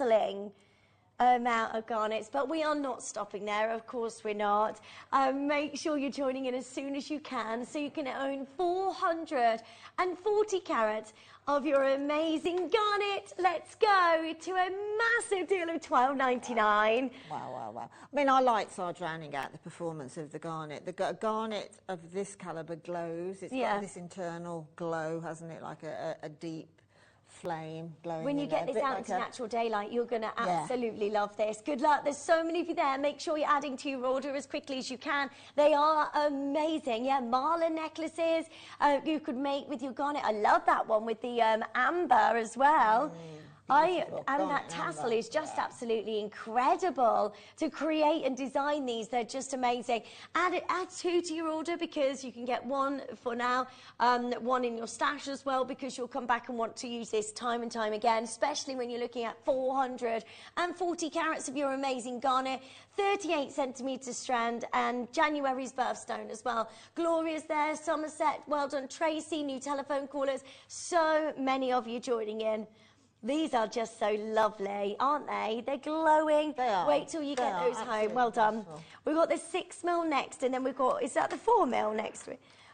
dazzling amount of garnets, but we are not stopping there. Of course we're not. Make sure you're joining in as soon as you can so you can own 440 carats of your amazing garnet. Let's go to a massive deal of $12.99. Wow. I mean, our lights are drowning out the performance of the garnet. The garnet of this calibre glows. It's got this internal glow, hasn't it, like a deep flame glowing. When you get this out into natural daylight, you're going to absolutely love this. Good luck. There's so many of you there. Make sure you're adding to your order as quickly as you can. They are amazing. Yeah, mala necklaces you could make with your garnet. I love that one with the amber as well. And that tassel is just absolutely incredible to create and design these. They're just amazing. Add 2 to your order because you can get 1 for now, 1 in your stash as well, because you'll come back and want to use this time and time again, especially when you're looking at 440 carats of your amazing garnet, 38 centimetre strand, and January's birthstone as well. Gloria's there, Somerset, well done, Tracy, new telephone callers, so many of you joining in. These are just so lovely, aren't they? They're glowing. They are. Wait till you get those home. Well done. Beautiful. We've got the 6mm next, and then we've got, is that the 4mm next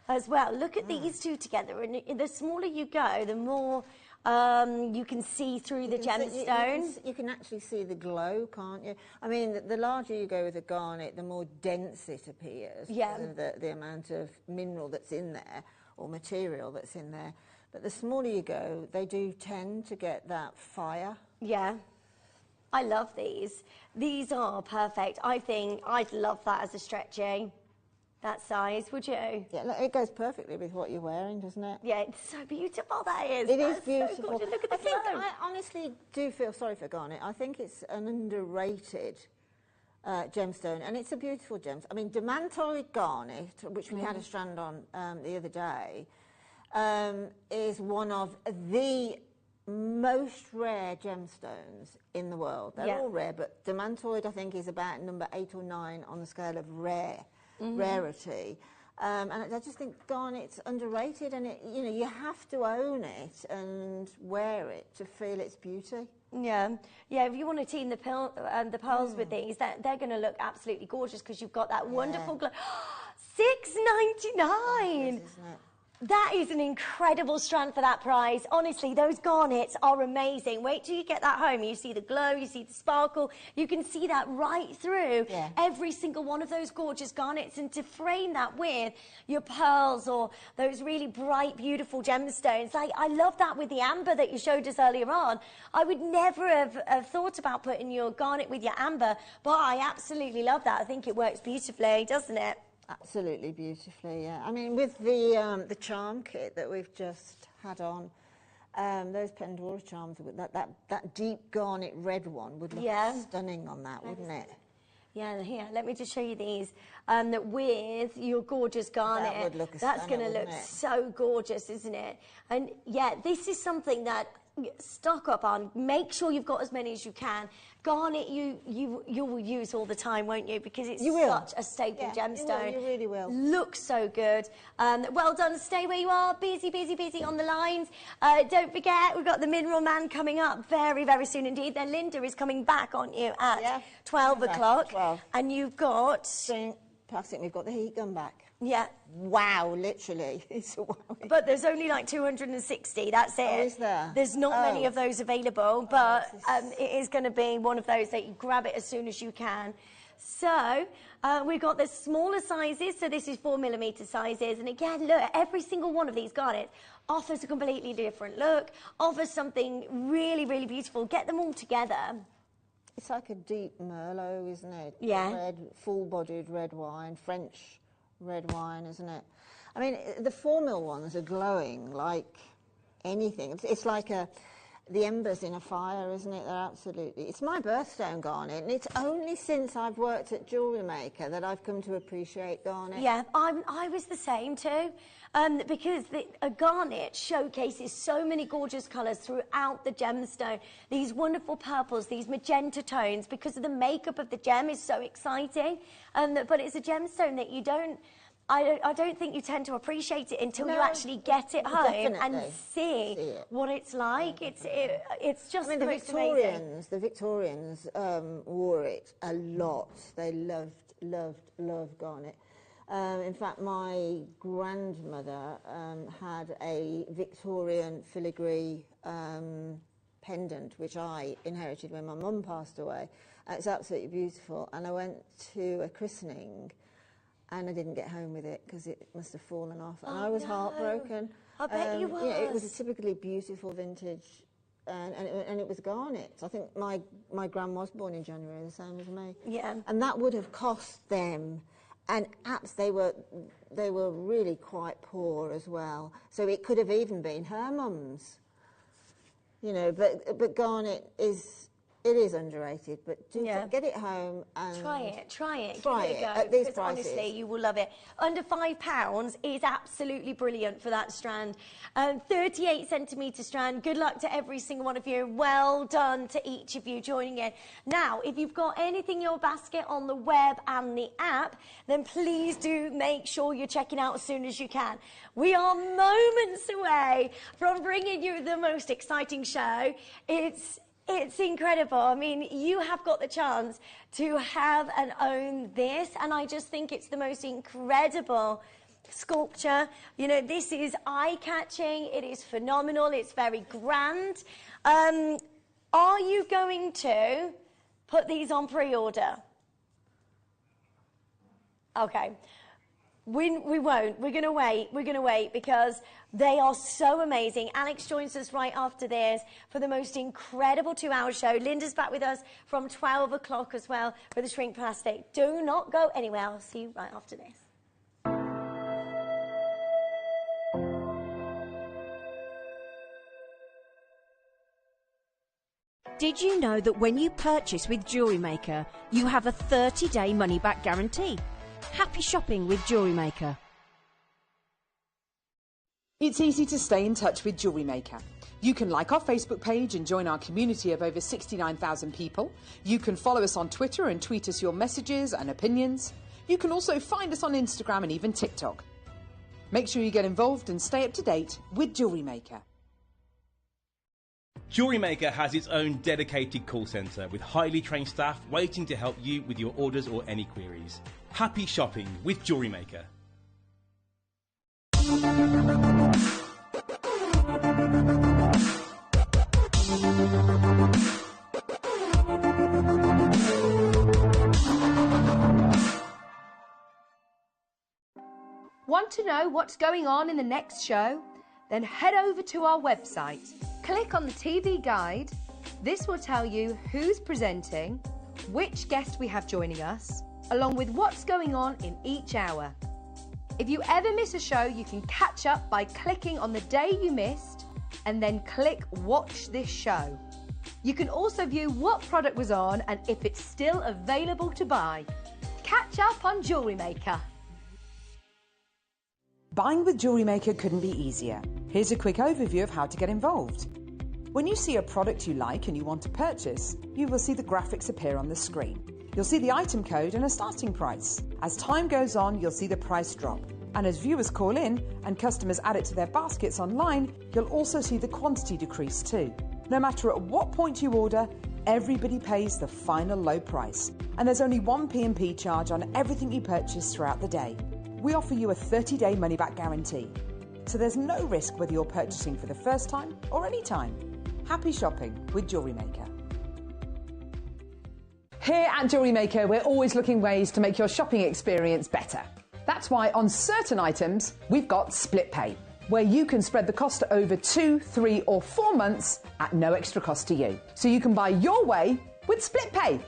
as well? Look at these two together, and the smaller you go, the more you can see through the gemstones. You can actually see the glow, can't you? I mean, the larger you go with a garnet, the more dense it appears. Yeah. The amount of mineral that's in there, or material that's in there. But the smaller you go, they do tend to get that fire. Yeah. I love these. These are perfect. I think I'd love that as a stretchy. That size, would you? Yeah, look, it goes perfectly with what you're wearing, doesn't it? Yeah, it's so beautiful, that is. It is beautiful. So look at the glow. I honestly do feel sorry for garnet. I think it's an underrated gemstone, and it's a beautiful gem. I mean, demantoid garnet, which we had a strand on the other day, is one of the most rare gemstones in the world. They're all rare, but demantoid, I think, is about number 8 or 9 on the scale of rarity. And I just think garnet's underrated, and you have to own it and wear it to feel its beauty. Yeah. If you want to team the pearls with these, they're going to look absolutely gorgeous because you've got that wonderful glow. $6.99. Isn't it? That is an incredible strand for that price. Honestly, those garnets are amazing. Wait till you get that home. You see the glow, you see the sparkle. You can see that right through every single one of those gorgeous garnets. And to frame that with your pearls or those really bright, beautiful gemstones. I love that with the amber that you showed us earlier on. I would never have thought about putting your garnet with your amber, but I absolutely love that. I think it works beautifully, doesn't it? Absolutely beautifully, yeah. I mean, with the charm kit that we've just had on, those Pandora charms, that deep garnet red one would look stunning on that, wouldn't it? Yeah, here, let me just show you these. With your gorgeous garnet, that would look that's going to look so gorgeous, isn't it? And yeah, this is something that stock up on. Make sure you've got as many as you can. Garnet you will use all the time, won't you? Because it's such a staple gemstone. You really will. Looks so good. Well done. Stay where you are. Busy on the lines. Don't forget, we've got the Mineral Man coming up very, very soon indeed. Then Linda is coming back, aren't you, at 12 o'clock. 12. And you've got... Plastic, we've got the heat gun back. Yeah. Wow, literally. But there's only like 260, that's it. Oh, is there? There's not many of those available, but it is going to be one of those that you grab it as soon as you can. So, we've got the smaller sizes, so this is 4mm sizes, and again, look, every single one of these garnets offers a completely different look, offers something really, really beautiful. Get them all together. It's like a deep Merlot, isn't it? Yeah. Red, full-bodied red wine, French red wine, isn't it? I mean, the 4mm ones are glowing like anything. It's like the embers in a fire, isn't it? They're absolutely... It's my birthstone garnet, and it's only since I've worked at Jewellery Maker that I've come to appreciate garnet. Yeah, I was the same too. Because a garnet showcases so many gorgeous colours throughout the gemstone. These wonderful purples, these magenta tones, because of the makeup of the gem is so exciting. But it's a gemstone that you don't I don't think you tend to appreciate it until you actually get it home and see what it's like. It's just the most amazing. The Victorians wore it a lot. They loved garnet. In fact, my grandmother had a Victorian filigree pendant, which I inherited when my mum passed away. It's absolutely beautiful. And I went to a christening, and I didn't get home with it because it must have fallen off. And I was heartbroken. I bet you was. You know, it was a typically beautiful vintage, and it was garnet. I think my gran was born in January, the same as me. Yeah. And that would have cost them. And apps, they were really quite poor as well. So it could have even been her mum's. You know, but garnet is underrated, but get it home and try it. Try Give it a go, at these because prices. honestly, you will love it. Under £5 is absolutely brilliant for that strand. 38 centimetre strand. Good luck to every single one of you. Well done to each of you joining in. Now, if you've got anything in your basket on the web and the app, then please do make sure you're checking out as soon as you can. We are moments away from bringing you the most exciting show. It's incredible. I mean, you have got the chance to have and own this, and I just think it's the most incredible sculpture. You know, this is eye-catching. It is phenomenal. It's very grand. Are you going to put these on pre-order? Okay. We won't. We're going to wait. We're going to wait because they are so amazing. Alex joins us right after this for the most incredible 2-hour show. Linda's back with us from 12 o'clock as well for the Shrink Plastic. Do not go anywhere. I'll see you right after this. Did you know that when you purchase with Jewellery Maker, you have a 30-day money-back guarantee? Happy shopping with Jewellery Maker. It's easy to stay in touch with Jewellery Maker. You can like our Facebook page and join our community of over 69,000 people. You can follow us on Twitter and tweet us your messages and opinions. You can also find us on Instagram and even TikTok. Make sure you get involved and stay up to date with Jewellery Maker. Jewellery Maker has its own dedicated call centre with highly trained staff waiting to help you with your orders or any queries. Happy shopping with Jewellery Maker. Want to know what's going on in the next show? Then head over to our website. Click on the TV guide. This will tell you who's presenting, which guest we have joining us, along with what's going on in each hour. If you ever miss a show, you can catch up by clicking on the day you missed and then click Watch This Show. You can also view what product was on and if it's still available to buy. Catch up on Jewellery Maker. Buying with Jewellery Maker couldn't be easier. Here's a quick overview of how to get involved. When you see a product you like and you want to purchase, you will see the graphics appear on the screen. You'll see the item code and a starting price. As time goes on, you'll see the price drop. And as viewers call in and customers add it to their baskets online, you'll also see the quantity decrease too. No matter at what point you order, everybody pays the final low price. And there's only one P&P charge on everything you purchase throughout the day. We offer you a 30-day money-back guarantee. So there's no risk whether you're purchasing for the first time or any time. Happy shopping with Jewellery Maker. Here at Jewellery Maker, we're always looking ways to make your shopping experience better. That's why on certain items, we've got split pay, where you can spread the cost over 2, 3 or 4 months at no extra cost to you. So you can buy your way with split pay.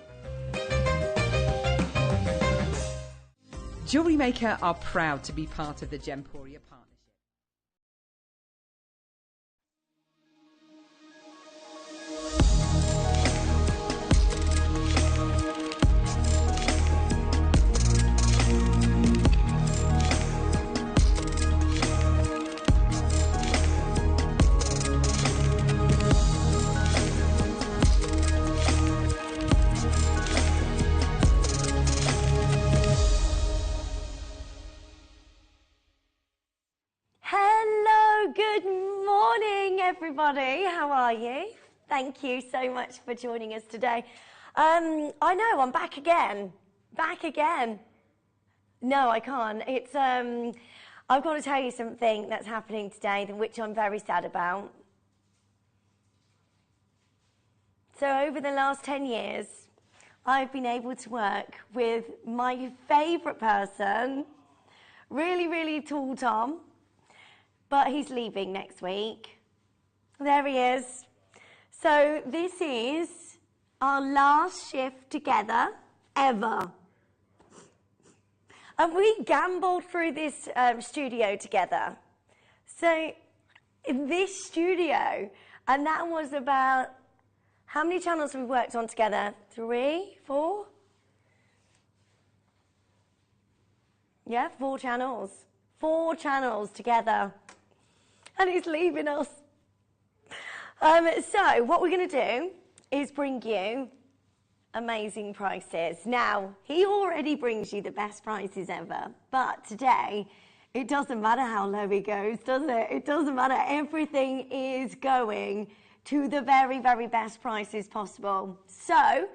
Jewellery Maker are proud to be part of the Gemporia partnership. everybody. How are you? Thank you so much for joining us today. I know, I'm back again. Back again. No, I can't. It's, I've got to tell you something that's happening today, which I'm very sad about. So over the last 10 years, I've been able to work with my favourite person, really, really tall Tom, but he's leaving next week. There he is. So this is our last shift together ever. And we gambled through this studio together. So in this studio, and that was about, how many channels have we worked on together? 3, 4? Yeah, 4 channels. 4 channels together. And he's leaving us. So what we're going to do is bring you amazing prices. Now, he already brings you the best prices ever. But today, it doesn't matter how low he goes, does it? It doesn't matter. Everything is going to the very, very best prices possible. So,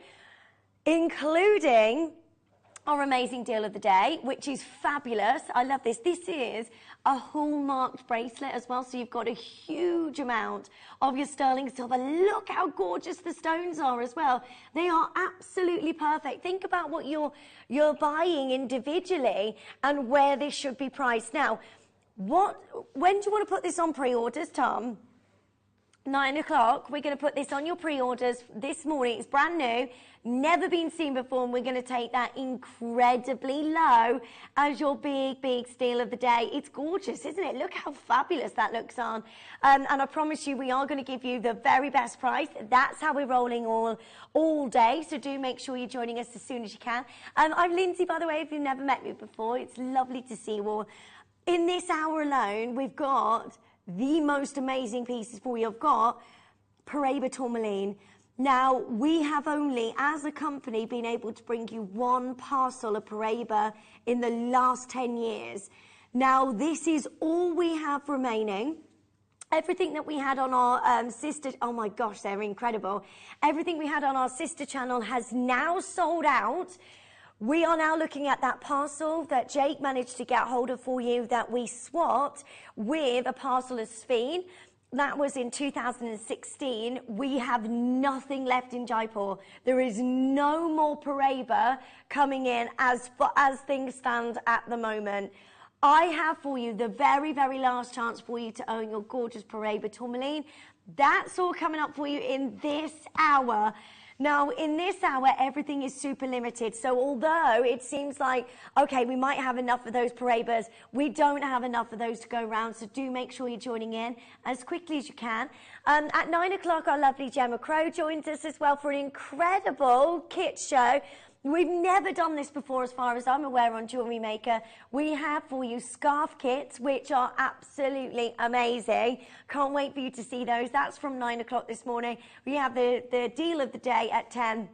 including our amazing deal of the day, which is fabulous. I love this. This is a hallmarked bracelet as well, so you've got a huge amount of your sterling silver. Look how gorgeous the stones are as well. They are absolutely perfect. Think about what you're buying individually and where this should be priced. Now, when do you want to put this on pre-orders, Tom? 9 o'clock. We're going to put this on your pre-orders this morning. It's brand new, never been seen before, and we're going to take that incredibly low as your big, big steal of the day. It's gorgeous, isn't it? Look how fabulous that looks on. And I promise you, we are going to give you the very best price. That's how we're rolling all day, so do make sure you're joining us as soon as you can. I'm Lindsay, by the way, if you've never met me before. It's lovely to see you all. In this hour alone, we've got the most amazing pieces for you. I've got Paraba tourmaline. Now, we have only, as a company, been able to bring you 1 parcel of Paraba in the last 10 years. Now, this is all we have remaining. Everything that we had on our sister, oh my gosh, they're incredible. Everything we had on our sister channel has now sold out. We are now looking at that parcel that Jake managed to get hold of for you that we swapped with a parcel of Sphene. That was in 2016. We have nothing left in Jaipur. There is no more Paraba coming in as things stand at the moment. I have for you the very, very last chance for you to own your gorgeous Paraba tourmaline. That's all coming up for you in this hour. Now, in this hour, everything is super limited. So although it seems like, okay, we might have enough of those Parabas, we don't have enough of those to go around. So do make sure you're joining in as quickly as you can. At 9 o'clock, our lovely Gemma Crow joins us as well for an incredible kit show. We've never done this before as far as I'm aware on Jewellery Maker. We have for you scarf kits, which are absolutely amazing. Can't wait for you to see those. That's from 9 o'clock this morning. We have the deal of the day at 10.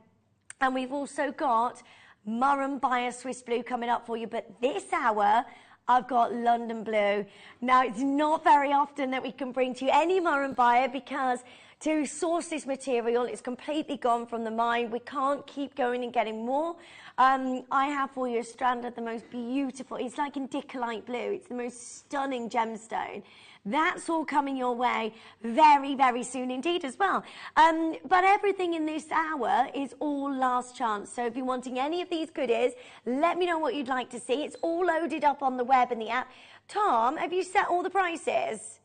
And we've also got Murrumbeer Swiss Blue coming up for you. But this hour, I've got London Blue. Now, it's not very often that we can bring to you any Murrumbeer because to source this material, it's completely gone from the mine. We can't keep going and getting more. I have for you a strand of the most beautiful, it's like indicolite blue. It's the most stunning gemstone. That's all coming your way very, very soon indeed as well. But everything in this hour is all last chance. So if you're wanting any of these goodies, let me know what you'd like to see. It's all loaded up on the web and the app. Tom, have you set all the prices?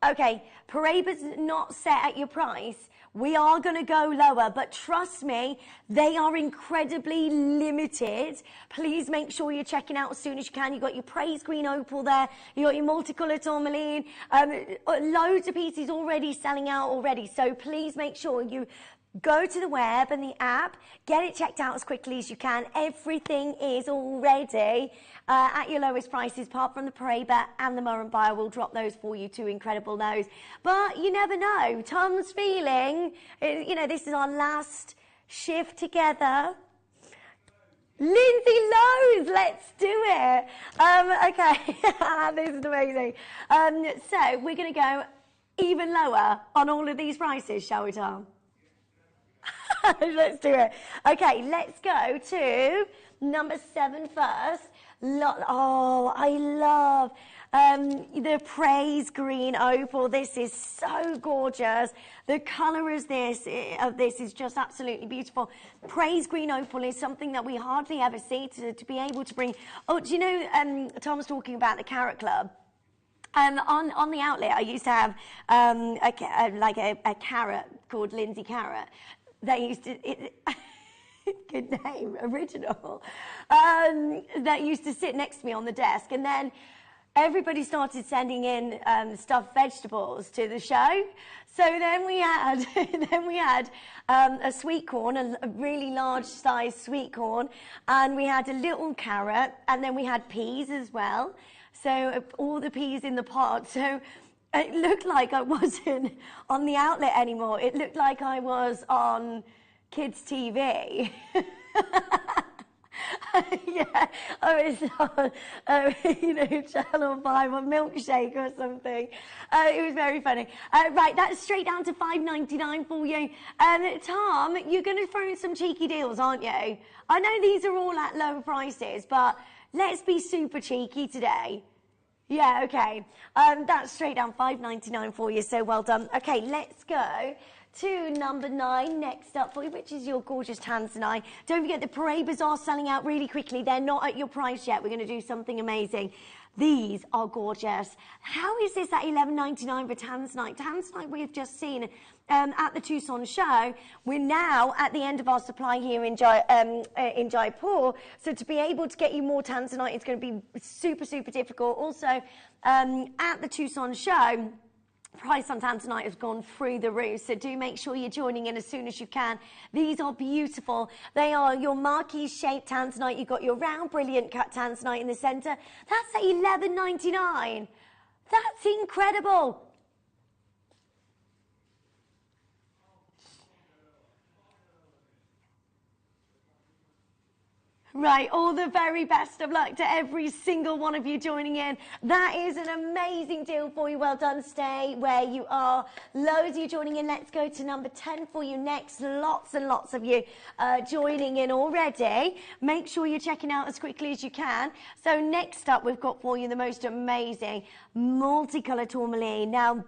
Okay, Paraba's not set at your price. We are going to go lower, but trust me, they are incredibly limited. Please make sure you're checking out as soon as you can. You've got your praise green opal there. You've got your multicolor tourmaline. Loads of pieces already selling out already. So please make sure you go to the web and the app, get it checked out as quickly as you can. Everything is already at your lowest prices, apart from the Paraba and the Murrumbeer. We'll drop those for you, 2 incredible lows. But you never know. Tom's feeling, you know, this is our last shift together. Lindsay Lowe's, let's do it. Okay, this is amazing. So we're going to go even lower on all of these prices, shall we, Tom? Let's do it. Okay, let's go to number 7 first. Oh, I love the praise green opal. This is so gorgeous. The colour of this is just absolutely beautiful. Praise green opal is something that we hardly ever see to be able to bring. Oh, do you know, Tom was talking about the Carrot Club. On the outlet, I used to have a carrot called Lindsay Carrot. They used to... good name, original, that used to sit next to me on the desk, and then everybody started sending in stuffed vegetables to the show. So then we had a sweet corn, a really large size sweet corn, and we had a little carrot, and then we had peas as well. So all the peas in the pot. So it looked like I wasn't on the outlet anymore. It looked like I was on kids' TV. Yeah, I was on, Channel 5 or Milkshake or something. It was very funny. Right, that's straight down to $5.99 for you. Tom, you're going to throw in some cheeky deals, aren't you? I know these are all at lower prices, but let's be super cheeky today. Yeah, okay. That's straight down $5.99 for you, so well done. Okay, let's go to number 9 next up for you, which is your gorgeous Tanzanite. Don't forget the Parabas are selling out really quickly. They're not at your price yet. We're going to do something amazing. These are gorgeous. How is this at $11.99 for Tanzanite? Tanzanite we've just seen at the Tucson show. We're now at the end of our supply here in Jaipur. So to be able to get you more Tanzanite, it's going to be super, super difficult. Also, at the Tucson show, price on Tanzanite has gone through the roof, so do make sure you're joining in as soon as you can. These are beautiful. They are your marquee shaped Tanzanite. You've got your round, brilliant cut Tanzanite in the centre. That's at $11.99. That's incredible. Right, all the very best of luck to every single one of you joining in. That is an amazing deal for you. Well done. Stay where you are. Loads of you joining in. Let's go to number 10 for you next. Lots and lots of you joining in already. Make sure you're checking out as quickly as you can. So next up, we've got for you the most amazing multicolour tourmaline. Now,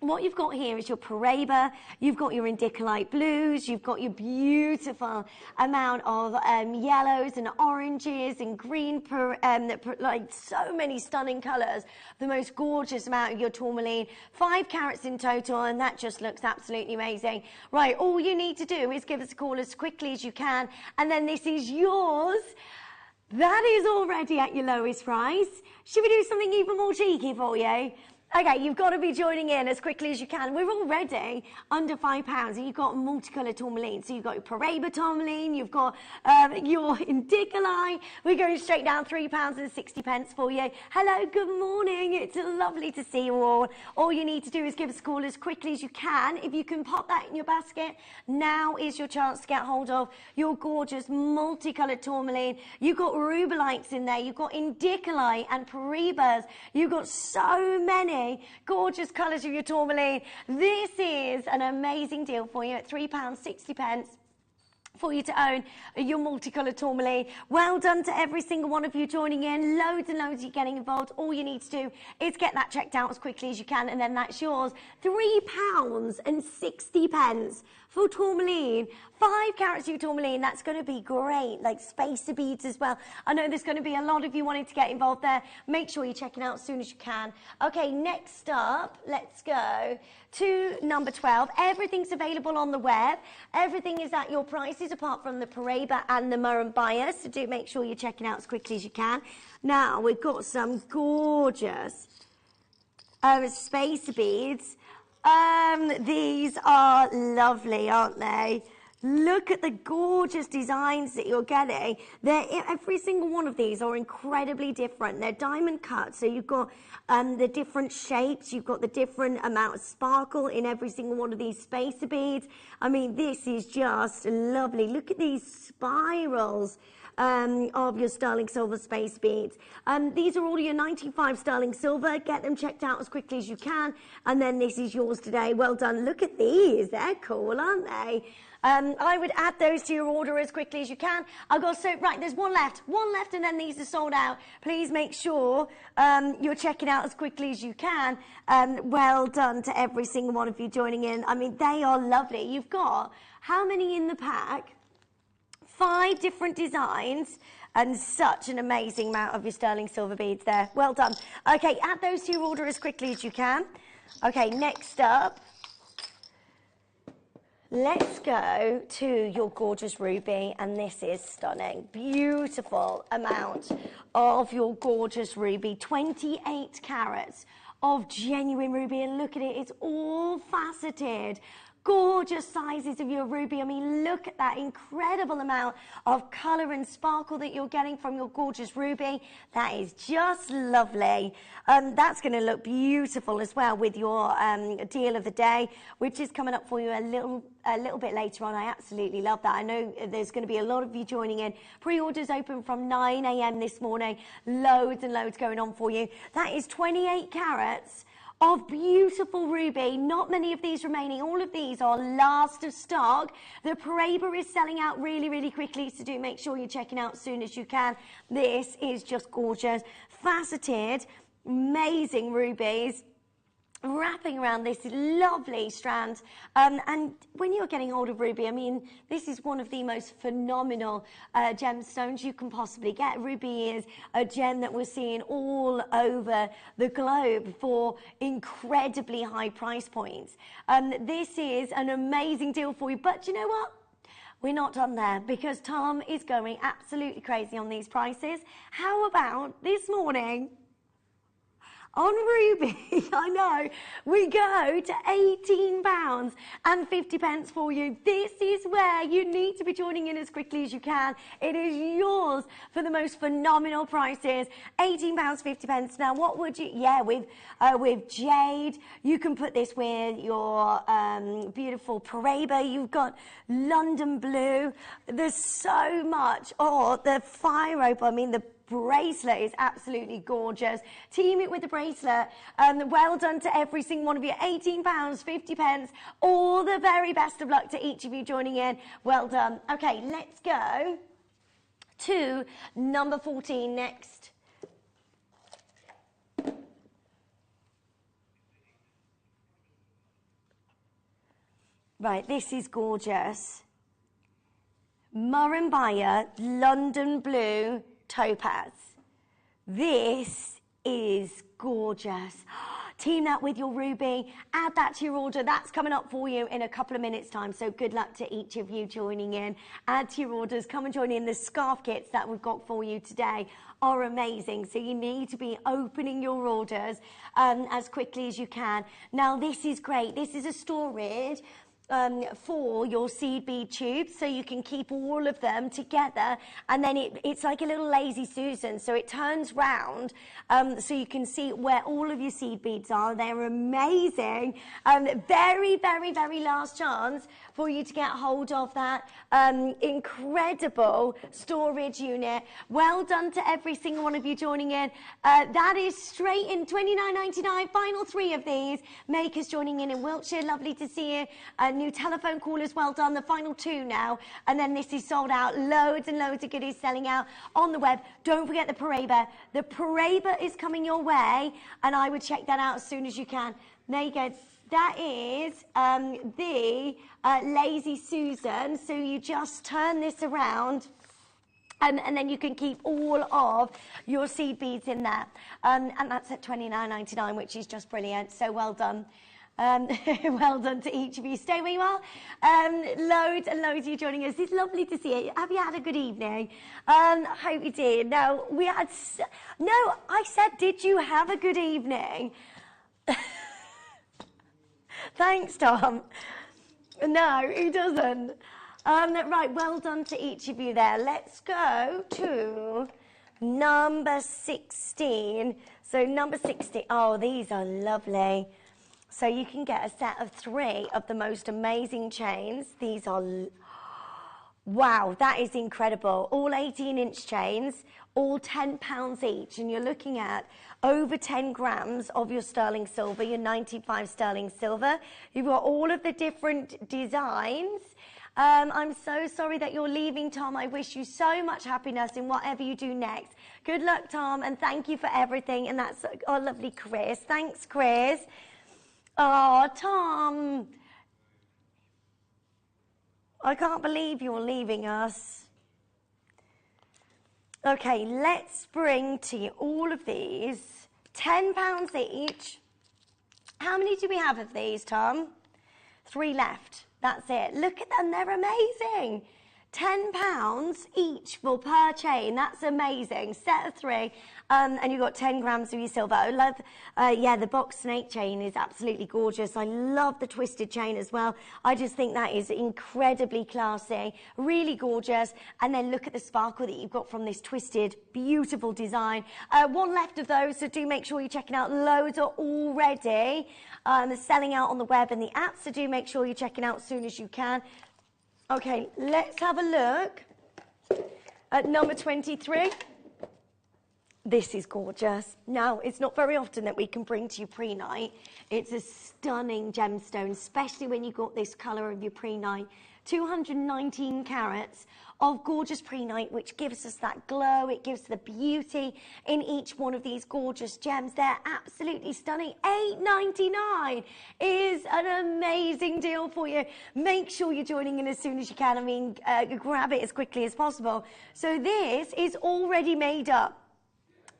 what you've got here is your Paraba, you've got your indicolite blues, you've got your beautiful amount of yellows and oranges and green, like so many stunning colours. The most gorgeous amount of your tourmaline, 5 carats in total, and that just looks absolutely amazing. Right, all you need to do is give us a call as quickly as you can, and then this is yours. That is already at your lowest price. Should we do something even more cheeky for you? Okay, you've got to be joining in as quickly as you can. We're already under £5, and you've got multicolour tourmaline. So you've got your Paraba tourmaline, you've got your indicolite. We're going straight down £3.60 for you. Hello, good morning. It's lovely to see you all. All you need to do is give us a call as quickly as you can. If you can pop that in your basket, now is your chance to get hold of your gorgeous multicoloured tourmaline. You've got rubellites in there. You've got indicolite and Parabas. You've got so many gorgeous colours of your tourmaline. This is an amazing deal for you at £3.60 for you to own your multicoloured tourmaline. Well done to every single one of you joining in. Loads and loads of you getting involved. All you need to do is get that checked out as quickly as you can, and then that's yours. £3.60 for tourmaline. 5 carats of your tourmaline. That's going to be great. Like spacer beads as well. I know there's going to be a lot of you wanting to get involved there. Make sure you're checking out as soon as you can. Okay, next up, let's go to number 12. Everything's available on the web. Everything is at your prices apart from the Paraba and the Murray bias. So do make sure you're checking out as quickly as you can. Now, we've got some gorgeous spacer beads. These are lovely, aren't they? Look at the gorgeous designs that you're getting. Every single one of these are incredibly different. They're diamond cut, so you've got the different shapes, you've got the different amount of sparkle in every single one of these spacer beads. I mean, this is just lovely. Look at these spirals of your sterling silver space beads. These are all your 95 sterling silver. Get them checked out as quickly as you can, and then this is yours today. Well done. Look at these. They're cool, aren't they? I would add those to your order as quickly as you can. Right, there's one left, and then these are sold out. Please make sure you're checking out as quickly as you can. Well done to every single one of you joining in. I mean, they are lovely. You've got, how many in the pack? 5 different designs and such an amazing amount of your sterling silver beads there. Well done. Okay, add those to your order as quickly as you can. Okay, next up, let's go to your gorgeous ruby, and this is stunning. Beautiful amount of your gorgeous ruby, 28 carats of genuine ruby, and look at it, it's all faceted. Gorgeous sizes of your ruby. I mean, look at that incredible amount of colour and sparkle that you're getting from your gorgeous ruby. That is just lovely. That's going to look beautiful as well with your deal of the day, which is coming up for you a little bit later on. I absolutely love that. I know there's going to be a lot of you joining in. Pre-orders open from 9 a.m. this morning. Loads and loads going on for you. That is 28 carats of beautiful ruby. Not many of these remaining. All of these are last of stock. The Paraba is selling out really, really quickly, so do make sure you're checking out as soon as you can. This is just gorgeous. Faceted, amazing rubies wrapping around this lovely strand. And when you're getting hold of ruby, I mean, this is one of the most phenomenal gemstones you can possibly get. Ruby is a gem that we're seeing all over the globe for incredibly high price points. This is an amazing deal for you, but you know what? We're not done there, because Tom is going absolutely crazy on these prices. How about this morning? On ruby, I know, we go to £18.50 for you. This is where you need to be joining in as quickly as you can. It is yours for the most phenomenal prices, £18.50. Now, what would you, with jade, you can put this with your beautiful Paraba. You've got London blue. There's so much. Oh, the fire rope, I mean, the bracelet is absolutely gorgeous. Team it with the bracelet. Well done to every single one of you. £18.50. All the very best of luck to each of you joining in. Well done. Okay, let's go to number 14 next. Right, this is gorgeous. Murrumbaya London blue topaz. This is gorgeous. Team that with your ruby, add that to your order. That's coming up for you in a couple of minutes time, so good luck to each of you joining in. Add to your orders, come and join in. The scarf kits that we've got for you today are amazing, so you need to be opening your orders as quickly as you can. Now, this is great. This is a storage for your seed bead tubes, so you can keep all of them together, and then it's like a little lazy Susan, so it turns round so you can see where all of your seed beads are. They're amazing. Very, very, very last chance for you to get hold of that incredible storage unit. Well done to every single one of you joining in. That is straight in, $29.99. Final 3 of these. Makers joining in Wiltshire, lovely to see you. New telephone callers, well done. The final 2 now, and then this is sold out. Loads and loads of goodies selling out on the web. Don't forget the Paraba. The Paraba is coming your way, and I would check that out as soon as you can. There you go. That is the Lazy Susan. So you just turn this around, and then you can keep all of your seed beads in there. And that's at $29.99, which is just brilliant. So well done. Well done to each of you. Stay where you are. Loads and loads of you joining us. It's lovely to see you. Have you had a good evening? I hope you did. No, we had... No, I said, did you have a good evening? Thanks, Tom. No, he doesn't. Right, well done to each of you there. Let's go to number 16. So number 16, oh, these are lovely. So you can get a set of 3 of the most amazing chains. These are, wow, that is incredible. All 18-inch chains, all £10 each, and you're looking at over 10 grams of your sterling silver, your 95 sterling silver. You've got all of the different designs. I'm so sorry that you're leaving, Tom. I wish you so much happiness in whatever you do next. Good luck, Tom, and thank you for everything. And that's our lovely Chris. Thanks, Chris. Oh, Tom. I can't believe you're leaving us. Okay, let's bring to you all of these. £10 each. How many do we have of these, Tom? 3 left. That's it. Look at them. They're amazing. £10 each for per chain. That's amazing. Set of 3. And you've got 10 grams of your silver. I love, yeah, the box snake chain is absolutely gorgeous. I love the twisted chain as well. I just think that is incredibly classy. Really gorgeous. And then look at the sparkle that you've got from this twisted, beautiful design. 1 left of those, so do make sure you're checking out. Loads are already selling out on the web and the app, so do make sure you're checking out as soon as you can. Okay, let's have a look at number 23. This is gorgeous. Now, it's not very often that we can bring to you Prehnite. It's a stunning gemstone, especially when you've got this colour of your Prehnite. 219 carats of gorgeous Prehnite, which gives us that glow. It gives the beauty in each one of these gorgeous gems. They're absolutely stunning. $8.99 is an amazing deal for you. Make sure you're joining in as soon as you can. I mean, grab it as quickly as possible. So this is already made up.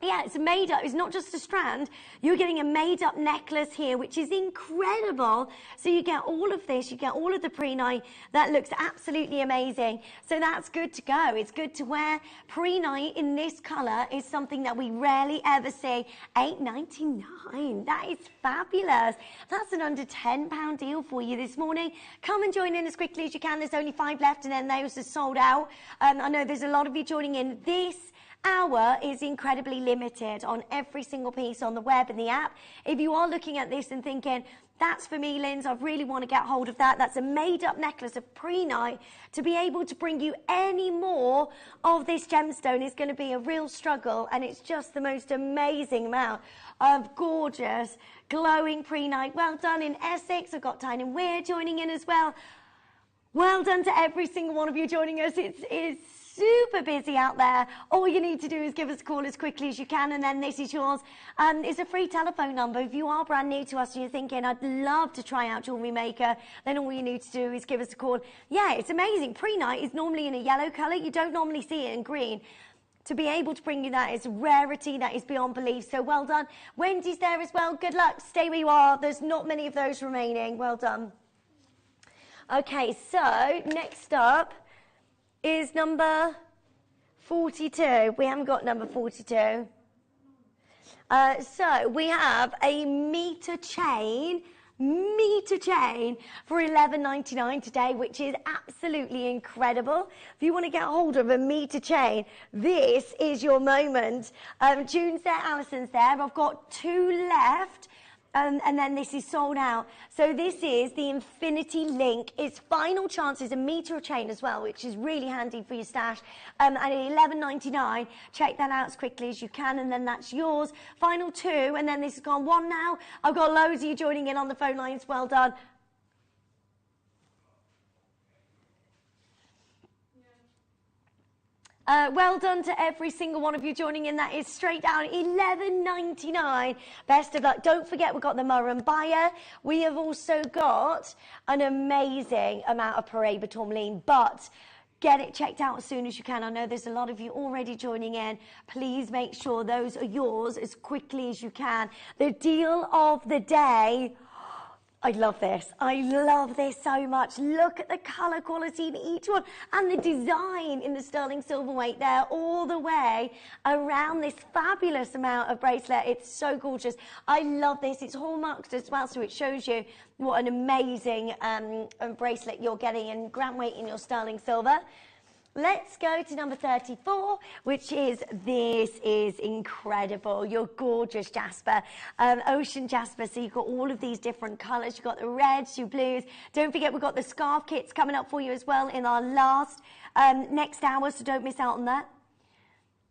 Yeah, it's made up. It's not just a strand. You're getting a made-up necklace here, which is incredible. So you get all of this. You get all of the Prehnite. That looks absolutely amazing. So that's good to go. It's good to wear. Prehnite in this colour is something that we rarely ever see. $8.99. That is fabulous. That's an under £10 deal for you this morning. Come and join in as quickly as you can. There's only 5 left, and then those are sold out. I know there's a lot of you joining in. This hour is incredibly limited on every single piece on the web and the app. If you are looking at this and thinking, that's for me, Linz, I really want to get hold of that. That's a made-up necklace of Prehnite. To be able to bring you any more of this gemstone is going to be a real struggle, and it's just the most amazing amount of gorgeous, glowing Prehnite. Well done in Essex. I've got Tyne and Weir joining in as well. Well done to every single one of you joining us. It's super busy out there. All you need to do is give us a call as quickly as you can, and then this is yours. It's a free telephone number. If you are brand new to us and you're thinking, I'd love to try out Jewellery Maker, then all you need to do is give us a call. Yeah, it's amazing. Prehnite is normally in a yellow colour. You don't normally see it in green. To be able to bring you that is rarity. That is beyond belief. So well done. Wendy's there as well. Good luck. Stay where you are. There's not many of those remaining. Well done. Okay, so next up is number 42. We haven't got number 42. So we have a meter chain for $11.99 today, which is absolutely incredible. If you want to get hold of a meter chain, this is your moment. June's there, Alison's there. I've got 2 left. And then this is sold out. So this is the Infinity Link. Its final chance is a meter chain as well, which is really handy for your stash. And at $11.99, check that out as quickly as you can, and then that's yours. Final 2, and then this has gone 1 now. I've got loads of you joining in on the phone lines. Well done. Well done to every single one of you joining in. That is straight down $11.99. Best of luck. Don't forget, we've got the Murrumbaya. We have also got an amazing amount of Paraba tourmaline, but get it checked out as soon as you can. I know there's a lot of you already joining in. Please make sure those are yours as quickly as you can. The deal of the day. I love this. I love this so much. Look at the colour quality in each one and the design in the sterling silver weight there all the way around this fabulous amount of bracelet. It's so gorgeous. I love this. It's hallmarked as well, so it shows you what an amazing bracelet you're getting and gram weight in your sterling silver. Let's go to number 34, which is, this is incredible. Your gorgeous jasper, ocean jasper. So you've got all of these different colours. You've got the reds, your blues. Don't forget, we've got the scarf kits coming up for you as well in our last next hour, so don't miss out on that.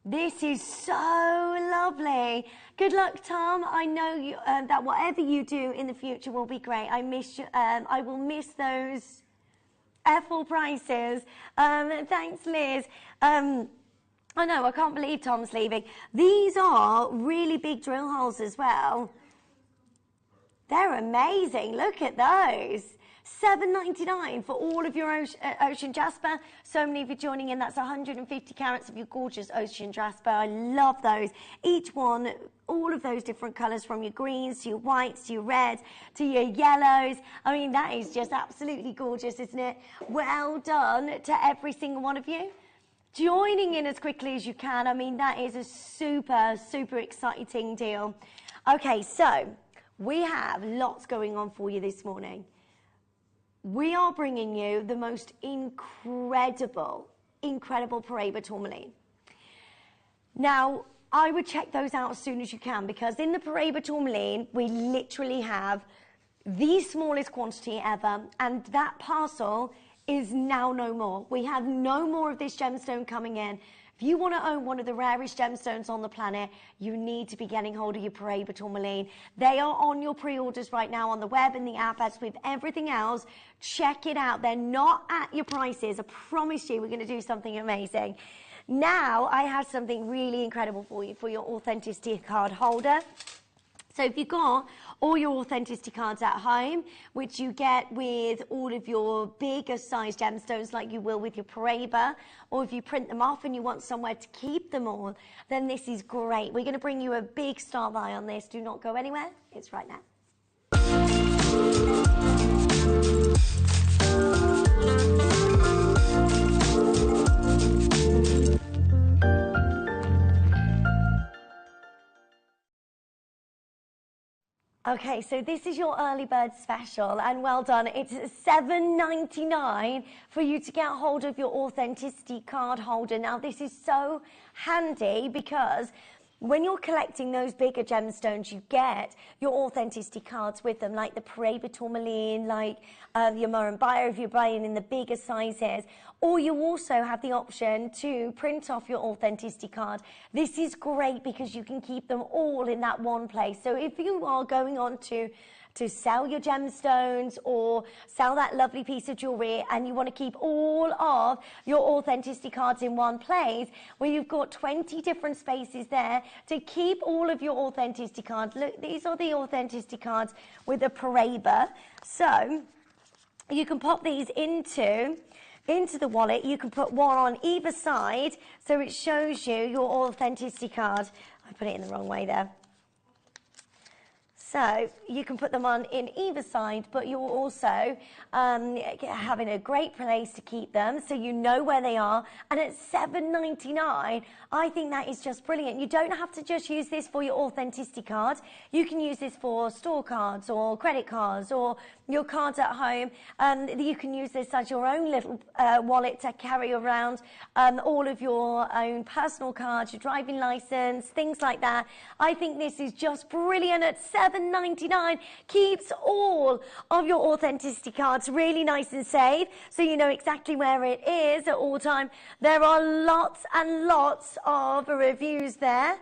This is so lovely. Good luck, Tom. I know you, that whatever you do in the future will be great. I will miss those full prices. Thanks, Liz. I know, I can't believe Tom's leaving. These are really big drill holes as well. They're amazing. Look at those. $7.99 for all of your ocean jasper. So many of you joining in. That's 150 carats of your gorgeous ocean jasper. I love those. Each one, all of those different colours, from your greens to your whites to your reds to your yellows. I mean, that is just absolutely gorgeous, isn't it? Well done to every single one of you joining in as quickly as you can. I mean, that is a super, super exciting deal. Okay, so we have lots going on for you this morning. We are bringing you the most incredible Paraba tourmaline. Now, I would check those out as soon as you can, because in the Paraba tourmaline, we literally have the smallest quantity ever, and that parcel is now no more. We have no more of this gemstone coming in. If you want to own one of the rarest gemstones on the planet, you need to be getting hold of your Paraba tourmaline. They are on your pre-orders right now on the web and the app, as with everything else. Check it out. They're not at your prices. I promise you we're going to do something amazing. Now, I have something really incredible for you, for your authenticity card holder. So if you've got all your authenticity cards at home, which you get with all of your bigger size gemstones like you will with your Paraba, or if you print them off and you want somewhere to keep them all, then this is great. We're going to bring you a big star buy on this. Do not go anywhere. It's right now. Okay, so this is your early bird special, and well done. It's $7.99 for you to get hold of your authenticity card holder. Now, this is so handy because when you're collecting those bigger gemstones, you get your authenticity cards with them, like the Paraba tourmaline, like your Murrumbaya if you're buying in the bigger sizes. Or you also have the option to print off your authenticity card. This is great because you can keep them all in that one place. So if you are going on to sell your gemstones or sell that lovely piece of jewellery and you want to keep all of your authenticity cards in one place, well, you've got 20 different spaces there to keep all of your authenticity cards. Look, these are the authenticity cards with a Paraba. So you can pop these into the wallet. You can put one on either side so it shows you your authenticity card. I put it in the wrong way there. So you can put them on in either side, but you're also having a great place to keep them so you know where they are. And at $7.99, I think that is just brilliant. You don't have to just use this for your authenticity card. You can use this for store cards or credit cards or your cards at home. You can use this as your own little wallet to carry around all of your own personal cards, your driving license, things like that. I think this is just brilliant at $7.99. Keeps all of your authenticity cards really nice and safe, so you know exactly where it is at all time. There are lots and lots of reviews there.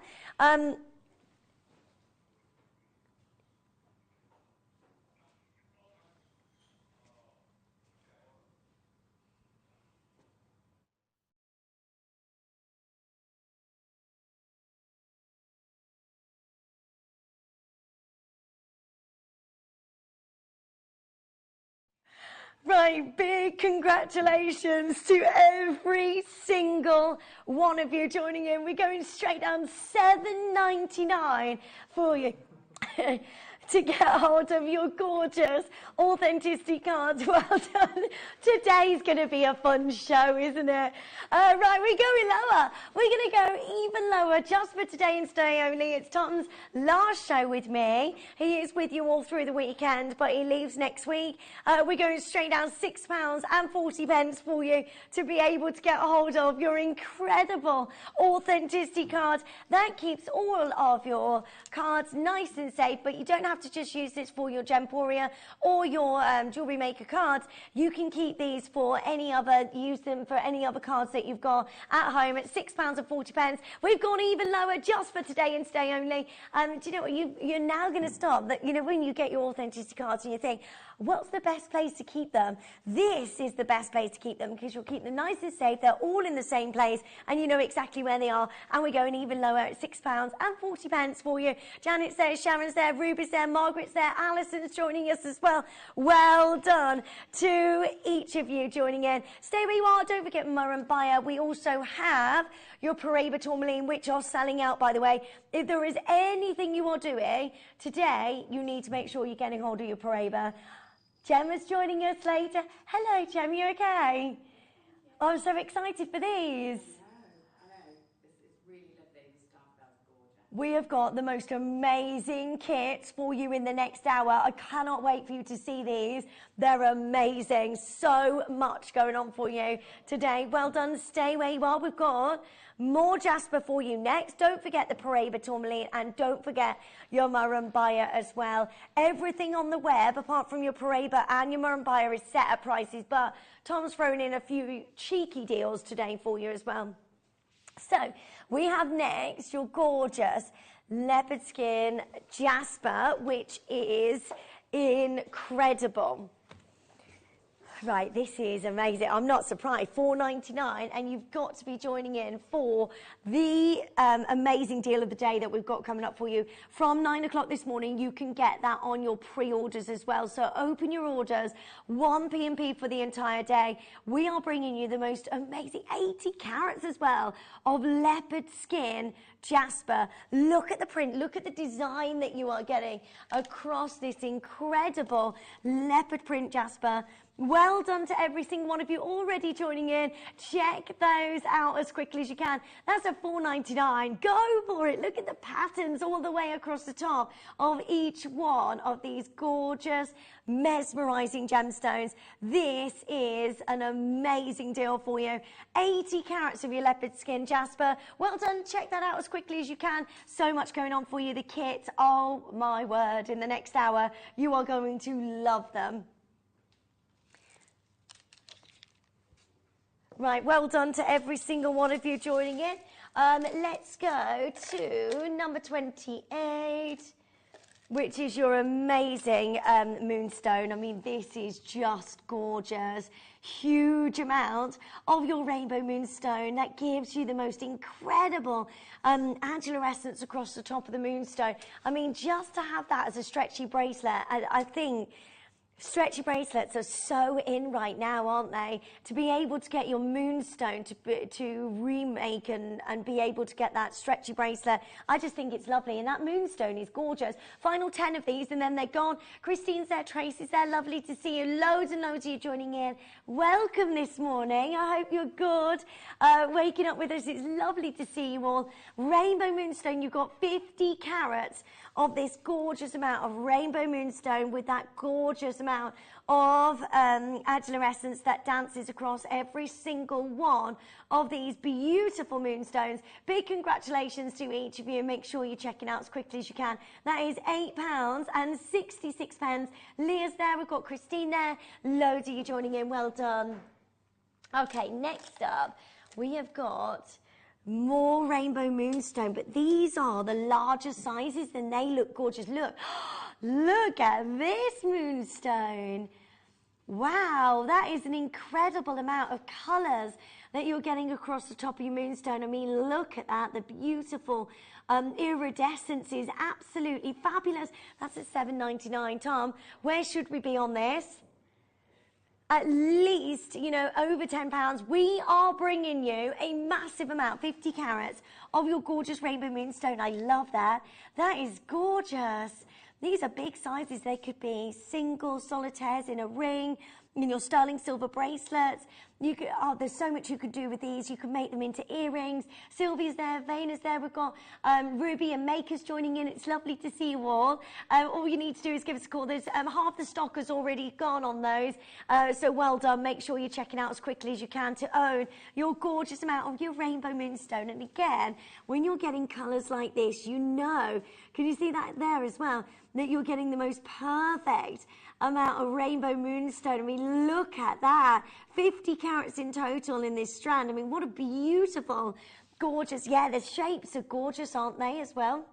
Right, big congratulations to every single one of you joining in. We're going straight down $7.99 for you to get hold of your gorgeous authenticity cards. Well done. Today's going to be a fun show, isn't it? Right, we're going lower. We're going to go even lower just for today and today only. It's Tom's last show with me. He is with you all through the weekend, but he leaves next week. We're going straight down £6.40 for you to be able to get hold of your incredible authenticity cards. That keeps all of your cards nice and safe, but you don't have to just use this for your Gemporia or your Jewellery Maker cards. You can keep these for any other, use them for any other cards that you've got at home at £6.40. We've gone even lower just for today and today only. Do you know what? You're now going to stop that, you know, when you get your authenticity cards and you think, what's the best place to keep them? This is the best place to keep them because you'll keep them nice and safe. They're all in the same place and you know exactly where they are. And we're going even lower at £6.40 for you. Janet's there, Sharon's there, Ruby's there, Margaret's there, Alison's joining us as well. Well done to each of you joining in. Stay where you are. Don't forget Murrumbaya. We also have your Paraba tourmaline, which are selling out, by the way. If there is anything you are doing today, you need to make sure you're getting hold of your Paraba. Gemma's joining us later. Hello, Gem, you okay? Oh, I'm so excited for these. I know. It's really lovely. The stuff that's gorgeous. We have got the most amazing kits for you in the next hour. I cannot wait for you to see these. They're amazing. So much going on for you today. Well done. Stay where you are. We've got more jasper for you next. Don't forget the Paraba tourmaline and don't forget your Murrumbaya as well. Everything on the web, apart from your Paraba and your Murrumbaya, is set at prices, but Tom's thrown in a few cheeky deals today for you as well. So we have next your gorgeous leopard skin jasper, which is incredible. Right, this is amazing. I'm not surprised. $4.99, and you've got to be joining in for the amazing deal of the day that we've got coming up for you. From 9 o'clock this morning, you can get that on your pre-orders as well. So open your orders, 1 p.m. for the entire day. We are bringing you the most amazing 80 carats as well of leopard skin jasper. Look at the print, look at the design that you are getting across this incredible leopard print jasper. Well done to every single one of you already joining in. Check those out as quickly as you can. That's a $4.99. Go for it. Look at the patterns all the way across the top of each one of these gorgeous, mesmerizing gemstones. This is an amazing deal for you. 80 carats of your leopard skin jasper. Well done. Check that out as quickly as you can. So much going on for you. The kits, oh my word, in the next hour, you are going to love them. Right, well done to every single one of you joining in. Let's go to number 28, which is your amazing moonstone. I mean, this is just gorgeous. Huge amount of your rainbow moonstone that gives you the most incredible angular essence across the top of the moonstone. I mean, just to have that as a stretchy bracelet, I think stretchy bracelets are so in right now, aren't they? To be able to get your moonstone to remake and be able to get that stretchy bracelet, I just think it's lovely. And that moonstone is gorgeous. Final 10 of these and then they're gone. Christine's there, Tracy's there. Lovely to see you. Loads and loads of you joining in. Welcome this morning. I hope you're good. Waking up with us. It's lovely to see you all. Rainbow moonstone, you've got 50 carats of this gorgeous amount of rainbow moonstone with that gorgeous amount of angular essence that dances across every single one of these beautiful moonstones. Big congratulations to each of you. Make sure you're checking out as quickly as you can. That is £8.66. Leah's there. We've got Christine there. Loads of you joining in. Well done. Okay, next up, we have got more rainbow moonstone, but these are the larger sizes and they look gorgeous. Look, look at this moonstone. Wow, that is an incredible amount of colours that you're getting across the top of your moonstone. I mean, look at that. The beautiful iridescence is absolutely fabulous. That's at $7.99. Tom, where should we be on this? at least, you know, over £10, we are bringing you a massive amount, 50 carats, of your gorgeous rainbow moonstone. I love that. That is gorgeous. These are big sizes. They could be single solitaires in a ring, in your sterling silver bracelets. You could, oh, there's so much you could do with these. You can make them into earrings. Sylvia's there, Vaina's there. We've got Ruby and Makers joining in. It's lovely to see you all. All you need to do is give us a call. There's half the stock has already gone on those. So well done. Make sure you're checking out as quickly as you can to own your gorgeous amount of your rainbow moonstone. And again, when you're getting colours like this, you know, can you see that there as well? That you're getting the most perfect amount of rainbow moonstone. I mean, look at that. 50 carats in total in this strand. I mean, what a beautiful, gorgeous, yeah, the shapes are gorgeous, aren't they, as well?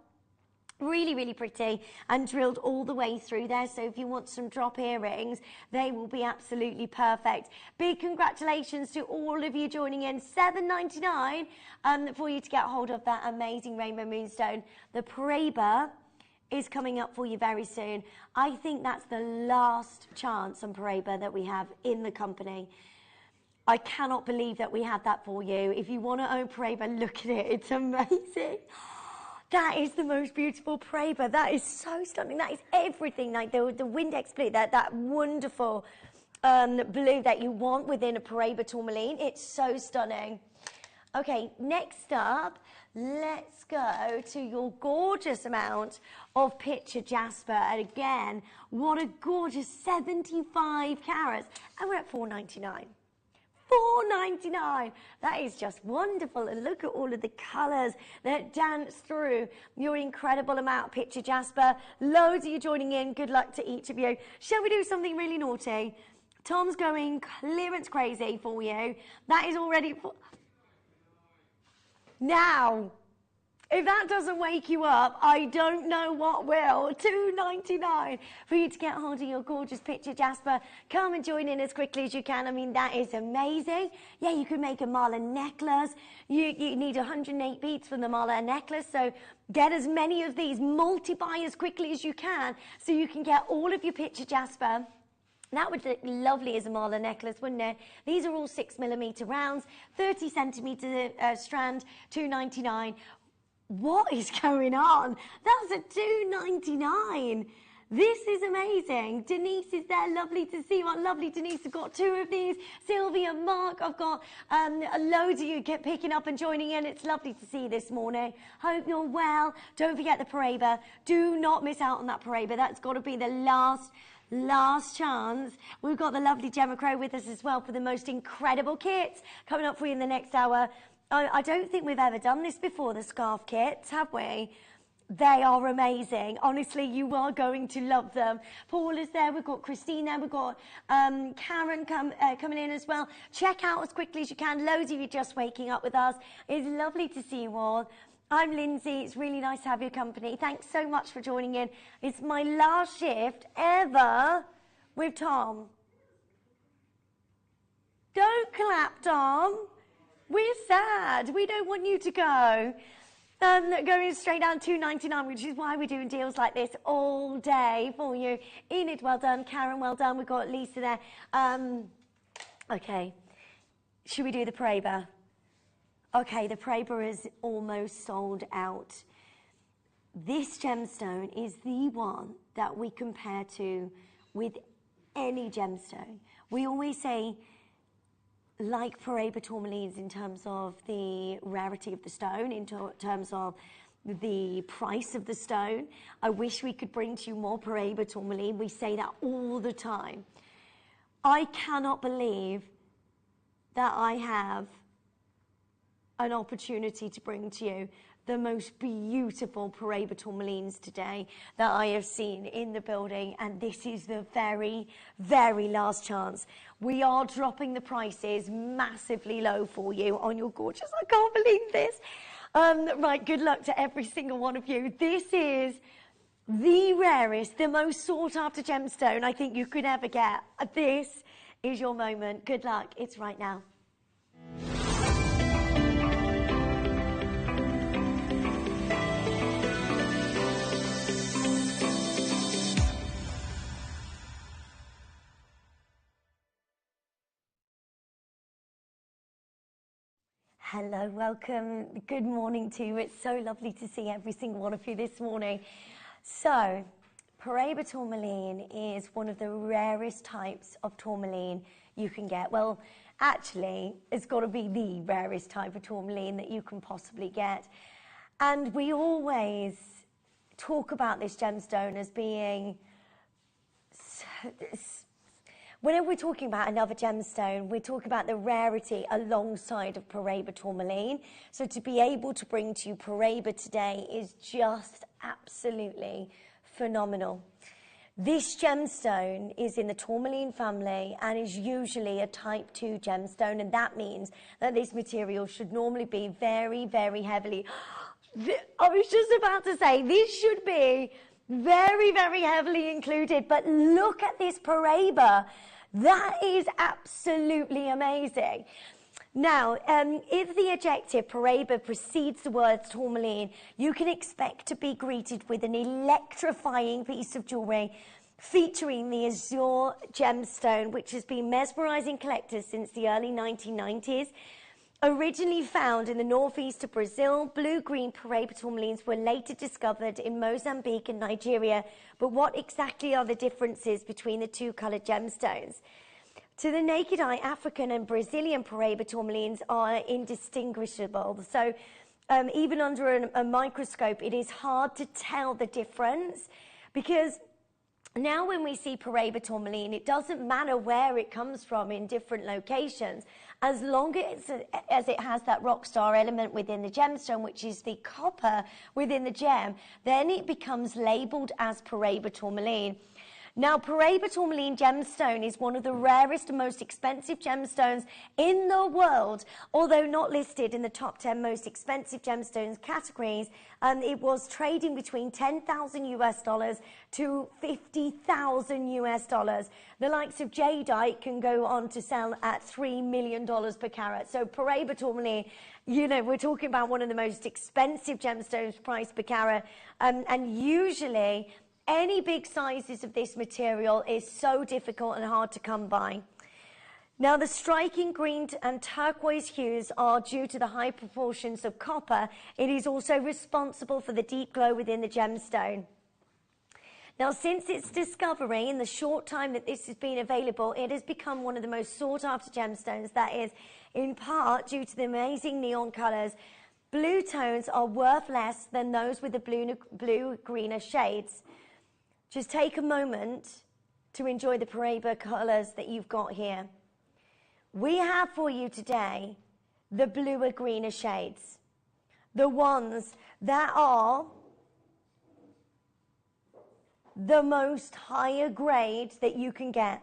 Really, really pretty and drilled all the way through there. So if you want some drop earrings, they will be absolutely perfect. Big congratulations to all of you joining in. $7.99 for you to get hold of that amazing rainbow moonstone. The Paraba is coming up for you very soon. I think that's the last chance on Paraba that we have in the company. I cannot believe that we have that for you. If you want to own Paraba, look at it. It's amazing. That is the most beautiful Paraba. That is so stunning. That is everything. Like the Windex blue, that wonderful blue that you want within a Paraba tourmaline. It's so stunning. Okay, next up, let's go to your gorgeous amount of picture jasper. And again, what a gorgeous 75 carats. And we're at $4.99. $4.99. That is just wonderful. And look at all of the colours that dance through your incredible amount of picture jasper. Loads of you joining in. Good luck to each of you. Shall we do something really naughty? Tom's going clearance crazy for you. That is already... Now, if that doesn't wake you up, I don't know what will. $2.99 for you to get hold of your gorgeous picture jasper. Come and join in as quickly as you can. I mean, that is amazing. Yeah, you could make a mala necklace. You need 108 beads for the mala necklace. So get as many of these. Multiply as quickly as you can so you can get all of your picture jasper. That would look lovely as a mala necklace, wouldn't it? These are all 6mm rounds, 30 centimetre strand, $2.99. What is going on? That's a $2.99. This is amazing. Denise is there. Lovely to see you. Lovely, Denise. I've got two of these. Sylvia, Mark. I've got loads of you picking up and joining in. It's lovely to see you this morning. Hope you're well. Don't forget the Paraba. Do not miss out on that Paraba. That's got to be the last chance. We've got the lovely Gemma Crow with us as well for the most incredible kits coming up for you in the next hour. I don't think we've ever done this before, the scarf kits, have we? They are amazing. Honestly, you are going to love them. Paul is there. We've got Christina. We've got Karen coming in as well. Check out as quickly as you can. Loads of you just waking up with us. It's lovely to see you all. I'm Lindsay. It's really nice to have your company. Thanks so much for joining in. It's my last shift ever with Tom. Don't clap, Tom. We're sad. We don't want you to go. Going straight down $2.99, which is why we're doing deals like this all day for you. Enid, well done. Karen, well done. We've got Lisa there. Okay. Should we do the Paraba? Okay, the Paraba is almost sold out. This gemstone is the one that we compare to with any gemstone. We always say, like Paraba tourmalines in terms of the rarity of the stone, in terms of the price of the stone. I wish we could bring to you more Paraba tourmaline. We say that all the time. I cannot believe that I have an opportunity to bring to you the most beautiful Paraba tourmalines today that I have seen in the building, and this is the very, very last chance. We are dropping the prices massively low for you on your gorgeous, I can't believe this. Right, good luck to every single one of you. This is the rarest, the most sought after gemstone I think you could ever get. This is your moment. Good luck. It's right now. Hello, welcome. Good morning to you. It's so lovely to see every single one of you this morning. So, Paraba tourmaline is one of the rarest types of tourmaline you can get. Well, actually, it's got to be the rarest type of tourmaline that you can possibly get. And we always talk about this gemstone as being... Whenever we're talking about another gemstone, we're talking about the rarity alongside of Paraba tourmaline. So to be able to bring to you Paraba today is just absolutely phenomenal. This gemstone is in the tourmaline family and is usually a type 2 gemstone, and that means that this material should normally be very, very heavily... I was just about to say, this should be very, very heavily included, but look at this Paraba. That is absolutely amazing. Now, if the adjective Paraba precedes the word tourmaline, you can expect to be greeted with an electrifying piece of jewellery featuring the azure gemstone, which has been mesmerising collectors since the early 1990s. Originally found in the northeast of Brazil, blue-green Paraba tourmalines were later discovered in Mozambique and Nigeria. But what exactly are the differences between the two coloured gemstones? To the naked eye, African and Brazilian Paraba tourmalines are indistinguishable. So even under a microscope, it is hard to tell the difference, because now when we see Paraba tourmaline, it doesn't matter where it comes from in different locations. As long as it has that rock star element within the gemstone, which is the copper within the gem, then it becomes labelled as Paraba tourmaline. Now, Paraba tourmaline gemstone is one of the rarest and most expensive gemstones in the world, although not listed in the top 10 most expensive gemstones categories. It was trading between $10,000 US to $50,000 US. The likes of jadeite can go on to sell at $3 million per carat. So Paraba tourmaline, you know, we're talking about one of the most expensive gemstones priced per carat, and usually any big sizes of this material is so difficult and hard to come by. Now, the striking green and turquoise hues are due to the high proportions of copper. It is also responsible for the deep glow within the gemstone. Now, since its discovery, in the short time that this has been available, it has become one of the most sought-after gemstones. That is, in part, due to the amazing neon colours. Blue tones are worth less than those with the blue-greener shades. Just take a moment to enjoy the Paraba colours that you've got here. We have for you today the bluer greener shades, the ones that are the most higher grade that you can get.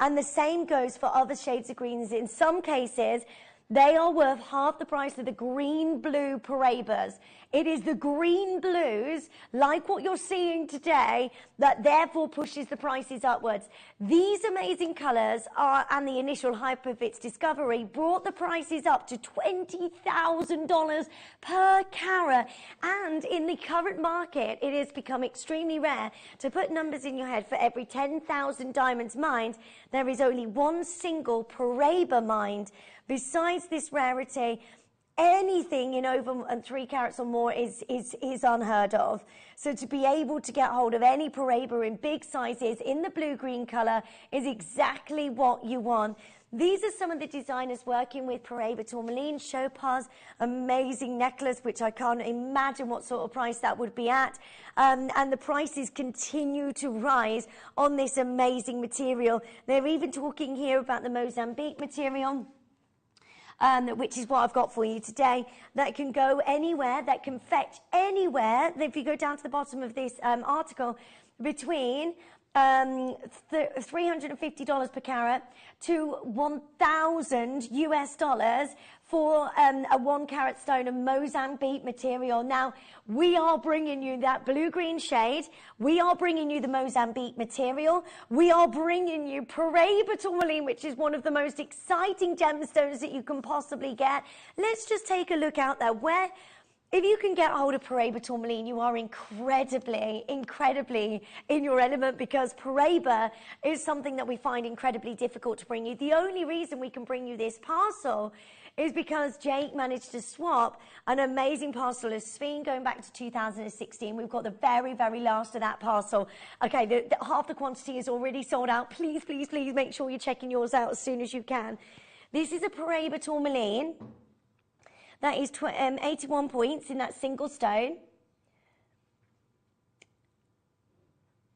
And the same goes for other shades of greens. In some cases, they are worth half the price of the green-blue Parabas. It is the green blues, like what you're seeing today, that therefore pushes the prices upwards. These amazing colours and the initial hype of its discovery brought the prices up to $20,000 per carat. And in the current market, it has become extremely rare to put numbers in your head. For every 10,000 diamonds mined, there is only one single Paraba mined. Besides this rarity, anything in over 3 carats or more is unheard of. So to be able to get hold of any Paraba in big sizes in the blue-green colour is exactly what you want. These are some of the designers working with Paraba tourmaline. Topaz, amazing necklace, which I can't imagine what sort of price that would be at. And the prices continue to rise on this amazing material. They're even talking here about the Mozambique material, which is what I've got for you today, that can go anywhere, that can fetch anywhere. If you go down to the bottom of this article, between $350 per carat to $1,000 US for a 1 carat stone of Mozambique material. Now, we are bringing you that blue-green shade. We are bringing you the Mozambique material. We are bringing you Paraba tourmaline, which is one of the most exciting gemstones that you can possibly get. Let's just take a look out there. If you can get hold of Paraba tourmaline, you are incredibly, incredibly in your element, because Paraba is something that we find incredibly difficult to bring you. The only reason we can bring you this parcel is because Jake managed to swap an amazing parcel of Sphene going back to 2016. We've got the very, very last of that parcel. Okay, half the quantity is already sold out. Please, please, please make sure you're checking yours out as soon as you can. This is a Paraba tourmaline. That is 81 points in that single stone.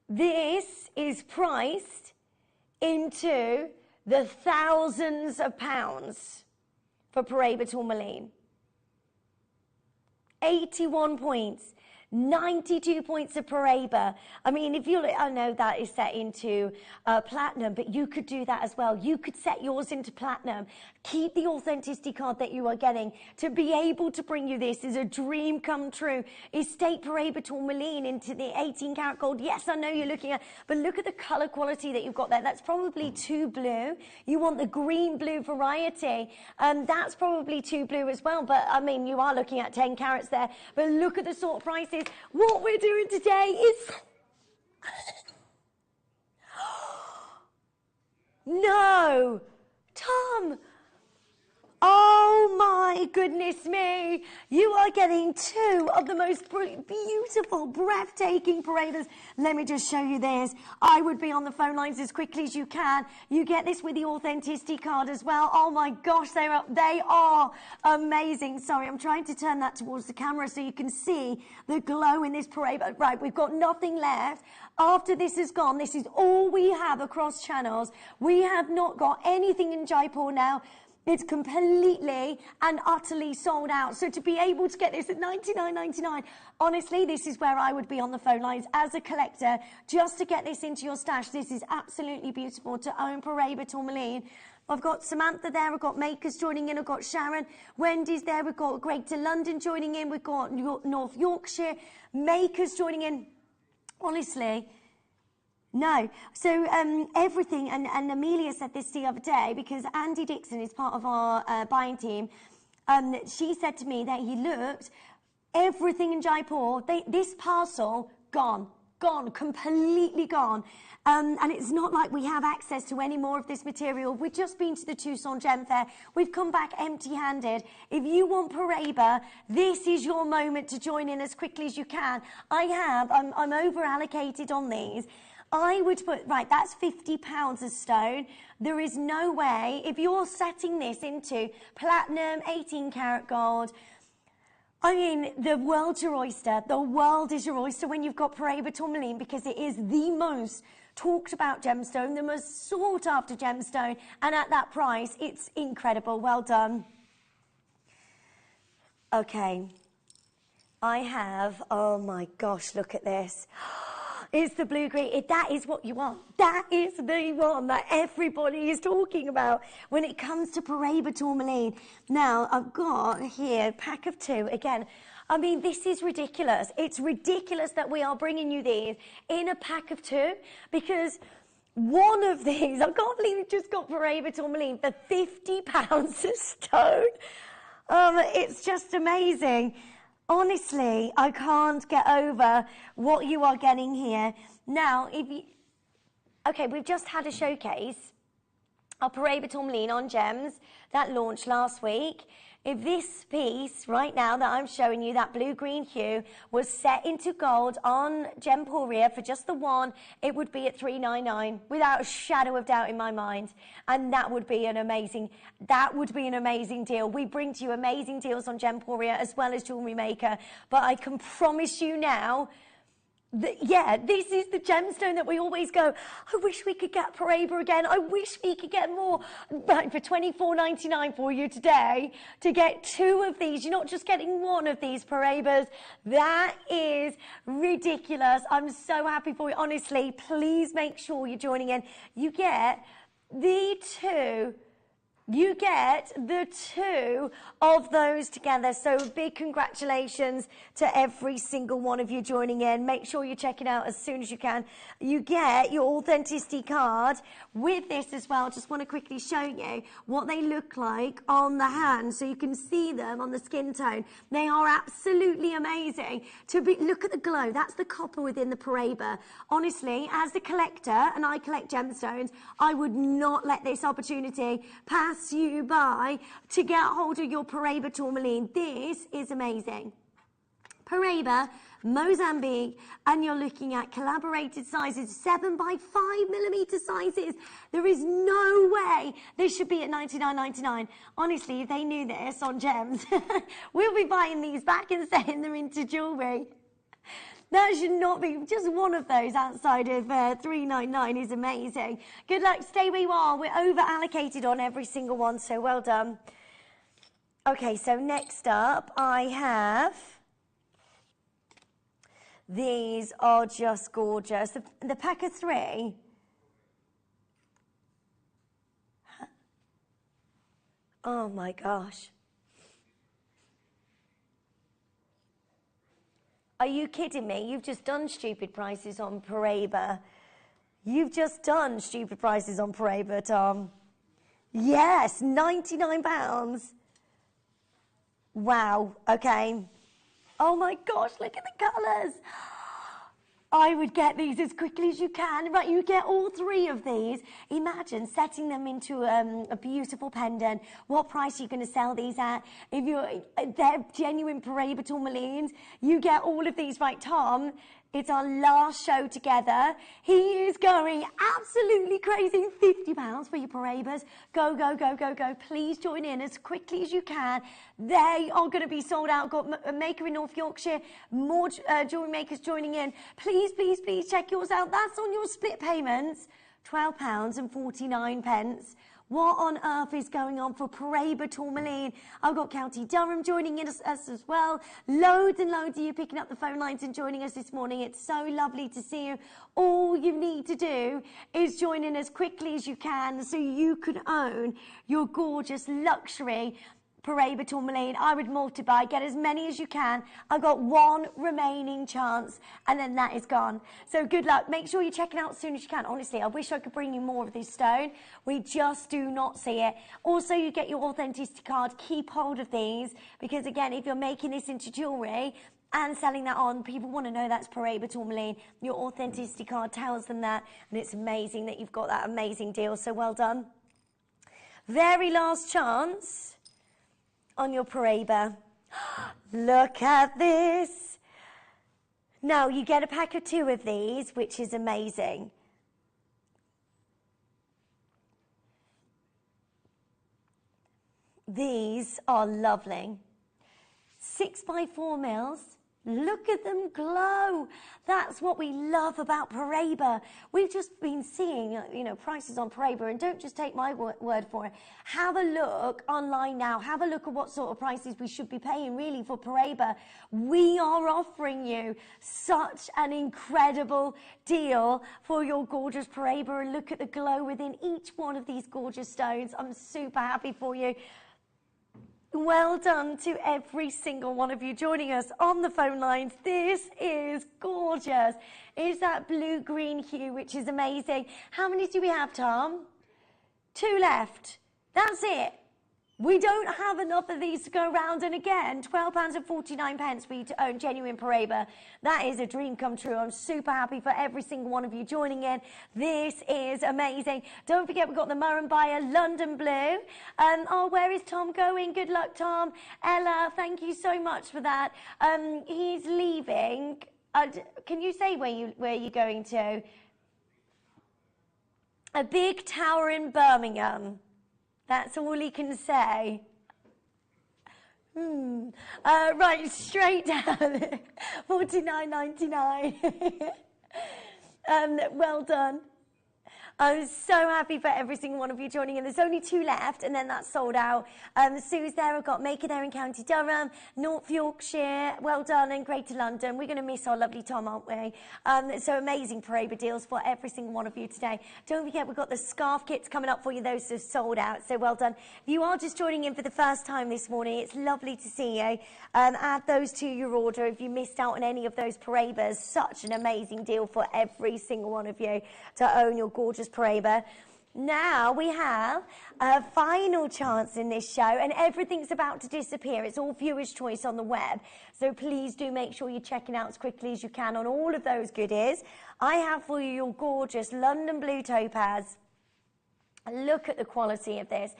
This is priced into the thousands of pounds for Paraba tourmaline. 81 points. 92 points of Paraba. I mean, if you look, I know that is set into platinum, but you could do that as well. You could set yours into platinum. Keep the authenticity card that you are getting. To be able to bring you this is a dream come true. Estate Paraba tourmaline into the 18 karat gold. Yes, I know you're looking at, but look at the color quality that you've got there. That's probably too blue. You want the green blue variety. That's probably too blue as well. But I mean, you are looking at 10 carats there. But look at the sort of prices. What we're doing today is no, Tom. Oh my goodness me. You are getting two of the most beautiful, breathtaking Parabas. Let me just show you this. I would be on the phone lines as quickly as you can. You get this with the authenticity card as well. Oh my gosh, they are amazing. Sorry, I'm trying to turn that towards the camera so you can see the glow in this Paraba. Right, we've got nothing left. After this is gone, this is all we have across channels. We have not got anything in Jaipur now. It's completely and utterly sold out. So to be able to get this at $99.99, honestly, this is where I would be on the phone lines as a collector, just to get this into your stash. This is absolutely beautiful to own Paraba tourmaline. I've got Samantha there, I've got Makers joining in, I've got Sharon, Wendy's there, we've got Greater London joining in, we've got North Yorkshire, Makers joining in. Honestly, no. So everything, and Amelia said this the other day, because Andy Dixon is part of our buying team. She said to me that he looked, everything in Jaipur, this parcel, gone, completely gone. And it's not like we have access to any more of this material. We've just been to the Tucson Gem Fair. We've come back empty-handed. If you want Paraba, this is your moment to join in as quickly as you can. I'm over-allocated on these. I would put, right, that's £50 a stone. There is no way, if you're setting this into platinum, 18 karat gold, I mean, the world's your oyster. The world is your oyster when you've got Paraba tourmaline, because it is the most talked about gemstone, the most sought after gemstone, and at that price, it's incredible. Well done. Okay. I have, oh my gosh, look at this. It's the blue-green. That is what you want. That is the one that everybody is talking about when it comes to Paraba tourmaline. Now, I've got here a pack of two. Again, I mean, this is ridiculous. It's ridiculous that we are bringing you these in a pack of two, because one of these, I can't believe we just got Paraba tourmaline for £50 a stone. It's just amazing. Honestly, I can't get over what you are getting here. Now, okay, we've just had a showcase of Paraba tourmaline on gems that launched last week. If this piece right now that I'm showing you, that blue-green hue, was set into gold on Gemporia for just the one, it would be at $399 without a shadow of doubt in my mind. And that would be an amazing deal. We bring to you amazing deals on Gemporia as well as Jewellery Maker. But I can promise you now, yeah, this is the gemstone that we always go, I wish we could get Paraba again. I wish we could get more. But for $24.99 for you today, to get two of these, you're not just getting one of these Parabas. That is ridiculous. I'm so happy for you. Honestly, please make sure you're joining in. You get the two You get the two of those together. So big congratulations to every single one of you joining in. Make sure you check it out as soon as you can. You get your authenticity card with this as well. Just want to quickly show you what they look like on the hand so you can see them on the skin tone. They are absolutely amazing. Look at the glow. That's the copper within the Paraba. Honestly, as the collector, and I collect gemstones, I would not let this opportunity pass you by to get hold of your Paraba tourmaline. This is amazing. Paraba, Mozambique, and you're looking at collaborated sizes, 7x5mm sizes. There is no way this should be at $99.99. Honestly, if they knew this on gems, we'll be buying these back and setting them into jewellery. That should not be, just one of those outside of $3.99 is amazing. Good luck, stay where you are. We're over allocated on every single one, so well done. Okay, so next up I have, these are just gorgeous. The pack of 3. Oh my gosh. Are you kidding me? You've just done stupid prices on Paraba. You've just done stupid prices on Paraba, Tom. Yes, £99. Wow, okay. Oh my gosh, look at the colours. I would get these as quickly as you can. Right, you get all 3 of these. Imagine setting them into a beautiful pendant. What price are you going to sell these at? If they're genuine Paraba tourmalines, you get all of these. Right, Tom, it's our last show together. He is going absolutely crazy. £50 for your Parabas. Go, go, go, go, go. Please join in as quickly as you can. They are going to be sold out. Got a maker in North Yorkshire. More jewellery makers joining in. Please, please, please check yours out. That's on your split payments. £12.49. What on earth is going on for Paraba tourmaline? I've got County Durham joining in us as well. Loads and loads of you picking up the phone lines and joining us this morning. It's so lovely to see you. All you need to do is join in as quickly as you can so you can own your gorgeous luxury Paraba tourmaline. I would multiply, get as many as you can. I've got 1 remaining chance and then that is gone. So good luck. Make sure you check it out as soon as you can. Honestly, I wish I could bring you more of this stone. We just do not see it. Also, you get your authenticity card. Keep hold of these because again, if you're making this into jewellery and selling that on, people want to know that's Paraba tourmaline. Your authenticity card tells them that, and it's amazing that you've got that amazing deal. So well done. Very last chance on your Paraba. Look at this. Now you get a pack of 2 of these, which is amazing. These are lovely. 6x4 mils. Look at them glow. That's what we love about Paraba. We've just been seeing, prices on Paraba, and don't just take my word for it. Have a look online now. Have a look at what sort of prices we should be paying really for Paraba. We are offering you such an incredible deal for your gorgeous Paraba, and look at the glow within each one of these gorgeous stones. I'm super happy for you. Well done to every single one of you joining us on the phone lines. This is gorgeous. It's that blue-green hue, which is amazing. How many do we have, Tom? 2 left. That's it. We don't have enough of these to go around, and again, £12.49 for you to own genuine Paraba. That is a dream come true. I'm super happy for every single one of you joining in. This is amazing. Don't forget, we've got the Murrumbaya London Blue. Oh, where is Tom going? Good luck, Tom. Ella, thank you so much for that. He's leaving. Can you say where you're going to? A big tower in Birmingham. That's all he can say. Right, straight down. $49.99. Well done. I'm so happy for every single one of you joining in. There's only 2 left, and then that's sold out. Sue's there. I've got Maker there in County Durham, North Yorkshire. Well done, and Greater London. We're going to miss our lovely Tom, aren't we? So amazing Paraba deals for every single one of you today. Don't forget, we've got the scarf kits coming up for you. Those are sold out, so well done. If you are just joining in for the first time this morning, it's lovely to see you. Add those to your order if you missed out on any of those Parabas. Such an amazing deal for every single one of you to own your gorgeous Paraba. Now we have a final chance in this show, and everything's about to disappear. It's all viewer's choice on the web, so please do make sure you're checking out as quickly as you can on all of those goodies. I have for you your gorgeous London blue topaz. Look at the quality of this.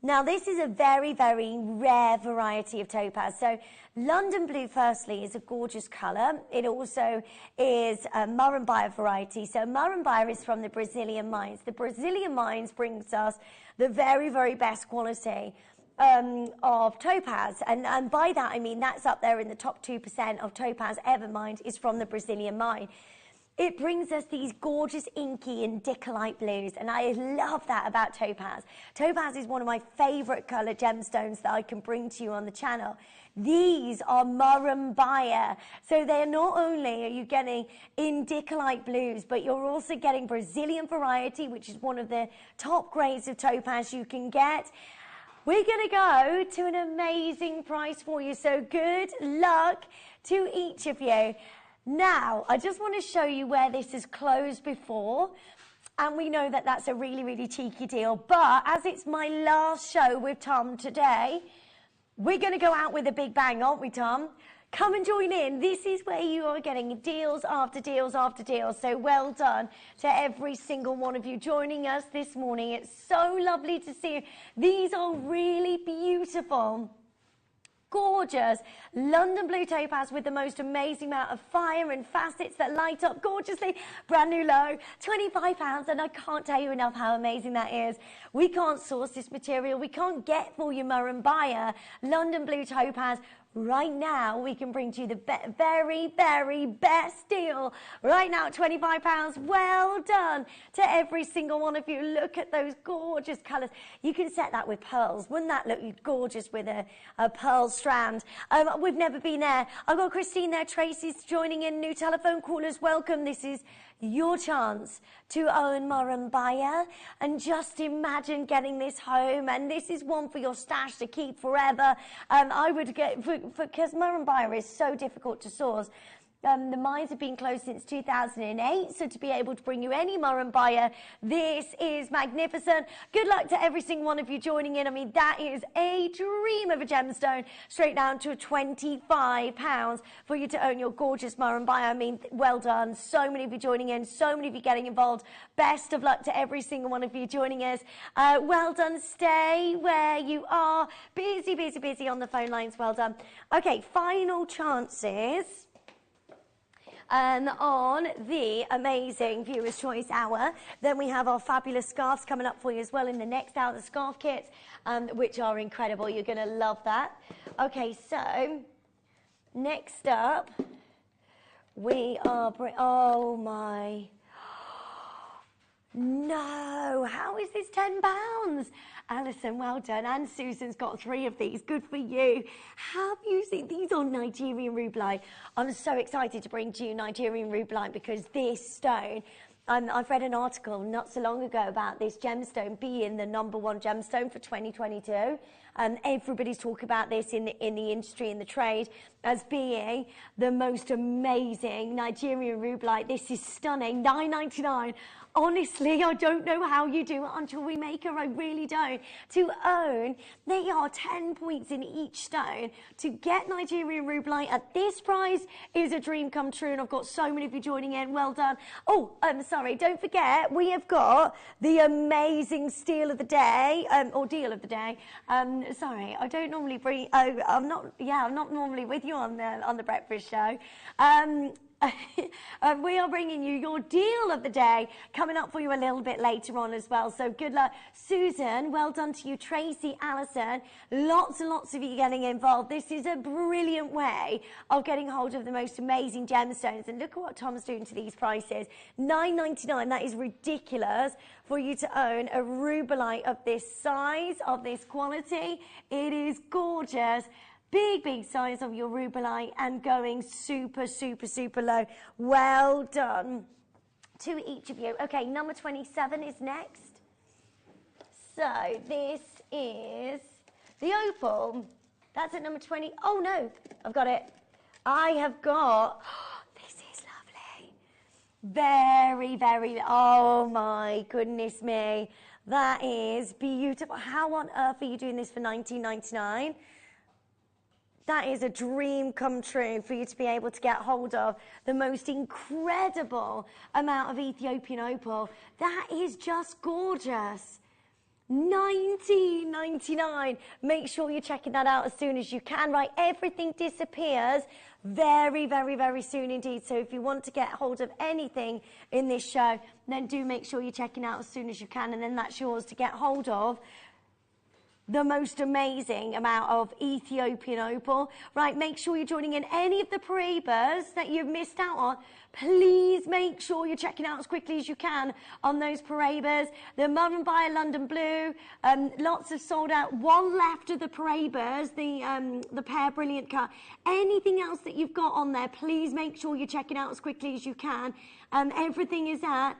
Now, this is a very, very rare variety of topaz. So, London blue, firstly, is a gorgeous colour. It also is a Murrumbaya variety. So, Murrumbaya is from the Brazilian mines. The Brazilian mines brings us the very, very best quality of topaz. And by that, I mean that's up there in the top 2% of topaz ever mined is from the Brazilian mine. It brings us these gorgeous inky and dickelite blues, and I love that about topaz. Topaz is one of my favourite colour gemstones that I can bring to you on the channel. These are Murrumbaya, so they're not only are you getting indicolite blues, but you're also getting Brazilian variety, which is one of the top grades of topaz you can get. We're going to go to an amazing price for you, so good luck to each of you. Now, I just want to show you where this has closed before, and we know that that's a really, really cheeky deal, but as it's my last show with Tom today, we're going to go out with a big bang, aren't we, Tom? Come and join in. This is where you are getting deals after deals after deals, so well done to every single one of you joining us this morning. It's so lovely to see you. These are really beautiful, gorgeous London blue topaz with the most amazing amount of fire and facets that light up gorgeously. Brand new low, £25, and I can't tell you enough how amazing that is. We can't source this material. We can't get for you Murrumbaya London blue topaz. Right now, we can bring to you the very, very best deal. Right now, £25. Well done to every single one of you. Look at those gorgeous colours. You can set that with pearls. Wouldn't that look gorgeous with a pearl strand? We've never been there. I've got Christine there. Tracy's joining in. New telephone callers, welcome. This is your chance to own Murrumbaya, and just imagine getting this home, and this is one for your stash to keep forever. I would get, because Murrumbaya is so difficult to source. The mines have been closed since 2008, so to be able to bring you any Murrumbaya, this is magnificent. Good luck to every single one of you joining in. I mean, that is a dream of a gemstone, straight down to £25 for you to own your gorgeous Murrumbaya. I mean, well done. So many of you joining in, so many of you getting involved. Best of luck to every single one of you joining us. Well done. Stay where you are. Busy, busy, busy on the phone lines. Well done. Okay, final chances. On the amazing Viewer's Choice Hour. Then we have our fabulous scarves coming up for you as well in the next hour, the scarf kits, which are incredible. You're going to love that. Okay, so next up, we are... Oh, my... No, how is this £10? Alison, well done. And Susan's got 3 of these. Good for you. Have you seen these on Nigerian rubellite? I'm so excited to bring to you Nigerian rubellite because this stone, I've read an article not so long ago about this gemstone being the #1 gemstone for 2022. Everybody's talking about this in the industry, in the trade, as being the most amazing Nigerian rubellite. This is stunning, £9.99. Honestly, I don't know how you do it on Jewellery Maker. I really don't. To own, they are 10 points in each stone. To get Nigerian rubellite at this price is a dream come true, and I've got so many of you joining in. Well done. Oh, sorry, don't forget, we have got the amazing steal of the day, or deal of the day. Sorry, I don't normally bring, I'm not normally with you on the breakfast show. We are bringing you your deal of the day coming up for you a little bit later on as well. So good luck. Susan, well done to you. Tracy, Alison, lots and lots of you getting involved. This is a brilliant way of getting hold of the most amazing gemstones. And look at what Tom's doing to these prices. $9.99, that is ridiculous for you to own a rubellite of this size, of this quality. It is gorgeous. Big size of your rubellite and going super low. Well done to each of you. Okay, number 27 is next. So this is the opal. That's at number 20. Oh no, I've got it. I have got, this is lovely. Very, oh my goodness me. That is beautiful. How on earth are you doing this for $19.99? That is a dream come true for you to be able to get hold of the most incredible amount of Ethiopian opal. That is just gorgeous. $19.99. Make sure you're checking that out as soon as you can. Right, everything disappears very soon indeed. So if you want to get hold of anything in this show, then do make sure you're checking out as soon as you can, and then that's yours to get hold of. The most amazing amount of Ethiopian opal. Right, make sure you're joining in any of the Parabas that you've missed out on. Please make sure you're checking out as quickly as you can on those Parabas. The Mother by London Blue, lots have sold out. One left of the Parabas, the Pear Brilliant Cut. Anything else that you've got on there, please make sure you're checking out as quickly as you can. Everything is at,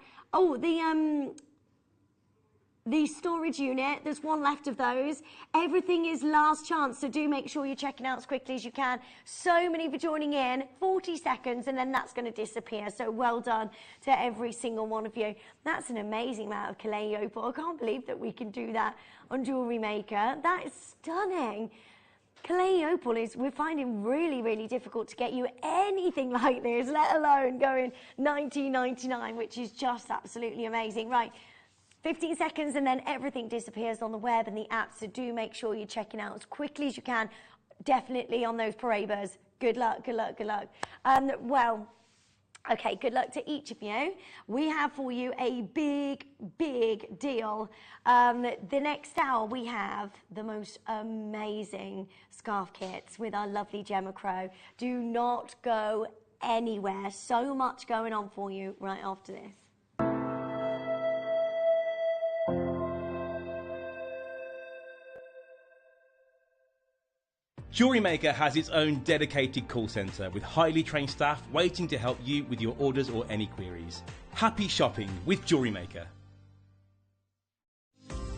the storage unit, there's one left of those. Everything is last chance, so do make sure you're checking out as quickly as you can. So many for joining in, 40 seconds, and then that's going to disappear. So well done to every single one of you. That's an amazing amount of clay opal. I can't believe that we can do that on Jewellery Maker. That is stunning. Clay opal is, we're finding really difficult to get you anything like this, let alone going $19.99, which is just absolutely amazing. Right. 15 seconds and then everything disappears on the web and the app, so do make sure you're checking out as quickly as you can, definitely on those Parabas. Good luck. Well, okay, good luck to each of you. We have for you a big deal. The next hour we have the most amazing scarf kits with our lovely Gemma Crow. Do not go anywhere. So much going on for you right after this. Jewellery Maker has its own dedicated call centre with highly trained staff waiting to help you with your orders or any queries. Happy shopping with Jewellery Maker.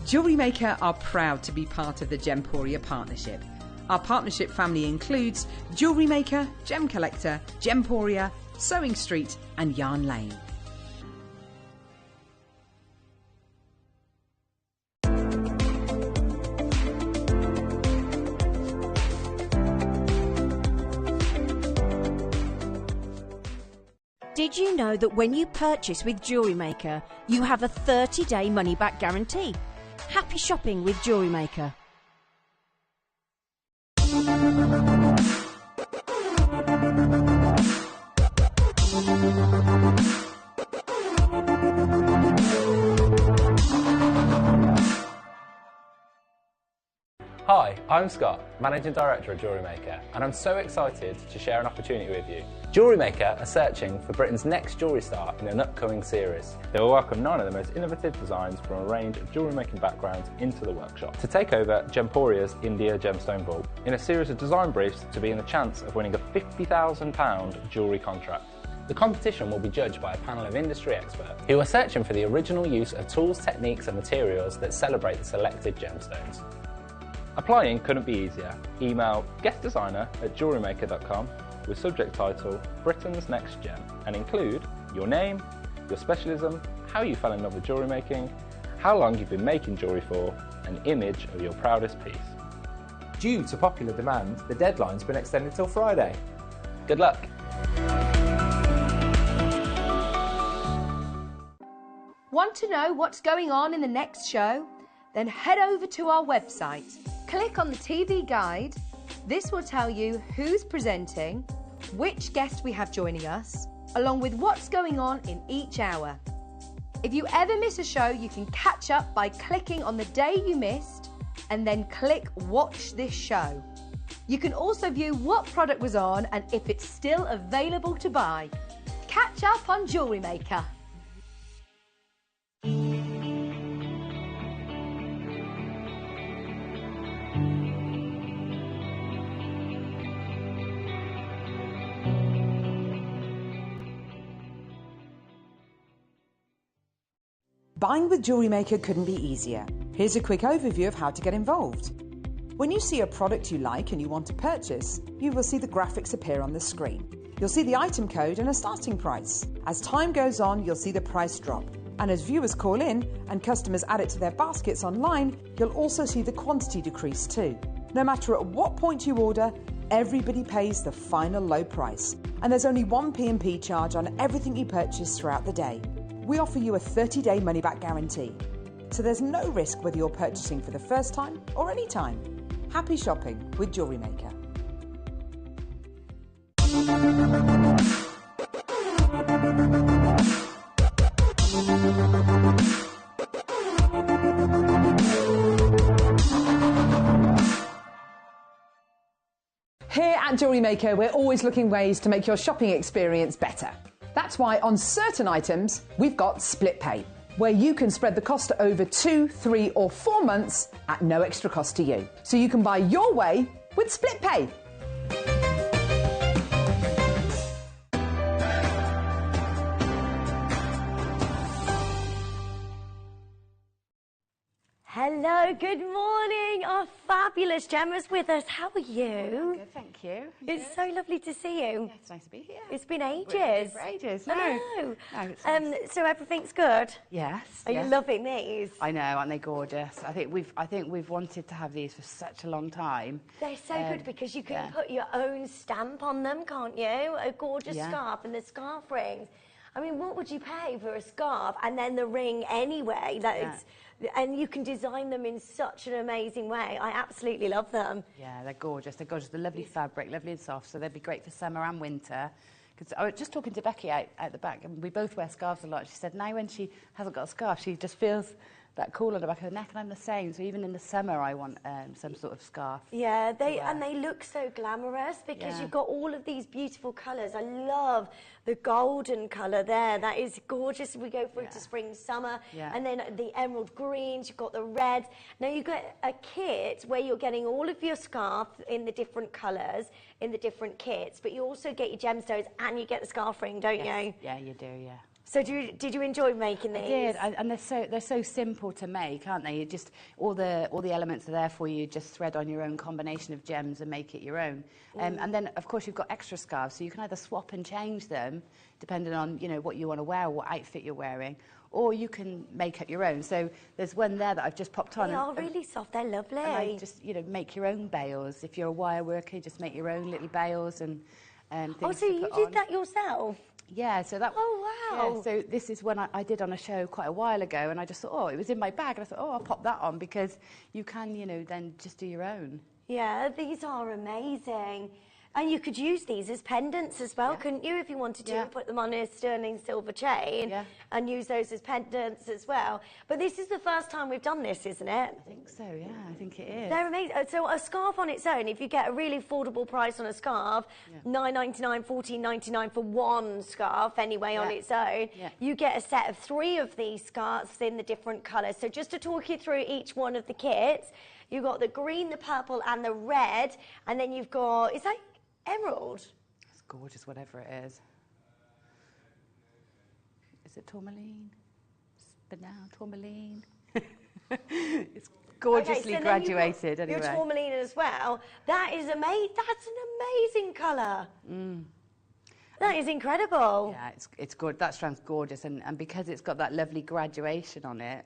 Jewellery Maker are proud to be part of the Gemporia partnership. Our partnership family includes Jewellery Maker, Gem Collector, Gemporia, Sewing Street and Yarn Lane. Did you know that when you purchase with Jewellery Maker, you have a 30-day money-back guarantee? Happy shopping with Jewellery Maker. Hi, I'm Scott, Managing Director of Jewellery Maker, and I'm so excited to share an opportunity with you. Jewellery Maker are searching for Britain's next jewellery star in an upcoming series. They will welcome 9 of the most innovative designs from a range of jewellery making backgrounds into the workshop to take over Gemporia's India Gemstone Vault in a series of design briefs to be in the chance of winning a £50,000 jewellery contract. The competition will be judged by a panel of industry experts who are searching for the original use of tools, techniques and materials that celebrate the selected gemstones. Applying couldn't be easier. Email guestdesigner@jewellerymaker.com with subject title Britain's Next Gem and include your name, your specialism, how you fell in love with jewellery making, how long you've been making jewellery for, an image of your proudest piece. Due to popular demand, the deadline's been extended till Friday. Good luck! Want to know what's going on in the next show? Then head over to our website. Click on the TV guide. This will tell you who's presenting, which guest we have joining us, along with what's going on in each hour. If you ever miss a show, you can catch up by clicking on the day you missed and then click Watch This Show. You can also view what product was on and if it's still available to buy. Catch up on Jewellery Maker. Buying with Jewellery Maker couldn't be easier. Here's a quick overview of how to get involved. When you see a product you like and you want to purchase, you will see the graphics appear on the screen. You'll see the item code and a starting price. As time goes on, you'll see the price drop. And as viewers call in and customers add it to their baskets online, you'll also see the quantity decrease too. No matter at what point you order, everybody pays the final low price. And there's only one P&P charge on everything you purchase throughout the day. We offer you a 30-day money-back guarantee. So there's no risk whether you're purchasing for the first time or any time. Happy shopping with Jewellery Maker. Here at Jewellery Maker, we're always looking ways to make your shopping experience better. That's why on certain items, we've got split pay, where you can spread the cost over 2, 3 or 4 months at no extra cost to you. So you can buy your way with split pay. Hello, good morning. Our fabulous Gemma's with us. How are you? Good, thank you. It's so lovely to see you. Yeah, it's nice to be here. It's been ages. For ages. I know. No, it's nice. So everything's good? Yes. Are you loving these? I know, aren't they gorgeous? I think we've wanted to have these for such a long time. They're so good because you can put your own stamp on them, can't you? A gorgeous scarf and the scarf rings. I mean, what would you pay for a scarf and then the ring anyway? And you can design them in such an amazing way. I absolutely love them. Yeah, they're gorgeous. They're gorgeous. The lovely fabric, lovely and soft, so they'd be great for summer and winter. Because I was just talking to Becky out the back, and we both wear scarves a lot. She said now when she hasn't got a scarf, she just feels that cool on the back of her neck, and I'm the same. So even in the summer, I want some sort of scarf. Yeah, they look so glamorous because you've got all of these beautiful colours. I love the golden colour there. That is gorgeous. We go through to spring, summer, and then the emerald greens. You've got the reds. Now you get a kit where you're getting all of your scarf in the different colours, in the different kits, but you also get your gemstones and you get the scarf ring, don't you? Yeah, you do. Yeah. So did you enjoy making these? I did, and they're so simple to make, aren't they? You just all the elements are there for you. Just thread on your own combination of gems and make it your own. And then of course you've got extra scarves, so you can either swap and change them depending on what you want to wear, or what outfit you're wearing, or you can make up your own. So there's one there that I've just popped on. They are really soft. They're lovely. And I just make your own bails. If you're a wire worker, just make your own little bails and things. Oh, so you did that yourself? Yeah, so that. Oh, wow. Yeah, so this is one I did on a show quite a while ago, and I just thought, oh, it was in my bag, and I thought, oh, I'll pop that on, because you can, then just do your own. Yeah, these are amazing. And you could use these as pendants as well, couldn't you, if you wanted to, put them on a sterling silver chain and use those as pendants as well. But this is the first time we've done this, isn't it? I think so, yeah, I think it is. They're amazing. So a scarf on its own, if you get a really affordable price on a scarf, $9.99, $14.99 for one scarf anyway on its own, you get a set of 3 of these scarves in the different colours. So just to talk you through each one of the kits, you've got the green, the purple and the red, and then you've got, is that emerald? It's gorgeous, whatever it is. Is it tourmaline? Banana tourmaline? It's gorgeously graduated anyway. Your tourmaline as well. That is amazing. That's an amazing colour. That is incredible. Yeah, it's good. That strand's gorgeous, and because it's got that lovely graduation on it,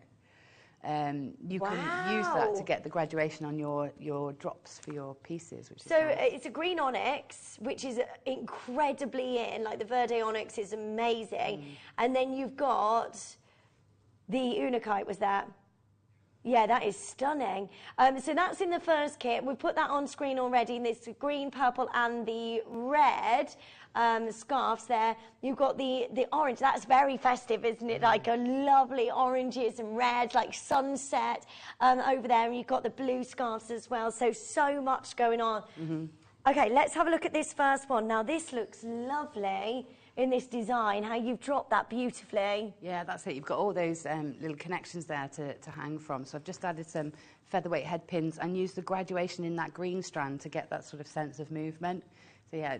you can use that to get the graduation on your drops for your pieces. Which is nice. It's a green onyx, which is incredibly like the Verde onyx is amazing. And then you've got the unakite, was that? Yeah, that is stunning. So that's in the first kit. We've put that on screen already in this green, purple and the red scarves there. You've got the orange. That's very festive, isn't it? Like a lovely oranges and reds, like sunset over there. And you've got the blue scarves as well. So much going on. Okay, let's have a look at this first one. Now, this looks lovely in this design, how you've dropped that beautifully. Yeah, that's it. You've got all those little connections there to hang from. So I've just added some featherweight head pins and used the graduation in that green strand to get that sort of sense of movement. So yeah,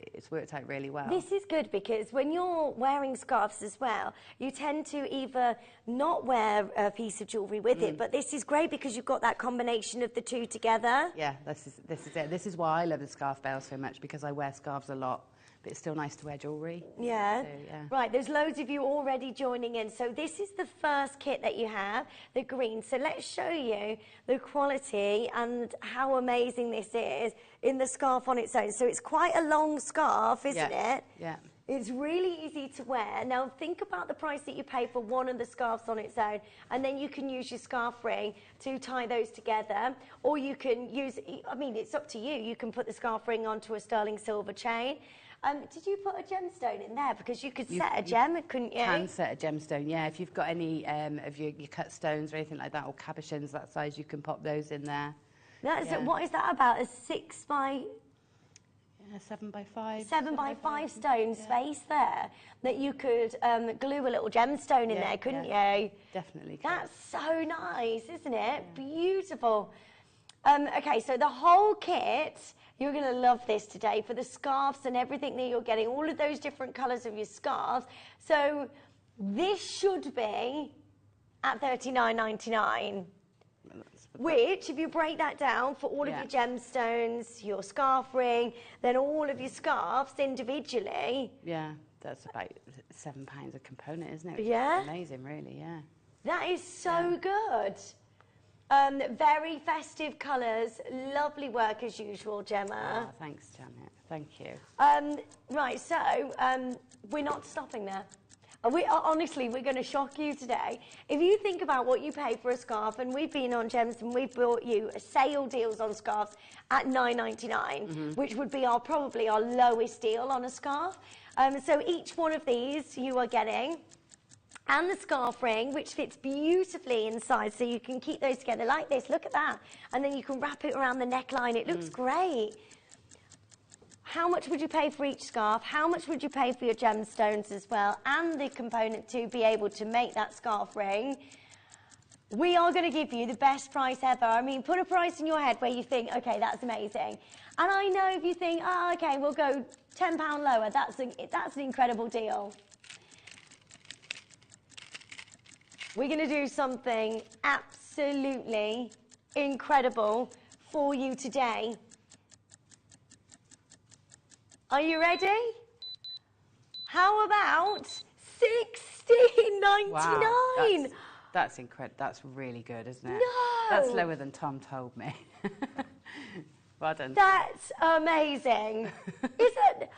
it's worked out really well. This is good because when you're wearing scarves as well, you tend to either not wear a piece of jewellery with it, but this is great because you've got that combination of the two together. Yeah, this is it. This is why I love the scarf bell so much, because I wear scarves a lot. But it's still nice to wear jewellery. Yeah. So, yeah. Right, there's loads of you already joining in. So this is the first kit that you have, the green. So let's show you the quality and how amazing this is in the scarf on its own. So it's quite a long scarf, isn't it? Yeah. It's really easy to wear. Now think about the price that you pay for one of the scarves on its own, and then you can use your scarf ring to tie those together, or you can use, I mean, it's up to you. You can put the scarf ring onto a sterling silver chain. Did you put a gemstone in there? Because you could set a gem, couldn't you? You can set a gemstone, yeah. If you've got any of your cut stones or anything like that, or cabochons that size, you can pop those in there. What is that about? A 6 by... Yeah, 7 by 5. 7 by 5 stone space there that you could glue a little gemstone in there, couldn't you? Definitely. That's so nice, isn't it? Yeah. Beautiful. Okay, so the whole kit, you're going to love this today for the scarves and everything that you're getting, all of those different colours of your scarves. So this should be at $39.99. Which, if you break that down for all of your gemstones, your scarf ring, then all of your scarves individually. Yeah, that's about £7 a component, isn't it? Yeah. Amazing, really, yeah. That is so good. Very festive colours, lovely work as usual, Gemma. Oh, thanks, Janet. Thank you. Right, so we're not stopping there. Honestly, we're going to shock you today. If you think about what you pay for a scarf, and we've been on Gems and we've brought you sale deals on scarves at $9.99, which would be probably our lowest deal on a scarf. So each one of these you are getting, and the scarf ring, which fits beautifully inside, so you can keep those together like this. Look at that. And then you can wrap it around the neckline. It looks great. How much would you pay for each scarf? How much would you pay for your gemstones as well, and the component to be able to make that scarf ring? We are going to give you the best price ever. I mean, put a price in your head where you think, okay, that's amazing. And I know if you think, oh, okay, we'll go £10 lower, that's an incredible deal. We're going to do something absolutely incredible for you today. Are you ready? How about $16.99? Wow, that's incredible. That's really good, isn't it? No! That's lower than Tom told me. Well done. That's amazing. Is it?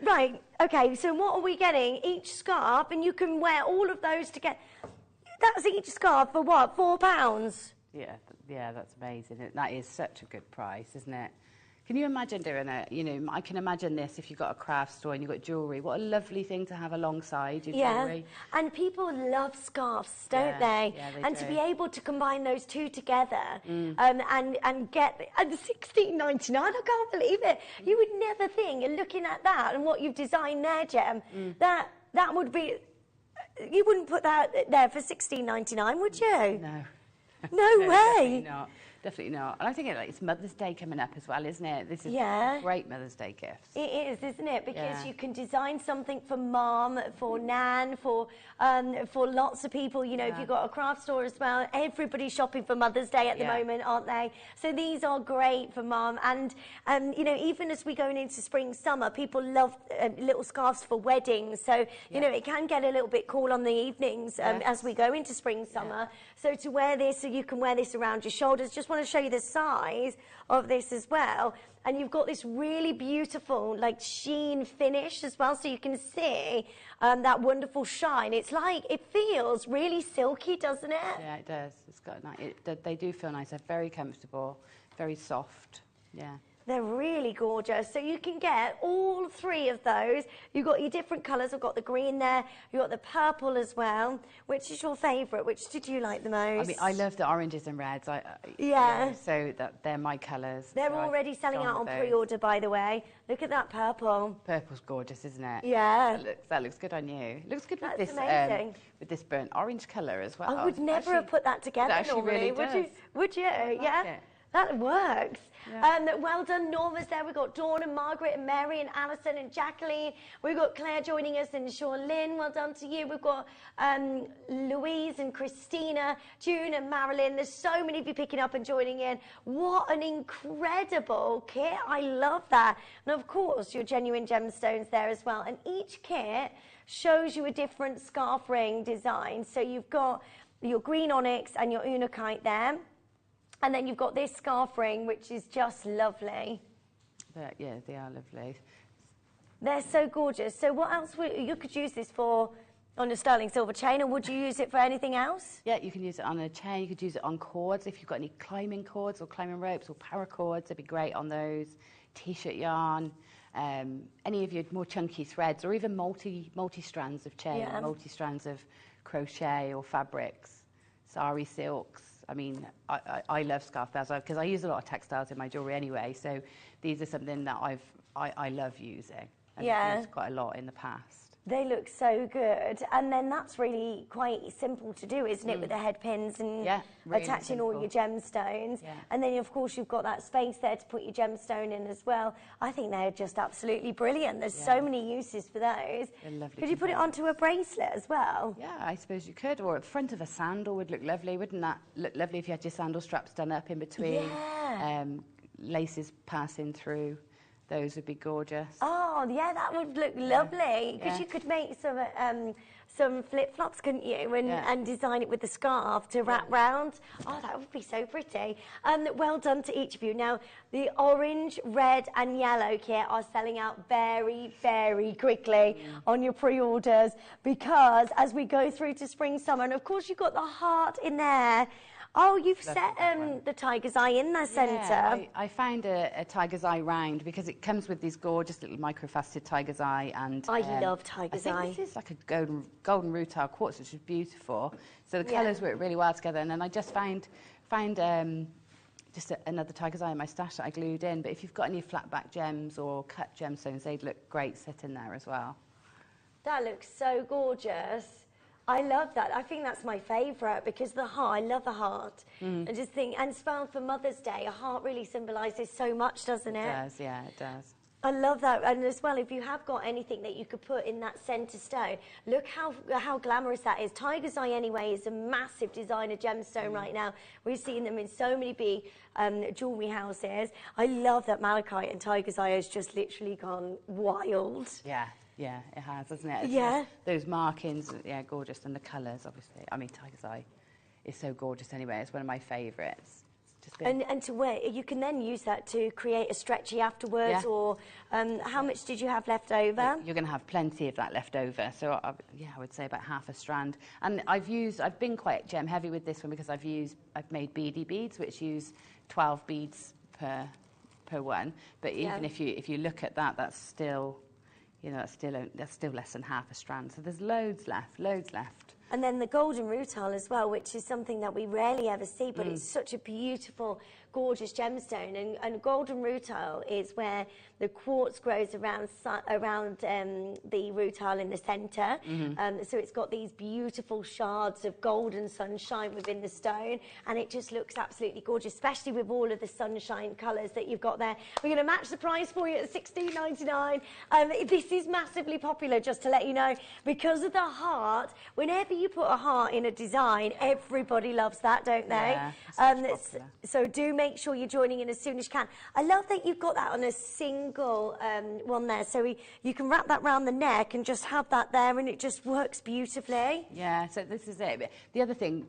Right, okay, so what are we getting? Each scarf, and you can wear all of those together. That's each scarf for what, £4? Yeah, that's amazing. That is such a good price, isn't it? Can you imagine doing it? You know, I can imagine this if you've got a craft store and you've got jewellery. What a lovely thing to have alongside your jewellery. And people love scarves, don't they? Yeah, they and do. to be able to combine those two together and get $16.99, I can't believe it. You would never think, and looking at that and what you've designed there, Gem, that would be, you wouldn't put that there for $16.99, would you? No. No way. Definitely not. Definitely not. And I think it's Mother's Day coming up as well, isn't it? This is great Mother's Day gifts. It is, isn't it? Because you can design something for Mum, for Nan, for lots of people. You know, if you've got a craft store as well, everybody's shopping for Mother's Day at the moment, aren't they? So these are great for Mum. And, you know, even as we're going into spring, summer, people love little scarves for weddings. So, you know, it can get a little bit cool on the evenings as we go into spring, summer. So to wear this, so you can wear this around your shoulders. Just want to show you the size of this as well. And you've got this really beautiful, like, sheen finish as well, so you can see that wonderful shine. It's like, it feels really silky, doesn't it? Yeah, it does. It's got they do feel nice. They're very comfortable, very soft. Yeah. They're really gorgeous. So you can get all 3 of those. You've got your different colours. I've got the green there. You've got the purple as well. Which is your favourite? Which did you like the most? I mean, I love the oranges and reds. Yeah. So they're my colours. They're so already selling out on pre-order, by the way. Look at that purple. Purple's gorgeous, isn't it? Yeah. That looks good on you. Looks good That's with this amazing. With this burnt orange colour as well. I would never have put that together normally, really would you? Would you? Yeah. It. That works. Yeah. Well done, Norma's there. We've got Dawn and Margaret and Mary and Alison and Jacqueline. We've got Claire joining us and Lynn. Well done to you. We've got Louise and Christina, June and Marilyn. There's so many of you picking up and joining in. What an incredible kit. I love that. And of course, your genuine gemstones there as well. And each kit shows you a different scarf ring design. So you've got your green onyx and your unakite there. And then you've got this scarf ring, which is just lovely. Yeah, they are lovely. They're so gorgeous. So what else you could use this for on a sterling silver chain, or would you use it for anything else? Yeah, you can use it on a chain. You could use it on cords. If you've got any climbing cords or climbing ropes or paracords, they'd be great on those. T-shirt yarn, any of your more chunky threads, or even multi-strands of chain, multi-strands of crochet or fabrics, sari silks. I mean, I love scarf bells because I use a lot of textiles in my jewellery anyway. So these are something that I love using. And I've used quite a lot in the past. They look so good. And then that's really quite simple to do, isn't it, with the head pins and really attaching simple. all your gemstones. Yeah. And then, of course, you've got that space there to put your gemstone in as well. I think they're just absolutely brilliant. There's so many uses for those. They're lovely. Could you put it onto a bracelet as well? Yeah, I suppose you could. Or at the front of a sandal would look lovely. Wouldn't that look lovely if you had your sandal straps done up in between? Yeah. Laces passing through. Those would be gorgeous. Oh, yeah, that would look lovely. Because you could make some flip-flops, couldn't you? And design it with the scarf to wrap round. Oh, that would be so pretty. Well done to each of you. Now, the orange, red and yellow kit are selling out very, very quickly on your pre-orders, because as we go through to spring, summer, and of course you've got the heart in there. Oh, you've set the tiger's eye in the centre. Yeah, I found a tiger's eye round because it comes with these gorgeous little microfaceted tiger's eye. And I love tiger's eye. This is like a golden rutile quartz, which is beautiful. So the colours work really well together. And then I just found another tiger's eye in my stash that I glued in. But if you've got any flat back gems or cut gemstones, they'd look great sitting there as well. That looks so gorgeous. I love that. I think that's my favourite because the heart, I love a heart. I just think, and it's found for Mother's Day, a heart really symbolises so much, doesn't it? It does, yeah, it does. I love that. And as well, if you have got anything that you could put in that centre stone, look how glamorous that is. Tiger's Eye, anyway, is a massive designer gemstone right now. We're seeing them in so many big jewellery houses. I love that malachite and Tiger's Eye has just literally gone wild. Yeah. Yeah, it has, hasn't it? Yeah. Those markings, gorgeous. And the colours, obviously. I mean, tiger's eye is so gorgeous anyway. It's one of my favourites. And to wear, you can then use that to create a stretchy afterwards, or how much did you have left over? You're going to have plenty of that left over. So, I would say about half a strand. And I've been quite gem heavy with this one because I've made beady beads, which use 12 beads per one. But even if you look at that, that's still... that's still less than half a strand. So there's loads left. And then the golden rutile as well, which is something that we rarely ever see, but it's such a beautiful, gorgeous gemstone. And golden rutile is where the quartz grows around the rutile in the centre. So it's got these beautiful shards of golden sunshine within the stone, and it just looks absolutely gorgeous, especially with all of the sunshine colours that you've got there. We're going to match the price for you at $16.99. This is massively popular, just to let you know, because of the heart. Whenever you put a heart in a design, everybody loves that, don't they? Yeah, so do make make sure you're joining in as soon as you can. I love that you've got that on a single one there, so you can wrap that around the neck and just have that there, and it just works beautifully. Yeah, so this is it. But the other thing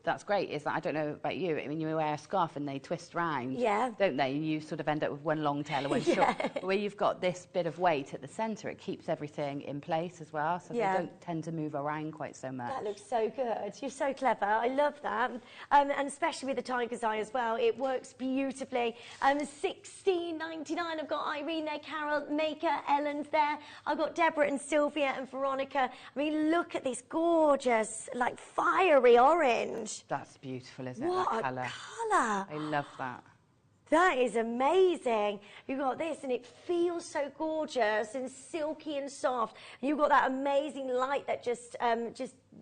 that's great is that, I don't know about you, I mean, you wear a scarf and they twist round, don't they? And you sort of end up with one long tail and one short. But where you've got this bit of weight at the centre, it keeps everything in place as well, so they don't tend to move around quite so much. That looks so good. You're so clever. I love that. And especially with the tiger's eye as well, it works beautifully. $16.99. I've got Irene there, Carol, Maker, Ellen's there. I've got Deborah and Sylvia and Veronica. I mean, look at this gorgeous, like, fiery orange. That's beautiful, isn't it? What that a colour. I love that. That is amazing. You've got this, and it feels so gorgeous and silky and soft. You've got that amazing light that just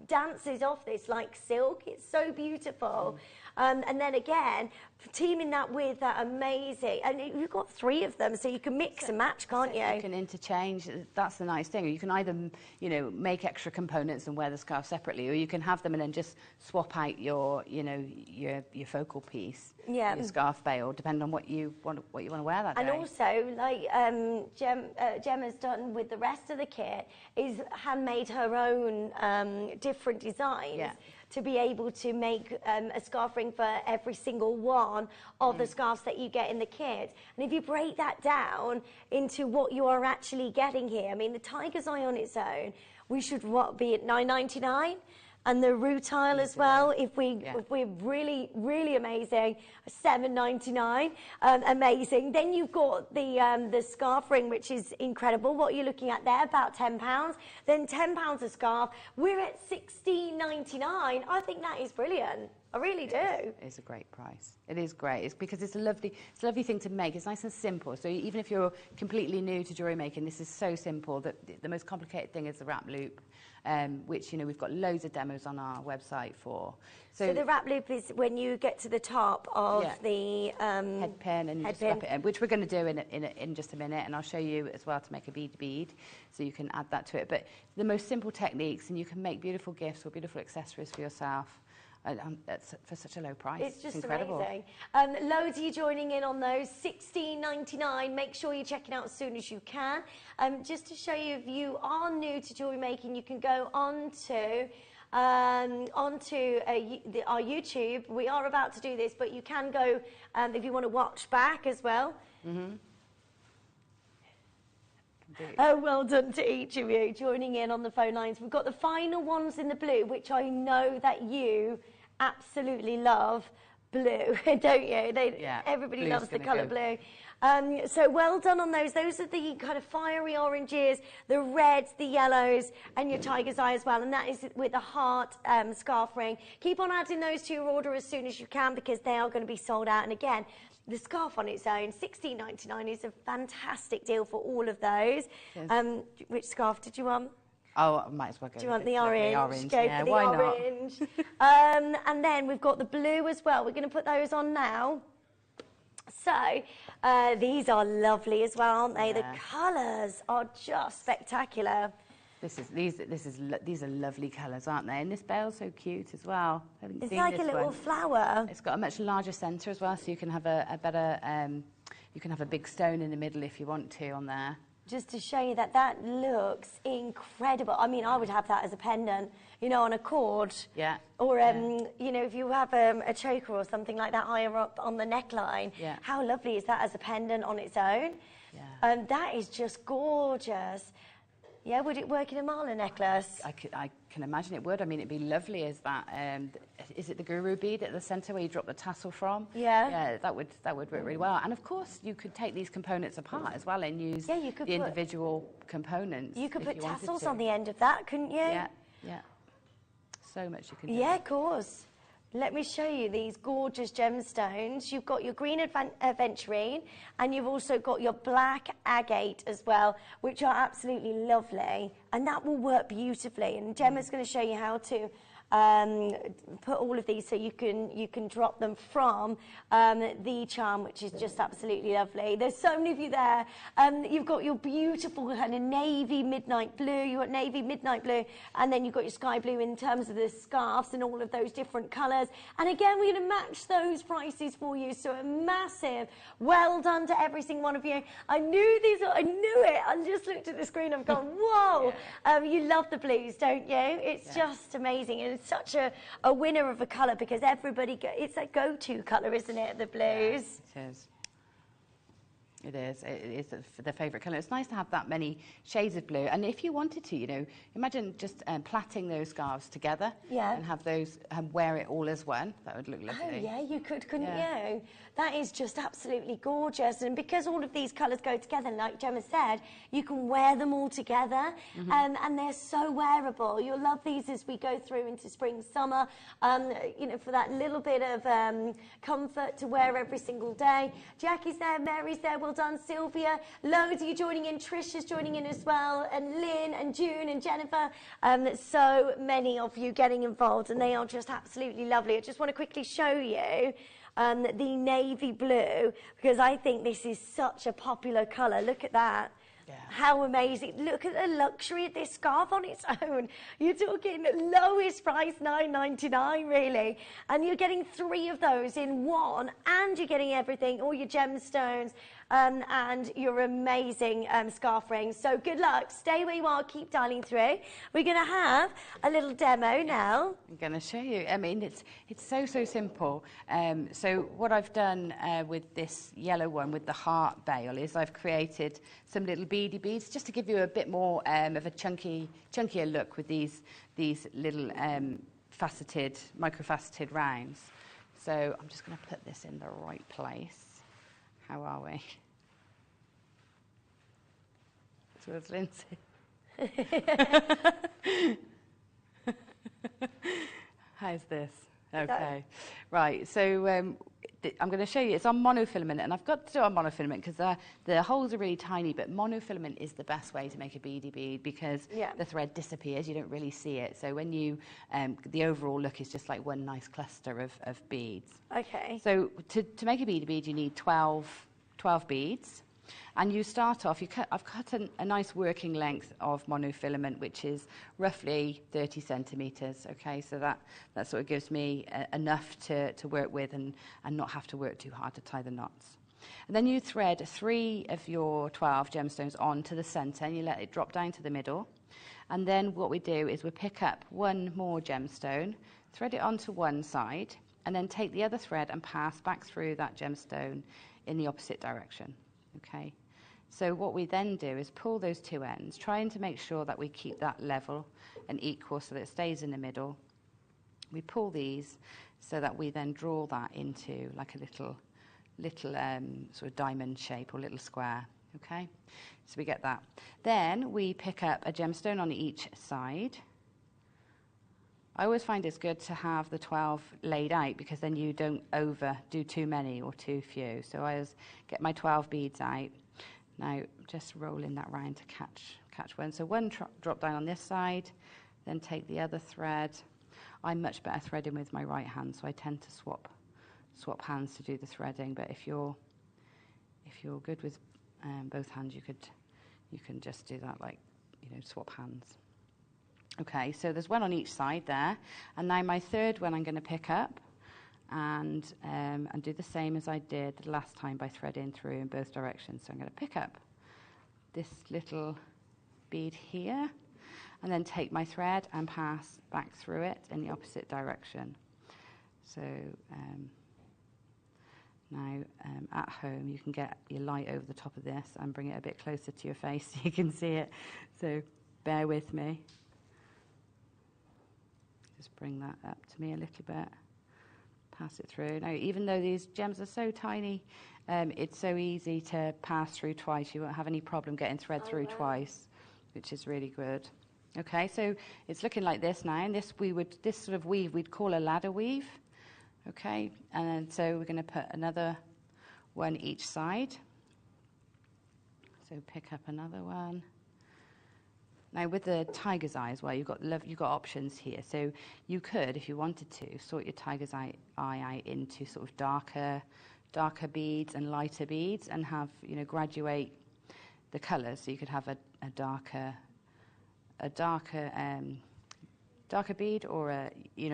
dances off this like silk. It's so beautiful. And then again, teaming that with that amazing, and you've got 3 of them, so you can mix and match, can't you? You can interchange. That's the nice thing. You can either, you know, make extra components and wear the scarf separately, or you can have them and then just swap out your, you know, your focal piece, your scarf veil, depending on what you want to wear that day. And also, like Gemma's done with the rest of the kit, is handmade her own different designs. To be able to make a scarf ring for every single one of the scarves that you get in the kit. And if you break that down into what you are actually getting here, I mean, the tiger's eye on its own, we should be at $9.99. And the rutile as well, if we're really, really amazing, $7.99, amazing. Then you've got the scarf ring, which is incredible. What are you looking at there? About £10. Then £10 a scarf. We're at $16.99. I think that is brilliant. I really do. It's a great price. It is great. It's because it's a lovely thing to make. It's nice and simple. So even if you're completely new to jewellery making, this is so simple that the most complicated thing is the wrap loop, which, you know, we've got loads of demos on our website for. So the wrap loop is when you get to the top of the head pin, and just wrap it in, which we're going to do in just a minute, and I'll show you as well to make a bead, so you can add that to it. But the most simple techniques, and you can make beautiful gifts or beautiful accessories for yourself. That's for such a low price. It's just incredible. Amazing. Loads of you joining in on those. $16.99. Make sure you're checking out as soon as you can. Just to show you, if you are new to jewellery making, you can go onto our YouTube. We are about to do this, but you can go if you want to watch back as well. Oh, well done to each of you joining in on the phone lines. We've got the final ones in the blue, which I know that you absolutely love blue, don't you? Everybody loves the colour blue. So well done on those. Those are the kind of fiery oranges, the reds, the yellows, and your tiger's eye as well. And that is with the heart scarf ring. Keep on adding those to your order as soon as you can, because they are going to be sold out. And again, the scarf on its own, $16.99, is a fantastic deal for all of those. Yes. Which scarf did you want? Oh, I might as well go. Do you want the orange? Go for the why orange. And then we've got the blue as well. We're going to put those on now. So these are lovely as well, aren't they? The colours are just spectacular. These are lovely colours, aren't they? And this bell's so cute as well. It's like a little flower. It's got a much larger centre as well, so you can have a better, you can have a big stone in the middle if you want to on there. Just to show you that that looks incredible. I mean, I would have that as a pendant, you know, on a cord. Yeah. Or, you know, if you have a choker or something like that higher up on the neckline, how lovely is that as a pendant on its own? Yeah. That is just gorgeous. Yeah, would it work in a mala necklace? I can imagine it would. I mean, it'd be lovely as that. Is it the guru bead at the centre where you drop the tassel from? Yeah. Yeah, that would work really well. And of course, you could take these components apart as well and use the individual components. You could put tassels on the end of that, couldn't you? Yeah, yeah. So much you can do. Yeah, of course. Let me show you these gorgeous gemstones. You've got your green aventurine, and you've also got your black agate as well, which are absolutely lovely. And that will work beautifully. And Gemma's going to show you how to put all of these so you can drop them from the charm, which is just absolutely lovely. There's so many of you there. You've got your beautiful kind of navy midnight blue, you've got navy midnight blue, and then you've got your sky blue in terms of the scarves and all of those different colours. And again, we're going to match those prices for you. So a massive well done to every single one of you. I knew these, I knew it. I just looked at the screen, I've gone, whoa. Yeah. You love the blues, don't you? It's just amazing. And it's such a winner of a colour because everybody, it's a go-to colour, isn't it, the blues? Yeah, it is. It is. It is the favourite colour. It's nice to have that many shades of blue. And if you wanted to, you know, imagine just plaiting those scarves together and have those wear it all as one. That would look lovely. Oh, yeah, you could, couldn't you? That is just absolutely gorgeous. And because all of these colours go together, like Gemma said, you can wear them all together. And they're so wearable. You'll love these as we go through into spring, summer, you know, for that little bit of comfort to wear every single day. Jackie's there, Mary's there. Well done, Sylvia. Loads of you joining in. Trish is joining in as well. And Lynn and June and Jennifer. So many of you getting involved. And they are just absolutely lovely. I just want to quickly show you the navy blue, because I think this is such a popular colour. Look at that. Yeah. How amazing. Look at the luxury of this scarf on its own. You're talking lowest price, $9.99 really. And you're getting 3 of those in one, and you're getting everything, all your gemstones, and your amazing scarf rings. So good luck. Stay where you are. Keep dialing through. We're going to have a little demo now. I'm going to show you. I mean, it's so simple. So what I've done with this yellow one with the heart bail is I've created some little beady beads just to give you a bit more of a chunkier look with these little microfaceted rounds. So I'm just going to put this in the right place. How are we? Towards Lindsay. How's this? Okay. Right, so I'm going to show you. It's on monofilament, and I've got to do it on monofilament because the holes are really tiny, but monofilament is the best way to make a beady bead because the thread disappears. You don't really see it. So when you, the overall look is just like one nice cluster of beads. Okay. So to make a beady bead, you need 12 beads. And you start off, I've cut a nice working length of monofilament, which is roughly 30 centimetres, okay? So that sort of gives me enough to work with and not have to work too hard to tie the knots. And then you thread 3 of your 12 gemstones onto the centre, and you let it drop down to the middle. And then what we do is we pick up 1 more gemstone, thread it onto one side, and then take the other thread and pass back through that gemstone in the opposite direction. Okay, so what we then do is pull those 2 ends, trying to make sure that we keep that level and equal so that it stays in the middle. We pull these so that we then draw that into like a little sort of diamond shape or little square. Okay, so we get that. Then we pick up a gemstone on each side. I always find it's good to have the 12 laid out because then you don't overdo too many or too few. So I always get my 12 beads out. Now just rolling that round to catch one. So one drop down on this side, then take the other thread. I'm much better threading with my right hand, so I tend to swap hands to do the threading. But if you're good with both hands, you can just do that, like, you know, swap hands. Okay, so there's one on each side there, and now my third one I'm going to pick up and do the same as I did the last time by threading through in both directions. So I'm going to pick up this little bead here and then take my thread and pass back through it in the opposite direction. So now at home you can get your light over the top of this and bring it a bit closer to your face so you can see it. So bear with me. Just bring that up to me a little bit, pass it through. Now, even though these gems are so tiny, it's so easy to pass through twice. You won't have any problem getting thread through twice, which is really good. Okay, so it's looking like this now, and this sort of weave we'd call a ladder weave. Okay, and so we're going to put another one each side. So pick up another one. Now with the tiger's eye as well, you've got options here. So you could, if you wanted to, sort your tiger's eye out into sort of darker beads and lighter beads, and have, you know, graduate the colours. So you could have a darker bead, or a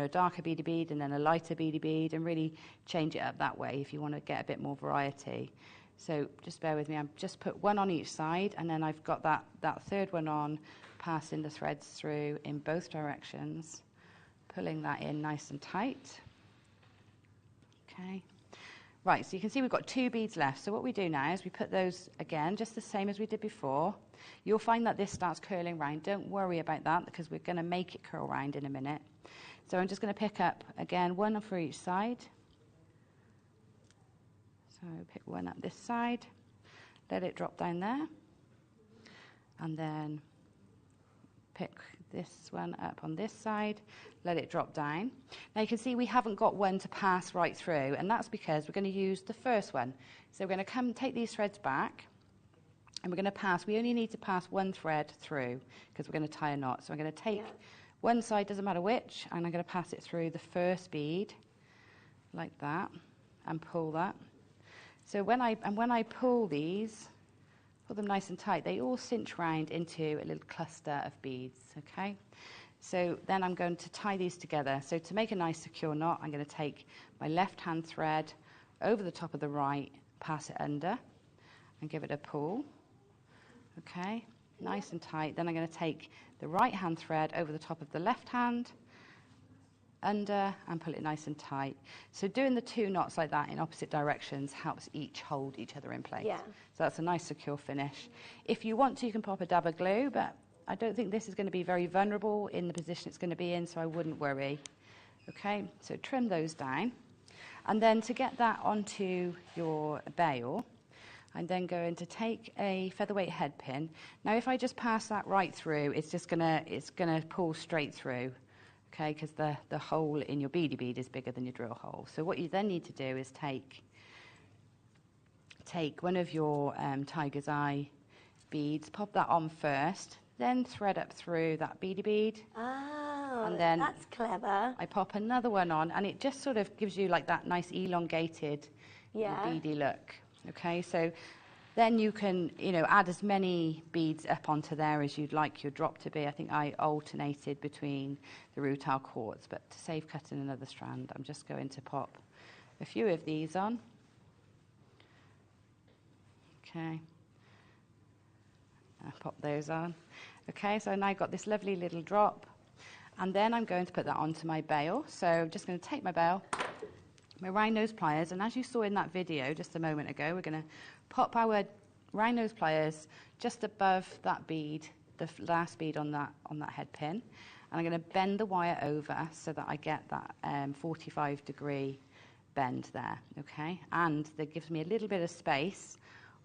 darker beady bead and then a lighter beady bead, and really change it up that way if you want to get a bit more variety. So just bear with me. I've just put one on each side, and then I've got that third one on, passing the threads through in both directions, pulling that in nice and tight. Okay. Right, so you can see we've got 2 beads left. So what we do now is we put those again, just the same as we did before. You'll find that this starts curling round. Don't worry about that, because we're going to make it curl round in a minute. So I'm just going to pick up, again, one for each side. So pick one up this side, let it drop down there, and then pick this one up on this side, let it drop down. Now you can see we haven't got one to pass right through, and that's because we're going to use the first one. So we're going to come take these threads back, and we're going to pass, we only need to pass one thread through because we're going to tie a knot. So I'm going to take one side, doesn't matter which, and I'm going to pass it through the first bead like that and pull that. So when I pull these, pull them nice and tight, they all cinch round into a little cluster of beads, okay? So then I'm going to tie these together. So to make a nice secure knot, I'm going to take my left hand thread over the top of the right, pass it under, and give it a pull, okay? Nice and tight. Then I'm going to take the right hand thread over the top of the left hand, under, and pull it nice and tight. So doing the 2 knots like that in opposite directions helps each hold each other in place. Yeah. So that's a nice secure finish. If you want to, you can pop a dab of glue, but I don't think this is going to be very vulnerable in the position it's going to be in, so I wouldn't worry. Okay, so trim those down. And then to get that onto your bail, I'm then going to take a featherweight head pin. Now if I just pass that right through, it's gonna pull straight through. Okay, because the hole in your beady bead is bigger than your drill hole. So what you then need to do is take one of your tiger's eye beads, pop that on first, then thread up through that beady bead. Oh, and then that's clever. I pop another one on, and it just sort of gives you like that nice elongated beady look. Okay, so then you can, add as many beads up onto there as you'd like your drop to be. I think I alternated between the rutile quartz, but to save cutting another strand, I'm just going to pop a few of these on. Okay. I'll pop those on. Okay, so now I've got this lovely little drop, and then I'm going to put that onto my bail. So I'm just going to take my bail, my round nose pliers, and as you saw in that video just a moment ago, we're going to pop our round nose pliers just above that bead, the last bead on that head pin, and I'm going to bend the wire over so that I get that 45-degree bend there, okay? And that gives me a little bit of space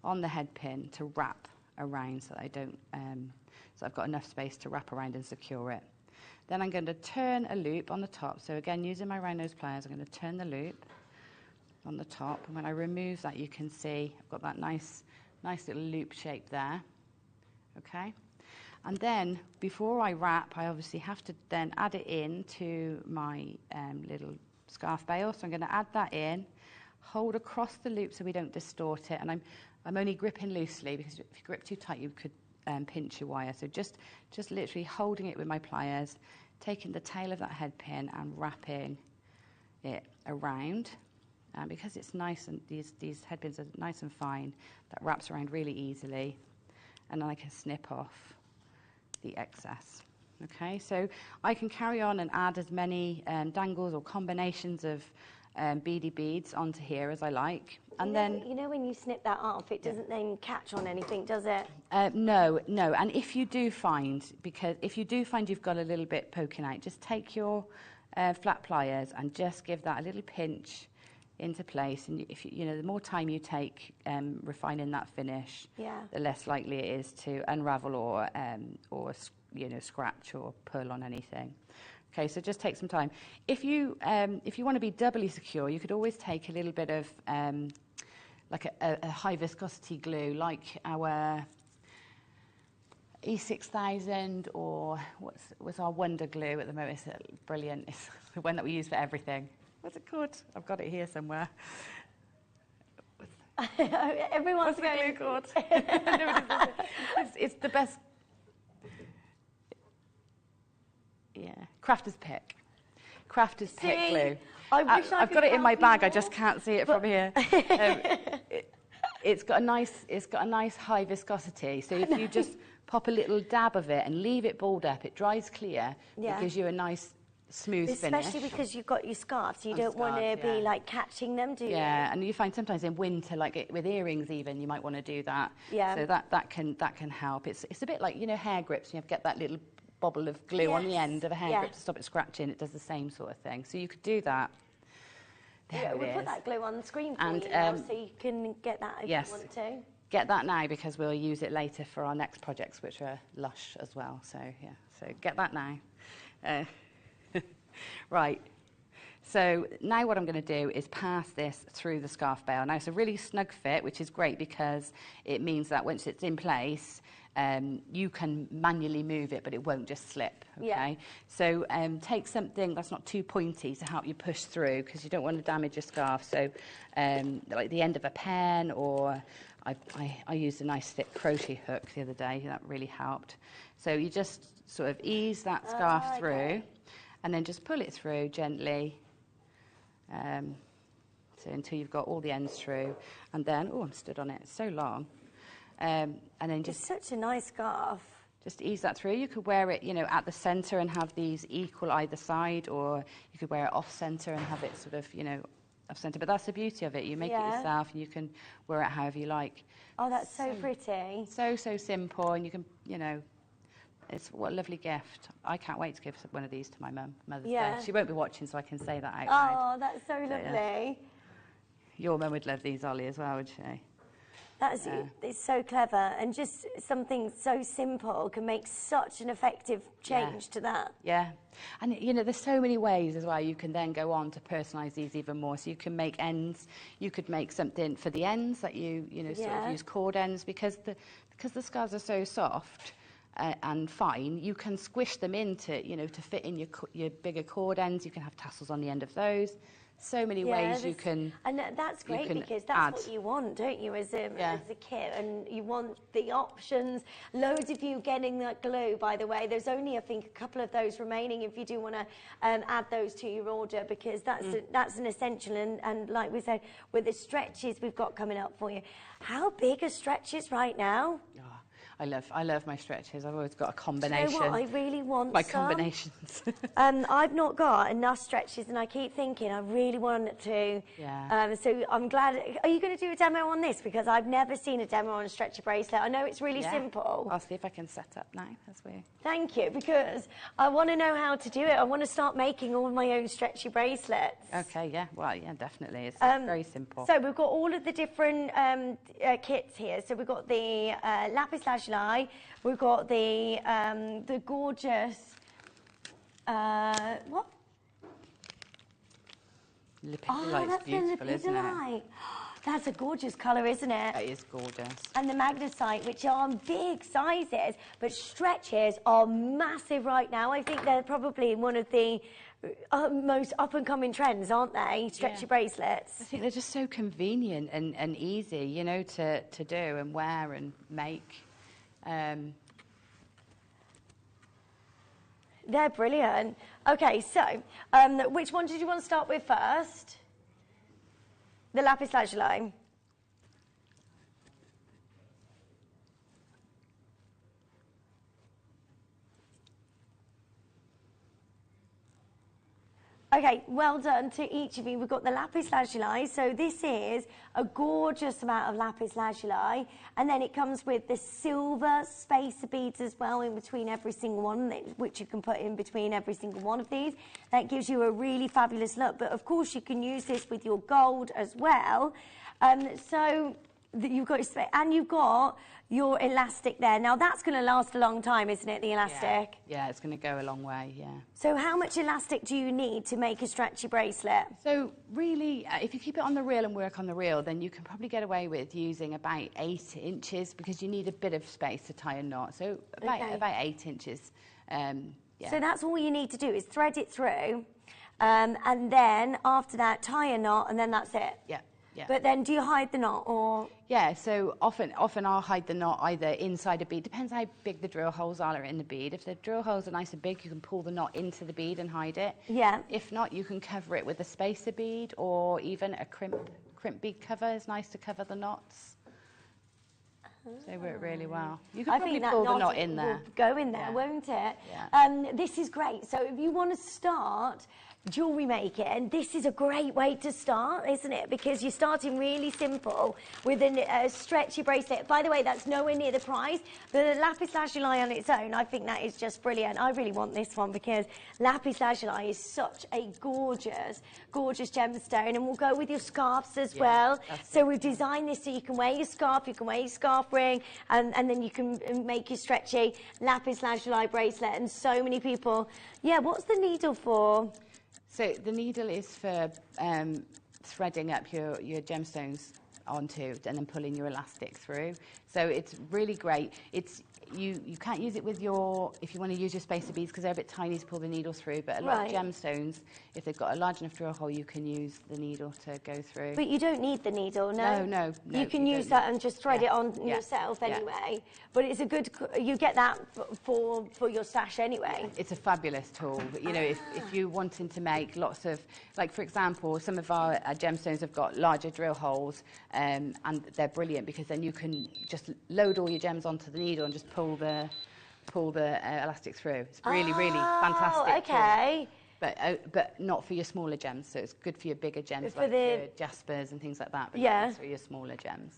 on the head pin to wrap around so that I don't, so I've got enough space to wrap around and secure it. Then I'm going to turn a loop on the top. So again, using my round nose pliers, I'm going to turn the loop on the top, and when I remove that, you can see I've got that nice little loop shape there, okay? And then before I wrap, I obviously have to then add it in to my little scarf bail. So I'm going to add that in, hold across the loop so we don't distort it, and I'm only gripping loosely, because if you grip too tight, you could pinch your wire. So just literally holding it with my pliers, taking the tail of that head pin and wrapping it around. And because it's nice, and these head pins are nice and fine, that wraps around really easily, and then I can snip off the excess. Okay, so I can carry on and add as many dangles or combinations of beady beads onto here as I like. And then when you snip that off, it doesn't then catch on anything, does it? No. And if you do find you've got a little bit poking out, just take your flat pliers and just give that a little pinch into place. And if the more time you take refining that finish, the less likely it is to unravel or scratch or pull on anything. Okay, so just take some time. If you want to be doubly secure, you could always take a little bit of like a high viscosity glue, like our E6000 or what's our Wonder Glue at the moment? It's brilliant. It's the one that we use for everything. What's it called? I've got it here somewhere. Everyone's What's the glue called? It's the best. Yeah, Crafter's Pick. Crafter's Pick glue. I've got it in my bag. I just can't see it from here. It's got a nice high viscosity. So if you just pop a little dab of it and leave it balled up, it dries clear. Yeah. It gives you a nice smooth finish. Especially because you've got your scarves, you don't want to be like catching them, do you? Yeah, and you find sometimes in winter, like with earrings even, you might want to do that. Yeah. So that can help. It's a bit like, you know, hair grips. You have to get that little bobble of glue on the end of a hair grip to stop it scratching. It does the same sort of thing. So you could do that. There we'll put that glue on the screen for and, you now, so you can get that if you want to. Get that now because we'll use it later for our next projects, which are lush as well. So yeah, so get that now. Right. So now what I'm going to do is pass this through the scarf bail. Now it's a really snug fit, which is great because it means that once it's in place, you can manually move it, but it won't just slip. Okay. Yeah. So take something that's not too pointy to help you push through because you don't want to damage your scarf. So like the end of a pen, or I used a nice thick crochet hook the other day. That really helped. So you just sort of ease that scarf through, and then just pull it through gently. So until you've got all the ends through, and then I'm stood on it. It's so long. And then just it's such a nice scarf. Just ease that through. You could wear it, you know, at the centre and have these equal either side, or you could wear it off centre and have it sort of, you know, off centre. But that's the beauty of it. You make it yourself, and you can wear it however you like. Oh, that's so pretty. So simple, and you can, you know, it's what a lovely gift. I can't wait to give one of these to my mum, Mother's Day. She won't be watching, so I can say that out loud. Oh, that's so lovely. Yeah. Your mum would love these, Ollie, as well, would she? That's it's so clever, and just something so simple can make such an effective change to that. Yeah, and you know, there's so many ways as well. You can then go on to personalise these even more. So you can make ends. You could make something for the ends that you know sort of use cord ends because the scarves are so soft. And fine, you can squish them into, you know, to fit in your bigger cord ends. You can have tassels on the end of those. So many ways you can. And that's great because that's what you want, don't you, as a kit? And you want the options. Loads of you getting that glue, by the way. There's only, I think, a couple of those remaining if you do want to add those to your order, because that's an essential. And like we said, with the stretches we've got coming up for you. How big are stretches right now? I love my stretches. I've always got a combination. Do you know what? I really want my combinations. I've not got enough stretches, and I keep thinking I really want to. Yeah. So I'm glad. Are you going to do a demo on this? Because I've never seen a demo on a stretchy bracelet. I know it's really simple. I'll see if I can set up now. Thank you, because I want to know how to do it. I want to start making all my own stretchy bracelets. Okay. Yeah. Well, yeah, definitely. It's very simple. So we've got all of the different kits here. So we've got the lapis lazuli. We've got the gorgeous what? Lepidolite's that's beautiful, isn't it? That's a gorgeous colour, isn't it? It is gorgeous. And the magnesite, which are big sizes, but stretches are massive right now. I think they're probably one of the most up-and-coming trends, aren't they? Stretchy bracelets. I think they're just so convenient and easy, you know, to do and wear and make. They're brilliant. Okay, so which one did you want to start with first? The lapis lazuli. Okay, well done to each of you. We've got the lapis lazuli. So this is a gorgeous amount of lapis lazuli. And then it comes with the silver spacer beads as well in between every single one, which you can put in between every single one of these. That gives you a really fabulous look. But of course, you can use this with your gold as well. So You've got your space, and you've got your elastic there. Now that's going to last a long time, isn't it, the elastic? Yeah, it's going to go a long way, yeah. So how much elastic do you need to make a stretchy bracelet? So really, if you keep it on the reel and work on the reel, then you can probably get away with using about 8 inches, because you need a bit of space to tie a knot. So about 8 inches. Yeah. So that's all you need to do is thread it through, and then after that tie a knot, and then that's it. Yeah. Yeah. But then do you hide the knot, or? Yeah, so often I'll hide the knot either inside a bead. Depends how big the drill holes are in the bead. If the drill holes are nice and big, you can pull the knot into the bead and hide it. Yeah. If not, you can cover it with a spacer bead, or even a crimp bead cover is nice to cover the knots. They work really well. You can probably pull the knot in there. Go in there, won't it? Yeah. This is great. So if you want to start jewellery making, this is a great way to start, isn't it? Because you're starting really simple with a stretchy bracelet. By the way, that's nowhere near the price, but the lapis lazuli on its own, I think that is just brilliant. I really want this one because lapis lazuli is such a gorgeous, gorgeous gemstone, and we'll go with your scarves as well. So we've designed this so you can wear your scarf, you can wear your scarf ring, and then you can make your stretchy lapis lazuli bracelet. And so many people, what's the needle for? So the needle is for threading up your gemstones onto and then pulling your elastic through. So it's really great. You can't use it with if you want to use your spacer beads, because they're a bit tiny to pull the needle through, but a lot of gemstones, if they've got a large enough drill hole, you can use the needle to go through. But you don't need the needle, no? No. You can use that and just thread it on yourself anyway. But it's a good, you get that for your stash anyway. It's a fabulous tool. You know, if you're wanting to make lots of, like for example, some of our gemstones have got larger drill holes, and they're brilliant because then you can just load all your gems onto the needle and just pull the elastic through. It's really fantastic. Okay. But not for your smaller gems. So it's good for your bigger gems, like your jaspers and things like that. But not for your smaller gems.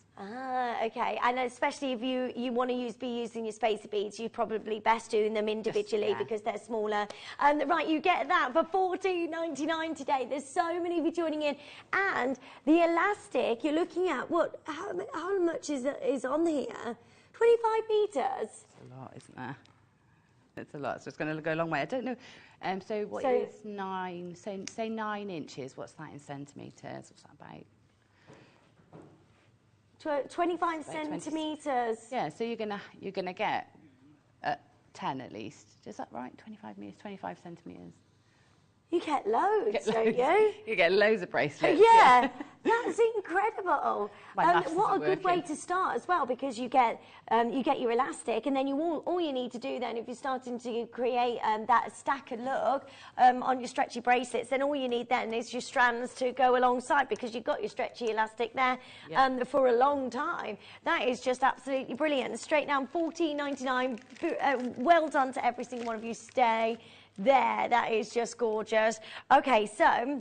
Okay. And especially if you want to be using your spacer beads, you're probably best doing them individually because they're smaller. Right, you get that for $14.99 today. There's so many of you joining in, and the elastic you're looking at. How much is on here? 25 meters. It's a lot, isn't there? It's a lot, so it's going to go a long way. I don't know. So what is 9? Say 9 inches. What's that in centimeters? What's that about? 25 centimeters. Yeah. So you're gonna get 10 at least. Is that right? 25 meters, 25 centimeters. You get loads, don't you? You get loads of bracelets. Yeah, that's incredible. What a good way working. to start as well, because you get your elastic, and then all you need to do then, if you're starting to create that stacker look on your stretchy bracelets, then all you need then is your strands to go alongside, because you've got your stretchy elastic there for a long time. That is just absolutely brilliant. Straight down $14.99. Well done to every single one of you. Stay there. That is just gorgeous. Okay, so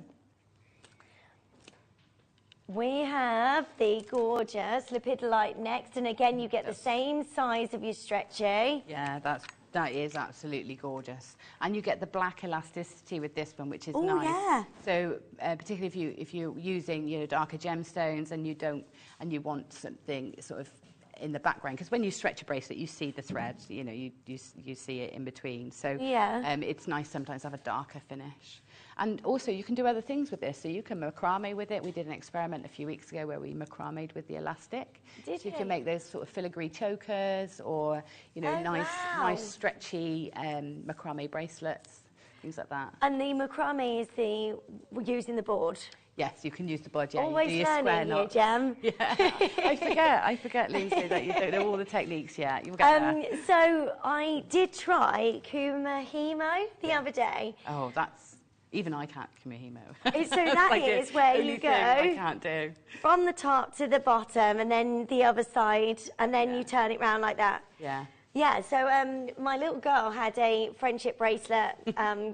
we have the gorgeous lepidolite next, and again you get the same size of your stretchy. Yeah, that is absolutely gorgeous, and you get the black elasticity with this one, which is nice. Yeah. So particularly if you're using darker gemstones and you want something sort of in the background, because when you stretch a bracelet you see the threads, you see it in between, so it's nice sometimes to have a darker finish. And also you can do other things with this, so you can macrame with it. We did an experiment a few weeks ago where we macramed with the elastic. So you can make those sort of filigree chokers, or nice stretchy macrame bracelets, things like that. And the macrame is using the board. Yes, you can use the board. Yeah, always learning here, Gem. Yeah, I forget, Lucy, that you don't know all the techniques yet. You'll get there. So I did try kumihimo the other day. Oh, even I can't kumihimo. So that is where you go. I can't do. From the top to the bottom, and then the other side, and then you turn it round like that. Yeah. Yeah, so my little girl had a friendship bracelet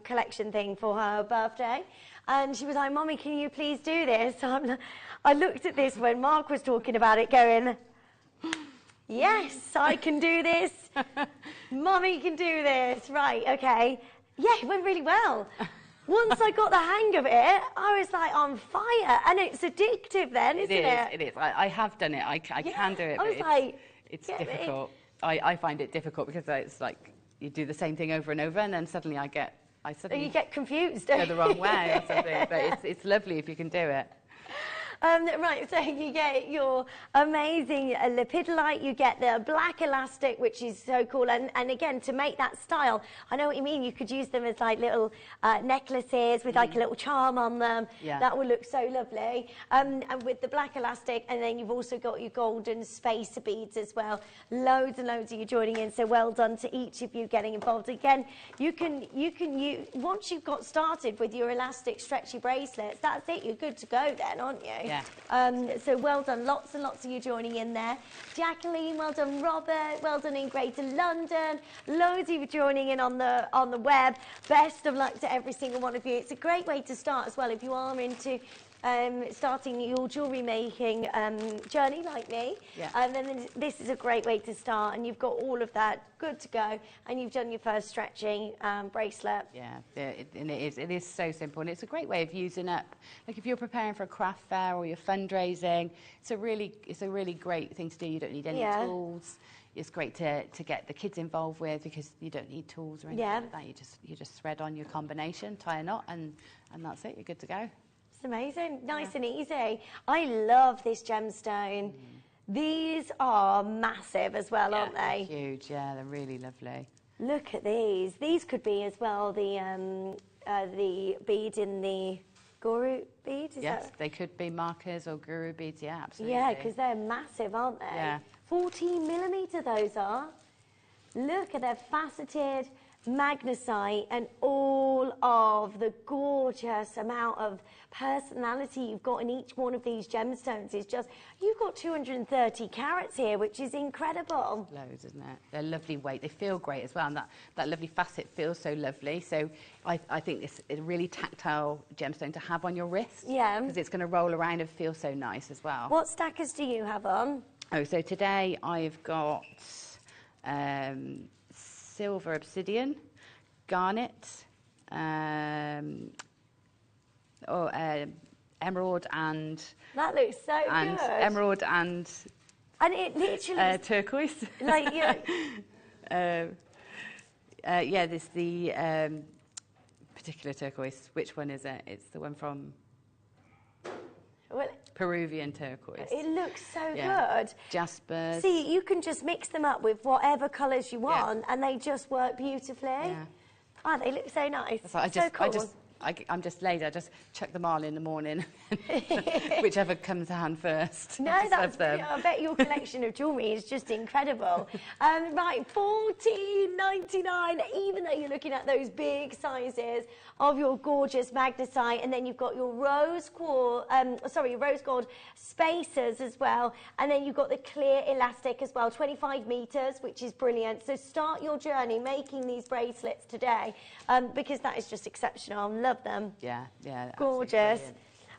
collection thing for her birthday. And she was like, Mommy, can you please do this? So I looked at this when Mark was talking about it, going, yes, I can do this. Mommy can do this. Right, okay. Yeah, it went really well. once I got the hang of it, I was like on fire. And it's addictive then, isn't it? It is. I have done it. I can do it, but it's difficult. I find it difficult because it's like you do the same thing over and over, and then suddenly I suddenly you get confused. Go the wrong way or something. But it's lovely if you can do it. Right, so you get your amazing lepidolite, you get the black elastic, which is so cool, and again, to make that style, I know what you mean, you could use them as like little necklaces with like a little charm on them. Yeah. That would look so lovely. And with the black elastic, and then you've also got your golden spacer beads as well. Loads and loads of you joining in, so well done to each of you getting involved. Again, you can once you've got started with your elastic stretchy bracelets, that's it, you're good to go then, aren't you? Yeah. So well done, lots and lots of you joining in there. Jacqueline, well done. Robert, well done in Greater London. Loads of you joining in on the web. Best of luck to every single one of you. It's a great way to start as well if you are into starting your jewellery making journey like me. Yeah. And then this is a great way to start, and you've got all of that good to go, and you've done your first stretchy bracelet. Yeah, and it is so simple, and it's a great way of using up. Like if you're preparing for a craft fair or you're fundraising, it's a really great thing to do. You don't need any tools. It's great to get the kids involved with because you don't need tools or anything like that. You just thread on your combination, tie a knot, and that's it. You're good to go. It's amazing, nice and easy. I love this gemstone. These are massive as well, aren't they? They're huge, yeah, they're really lovely. Look at these. These could be as well the bead in the guru bead, is Yes, that? they could be markers or guru beads, yeah, absolutely. Yeah, because they're massive, aren't they? Yeah. 14mm those are. Look at their faceted magnesite and all of the gorgeous amount of personality you've got in each one of these gemstones. Is just, you've got 230 carats here, which is incredible. Loads, isn't it? They're lovely weight. They feel great as well, and that lovely facet feels so lovely. So I think it's a really tactile gemstone to have on your wrist. Yeah. Because it's going to roll around and feel so nice as well. What stackers do you have on? Oh, so today I've got silver obsidian, garnet, emerald and... That looks so good. Emerald and it literally... turquoise. Like, yeah. Yeah, there's the particular turquoise. Which one is it? It's the one from... Well, Peruvian turquoise. it looks so good. Jaspers. See, you can just mix them up with whatever colours you want, and they just work beautifully. Yeah. Oh, they look so nice. So cool. I'm just lazy. I just chuck them all in the morning, whichever comes to hand first. No, that's brilliant. I bet your collection of jewellery is just incredible. Right, $14.99, even though you're looking at those big sizes of your gorgeous magnesite, and then you've got your rose gold spacers as well, and then you've got the clear elastic as well, 25 metres, which is brilliant. So start your journey making these bracelets today, because that is just exceptional. Love them. Yeah, gorgeous.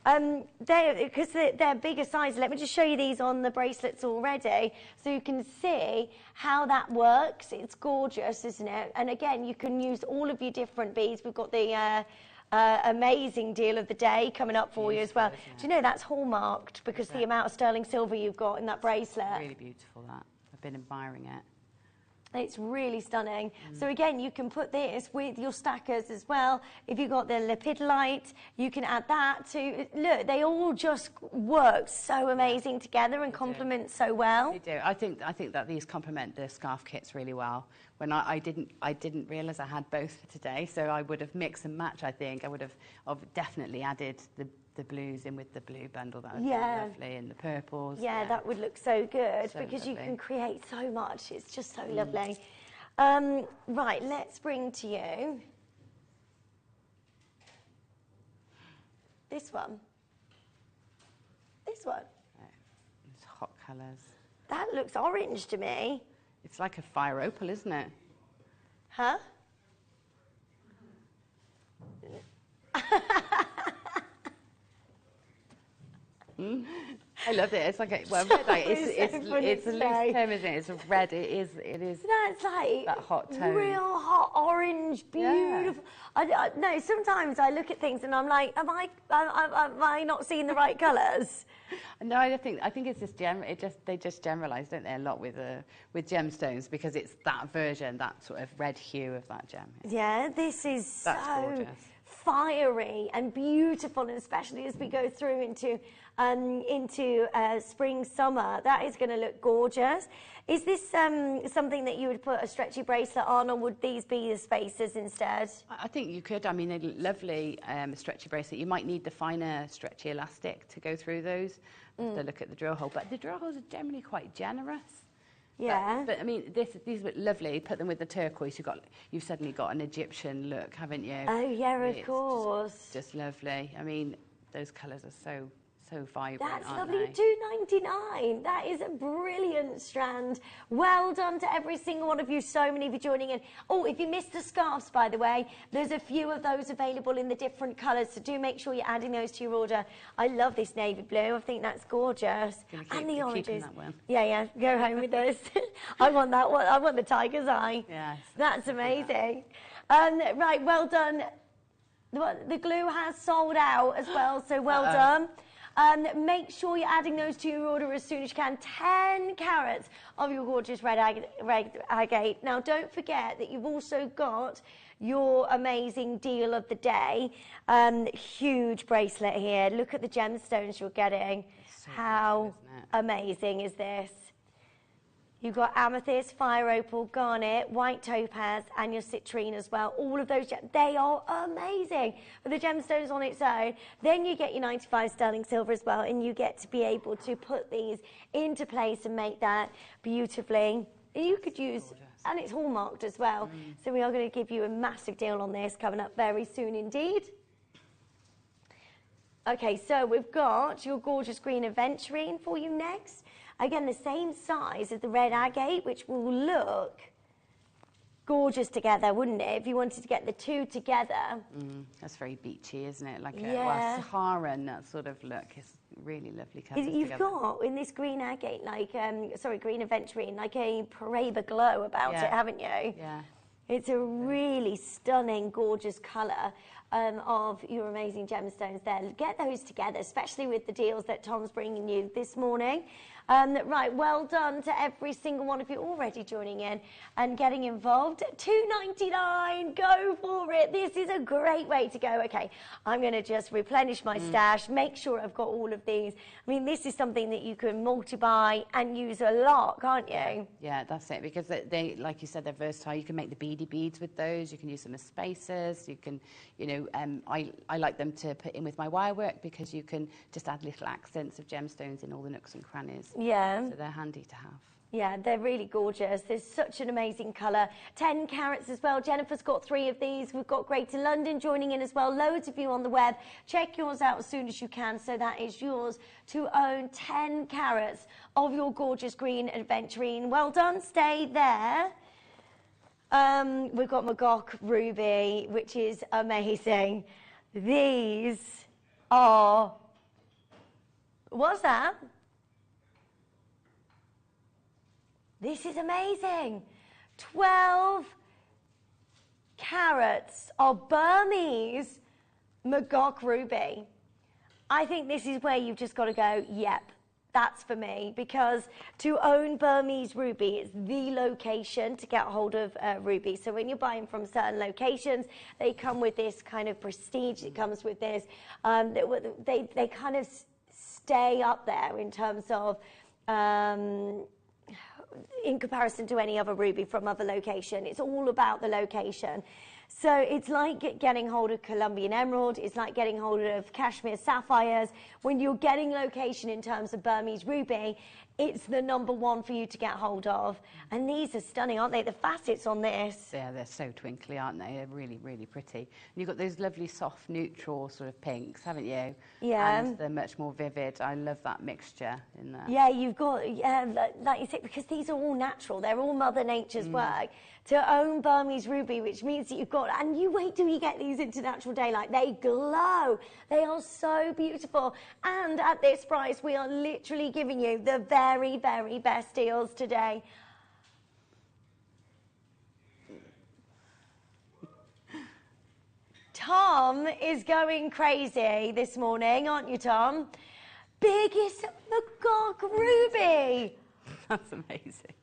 Because they're bigger size. Let me just show you these on the bracelets already, so you can see how that works. It's gorgeous, isn't it? And again, you can use all of your different beads. We've got the amazing deal of the day coming up for you as well. Do you know that's hallmarked because the amount of sterling silver you've got in that bracelet? Really beautiful, that. I've been admiring it. It's really stunning. So again, you can put this with your stackers as well. If you've got the lepidolite, you can add that to... Look, they all just work so amazing together and complement so well. They do. I think that these complement the scarf kits really well. When I didn't realise I had both for today, so I would have mixed and matched, I think. I would have definitely added the blues in with the blue bundle. That would be lovely, and the purples. Yeah, that would look so good because you can create so much. It's just so lovely. Right, let's bring to you this one. This one. It's hot colours. That looks orange to me. It's like a fire opal, isn't it? Huh? I love it. It's like a, well, red light. It's a loose term, isn't it? It's a red. It is. That's like that hot tone. Real hot orange, beautiful. Yeah. No, sometimes I look at things and I'm like, am I not seeing the right colours? No, I think it's just they just generalise, don't they, a lot with gemstones, because it's that version, that sort of red hue of that gem. Yeah, this is That's so gorgeous. Fiery and beautiful, and especially as we go through into spring, summer, that is going to look gorgeous. Is this something that you would put a stretchy bracelet on, or would these be the spacers instead? I think you could. I mean, a lovely stretchy bracelet. You might need the finer stretchy elastic to go through those. To look at the drill hole, but the drill holes are generally quite generous. Yeah. But I mean, these were lovely. Put them with the turquoise. You've suddenly got an Egyptian look, haven't you? Oh yeah, of course. Just lovely. I mean, those colours are so vibrant. That's aren't lovely. they? $2.99. That is a brilliant strand. Well done to every single one of you. So many of you joining in. Oh, if you missed the scarves, by the way, there's a few of those available in the different colours. So do make sure you're adding those to your order. I love this navy blue. I think that's gorgeous. And the oranges. Yeah. Go home with those. I want that one. I want the tiger's eye. Yes. That's amazing. Right. Well done. The glue has sold out as well. So well done. Make sure you're adding those to your order as soon as you can. 10 carats of your gorgeous red agate. Now, don't forget that you've also got your amazing deal of the day. Huge bracelet here. Look at the gemstones you're getting. So How amazing is this? You've got amethyst, fire opal, garnet, white topaz, and your citrine as well. All of those, they are amazing. For the gemstones on its own, then you get your 95 sterling silver as well, and you get to be able to put these into place and make that beautifully. You could use, and it's hallmarked as well. So we are going to give you a massive deal on this coming up very soon indeed. Okay, so we've got your gorgeous green aventurine for you next. Again, the same size as the red agate, which will look gorgeous together, wouldn't it, if you wanted to get the two together? That's very beachy, isn't it? Like a Saharan, that sort of look. It's really lovely colours You've got, in this green agate, like, green aventurine, like a Paraba glow about it, haven't you? Yeah. It's a really stunning, gorgeous colour of your amazing gemstones there. Get those together, especially with the deals that Tom's bringing you this morning. Right, well done to every single one of you already joining in and getting involved. $2.99, go for it. This is a great way to go. Okay, I'm going to just replenish my stash, make sure I've got all of these. I mean, this is something that you can multi-buy and use a lot, can't you? Yeah, that's it, because they, like you said, they're versatile. You can make the beady beads with those. You can use them as spacers. You can, I like them to put in with my wire work, because you can just add little accents of gemstones in all the nooks and crannies. Yeah. So they're handy to have. Yeah, they're really gorgeous. There's such an amazing colour. 10 carats as well. Jennifer's got 3 of these. We've got Greater London joining in as well. Loads of you on the web. Check yours out as soon as you can. So that is yours to own 10 carats of your gorgeous green aventurine. Well done. Stay there. We've got Magog Ruby, which is amazing. These are... What's that? This is amazing. 12 carats of Burmese Magog Ruby. I think this is where you've just got to go, yep, that's for me, because to own Burmese ruby is the location to get hold of ruby. So when you're buying from certain locations, they come with this kind of prestige. It comes with this, they kind of stay up there in terms of, in comparison to any other ruby from other location. It's all about the location. So it's like getting hold of Colombian emerald. It's like getting hold of Kashmir sapphires. When you're getting location in terms of Burmese ruby, it's the #1 for you to get hold of. And these are stunning, aren't they? The facets on this. Yeah, they're so twinkly, aren't they? They're really, really pretty. And you've got those lovely soft, neutral sort of pinks, haven't you? Yeah. And they're much more vivid. I love that mixture in there. Yeah, you've got, like you said, because these are all natural. They're all Mother Nature's work. To own Burmese ruby, which means that you've got God, and you wait till you get these into natural daylight. They glow. They are so beautiful. And at this price, we are literally giving you the very, very best deals today. Tom is going crazy this morning, aren't you, Tom? Biggest Magog ruby. That's amazing.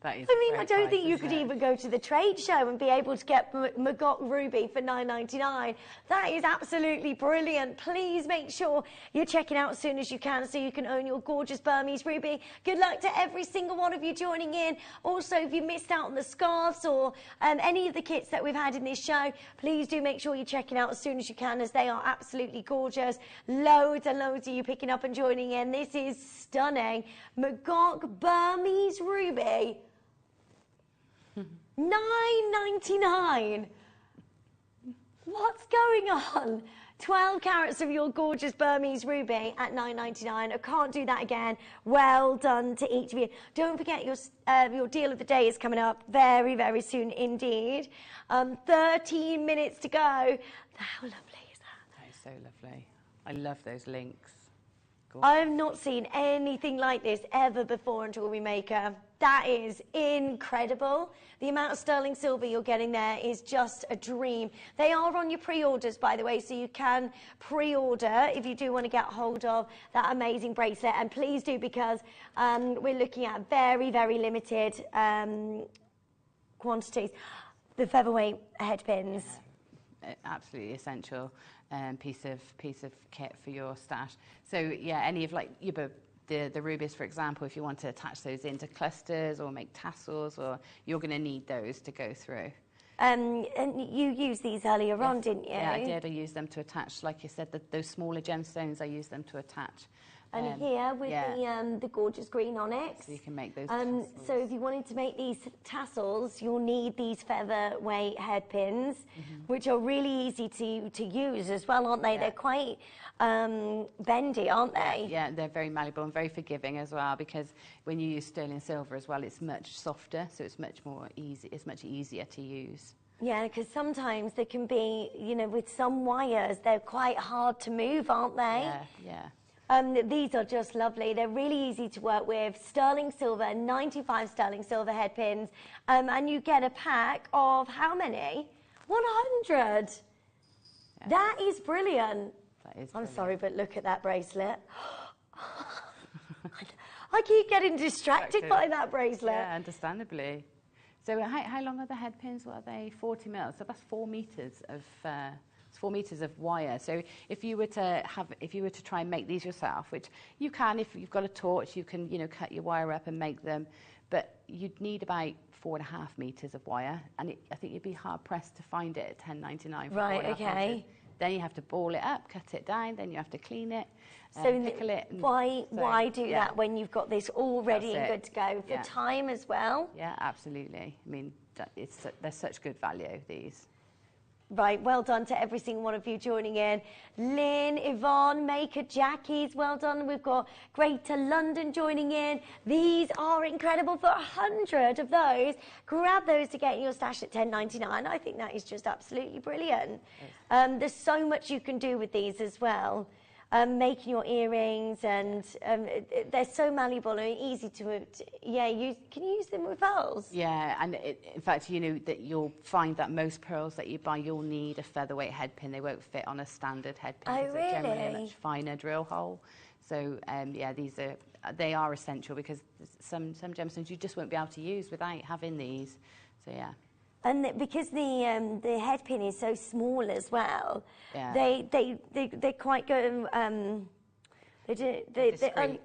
That is I don't think you could even go to the trade show and be able to get Magog ruby for $9.99. That is absolutely brilliant. Please make sure you're checking out as soon as you can so you can own your gorgeous Burmese ruby. Good luck to every single one of you joining in. Also, if you missed out on the scarves or any of the kits that we've had in this show, please do make sure you're checking out as soon as you can, as they are absolutely gorgeous. Loads and loads of you picking up and joining in. This is stunning. Magog Burmese ruby. $9.99. What's going on? 12 carats of your gorgeous Burmese ruby at $9.99. I can't do that again. Well done to each of you. Don't forget your deal of the day is coming up very, very soon indeed. 13 minutes to go. How lovely is that? That is so lovely. I love those links. I've not seen anything like this ever before on Jewellery Maker. That is incredible. The amount of sterling silver you're getting there is just a dream. They are on your pre-orders, by the way, so you can pre-order if you do want to get hold of that amazing bracelet. And please do, because we're looking at very, very limited quantities. The featherweight head pins. Yeah, absolutely essential. Piece of kit for your stash. So yeah, any of like the rubies, for example, if you want to attach those into clusters or make tassels, or you're going to need those to go through. And you used these earlier on, didn't you? Yeah, I did. I used them to attach, like you said, those smaller gemstones. I used them to attach. And here with the gorgeous green onyx. So you can make those tassels. So if you wanted to make these tassels, you'll need these featherweight head pins, which are really easy to use as well, aren't they? Yeah. They're quite bendy, aren't they? Yeah, they're very malleable and very forgiving as well, because when you use sterling silver as well, it's much softer, so it's much more easy. It's much easier to use. Yeah, because sometimes they can be, you know, with some wires, they're quite hard to move, aren't they? Yeah, yeah. These are just lovely. They're really easy to work with. Sterling silver, 95 sterling silver head pins. And you get a pack of how many? 100. Yeah. That is brilliant. That is brilliant. I'm sorry, but look at that bracelet. I keep getting distracted by that bracelet. Yeah, understandably. So how long are the head pins? What are they? 40 mils. So that's 4 meters of... 4 meters of wire. So if you were to try and make these yourself, which you can, if you've got a torch, you can, you know, cut your wire up and make them, but you'd need about 4.5 meters of wire, and I think you'd be hard pressed to find it at $10.99. Right. Okay. Meters. Then you have to ball it up, cut it down, then you have to clean it, pickle it. Why do that when you've got this all ready and good to go for time as well? Yeah, absolutely. I mean, they're such good value, these. Right, well done to every single one of you joining in. Lynn, Yvonne, Maker, Jackie's, well done. We've got Greater London joining in. These are incredible. For 100 of those, grab those to get in your stash at $10.99. I think that is just absolutely brilliant. There's so much you can do with these as well. Making your earrings, and they're so malleable and easy to use. Can you use them with pearls? Yeah, and in fact, you know that you'll find that most pearls that you buy, you'll need a featherweight head pin. They won't fit on a standard head pin. Oh, really? They're generally a much finer drill hole. So yeah, they are essential, because some gemstones you just won't be able to use without having these. So yeah. And because the head pin is so small as well, yeah. they're quite good.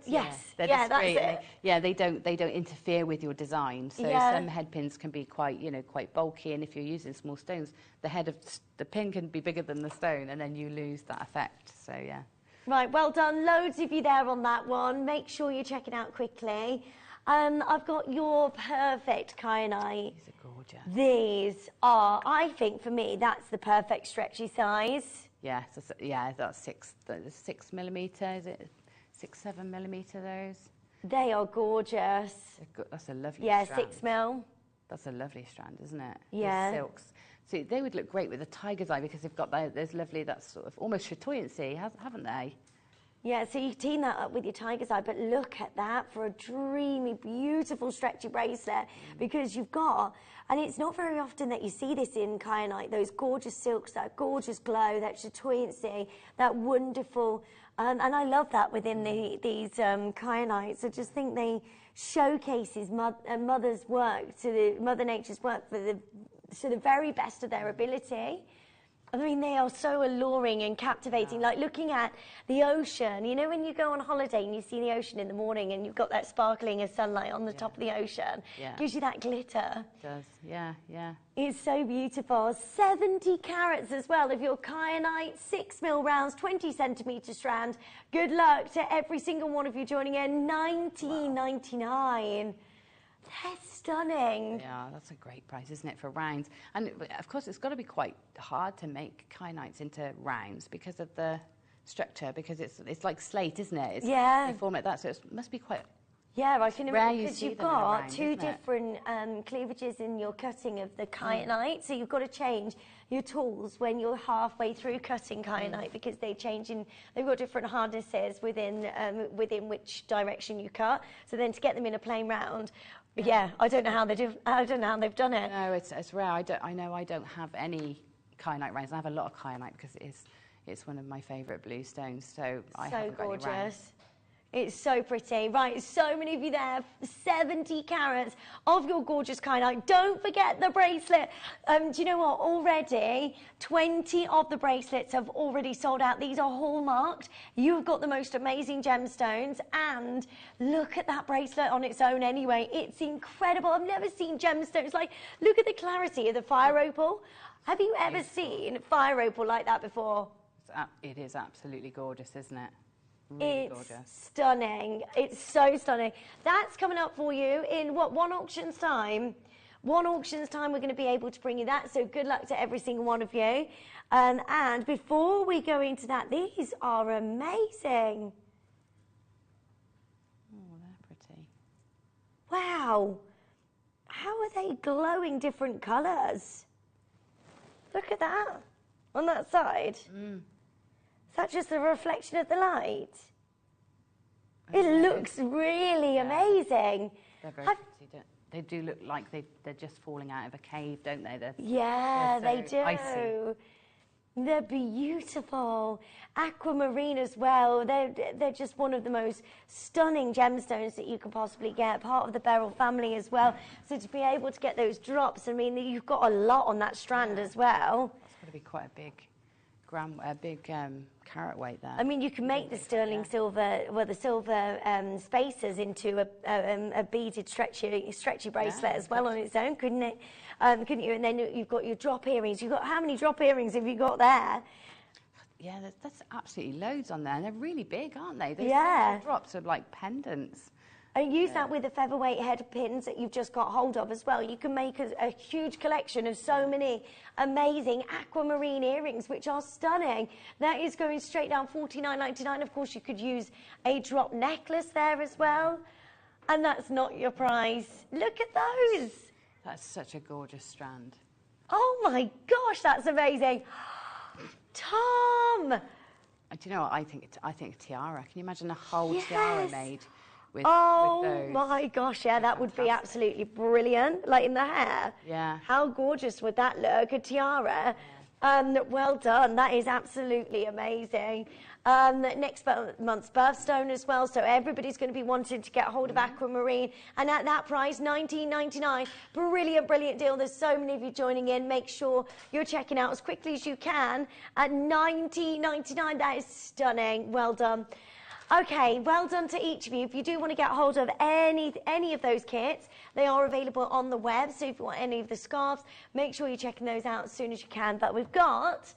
Yes, that's it. Yeah, they don't interfere with your design. So some head pins can be quite bulky, and if you're using small stones, the pin can be bigger than the stone, and then you lose that effect. So yeah. Right, well done. Loads of you there on that one. Make sure you check it out quickly. I've got your perfect kyanite. These are gorgeous. These are, I think, for me, that's the perfect stretchy size. Yeah, that's 6 millimeter. Is it 6-7 millimeter? Those. They are gorgeous. That's a lovely strand. 6 mil. That's a lovely strand, isn't it? Yeah. The silks. So they would look great with a tiger's eye because they've got those lovely, that sort of almost chatoyancy, haven't they? Yeah, so you team that up with your tiger's eye, but look at that for a dreamy, beautiful stretchy bracelet, because you've got, and it's not very often that you see this in kyanite, those gorgeous silks, that gorgeous glow, that chatoyancy, that wonderful, and I love that within these kyanites. I just think they showcases Mother's work, Mother Nature's work to the very best of their ability. I mean, they are so alluring and captivating, like looking at the ocean. You know, when you go on holiday and you see the ocean in the morning and you've got that sparkling of sunlight on the top of the ocean, gives you that glitter. It does, yeah. It's so beautiful. 70 carats as well of your kyanite, 6mm rounds, 20 centimetre strand. Good luck to every single one of you joining in. $19.99. They're stunning. Yeah, that's a great price, isn't it, for rounds? And of course, it's got to be quite hard to make kyanites into rounds because of the structure, because it's like slate, isn't it? They form like that, so it must be quite. Yeah, I can imagine, because you've got two different cleavages in your cutting of the kyanite, so you've got to change your tools when you're halfway through cutting kyanite because they've got different hardnesses within which direction you cut. So then to get them in a plain round, I don't know how they do. I don't know how they've done it. No, it's rare. I know I don't have any kyanite rounds. I have a lot of kyanite because it's one of my favourite blue stones. So I haven't got any rounds. It's so pretty. Right, so many of you there. 70 carats of your gorgeous kyanite. Don't forget the bracelet. Do you know what? Already, 20 of the bracelets have already sold out. These are hallmarked. You've got the most amazing gemstones. And look at that bracelet on its own anyway. It's incredible. I've never seen gemstones. Like, look at the clarity of the fire opal. Have you ever seen fire opal like that before? It is absolutely gorgeous, isn't it? Really gorgeous. Stunning. It's so stunning. That's coming up for you in one auction's time. One auction's time, we're going to be able to bring you that. So good luck to every single one of you. And before we go into that, these are amazing. Oh, they're pretty. Wow. How are they glowing different colours? Look at that on that side. Is that just a reflection of the light? It looks really amazing. They're very pretty. They do look like they're just falling out of a cave, don't they? They're they do. Icy. They're beautiful. Aquamarine as well. They're just one of the most stunning gemstones that you can possibly get. Part of the beryl family as well. So to be able to get those drops, I mean, you've got a lot on that strand as well. It's got to be quite a big carat weight there. I mean, you can make the sterling silver, the silver spacers into a beaded stretchy bracelet as well on its own, couldn't it? Couldn't you? And then you've got your drop earrings. How many drop earrings have you got there? Yeah, that's absolutely loads on there. And they're really big, aren't they? Those drops are like pendants. And use that with the featherweight head pins that you've just got hold of as well. You can make a huge collection of so many amazing aquamarine earrings, which are stunning. That is going straight down $49.99. Of course, you could use a drop necklace there as well. And that's not your price. Look at those. That's such a gorgeous strand. Oh my gosh, that's amazing. Tom! Do you know what? I think a tiara. Can you imagine a whole tiara made? With my gosh, that would be absolutely brilliant, like in the hair. Yeah. How gorgeous would that look, a tiara? Well done, that is absolutely amazing. Next month's birthstone as well, so everybody's going to be wanting to get hold of aquamarine. And at that price, $19.99. Brilliant, brilliant deal. There's so many of you joining in. Make sure you're checking out as quickly as you can. At $19.99, that is stunning. Well done. Okay, well done to each of you. If you do want to get hold of any of those kits, they are available on the web. So if you want any of the scarves, make sure you're checking those out as soon as you can. But we've got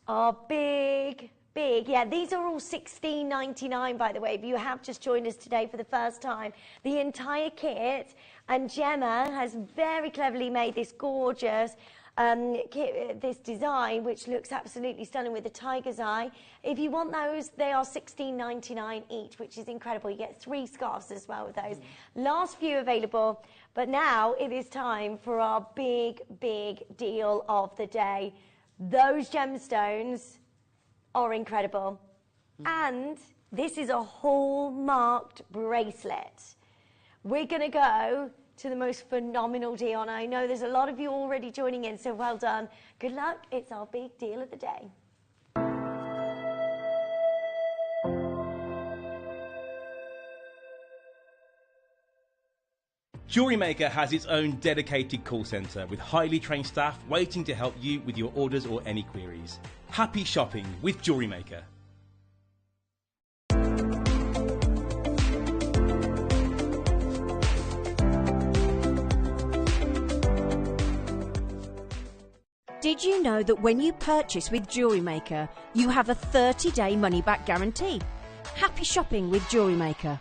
our big, these are all $16.99, by the way. If you have just joined us today for the first time, the entire kit, and Gemma has very cleverly made this gorgeous this design, which looks absolutely stunning with the tiger's eye. If you want those, they are $16.99 each, which is incredible. You get 3 scarves as well with those. Last few available, but now it is time for our big, big deal of the day. Those gemstones are incredible. And this is a hallmarked bracelet. We're going to go to the most phenomenal deal, and I know there's a lot of you already joining in, so well done. Good luck. It's our big deal of the day. Jewellery Maker has its own dedicated call centre with highly trained staff waiting to help you with your orders or any queries. Happy shopping with Jewellery Maker. Did you know that when you purchase with Jewellery Maker, you have a 30-day money-back guarantee? Happy shopping with Jewellery Maker.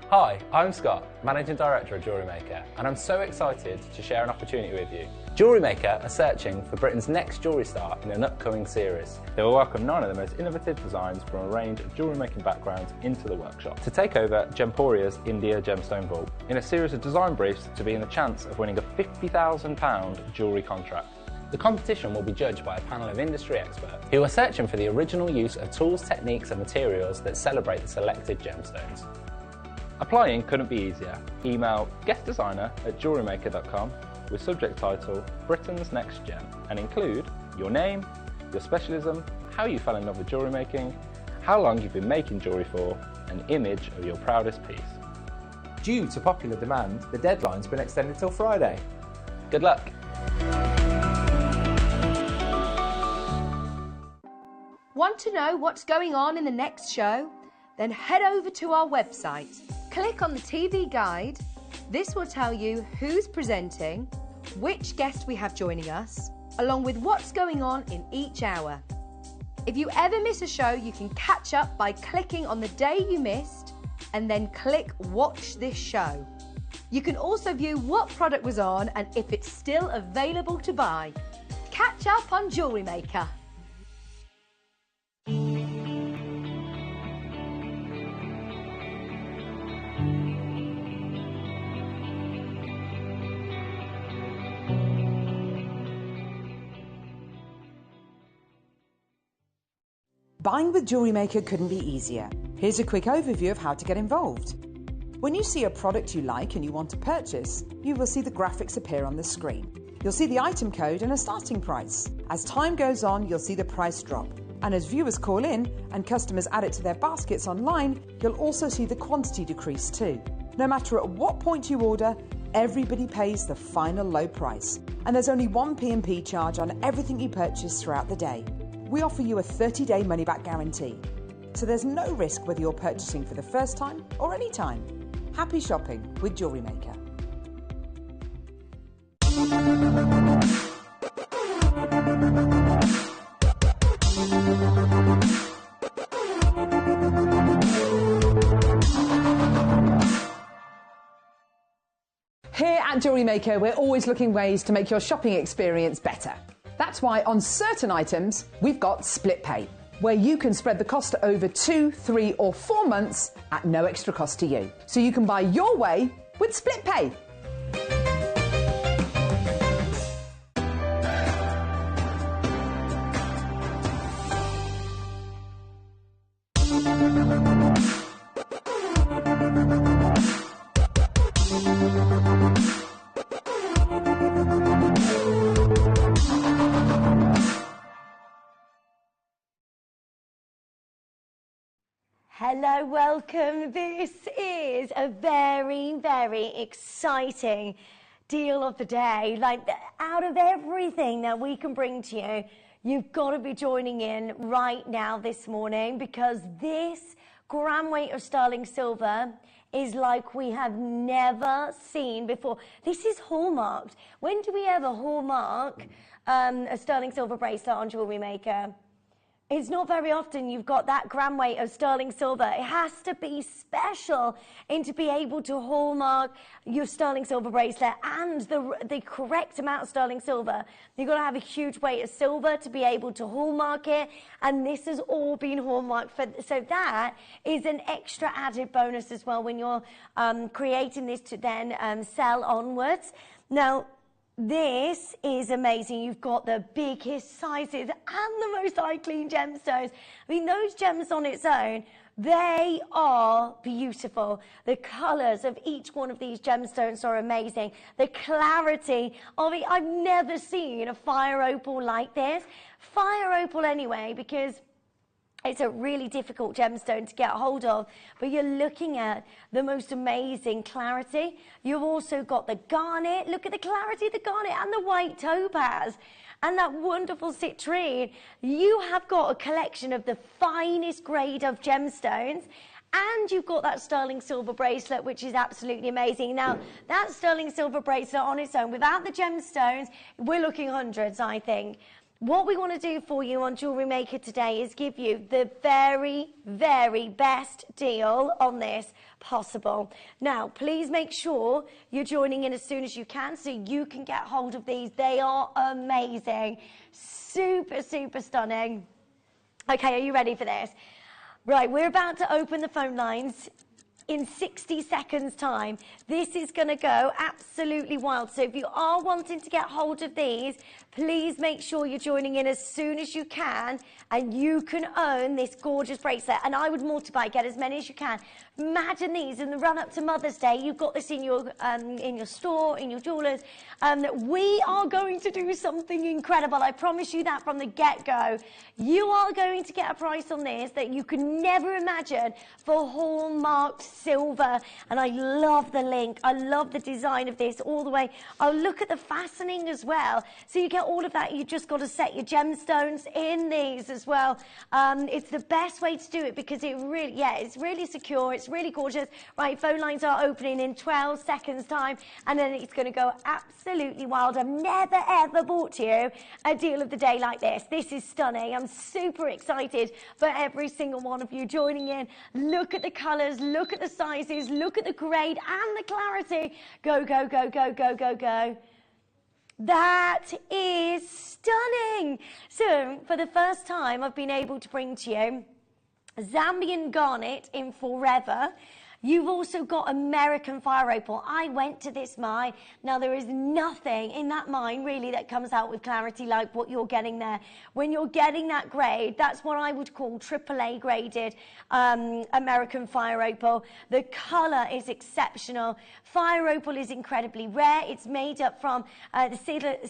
Hi, I'm Scott, Managing Director of Jewellery Maker, and I'm so excited to share an opportunity with you. Jewellery Maker are searching for Britain's next jewellery star in an upcoming series. They will welcome 9 of the most innovative designs from a range of jewellery making backgrounds into the workshop to take over Gemporia's India Gemstone Vault in a series of design briefs to be in the chance of winning a £50,000 jewellery contract. The competition will be judged by a panel of industry experts who are searching for the original use of tools, techniques and materials that celebrate the selected gemstones. Applying couldn't be easier. Email guestdesigner@jewellerymaker.com with subject title Britain's Next Gem and include your name, your specialism, how you fell in love with jewellery making, how long you've been making jewellery for, an image of your proudest piece. Due to popular demand, the deadline's been extended till Friday. Good luck! Want to know what's going on in the next show? Then head over to our website. Click on the TV guide. This will tell you who's presenting, which guest we have joining us, along with what's going on in each hour. If you ever miss a show, you can catch up by clicking on the day you missed and then click Watch This Show. You can also view what product was on and if it's still available to buy. Catch up on Jewellery Maker. Buying with Jewellery Maker couldn't be easier. Here's a quick overview of how to get involved. When you see a product you like and you want to purchase, you will see the graphics appear on the screen. You'll see the item code and a starting price. As time goes on, you'll see the price drop. And as viewers call in and customers add it to their baskets online, you'll also see the quantity decrease too. No matter at what point you order, everybody pays the final low price. And there's only one P&P charge on everything you purchase throughout the day. We offer you a 30-day money-back guarantee. So there's no risk whether you're purchasing for the first time or any time. Happy shopping with Jewellery Maker. Here at Jewellery Maker, we're always looking ways to make your shopping experience better. That's why on certain items, we've got split pay, where you can spread the cost over 2, 3 or 4 months at no extra cost to you. So you can buy your way with split pay. Hello, welcome. This is a very, very exciting deal of the day. Like, out of everything that we can bring to you, you've got to be joining in right now this morning, because this gram weight of sterling silver is like we have never seen before. This is hallmarked. When do we ever hallmark a sterling silver bracelet on Jewellery Maker? It's not very often you've got that gram weight of sterling silver. It has to be special and to be able to hallmark your sterling silver bracelet and the correct amount of sterling silver. You've got to have a huge weight of silver to be able to hallmark it, and this has all been hallmarked for, so that is an extra added bonus as well when you're creating this to then sell onwards. Now, this is amazing. You've got the biggest sizes and the most eye-clean gemstones. I mean, those gems on its own, they are beautiful. The colours of each one of these gemstones are amazing. The clarity of it, I've never seen a fire opal like this. Fire opal anyway, because it's a really difficult gemstone to get a hold of, but you're looking at the most amazing clarity. You've also got the garnet. Look at the clarity of the garnet and the white topaz and that wonderful citrine. You have got a collection of the finest grade of gemstones, and you've got that sterling silver bracelet, which is absolutely amazing. Now, that sterling silver bracelet on its own, without the gemstones, we're looking hundreds, I think. What we want to do for you on Jewellery Maker today is give you the very, very best deal on this possible. Now, please make sure you're joining in as soon as you can so you can get hold of these. They are amazing. Super, super stunning. Okay, are you ready for this? Right, we're about to open the phone lines in 60 seconds time. This is going to go absolutely wild. So if you are wanting to get hold of these, please make sure you're joining in as soon as you can, and you can own this gorgeous bracelet. And I would multiply, get as many as you can. Imagine these in the run up to Mother's Day. You've got this in your store, in your jewelers. We are going to do something incredible. I promise you that from the get-go. You are going to get a price on this that you could never imagine for hallmarked silver. And I love the link. I love the design of this all the way. Oh, look at the fastening as well. So you get all of that. You just got to set your gemstones in these as well. It's the best way to do it because it really, it's really secure. It's really gorgeous. Right, phone lines are opening in 12 seconds time, and then it's going to go absolutely wild. I've never ever bought you a deal of the day like this. This is stunning. I'm super excited for every single one of you joining in. Look at the colours, look at the sizes, look at the grade and the clarity. Go, go, go, go, go, go, go. That is stunning. So for the first time, I've been able to bring to you Zambian garnet in forever. You've also got American fire opal. I went to this mine. Now, there is nothing in that mine really that comes out with clarity like what you're getting there. When you're getting that grade, that's what I would call AAA graded American fire opal. The colour is exceptional. Fire opal is incredibly rare. It's made up from the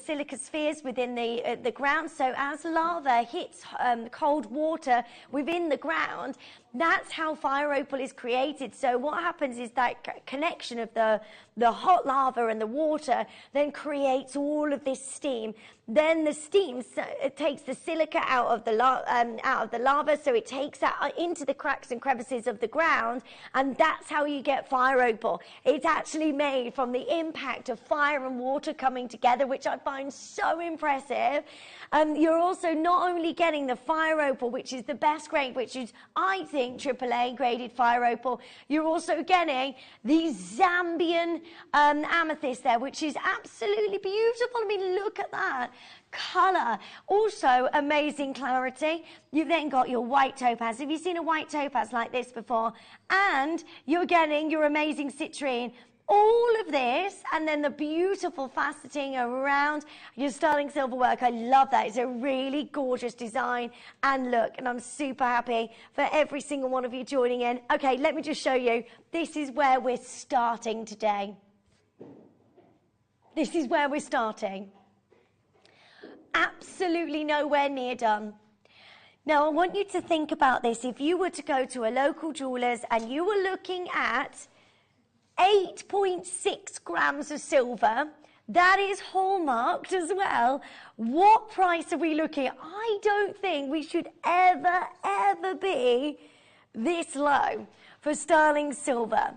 silica spheres within the ground. So as lava hits cold water within the ground, that's how fire opal is created. So what happens is that connection of the hot lava and the water then creates all of this steam. Then the steam takes the silica out of the lava, so it takes that into the cracks and crevices of the ground, and that's how you get fire opal. It's actually made from the impact of fire and water coming together, which I find so impressive. You're also not only getting the fire opal, which is the best grade, which is, I think, AAA graded fire opal. You're also getting the Zambian amethyst there, which is absolutely beautiful. I mean, look at that colour. Also amazing clarity. You've then got your white topaz. Have you seen a white topaz like this before? And you're getting your amazing citrine. All of this, and then the beautiful faceting around your sterling silver work. I love that. It's a really gorgeous design and look, and I'm super happy for every single one of you joining in. Okay, let me just show you. This is where we're starting today. This is where we're starting. Absolutely nowhere near done. Now, I want you to think about this. If you were to go to a local jeweller's and you were looking at 8.6 grams of silver, that is hallmarked as well. What price are we looking at? I don't think we should ever be this low for sterling silver.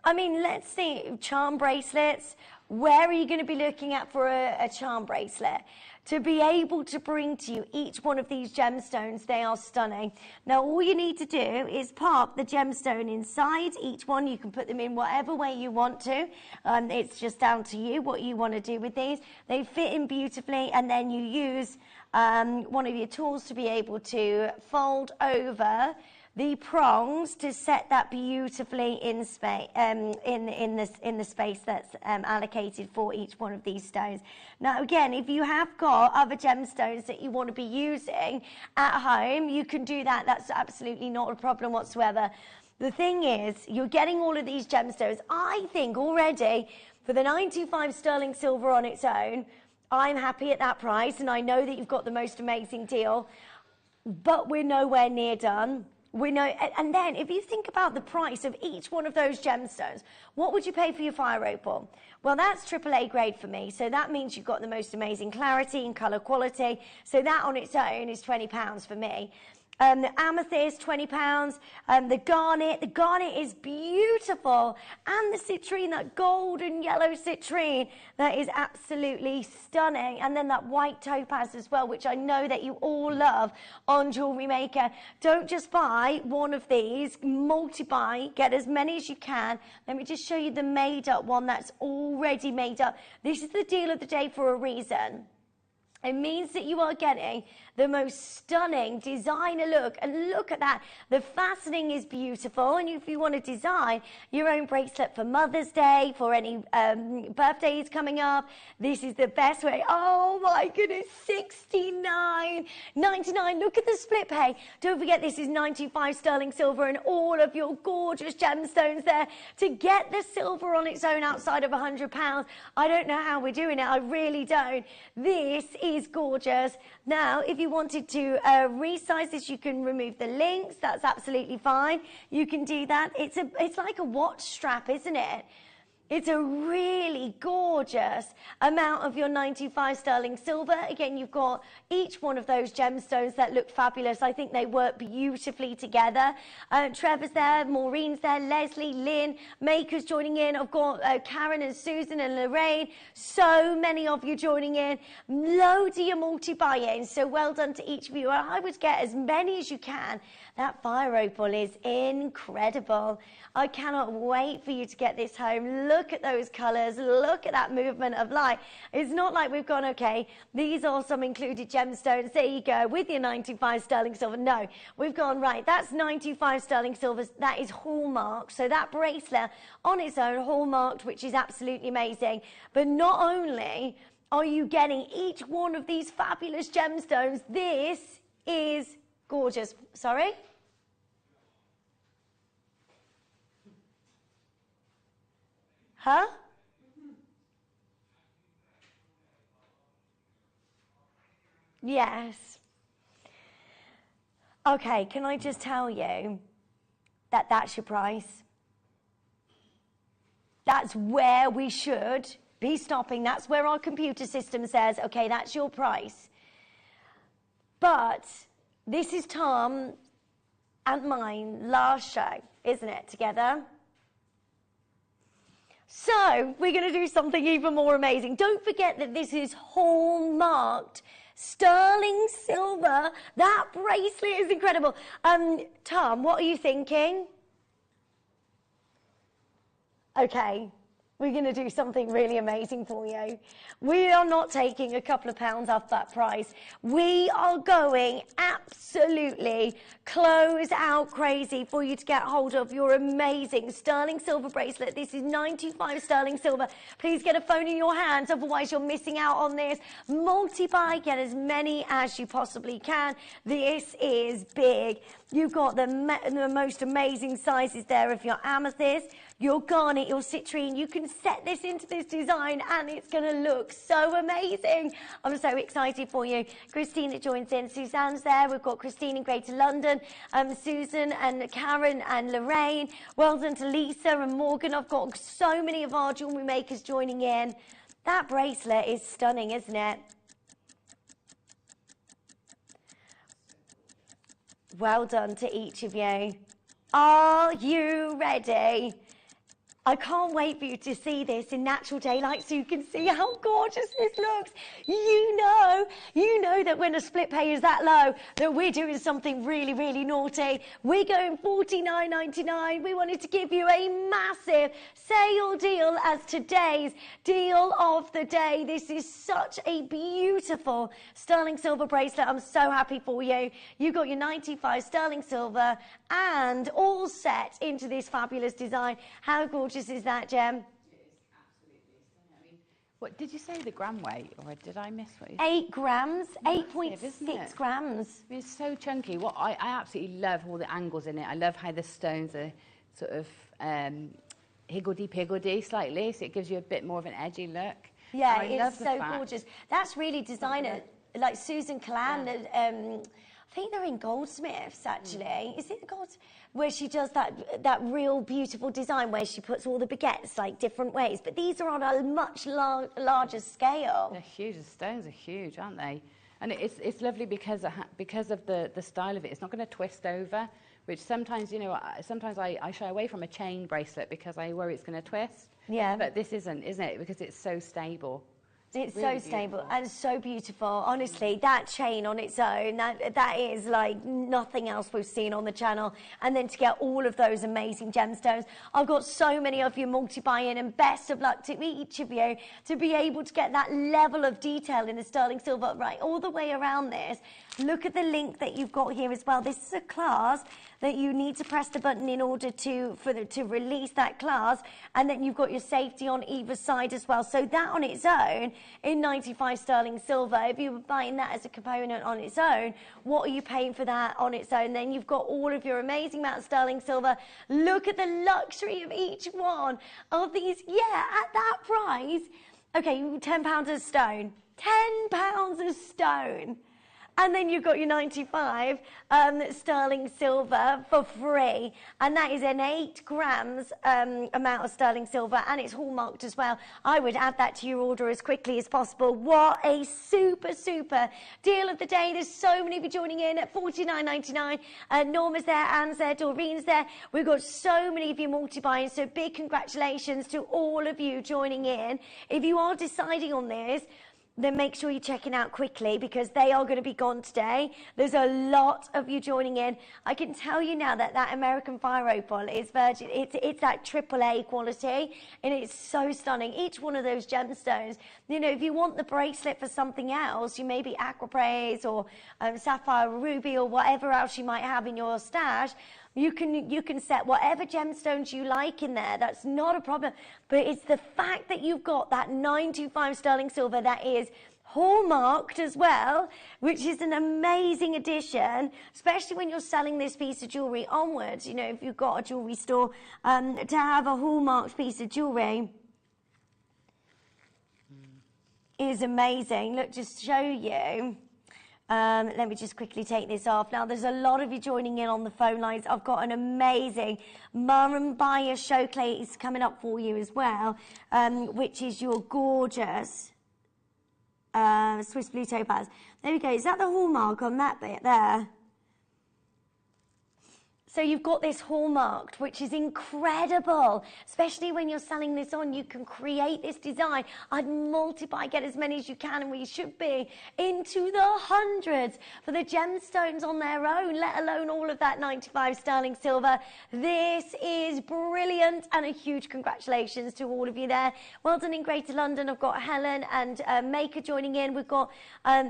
I mean, let's see, charm bracelets. Where are you going to be looking at for a charm bracelet? To be able to bring to you each one of these gemstones, they are stunning. Now, all you need to do is pop the gemstone inside each one. You can put them in whatever way you want to. It's just down to you what you want to do with these. They fit in beautifully, and then you use one of your tools to be able to fold over the prongs to set that beautifully in space, in the space that's allocated for each one of these stones. Now, again, if you have got other gemstones that you want to be using at home, you can do that. That's absolutely not a problem whatsoever. The thing is, you're getting all of these gemstones. I think already for the 925 sterling silver on its own, I'm happy at that price, and I know that you've got the most amazing deal, but we're nowhere near done. We know, and then if you think about the price of each one of those gemstones, what would you pay for your fire opal? Well, that's AAA grade for me, so that means you've got the most amazing clarity and colour quality, so that on its own is £20 for me. The amethyst, £20. The garnet is beautiful. And the citrine, that golden yellow citrine, that is absolutely stunning. And then that white topaz as well, which I know that you all love on Jewellery Maker. Don't just buy one of these, multi-buy, get as many as you can. Let me just show you the made-up one that's already made up. This is the deal of the day for a reason. It means that you are getting the most stunning designer look. And look at that. The fastening is beautiful. And if you want to design your own bracelet for Mother's Day, for any birthdays coming up, this is the best way. Oh my goodness, $69.99. Look at the split pay. Don't forget, this is 95 sterling silver and all of your gorgeous gemstones there. To get the silver on its own outside of £100, I don't know how we're doing it. I really don't. This is gorgeous. Now, if you wanted to resize this, you can remove the links. That's absolutely fine. You can do that. It's like a watch strap, isn't it? It's a really gorgeous amount of your 95 sterling silver. Again, you've got each one of those gemstones that look fabulous. I think they work beautifully together. Trevor's there, Maureen's there, Leslie, Lynn, Maker's joining in. I've got Karen and Susan and Lorraine. So many of you joining in. Loads of your multi-buy-ins. So well done to each of you. I would get as many as you can. That fire opal is incredible. I cannot wait for you to get this home. Look at those colours. Look at that movement of light. It's not like we've gone, okay, these are some included gemstones. There you go, with your 95 sterling silver. No, we've gone, right, that's 95 sterling silver. That is hallmarked. So that bracelet on its own, hallmarked, which is absolutely amazing. But not only are you getting each one of these fabulous gemstones, this is gorgeous. Sorry? Huh? Yes. Okay, can I just tell you that that's your price? That's where we should be stopping. That's where our computer system says, okay, that's your price. But this is Tom and mine last show, isn't it, together? So we're going to do something even more amazing. Don't forget that this is hallmarked sterling silver. That bracelet is incredible. Tom, what are you thinking? Okay. We're going to do something really amazing for you. We are not taking a couple of pounds off that price. We are going absolutely close out crazy for you to get hold of your amazing sterling silver bracelet. This is 95 sterling silver. Please get a phone in your hands, otherwise you're missing out on this. Multi-buy, get as many as you possibly can. This is big. You've got the most amazing sizes there of your amethyst, your garnet, your citrine. You can set this into this design and it's going to look so amazing. I'm so excited for you. Christina joins in. Suzanne's there. We've got Christine in Greater London, Susan and Karen and Lorraine. Well done to Lisa and Morgan. I've got so many of our jewellery makers joining in. That bracelet is stunning, isn't it? Well done to each of you. Are you ready? I can't wait for you to see this in natural daylight so you can see how gorgeous this looks. You know that when a split pay is that low, that we're doing something really, really naughty. We're going $49.99. We wanted to give you a massive sale deal as today's deal of the day. This is such a beautiful sterling silver bracelet. I'm so happy for you. You got your 95 sterling silver and all set into this fabulous design. How gorgeous is that, Gem? It is absolutely stunning. I mean, what did you say the gram weight, or did I miss what you said? 8 grams, 8.6 grams. I mean, it's so chunky. What I absolutely love all the angles in it. I love how the stones are sort of higgledy-piggledy slightly, so it gives you a bit more of an edgy look. Yeah, it's so gorgeous. That's really designer, like Susan Callan. Yeah. I think they're in Goldsmiths, actually. Is it the Goldsmiths? Where she does that real beautiful design where she puts all the baguettes like different ways. But these are on a much larger scale. They're huge. The stones are huge, aren't they? And it's lovely because of the style of it. It's not going to twist over, which sometimes, you know, sometimes I shy away from a chain bracelet because I worry it's going to twist. Yeah. But this isn't it? Because it's so stable. It's really so stable and so beautiful. Honestly, that chain on its own, that is like nothing else we've seen on the channel. And then to get all of those amazing gemstones. I've got so many of you multi-buy-in, and best of luck to each of you to be able to get that level of detail in the sterling silver right all the way around this. Look at the link that you've got here as well. This is a class that you need to press the button in order to release that class, and then you've got your safety on either side as well. So that on its own, in 95 sterling silver, if you were buying that as a component on its own, what are you paying for that on its own? Then you've got all of your amazing amount of sterling silver. Look at the luxury of each one of these. Yeah, at that price, okay, £10 a stone. £10 a stone. And then you've got your 95 sterling silver for free. And that is an 8 grams amount of sterling silver, and it's hallmarked as well. I would add that to your order as quickly as possible. What a super, super deal of the day. There's so many of you joining in at $49.99. Norma's there, Anne's there, Doreen's there. We've got so many of you multi-buying, so big congratulations to all of you joining in. If you are deciding on this, then make sure you're checking out quickly because they are going to be gone today. There's a lot of you joining in. I can tell you now that that American Fire Opal is virgin. It's that AAA quality, and it's so stunning. Each one of those gemstones, you know, if you want the bracelet for something else, you maybe aquapraise or sapphire ruby or whatever else you might have in your stash, you can set whatever gemstones you like in there. That's not a problem. But it's the fact that you've got that 925 sterling silver that is hallmarked as well, which is an amazing addition, especially when you're selling this piece of jewellery onwards. You know, if you've got a jewellery store, to have a hallmarked piece of jewellery is amazing. Look, just to show you. Let me just quickly take this off. Now, there's a lot of you joining in on the phone lines. I've got an amazing Murrumbaya showcase coming up for you as well, which is your gorgeous Swiss Blue Topaz. There we go. Is that the hallmark on that bit there? So you've got this hallmarked, which is incredible, especially when you're selling this on. You can create this design. I'd multiply, get as many as you can, and we should be into the hundreds for the gemstones on their own, let alone all of that 95 sterling silver. This is brilliant, and a huge congratulations to all of you there. Well done in Greater London. I've got Helen and Maker joining in. We've got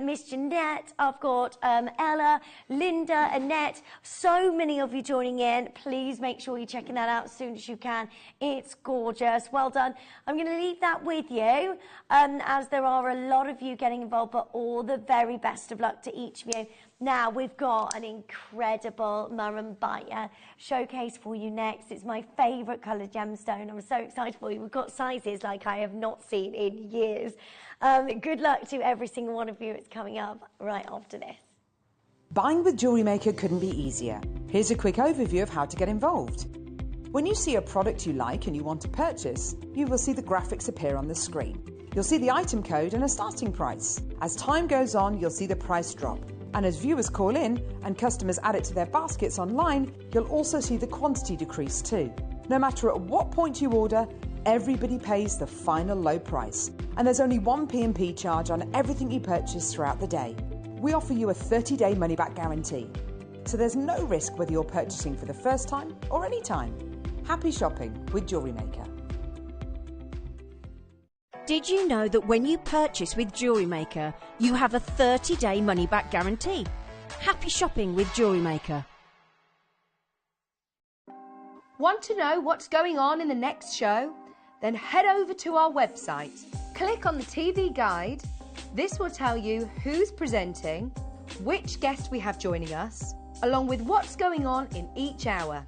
Miss Jeanette. I've got Ella, Linda, Annette. So many of you joining in. Please make sure you're checking that out as soon as you can. It's gorgeous. Well done. I'm going to leave that with you as there are a lot of you getting involved, but all the very best of luck to each of you. Now, we've got an incredible Murrumbaya showcase for you next. It's my favourite coloured gemstone. I'm so excited for you. We've got sizes like I have not seen in years. Good luck to every single one of you. It's coming up right after this. Buying with Jewellery Maker couldn't be easier. Here's a quick overview of how to get involved. When you see a product you like and you want to purchase, you will see the graphics appear on the screen. You'll see the item code and a starting price. As time goes on, you'll see the price drop. And as viewers call in and customers add it to their baskets online, you'll also see the quantity decrease too. No matter at what point you order, everybody pays the final low price. And there's only one P&P charge on everything you purchase throughout the day. We offer you a 30-day money-back guarantee. So there's no risk whether you're purchasing for the first time or any time. Happy shopping with Jewellery Maker. Did you know that when you purchase with Jewellery Maker, you have a 30-day money-back guarantee? Happy shopping with Jewellery Maker. Want to know what's going on in the next show? Then head over to our website. Click on the TV guide. This will tell you who's presenting, which guest we have joining us, along with what's going on in each hour.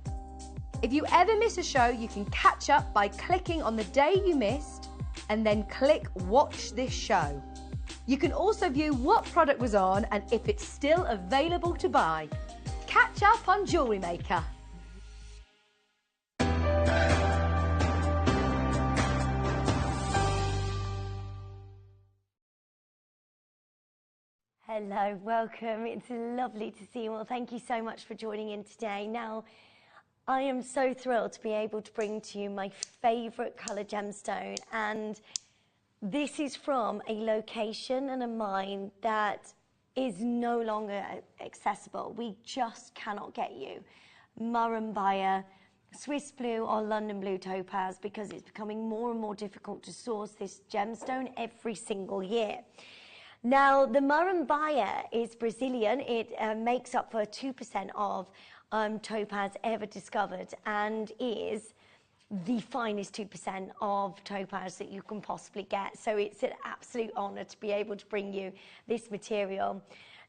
If you ever miss a show, you can catch up by clicking on the day you missed and then click Watch This Show. You can also view what product was on and if it's still available to buy. Catch up on Jewellery Maker. Hello, welcome. It's lovely to see you all. Thank you so much for joining in today. Now, I am so thrilled to be able to bring to you my favourite colour gemstone, and this is from a location and a mine that is no longer accessible. We just cannot get you Murrumbaya, Swiss blue or London blue topaz, because it's becoming more and more difficult to source this gemstone every single year. Now, the Murrumbaya is Brazilian. It makes up for 2% of topaz ever discovered and is the finest 2% of topaz that you can possibly get. So it's an absolute honour to be able to bring you this material.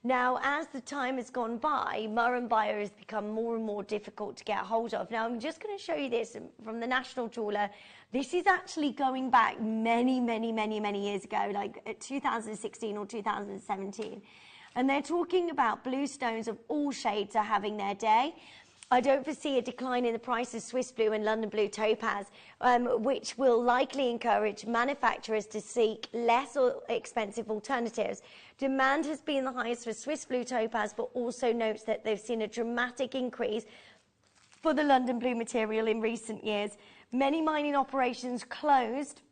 Now, as the time has gone by, Murrumbaya has become more and more difficult to get hold of. Now, I'm just going to show you this from the National Jeweller. This is actually going back many, many, many, many years ago, like 2016 or 2017. And they're talking about blue stones of all shades are having their day. I don't foresee a decline in the price of Swiss blue and London blue topaz, which will likely encourage manufacturers to seek less or expensive alternatives. Demand has been the highest for Swiss blue topaz, but also notes that they've seen a dramatic increase for the London blue material in recent years. Many mining operations closed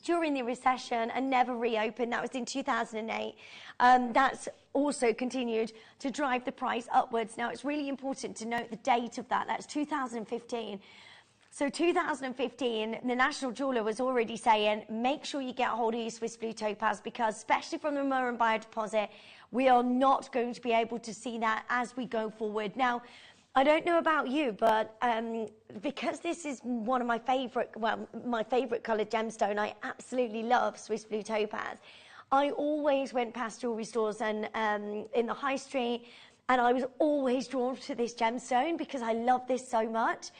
during the recession and never reopened. That was in 2008. That's also continued to drive the price upwards. Now, it's really important to note the date of that. That's 2015. So 2015, the National Jeweller was already saying, make sure you get hold of your Swiss blue topaz, because especially from the Murrumbaya deposit, we are not going to be able to see that as we go forward. Now, I don't know about you, but because this is one of my favourite, well, my favourite coloured gemstone, I absolutely love Swiss blue topaz. I always went past jewellery stores and in the high street, and I was always drawn to this gemstone because I love this so much.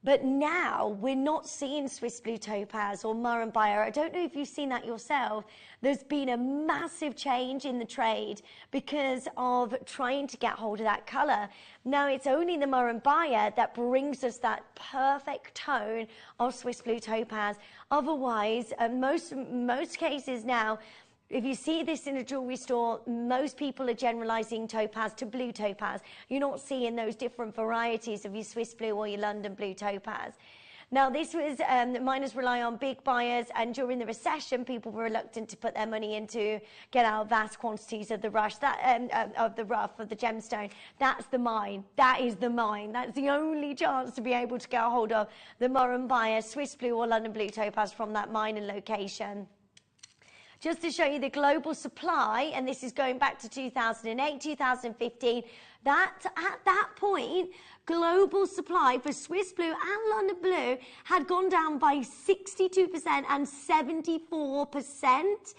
But now we're not seeing Swiss blue topaz or Murrumbaya. I don't know if you've seen that yourself. There's been a massive change in the trade because of trying to get hold of that colour. Now it's only the Murrumbaya that brings us that perfect tone of Swiss blue topaz. Otherwise, most cases now, if you see this in a jewellery store, most people are generalising topaz to blue topaz. You're not seeing those different varieties of your Swiss blue or your London blue topaz. Now, this was, miners rely on big buyers, and during the recession, people were reluctant to put their money into get out vast quantities of the rough, of the gemstone. That's the mine. That is the mine. That's the only chance to be able to get a hold of the Murrumbaya, Swiss blue or London blue topaz from that mine and location. Just to show you the global supply, and this is going back to 2008, 2015, that at that point, global supply for Swiss blue and London blue had gone down by 62% and 74%.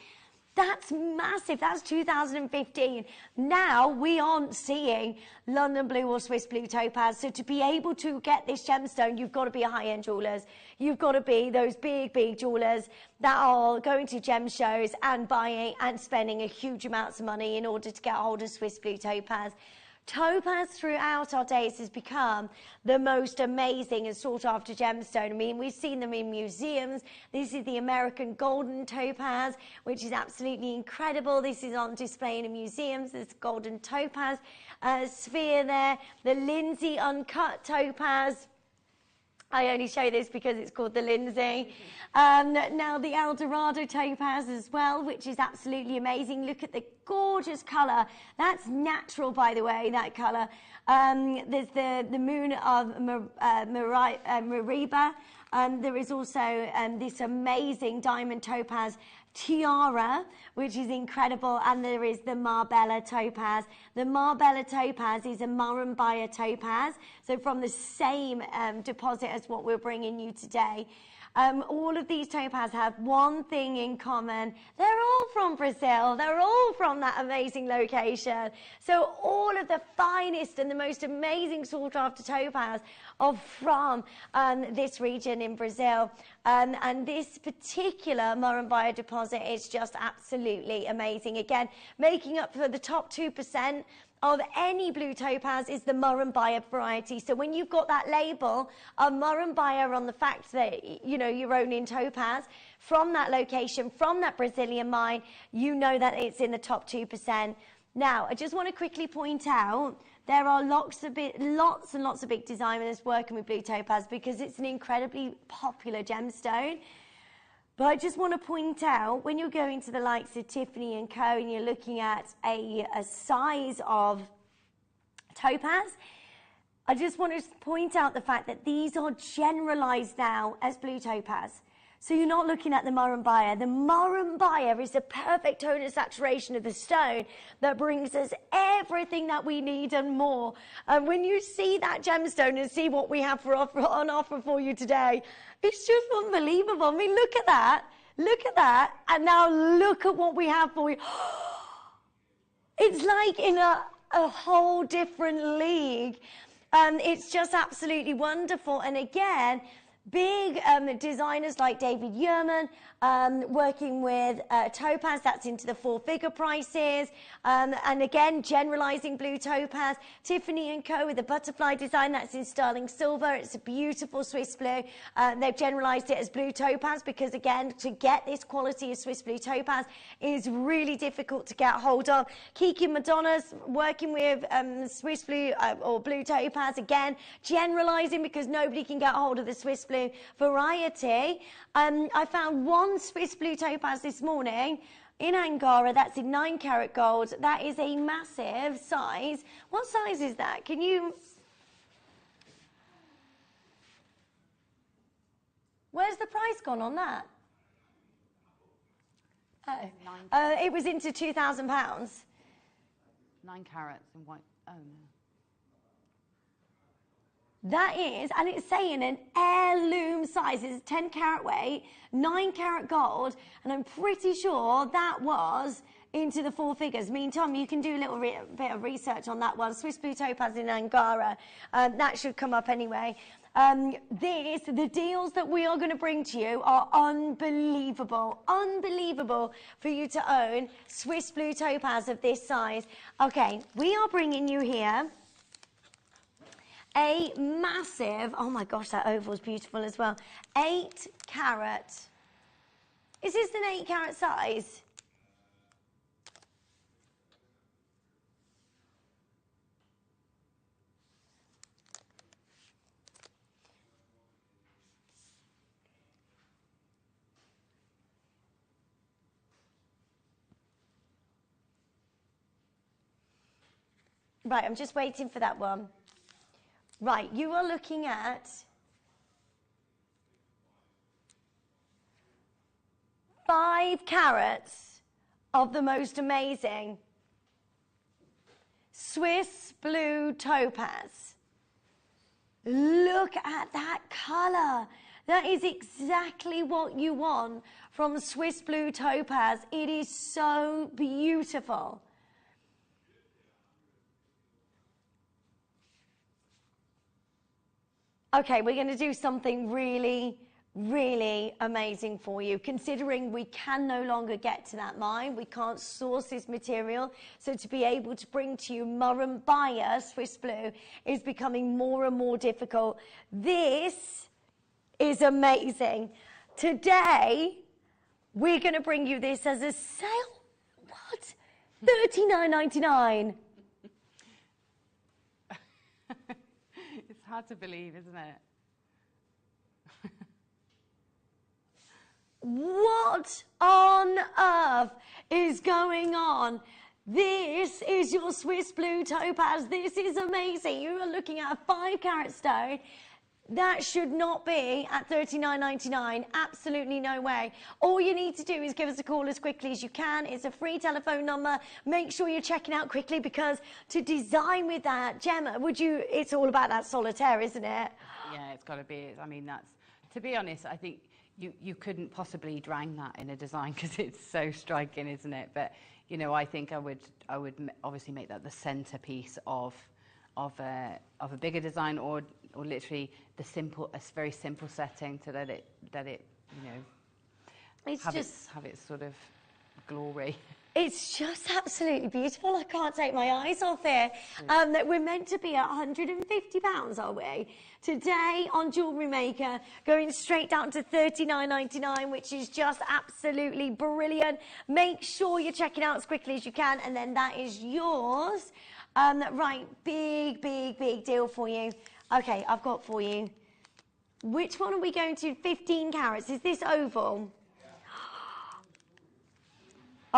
That's massive. That's 2015. Now we aren't seeing London blue or Swiss blue topaz. So to be able to get this gemstone, you've got to be a high-end jewellers. You've got to be those big, big jewellers that are going to gem shows and buying and spending a huge amounts of money in order to get a hold of Swiss blue topaz. Topaz throughout our days has become the most amazing and sought after gemstone. I mean, we've seen them in museums. This is the American golden topaz, which is absolutely incredible. This is on display in museums. There's golden topaz sphere there. The Lindsay uncut topaz. I only show this because it's called the Lindsay. Now the El Dorado topaz as well, which is absolutely amazing. Look at the gorgeous colour. That's natural, by the way, that colour. There's the moon of Mariba. There is also this amazing diamond topaz tiara, which is incredible, and there is the Marbella topaz. The Marbella topaz is a Murrumbaya topaz, so from the same deposit as what we're bringing you today. All of these topaz have one thing in common. They're all from Brazil. They're all from that amazing location. So all of the finest and the most amazing sought after topaz are from this region in Brazil. And this particular Murrumbaya deposit is just absolutely amazing. Again, making up for the top 2% of any blue topaz is the Murrumbaya variety. So when you've got that label of Murrumbaya on the fact that, you know, you're owning topaz from that location, from that Brazilian mine, you know that it's in the top 2%. Now, I just want to quickly point out, there are lots and lots of big designers working with blue topaz because it's an incredibly popular gemstone. But I just want to point out, when you're going to the likes of Tiffany & Co. and you're looking at a size of topaz, I just want to point out the fact that these are generalized now as blue topaz. So you're not looking at the Murrumbaya. The Murrumbaya is the perfect tone and saturation of the stone that brings us everything that we need and more. And when you see that gemstone and see what we have on offer for you today, it's just unbelievable. I mean, look at that. Look at that. And now look at what we have for you. It's like in a whole different league. It's just absolutely wonderful. And again, big designers like David Yerman working with topaz, that's into the 4-figure prices. And again, generalizing blue topaz. Tiffany & Co. with the butterfly design, that's in sterling silver. It's a beautiful Swiss blue. They've generalized it as blue topaz because, again, to get this quality of Swiss blue topaz is really difficult to get hold of. Kiki Madonna's working with Swiss blue or blue topaz, again, generalizing because nobody can get hold of the Swiss blue variety. I found one Swiss blue topaz this morning in Angara. That's in 9 karat gold. That is a massive size. What size is that? Can you... Where's the price gone on that? Oh. It was into £2,000. 9 carats in white. Oh, no. That is, and it's saying an heirloom size. It's 10 carat weight, 9 karat gold, and I'm pretty sure that was into the 4 figures. I mean, Tom, you can do a little bit of research on that one. Swiss blue topaz in Angara. That should come up anyway. The deals that we are going to bring to you are unbelievable. Unbelievable for you to own Swiss blue topaz of this size. Okay, we are bringing you here a massive, oh my gosh, that oval is beautiful as well, 8 carat. Is this an 8 carat size? Right, I'm just waiting for that one. Right, you are looking at 5 carats of the most amazing Swiss blue topaz. Look at that colour. That is exactly what you want from Swiss blue topaz. It is so beautiful. Okay, we're going to do something really, really amazing for you, considering we can no longer get to that mine. We can't source this material. So to be able to bring to you Murrumbaya Swiss blue is becoming more and more difficult. This is amazing. Today, we're going to bring you this as a sale. What? $39.99. Hard to believe, isn't it? What on earth is going on? This is your Swiss blue topaz. This is amazing. You are looking at a 5-carat stone. That should not be at $39.99. Absolutely no way. All you need to do is give us a call as quickly as you can. It's a free telephone number. Make sure you're checking out quickly, because to design with that, Gemma, it's all about that solitaire, isn't it? Yeah, it's got to be. I mean, to be honest, I think you couldn't possibly drang that in a design, because it's so striking, isn't it? But, you know, I think I would obviously make that the centerpiece of a bigger design, or literally a very simple setting to let it you know, have its sort of glory. It's just absolutely beautiful. I can't take my eyes off it. We're meant to be at £150, are we? Today on Jewellery Maker, going straight down to $39.99, which is just absolutely brilliant. Make sure you're checking out as quickly as you can, and then that is yours. Right, big deal for you. Okay, I've got for you. Which one are we going to? 15 carats. Is this oval?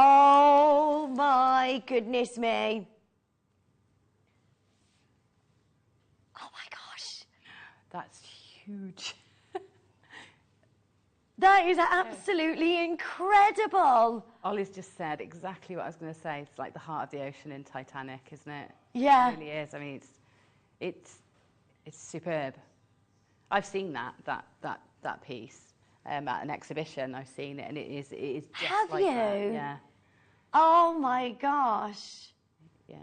Oh my goodness me. Oh my gosh. That's huge. That is absolutely incredible. Ollie's just said exactly what I was going to say. It's like the heart of the ocean in Titanic, isn't it? Yeah. It really is. I mean, it's superb. I've seen that piece at an exhibition. I've seen it, and it is just Have like you? that. Yeah. Oh my gosh. Yeah.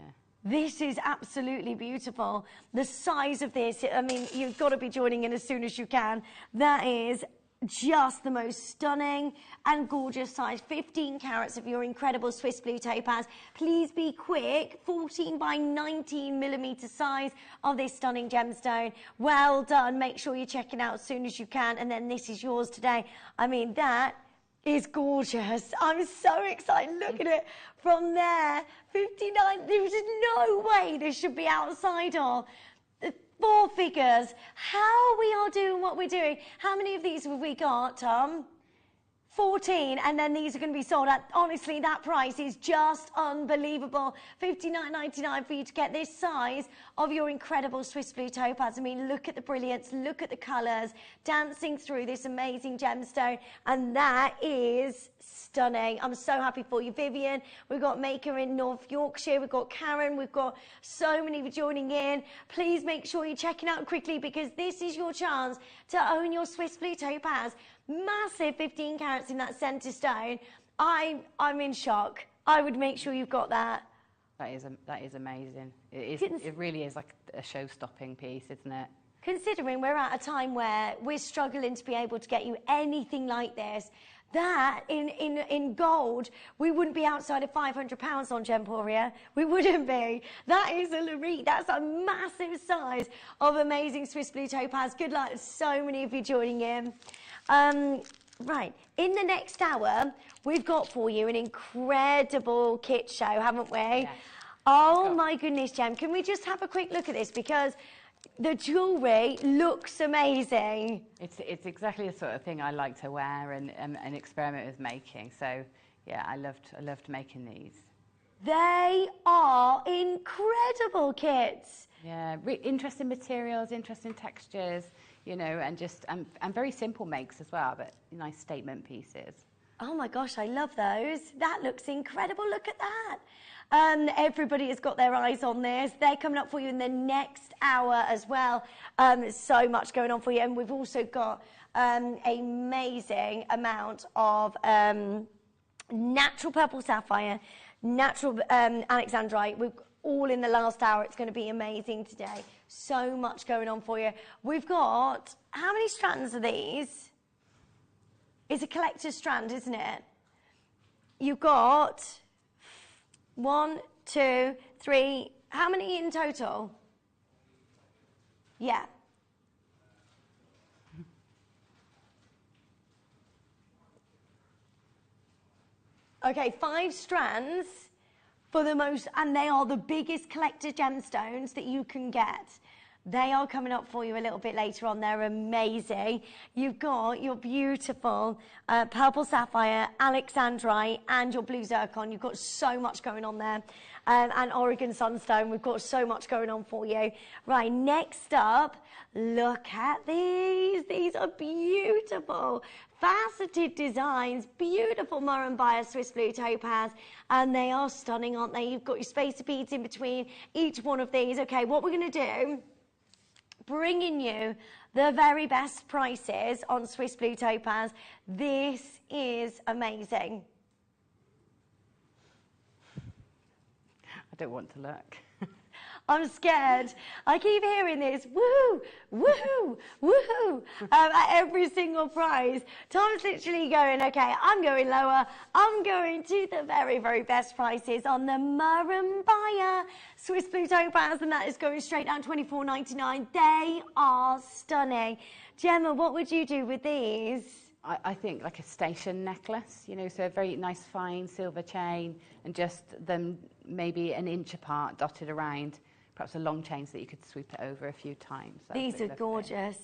This is absolutely beautiful. The size of this, I mean, you've got to be joining in as soon as you can. That is just the most stunning and gorgeous size. 15 carats of your incredible Swiss blue topaz. Please be quick. 14 by 19 millimeter size of this stunning gemstone. Well done. Make sure you're checking out as soon as you can. And then this is yours today. I mean, that is gorgeous. I'm so excited. Look at it from there. 59. There's no way this should be outside of 4 figures. How we are doing what we're doing. How many of these have we got, Tom? 14, and then these are going to be sold at, honestly, that price is just unbelievable. $59.99 for you to get this size of your incredible Swiss blue topaz. I mean, look at the brilliance, look at the colours dancing through this amazing gemstone, and that is stunning. I'm so happy for you, Vivian. We've got Maker in North Yorkshire, we've got Karen, we've got so many for joining in. Please make sure you're checking out quickly, because this is your chance to own your Swiss blue topaz. Massive 15 carats in that centre stone. I'm in shock. I would make sure you've got that. That is amazing. It really is like a show-stopping piece, isn't it? Considering we're at a time where we're struggling to be able to get you anything like this, that in gold, we wouldn't be outside of £500 on Gemporia. We wouldn't be. That is a rarity. That's a massive size of amazing Swiss blue topaz. Good luck to so many of you joining in. Right, in the next hour, we've got for you an incredible kit show, haven't we? Yes. Oh my goodness, Gem. Can we just have a quick look at this? Because the jewellery looks amazing. It's exactly the sort of thing I like to wear and experiment with making. So, yeah, I loved making these. They are incredible kits. Yeah, interesting materials, interesting textures, you know, and just and very simple makes as well, but nice statement pieces. Oh my gosh, I love those. That looks incredible. Look at that. Everybody has got their eyes on this. They're coming up for you in the next hour as well. So much going on for you. And we've also got an amazing amount of natural purple sapphire, natural alexandrite. We've all in the last hour. It's going to be amazing today. So much going on for you. We've got, how many strands are these? It's a collector's strand, isn't it? You've got 1, 2, 3. How many in total? Yeah. Okay, 5 strands for the most, and they are the biggest collector gemstones that you can get. They are coming up for you a little bit later on. They're amazing. You've got your beautiful purple sapphire, alexandrite, and your blue zircon. You've got so much going on there. And Oregon sunstone. We've got so much going on for you. Right, next up, look at these. These are beautiful. Faceted designs, beautiful Murrumbaya Swiss blue topaz, and they are stunning, aren't they? You've got your spacer beads in between each one of these. Okay, what we're going to do, bringing you the very best prices on Swiss blue topaz. This is amazing. I don't want to look. I'm scared. I keep hearing this, woohoo, woohoo, woohoo, at every single price. Tom's literally going, okay, I'm going lower. I'm going to the very, very best prices on the Murrumbaya Swiss blue topaz, and that is going straight down $24.99. They are stunning. Gemma, what would you do with these? I think like a station necklace, you know, so a very nice fine silver chain and just them maybe an inch apart, dotted around. Perhaps a long chain so that you could sweep it over a few times. These are gorgeous.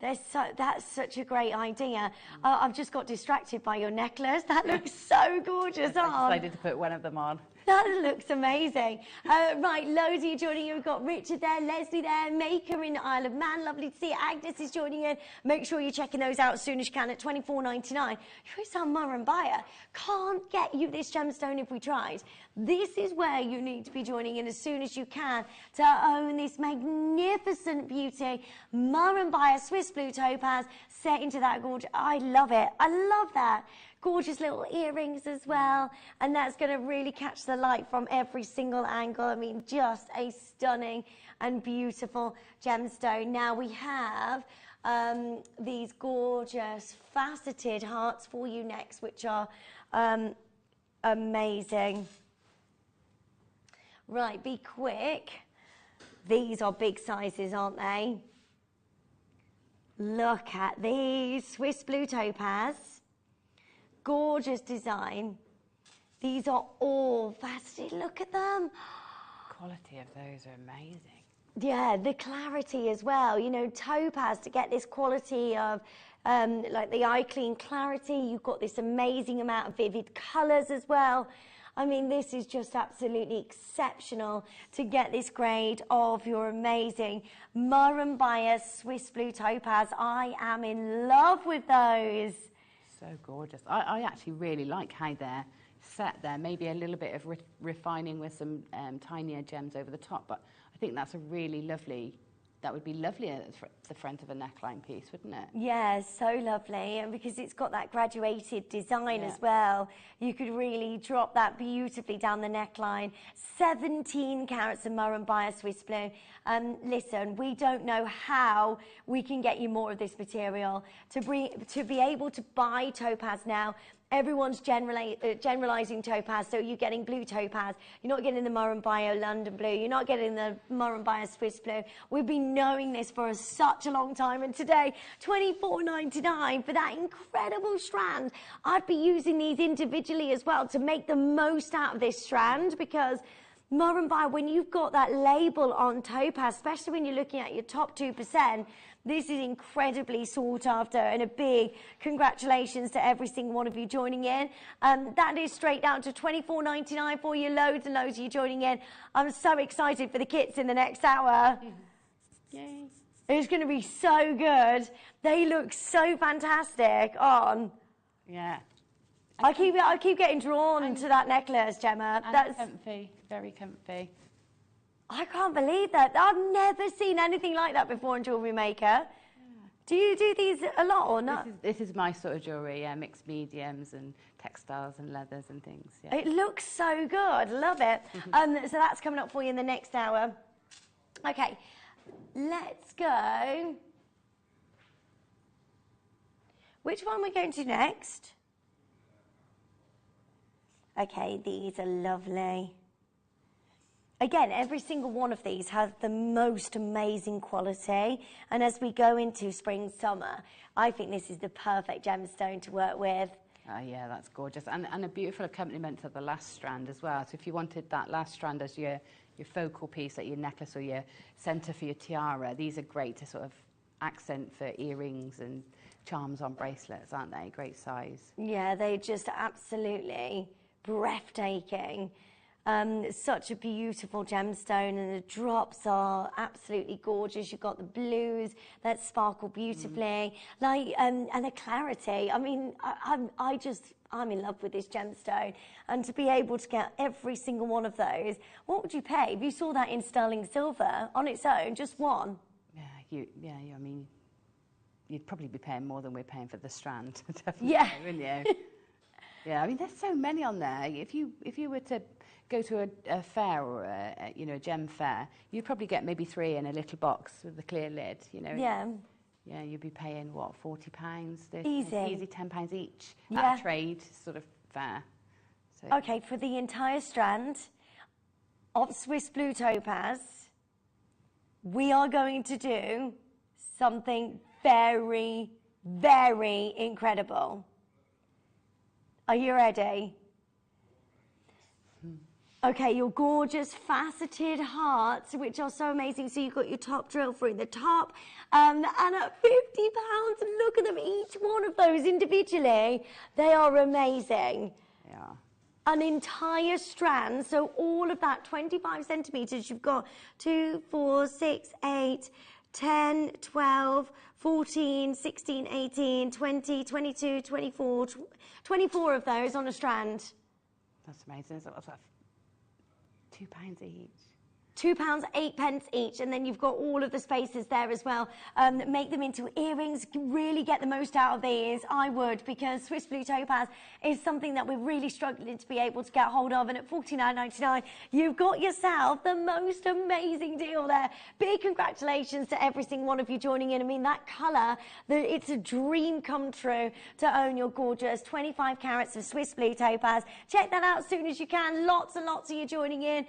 That's such a great idea. I've just got distracted by your necklace. That looks so gorgeous on. I decided to put one of them on. That looks amazing. Right, loads of you joining in. We've got Richard there, Leslie there, Maker in Isle of Man. Lovely to see you. Agnes is joining in. Make sure you're checking those out as soon as you can at $24.99. Yourself Murrumbaya can't get you this gemstone if we tried. This is where you need to be joining in as soon as you can to own this magnificent beauty. Murrumbaya Swiss blue topaz set into that gorgeous. I love it. I love that. Gorgeous little earrings as well, and that's going to really catch the light from every single angle. I mean, just a stunning and beautiful gemstone. Now we have these gorgeous faceted hearts for you next, which are amazing. Right, be quick. These are big sizes, aren't they? Look at these Swiss blue topaz. Gorgeous design. These are all faceted. Look at them. Quality of those are amazing. Yeah, the clarity as well. You know, topaz to get this quality of like the eye clean clarity. You've got this amazing amount of vivid colours as well. I mean, this is just absolutely exceptional to get this grade of your amazing Murrumbaya Swiss blue topaz. I am in love with those. So gorgeous. I actually really like how they're set there. Maybe a little bit of refining with some tinier gems over the top, but I think that's a really lovely, that would be lovely at the front of a neckline piece, wouldn't it? Yeah, so lovely. And because it's got that graduated design as well, you could really drop that beautifully down the neckline. 17 carats of Murrumbaya Swiss blue. Listen, we don't know how we can get you more of this material. To be able to buy topaz now, everyone's generalising topaz, so you're getting blue topaz. You're not getting the Murrumbaya London blue. You're not getting the Murrumbaya Swiss blue. We've been knowing this for such a long time, and today, $24.99 for that incredible strand. I'd be using these individually as well to make the most out of this strand, because Murrumbaya, when you've got that label on topaz, especially when you're looking at your top 2%, this is incredibly sought after, and a big congratulations to every single one of you joining in. That is straight down to $24.99 for you. Loads and loads of you joining in. I'm so excited for the kits in the next hour. Yay. It's going to be so good. They look so fantastic on. Yeah. I keep getting drawn to that necklace, Gemma. That's comfy, very comfy. I can't believe that. I've never seen anything like that before in Jewellery Maker. Yeah. Do you do these a lot or not? This is my sort of jewellery, yeah, mixed mediums and textiles and leathers and things. Yeah. It looks so good. Love it. So that's coming up for you in the next hour. Okay, let's go. Which one are we going to next? Okay, these are lovely. Again, every single one of these has the most amazing quality. And as we go into spring, summer, I think this is the perfect gemstone to work with. Oh, yeah, that's gorgeous. And a beautiful accompaniment to the last strand as well. So if you wanted that last strand as your focal piece, like your necklace or your centre for your tiara, these are great to sort of accent for earrings and charms on bracelets, aren't they? Great size. Yeah, they just absolutely breathtaking. Such a beautiful gemstone, and the drops are absolutely gorgeous. You've got the blues that sparkle beautifully, like and the clarity. I mean, I'm in love with this gemstone, and to be able to get every single one of those, what would you pay if you saw that in sterling silver on its own, just one? I mean, you'd probably be paying more than we're paying for the strand, definitely, yeah, wouldn't you? Yeah, I mean, there's so many on there. If you were to go to a fair or a gem fair, you'd probably get maybe 3 in a little box with a clear lid. Yeah. Yeah, you'd be paying what, £40? Easy £10 each yeah. at a trade sort of fair. So, okay, for the entire strand of Swiss blue topaz, we are going to do something very, very incredible. Are you ready? Okay, your gorgeous faceted hearts, which are so amazing. So you've got your top drill through the top, and at £50, look at them, each one of those individually. They are amazing. Yeah. An entire strand, so all of that 25 centimetres, you've got 2, 4, 6, 8, 10, 12, 14, 16, 18, 20, 22, 24, 24 of those on a strand. That's amazing. So what's that? £2 each. £2, 8 pence each, and then you've got all of the spaces there as well. Make them into earrings, really get the most out of these. I would, because Swiss blue topaz is something that we're really struggling to be able to get hold of, and at $49.99 you've got yourself the most amazing deal there. Big congratulations to every single one of you joining in. I mean, that colour, it's a dream come true to own your gorgeous 25 carats of Swiss blue topaz. Check that out as soon as you can. Lots and lots of you joining in.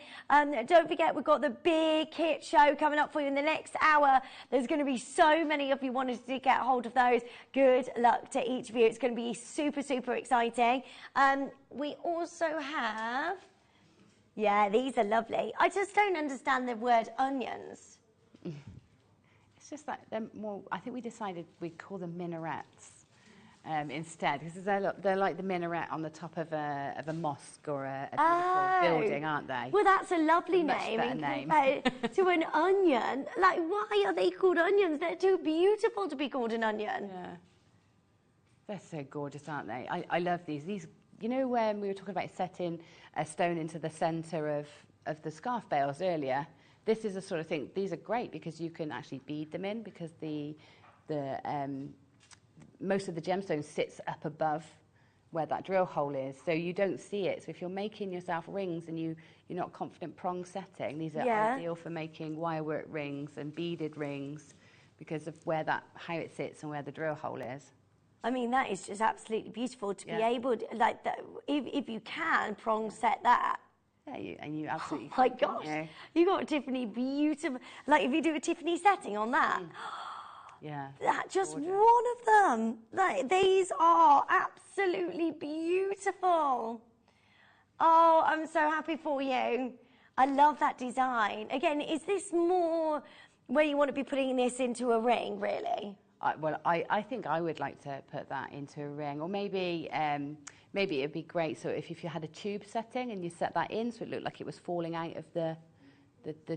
Don't forget, we've got the big hit show coming up for you in the next hour. There's going to be so many of you wanting to get hold of those. Good luck to each of you. It's going to be super, super exciting. We also have, yeah, these are lovely. I just don't understand the word onions. It's just like, I think we decided we'd call them minarets. Instead, because they're like the minaret on the top of a mosque or a beautiful building, aren't they? Well, that's a lovely name. Much better name. To an onion. Like, why are they called onions? They're too beautiful to be called an onion. Yeah. They're so gorgeous, aren't they? I love these. These, you know, when we were talking about setting a stone into the centre of the scarf bales earlier, this is the sort of thing. These are great because you can actually bead them in, because most of the gemstone sits up above where that drill hole is, so you don't see it. So if you're making yourself rings and you're not confident prong setting, these are ideal for making wirework rings and beaded rings because of how it sits and where the drill hole is. I mean, that is just absolutely beautiful to be able to, like, that, if you can prong set that. Yeah, and you absolutely. Oh my gosh, you got a Tiffany beautiful. Like, if you do a Tiffany setting on that. Yeah. That's just gorgeous. One of them. Like, these are absolutely beautiful. Oh, I'm so happy for you. I love that design. Again, is this more where you want to be putting this into a ring, really? I think I would like to put that into a ring, or maybe it'd be great. So if you had a tube setting and you set that in, so it looked like it was falling out of the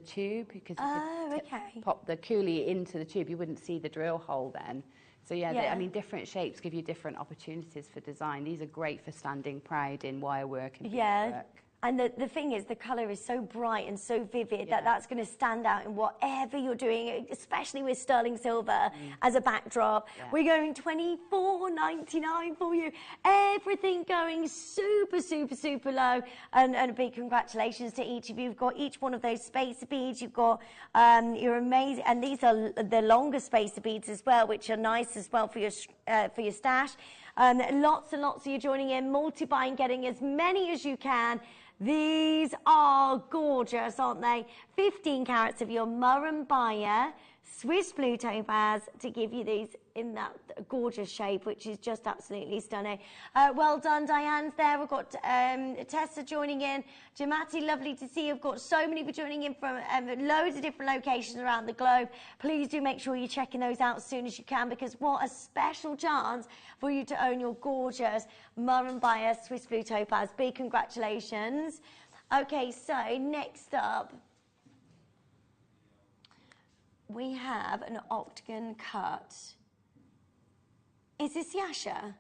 tube, because you could pop the coolie into the tube, you wouldn't see the drill hole then. So I mean, different shapes give you different opportunities for design. These are great for standing proud in wirework and beadwork. And the thing is, the colour is so bright and so vivid that that's going to stand out in whatever you're doing, especially with sterling silver as a backdrop. Yeah. We're going $24.99 for you. Everything going super, super, super low. And a big congratulations to each of you. You've got each one of those spacer beads. You've got, you're amazing. And these are the longer spacer beads as well, which are nice as well for your stash. Lots and lots of you joining in, multi-buying, getting as many as you can. These are gorgeous, aren't they? 15 carats of your Murrumbaya Swiss blue topaz to give you these in that gorgeous shape, which is just absolutely stunning. Well done, Diane's there. We've got Tessa joining in. Jamati, lovely to see you. We've got so many people joining in from loads of different locations around the globe. Please do make sure you're checking those out as soon as you can, because what a special chance for you to own your gorgeous Murrumbaya Swiss blue topaz. Big congratulations. Okay, so next up, we have an octagon cut. Is this Yasha?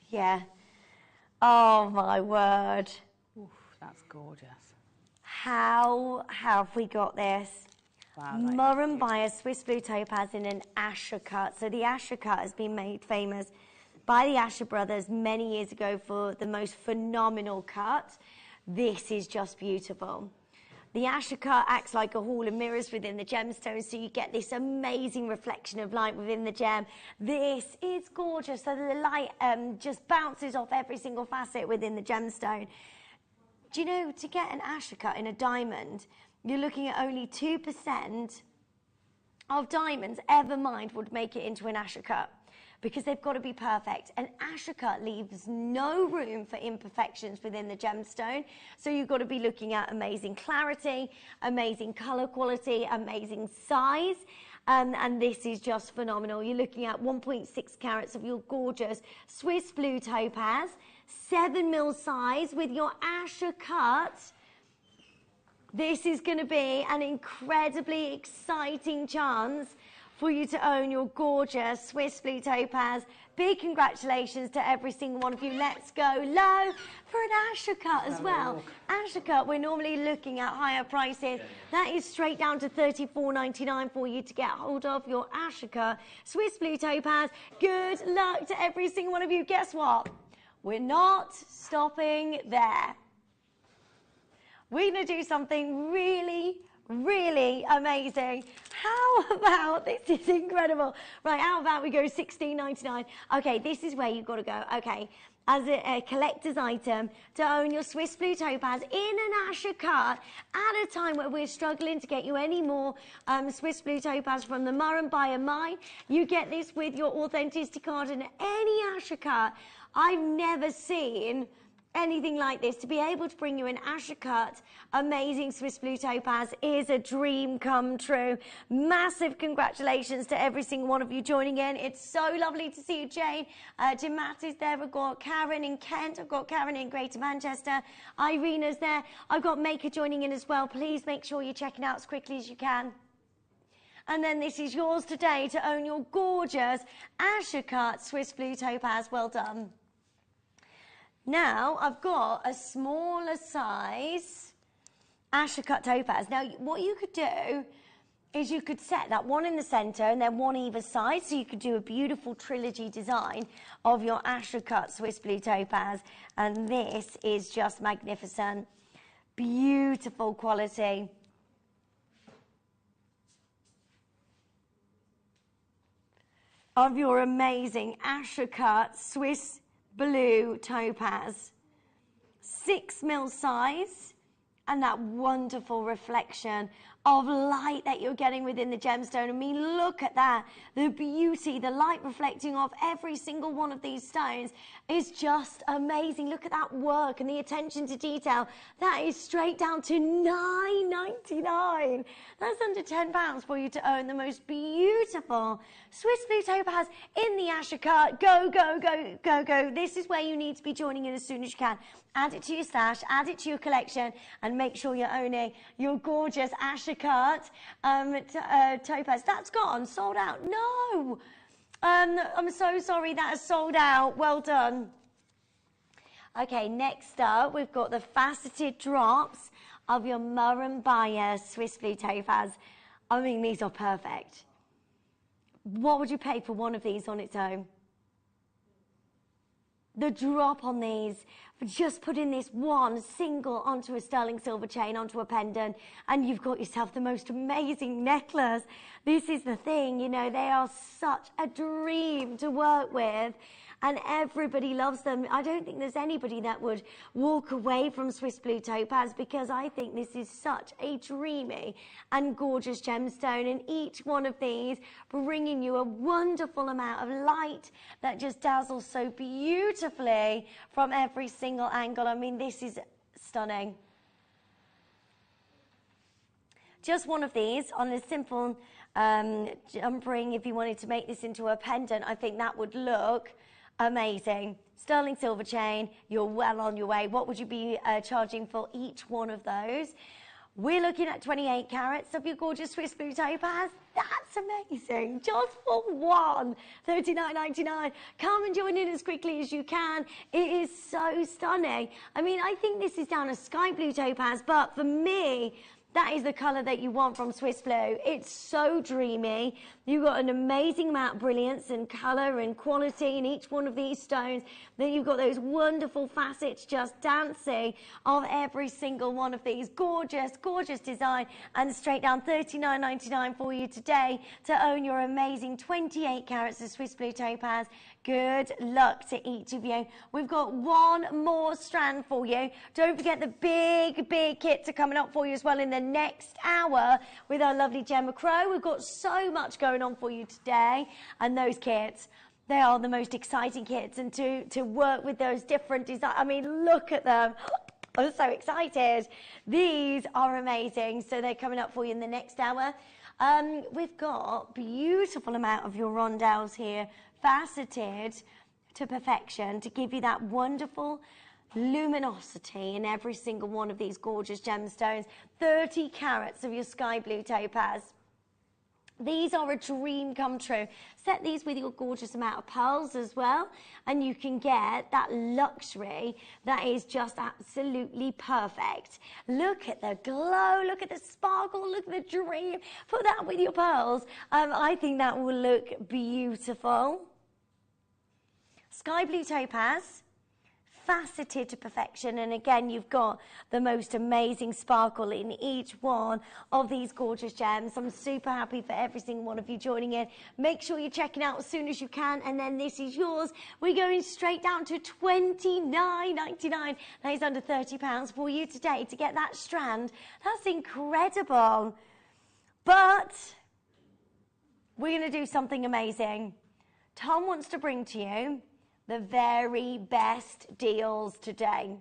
Yeah. Oh my word. Oof, that's gorgeous. How have we got this? Wow, Murrumbaya Swiss blue topaz in an Asher cut. So the Asher cut has been made famous by the Asher brothers many years ago for the most phenomenal cut. This is just beautiful. The Asher cut acts like a hall of mirrors within the gemstone, so you get this amazing reflection of light within the gem. This is gorgeous, so the light just bounces off every single facet within the gemstone. Do you know, to get an Asher cut in a diamond, you're looking at only 2% of diamonds ever mined would make it into an Asher cut, because they've got to be perfect. An Asher cut leaves no room for imperfections within the gemstone. So you've got to be looking at amazing clarity, amazing color quality, amazing size. And this is just phenomenal. You're looking at 1.6 carats of your gorgeous Swiss blue topaz, 7 mil size with your Asher cut. This is going to be an incredibly exciting chance for you to own your gorgeous Swiss blue topaz. Big congratulations to every single one of you. Let's go low for an Asher cut as well. Asher cut, we're normally looking at higher prices. That is straight down to $34.99 for you to get hold of your Asher cut Swiss blue topaz. Good luck to every single one of you. Guess what? We're not stopping there. We're going to do something really amazing. How about, this is incredible. Right, how about we go $16.99? Okay, this is where you've got to go. Okay, as a collector's item to own your Swiss blue topaz in an Asher cut at a time where we're struggling to get you any more Swiss blue topaz from the Murrumbaya mine. You get this with your authenticity card and any Asher cut. I've never seen anything like this. To be able to bring you an Asher cut amazing Swiss blue topaz is a dream come true. Massive congratulations to every single one of you joining in. It's so lovely to see you, Jane. Jim Matt is there. We've got Karen in Kent. I've got Karen in Greater Manchester. Irina's there. I've got Maker joining in as well. Please make sure you're checking out as quickly as you can. And then this is yours today to own your gorgeous Asher cut Swiss blue topaz. Well done. Now, I've got a smaller size Asher cut topaz. Now, what you could do is you could set that one in the center and then one either side, so you could do a beautiful trilogy design of your Asher cut Swiss blue topaz. And this is just magnificent. Beautiful quality. Of your amazing Asher cut Swiss blue topaz, 6 mil size, and that wonderful reflection of light that you're getting within the gemstone. I mean, look at that. The beauty, the light reflecting off every single one of these stones is just amazing. Look at that work and the attention to detail. That is straight down to $9.99. That's under £10 for you to own the most beautiful Swiss blue topaz in the Asher cut. Go, go, go, go, go. This is where you need to be joining in as soon as you can. Add it to your stash, add it to your collection, and make sure you're owning your gorgeous Asher cut topaz. That's gone, sold out. No, I'm so sorry, that has sold out. Well done. Okay, next up, we've got the faceted drops of your Murrumbaya Swiss blue topaz. I mean, these are perfect. What would you pay for one of these on its own? The drop on these, for just putting this one single onto a sterling silver chain, onto a pendant, and you've got yourself the most amazing necklace. This is the thing, you know, they are such a dream to work with. and everybody loves them. I don't think there's anybody that would walk away from Swiss Blue Topaz, because I think this is such a dreamy and gorgeous gemstone, and each one of these bringing you a wonderful amount of light that just dazzles so beautifully from every single angle. I mean, this is stunning. Just one of these on a simple jump ring. If you wanted to make this into a pendant, I think that would look amazing. Sterling silver chain, you're well on your way. What would you be charging for each one of those? We're looking at 28 carats of your gorgeous Swiss Blue Topaz. That's amazing. Just for one, $39.99. Come and join in as quickly as you can. It is so stunning. I mean, I think this is down a sky blue topaz, but for me, that is the colour that you want from Swiss Blue. It's so dreamy. You've got an amazing amount of brilliance and colour and quality in each one of these stones. Then you've got those wonderful facets just dancing of every single one of these. Gorgeous, gorgeous design. And straight down $39.99 for you today to own your amazing 28 carats of Swiss Blue Topaz. Good luck to each of you. We've got one more strand for you. Don't forget the big, big kits are coming up for you as well in the next hour with our lovely Gemma Crow. We've got so much going on for you today. And those kits, they are the most exciting kits. And to work with those different designs, I mean, look at them. I'm so excited. These are amazing. So they're coming up for you in the next hour. We've got beautiful amount of your rondelles here, faceted to perfection to give you that wonderful luminosity in every single one of these gorgeous gemstones. 30 carats of your sky blue topaz. These are a dream come true. Set these with your gorgeous amount of pearls as well, and you can get that luxury that is just absolutely perfect. Look at the glow, look at the sparkle, look at the dream. Put that with your pearls. I think that will look beautiful. Sky blue topaz, faceted to perfection, and again you've got the most amazing sparkle in each one of these gorgeous gems. I'm super happy for every single one of you joining in. Make sure you're checking out as soon as you can, and then this is yours. We're going straight down to $29.99. That is under £30 for you today to get that strand. That's incredible. But we're going to do something amazing. Tom wants to bring to you the very best deals today.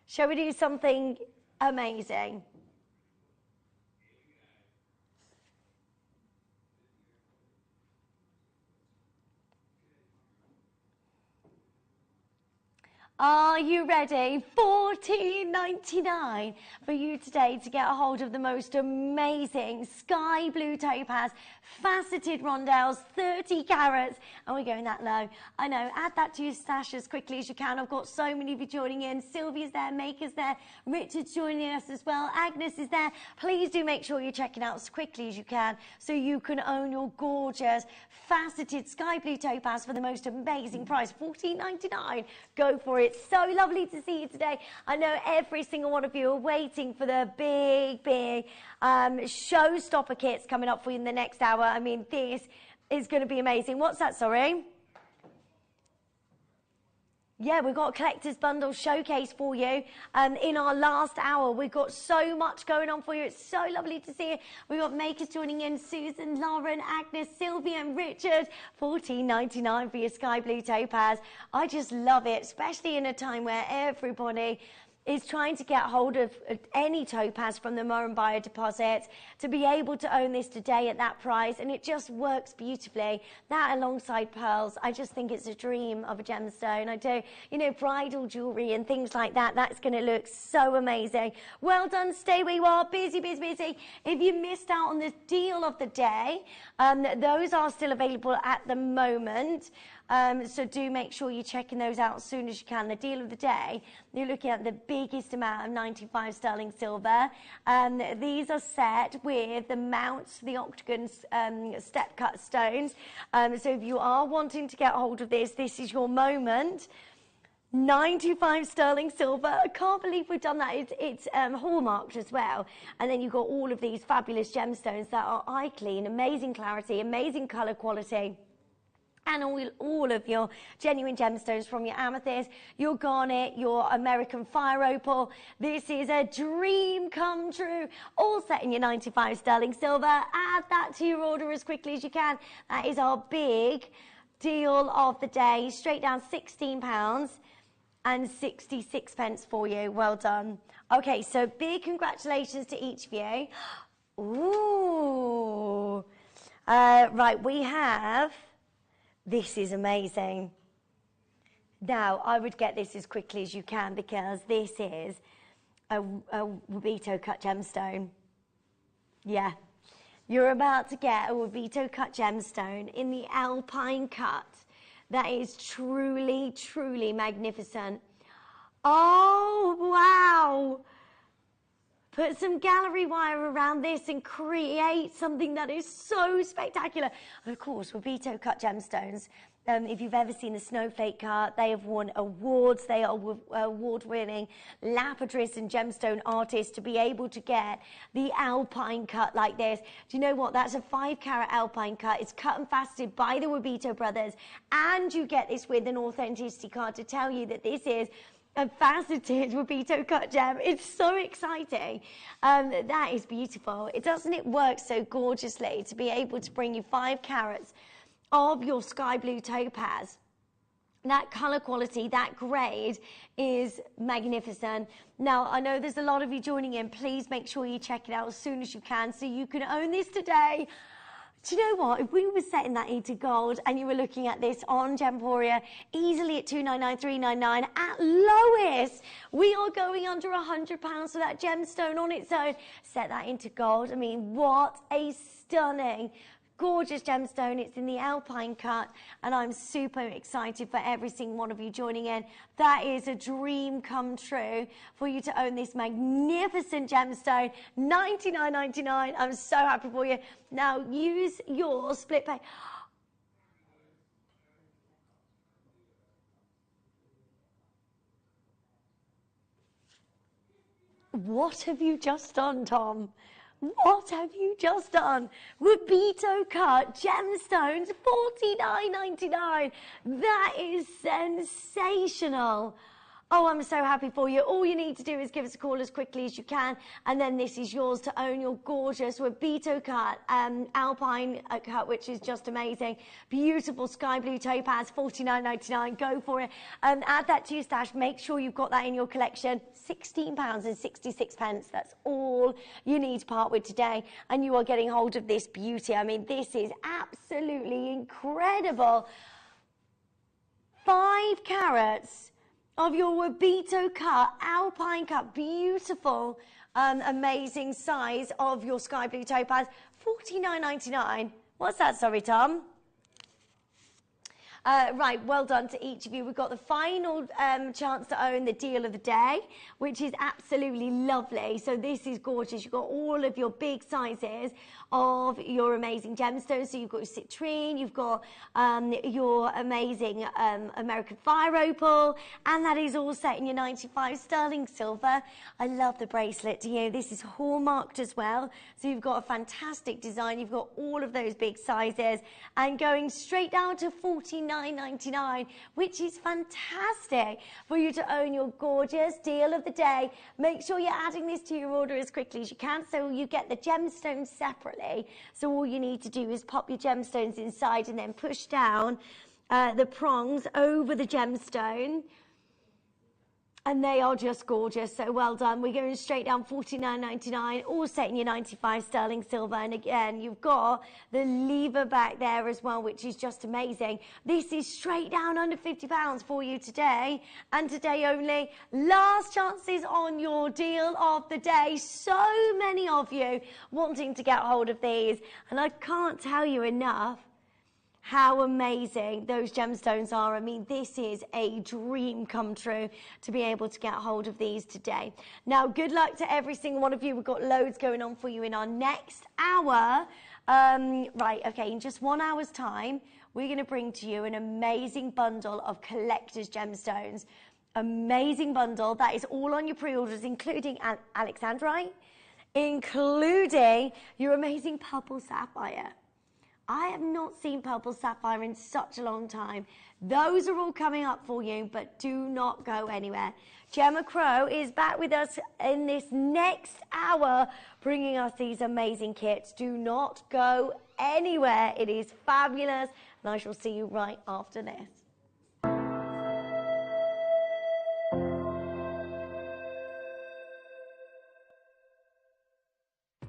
Shall we do something amazing? Are you ready? $14.99 for you today to get a hold of the most amazing sky blue topaz, faceted rondelles, 30 carats, and we're going that low. I know, add that to your stash as quickly as you can. I've got so many of you joining in. Sylvia's there, Maker's there, Richard's joining us as well, Agnes is there. Please do make sure you're checking out as quickly as you can so you can own your gorgeous faceted sky blue topaz for the most amazing price, $14.99. Go for it. It's so lovely to see you today. I know every single one of you are waiting for the big, big showstopper kits coming up for you in the next hour. I mean, this is going to be amazing. What's that, sorry? Yeah, we've got a collector's bundle showcase for you in our last hour. We've got so much going on for you. It's so lovely to see you. We've got makers joining in, Susan, Lauren, Agnes, Sylvia and Richard. $14.99 for your sky blue topaz. I just love it, especially in a time where everybody is trying to get hold of any topaz from the Murrumbidgee deposit, to be able to own this today at that price, and it just works beautifully. That alongside pearls, I just think it's a dream of a gemstone. I do, you know, bridal jewellery and things like that, that's going to look so amazing. Well done, stay where you are, busy, busy, busy. If you missed out on the deal of the day, those are still available at the moment. So do make sure you're checking those out as soon as you can. The deal of the day, you're looking at the biggest amount of 95 sterling silver. These are set with the mounts, the octagon step cut stones. So if you are wanting to get hold of this, this is your moment. 95 sterling silver. I can't believe we've done that. It's hallmarked as well. And then you've got all of these fabulous gemstones that are eye clean, amazing clarity, amazing colour quality. and all of your genuine gemstones, from your amethyst, your garnet, your American fire opal. This is a dream come true, all set in your 95 sterling silver. Add that to your order as quickly as you can. That is our big deal of the day, straight down £16.66 for you. Well done. Okay, so big congratulations to each of you. Ooh. Right, we have... This is amazing. Now, I would get this as quickly as you can, because this is a Wabito cut gemstone. Yeah. You're about to get a Wabito cut gemstone in the alpine cut. That is truly, truly magnificent. Oh, wow. Put some gallery wire around this and create something that is so spectacular. And of course, Wabito cut gemstones. If you've ever seen the snowflake cut, they have won awards. They are award-winning lapidarists and gemstone artists to be able to get the alpine cut like this. Do you know what? That's a 5-carat alpine cut. It's cut and faceted by the Wabito brothers. And you get this with an authenticity card to tell you that this is a faceted Wabito cut gem. It's so exciting. That is beautiful. Doesn't it work so gorgeously to be able to bring you 5 carats of your sky blue topaz? That color quality, that grade is magnificent. Now, I know there's a lot of you joining in. Please make sure you check it out as soon as you can so you can own this today. Do you know what? If we were setting that into gold and you were looking at this on Gemporia, easily at $299,399, at lowest, we are going under £100 for that gemstone on its own. Set that into gold. I mean, what a stunning, gorgeous gemstone. It's in the alpine cut, and I'm super excited for every single one of you joining in. That is a dream come true for you to own this magnificent gemstone. $99.99. I'm so happy for you. Now use your split pay. What have you just done, Tom? What have you just done? Wabito cut gemstones, $49.99. That is sensational. Oh, I'm so happy for you. All you need to do is give us a call as quickly as you can, and then this is yours to own your gorgeous Wabito cut, alpine cut, which is just amazing. Beautiful sky blue topaz, $49.99. Go for it. Add that to your stash. Make sure you've got that in your collection. £16.66. That's all you need to part with today, and you are getting hold of this beauty. I mean, this is absolutely incredible. 5 carats of your Wabito cut, alpine cut, beautiful, amazing size of your sky blue topaz, $49.99. What's that, sorry, Tom? Right, well done to each of you. We've got the final chance to own the deal of the day, which is absolutely lovely. So this is gorgeous. You've got all of your big sizes of your amazing gemstones. So you've got your citrine, you've got your amazing American fire opal, and that is all set in your 95 sterling silver. I love the bracelet. You know, this is hallmarked as well. So you've got a fantastic design. You've got all of those big sizes, and going straight down to $49.99, which is fantastic for you to own your gorgeous deal of the day. Make sure you're adding this to your order as quickly as you can, so you get the gemstones separately. So all you need to do is pop your gemstones inside and then push down the prongs over the gemstone. And they are just gorgeous, so well done. We're going straight down $49.99, all set in your 95 sterling silver. And again, you've got the lever back there as well, which is just amazing. This is straight down under £50 for you today, and today only. Last chances on your deal of the day. So many of you wanting to get hold of these, and I can't tell you enough how amazing those gemstones are. I mean, this is a dream come true to be able to get hold of these today. Now, good luck to every single one of you. We've got loads going on for you in our next hour. Right, okay, in just 1 hour's time, we're going to bring to you an amazing bundle of collector's gemstones. Amazing bundle. That is all on your pre-orders, including alexandrite, including your amazing purple sapphire. I have not seen purple sapphire in such a long time. Those are all coming up for you, but do not go anywhere. Gemma Crow is back with us in this next hour, bringing us these amazing kits. Do not go anywhere. It is fabulous, and I shall see you right after this.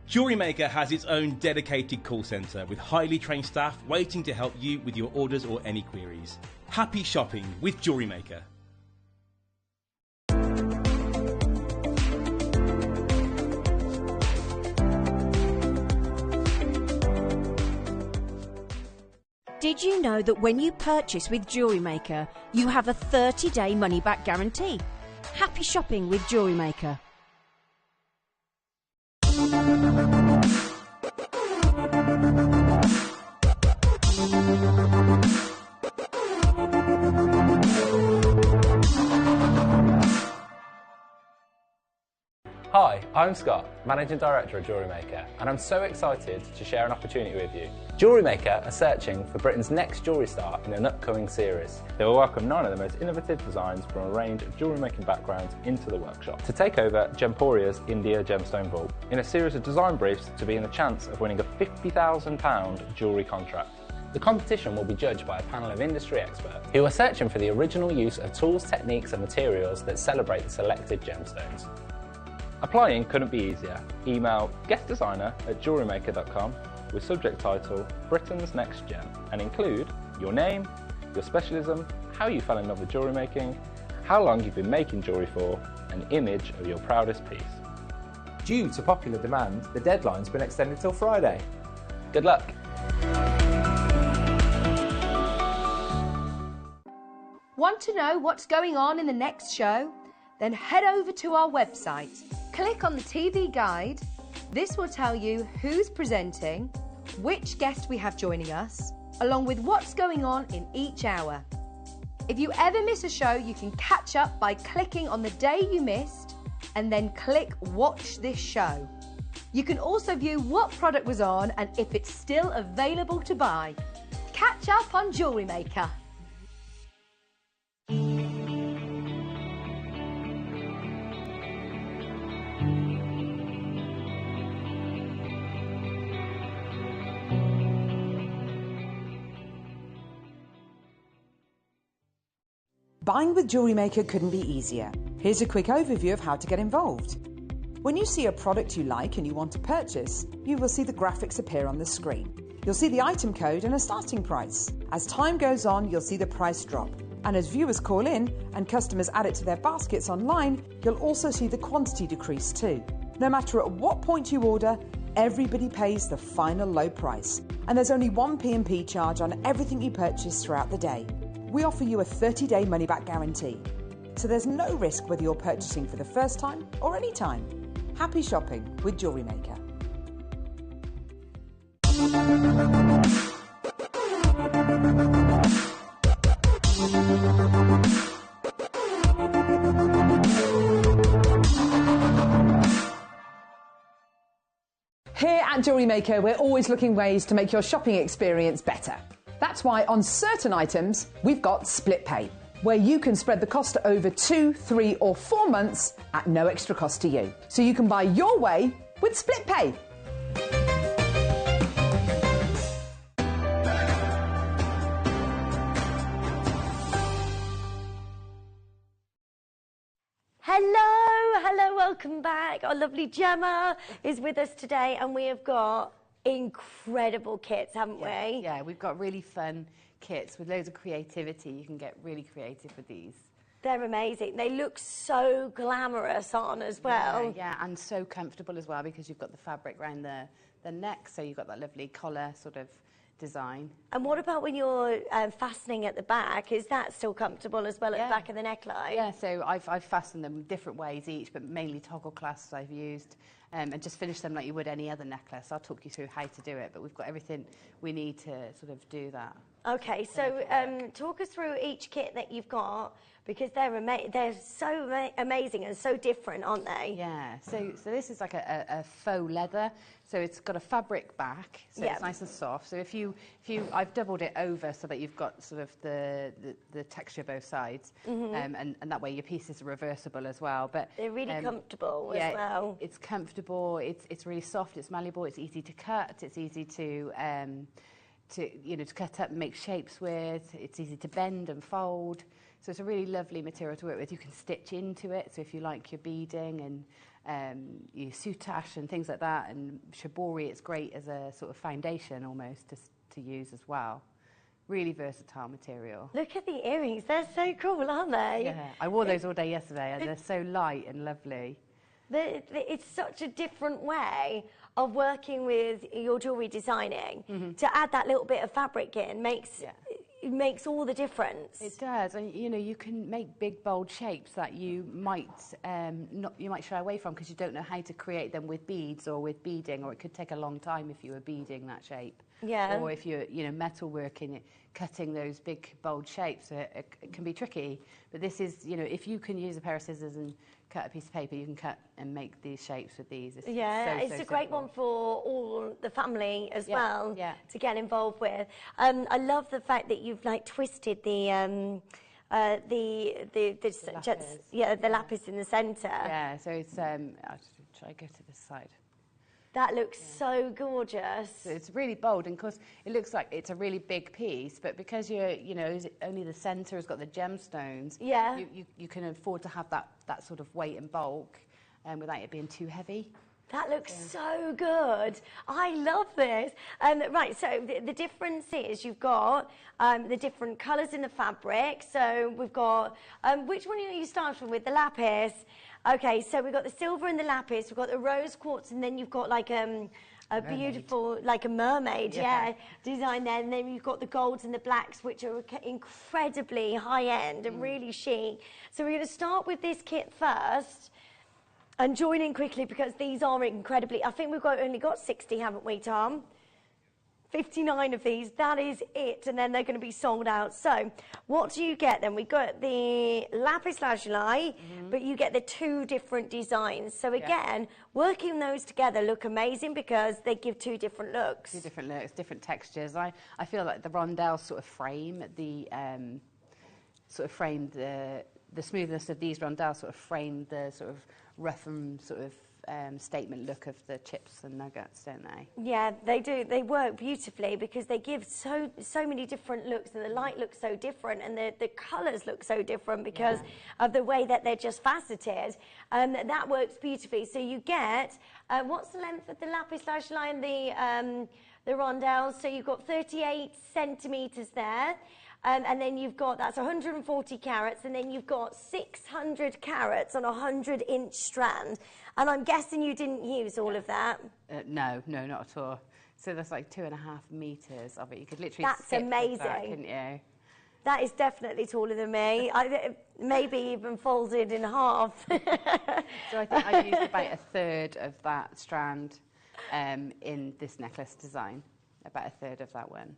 Jewellery Maker has its own dedicated call centre with highly trained staff waiting to help you with your orders or any queries. Happy shopping with Jewellery Maker. Did you know that when you purchase with Jewellery Maker, you have a 30-day money-back guarantee? Happy shopping with Jewellery Maker. Hi, I'm Scott, Managing Director of Jewellery Maker, and I'm so excited to share an opportunity with you. Jewellery Maker are searching for Britain's next jewellery star in an upcoming series. They will welcome 9 of the most innovative designs from a range of jewellery making backgrounds into the workshop to take over Gemporia's India Gemstone Vault in a series of design briefs to be in the chance of winning a £50,000 jewellery contract. The competition will be judged by a panel of industry experts who are searching for the original use of tools, techniques and materials that celebrate the selected gemstones. Applying couldn't be easier. Email guestdesigner@jewellerymaker.com with subject title Britain's Next Gem and include your name, your specialism, how you fell in love with jewellery making, how long you've been making jewellery for, an image of your proudest piece. Due to popular demand, the deadline's been extended till Friday. Good luck! Want to know what's going on in the next show? Then head over to our website. Click on the TV guide. This will tell you who's presenting, which guest we have joining us, along with what's going on in each hour. If you ever miss a show, you can catch up by clicking on the day you missed and then click Watch This Show. You can also view what product was on and if it's still available to buy. Catch up on Jewellery Maker. Buying with Jewellery Maker couldn't be easier. Here's a quick overview of how to get involved. When you see a product you like and you want to purchase, you will see the graphics appear on the screen. You'll see the item code and a starting price. As time goes on, you'll see the price drop. And as viewers call in and customers add it to their baskets online, you'll also see the quantity decrease too. No matter at what point you order, everybody pays the final low price. And there's only one P&P charge on everything you purchase throughout the day. We offer you a 30-day money-back guarantee. So there's no risk whether you're purchasing for the first time or any time. Happy shopping with Jewellery Maker. Here at Jewellery Maker, we're always looking ways to make your shopping experience better. That's why on certain items, we've got split pay, where you can spread the cost over 2, 3 or 4 months at no extra cost to you. So you can buy your way with split pay. Hello, welcome back. Our lovely Gemma is with us today, and we have got incredible kits, haven't we? Yeah, we've got really fun kits with loads of creativity. You can get really creative with these. They're amazing. They look so glamorous on as well. Yeah, and so comfortable as well because you've got the fabric around the neck, so you've got that lovely collar sort of design. And what about when you're fastening at the back? Is that still comfortable as well at the back of the neckline? Yeah, so I've fastened them different ways each, but mainly toggle clasps I've used. And just finish them like you would any other necklace. I'll talk you through how to do it, but we've got everything we need to sort of do that. Okay, so talk us through each kit that you've got, because they're so amazing and so different, aren't they? Yeah, so this is like a faux leather, so it's got a fabric back, so it's nice and soft. So if you I've doubled it over so that you've got sort of the texture both sides, and that way your pieces are reversible as well. But they're really comfortable as well. It's comfortable. It's really soft. It's malleable. It's easy to cut. It's easy to cut up and make shapes with. It's easy to bend and fold. So it's a really lovely material to work with. You can stitch into it. So if you like your beading and your soutache and things like that, and shibori, it's great as a sort of foundation almost to use as well. Really versatile material. Look at the earrings. They're so cool, aren't they? Yeah, I wore those all day yesterday, and they're so light and lovely. It's such a different way of working with your jewellery designing. To add that little bit of fabric in it makes all the difference. It does, and you can make big bold shapes that you might shy away from because you don't know how to create them with beads or with beading, or it could take a long time if you were beading that shape. Yeah. Or if you're metal working, cutting those big bold shapes, it can be tricky. But this is, if you can use a pair of scissors and cut a piece of paper, you can cut and make these shapes with these. It's a great one for all the family as well to get involved with. I love the fact that you've twisted the lapis in the centre. Yeah, so it's I'll try to go to this side. That looks so gorgeous. So it's really bold, and of course it looks like it's a really big piece, but because only the centre has got the gemstones, you can afford to have that sort of weight and bulk, without it being too heavy. That looks so good. I love this. Right, so the difference is you've got the different colours in the fabric. So we've got, which one are you starting with? The lapis. Okay, so we've got the silver and the lapis. We've got the rose quartz, and then you've got like a beautiful, like a mermaid, design there. And then you've got the golds and the blacks, which are incredibly high-end and really chic. So we're going to start with this kit first. And join in quickly because these are incredibly... I think we've only got 60, haven't we, Tom? 59 of these. That is it. And then they're going to be sold out. So what do you get then? We got the lapis lazuli, but you get the two different designs. So again, working those together look amazing because they give two different looks. Two different looks, different textures. I feel like the rondelles sort of frame the... the smoothness of these rondelles sort of frame the sort of rough and sort of statement look of the chips and nuggets, don't they? Yeah, they do. They work beautifully because they give so many different looks, and the light looks so different, and the colours look so different because of the way that they're just faceted. That works beautifully. So you get, what's the length of the lapis lazuli and the rondelles? So you've got 38 centimetres there. And then you've got, that's 140 carats, and then you've got 600 carats on a 100-inch strand. And I'm guessing you didn't use all of that? No, not at all. So that's like 2.5 metres of it. You could literally That's amazing. With that, couldn't you? That is definitely taller than me. Maybe even folded in half. So I think I used about a third of that strand in this necklace design. About a third of that one,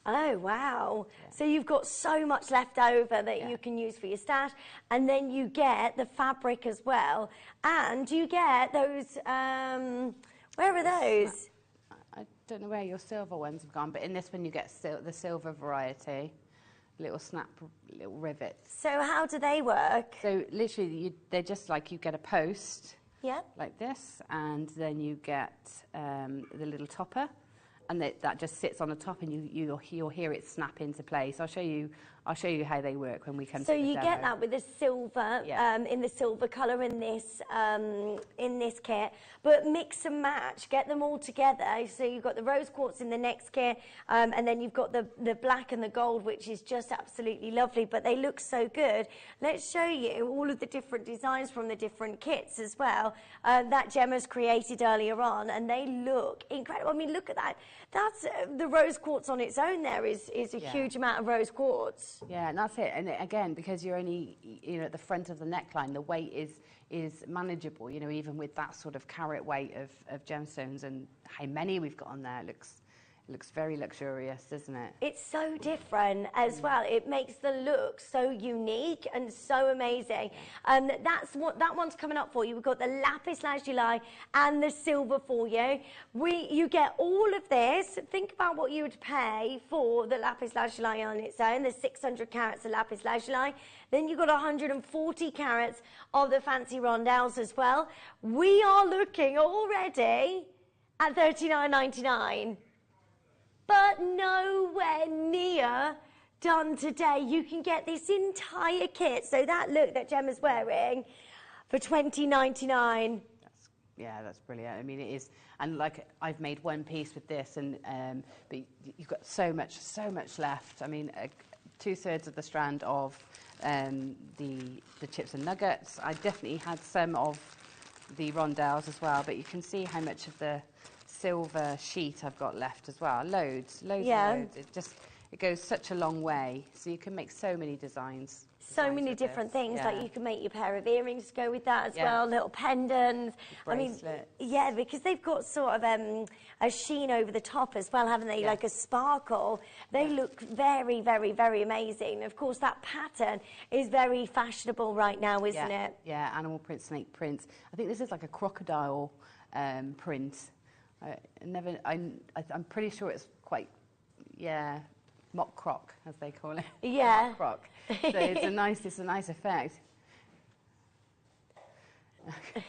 Oh, wow. Yeah. So you've got so much left over that you can use for your stash. And then you get the fabric as well. And you get those, where are those? I don't know where your silver ones have gone, but in this one you get the silver variety. Little snap, little rivets. So how do they work? So literally, they're just like you get a post like this, and then you get the little topper. And that just sits on the top, and you'll hear it snap into place. I'll show you how they work when we come to the demo. So you get that with the silver, in the silver colour in this kit, but mix and match, get them all together. So you've got the rose quartz in the next kit, and then you've got the black and the gold, which is just absolutely lovely, but they look so good. Let's show you all of the different designs from the different kits as well, that Gemma's created earlier on, and they look incredible. I mean, look at that. That's the rose quartz on its own there is a huge amount of rose quartz. Yeah, and that's it. And again, because you're only, at the front of the neckline, the weight is manageable, even with that sort of carat weight of gemstones and how many we've got on there. It looks very luxurious, doesn't it? It's so different as well. It makes the look so unique and so amazing. That's what that one's coming up for you. We've got the lapis lazuli and the silver for you. You get all of this. Think about what you would pay for the lapis lazuli on its own. There's 600 carats of lapis lazuli. Then you've got 140 carats of the fancy rondelles as well. We are looking already at $39.99. But nowhere near done today. You can get this entire kit. So that look that Gemma's wearing for $20.99. That's brilliant. I mean, it is, and like I've made one piece with this, and but you've got so much left. I mean, 2/3 of the strand of the chips and nuggets. I definitely had some of the rondelles as well, but you can see how much of the silver sheet I've got left as well. Loads and loads. It goes such a long way, so you can make so many designs. So many different things, like you can make your pair of earrings go with that as well, little pendants. Bracelets. I mean, because they've got sort of a sheen over the top as well, haven't they? Like a sparkle. They look very, very, very amazing. Of course, that pattern is very fashionable right now, isn't it? Yeah, animal print, snake prints. I think this is like a crocodile print. I'm pretty sure it's quite, mock croc, as they call it. Yeah. Mock croc. So it's a nice effect.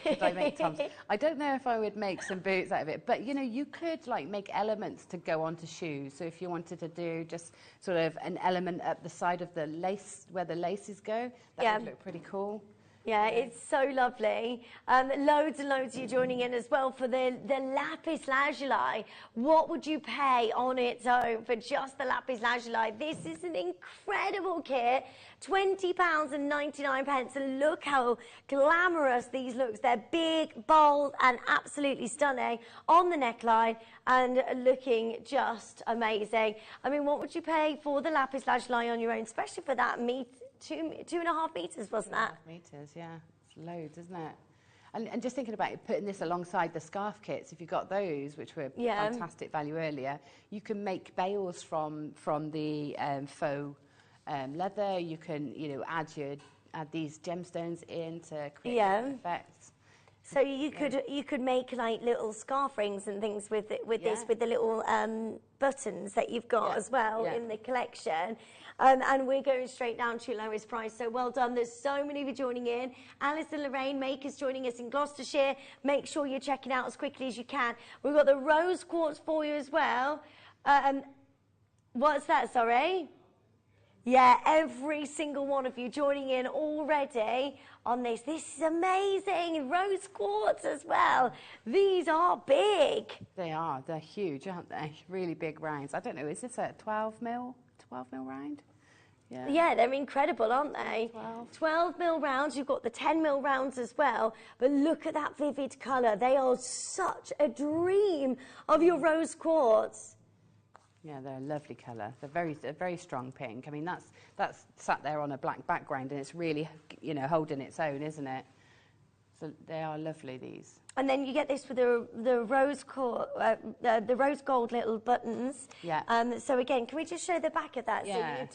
Could I make Tom's? I don't know if I would make some boots out of it, but you know, you could like make elements to go onto shoes. So if you wanted to do just sort of an element up the side of the lace, where the laces go, that would look pretty cool. Yeah, it's so lovely. Loads and loads of you joining in as well for the lapis lazuli. What would you pay on its own for just the lapis lazuli? This is an incredible kit. £20.99, and look how glamorous these looks. They're big, bold, and absolutely stunning on the neckline and looking just amazing. I mean, what would you pay for the lapis lazuli on your own, especially for that 2.5 meters, wasn't that? 2.5 meters, yeah. It's loads, isn't it? And just thinking about putting this alongside the scarf kits, if you've got those, which were fantastic value earlier, you can make bails from the faux leather. You can, add these gemstones in to create effects. So you could make like little scarf rings and things with this, with the little buttons that you've got as well in the collection. And we're going straight down to your lowest price. So well done. There's so many of you joining in. Alice and Lorraine Makers joining us in Gloucestershire. Make sure you're checking out as quickly as you can. We've got the rose quartz for you as well. What's that, sorry? Yeah, every single one of you joining in already on this. This is amazing. Rose quartz as well. These are big. They are. They're huge, aren't they? Really big rounds. I don't know, is this a 12 mil round? Yeah, they're incredible, aren't they? 12 mil rounds. You've got the 10 mil rounds as well. But look at that vivid colour. They are such a dream of your rose quartz. Yeah, they're a lovely colour. They're a very strong pink. I mean, that's sat there on a black background, and it's really, holding its own, isn't it? So they are lovely, these. And then you get this with the rose gold little buttons. Yeah. So again, can we just show the back of that? Yeah.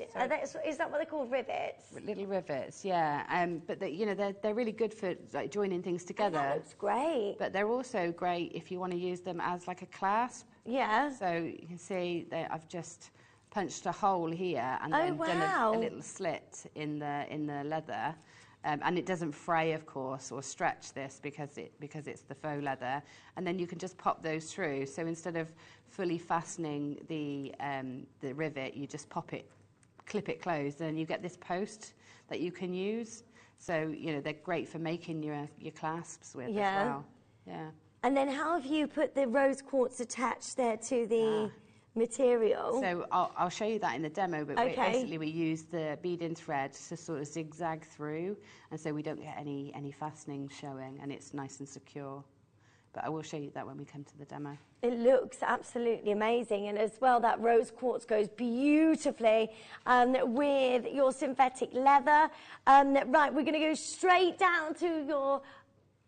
Is that what they're called? Rivets? Little rivets, yeah. But they're really good for like joining things together. That looks great. But they're also great if you want to use them as like a clasp. Yeah. So you can see that I've just punched a hole here and then done a little slit in the leather. And it doesn't fray, of course, or stretch this because it's the faux leather. And then you can just pop those through. So instead of fully fastening the rivet, you just clip it closed, and you get this post that you can use. So they're great for making your clasps with as well. Yeah. And then how have you put the rose quartz attached there to the material? So I'll show you that in the demo, but basically we use the bead-in thread to sort of zigzag through, and so we don't get any fastening showing, and it's nice and secure. But I will show you that when we come to the demo. It looks absolutely amazing, and as well that rose quartz goes beautifully with your synthetic leather. Right, we're going to go straight down to your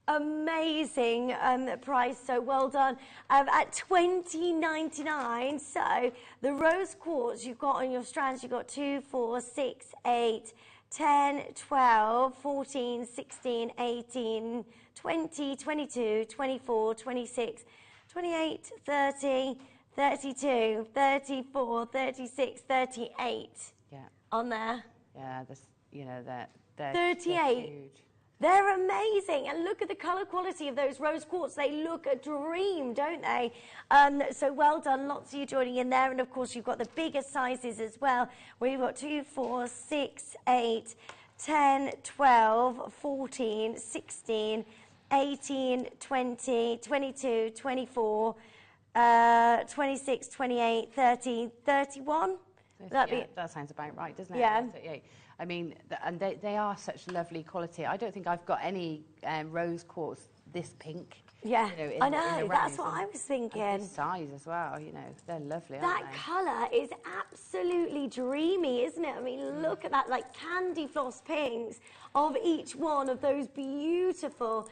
amazing price, so well done. At $20.99. So the rose quartz you've got on your strands, you've got 2, 4, 6, 8, 10, 12, 14, 16, 18, 20, 22, 24, 26, 28, 30, 32, 34, 36, 38. Yeah. On there. Yeah, this, you know, they're 38. They're huge. They're amazing, and look at the colour quality of those rose quartz. They look a dream, don't they? So well done, lots of you joining in there, and of course you've got the bigger sizes as well, where you've got 2, 4, 6, 8, 10, 12, 14, 16, 18, 20, 22, 24, 26, 28, 30, 31. That sounds about right, doesn't it? Yeah. 38. I mean, and they are such lovely quality. I don't think I've got any rose quartz this pink. Yeah, you know, I know, that's what I was thinking. And this size as well, you know, they're lovely, that aren't they? colour is absolutely dreamy, isn't it? I mean, look at that, like candy floss pinks of each one of those beautiful,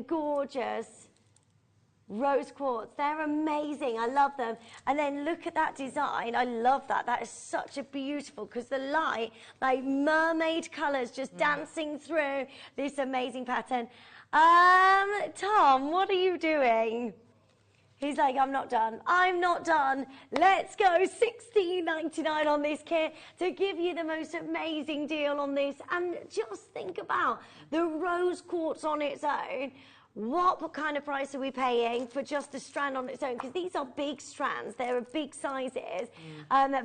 gorgeous rose quartz. They're amazing. I love them. And then look at that design. I love that. That is such a beautiful, because the light, like mermaid colours just dancing through this amazing pattern. Tom, what are you doing? He's like, I'm not done. I'm not done. Let's go. $16.99 on this kit to give you the most amazing deal on this. And just think about the rose quartz on its own. What kind of price are we paying for just the strand on its own? Because these are big strands. They're big sizes.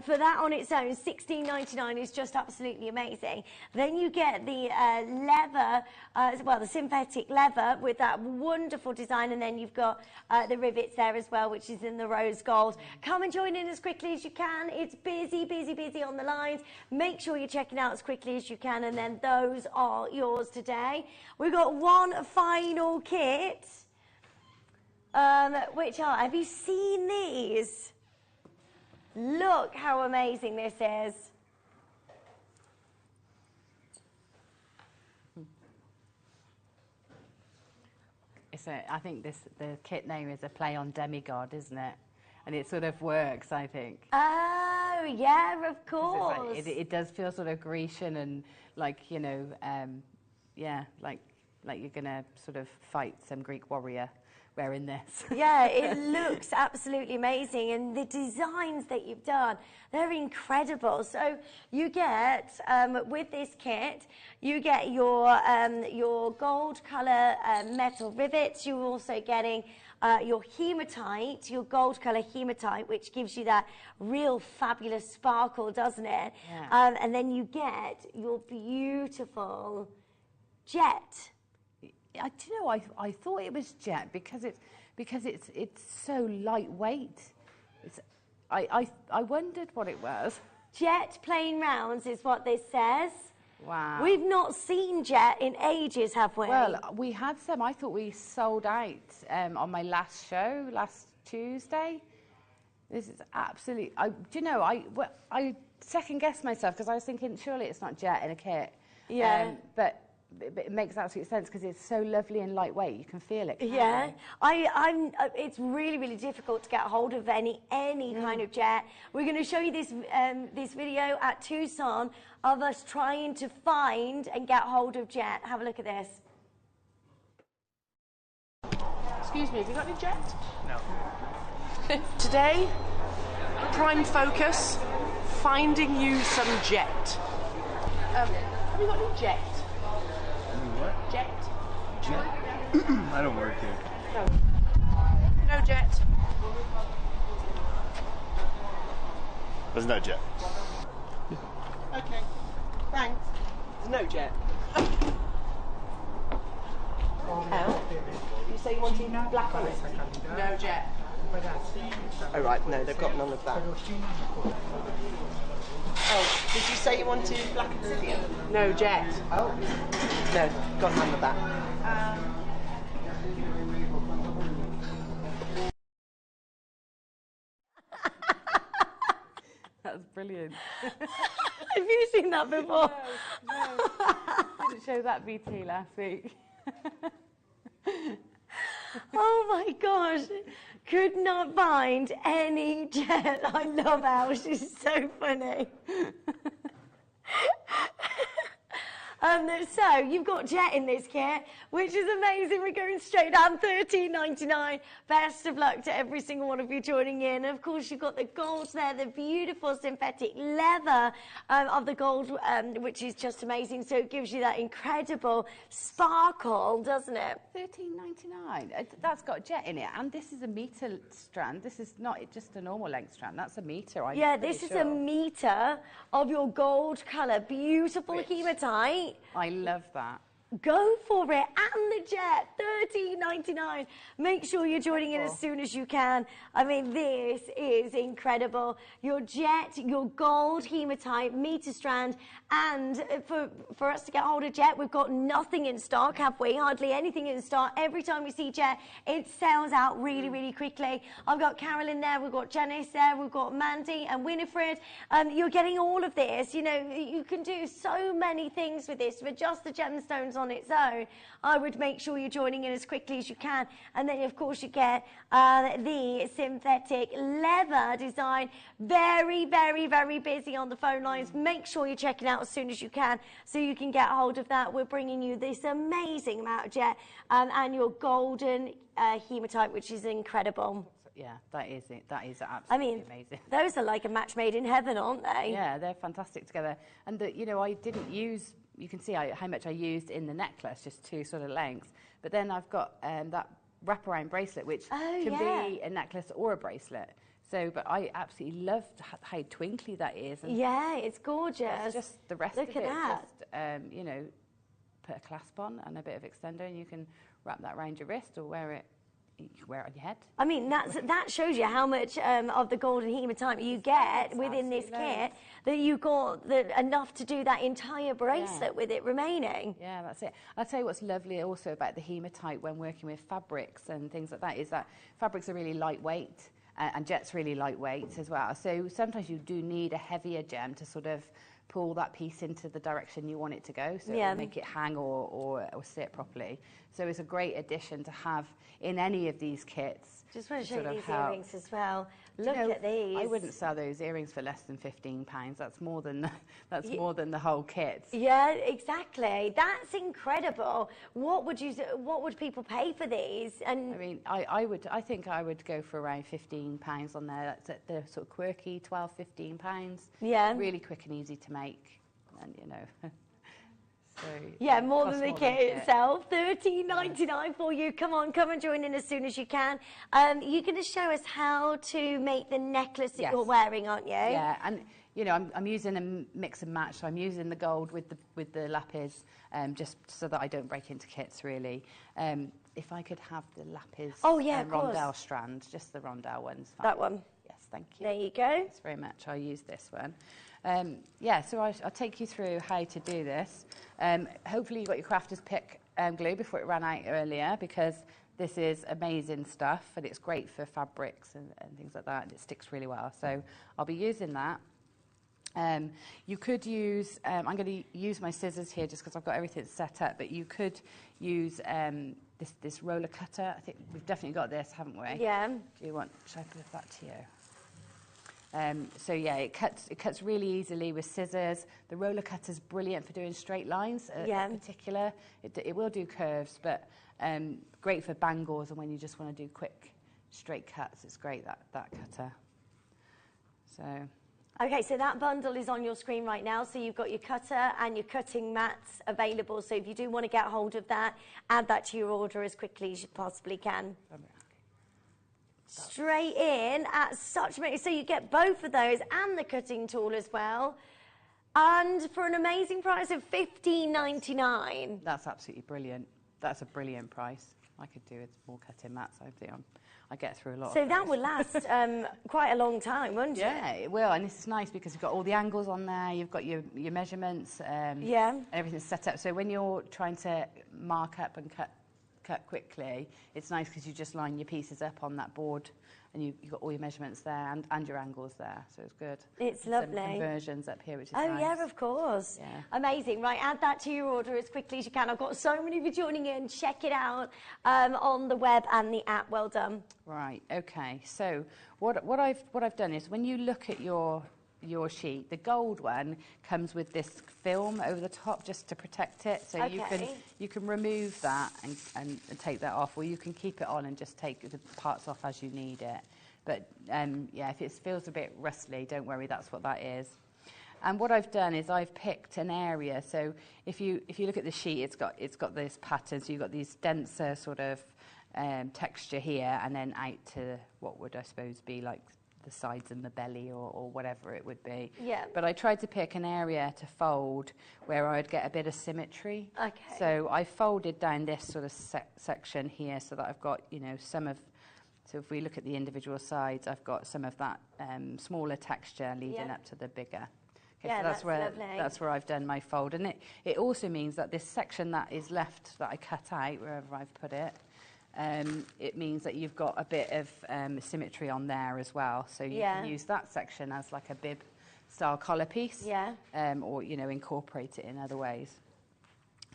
For that on its own, $16.99 is just absolutely amazing. Then you get the leather, well, the synthetic leather with that wonderful design. And then you've got the rivets there as well, which is in the rose gold. Come and join in as quickly as you can. It's busy, busy, busy on the lines. Make sure you're checking out as quickly as you can. And then those are yours today. We've got one final kit. Which are, have you seen these? Look how amazing this is. I think the kit name is a play on demigod, isn't it? And it sort of works, I think. Oh, yeah, of course. Like, it does feel sort of Grecian and like, you know, yeah, like you're going to sort of fight some Greek warrior wearing this. Yeah, it looks absolutely amazing. And the designs that you've done, they're incredible. So you get, with this kit, you get your gold colour metal rivets. You're also getting your hematite, your gold colour hematite, which gives you that real fabulous sparkle, doesn't it? Yeah. And then you get your beautiful jet. Do you know, I thought it was jet because it's so lightweight. I wondered what it was. Jet plain rounds is what this says. Wow. We've not seen jet in ages, have we? Well, we had some. I thought we sold out on my last show last Tuesday. This is absolutely. Do you know? I second guessed myself because I was thinking surely it's not jet in a kit. Yeah. But it makes absolute sense because it's so lovely and lightweight. You can feel it. Yeah, it's really, really difficult to get hold of any kind of jet. We're going to show you this this video at Tucson of us trying to find and get hold of jet. Have a look at this. Excuse me, have you got any jet? No. Today, prime focus, finding you some jet. Have you got any jet? What? Jet. I don't work here. No. No jet. There's no jet. Okay. Thanks. No jet. Hell. You say you wanted black on it? No jet. Oh right, no, they've got none of that. Oh, did you say you wanted black obsidian? No jet. Oh. No, got none of that. That's brilliant. Have you seen that before? No. Didn't show that BT last week. Oh my gosh, could not find any jet. I love how she's so funny. So you've got jet in this kit, which is amazing. We're going straight down, $13.99. Best of luck to every single one of you joining in. Of course, you've got the gold there, the beautiful synthetic leather of the gold, which is just amazing. So it gives you that incredible sparkle, doesn't it? $13.99. That's got jet in it, and this is a metre strand. This is not just a normal length strand. That's a metre. Yeah, this is a metre of your gold colour, beautiful hematite. I love that. Go for it, and the jet, $13.99. Make sure you're joining in as soon as you can. I mean, this is incredible. Your jet, your gold hematite, meter strand, and for us to get hold of jet, we've got nothing in stock, have we? Hardly anything in stock. Every time we see jet, it sells out really, really quickly. I've got Carolyn there, we've got Janice there, we've got Mandy and Winifred. You're getting all of this. You know, you can do so many things with this. For just the gemstones on its own, I would make sure you're joining in as quickly as you can. And then, of course, you get the synthetic leather design. Very, very, very busy on the phone lines. Make sure you're checking out as soon as you can so you can get hold of that. We're bringing you this amazing amount of jet and your golden hematite, which is incredible. Yeah, that is it. That is absolutely amazing. Those are like a match made in heaven, aren't they? Yeah, they're fantastic together. And, you know, I didn't use, you can see how much I used in the necklace, just two sort of lengths. But then I've got that wraparound bracelet, which can be a necklace or a bracelet. So, but I absolutely love how twinkly that is. And yeah, it's gorgeous. It's just the rest Look of at it, that. just, you know, put a clasp on and a bit of extender, and you can wrap that around your wrist or wear it. You can wear it on your head. I mean, that shows you how much of the golden hematite you get within this kit, that you got enough to do that entire bracelet with it remaining. Yeah, that's it. I'll tell you what's lovely also about the hematite when working with fabrics and things like that is that fabrics are really lightweight and jet's really lightweight as well. So sometimes you do need a heavier gem to sort of pull that piece into the direction you want it to go, so it'll make it hang or sit properly. So it's a great addition to have in any of these kits. Just want to show you these earrings as well. Look at these. I wouldn't sell those earrings for less than £15. That's more than more than the whole kit. Yeah, exactly. That's incredible. What would people pay for these? And I mean, I think I would go for around £15 on there. They're sort of quirky, £12–15. Yeah. Really quick and easy to make, and you know. So, yeah, more than the kit itself. $13.99 for you. Come on, come and join in as soon as you can. You're going to show us how to make the necklace that you're wearing, aren't you? Yeah, and you know, I'm using a mix and match. So I'm using the gold with the lapis, just so that I don't break into kits really. If I could have the lapis rondelle strand, just the rondelle ones. Fine. That one. Yes, thank you. There you go. Thanks very much. I'll use this one. Yeah, so I'll take you through how to do this. Hopefully you got your crafter's pick glue before it ran out earlier, because this is amazing stuff and it's great for fabrics and things like that, and it sticks really well. So I'll be using that. You could use, I'm going to use my scissors here just because I've got everything set up, but you could use this roller cutter. I think we've definitely got this, haven't we? Yeah. Should I put that to you? So yeah, it cuts really easily with scissors. The roller cutter's brilliant for doing straight lines, in particular. It will do curves, but great for bangles and when you just want to do quick straight cuts. It's great, that cutter. So. Okay, so that bundle is on your screen right now. So you've got your cutter and your cutting mats available. So if you do want to get hold of that, add that to your order as quickly as you possibly can. Straight in at such a... So you get both of those and the cutting tool as well. And for an amazing price of $15.99. That's absolutely brilliant. That's a brilliant price. I could do with more cutting mats. I think I get through a lot. So that will last quite a long time, won't it? Yeah, it will. And this is nice because you've got all the angles on there. You've got your measurements. And everything's set up. So when you're trying to mark up and cut quickly, it's nice because you just line your pieces up on that board and you've got all your measurements there and your angles there, so it's good. It's and lovely. Some conversions up here, which is Oh, nice. yeah, of course. Yeah. Amazing. Right, add that to your order as quickly as you can. I've got so many of you joining in. Check it out on the web and the app. Well done. Right, okay. So what I've done is when you look at your sheet, the gold one comes with this film over the top just to protect it. So you can remove that and take that off, or you can keep it on and just take the parts off as you need it. But yeah, if it feels a bit rustly, don't worry, that's what that is. And what I've done is I've picked an area. So if you look at the sheet, it's got this pattern. So you've got these denser sort of texture here, and then out to what would I suppose be like the sides and the belly or whatever it would be. Yeah. But I tried to pick an area to fold where I'd get a bit of symmetry. Okay. So I folded down this sort of section here so that I've got, you know, some of, so if we look at the individual sides, I've got some of that smaller texture leading up to the bigger. Okay, yeah, so that's lovely. That's where I've done my fold. And it also means that this section that is left that I cut out, wherever I've put it, it means that you've got a bit of symmetry on there as well. So you can use that section as like a bib style collar piece, or, you know, incorporate it in other ways.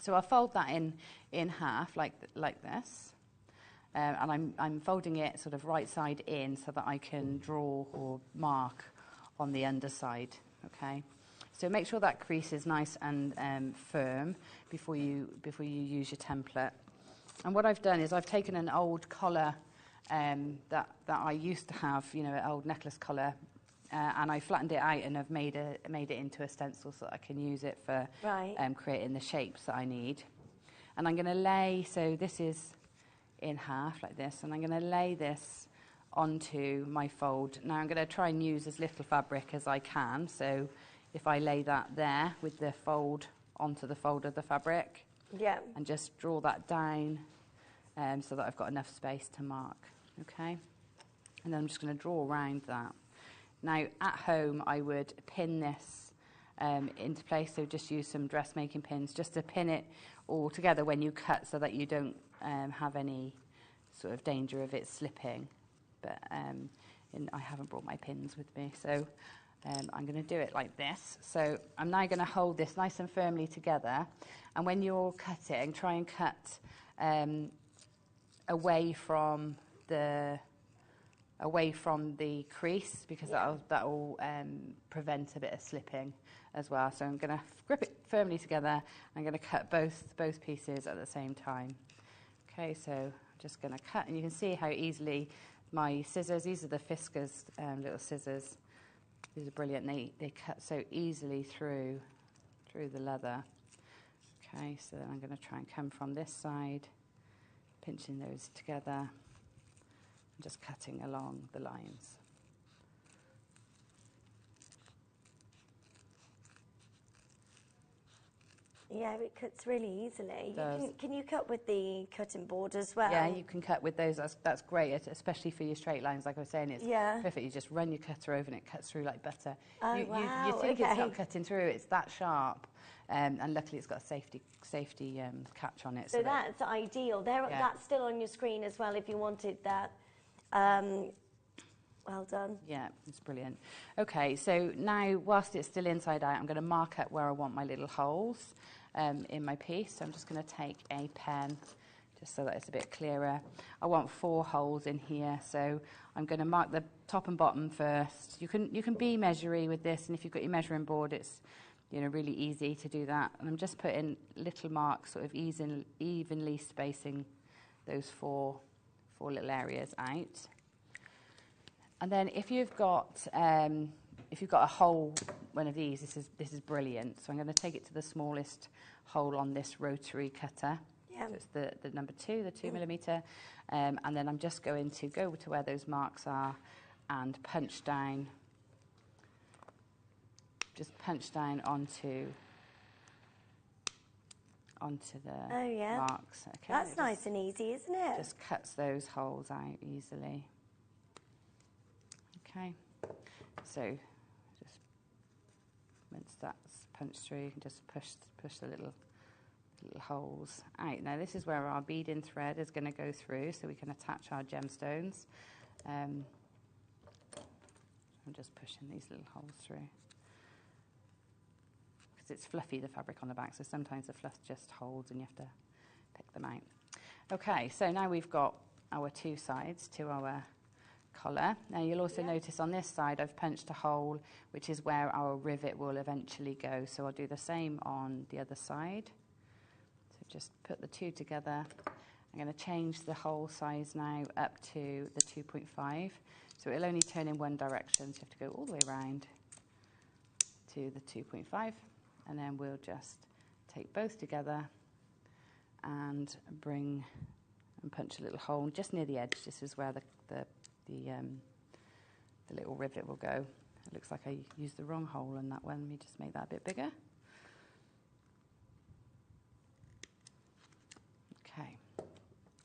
So I'll fold that in half like this, and I'm folding it sort of right side in so that I can draw or mark on the underside. Okay, so make sure that crease is nice and firm before you use your template. And what I've done is I've taken an old collar that I used to have, you know, an old necklace collar, and I flattened it out and I've made it into a stencil so that I can use it for creating the shapes that I need. And I'm going to lay, so this is in half like this, and I'm going to lay this onto my fold. Now I'm going to try and use as little fabric as I can, so if I lay that there with the fold onto the fold of the fabric, and just draw that down so that I've got enough space to mark, okay? And then I'm just going to draw around that. Now, at home, I would pin this into place, so just use some dressmaking pins just to pin it all together when you cut so that you don't have any sort of danger of it slipping. But I haven't brought my pins with me, so I'm going to do it like this. So I'm now going to hold this nice and firmly together, and when you're cutting, try and cut away from the crease, because that'll prevent a bit of slipping as well. So I'm going to grip it firmly together. I'm going to cut both pieces at the same time. Okay, so I'm just going to cut, and you can see how easily my scissors, these are the Fiskars little scissors. These are brilliant. They cut so easily through the leather. Okay, so then I'm going to try and come from this side, pinching those together, and just cutting along the lines. Yeah, it cuts really easily. Can you cut with the cutting board as well? Yeah, you can cut with those. That's great, especially for your straight lines. Like I was saying, it's perfect. You just run your cutter over and it cuts through like butter. Oh, you wow. think it's not cutting through, it's that sharp. And luckily it's got a safety catch on it. So that's ideal. That's still on your screen as well if you wanted that. Well done. Yeah, it's brilliant. Okay, so now whilst it's still inside out, I'm going to mark up where I want my little holes in my piece. So I'm just going to take a pen just so that it's a bit clearer. I want 4 holes in here, so I'm going to mark the top and bottom first. You can be measury with this, and if you've got your measuring board, it's, you know, really easy to do that. And I'm just putting little marks, sort of evenly spacing those 4 little areas out. And then if you've got a hole, one of these, this is brilliant. So I'm going to take it to the smallest hole on this rotary cutter. Yeah. So it's the number 2, the 2mm, and then I'm just going to go to where those marks are and punch down. Just punch down onto the marks. Okay. That's nice and easy, isn't it? Just cuts those holes out easily. Okay, so just once that's punched through, you can just push the little holes out. Now this is where our beading thread is going to go through, so we can attach our gemstones. I'm just pushing these little holes through. Because it's fluffy, the fabric on the back, so sometimes the fluff just holds and you have to pick them out. Okay, so now we've got our two sides to our collar. Now you'll also notice on this side I've punched a hole, which is where our rivet will eventually go. So I'll do the same on the other side. So just put the two together. I'm going to change the hole size now up to the 2.5. So it'll only turn in one direction, so you have to go all the way around to the 2.5. And then we'll just take both together and bring and punch a little hole just near the edge. This is where the little rivet will go. It looks like I used the wrong hole in that one. Let me just make that a bit bigger. Okay.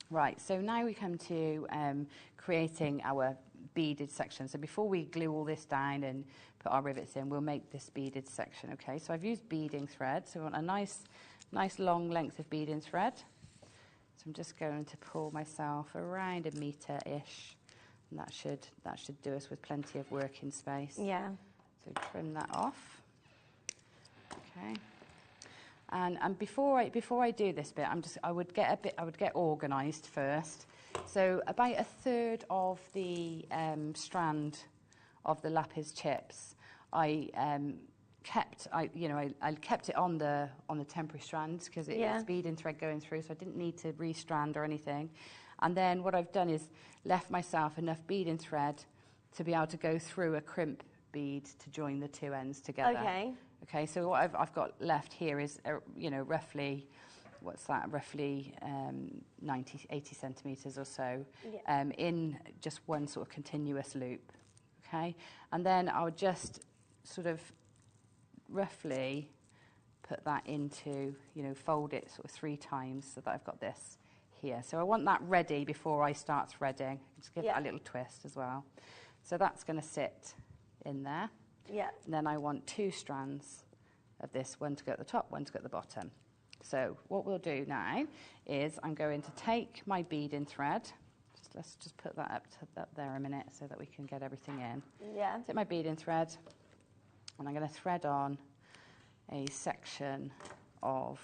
Right, so now we come to creating our beaded section. So before we glue all this down and put our rivets in, we'll make this beaded section, okay? So I've used beading thread, so we want a nice long length of beading thread. So I'm just going to pull myself around 1 metre-ish, and that should do us with plenty of working space. Yeah. So trim that off. Okay. And before I do this bit, I would get organised first. So about 1/3 of the strand of the lapis chips, I kept it on the temporary strands because it's beading thread going through, so I didn't need to restrand or anything. And then what I've done is left myself enough beading thread to be able to go through a crimp bead to join the two ends together. Okay. Okay, so what I've got left here is, roughly, what's that, roughly 80 centimetres or so, in just one sort of continuous loop, okay? And then I'll just sort of roughly put that into, fold it sort of 3 times so that I've got this here. So I want that ready before I start threading. Just give that a little twist as well. So that's going to sit in there. Yeah. And then I want 2 strands of this, one to go at the top, one to go at the bottom. So what we'll do now is I'm going to take my beading thread. Let's just put that up there a minute so that we can get everything in. Yeah. Take my beading thread, and I'm going to thread on a section of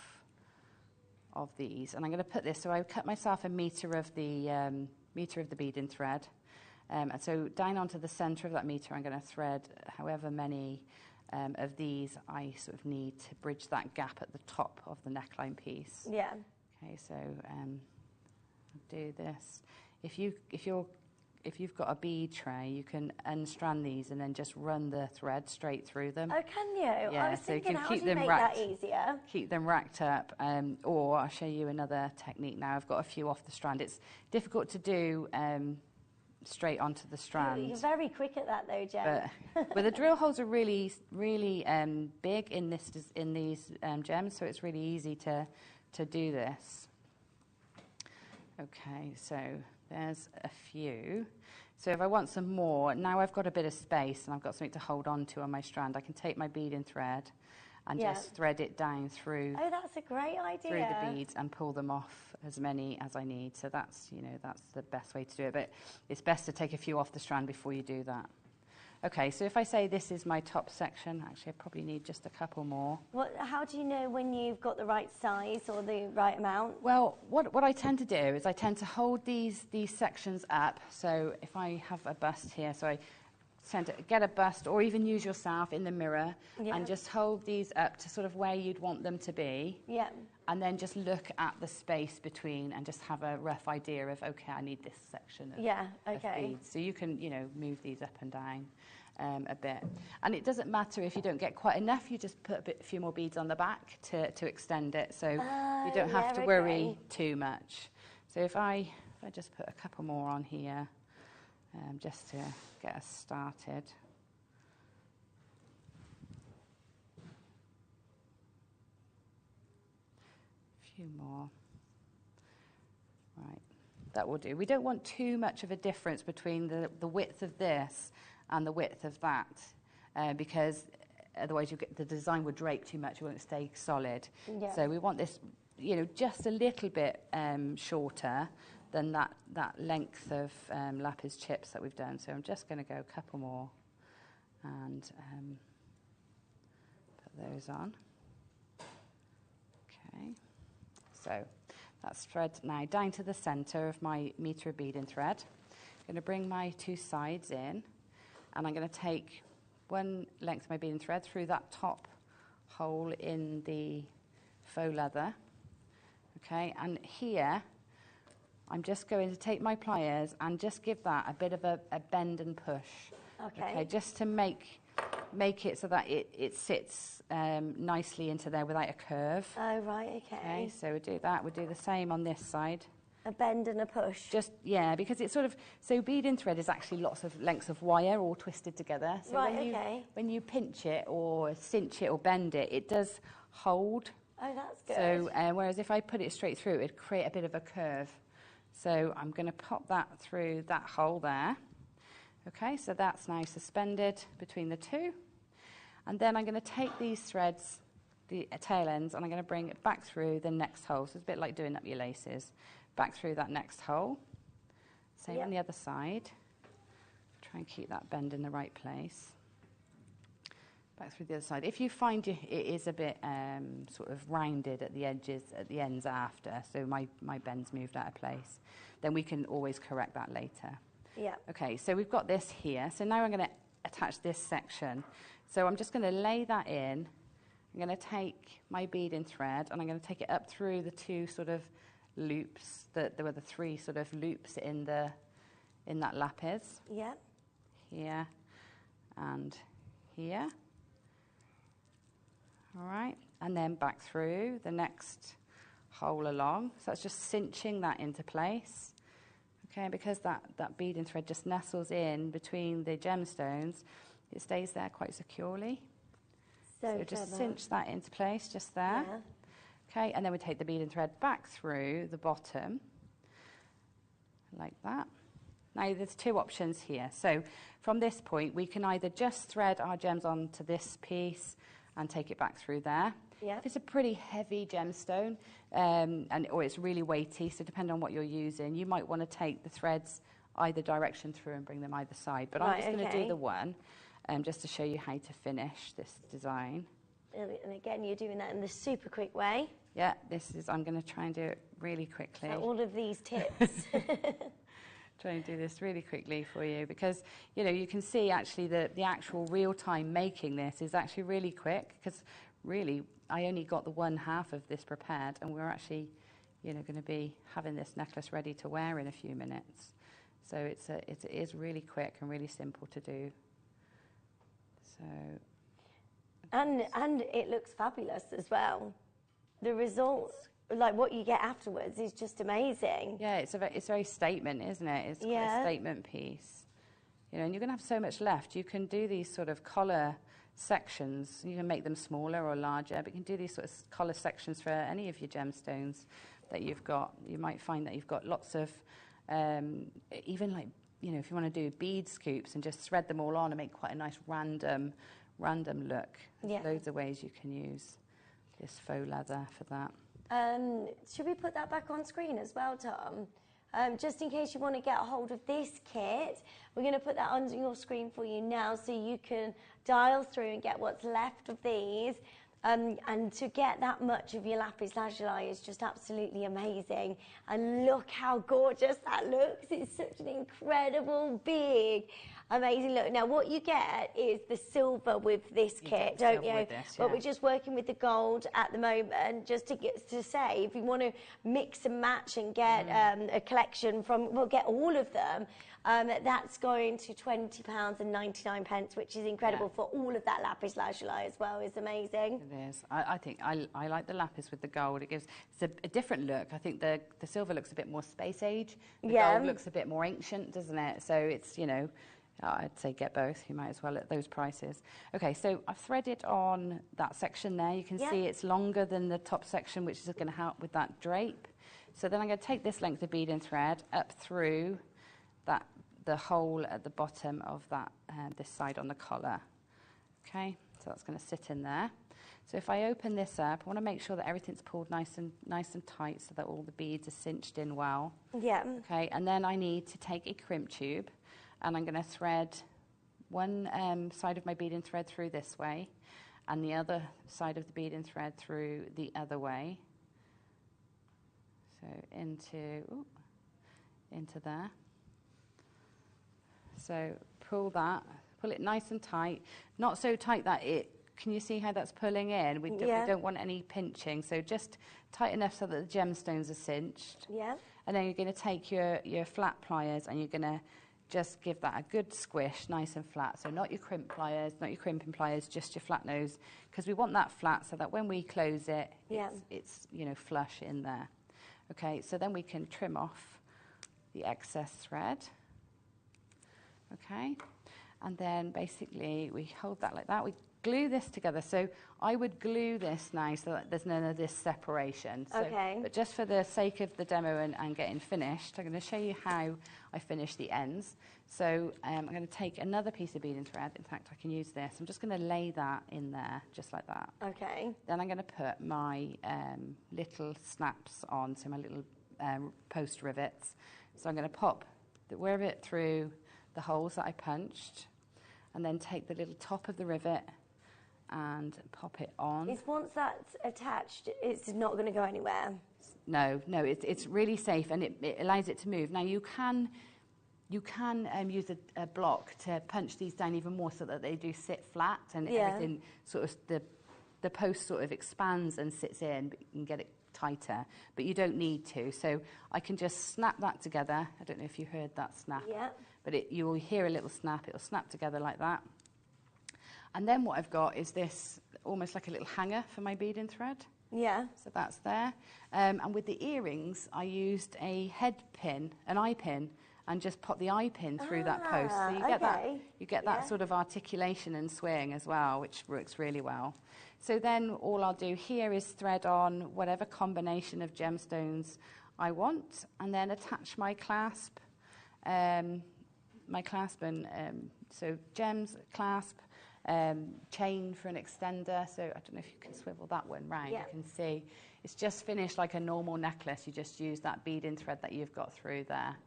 these. And I'm going to put this, so I cut myself 1 metre of the beading thread. And so down onto the centre of that metre, I'm going to thread however many of these I sort of need to bridge that gap at the top of the neckline piece. Yeah. Okay, so I'll do this. If you've got a bead tray, you can unstrand these and then just run the thread straight through them. Oh, can you? Yeah, I was so you thinking, can how keep do you them make racked, that easier? Keep them racked up, or I'll show you another technique now. I've got a few off the strand. It's difficult to do straight onto the strand. You're very quick at that, though, Jen. But the drill holes are really big in these gems, so it's really easy to do this. Okay, so there's a few. So if I want some more, now I've got a bit of space and I've got something to hold on to on my strand, I can take my beading thread and just thread it down through. Oh, that's a great idea. Through the beads and pull them off as many as I need. So that's the best way to do it. But it's best to take a few off the strand before you do that. Okay, so if I say this is my top section, actually I probably need just a couple more. How do you know when you've got the right size or the right amount? Well, what I tend to do is I tend to hold these sections up. So if I have a bust here, so I tend to get a bust or even use yourself in the mirror and just hold these up to sort of where you'd want them to be. Yeah. And then just look at the space between and just have a rough idea of, okay, I need this section of, of beads. So you can, move these up and down a bit. And it doesn't matter if you don't get quite enough, you just put a few more beads on the back to extend it. So you don't have to worry too much. So if I just put a couple more on here, just to get us started. A few more. Right, that will do. We don't want too much of a difference between the width of this and the width of that, because otherwise the design would drape too much, it won't stay solid. Yeah. So we want this, just a little bit shorter than that length of lapis chips that we've done. So I'm just going to go a couple more and put those on. Okay, so that's thread now down to the center of my meter of beading thread. I'm going to bring my two sides in, and I'm going to take one length of my beading thread through that top hole in the faux leather. Okay, and here I'm just going to take my pliers and just give that a bit of a bend and push. Okay, just to make it so that it sits nicely into there without a curve. Oh, right, Okay, so we'll do that. We'll do the same on this side. A bend and a push. Just, yeah, because it's sort of, so beading thread is actually lots of lengths of wire all twisted together. So right, when you pinch it or cinch it or bend it, it does hold. Oh, that's good. So, whereas if I put it straight through, it'd create a bit of a curve. So I'm going to pop that through that hole there. Okay, so that's now suspended between the two. And then I'm going to take these threads, the tail ends, and I'm going to bring it back through the next hole. So it's a bit like doing up your laces. Back through that next hole. Same on the other side. Try and keep that bend in the right place. Back through the other side. If you find it is a bit sort of rounded at the edges, at the ends after, so my bend's moved out of place, then we can always correct that later. Yeah. Okay, so we've got this here. So now I'm going to attach this section. So I'm just going to lay that in. I'm going to take my beading thread and I'm going to take it up through the two sort of loops. There were the three sort of loops in that lapis. Yeah. Here and here. All right, and then back through the next hole along. So that's just cinching that into place. Okay, because that beading thread just nestles in between the gemstones, it stays there quite securely. So just cinch that into place just there. Yeah. Okay, and then we take the beading thread back through the bottom, like that. Now there's two options here. So from this point, we can either just thread our gems onto this piece and take it back through there. Yeah. If it's a pretty heavy gemstone, or it's really weighty, so depending on what you're using, you might want to take the threads either direction through and bring them either side. But I'm just going to do the one, just to show you how to finish this design. And again, you're doing that in the super quick way. Yeah, I'm going to try and do it really quickly. So all of these tips. Try and do this really quickly for you because, you can see actually the actual real time making this is actually really quick because really I only got the one half of this prepared and we're actually, going to be having this necklace ready to wear in a few minutes. So it is really quick and really simple to do. So. And it looks fabulous as well. The results, like what you get afterwards, is just amazing. Yeah, it's very statement, isn't it? It's quite a statement piece. And you're going to have so much left. You can do these sort of collar sections. You can make them smaller or larger, but you can do these sort of collar sections for any of your gemstones that you've got. You might find that you've got lots of, even like, if you want to do bead scoops and just thread them all on and make quite a nice random look. Yeah. Loads of ways you can use this faux leather for that. Should we put that back on screen as well, Tom? Just in case you want to get a hold of this kit, we're going to put that on your screen for you now so you can dial through and get what's left of these. And to get that much of your lapis lazuli is just absolutely amazing. And look how gorgeous that looks. It's such an incredible, big, amazing look. Now, what you get is the silver with this kit, don't you? But we're just working with the gold at the moment, just to say, if you want to mix and match and get a collection from, we'll get all of them. That's going to £20.99, which is incredible for all of that lapis lazuli as well. It's amazing. It is. I think I like the lapis with the gold. It's a different look. I think the silver looks a bit more space age. The gold looks a bit more ancient, doesn't it? So it's, I'd say get both. You might as well at those prices. Okay, so I've threaded on that section there. You can see it's longer than the top section, which is going to help with that drape. So then I'm going to take this length of beading thread up through the hole at the bottom of that this side on the collar. Okay, so that's going to sit in there. So if I open this up, I want to make sure that everything's pulled nice and tight so that all the beads are cinched in well. Yeah. Okay, and then I need to take a crimp tube and I'm going to thread one side of my beading thread through this way, and the other side of the beading thread through the other way. So into there. So pull it nice and tight, not so tight that can you see how that's pulling in? We don't want any pinching, so just tight enough so that the gemstones are cinched. Yeah. And then you're going to take your flat pliers and you're going to just give that a good squish, nice and flat. So not your crimp pliers, not your crimping pliers, just your flat nose, because we want that flat so that when we close it, it's flush in there. Okay, so then we can trim off the excess thread. Okay, and then basically we hold that like that. We glue this together. So I would glue this now so that there's none of this separation. So, okay. But just for the sake of the demo and getting finished, I'm going to show you how I finish the ends. So I'm going to take another piece of beading thread. In fact, I can use this. I'm just going to lay that in there, just like that. Okay. Then I'm going to put my little snaps on, so my little post rivets. So I'm going to pop the rivet through the holes that I punched, and then take the little top of the rivet and pop it on. Once that's attached, it's not going to go anywhere? No, it's really safe, and it allows it to move. Now you can use a block to punch these down even more so that they do sit flat, and everything sort of, the post sort of expands and sits in, but you can get it tighter, but you don't need to. So I can just snap that together. I don't know if you heard that snap, but you will hear a little snap. It'll snap together like that. And then what I've got is this, almost like a little hanger for my beading thread. Yeah. So that's there. And with the earrings, I used a head pin, an eye pin, and just pop the eye pin through that post. So you get that sort of articulation and swing as well, which works really well. So then all I'll do here is thread on whatever combination of gemstones I want, and then attach my clasp. So gems, clasp, chain for an extender. So I don't know if you can swivel that one round. You can see it's just finished like a normal necklace. You just use that beading thread that you've got through there,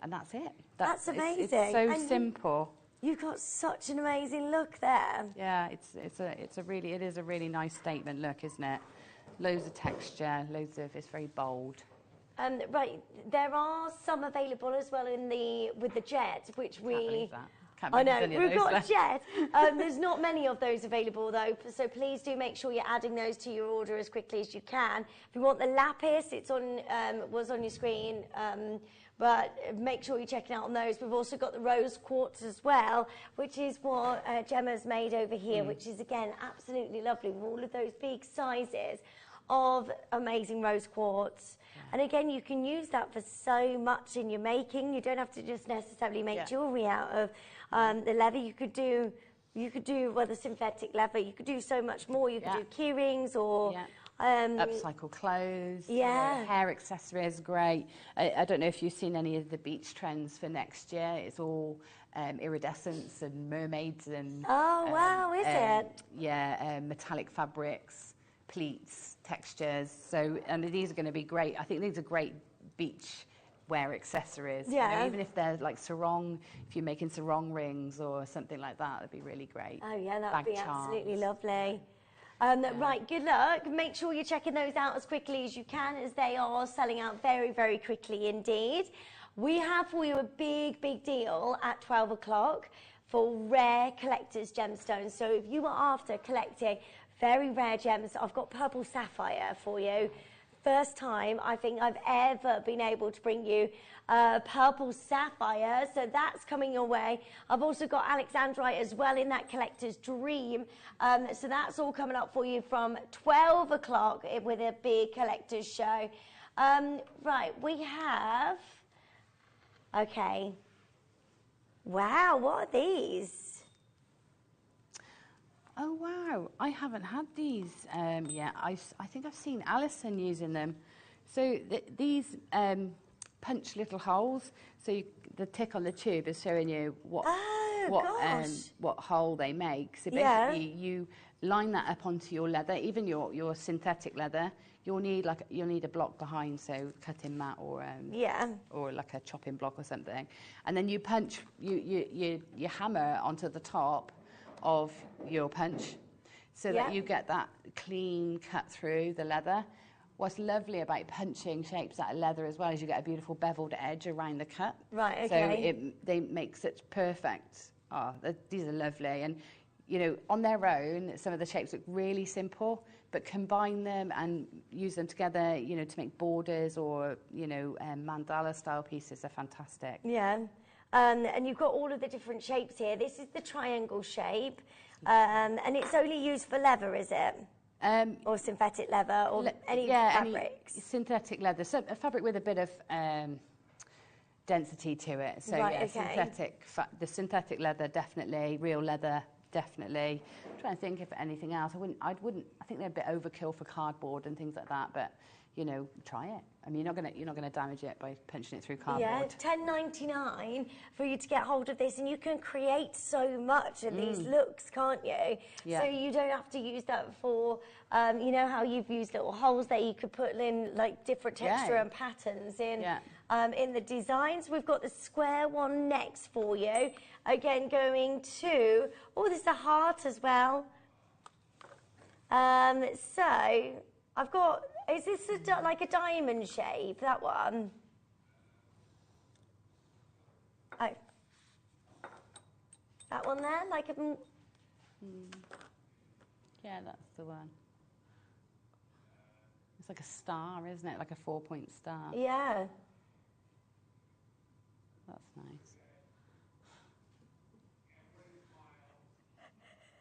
and that's it. That's amazing. It's so simple. You've got such an amazing look there. Yeah, it is a really nice statement look, isn't it? Loads of texture, it's very bold. Right, there are some available as well with the jet, which we. I know, we've got jet. There's not many of those available though, so please do make sure you're adding those to your order as quickly as you can. If you want the lapis, it's on was on your screen, but make sure you're checking out on those. We've also got the rose quartz as well, which is what Gemma's made over here, which is again absolutely lovely with all of those big sizes of amazing rose quartz. And again, you can use that for so much in your making. You don't have to just necessarily make jewellery out of the leather. You could do the synthetic leather. You could do so much more. You could do key rings or upcycle clothes, hair accessories, great. I don't know if you've seen any of the beach trends for next year. It's all iridescence and mermaids and wow, is it? Yeah, metallic fabrics, pleats, textures. So, and these are going to be great. I think these are great beach wear accessories. Yeah. You know, even if they're like sarong, if you're making sarong rings or something like that, that'd be really great. Oh yeah, that would be absolutely lovely. Right, good luck. Make sure you're checking those out as quickly as you can, as they are selling out very, very quickly indeed. We have for you a big, big deal at 12 o'clock for rare collector's gemstones. So if you are after collecting very rare gems, I've got purple sapphire for you. First time I think I've ever been able to bring you purple sapphire, so that's coming your way. I've also got alexandrite as well in that collector's dream, so that's all coming up for you from 12 o'clock with a big collector's show. Right, we have, okay, wow, what are these? Oh wow, I haven't had these yet. I think I've seen Alison using them. So these punch little holes. So the tick on the tube is showing you what hole they make. So basically line that up onto your leather, even your synthetic leather. You'll need a block behind, so cutting mat or like a chopping block or something, and then you punch you hammer onto the top of your punch, so that you get that clean cut through the leather. What's lovely about punching shapes out of leather as well is you get a beautiful beveled edge around the cut. Right, okay. So they make such perfect, these are lovely. And, you know, on their own, some of the shapes look really simple, but combine them and use them together, you know, to make borders or, you know, mandala style pieces are fantastic. Yeah. And you've got all of the different shapes here. This is the triangle shape, and it's only used for leather, is it? Or synthetic leather, or any fabrics? Any synthetic leather, so a fabric with a bit of density to it. So the synthetic leather definitely, real leather definitely. I'm trying to think if anything else. I think they're a bit overkill for cardboard and things like that, but you know, try it. I mean, you're not gonna damage it by punching it through cardboard. Yeah, $10.99 for you to get hold of this, and you can create so much of these looks, can't you? Yeah. So you don't have to use that for, you know how you've used little holes there, you could put in like different texture and patterns in the designs. We've got the square one next for you. Again, going to, there's a heart as well. So I've got, is this like a diamond shape, that one? Oh. That one there, like a... Yeah, that's the one. It's like a star, isn't it? Like a 4-point star. Yeah. That's nice.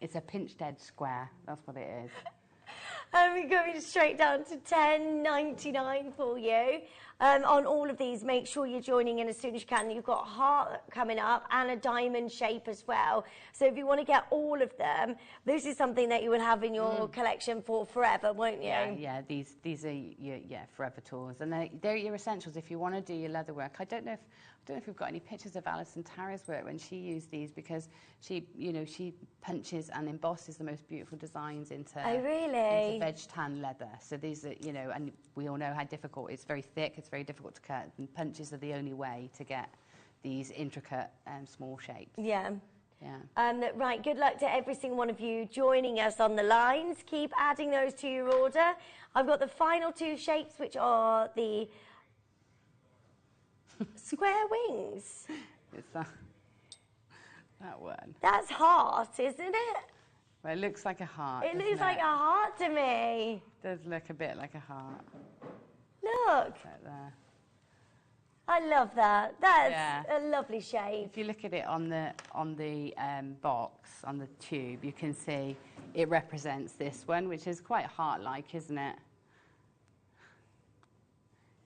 It's a pinched edge square, that's what it is. We're going straight down to $10.99 for you. On all of these, make sure you're joining in as soon as you can. You've got a heart coming up and a diamond shape as well. So if you want to get all of them, this is something that you will have in your collection for forever, won't you? Yeah. These are your forever tools, and they're your essentials if you want to do your leather work. I don't know if we've got any pictures of Alison Tara's work when she used these, because she punches and embosses the most beautiful designs into veg tan leather. So these are, you know, and we all know how difficult it's. Very thick, it's very difficult to cut, and punches are the only way to get these intricate small shapes. Yeah. Yeah. Right, good luck to every single one of you joining us on the lines. Keep adding those to your order. I've got the final two shapes, which are the square wings. It's that one. That's heart, isn't it? Well, it looks like a heart. It looks like a heart to me. It does look a bit like a heart. Look. Right there. I love that. That's a lovely shape. If you look at it on the box, on the tube, you can see it represents this one, which is quite heart-like, isn't it?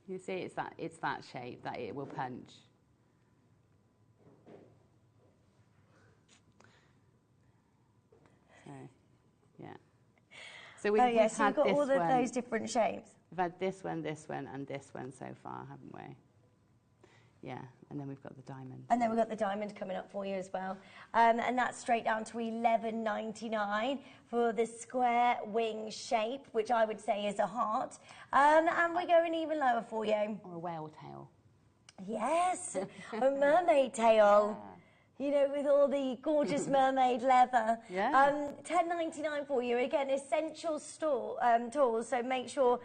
You see, it's that shape that it will punch. So, yeah. So we've had got all of those different shapes. We've had this one, and this one so far, haven't we? Yeah, and then we've got the diamond. And then we've got the diamond coming up for you as well. And that's straight down to $11.99 for the square wing shape, which I would say is a heart. And we're going even lower for you. Or a whale tail. Yes, a mermaid tail. You know, with all the gorgeous mermaid leather. Yeah. $10.99 for you. Again, essential tools, so make sure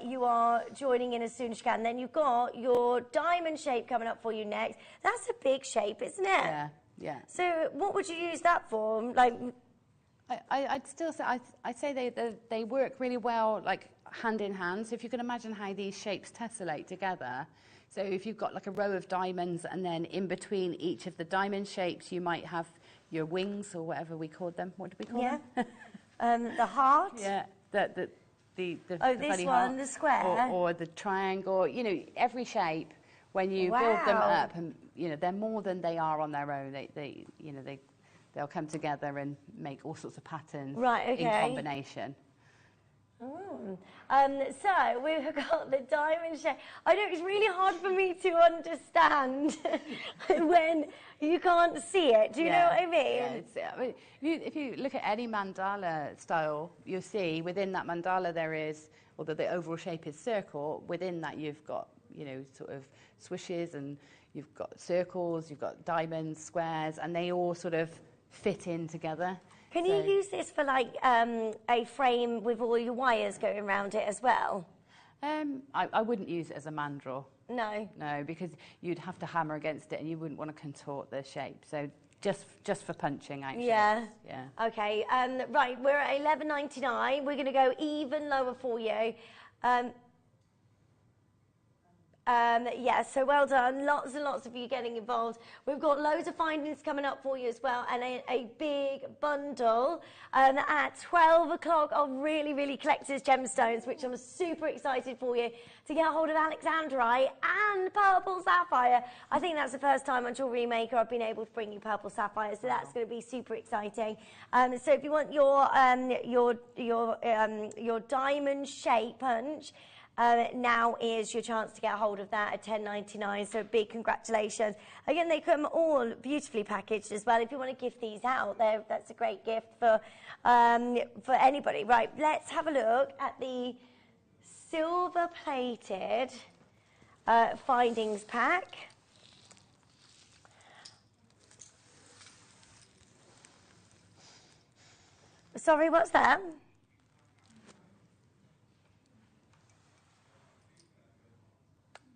you are joining in as soon as you can. Then you've got your diamond shape coming up for you next. That's a big shape, isn't it? Yeah. So what would you use that for? Like, I'd still say I'd say they work really well, like hand in hand. So if you can imagine how these shapes tessellate together. So if you've got like a row of diamonds, and then in between each of the diamond shapes, you might have your wings, or whatever we called them. What do we call them? The heart. Yeah. The this one, the square, or the triangle. You know, every shape, when you build them up, and you know, they're more than they are on their own. They'll come together and make all sorts of patterns in combination. So we've got the diamond shape. I know it's really hard for me to understand when you can't see it. Do you know what I mean? Yeah, I mean, if you look at any mandala style, you'll see within that mandala there is, although the overall shape is circle, within that you've got, you know, sort of swishes, and you've got circles, you've got diamonds, squares, and they all sort of fit in together. Can you use this for like a frame with all your wires going around it as well? I wouldn't use it as a mandrel. No. No, because you'd have to hammer against it and you wouldn't want to contort the shape. So just for punching out Yeah. shapes. Yeah. Okay. Right, we're at $11.99. We're going to go even lower for you. Yeah, so well done. Lots and lots of you getting involved. We've got loads of findings coming up for you as well, and a big bundle at 12 o'clock of really, really collector's gemstones, which I'm super excited for you to get a hold of Alexandrite and purple sapphire. I think that's the first time on Jewellery Maker I've been able to bring you purple sapphire, so that's going to be super exciting. So if you want your diamond shape punch, now is your chance to get a hold of that at $10.99, so big congratulations. Again, they come all beautifully packaged as well. If you want to gift these out, that's a great gift for anybody. Right, let's have a look at the silver-plated findings pack. Sorry, what's that?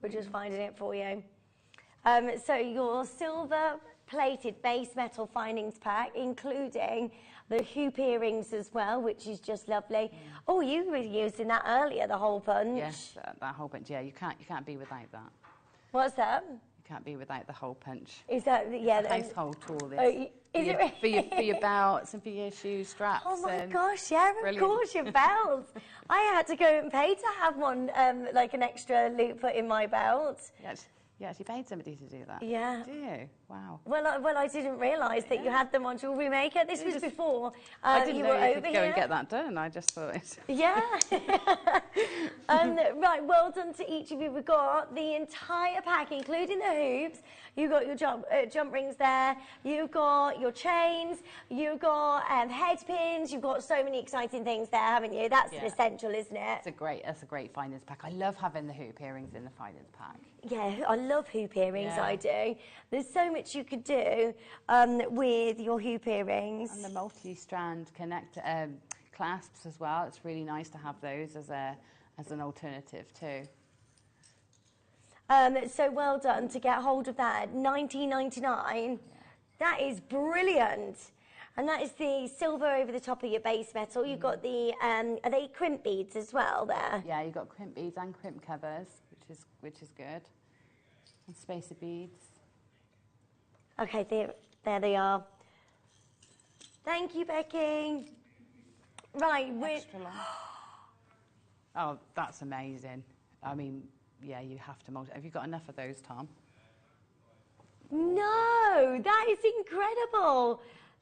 We're just finding it for you. So your silver-plated base metal findings pack, including the hoop earrings as well, which is just lovely. Oh, you were using that earlier, the hole punch. Yes, that hole punch. Yeah, you can't be without that. What's that? You can't be without the hole punch. Is that a household tool? This. For your belts and for your shoe straps. Oh my gosh, yeah, of course, your belts. I had to go and pay to have one, like an extra loop put in my belt. You actually paid somebody to do that? Yeah. Do you? Wow. Well, I didn't realise that you had them on Jewellery Maker. This was before I didn't you know were you over could here. go and get that done. I just thought it. Yeah. Right, well done to each of you. We've got the entire pack, including the hoops. You've got your jump rings there. You've got your chains. You've got head pins. You've got so many exciting things there, haven't you? That's an essential, isn't it? That's a great findings pack. I love having the hoop earrings in the findings pack. Yeah, I love hoop earrings, I do. There's so much you could do with your hoop earrings. And the multi-strand clasps as well. It's really nice to have those as an alternative too. So well done to get hold of that at $19.99. Yeah. That is brilliant. And that is the silver over the top of your base metal. You've got the, are they crimp beads as well there? Yeah, you've got crimp beads and crimp covers, which is good. And spacer beads. Okay, there they are. Thank you, Becky. Right, extra long. Oh, that's amazing. I mean, yeah, you have to multi. Have you got enough of those, Tom? No, that is incredible.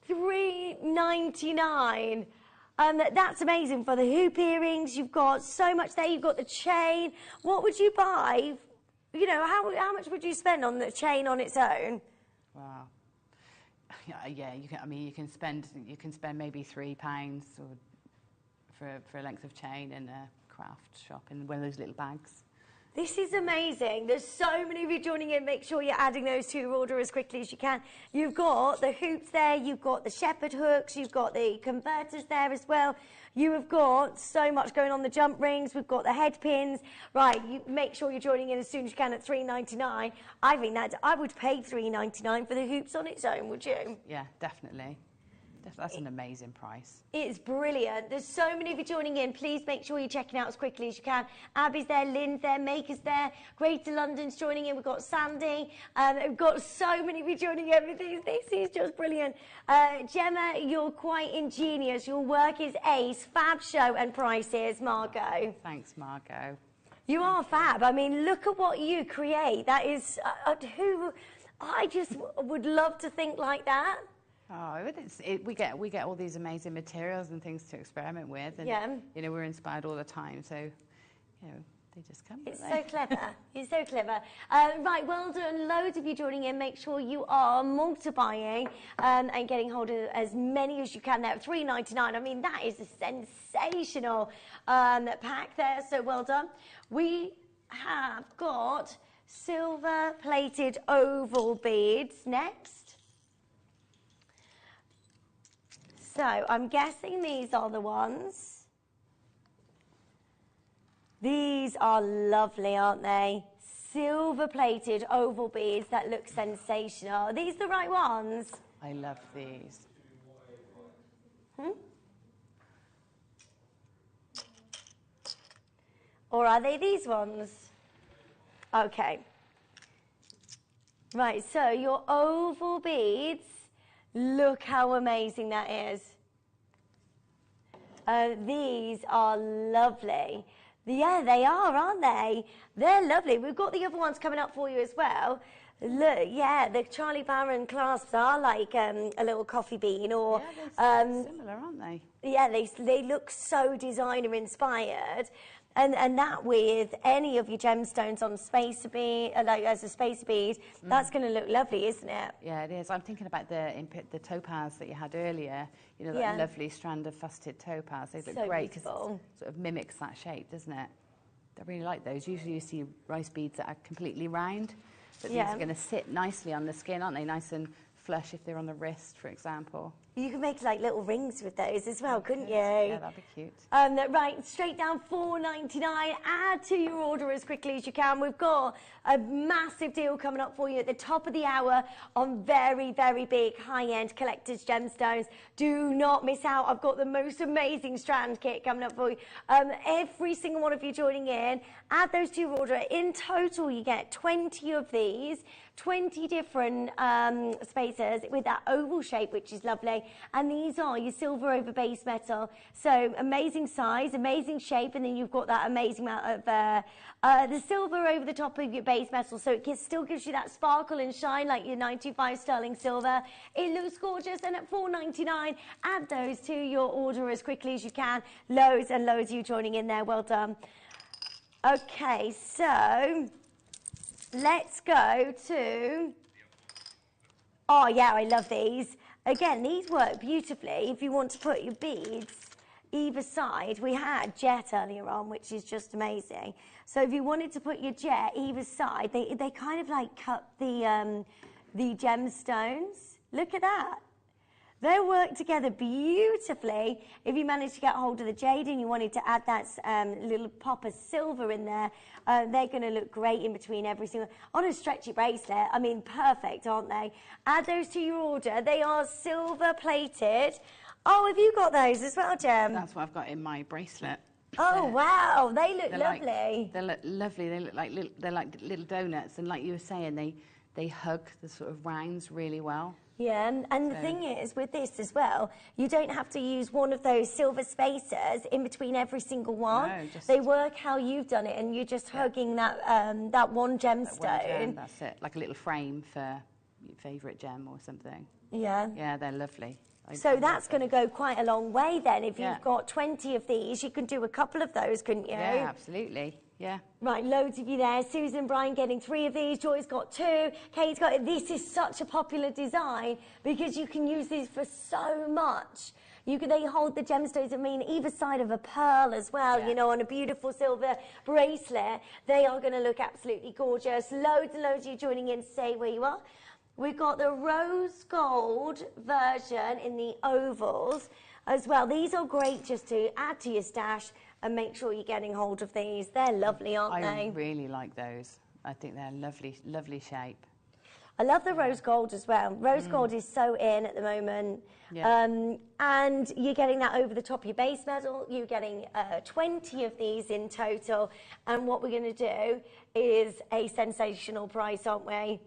$3.99. That's amazing for the hoop earrings. You've got so much there. You've got the chain. What would you buy? You know, how much would you spend on the chain on its own? Wow. Yeah, you can. I mean, you can spend maybe £3 for a length of chain in a craft shop in one of those little bags. This is amazing. There's so many of you joining in. Make sure you're adding those to your order as quickly as you can. You've got the hoops there. You've got the shepherd hooks. You've got the converters there as well. You have got so much going on. The jump rings. We've got the head pins. Right, you make sure you're joining in as soon as you can at $3.99. I think that I would pay $3.99 for the hoops on its own, would you? Yeah, definitely. That's an amazing price. It's brilliant. There's so many of you joining in. Please make sure you're checking out as quickly as you can. Abby's there, Lynn's there, Maker's there, Greater London's joining in. We've got Sandy. We've got so many of you joining in. This is just brilliant. Gemma, you're quite ingenious. Your work is ace. Fab show and prices, Margot. Thanks, Margot. You are fab. I mean, look at what you create. That is, I just would love to think like that. Oh, we get all these amazing materials and things to experiment with, and you know, we're inspired all the time. So, you know, they just come. It's so clever. You're so clever. Right, well done. Loads of you joining in. Make sure you are multiplying and getting hold of as many as you can. There, $3.99. I mean, that is a sensational pack there. So well done. We have got silver-plated oval beads next. So I'm guessing these are the ones. These are lovely, aren't they? Silver-plated oval beads that look sensational. Are these the right ones? I love these. Or are they these ones? Okay. Right, so your oval beads, look how amazing that is. These are lovely. Yeah, they are, aren't they? They're lovely. We've got the other ones coming up for you as well. Look, yeah, the Charlie Barron clasps are like a little coffee bean, or similar, aren't they? Yeah, they look so designer inspired. And that with any of your gemstones on spacer bead, like as a spacer bead, that's going to look lovely, isn't it? Yeah, it is. I'm thinking about the topaz that you had earlier. You know, that lovely strand of faceted topaz. They look great because it sort of mimics that shape, doesn't it? I really like those. Usually you see rice beads that are completely round, but these are going to sit nicely on the skin, aren't they? Nice and flush if they're on the wrist, for example. You could make like little rings with those as well, couldn't you? Yeah, that'd be cute. Right, straight down $4.99. Add to your order as quickly as you can. We've got a massive deal coming up for you at the top of the hour on very, very big high-end collector's gemstones. Do not miss out. I've got the most amazing strand kit coming up for you. Every single one of you joining in, add those to your order. In total, you get 20 of these, 20 different spacers with that oval shape, which is lovely. And these are your silver over base metal. So amazing size, amazing shape, and then you've got that amazing amount of the silver over the top of your base metal. So it still gives you that sparkle and shine like your 925 sterling silver. It looks gorgeous, and at $4.99, add those to your order as quickly as you can. Loads and loads of you joining in there. Well done. Okay, so let's go to... Oh, yeah, I love these. Again, these work beautifully if you want to put your beads either side. We had jet earlier on, which is just amazing. So if you wanted to put your jet either side, they kind of like cut the gemstones. Look at that. They work together beautifully. If you manage to get hold of the jade and you wanted to add that little pop of silver in there, they're going to look great in between every single... On a stretchy bracelet, I mean, perfect, aren't they? Add those to your order. They are silver-plated. Oh, have you got those as well, Gem? That's what I've got in my bracelet. Oh, wow. They look lovely. They look lovely. They look like little donuts. And like you were saying, they hug the sort of rounds really well. Yeah, and the thing is, with this as well, you don't have to use one of those silver spacers in between every single one. No, they work how you've done it, and you're just hugging that that one gemstone. That one gem, that's it, like a little frame for your favourite gem or something. Yeah. Yeah, they're lovely. So that's going to go quite a long way then. If you've got 20 of these, you can do a couple of those, couldn't you? Yeah, absolutely. Yeah. Right, loads of you there. Susan and Brian getting 3 of these. Joy's got 2. Kate's got it. This is such a popular design because you can use these for so much. They hold the gemstones, I mean, either side of a pearl as well, you know, on a beautiful silver bracelet. They are going to look absolutely gorgeous. Loads and loads of you joining in. Stay where you are. We've got the rose gold version in the ovals as well. These are great just to add to your stash and make sure you're getting hold of these. They're lovely, aren't they? I really like those. I think they're lovely, lovely shape. I love the rose gold as well. Rose gold is so in at the moment. Yeah. And you're getting that over the top of your base metal. You're getting 20 of these in total. And what we're going to do is a sensational price, aren't we?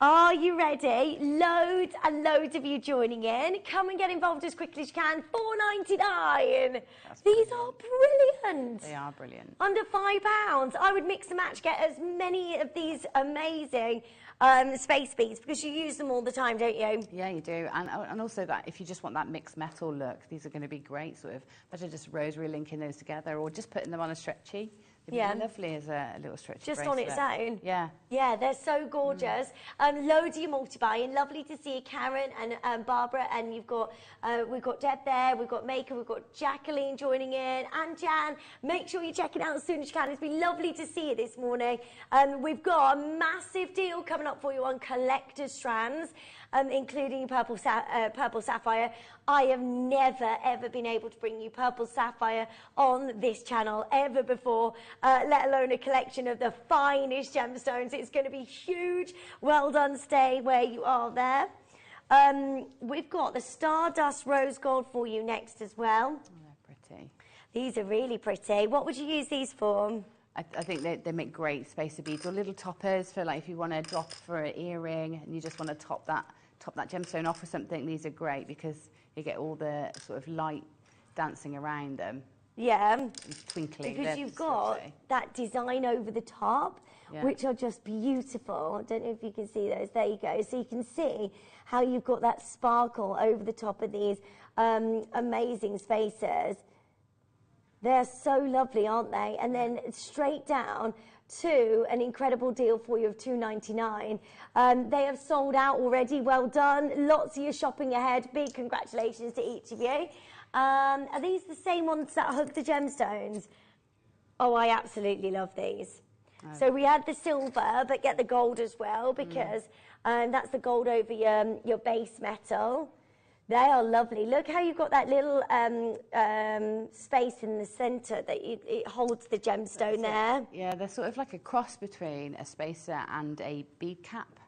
Are you ready? Loads and loads of you joining in. Come and get involved as quickly as you can. $4.99. These are brilliant. They are brilliant. Under £5. I would mix and match, get as many of these amazing space beads, because you use them all the time, don't you? Yeah, you do. And also that if you just want that mixed metal look, these are going to be great, sort of, better just rosary linking those together or just putting them on a stretchy. They'd be lovely as a little stretchy just bracelet. on its own. Yeah. Yeah, they're so gorgeous. Loads of your multi-buying. Lovely to see you, Karen and Barbara. And we've got Deb there, we've got Maker, we've got Jacqueline joining in, and Jan. Make sure you check it out as soon as you can. It's been lovely to see you this morning. We've got a massive deal coming up for you on collector's strands, including purple sapphire. I have never, ever been able to bring you purple sapphire on this channel ever before, let alone a collection of the finest gemstones. It's going to be huge. Well done, stay where you are there. We've got the Stardust Rose Gold for you next as well. Oh, they're pretty. These are really pretty. What would you use these for? I think they make great spacer beads or little toppers for, like, if you want to drop for an earring and you just want to top that gemstone off or something. These are great because you get all the sort of light dancing around them. Yeah, twinkling. Because you've got that design over the top, which are just beautiful. I don't know if you can see those. There you go. So you can see how you've got that sparkle over the top of these amazing spacers. They're so lovely, aren't they? And then straight down to an incredible deal for you of $2.99. They have sold out already. Well done. Lots of you shopping ahead. Big congratulations to each of you. Are these the same ones that hug the gemstones? Oh, I absolutely love these. Oh. So we had the silver, but get the gold as well, because that's the gold over your base metal. They are lovely. Look how you've got that little space in the centre that it holds the gemstone there. Yeah, they're sort of like a cross between a spacer and a bead cap,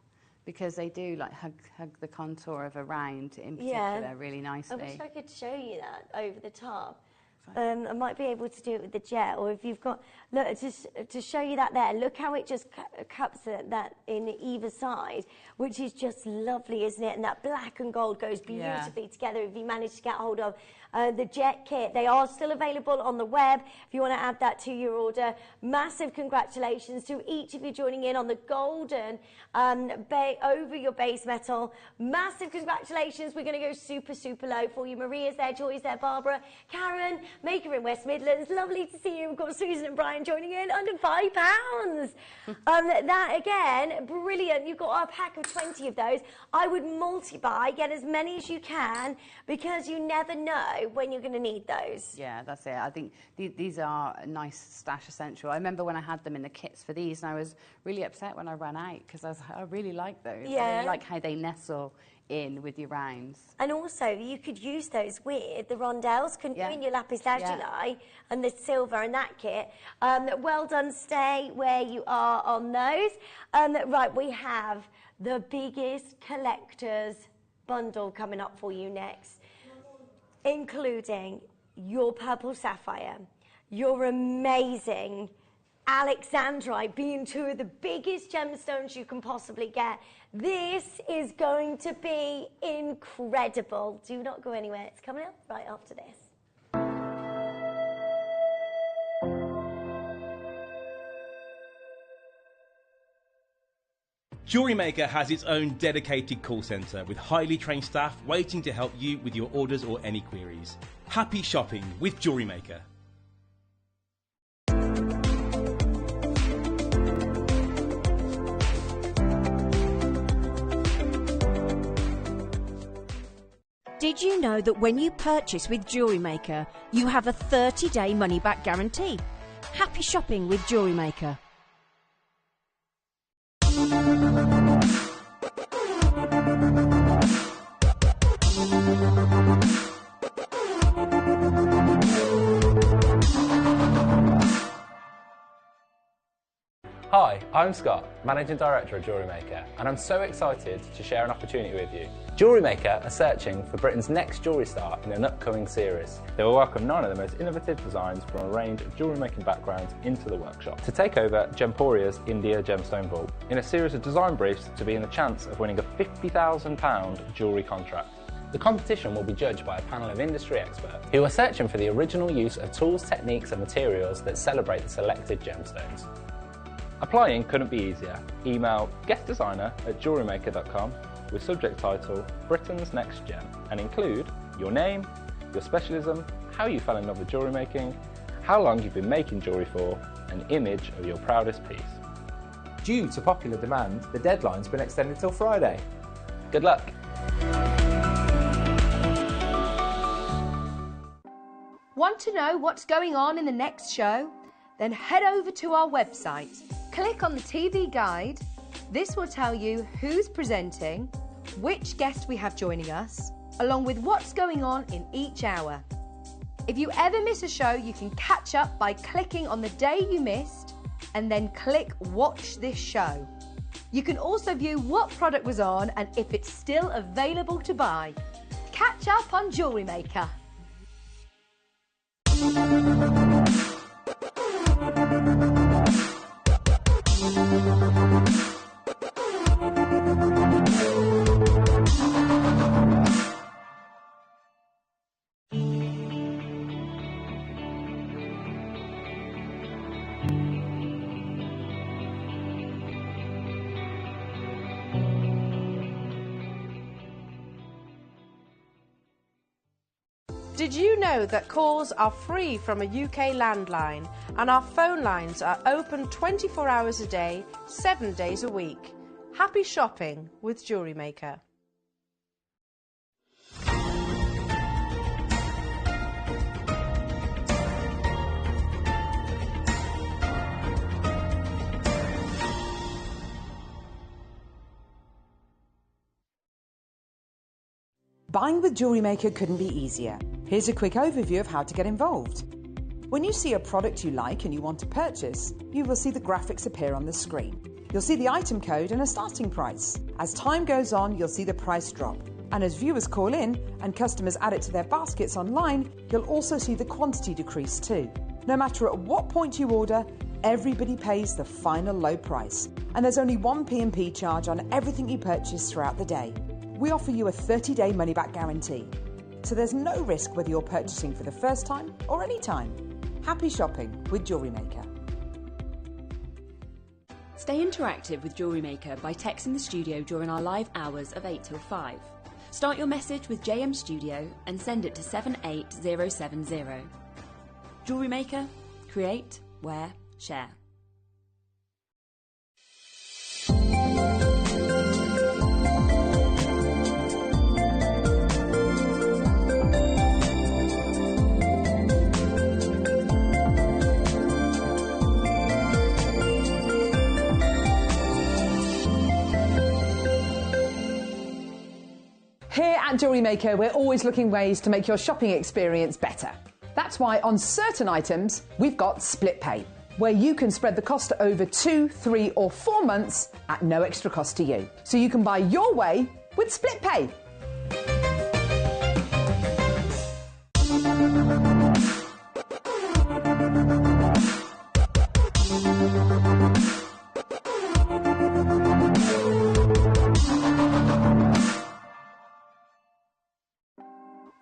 because they do like hug the contour of a round in particular really nicely. I wish I could show you that over the top. I might be able to do it with the jet, or if you've got, look, just to show you that there, look how it just cups that in either side, which is just lovely, isn't it? And that black and gold goes beautifully together if you manage to get hold of the jet kit. They are still available on the web if you want to add that to your order. Massive congratulations to each of you joining in on the golden over your base metal. Massive congratulations. We're going to go super, super low for you. Maria's there, Joy's there, Barbara, Karen, Maker in West Midlands. Lovely to see you. We've got Susan and Brian joining in under £5. That again, brilliant. You've got a pack of 20 of those. I would multi-buy, get as many as you can, because you never know when you're going to need those. Yeah, that's it. I think these are a nice stash essential. I remember when I had them in the kits for these, and I was really upset when I ran out, because I really like those. Yeah. I really like how they nestle in with your rounds. And also, you could use those with the rondelles, couldn't you, in your lapis lazuli and the silver and that kit. Well done, stay where you are on those. Right, we have the biggest collector's bundle coming up for you next, including your purple sapphire, your amazing Alexandrite, being two of the biggest gemstones you can possibly get. This is going to be incredible. Do not go anywhere. It's coming up right after this. Jewellery Maker has its own dedicated call centre with highly trained staff waiting to help you with your orders or any queries. Happy shopping with Jewellery Maker. Did you know that when you purchase with Jewellery Maker, you have a 30-day money-back guarantee? Happy shopping with Jewellery Maker. Hi, I'm Scott, Managing Director of Jewellery Maker, and I'm so excited to share an opportunity with you. Jewellery Maker are searching for Britain's next jewellery star in an upcoming series. They will welcome 9 of the most innovative designs from a range of jewellery making backgrounds into the workshop to take over Gemporia's India Gemstone Vault in a series of design briefs to be in the chance of winning a £50,000 jewellery contract. The competition will be judged by a panel of industry experts who are searching for the original use of tools, techniques and materials that celebrate the selected gemstones. Applying couldn't be easier. Email guestdesigner@jewellerymaker.com with subject title Britain's Next Gem and include your name, your specialism, how you fell in love with jewellery making, how long you've been making jewellery for, an image of your proudest piece. Due to popular demand, the deadline's been extended till Friday. Good luck! Want to know what's going on in the next show? Then head over to our website. Click on the TV guide. This will tell you who's presenting, which guest we have joining us, along with what's going on in each hour. If you ever miss a show, you can catch up by clicking on the day you missed and then click Watch This Show. You can also view what product was on and if it's still available to buy. Catch up on Jewellery Maker. Did you know that calls are free from a UK landline and our phone lines are open 24 hours a day, 7 days a week? Happy shopping with Jewellery Maker. Buying with Jewellery Maker couldn't be easier. Here's a quick overview of how to get involved. When you see a product you like and you want to purchase, you will see the graphics appear on the screen. You'll see the item code and a starting price. As time goes on, you'll see the price drop. And as viewers call in and customers add it to their baskets online, you'll also see the quantity decrease too. No matter at what point you order, everybody pays the final low price. And there's only one P&P charge on everything you purchase throughout the day. We offer you a 30-day money-back guarantee. So there's no risk whether you're purchasing for the first time or any time. Happy shopping with Jewellery Maker. Stay interactive with Jewellery Maker by texting the studio during our live hours of 8 till 5. Start your message with JM Studio and send it to 78070. Jewellery Maker, create, wear, share. Here at Jewellery Maker, we're always looking ways to make your shopping experience better. That's why on certain items, we've got split pay, where you can spread the cost over 2, 3 or 4 months at no extra cost to you. So you can buy your way with split pay.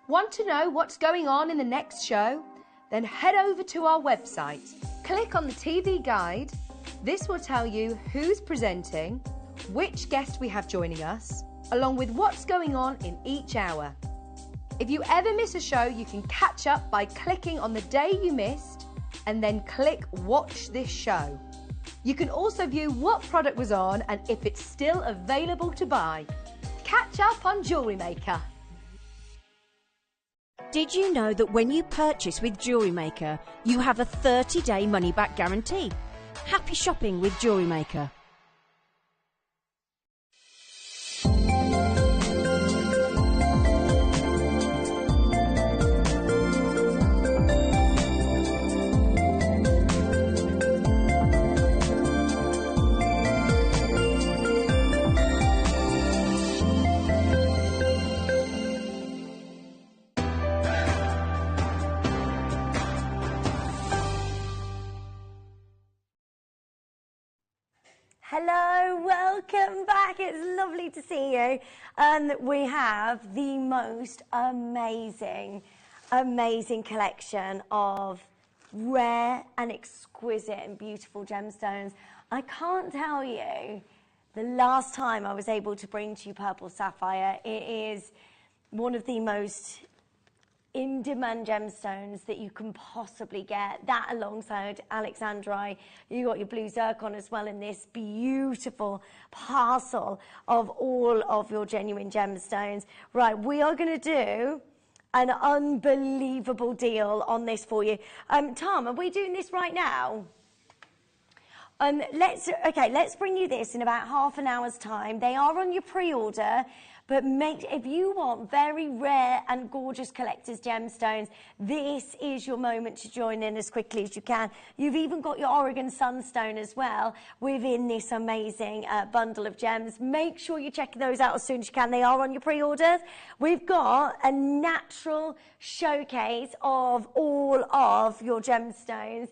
Want to know what's going on in the next show? Then head over to our website. Click on the TV guide. This will tell you who's presenting, which guest we have joining us, along with what's going on in each hour. If you ever miss a show, you can catch up by clicking on the day you missed and then click Watch This Show. You can also view what product was on and if it's still available to buy. Catch up on Jewellery Maker. Did you know that when you purchase with Jewellery Maker, you have a 30-day money-back guarantee? Happy shopping with Jewellery Maker. Hello, welcome back. It's lovely to see you. And we have the most amazing collection of rare and exquisite and beautiful gemstones. I can't tell you the last time I was able to bring to you purple sapphire. It is one of the most in-demand gemstones that you can possibly get. That alongside alexandrite, you got your blue zircon as well in this beautiful parcel of all of your genuine gemstones. Right, we are going to do an unbelievable deal on this for you. Tom, are we doing this right now? Let's bring you this in about half an hour's time. They are on your pre-order, but if you want very rare and gorgeous collector's gemstones, this is your moment to join in as quickly as you can. You've even got your Oregon Sunstone as well within this amazing bundle of gems. Make sure you check those out as soon as you can. They are on your pre-orders. We've got a natural showcase of all of your gemstones.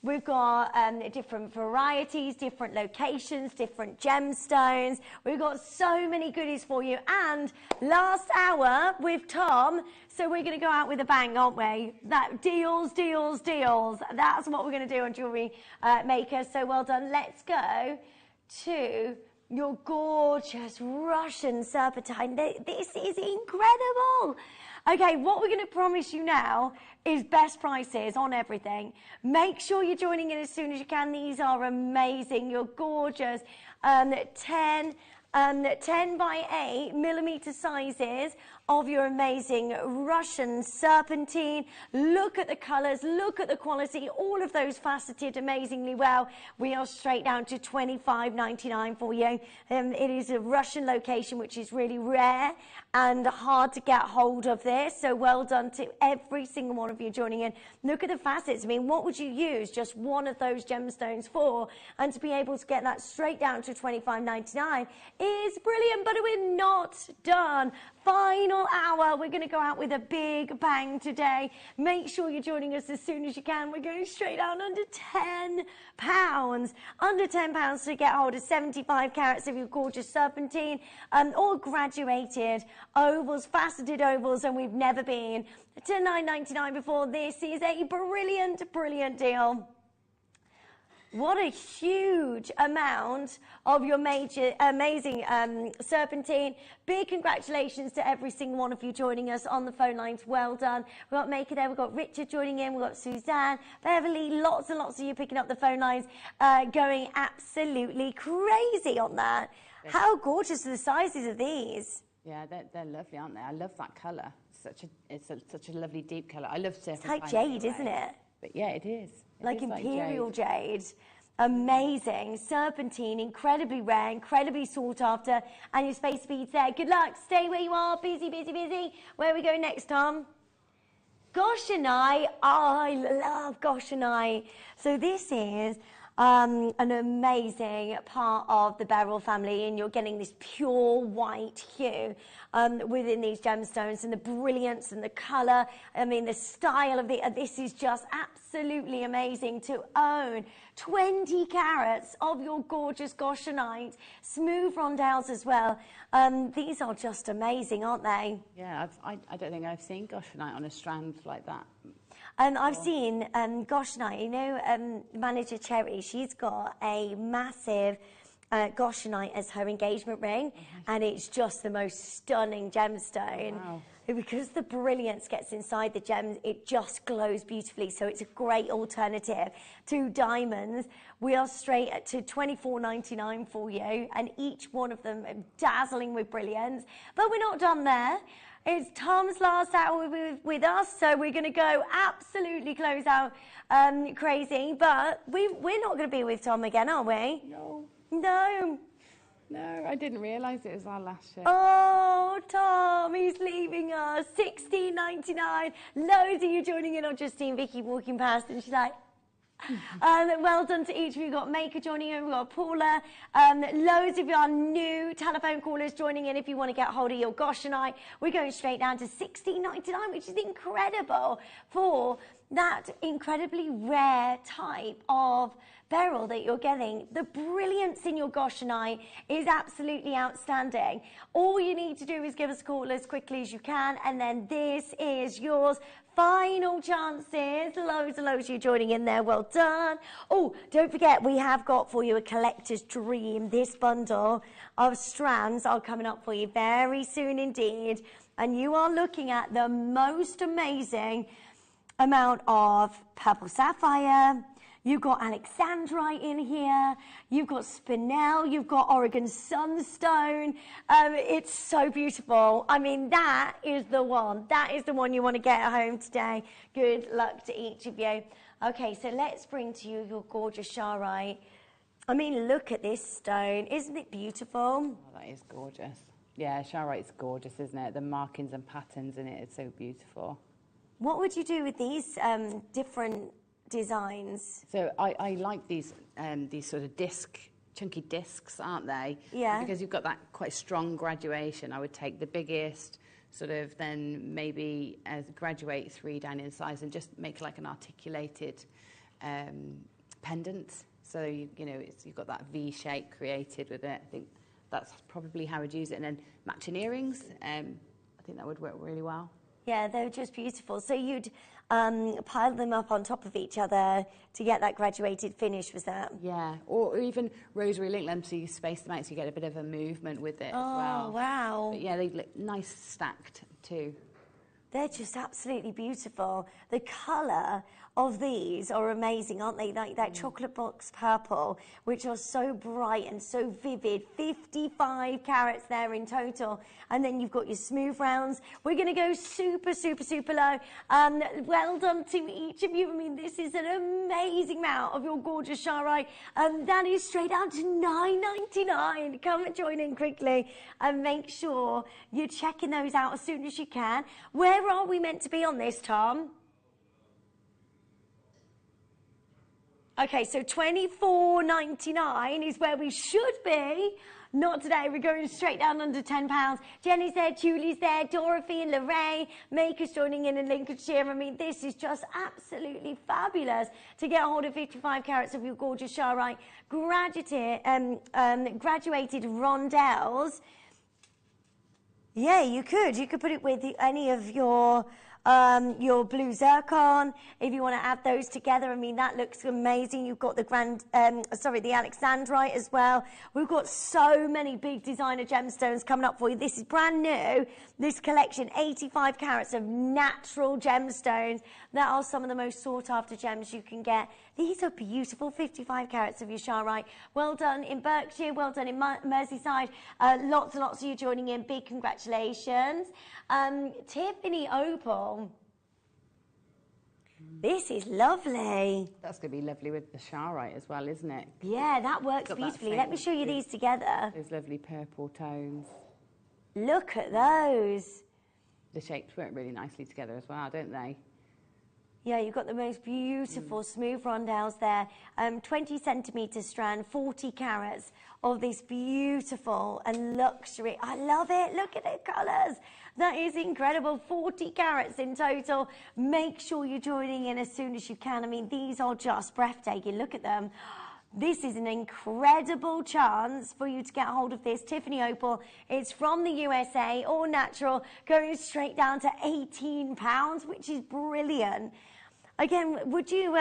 We've got different varieties, different locations, different gemstones. We've got so many goodies for you. And last hour with Tom, so we're going to go out with a bang, aren't we? Deals. That's what we're going to do on Jewellery Maker. So well done. Let's go to your gorgeous Russian serpentine. This is incredible. Okay, what we're going to promise you now is best prices on everything. Make sure you're joining in as soon as you can. These are amazing. You're gorgeous. 10 by 8 millimeter sizes of your amazing Russian serpentine. Look at the colors, look at the quality, all of those faceted amazingly well. We are straight down to $25.99 for you. It is a Russian location, which is really rare and hard to get hold of this. So well done to every single one of you joining in. Look at the facets. I mean, what would you use just one of those gemstones for? And to be able to get that straight down to $25.99 is brilliant, but we're not done. Final hour, we're going to go out with a big bang today. Make sure you're joining us as soon as you can. We're going straight down under £10. Under £10 to get hold of 75 carats of your gorgeous serpentine, all graduated ovals, faceted ovals, and we've never been to $9.99 before. This is a brilliant deal. What a huge amount of your amazing serpentine. Big congratulations to every single one of you joining us on the phone lines. Well done. We've got Maker there, we've got Richard joining in, we've got Suzanne, Beverly, lots and lots of you picking up the phone lines, going absolutely crazy on that. How gorgeous are the sizes of these? Yeah, they're lovely, aren't they? I love that colour. It's such a lovely deep colour. I love serpentine. It's like jade, anyway. isn't it? But yeah, it is. Like imperial jade. Amazing. Serpentine, incredibly rare, incredibly sought after. And your space beads there. Good luck. Stay where you are. Busy. Where are we going next, Tom? Goshenite. Oh, I love Goshenite. So this is an amazing part of the beryl family, and you're getting this pure white hue within these gemstones, and the brilliance and the color. I mean, the style of this is just absolutely amazing to own. 20 carats of your gorgeous Goshenite, smooth rondelles as well. These are just amazing, aren't they? Yeah, I don't think I've seen Goshenite on a strand like that. I've seen Goshenite, you know, Manager Cherry, she's got a massive Goshenite as her engagement ring, and it's just the most stunning gemstone. Wow. Because the brilliance gets inside the gems, it just glows beautifully, so it's a great alternative to diamonds. We are straight to $24.99 for you, and each one of them dazzling with brilliance. But we're not done there. It's Tom's last hour with us, so we're going to go absolutely close out crazy. But we're not going to be with Tom again, are we? No. No, I didn't realise it was our last show. Oh, Tom, he's leaving us. $16.99. Loads of you joining in on Justine Vicky walking past, and she's like, Well done to each of you. We've got Maker joining in, we've got Paula, loads of our new telephone callers joining in if you want to get hold of your Goshenite. We're going straight down to $16.99, which is incredible for that incredibly rare type of beryl that you're getting. The brilliance in your Goshenite is absolutely outstanding. All you need to do is give us a call as quickly as you can, and then this is yours. Final chances, loads and loads of you joining in there, well done. Oh, don't forget, we have got for you a collector's dream. This bundle of strands are coming up for you very soon indeed, and you are looking at the most amazing amount of purple sapphire. You've got alexandrite in here, you've got spinel, you've got Oregon sunstone. It's so beautiful. I mean, that is the one. That is the one you want to get at home today. Good luck to each of you. Okay, so let's bring to you your gorgeous charoite. I mean, look at this stone. Isn't it beautiful? Oh, that is gorgeous. Yeah, charoite's gorgeous, isn't it? The markings and patterns in it is so beautiful. What would you do with these different designs? So I like these sort of chunky discs, aren't they? Yeah. Because you've got that quite strong graduation. I would take the biggest, sort of then maybe graduate 3 down in size and just make like an articulated pendant. So you know you've got that V shape created with it. I think that's probably how I'd use it. And then matching earrings. I think that would work really well. Yeah, they're just beautiful. So you'd pile them up on top of each other to get that graduated finish, was that? Yeah, or even rosary link them so you space them out so you get a bit of a movement with it as well. Oh, wow. But yeah, they look nice stacked too. They're just absolutely beautiful. The colour of these are amazing, aren't they? Like that chocolate box purple, which are so bright and so vivid. 55 carats there in total. And then you've got your smooth rounds. We're going to go super, super, super low. Well done to each of you. I mean, this is an amazing amount of your gorgeous charoite. That is straight out to $9.99. Come and join in quickly and make sure you're checking those out as soon as you can. Where are we meant to be on this, Tom? Okay, so $24.99 is where we should be. Not today, we're going straight down under £10. Jenny's there, Julie's there, Dorothy and Lorraine, Maker's joining in Lincolnshire. I mean, this is just absolutely fabulous to get a hold of 55 carats of your gorgeous charoite. Graduated rondelles. Yeah, you could put it with any of your blue zircon, if you want to add those together. I mean, that looks amazing. You've got the the alexandrite as well. We've got so many big designer gemstones coming up for you. This is brand new, this collection, 85 carats of natural gemstones. That are some of the most sought after gems you can get. These are beautiful, 55 carats of your charoite. Well done in Berkshire, well done in Merseyside. Lots and lots of you joining in. Big congratulations. Tiffany Opal. This is lovely. That's going to be lovely with the charoite as well, isn't it? Yeah, that works beautifully. Let me show you these together. Those lovely purple tones. Look at those. The shapes work really nicely together as well, don't they? Yeah, you've got the most beautiful smooth rondelles there. 20 centimetre strand, 40 carats of this beautiful and luxury. I love it. Look at the colours. That is incredible. 40 carats in total. Make sure you're joining in as soon as you can. I mean, these are just breathtaking. Look at them. This is an incredible chance for you to get hold of this Tiffany Opal. It's from the USA, all natural, going straight down to £18, which is brilliant. Again, would you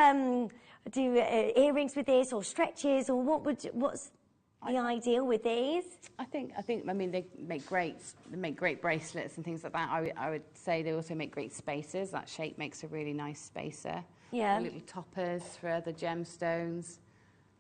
do earrings with this or stretches, or what's the ideal with these? I think. I mean, they make great bracelets and things like that. I would say they also make great spacers. That shape makes a really nice spacer. Yeah. A little toppers for other gemstones.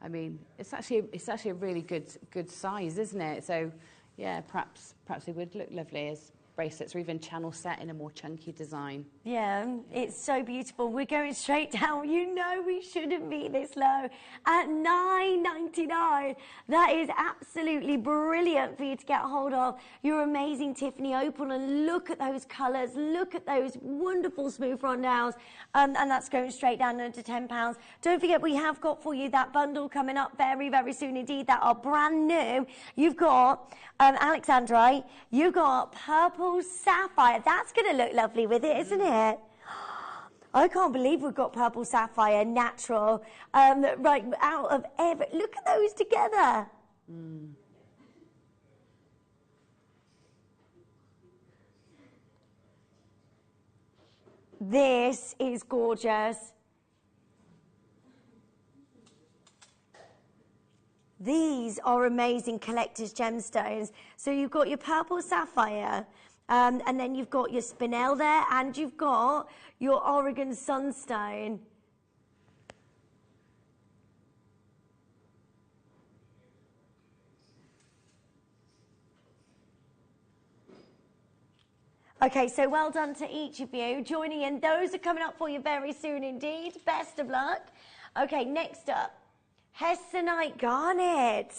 I mean, it's actually a really good size, isn't it? So, yeah, perhaps it would look lovely as bracelets, or even channel set in a more chunky design. Yeah, it's so beautiful. We're going straight down. You know we shouldn't be this low at $9.99. That is absolutely brilliant for you to get hold of your amazing Tiffany opal. And look at those colours. Look at those wonderful smooth rondelles. And that's going straight down under £10. Don't forget, we have got for you that bundle coming up very, very soon indeed that are brand new. You've got Alexandrite. You've got purple sapphire. That's going to look lovely with it, isn't it? I can't believe we've got purple sapphire natural right out of every. Look at those together. This is gorgeous. These are amazing collector's gemstones. So you've got your purple sapphire, and then you've got your spinel there, and you've got your Oregon sunstone. Okay, so well done to each of you joining in. Those are coming up for you very soon indeed. Best of luck. Okay, next up, Hessonite Garnet.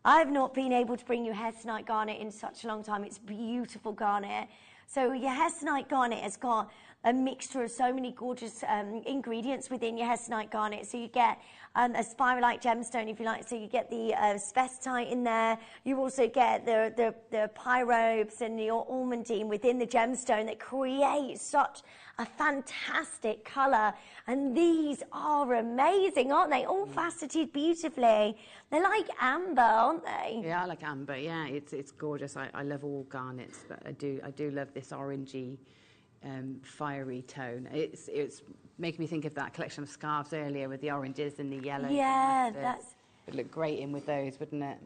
I've not been able to bring you Hessonite Garnet in such a long time. It's beautiful garnet. So your Hessonite Garnet has got a mixture of so many gorgeous ingredients within your Hessonite Garnet. So you get a spiralite gemstone, if you like. So you get the spessartite in there. You also get the pyrobes and your almandine within the gemstone that creates such a fantastic colour. And these are amazing, aren't they? All faceted beautifully. They're like amber, aren't they? Yeah, I like amber. Yeah, it's gorgeous. I love all garnets, but I do love this orangey, fiery tone. It's making me think of that collection of scarves earlier with the oranges and the yellows. Yeah, it would look great in with those, wouldn't it?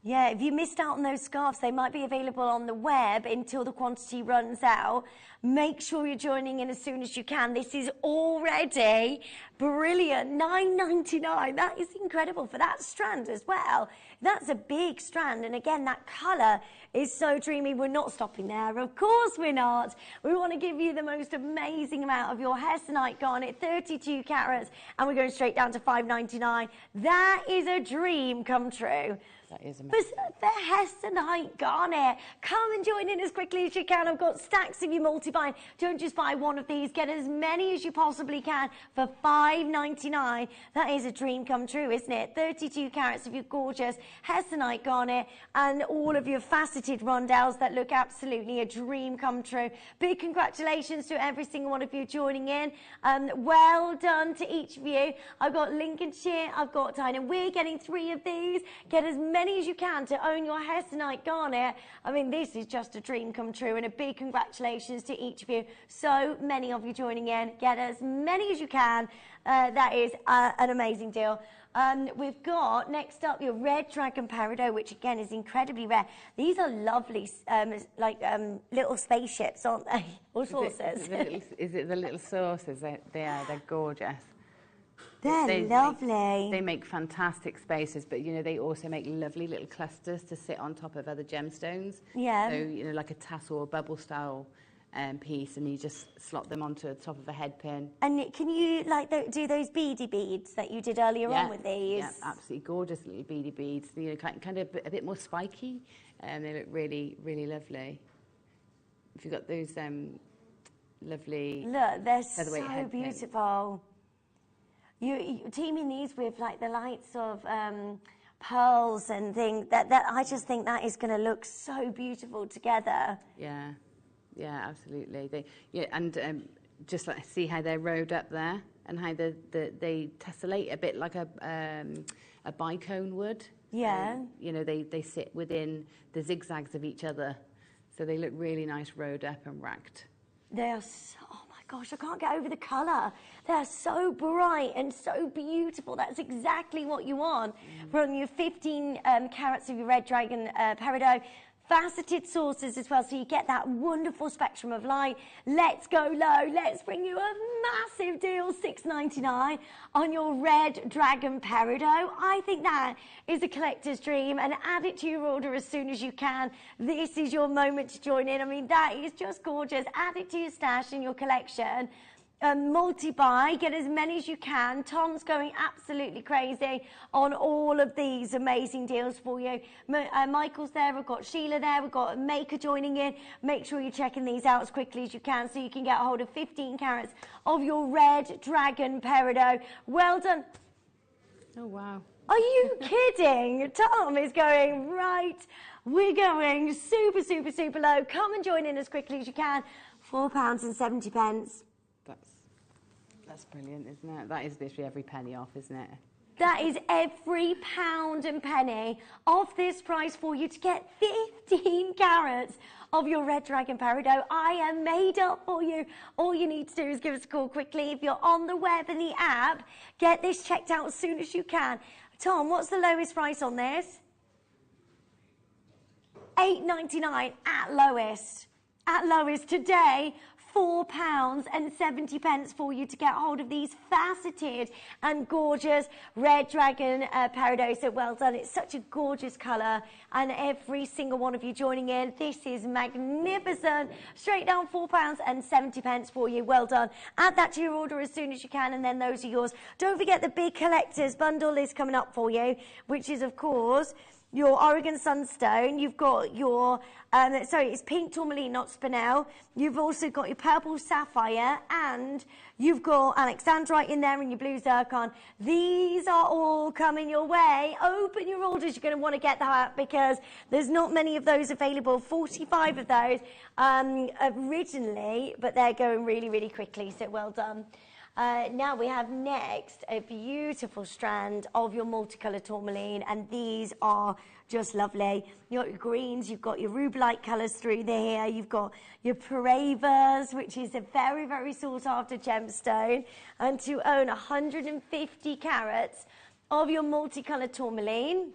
Yeah, if you missed out on those scarves, they might be available on the web until the quantity runs out. Make sure you're joining in as soon as you can. This is already brilliant. $9.99. That is incredible for that strand as well. That's a big strand. And again, that colour is so dreamy. We're not stopping there. Of course we're not. We want to give you the most amazing amount of your Hessonite Garnet, 32 carats, and we're going straight down to $5.99. That is a dream come true. That is amazing. The Hessonite Garnet. Come and join in as quickly as you can. I've got stacks of you multi-buying. Don't just buy one of these. Get as many as you possibly can for $5.99. That is a dream come true, isn't it? 32 carats of your gorgeous Hessonite Garnet and all of your faceted rondelles that look absolutely a dream come true. Big congratulations to every single one of you joining in. Well done to each of you. I've got Lincolnshire. I've got Tyne. We're getting 3 of these. Get as many as you can to own your Hessonite Garnet. I mean, this is just a dream come true, and a big congratulations to each of you. So many of you joining in. Get as many as you can. That is an amazing deal. We've got next up your Red Dragon Peridot, which again is incredibly rare. These are lovely, little spaceships, aren't they? Or saucers. Is it the little saucers? They're gorgeous. They're lovely. They make fantastic spaces, but you know they also make lovely little clusters to sit on top of other gemstones. Yeah. So you know, like a tassel or bubble style piece, and you just slot them onto the top of a head pin. And can you do those beady beads that you did earlier on with these? Yeah, absolutely gorgeous little beady beads. You know, kind of a bit more spiky, and they look really, really lovely. If you've got those lovely, look, they're featherweight so head beautiful. You teaming these with like the lights of pearls and things. That I just think that is going to look so beautiful together. Yeah, yeah, absolutely. And just like see how they're rowed up there, and how they tessellate a bit like a bicone would. Yeah. You know, they sit within the zigzags of each other, so they look really nice rowed up and racked. They are so, oh my gosh, I can't get over the colour. They're so bright and so beautiful. That's exactly what you want from your 15 carats of your Red Dragon Peridot. faceted sources as well, so you get that wonderful spectrum of light. Let's go low. Let's bring you a massive deal, $6.99 on your red dragon peridot. I think that is a collector's dream, and add it to your order as soon as you can. This is your moment to join in. I mean, that is just gorgeous. Add it to your stash in your collection. Multi-buy, get as many as you can. Tom's going absolutely crazy on all of these amazing deals for you. Michael's there, we've got Sheila there, we've got Maker joining in. Make sure you're checking these out as quickly as you can so you can get a hold of 15 carats of your red dragon peridot. Well done. Oh, wow. Are you kidding? Tom is going, right, we're going super, super, super low. Come and join in as quickly as you can. £4.70. That's brilliant, isn't it? That is literally every penny off, isn't it? That is every pound and penny of this price for you to get 15 carats of your red dragon peridot. I am made up for you. All you need to do is give us a call quickly. If you're on the web and the app, get this checked out as soon as you can. Tom, what's the lowest price on this? $8.99 at lowest. At lowest today. £4.70 for you to get hold of these faceted and gorgeous red dragon peridot. So well done. It's such a gorgeous colour, and every single one of you joining in, this is magnificent. Straight down £4.70 for you. Well done. Add that to your order as soon as you can, and then those are yours. Don't forget the big collectors bundle is coming up for you, which is of course your Oregon Sunstone. You've got your, it's pink tourmaline, not spinel. You've also got your purple sapphire, and you've got alexandrite in there and your blue zircon. These are all coming your way. Open your orders. You're going to want to get that because there's not many of those available. 45 of those originally, but they're going really, really quickly, so well done. Now we have next a beautiful strand of your multicolour tourmaline, and these are just lovely. You've got your greens, you've got your rubellite colours through there, you've got your Paravas, which is a very, very sought after gemstone, and to own 150 carats of your multicolour tourmaline,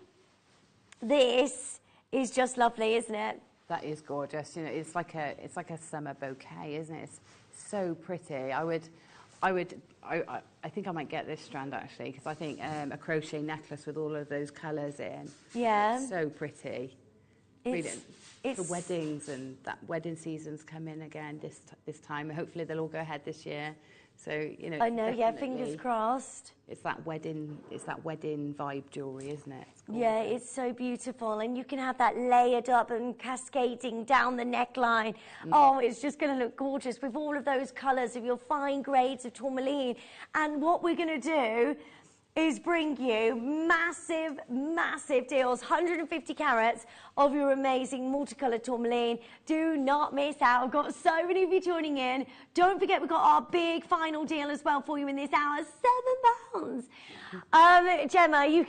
this is just lovely, isn't it? That is gorgeous. You know, it's like a summer bouquet, isn't it? It's so pretty. I think I might get this strand actually, because I think a crochet necklace with all of those colours in. Yeah. So pretty. It's the weddings, and that wedding season's come in again this time. Hopefully they'll all go ahead this year. So, you know. I know, yeah, fingers crossed. It's that wedding vibe jewellery, isn't it? Yeah, it's so beautiful, and you can have that layered up and cascading down the neckline. Oh, it's just going to look gorgeous with all of those colours of your fine grades of tourmaline. And what we're going to do is bring you massive, massive deals, 150 carats of your amazing multicolour tourmaline. Do not miss out. I've got so many of you joining in. Don't forget, we've got our big final deal as well for you in this hour, £7. Gemma, you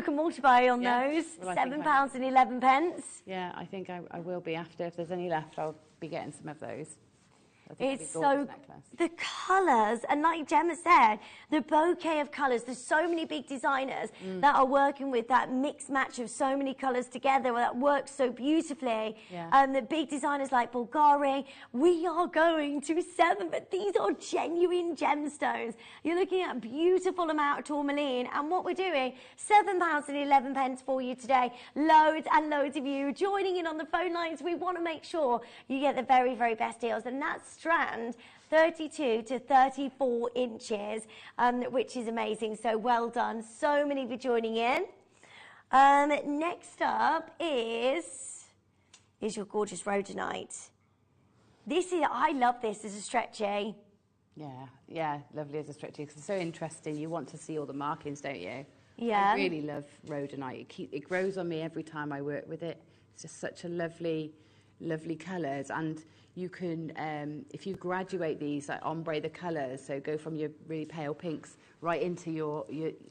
can multiply on those, well, £7.11. Yeah, I think I will be after. If there's any left, I'll be getting some of those. It's so, the colours, and like Gemma said, the bouquet of colours, there's so many big designers that are working with that mix match of so many colours together that works so beautifully. Yeah. The big designers like Bulgari, we are going to but these are genuine gemstones. You're looking at a beautiful amount of tourmaline, and what we're doing, £7.11 for you today. Loads and loads of you joining in on the phone lines. We want to make sure you get the very, very best deals, and that's strand 32 to 34 inches, which is amazing. So well done. So many of you joining in. Next up is your gorgeous rhodonite. I love this as a stretchy. Yeah, lovely as a stretchy, because it's so interesting. You want to see all the markings, don't you? Yeah. I really love rhodonite. It grows on me every time I work with it. It's just such a lovely colours, and you can, if you graduate these, like ombre the colours, so go from your really pale pinks right into your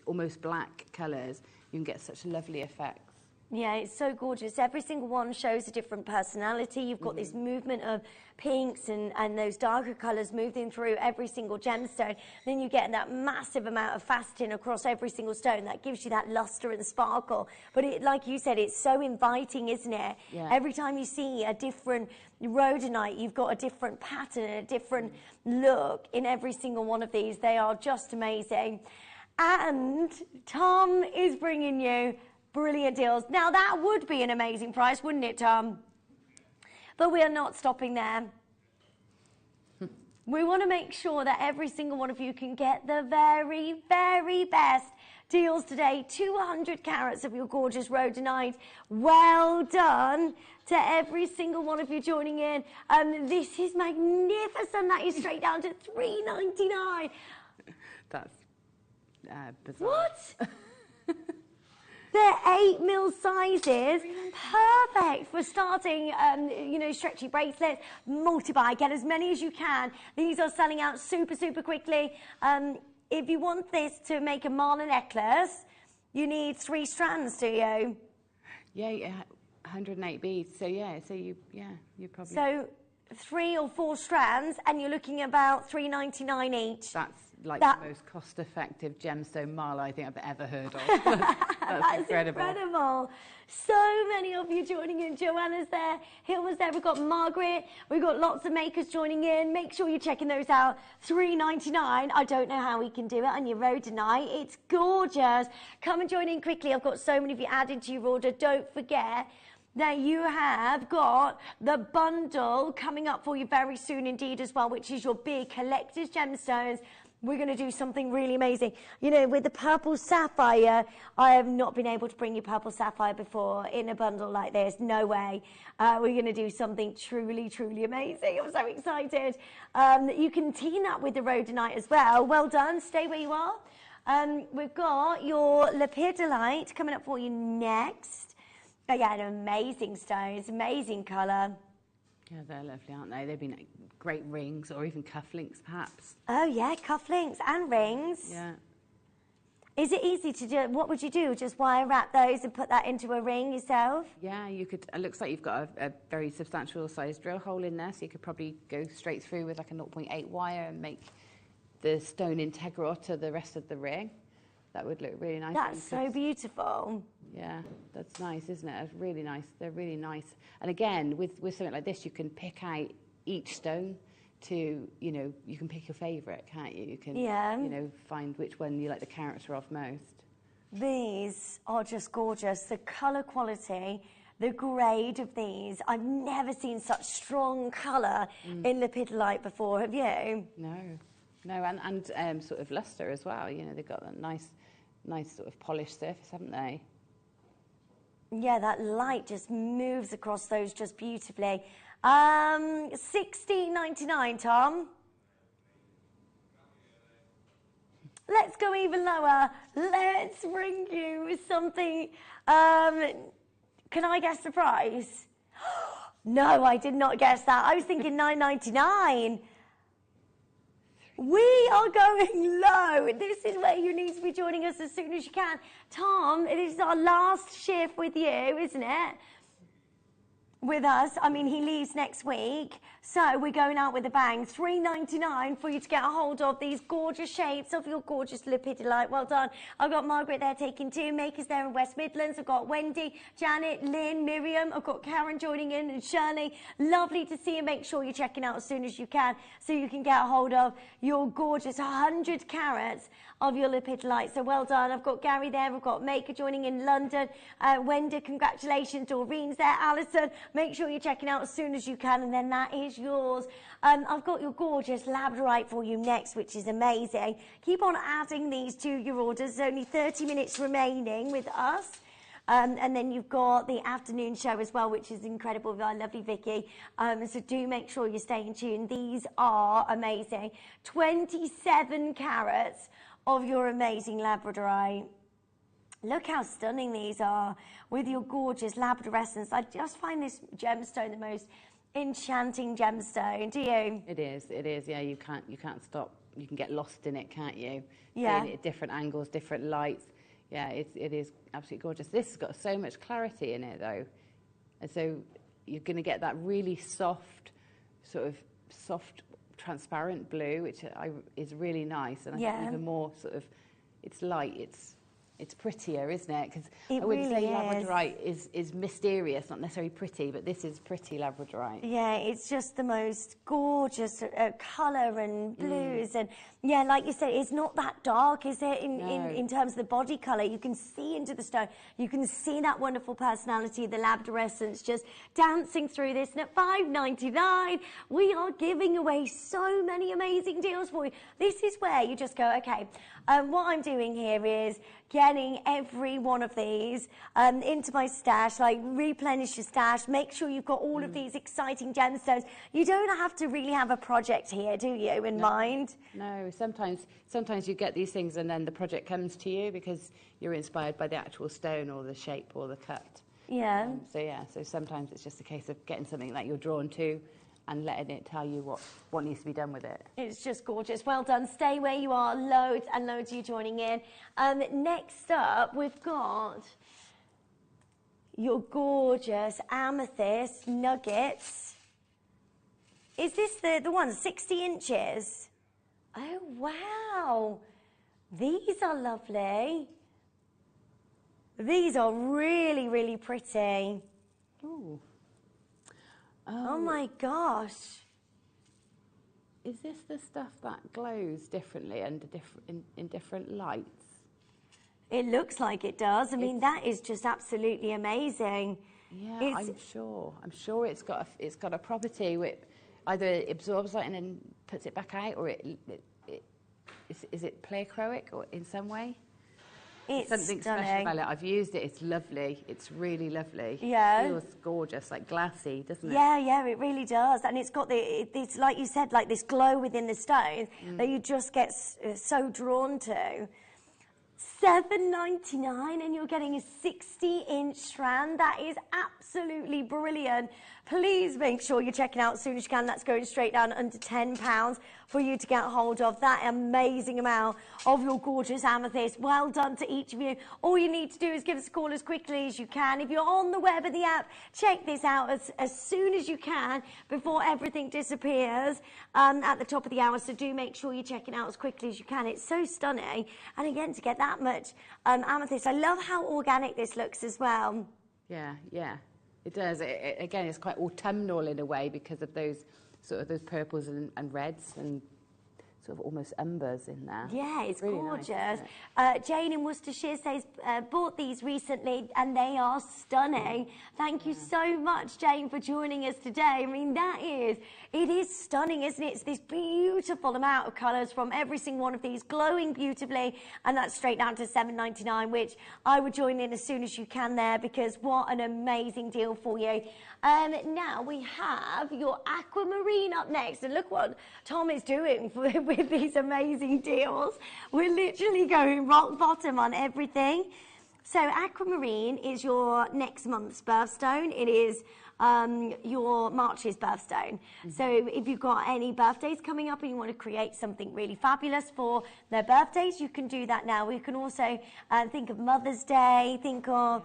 almost black colours, you can get such lovely effects. Yeah, it's so gorgeous. Every single one shows a different personality. You've got this movement of pinks and those darker colours moving through every single gemstone. Then you get that massive amount of faceting across every single stone. That gives you that lustre and sparkle. But it, like you said, it's so inviting, isn't it? Yeah. Every time you see a different rhodonite, you've got a different pattern, a different look in every single one of these. They are just amazing. And Tom is bringing you brilliant deals. Now, that would be an amazing price, wouldn't it, Tom? But we are not stopping there. We want to make sure that every single one of you can get the very, very best deals today. 200 carats of your gorgeous rhodonite. Well done to every single one of you joining in. This is magnificent. That is straight down to $3.99. That's bizarre. What? They're 8mm sizes, perfect for starting, you know, stretchy bracelets, multi-buy, get as many as you can. These are selling out super, super quickly. If you want this to make a mala necklace, you need 3 strands, do you? Yeah, 108 beads, so yeah, you probably... So 3 or 4 strands, and you're looking about $3.99 each. That's like the most cost-effective gemstone mala I think I've ever heard of. That's incredible. So many of you joining in. Joanna's there, Hilma's there, we've got Margaret, we've got lots of makers joining in. Make sure you're checking those out. $3.99. I don't know how we can do it on your rhodonite. It's gorgeous. Come and join in quickly. I've got so many of you added to your order. Don't forget that you have got the bundle coming up for you very soon indeed as well, which is your big collector's gemstones. We're going to do something really amazing. You know, with the purple sapphire, I have not been able to bring you purple sapphire before in a bundle like this. No way. We're going to do something truly, truly amazing. I'm so excited. You can team that with the rhodonite as well. Well done. Stay where you are. We've got your lepidolite coming up for you next. Again, amazing stones, amazing colour. Yeah, they're lovely, aren't they? They've been great rings or even cufflinks, perhaps. Oh, yeah, cufflinks and rings. Yeah. Is it easy to do? What would you do? Just wire wrap those and put that into a ring yourself? Yeah, you could. It looks like you've got a very substantial sized drill hole in there, so you could probably go straight through with like a 0.8 wire and make the stone integral to the rest of the ring. That would look really nice. That's so beautiful. Yeah, that's nice, isn't it? It's really nice. They're really nice. And again, with something like this, you can pick out each stone to, you know, you can pick your favourite, can't you? You can, you know, find which one you like the character of most. These are just gorgeous. The colour quality, the grade of these. I've never seen such strong colour in lepidolite before, have you? No, and sort of lustre as well. You know, they've got that nice sort of polished surface, haven't they? Yeah, that light just moves across those just beautifully. $16.99, Tom. Let's go even lower. Let's bring you something. Can I guess the price? No, I did not guess that. I was thinking $9.99. We are going low. This is where you need to be joining us as soon as you can. Tom, it is our last shift with you, isn't it? With us. I mean, he leaves next week. So we're going out with a bang. $3.99 for you to get a hold of these gorgeous shapes of your gorgeous lepidolite. Well done. I've got Margaret there taking 2 makers there in West Midlands. I've got Wendy, Janet, Lynn, Miriam. I've got Karen joining in and Shirley. Lovely to see you. Make sure you're checking out as soon as you can so you can get a hold of your gorgeous 100 carats of your lepidolite. So well done. I've got Gary there. I've got Maker joining in London. Wendy, congratulations. Doreen's there. Alison, make sure you're checking out as soon as you can. And then that is yours. I've got your gorgeous labradorite for you next, which is amazing. Keep on adding these to your orders. There's only 30 minutes remaining with us. And then you've got the afternoon show as well, which is incredible with our lovely Vicky. So do make sure you're staying tuned. These are amazing. 27 carats of your amazing labradorite. Look how stunning these are with your gorgeous labradorescence. I just find this gemstone the most enchanting gemstone, do you? It is, yeah, you can't stop. You can get lost in it, can't you? Yeah. Seeing it at different angles, different lights. Yeah, it is absolutely gorgeous. This has got so much clarity in it, though. And so you're going to get that really soft, transparent blue, which is really nice. And I think even more it's light, it's prettier, isn't it? Because I wouldn't say labradorite is mysterious, not necessarily pretty, but this is pretty labradorite. Yeah, it's just the most gorgeous colour and blues. And yeah, like you said, it's not that dark, is it, in terms of the body colour? You can see into the stone. You can see that wonderful personality, the labradorescence just dancing through this. And at $5.99, we are giving away so many amazing deals for you. This is where you just go, okay, what I'm doing here is getting every one of these into my stash, like replenish your stash, make sure you've got all of these exciting gemstones. You don't have to really have a project here, do you, in mind? No, sometimes you get these things and then the project comes to you because you're inspired by the actual stone or the shape or the cut. Yeah. So sometimes it's just a case of getting something that you're drawn to and letting it tell you what needs to be done with it. It's just gorgeous. Well done. Stay where you are. Loads and loads of you joining in. Next up, we've got your gorgeous amethyst nuggets. Is this the one, 60 inches? Oh, wow. These are lovely. These are really, really pretty. Ooh. Oh my gosh. Is this the stuff that glows differently under in different lights? It looks like it does. I mean, that is just absolutely amazing. Yeah, I'm sure it's got a property which either absorbs light and then puts it back out, or is it pleochroic or in some way? It's something stunning. special about it. I've used it. It's lovely. It's really lovely. Yeah. It feels gorgeous, like glassy, doesn't it? Yeah, it really does. And it's got it's like you said, like this glow within the stone that you just get so drawn to. $7.99 and you're getting a 60-inch strand. That is absolutely brilliant. Please make sure you're checking out as soon as you can. That's going straight down under £10 for you to get hold of that amazing amount of your gorgeous amethyst. Well done to each of you. All you need to do is give us a call as quickly as you can. If you're on the web or the app, check this out as soon as you can before everything disappears at the top of the hour. So do make sure you're checking out as quickly as you can. It's so stunning. And again, to get that much amethyst. I love how organic this looks as well. Yeah, it does. Again, it's quite autumnal in a way because of those those purples and reds and sort of almost umbers in there. Yeah, it's really gorgeous. Nice, Jane in Worcestershire says, bought these recently and they are stunning. Thank you so much, Jane, for joining us today. I mean, it is stunning, isn't it? It's this beautiful amount of colours from every single one of these glowing beautifully, and that's straight down to $7.99, which I would join in as soon as you can there, because what an amazing deal for you. Now we have your aquamarine up next, and look what Tom is doing with these amazing deals. We're literally going rock bottom on everything. So aquamarine is your next month's birthstone. It is your March's birthstone. So if you've got any birthdays coming up and you want to create something really fabulous for their birthdays, you can do that now. We can also think of Mother's Day, think of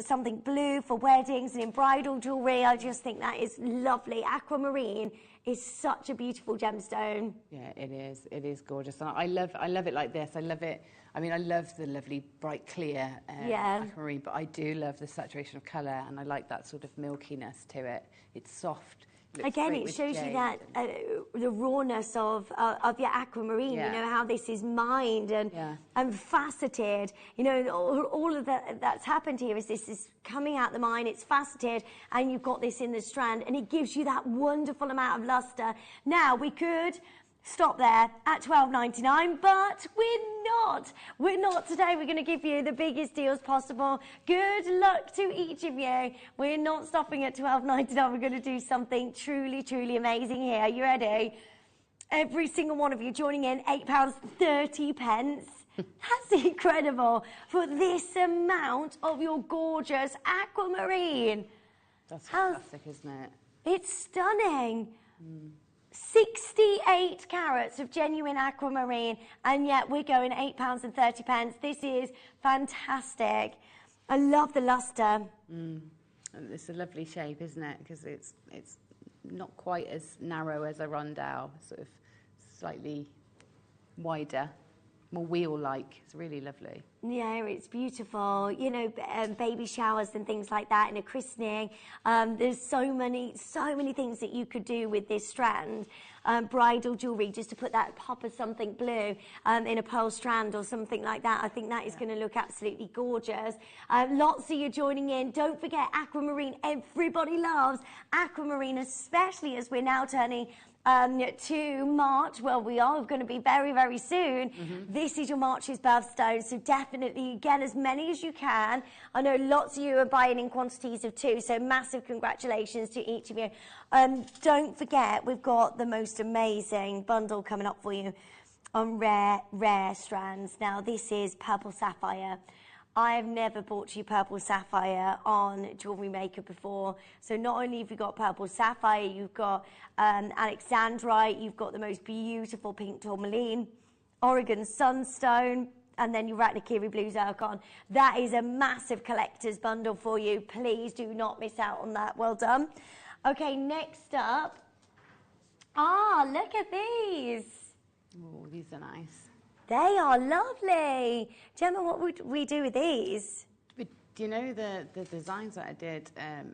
something blue for weddings and in bridal jewellery. I just think that is lovely. Aquamarine is such a beautiful gemstone. Yeah, it is. It is gorgeous. And I love it like this. I love it. I mean, I love the lovely bright clear aquamarine, but I do love the saturation of colour, and I like that sort of milkiness to it. It's soft. Again, it shows you that the rawness of your aquamarine. You know how this is mined and faceted. You know, all of that's happened here is this is coming out the mine. It's faceted, and you've got this in the strand, and it gives you that wonderful amount of lustre. Now we could stop there at $12.99, but we're not. We're not today. We're going to give you the biggest deals possible. Good luck to each of you. We're not stopping at $12.99. We're going to do something truly, truly amazing here. Are you ready? Every single one of you joining in, £8.30. That's incredible for this amount of your gorgeous aquamarine. That's fantastic, isn't it? It's stunning. 68 carats of genuine aquamarine, and yet we're going £8.30. This is fantastic. I love the luster. It's a lovely shape, isn't it? Because it's not quite as narrow as a rondelle, sort of slightly wider, more wheel-like. It's really lovely. Yeah, it's beautiful. You know, baby showers and things like that, and a christening. There's so many things that you could do with this strand. Bridal jewellery, just to put that pop of something blue in a pearl strand or something like that. I think that is going to look absolutely gorgeous. Lots of you joining in. Don't forget aquamarine. Everybody loves aquamarine, especially as we're now turning to March. Well, we are going to be very, very soon. This is your March's birthstone, so definitely get as many as you can. I know lots of you are buying in quantities of 2, so massive congratulations to each of you. Don't forget, we've got the most amazing bundle coming up for you on rare strands. Now, this is purple sapphire. I've never bought you purple sapphire on Jewellery Maker before. So not only have you got purple sapphire, you've got alexandrite, you've got the most beautiful pink tourmaline, Oregon sunstone, and then your Ratnakiri blue zircon. That is a massive collector's bundle for you. Please do not miss out on that. Well done. Okay, next up. Look at these. Oh, these are nice. They are lovely. Gemma, what would we do with these? But do you know the designs that I did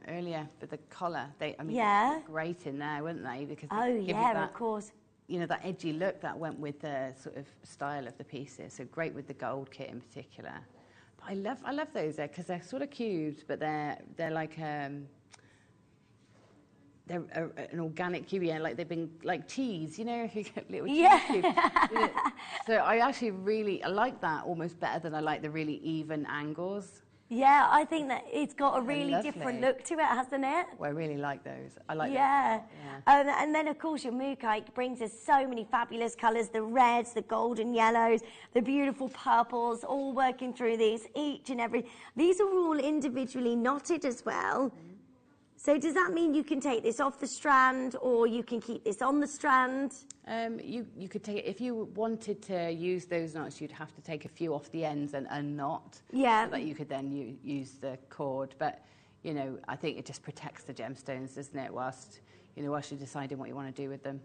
earlier with the collar? They look great in there, weren't they? Because they give you that, of course. You know, that edgy look that went with the sort of style of the pieces. So great with the gold kit in particular. But I love those there because they're sort of cubes, but they're like they're an organic cube, like they've been like cheese, you know, if you get little cheese cubes. So I actually I like that almost better than I like the really even angles. Yeah, I think that it's got a really different look to it, hasn't it? Well, I really like those. I like those. And then, of course, your mookaite brings us so many fabulous colours, the reds, the golden yellows, the beautiful purples, all working through these, each and every. These are all individually knotted as well. So does that mean you can take this off the strand, or you can keep this on the strand? You could take it, if you wanted to use those knots, you'd have to take a few off the ends and unknot. Yeah. So that you could then use the cord. But, you know, I think it just protects the gemstones, doesn't it, whilst you're deciding what you want to do with them.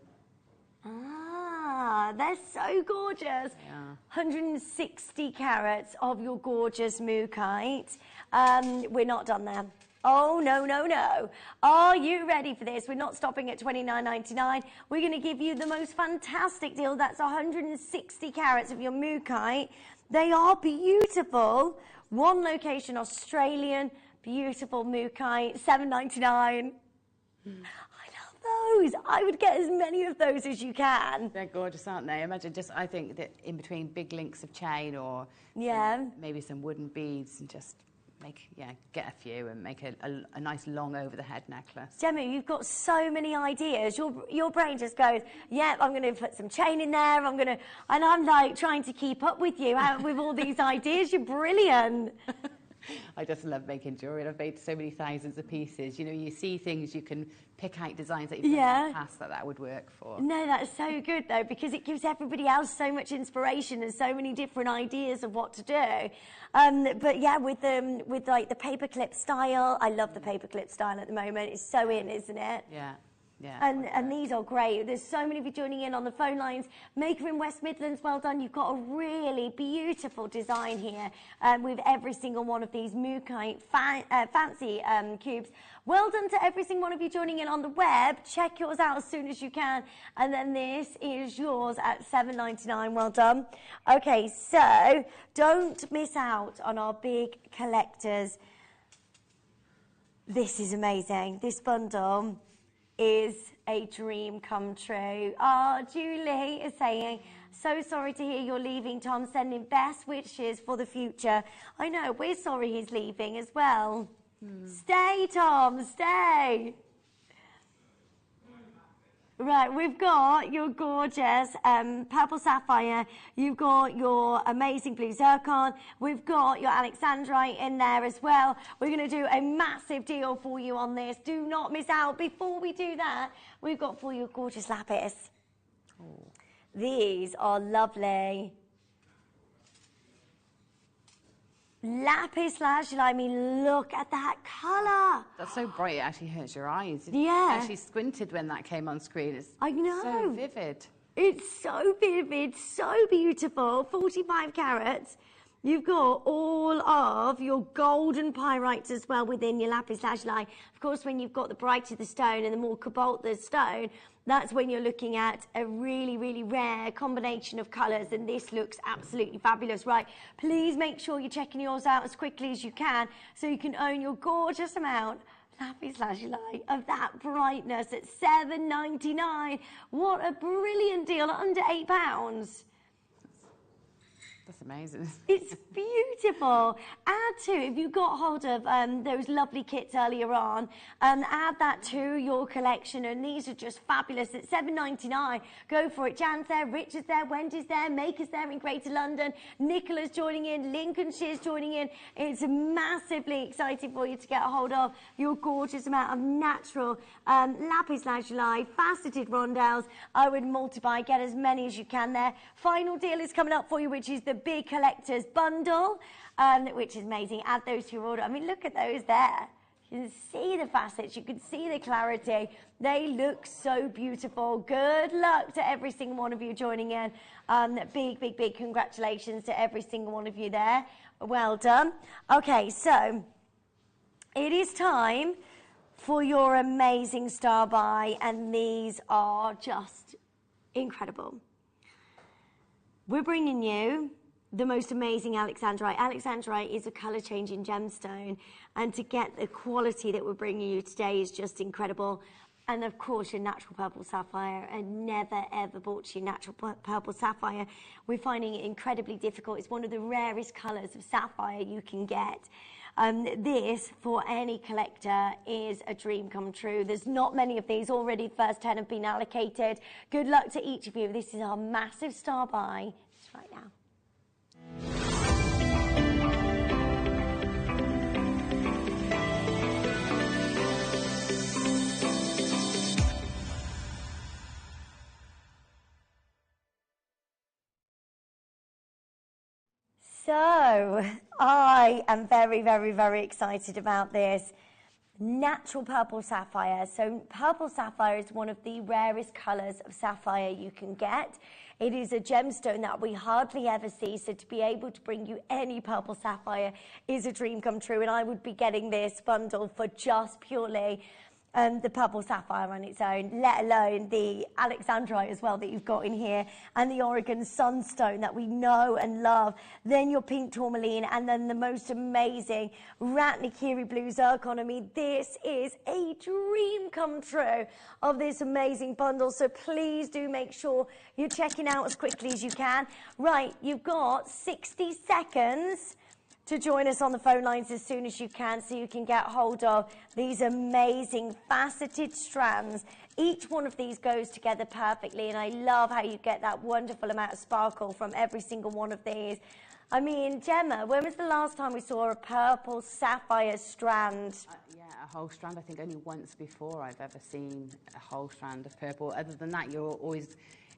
They're so gorgeous. Yeah. 160 carats of your gorgeous mookaite. We're not done there. Oh, no, no, no. Are you ready for this? We're not stopping at $29.99. We're going to give you the most fantastic deal. That's 160 carats of your mookaite. They are beautiful. One location, Australian, beautiful mookaite, $7.99. Those. I would get as many of those as you can. They're gorgeous, aren't they? Imagine I think that in between big links of chain or maybe some wooden beads and just get a few and make a nice long over the head necklace. Gemma, you've got so many ideas. Your brain just goes, yeah, I'm going to put some chain in there. And I'm like trying to keep up with you with all these ideas. You're brilliant. I just love making jewellery, and I've made so many thousands of pieces. You know, you see things, you can pick out designs that you've done in the past that would work for. No, that's so good, though, because it gives everybody else so much inspiration and so many different ideas of what to do. But yeah, with like the paperclip style, I love the paperclip style at the moment. It's so in, isn't it? Yeah. Yeah, and these are great. There's so many of you joining in on the phone lines. Maker in West Midlands, well done. You've got a really beautiful design here with every single one of these mookaite fancy cubes. Well done to every single one of you joining in on the web. Check yours out as soon as you can. And then this is yours at $7.99. Well done. Okay, so don't miss out on our big collectors. This is amazing. This bundle is a dream come true. Julie is saying, so sorry to hear you're leaving, Tom. Sending best wishes for the future. I know, we're sorry he's leaving as well. Stay, Tom, stay. Right, we've got your gorgeous purple sapphire, you've got your amazing blue zircon, we've got your alexandrite in there as well. We're going to do a massive deal for you on this. Do not miss out. Before we do that, we've got for you gorgeous lapis. Oh. These are lovely. Lapis lazuli, I mean, look at that colour. That's so bright, it actually hurts your eyes. Yeah. I actually squinted when that came on screen. It's I know. So vivid. It's so vivid, so beautiful. 45 carats. You've got all of your golden pyrites as well within your lapis lazuli. Of course, when you've got the brighter the stone and the more cobalt the stone, that's when you're looking at a really, really rare combination of colours, and this looks absolutely fabulous. Right, please make sure you're checking yours out as quickly as you can so you can own your gorgeous amount lapis lazuli of that brightness at £7.99. What a brilliant deal, under £8. That's amazing. It's beautiful. Add to, if you got hold of those lovely kits earlier on, add that to your collection, and these are just fabulous at £7.99. Go for it. Jan's there, Richard's there, Wendy's there, Maker's there in Greater London, Nicola's joining in, Lincolnshire's joining in. It's massively exciting for you to get a hold of your gorgeous amount of natural lapis lazuli, faceted rondelles. I would multiply, get as many as you can there. Final deal is coming up for you, which is the big collector's bundle, which is amazing. Add those to your order. I mean, look at those there. You can see the facets, you can see the clarity. They look so beautiful. Good luck to every single one of you joining in. Big congratulations to every single one of you there. Well done. Okay, so it is time for your amazing star buy, and these are just incredible. We're bringing you the most amazing alexandrite. Alexandrite is a colour-changing gemstone, and to get the quality that we're bringing you today is just incredible. And of course, your natural purple sapphire. I never ever bought you natural purple sapphire. We're finding it incredibly difficult. It's one of the rarest colours of sapphire you can get. This, for any collector, is a dream come true. There's not many of these already. The first 10 have been allocated. Good luck to each of you. This is our massive star buy just right now. So, I am very excited about this. Natural purple sapphire. So, purple sapphire is one of the rarest colours of sapphire you can get. It is a gemstone that we hardly ever see, so to be able to bring you any purple sapphire is a dream come true, and I would be getting this bundle for just purely the purple sapphire on its own, let alone the alexandrite as well that you've got in here, and the Oregon sunstone that we know and love, then your pink tourmaline, and then the most amazing Ratnakiri blue zircon. I mean, this is a dream come true of this amazing bundle, so please do make sure you're checking out as quickly as you can. Right, you've got 60 seconds to join us on the phone lines as soon as you can, so you can get hold of these amazing faceted strands. Each one of these goes together perfectly, and I love how you get that wonderful amount of sparkle from every single one of these. I mean, Gemma, when was the last time we saw a purple sapphire strand? Yeah, a whole strand. I think only once before I've ever seen a whole strand of purple. Other than that, you're always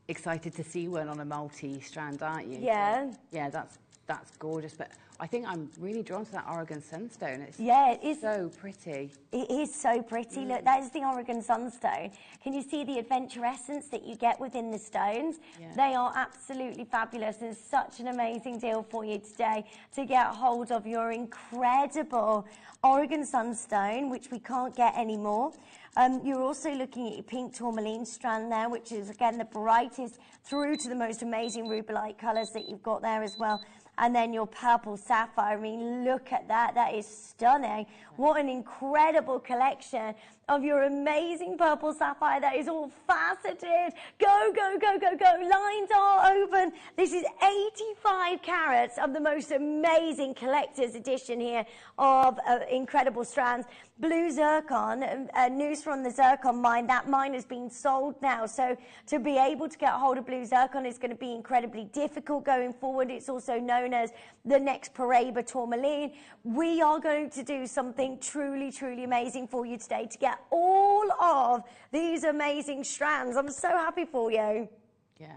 excited to see one on a multi-strand, aren't you? Yeah. So, yeah, that's gorgeous. But I think I'm really drawn to that Oregon sunstone. It's it is so pretty. It is so pretty. Look, that is the Oregon sunstone. Can you see the adventure essence that you get within the stones? Yeah. They are absolutely fabulous, and such an amazing deal for you today to get hold of your incredible Oregon sunstone, which we can't get anymore. You're also looking at your pink tourmaline strand there, which is, again, the brightest through to the most amazing rubellite colours that you've got there as well. and then your purple sapphire. I mean, look at that. That is stunning. What an incredible collection of your amazing purple sapphire that is all faceted. Go, go, go, go, go. Lines are open. This is 85 carats of the most amazing collector's edition here of incredible strands. Blue zircon, news from the zircon mine. That mine has been sold now. So to be able to get hold of blue zircon is going to be incredibly difficult going forward. It's also known as the next Paraba tourmaline. We are going to do something truly, truly amazing for you today to get all of these amazing strands. I'm so happy for you. Yeah,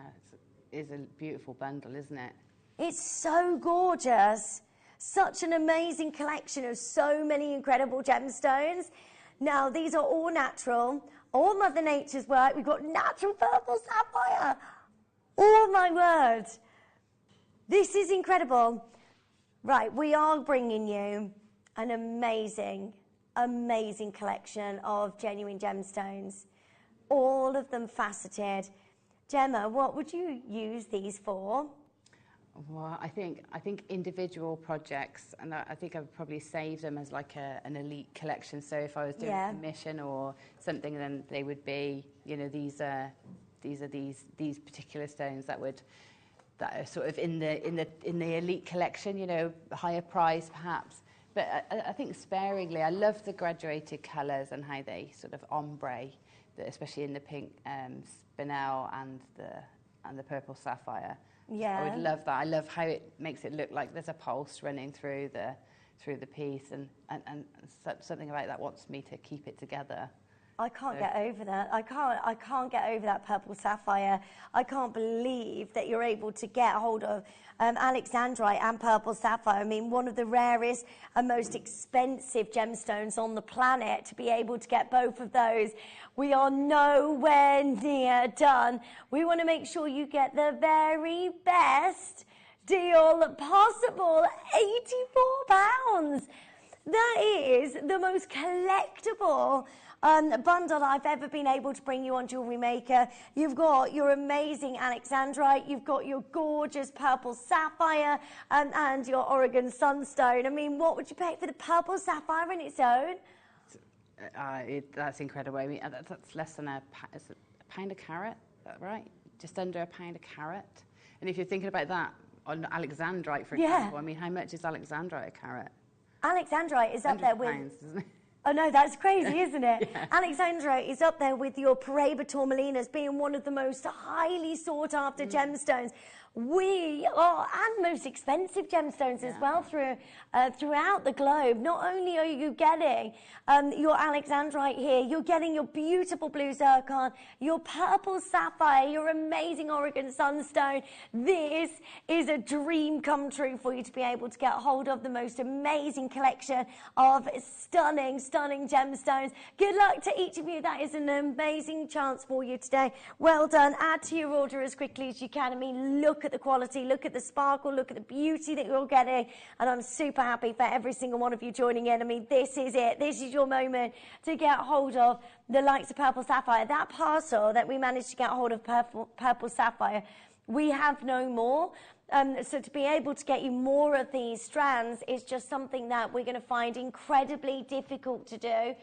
it is a beautiful bundle, isn't it? It's so gorgeous. Such an amazing collection of so many incredible gemstones. Now, these are all natural, all Mother Nature's work. We've got natural purple sapphire. Oh, my word. This is incredible. Right, we are bringing you an amazing, amazing collection of genuine gemstones. All of them faceted. Gemma, what would you use these for? Well, I think individual projects, and I think I would probably save them as like an elite collection. So if I was doing a commission or something, then they would be, you know, these particular stones that are sort of in the elite collection, you know, higher price perhaps. But I think sparingly. I love the graduated colours and how they sort of ombre, especially in the pink spinel and the purple sapphire. Yeah. I would love that. I love how it makes it look like there's a pulse running through the piece, and something about that wants me to keep it together. I can't get over that. I can't get over that purple sapphire. I can't believe that you're able to get hold of alexandrite and purple sapphire. I mean, one of the rarest and most expensive gemstones on the planet. To be able to get both of those, we are nowhere near done. We want to make sure you get the very best deal possible. £84. That is the most collectible bundle I've ever been able to bring you on Jewellery Maker. You've got your amazing alexandrite, you've got your gorgeous purple sapphire, and your Oregon sunstone. I mean, what would you pay for the purple sapphire in its own? That's incredible. I mean, that's less than a pound a carat, is that right? Just under a pound a carat. And if you're thinking about that on alexandrite, for example, I mean, how much is alexandrite a carat? Alexandrite is up there with... pounds, isn't it? Oh no, that's crazy, isn't it? Yeah. Alexandrite is up there with your Paraba tourmaline as being one of the most highly sought after gemstones. We are, and most expensive gemstones as well throughout the globe. Not only are you getting your alexandrite here, you're getting your beautiful blue zircon, your purple sapphire, your amazing Oregon sunstone. This is a dream come true for you to be able to get hold of the most amazing collection of stunning, stunning gemstones. Good luck to each of you. That is an amazing chance for you today. Well done. Add to your order as quickly as you can. I mean, look at the quality, look at the sparkle, look at the beauty that you're getting, and I'm super happy for every single one of you joining in. I mean, this is it. This is your moment to get hold of the likes of purple sapphire. That parcel that we managed to get hold of purple sapphire, we have no more. So to be able to get you more of these strands is just something that we're going to find incredibly difficult to do.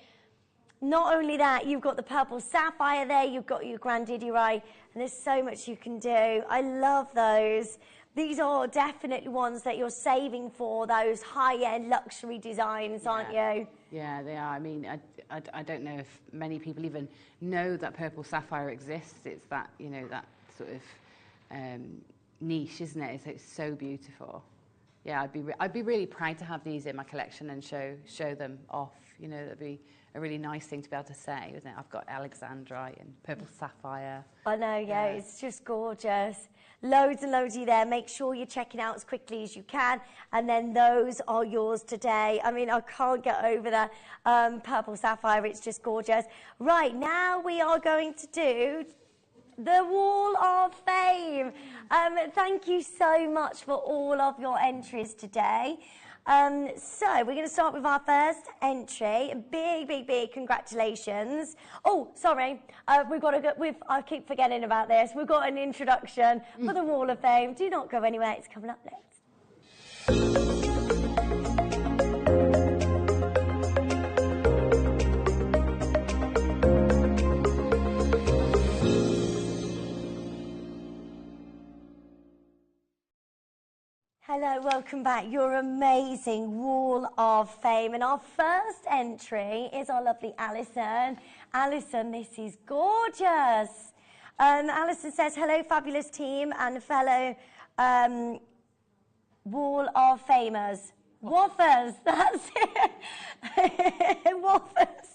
Not only that, you've got the purple sapphire there, you've got your grandidierite, and there's so much you can do. I love those. These are definitely ones that you're saving for those high-end luxury designs, aren't you? Yeah, they are. I mean, I don't know if many people even know that purple sapphire exists. It's that, you know, that sort of niche, isn't it? It's so beautiful. Yeah, I'd be really proud to have these in my collection and show them off. You know, that'd be a really nice thing to be able to say, isn't it? I've got alexandrite and purple sapphire. I know, yeah, it's just gorgeous. Loads and loads of you there. Make sure you're checking out as quickly as you can, and then those are yours today. I mean, I can't get over that purple sapphire. It's just gorgeous. Right, now we are going to do the Wall of Fame. Thank you so much for all of your entries today. So we're going to start with our first entry. Big congratulations. Oh, sorry. We've got to go. I keep forgetting about this. We've got an introduction for the Wall of Fame. Do not go anywhere. It's coming up next. Hello, welcome back. Your amazing Wall of Fame. And our first entry is our lovely Alison. Alison, this is gorgeous. Alison says, hello, fabulous team and fellow Wall of Famers. Waffers, that's it. Waffers.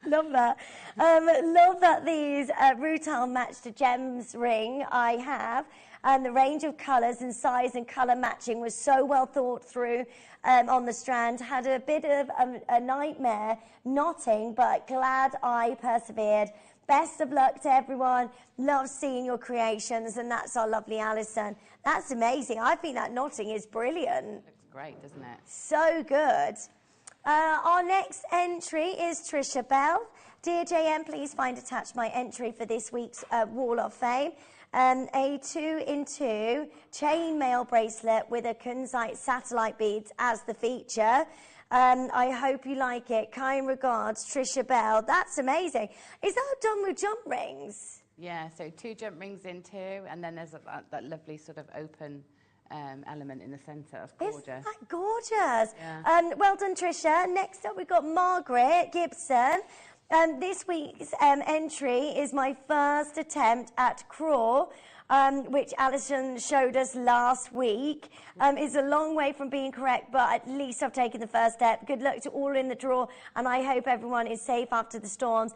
Love that. Love that these rutile match the gems ring I have. And the range of colours and size and colour matching was so well thought through on the strand. Had a bit of a nightmare knotting, but glad I persevered. Best of luck to everyone. Love seeing your creations, and that's our lovely Alison. That's amazing. I think that knotting is brilliant. Looks great, doesn't it? So good. Our next entry is Trisha Bell. Dear JM, please find attached my entry for this week's Wall of Fame. A 2-in-2 chainmail bracelet with a kunzite satellite beads as the feature. I hope you like it. Kind regards, Trisha Bell. That's amazing. Is that done with jump rings? Yeah, so 2 jump rings in 2, and then there's that lovely sort of open element in the centre. That's gorgeous. Isn't that gorgeous? Yeah. Well done, Trisha. Next up, we've got Margaret Gibson. This week's entry is my first attempt at crawl, which Alison showed us last week. It's a long way from being correct, but at least I've taken the first step. Good luck to all in the draw, and I hope everyone is safe after the storms.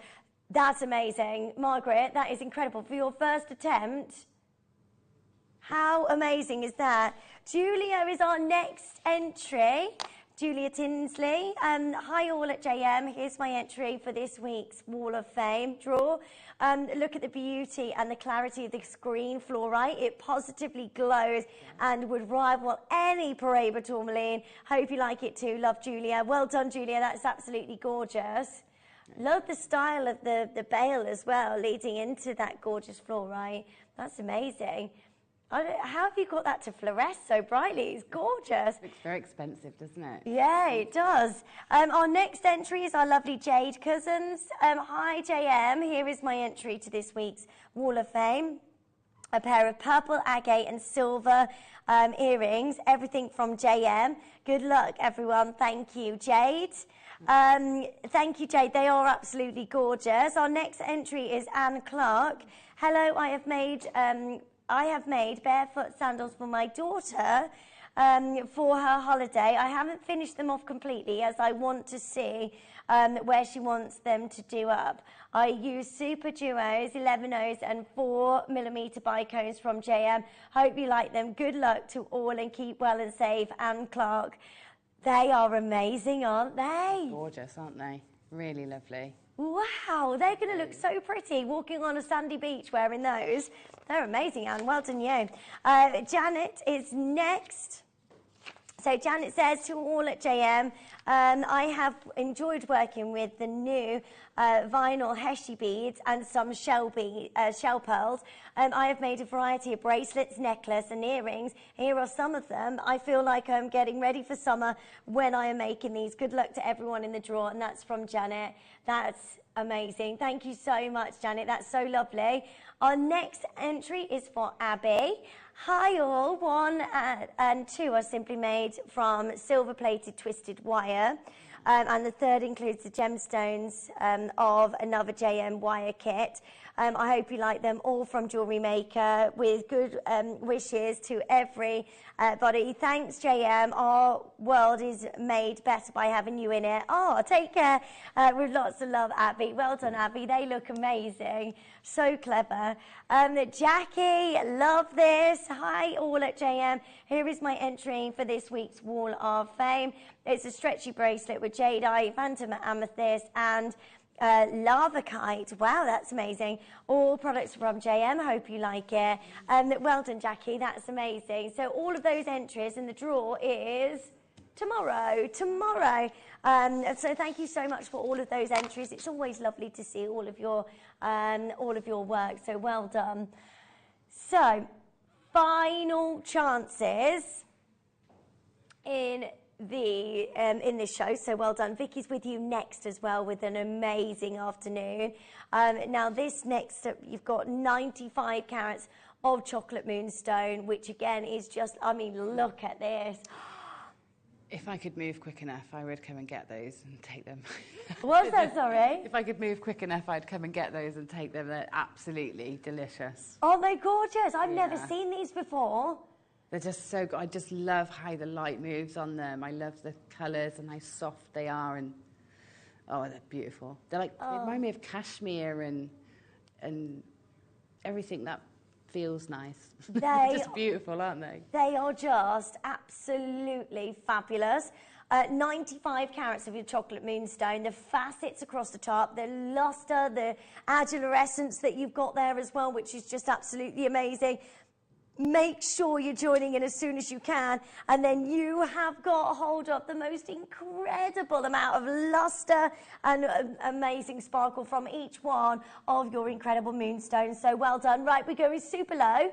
That's amazing. Margaret, that is incredible. For your first attempt, how amazing is that? Julia is our next entry. Julia Tinsley. Hi all at JM. Here's my entry for this week's Wall of Fame draw. Look at the beauty and the clarity of this green fluorite. It positively glows and would rival any Paraba tourmaline. Hope you like it too. Love, Julia. Well done, Julia. That's absolutely gorgeous. Love the style of the bail as well, leading into that gorgeous fluorite. That's amazing. How have you got that to fluoresce so brightly? It's gorgeous. Looks very expensive, doesn't it? Yeah, it does. Our next entry is our lovely Jade Cousins. Hi, JM. Here is my entry to this week's Wall of Fame. A pair of purple agate and silver earrings, everything from JM. Good luck, everyone. Thank you, Jade. Thank you, Jade. They are absolutely gorgeous. Our next entry is Anne Clark. Hello, I have made barefoot sandals for my daughter for her holiday. I haven't finished them off completely as I want to see where she wants them to do up. I use Super Duos, 11Os and 4mm bicones from JM. Hope you like them. Good luck to all and keep well and safe. Anne Clark. They are amazing, aren't they? Gorgeous, aren't they? Really lovely. Wow, they're going to look so pretty walking on a sandy beach wearing those. They're amazing, Anne. Well done, you. Janet is next. So Janet says to all at JM, I have enjoyed working with the new vinyl Heshi beads and some shell pearls. I have made a variety of bracelets, necklace and earrings. Here are some of them. I feel like I'm getting ready for summer when I am making these. Good luck to everyone in the draw, and that's from Janet. That's amazing. Thank you so much, Janet. That's so lovely. Our next entry is for Abby. Hi all, 1 and 2 are simply made from silver-plated twisted wire, and the third includes the gemstones of another JM wire kit. I hope you like them, all from Jewellery Maker, with good wishes to everybody. Thanks, JM. Our world is made better by having you in it. Oh, take care. With lots of love, Abby. Well done, Abby. They look amazing. So clever. Jackie, love this. Hi, all at JM. Here is my entry for this week's Wall of Fame. It's a stretchy bracelet with jadeite, phantom amethyst, and lavakite. Wow, that's amazing. All products from JM. Hope you like it. Well done, Jackie. That's amazing. So all of those entries in the draw is tomorrow. So thank you so much for all of those entries. It's always lovely to see all of your work. So well done. So final chances. in this show, so well done. Vicky's with you next as well with an amazing afternoon. Now this next up, you've got 95 carats of chocolate moonstone, which again is just, I mean, look at this. If I could move quick enough, I would come and get those and take them. What's that, sorry? If I could move quick enough, I'd come and get those and take them. They're absolutely delicious. Oh, they're gorgeous. I've never seen these before. They're just so good. I just love how the light moves on them. I love the colours and how soft they are. And oh, they're beautiful. They're like, they remind me of cashmere and everything that feels nice. They're just beautiful, aren't they? They are just absolutely fabulous. 95 carats of your chocolate moonstone, the facets across the top, the luster, the adolescence that you've got there as well, which is just absolutely amazing. Make sure you're joining in as soon as you can, and then you have got hold of the most incredible amount of luster and amazing sparkle from each one of your incredible moonstones. So well done. Right, we're going super low.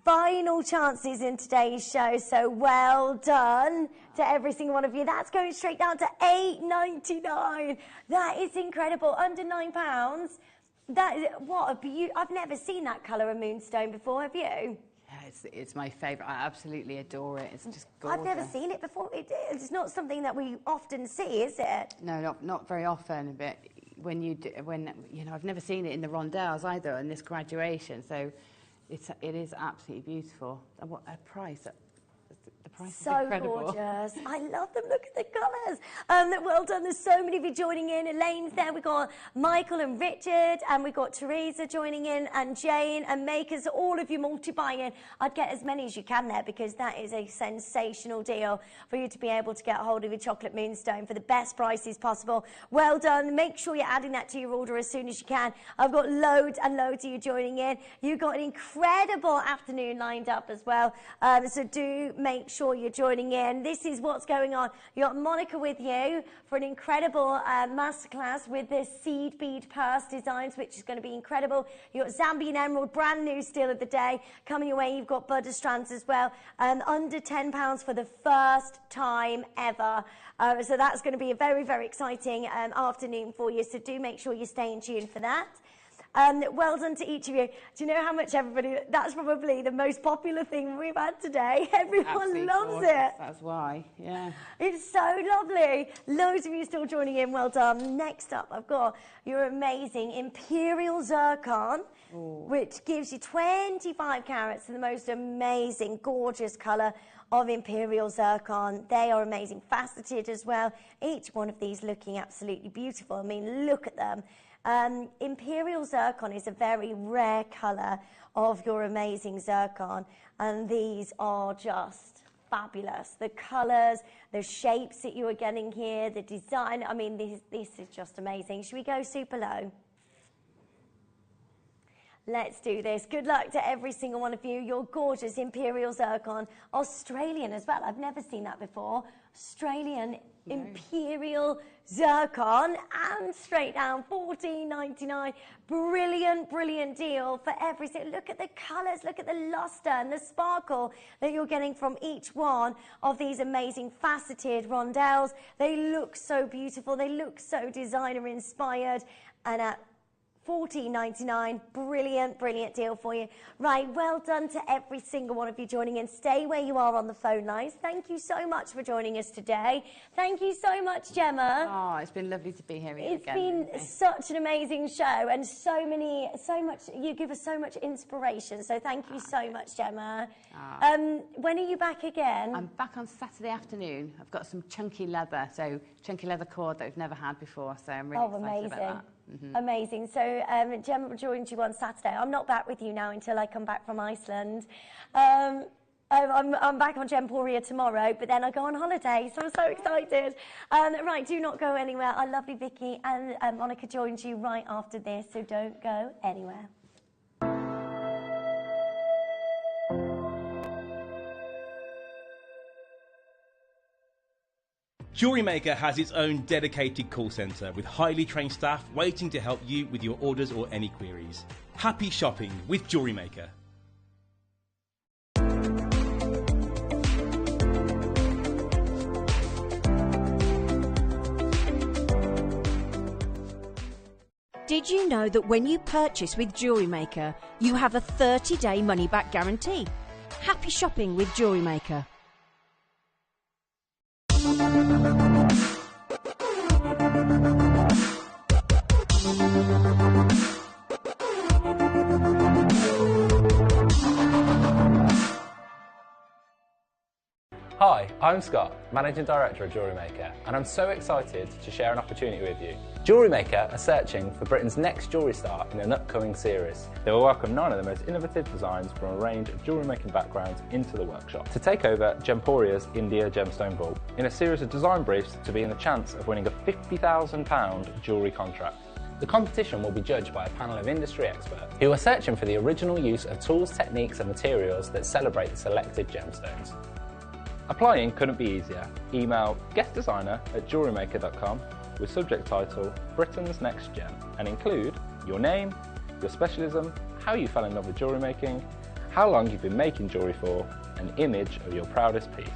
Final chances in today's show, so well done to every single one of you. That's going straight down to £8.99. That is incredible. Under £9. That is, what a beauty. I've never seen that colour of moonstone before, have you? Yeah, it's my favourite. I absolutely adore it. It's just gorgeous. I've never seen it before. It's not something that we often see, is it? No, not very often, but when you know, I've never seen it in the rondelles either, in this graduation, so it is absolutely beautiful. And what a price. The price is incredible. Gorgeous. I love them. Look at the colours. Well done. There's so many of you joining in. Elaine's there. We've got Michael and Richard, and we've got Teresa joining in, and Jane and Makers. All of you multi-buying in. I'd get as many as you can there, because that is a sensational deal for you to be able to get a hold of your chocolate moonstone for the best prices possible. Well done. Make sure you're adding that to your order as soon as you can. I've got loads and loads of you joining in. You've got an incredible afternoon lined up as well. So do make sure you're joining in. This is what's going on. You got Monica with you for an incredible masterclass with the seed bead purse designs, which is going to be incredible. You got Zambian Emerald, brand new steal of the day, coming your way. You've got butter strands as well, under £10 for the first time ever. So that's going to be a very, very exciting afternoon for you. So do make sure you're staying tuned for that. Well done to each of you. Do you know how much everybody, that's probably the most popular thing we've had today. Everyone Absolutely loves gorgeous. it. That's why, yeah. It's so lovely. Loads of you still joining in. Well done. Next up, I've got your amazing Imperial Zircon, which gives you 25 carats of the most amazing, gorgeous colour of Imperial Zircon. They are amazing, faceted as well. Each one of these looking absolutely beautiful. I mean, look at them. Imperial Zircon is a very rare colour of your amazing zircon, and these are just fabulous. The colours, the shapes that you are getting here, the design, I mean, this is just amazing. Should we go super low? Let's do this. Good luck to every single one of you. Your gorgeous Imperial Zircon. Australian as well. I've never seen that before. Australian Imperial Zircon, and straight down $14.99. Brilliant, brilliant deal for every single. Look at the colours, look at the luster and the sparkle that you're getting from each one of these amazing faceted rondelles. They look so beautiful, they look so designer inspired, and at $14.99, brilliant, brilliant deal for you. Right, well done to every single one of you joining in. Stay where you are on the phone lines. Thank you so much for joining us today. Thank you so much, Gemma. Oh, it's been lovely to be here again. It's been such an amazing show, and you give us so much inspiration. So thank you so much, Gemma. When are you back again? I'm back on Saturday afternoon. I've got some chunky leather cord that we've never had before, so I'm really excited about that. Amazing. So Gemma joined you on Saturday. I'm not back with you now until I come back from Iceland. I'm back on Gemporia tomorrow, but then I go on holiday, so I'm so excited. Right, do not go anywhere. Our lovely Vicky and Monica joins you right after this, so don't go anywhere. Jewellery Maker has its own dedicated call centre with highly trained staff waiting to help you with your orders or any queries. Happy shopping with Jewellery Maker. Did you know that when you purchase with Jewellery Maker, you have a 30-day money-back guarantee? Happy shopping with Jewellery Maker. Hi, I'm Scott, Managing Director of Jewellery Maker, and I'm so excited to share an opportunity with you. Jewellery Maker are searching for Britain's next jewellery star in an upcoming series. They will welcome 9 of the most innovative designs from a range of jewellery making backgrounds into the workshop to take over Gemporia's India Gemstone Vault in a series of design briefs to be in the chance of winning a £50,000 jewellery contract. The competition will be judged by a panel of industry experts who are searching for the original use of tools, techniques and materials that celebrate the selected gemstones. Applying couldn't be easier. Email guestdesigner@jewellerymaker.com with subject title Britain's Next Gem and include your name, your specialism, how you fell in love with jewellery making, how long you've been making jewellery for, an image of your proudest piece.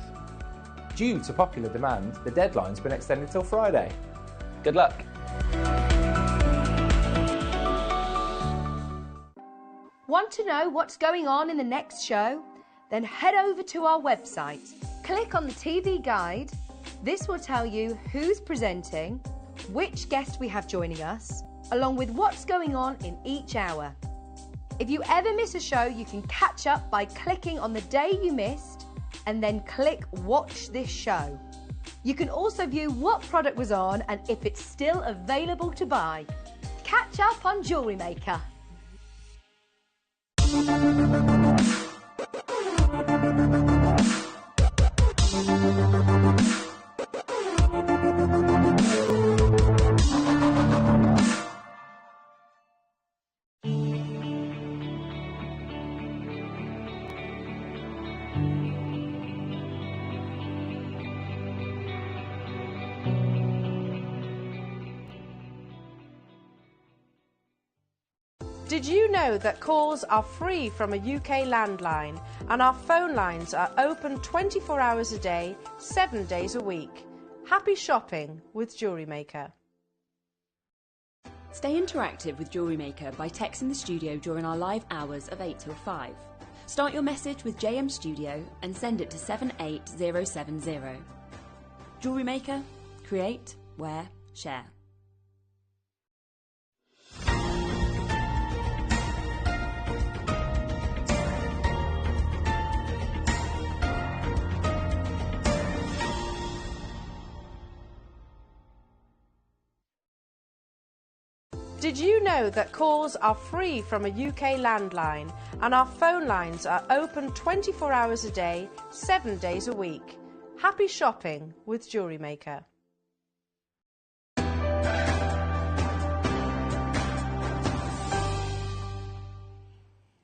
Due to popular demand, the deadline's been extended till Friday. Good luck! Want to know what's going on in the next show? Then head over to our website. Click on the TV guide. This will tell you who's presenting, which guest we have joining us, along with what's going on in each hour. If you ever miss a show, you can catch up by clicking on the day you missed and then click Watch This Show. You can also view what product was on and if it's still available to buy. Catch up on Jewellery Maker. Did you know that calls are free from a UK landline and our phone lines are open 24 hours a day, 7 days a week? Happy shopping with Jewellery Maker. Stay interactive with Jewellery Maker by texting the studio during our live hours of 8 till 5. Start your message with JM Studio and send it to 78070. Jewellery Maker, create, wear, share. Did you know that calls are free from a UK landline and our phone lines are open 24 hours a day, 7 days a week? Happy shopping with Jewellery Maker.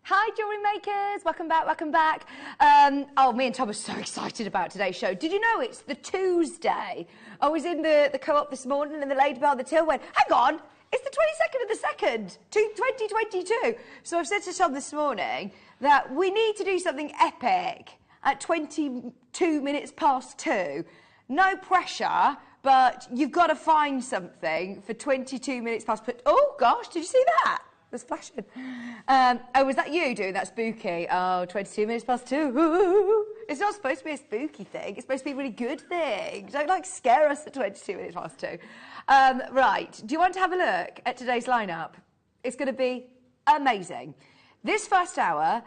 Hi Jewellery Makers, welcome back, welcome back. Oh, me and Tom are so excited about today's show. Did you know it's the Tuesday? I was in the co-op this morning and the lady behind the till went, hang on, it's the 22nd of the 2nd, 2022. So I've said to Tom this morning that we need to do something epic at 22 minutes past 2. No pressure, but you've got to find something for 22 minutes past 2. Oh gosh, did you see that? There's flashing. Oh, was that you doing that spooky? Oh, 22 minutes past 2. It's not supposed to be a spooky thing. It's supposed to be a really good thing. Don't scare us at 22 minutes past 2. Right, do you want to have a look at today's lineup? It's going to be amazing. This first hour,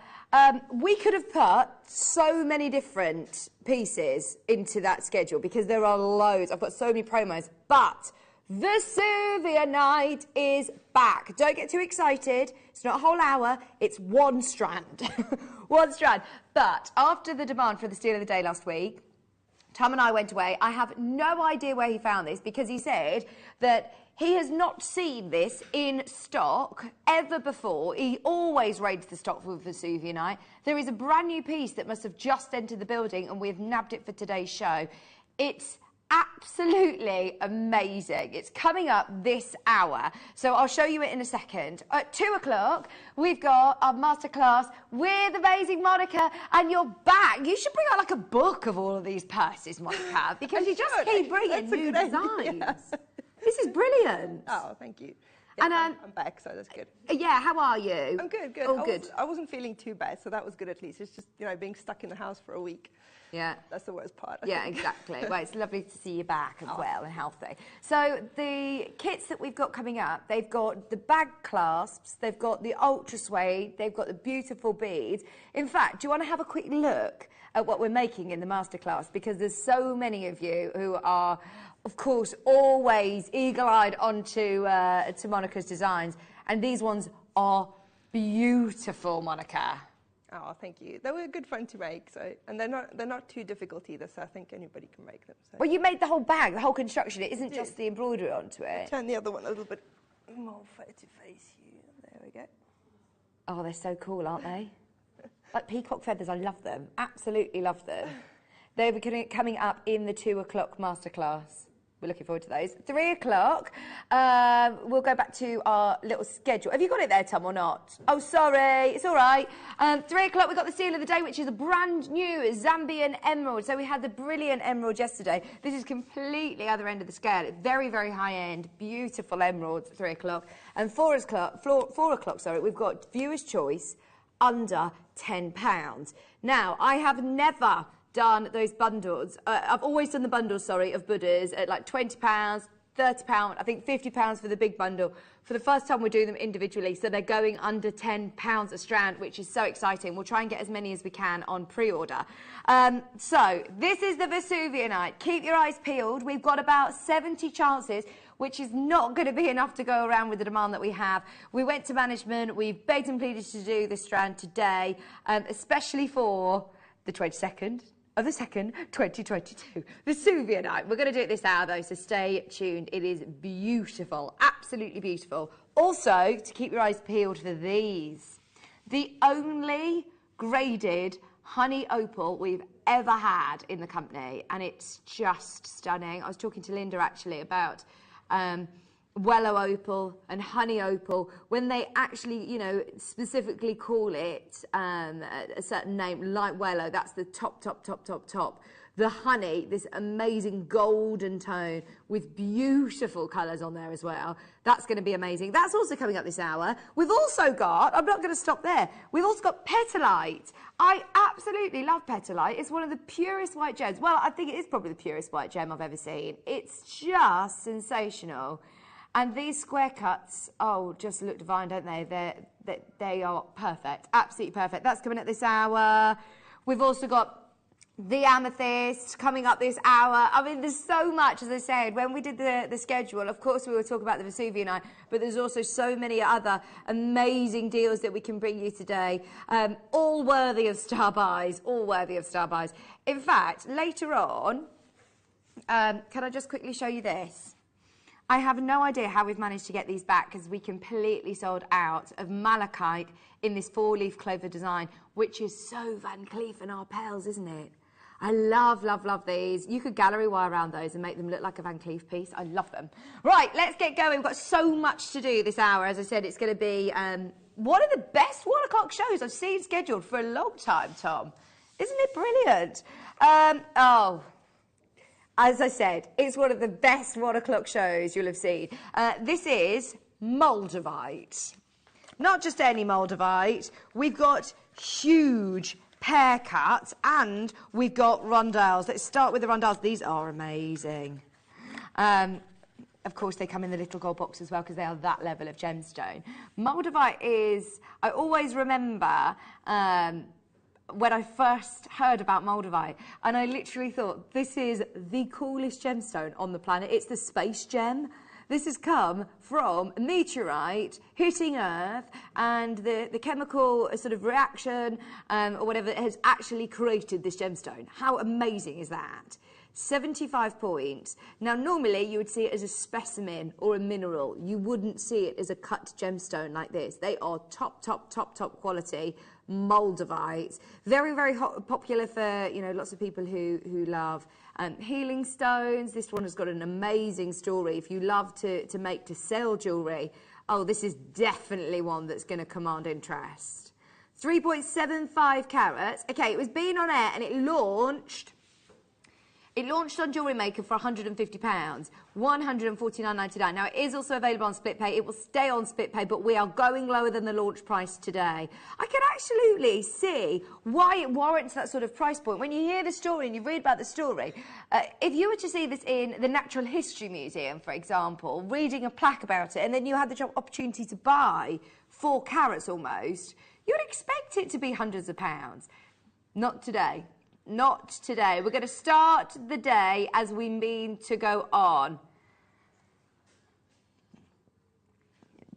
we could have put so many different pieces into that schedule because there are loads. I've got so many promos, but Vesuvian Night is back. Don't get too excited. It's not a whole hour. It's one strand. One strand. But after the demand for the Steal of the Day last week, Tom and I went away. I have no idea where he found this because he said that he has not seen this in stock ever before. He always raids the stock for Vesuvian Night. There is a brand new piece that must have just entered the building and we've nabbed it for today's show. It's absolutely amazing. It's coming up this hour, so I'll show you it in a second. At 2 o'clock, we've got our masterclass with amazing Monica, and you're back. You should bring out like a book of all of these purses, Monica, because you just keep bringing new designs. This is brilliant. Oh, thank you. Yeah, And I'm back, so that's good. Yeah, how are you? I'm good, good. All good. I wasn't feeling too bad, so that was good at least. It's just, you know, being stuck in the house for a week. Yeah. That's the worst part. Yeah, exactly. Well, it's lovely to see you back as well and healthy. So the kits that we've got coming up, they've got the bag clasps, they've got the ultra suede, they've got the beautiful beads. In fact, do you want to have a quick look at what we're making in the masterclass? Because there's so many of you who are, of course, always eagle-eyed onto to Monica's designs, and these ones are beautiful, Monica. Oh, thank you. They were good fun to make, so, and they're not too difficult either, so I think anybody can make them. So. Well, you made the whole bag, the whole construction. It isn't just the embroidery onto it. Turn the other one a little bit more to face you. There we go. Oh, they're so cool, aren't they? Like peacock feathers, I love them. Absolutely love them. They're coming up in the 2 o'clock masterclass. We're looking forward to those. 3 o'clock, we'll go back to our little schedule. Have you got it there, Tom, or not? Oh, sorry, it's all right. 3 o'clock, we've got the seal of the day, which is a brand new Zambian emerald. So we had the brilliant emerald yesterday. This is completely other end of the scale. It's very, very high end, beautiful emeralds at 3 o'clock. And 4 o'clock, sorry, we've got viewer's choice under £10. Now, I have never done those bundles. I've always done the bundles, sorry, of Buddhas at like £20, £30, I think £50 for the big bundle. For the first time, we're doing them individually, so they're going under £10 a strand, which is so exciting. We'll try and get as many as we can on pre-order. So this is the Vesuvianite. Keep your eyes peeled. We've got about 70 chances, which is not going to be enough to go around with the demand that we have. We went to management. We've begged and pleaded to do this strand today, especially for the 22nd. Of the 2nd, 2022. Vesuvianite. We're going to do it this hour, though, so stay tuned. It is beautiful, absolutely beautiful. Also, to keep your eyes peeled for these, the only graded honey opal we've ever had in the company, and it's just stunning. I was talking to Linda, actually, about Wellow opal and honey opal, when they actually, you know, specifically call it a certain name, like Wellow, that's the top. The honey, this amazing golden tone with beautiful colours on there as well. That's going to be amazing. That's also coming up this hour. We've also got, I'm not going to stop there, we've also got petalite. I absolutely love petalite. It's one of the purest white gems. Well, I think it is probably the purest white gem I've ever seen. It's just sensational. And these square cuts, oh, just look divine, don't they? They are perfect, absolutely perfect. That's coming at this hour. We've also got the amethyst coming up this hour. I mean, there's so much, as I said. When we did the schedule, of course, we were talking about the Vesuvianite, but there's also so many other amazing deals that we can bring you today, all worthy of star buys, all worthy of star buys. In fact, later on, can I just quickly show you this? I have no idea how we've managed to get these back, because we completely sold out of malachite in this 4-leaf clover design, which is so Van Cleef and Arpels, isn't it? I love, love, love these. You could gallery wire around those and make them look like a Van Cleef piece. I love them. Right, let's get going. We've got so much to do this hour. As I said, it's going to be one of the best 1 o'clock shows I've seen scheduled for a long time, Tom. Isn't it brilliant? As I said, it's one of the best 1 o'clock shows you'll have seen. This is Moldavite. Not just any Moldavite. We've got huge pear cuts, and we've got rondelles. Let's start with the rondelles. These are amazing. Of course, they come in the little gold box as well, because they are that level of gemstone. Moldavite is, I always remember when I first heard about Moldavite, and I literally thought, this is the coolest gemstone on the planet. It's the space gem. This has come from a meteorite hitting Earth, and the chemical sort of reaction or whatever has actually created this gemstone. How amazing is that? 75 points. Now, normally you would see it as a specimen or a mineral. You wouldn't see it as a cut gemstone like this. They are top quality Moldavites. Very, very popular for, you know, lots of people who love healing stones. This one has got an amazing story. If you love to make to sell jewellery, oh, this is definitely one that's going to command interest. 3.75 carats. Okay, it was being on air and it launched It launched on Jewellery Maker for £150, £149.99. Now, it is also available on split pay. It will stay on split pay, but we are going lower than the launch price today. I can absolutely see why it warrants that sort of price point. When you hear the story and you read about the story, if you were to see this in the Natural History Museum, for example, reading a plaque about it, and then you had the opportunity to buy 4 carats almost, you would expect it to be hundreds of pounds. Not today. Not today. We're going to start the day as we mean to go on.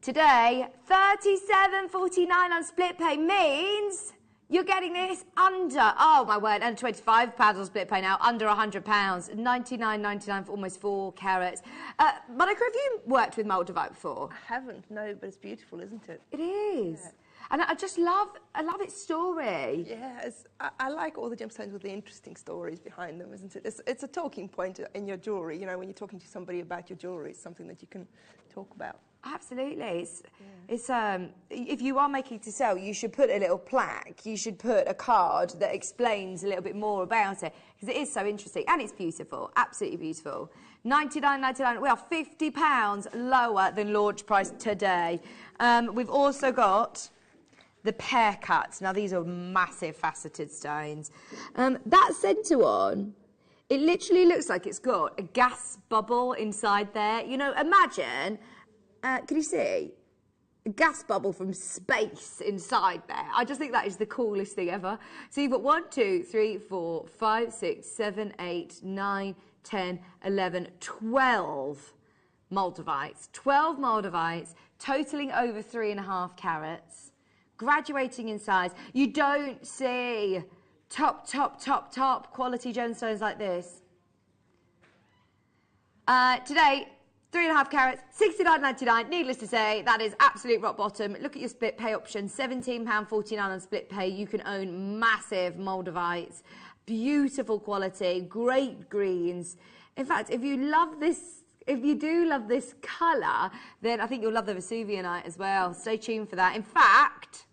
Today, £37.49 on split pay means you're getting this under, oh my word, under £25 on split pay now, under £100, $99.99 for almost 4 carats. Monica, have you worked with Moldavite before? I haven't, no, but it's beautiful, isn't it? It is. Yeah. And I just love its story. Yeah, I like all the gemstones with the interesting stories behind them, isn't it? It's a talking point in your jewellery. You know, when you're talking to somebody about your jewellery, it's something that you can talk about. Absolutely. It's if you are making to sell, you should put a little plaque. You should put a card that explains a little bit more about it, because it is so interesting and it's beautiful. Absolutely beautiful. $99.99. We are £50 lower than launch price today. We've also got the pear cuts. Now, these are massive faceted stones. That centre one, it literally looks like it's got a gas bubble inside there. You know, imagine, can you see? A gas bubble from space inside there. I just think that is the coolest thing ever. So you've got 1, 2, 3, 4, 5, 6, 7, 8, 9, 10, 11, 12 Moldavites. 12 Moldavites, totaling over 3.5 carats. Graduating in size. You don't see top quality gemstones like this. Today, 3.5 carats, $69.99. Needless to say, that is absolute rock bottom. Look at your split pay option, £17.49 on split pay. You can own massive Moldavites, beautiful quality, great greens. In fact, if you love this, if you do love this colour, then I think you'll love the Vesuvianite as well. Stay tuned for that. In fact,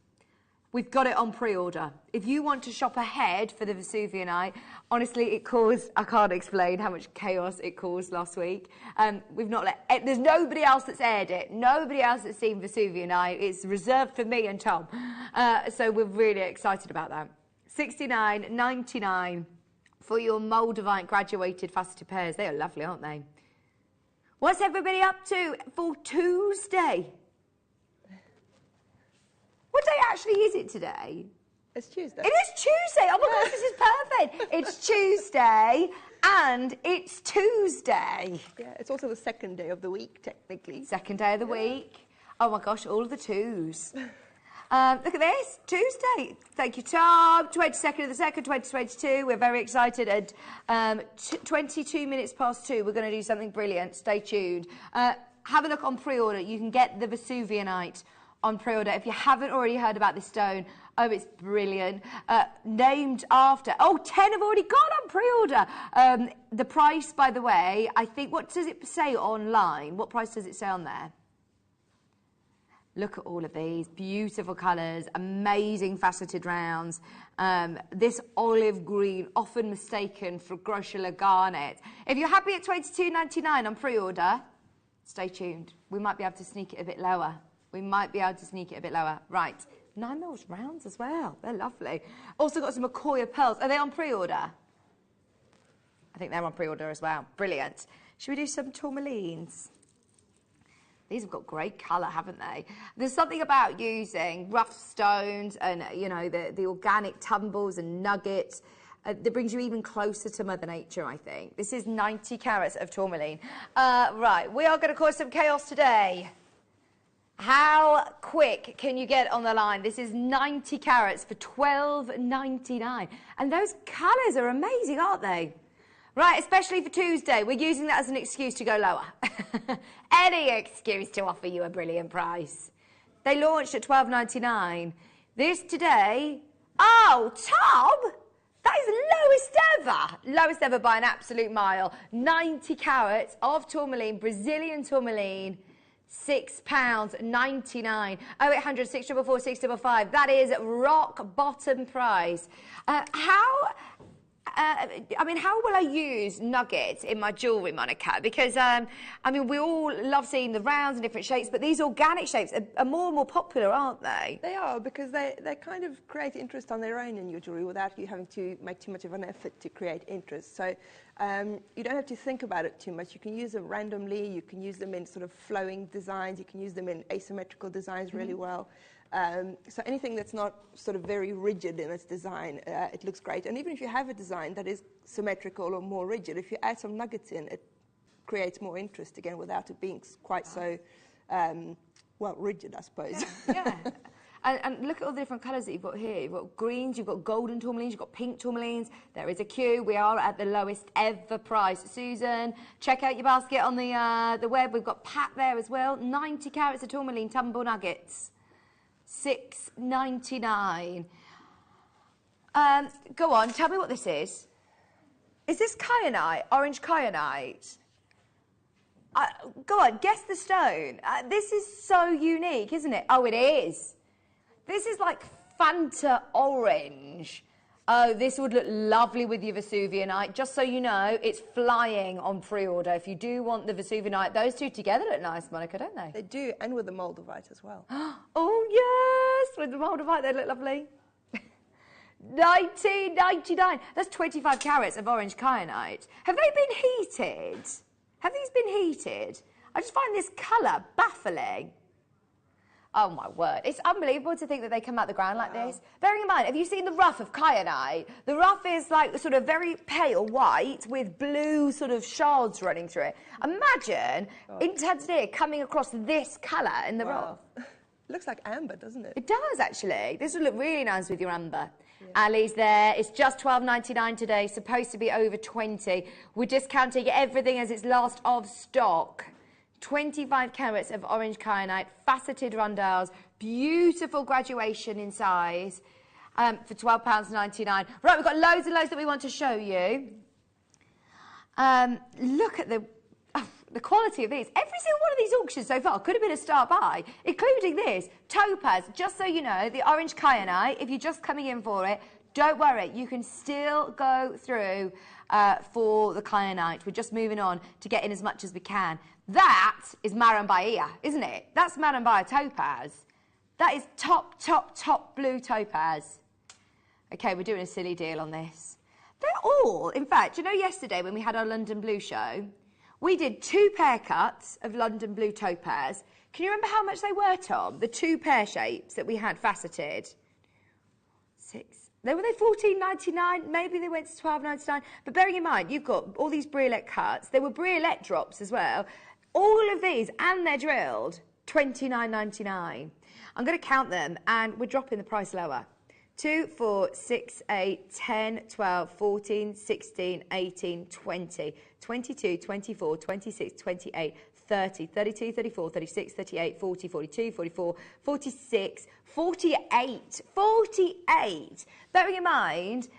we've got it on pre-order. If you want to shop ahead for the Vesuvianite, honestly, it caused, I can't explain how much chaos it caused last week. We've not let, there's nobody else that's aired it. Nobody else that's seen Vesuvianite. It's reserved for me and Tom. So we're really excited about that. $69.99 for your Moldavite graduated faceted pairs. They are lovely, aren't they? What's everybody up to for Tuesday? What day actually is it today? It's Tuesday. It is Tuesday. Oh my gosh, this is perfect. It's Tuesday and it's Tuesday. Yeah, it's also the second day of the week, technically. Second day of the week. Oh my gosh, all of the twos. Look at this, Tuesday. Thank you, Tom. 22nd of the 2nd, 2022. We're very excited. At 22 minutes past 2, we're going to do something brilliant. Stay tuned. Have a look on pre-order. You can get the Vesuvianite on pre-order. If you haven't already heard about this stone, oh, it's brilliant. Named after, 10 have already gone on pre-order. The price, by the way, I think, what does it say online? What price does it say on there? Look at all of these beautiful colours, amazing faceted rounds. This olive green, often mistaken for Groschular Garnet. If you're happy at $22.99 on pre-order, stay tuned. We might be able to sneak it a bit lower. Right, 9mm rounds as well. They're lovely. Also got some Macoya pearls. Are they on pre-order? I think they're on pre-order as well. Brilliant. Should we do some tourmalines? These have got great colour, haven't they? There's something about using rough stones and, you know, the organic tumbles and nuggets that brings you even closer to Mother Nature, I think. This is 90 carats of tourmaline. Right, we are going to cause some chaos today. How quick can you get on the line? This is 90 carats for $12.99. And those colours are amazing, aren't they? Right, especially for Tuesday, we're using that as an excuse to go lower. Any excuse to offer you a brilliant price. They launched at $12.99. This today, oh, Tom, that is lowest ever. Lowest ever by an absolute mile. 90 carats of tourmaline, Brazilian tourmaline, £6.99. 0800 644 655. That is rock bottom price. I mean, how will I use nuggets in my jewellery, Monica? Because, I mean, we all love seeing the rounds and different shapes, but these organic shapes are more and more popular, aren't they? They are, because they kind of create interest on their own in your jewellery without you having to make too much of an effort to create interest. So you don't have to think about it too much. You can use them randomly. You can use them in sort of flowing designs. You can use them in asymmetrical designs really well. So anything that's not sort of very rigid in its design, it looks great. And even if you have a design that is symmetrical or more rigid, if you add some nuggets in, it creates more interest again without it being quite so, well, rigid, I suppose. Yeah. And look at all the different colours that you've got here. You've got greens, you've got golden tourmalines, you've got pink tourmalines. There is a queue. We are at the lowest ever price. Susan, check out your basket on the web. We've got Pat there as well. 90 carats of tourmaline tumble nuggets. $6.99. Go on, tell me what this is. Is this kyanite, orange kyanite? Go on, guess the stone. This is so unique, isn't it? Oh, it is. This is like Fanta orange. Oh, this would look lovely with your Vesuvianite. Just so you know, it's flying on pre-order. If you do want the Vesuvianite, those two together look nice, Monica, don't they? They do, and with the Moldavite as well. Oh, yes, with the Moldavite, they look lovely. $19.99. That's 25 carats of orange kyanite. Have they been heated? Have these been heated? I just find this colour baffling. Oh, my word. It's unbelievable to think that they come out the ground like this. Bearing in mind, have you seen the rough of kyanite? The rough is like sort of very pale white with blue sort of shards running through it. Imagine in Tanzania coming across this colour in the rough. Looks like amber, doesn't it? It does, actually. This would look really nice with your amber. Yeah. Ali's there. It's just $12.99 today, supposed to be over 20. We're discounting everything as it's last of stock. 25 carats of orange kyanite, faceted rondelles, beautiful graduation in size for £12.99. Right, we've got loads and loads that we want to show you. Look at the quality of these. Every single one of these auctions so far could have been a star buy, including this. Topaz, just so you know, the orange kyanite, if you're just coming in for it, don't worry, you can still go through for the kyanite. We're just moving on to get in as much as we can. That is Marambaia, isn't it? That's Marambaia topaz. That is top blue topaz. Okay, we're doing a silly deal on this. They're all, in fact, you know yesterday when we had our London Blue show, we did 2 pair cuts of London Blue topaz. Can you remember how much they were, Tom? The 2 pear shapes that we had faceted. Were they $14.99? Maybe they went to $12.99. But bearing in mind, you've got all these briolette cuts. There were briolette drops as well. All of these, and they're drilled, $29.99. I'm going to count them, and we're dropping the price lower. 2, 4, 6, 8, 10, 12, 14, 16, 18, 20, 22, 24, 26, 28, 30, 32, 34, 36, 38, 40, 42, 44, 46, 48. 48. Bearing in mind,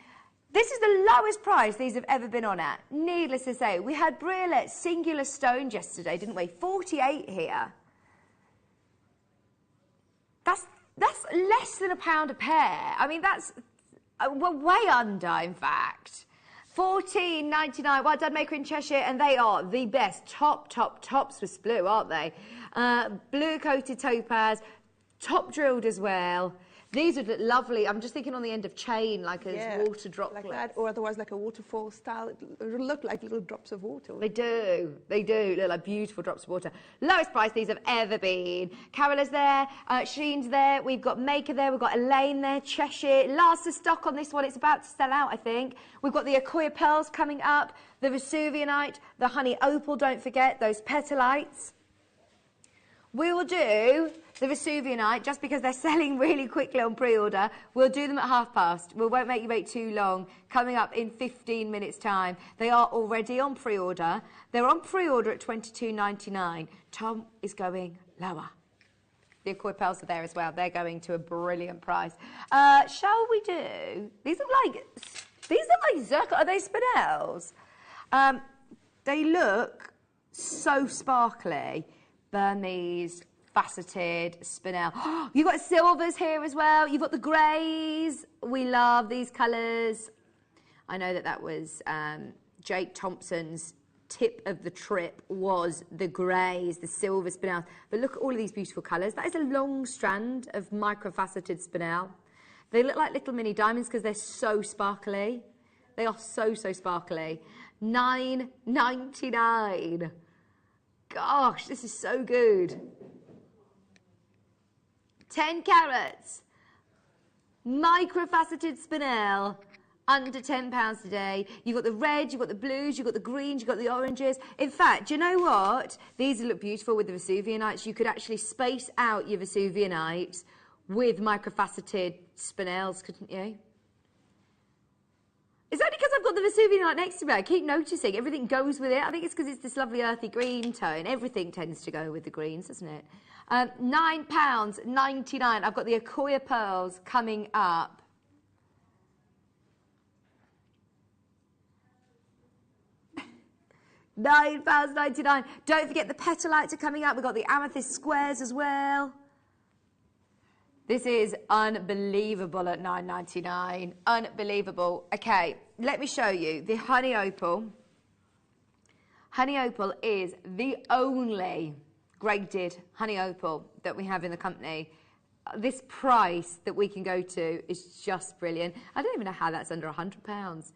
this is the lowest price these have ever been on at. Needless to say, we had briolette singular stones yesterday, didn't we? 48 here. That's less than £1 a pair. I mean, that's well, way under, in fact. $14.99. Well done, Maker in Cheshire, and they are the best. Top Swiss blue, aren't they? Blue coated topaz, top drilled as well. These would look lovely. I'm just thinking on the end of chain, like as water droplets. Like that, or otherwise like a waterfall style. It would look like little drops of water. They do. They do look like beautiful drops of water. Lowest price these have ever been. Carola's there. Sheen's there. We've got Maker there. We've got Elaine there. Cheshire. Last of stock on this one. It's about to sell out, I think. We've got the Akoya pearls coming up. The Vesuvianite. The honey opal, don't forget. Those petalites. We will do the Vesuvianite, just because they're selling really quickly on pre-order. We'll do them at past. We won't make you wait too long. Coming up in 15 minutes' time. They are already on pre-order. They're on pre-order at $22.99. Tom is going lower. The Akoya pearls are there as well. They're going to a brilliant price. Shall we do... These look like zircon. Are they spinels? They look so sparkly. Burmese, faceted, spinel. You've got silvers here as well. You've got the greys. We love these colours. I know that that was Jake Thompson's tip of the trip was the greys, the silver spinel. But look at all of these beautiful colours. That is a long strand of microfaceted spinel. They look like little mini diamonds because they're so sparkly. They are so, so sparkly. $9.99. Gosh, this is so good. 10 carats. Microfaceted spinel. Under £10 today. You've got the red, you've got the blues, you've got the greens, you've got the oranges. In fact, do you know what? These look beautiful with the Vesuvianites. You could actually space out your Vesuvianites with microfaceted spinels, couldn't you? It's only because I've got the Vesuvianite next to me. I keep noticing everything goes with it. I think it's because it's this lovely earthy green tone. Everything tends to go with the greens, doesn't it? £9.99. I've got the Akoya pearls coming up. £9.99. Don't forget the petalites are coming up. We've got the amethyst squares as well. This is unbelievable at $9.99. Unbelievable. Okay, let me show you the honey opal. Honey opal is the only graded honey opal that we have in the company. This price that we can go to is just brilliant. I don't even know how that's under £100.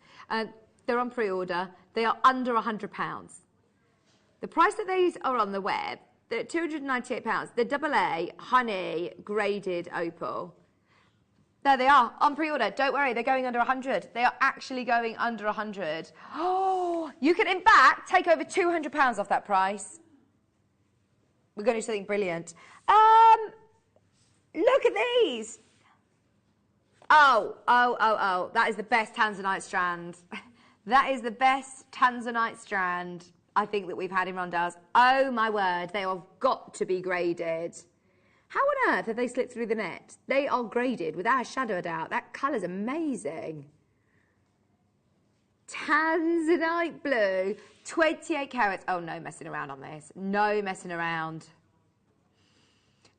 They're on pre-order. They are under £100. The price that these are on the web, they're £298. The AA honey graded opal. There they are on pre-order. Don't worry, they're going under 100. They are actually going under 100. Oh, you can in fact take over £200 off that price. We're going to do something brilliant. Look at these. Oh, that is the best Tanzanite strand. That is the best Tanzanite strand I think that we've had in rondelles. Oh my word, they have got to be graded. How on earth have they slipped through the net? They are graded without a shadow of a doubt. That colour's amazing. Tanzanite blue, 28 carats. Oh, no messing around on this. No messing around.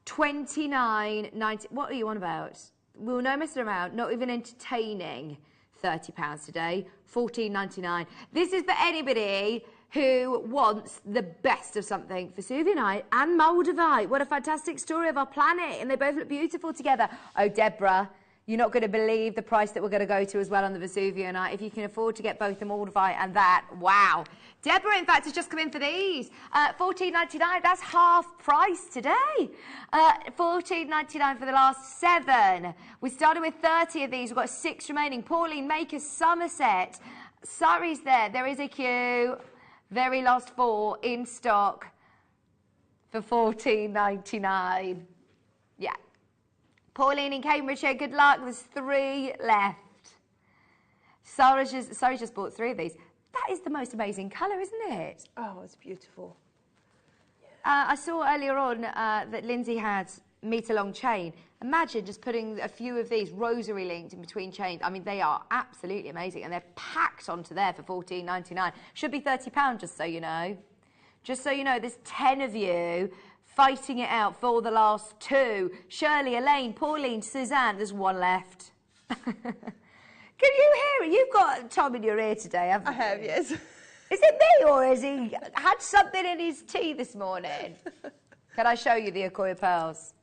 $29.90. What are you on about? Well, no messing around. Not even entertaining. £30 today. $14.99. This is for anybody who wants the best of something. Vesuvianite and Moldavite. What a fantastic story of our planet. And they both look beautiful together. Oh, Deborah, you're not going to believe the price that we're going to go to as well on the Vesuvianite. If you can afford to get both the Moldavite and that, wow. Deborah, in fact, has just come in for these. $14.99, that's half price today. $14.99 for the last 7. We started with 30 of these. We've got 6 remaining. Pauline Maker, Somerset. Surrey's there is a queue. Very last 4 in stock for $14.99. Yeah. Pauline in Cambridgeshire, good luck. There's 3 left. Sarah's just bought 3 of these. That is the most amazing colour, isn't it? Oh, it's beautiful. I saw earlier on that Lindsay had metre-long chain. Imagine just putting a few of these rosary linked in between chains. I mean, they are absolutely amazing, and they're packed onto there for $14.99. Should be £30, just so you know. Just so you know, there's 10 of you fighting it out for the last 2. Shirley, Elaine, Pauline, Suzanne. There's 1 left. Can you hear it? You've got Tom in your ear today, haven't you? I have, yes. Is it me, or has he had something in his tea this morning? Can I show you the Akoya pearls?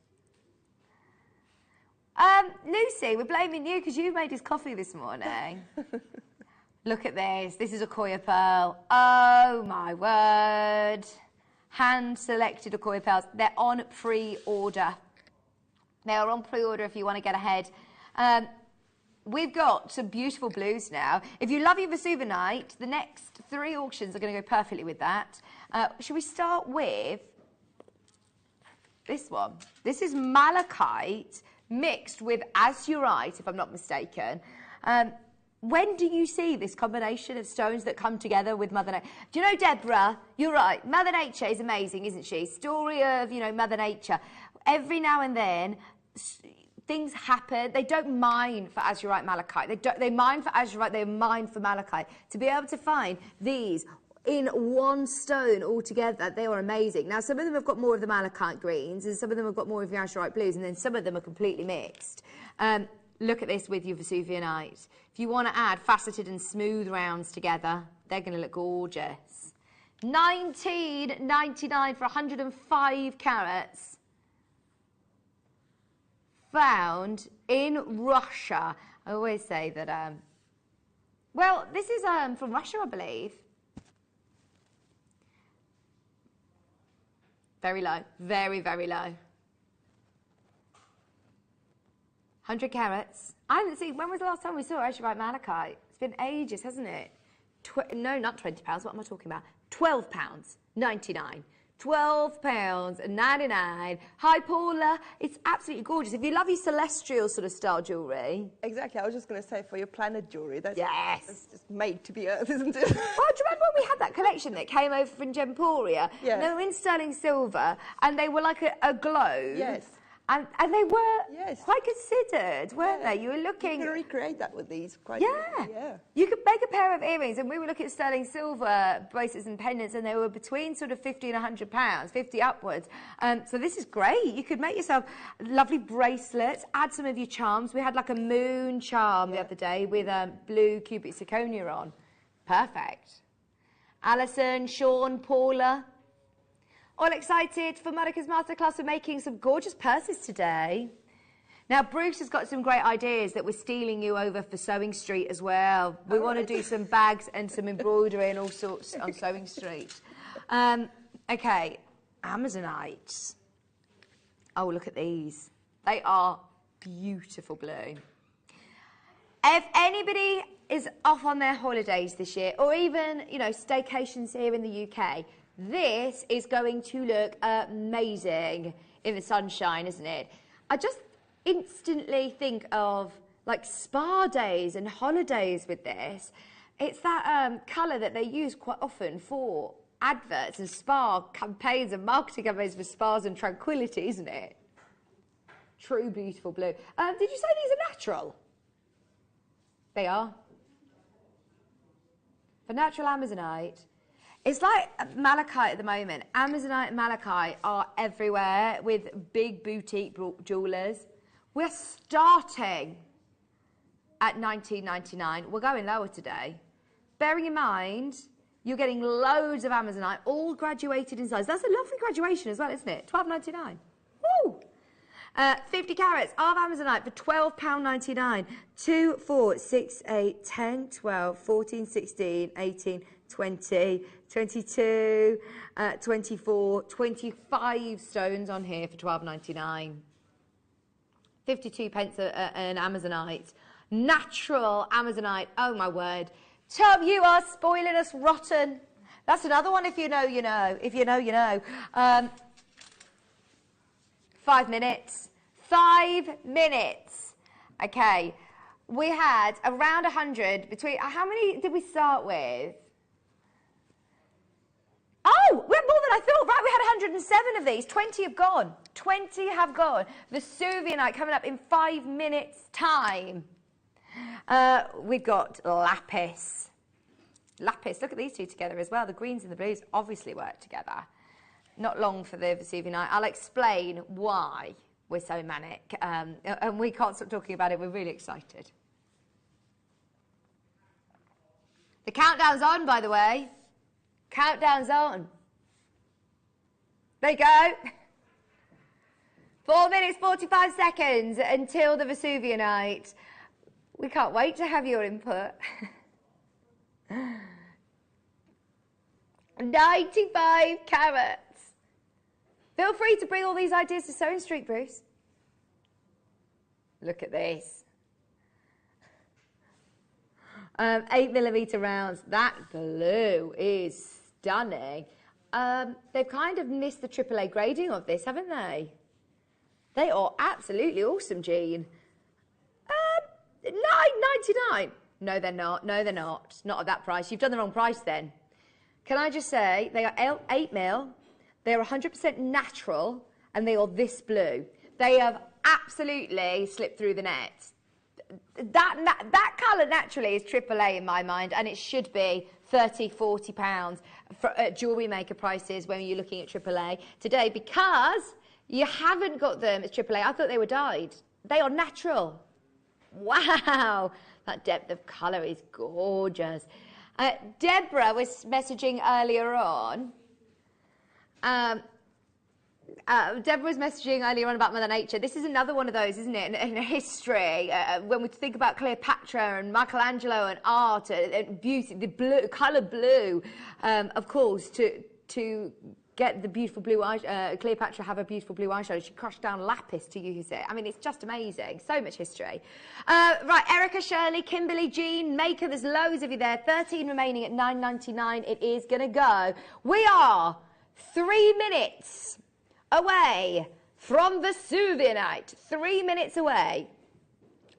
Lucy, we're blaming you because you made his coffee this morning. Look at this. This is Akoya pearl. Oh, my word. Hand-selected Akoya pearls. They're on pre-order. They are on pre-order if you want to get ahead. We've got some beautiful blues now. If you love your Vesuvianite, the next 3 auctions are going to go perfectly with that. Should we start with this one? This is malachite mixed with azurite, if I'm not mistaken. When do you see this combination of stones that come together with Mother Nature? Do you know, Deborah, you're right, Mother Nature is amazing, isn't she? Story of, you know, Mother Nature. Every now and then, things happen. They don't mine for azurite malachite. They mine for azurite, they mine for malachite. To be able to find these in one stone altogether, they are amazing. Now, some of them have got more of the malachite greens, and some of them have got more of the azurite blues, and then some of them are completely mixed. look at this with your Vesuvianite. If you want to add faceted and smooth rounds together, they're going to look gorgeous. $19.99 for 105 carats. Found in Russia. I always say that, well, this is from Russia, I believe. Very low, very, very low. 100 carats. I haven't seen, when was the last time we saw Azurite malachite? It's been ages, hasn't it? No, not £20. What am I talking about? £12.99. £12.99. Hi, Paula. It's absolutely gorgeous. If you love your celestial sort of style jewellery. Exactly. I was just going to say for your planet jewellery. That's just made to be Earth, isn't it? Well, do you remember when we had that collection that came over from Gemporia? Yeah. They were in sterling silver and they were like a globe. Yes. And they were quite considered, weren't they? You were looking... You can recreate that with these quite Yeah. Yeah. You could make a pair of earrings, and we were looking at sterling silver bracelets and pendants, and they were between sort of £50 and £100, 50 upwards. So this is great. You could make yourself lovely bracelets, add some of your charms. We had like a moon charm the other day with blue cubic zirconia on. Perfect. Alison, Sean, Paula... all excited for Monica's Masterclass. We're making some gorgeous purses today. Now, Bruce has got some great ideas that we're stealing you over for Sewing Street as well. We want to do some bags and some embroidery and all sorts on Sewing Street. Okay, Amazonites. Oh, look at these. They are beautiful blue. If anybody is off on their holidays this year, or even, you know, staycations here in the UK, this is going to look amazing in the sunshine, isn't it? I just instantly think of like spa days and holidays with this. It's that colour that they use quite often for adverts and spa campaigns and marketing campaigns for spas and tranquility, isn't it? True beautiful blue. Did you say these are natural? They are. For natural Amazonite, it's like malachite at the moment. Amazonite and malachite are everywhere with big boutique jewellers. We're starting at $19.99. We're going lower today. Bearing in mind, you're getting loads of Amazonite, all graduated in size. That's a lovely graduation as well, isn't it? $12.99. Woo! 50 carats of Amazonite for £12.99. 2, 4, 6, 8, 10, 12, 14, 16, 18, 20, 22, 24, 25 stones on here for £12.99. 52 pence an Amazonite. Natural Amazonite. Oh, my word. Tom, you are spoiling us rotten. That's another one. If you know, you know. If you know, you know. 5 minutes. 5 minutes. Okay. We had around 100 between... How many did we start with? Oh, we had more than I thought. Right, we had 107 of these. 20 have gone. 20 have gone. Vesuvianite coming up in 5 minutes' time. We've got lapis. Lapis. Look at these two together as well. The greens and the blues obviously work together. Not long for the Vesuvianite. I'll explain why we're so manic. And we can't stop talking about it. We're really excited. The countdown's on, by the way. Countdown's on. There you go. 4 minutes, 45 seconds until the Vesuvianite. We can't wait to have your input. 95 carats. Feel free to bring all these ideas to Sewing Street, Bruce. Look at this. 8mm rounds. That blue is stunning. They've kind of missed the AAA grading of this, haven't they? They are absolutely awesome, Jean. $9.99. No, they're not. No, they're not. Not at that price. You've done the wrong price then. Can I just say, they are 8mm. They're 100% natural, and they are this blue. They have absolutely slipped through the net. That colour naturally is AAA in my mind, and it should be £30, £40 for Jewellery Maker prices when you're looking at AAA today, because you haven't got them as AAA. I thought they were dyed. They are natural. Wow, that depth of colour is gorgeous. Deborah was messaging earlier on. Deborah was messaging earlier on about Mother Nature. This is another one of those, isn't it, in history, when we think about Cleopatra and Michelangelo and art and beauty, the blue, colour blue, of course, to get the beautiful blue eye, Cleopatra have a beautiful blue eyeshadow. She crushed down lapis to use it. I mean, it's just amazing. So much history. Right, Erica, Shirley, Kimberly, Jean, Maker, there's loads of you there. 13 remaining at $9.99. It is going to go. We are 3 minutes away from Vesuvianite. 3 minutes away.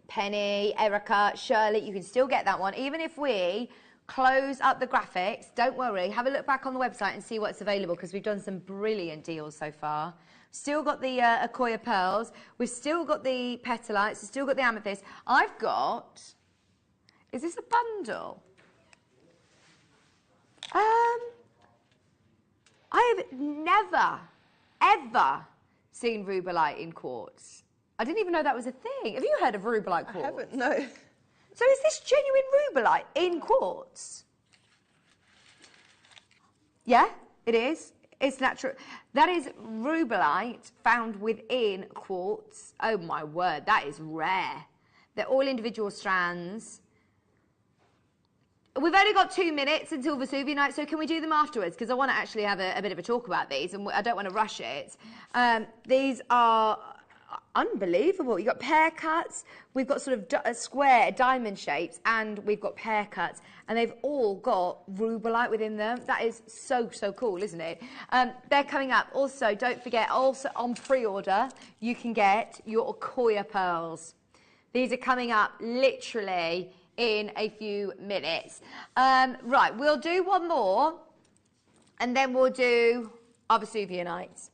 Penny, Erica, Shirley, you can still get that one. Even if we close up the graphics, don't worry. Have a look back on the website and see what's available, because we've done some brilliant deals so far. Still got the Akoya pearls. We've still got the petalites. We've still got the amethyst. I've got... Is this a bundle? I have never, ever seen rubellite in quartz. I didn't even know that was a thing. Have you heard of rubellite quartz? I haven't, no. So is this genuine rubellite in quartz? Yeah, it is. It's natural. That is rubellite found within quartz. Oh my word, that is rare. They're all individual strands. We've only got 2 minutes until Vesuvianite, so can we do them afterwards? Because I want to actually have a bit of a talk about these, and I don't want to rush it. These are unbelievable. You've got pear cuts, we've got sort of square diamond shapes, and we've got pear cuts, and they've all got rubellite within them. That is so, so cool, isn't it? They're coming up. Also, don't forget, also on pre-order, you can get your Akoya pearls. These are coming up literally in a few minutes. Right, we'll do one more, and then we'll do our Vesuvianites.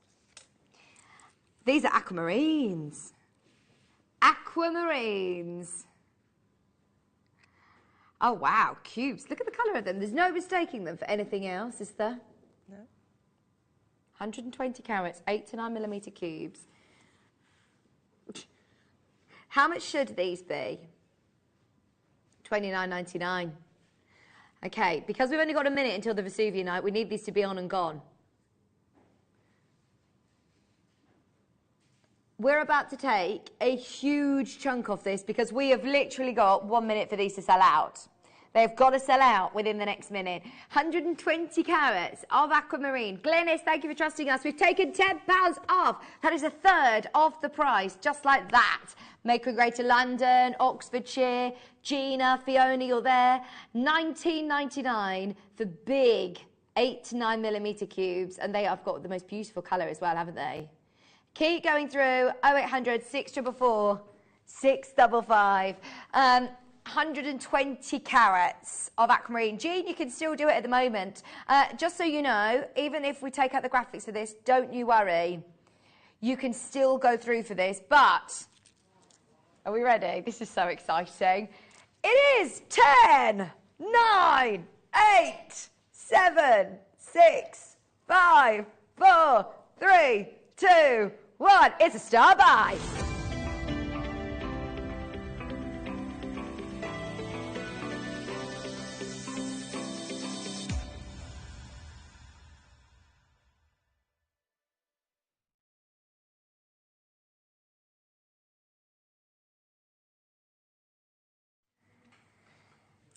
These are aquamarines. Aquamarines. Oh, wow, cubes. Look at the colour of them. There's no mistaking them for anything else, is there? No. 120 carats, 8 to 9 millimetre cubes. How much should these be? $29.99. Okay, because we've only got a minute until the Vesuvianite, we need these to be on and gone. We're about to take a huge chunk off this because we have literally got 1 minute for these to sell out. They've got to sell out within the next minute. 120 carats of aquamarine. Glennis, thank you for trusting us. We've taken £10 off. That is a third of the price, just like that. Maker in Greater London, Oxfordshire, Gina, Fiona, you're there. $19.99 for big 8 to 9 millimetre cubes. And they have got the most beautiful colour as well, haven't they? Keep going through 0800 644 655. 120 carats of aquamarine. Jean, you can still do it at the moment. Just so you know, even if we take out the graphics for this, don't you worry. You can still go through for this, but are we ready? This is so exciting. It is 10, 9, 8, 7, 6, 5, 4, 3, 2, 1. It's a star buy.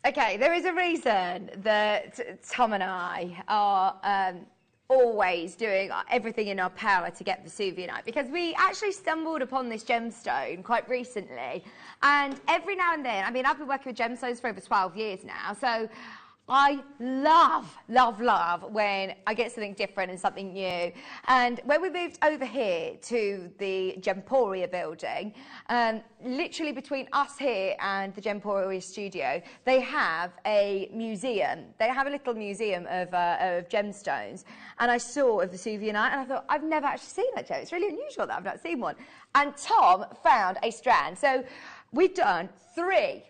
Okay, there is a reason that Tom and I are always doing everything in our power to get Vesuvianite, because we actually stumbled upon this gemstone quite recently, and every now and then, I mean, I've been working with gemstones for over 12 years now, so I love, love, love when I get something different and something new. And when we moved over here to the Gemporia building, literally between us here and the Gemporia studio, they have a museum. They have a little museum of gemstones. And I saw a Vesuvianite and I thought, I've never actually seen that gem. It's really unusual that I've not seen one. And Tom found a strand. So we've done 3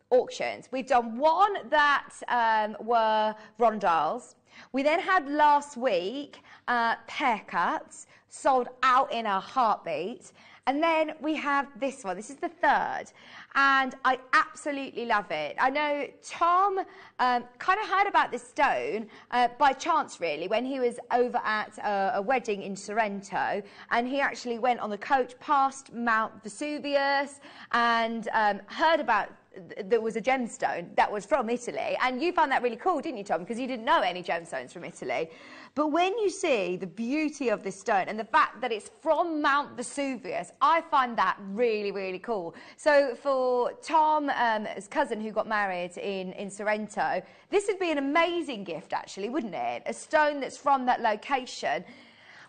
auctions. We've done one that were rondelles. We then had last week pear cuts, sold out in a heartbeat. And then we have this one. This is the third. And I absolutely love it. I know Tom kind of heard about this stone by chance, really, when he was over at a wedding in Sorrento. And he actually went on the coach past Mount Vesuvius and heard about there was a gemstone that was from Italy. And you found that really cool, didn't you, Tom? Because you didn't know any gemstones from Italy. But when you see the beauty of this stone and the fact that it's from Mount Vesuvius, I find that really, really cool. So for Tom's cousin who got married in Sorrento, this would be an amazing gift, actually, wouldn't it? A stone that's from that location.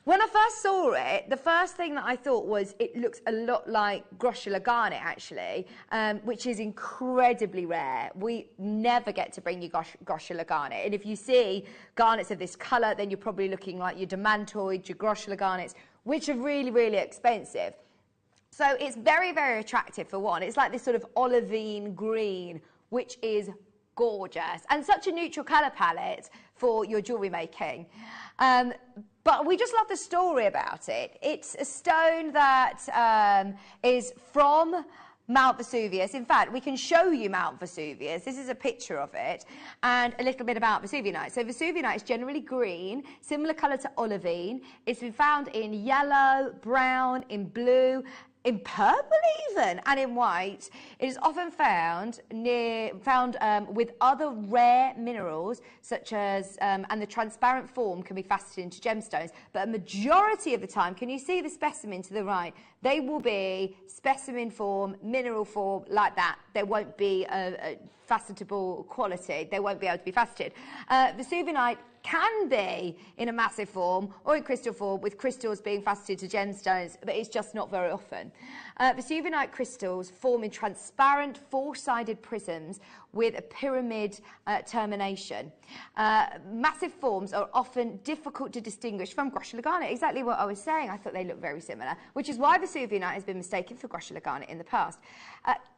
When I first saw it, the first thing that I thought was it looks a lot like garnet, actually, which is incredibly rare. We never get to bring you garnet. And if you see garnets of this colour, then you're probably looking like your demantoid, your garnets, which are really, really expensive. So it's very, very attractive for one. It's like this sort of olivine green, which is gorgeous. And such a neutral colour palette for your jewellery making. But we just love the story about it. It's a stone that is from Mount Vesuvius. In fact, we can show you Mount Vesuvius. This is a picture of it, and a little bit about Vesuvianite. So Vesuvianite is generally green, similar colour to olivine. It's been found in yellow, brown, in blue, in purple even, and in white. It is often found with other rare minerals, such as, and the transparent form can be faceted into gemstones, but a majority of the time, can you see the specimen to the right? They will be specimen form, mineral form, like that. There won't be a facetable quality. They won't be able to be faceted. Vesuvianite can be in a massive form or in crystal form, with crystals being faceted to gemstones, but it's just not very often. Vesuvianite crystals form in transparent four-sided prisms with a pyramid termination. Massive forms are often difficult to distinguish from garnet. Exactly what I was saying. I thought they looked very similar, which is why Vesuvianite has been mistaken for garnet in the past.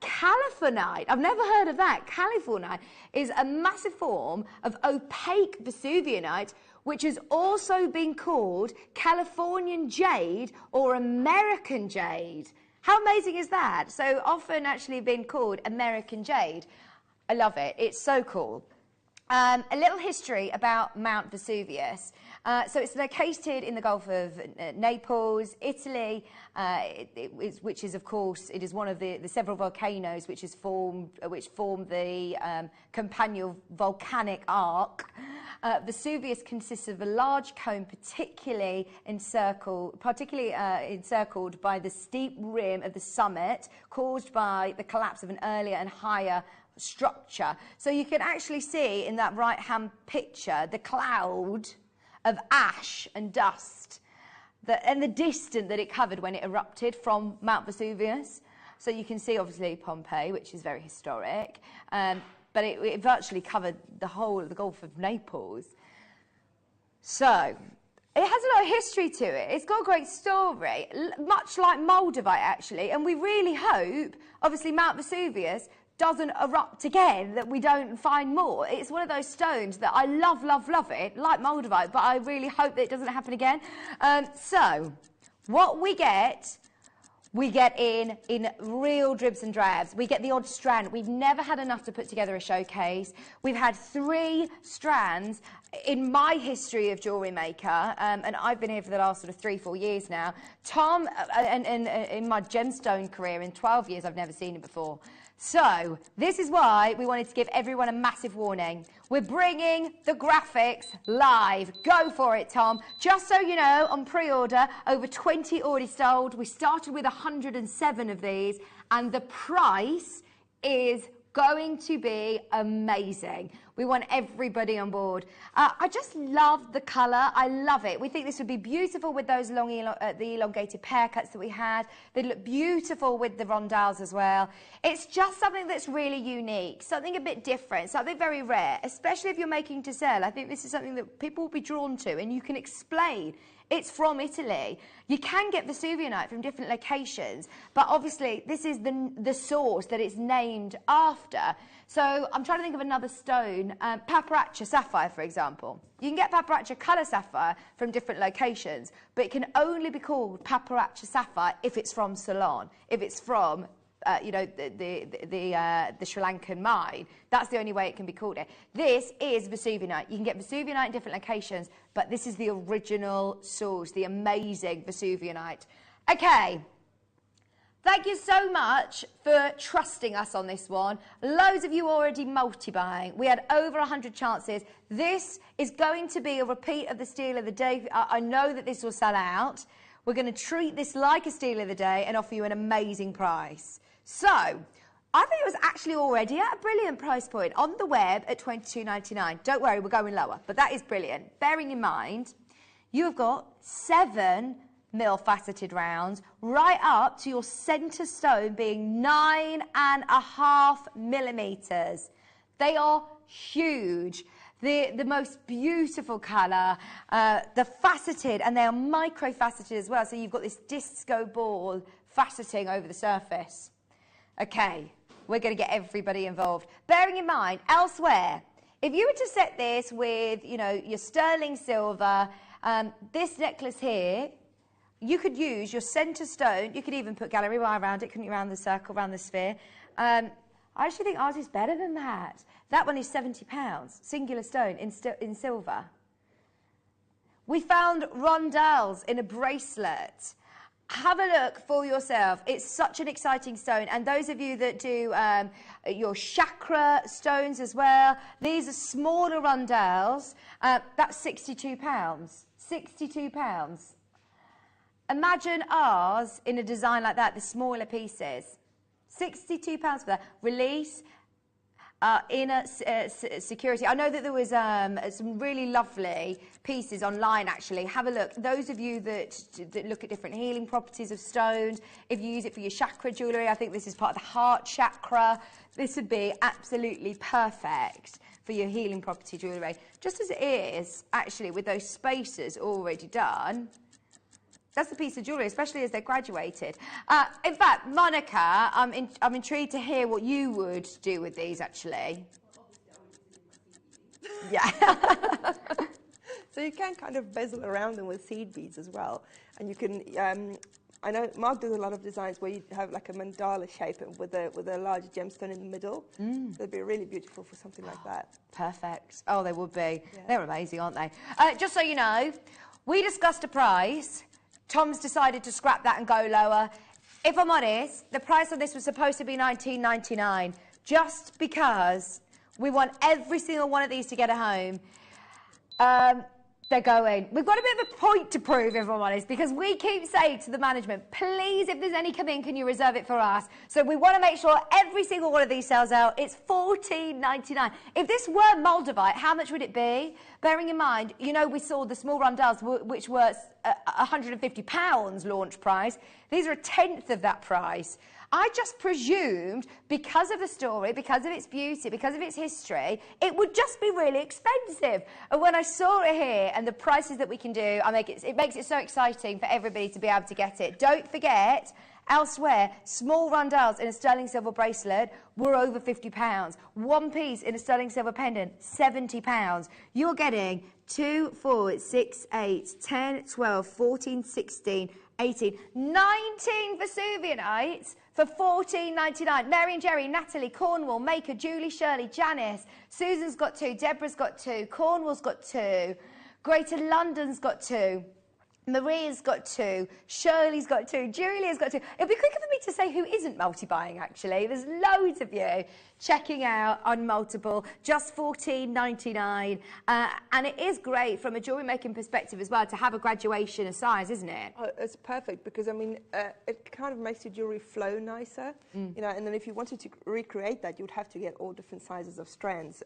Californite, I've never heard of that. Californite is a massive form of opaque Vesuvianite, which has also been called Californian jade or American jade. How amazing is that? So often actually been called American jade. I love it. It's so cool. A little history about Mount Vesuvius. So it's located in the Gulf of Naples, Italy, which is, of course, it is one of the several volcanoes which form the Campanian volcanic arc. Vesuvius consists of a large cone, particularly encircled by the steep rim of the summit, caused by the collapse of an earlier and higher structure. So you can actually see in that right-hand picture the cloud of ash and dust and the distance that it covered when it erupted from Mount Vesuvius. So you can see, obviously, Pompeii, which is very historic, but it virtually covered the whole of the Gulf of Naples. So it has a lot of history to it. It's got a great story, much like Moldavite, actually, and we really hope, obviously, Mount Vesuvius doesn't erupt again, that we don't find more. It's one of those stones that I love, love, love it, like Moldavite, but I really hope that it doesn't happen again. So what we get in real dribs and drabs. We get the odd strand. We've never had enough to put together a showcase. We've had 3 strands in my history of Jewellery Maker, and I've been here for the last sort of 3-4 years now. Tom, and in my gemstone career, in 12 years, I've never seen it before. So this is why we wanted to give everyone a massive warning. We're bringing the graphics live. Go for it, Tom. Just so you know, on pre-order, over 20 already sold. We started with 107 of these, and the price is going to be amazing. We want everybody on board. I just love the colour. I love it. We think this would be beautiful with those the elongated pear cuts that we had. They'd look beautiful with the rondelles as well. It's just something that's really unique, something a bit different, something very rare, especially if you're making to sell. I think this is something that people will be drawn to, and you can explain it's from Italy. You can get Vesuvianite from different locations, but obviously this is the source that it's named after. So I'm trying to think of another stone stone, paparazzi sapphire, for example. You can get paparazzi colour sapphire from different locations, but it can only be called paparazzi sapphire if it's from Ceylon, if it's from you know, the Sri Lankan mine. That's the only way it can be called it. This is Vesuvianite. You can get Vesuvianite in different locations, but this is the original source, the amazing Vesuvianite. Okay. Thank you so much for trusting us on this one. Loads of you already multi-buying. We had over 100 chances. This is going to be a repeat of the steal of the day. I know that this will sell out. We're going to treat this like a steal of the day and offer you an amazing price. So, I think it was actually already at a brilliant price point on the web at $22.99. Don't worry, we're going lower, but that is brilliant. Bearing in mind, you have got 7 mil faceted rounds, right up to your centre stone being 9.5 millimetres. They are huge. The most beautiful colour, the faceted, and they are micro-faceted as well, so you've got this disco ball faceting over the surface. Okay, we're going to get everybody involved. Bearing in mind, elsewhere, if you were to set this with, you know, your sterling silver, this necklace here, you could use your centre stone. You could even put gallery wire around it, couldn't you, around the circle, around the sphere. I actually think ours is better than that. That one is £70, singular stone in silver. We found rondelles in a bracelet. Have a look for yourself. It's such an exciting stone. And those of you that do your chakra stones as well, these are smaller rondelles. That's £62. £62. Imagine ours in a design like that, the smaller pieces. £62 for that. Release, inner security. I know that there was some really lovely pieces online, actually. Have a look. Those of you that look at different healing properties of stones, if you use it for your chakra jewellery, I think this is part of the heart chakra. This would be absolutely perfect for your healing property jewellery. Just as it is, actually, with those spacers already done. That's the piece of jewellery, especially as they're graduated. In fact, Monica, I'm intrigued to hear what you would do with these, actually. Yeah. So you can kind of bezel around them with seed beads as well. And you can, I know Mark does a lot of designs where you have like a mandala shape with a large gemstone in the middle. They'd be really beautiful for something like that. Perfect. Oh, they would be. Yeah. They're amazing, aren't they? Just so you know, we discussed a price. Tom's decided to scrap that and go lower. If I'm honest, the price on this was supposed to be $19.99, just because we want every single one of these to get a home. They're going. We've got a bit of a point to prove, if I'm honest, because we keep saying to the management, please, if there's any come in, can you reserve it for us? So we want to make sure every single one of these sells out. It's $14.99. If this were Moldavite, how much would it be? Bearing in mind, you know, we saw the small rondelles, which were £150 launch price. These are a tenth of that price. I just presumed, because of the story, because of its beauty, because of its history, it would just be really expensive. And when I saw it here and the prices that we can do, it makes it so exciting for everybody to be able to get it. Don't forget, elsewhere, small rondelles in a sterling silver bracelet were over £50. One piece in a sterling silver pendant, £70. You're getting 2, 4, 6, 8, 10, 12, 14, 16, 18, 19 Vesuvianites for $14.99. Mary and Jerry, Natalie, Cornwall, Maker, Julie, Shirley, Janice. Susan's got 2, Deborah's got 2, Cornwall's got 2, Greater London's got 2. Maria's got 2, Shirley's got 2, Julia's got 2. It'll be quicker for me to say who isn't multi-buying, actually. There's loads of you checking out on multiple, just $14.99. And it is great from a jewellery making perspective as well to have a graduation of size, isn't it? Oh, it's perfect because, I mean, it kind of makes your jewellery flow nicer. You know, and then if you wanted to recreate that, you'd have to get all different sizes of strands.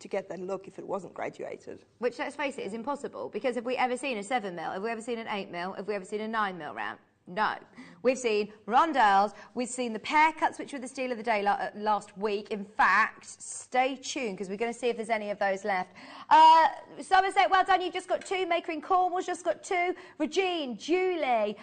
To get that look if it wasn't graduated. Which, let's face it, is impossible, because have we ever seen a 7 mil? Have we ever seen an 8 mil? Have we ever seen a 9 mil round? No. We've seen rondelles, we've seen the pear cuts, which were the steal of the day last week. In fact, stay tuned, because we're going to see if there's any of those left. Somerset, well done, you've just got 2. Maker in Cornwall's just got 2. Regine, Julie,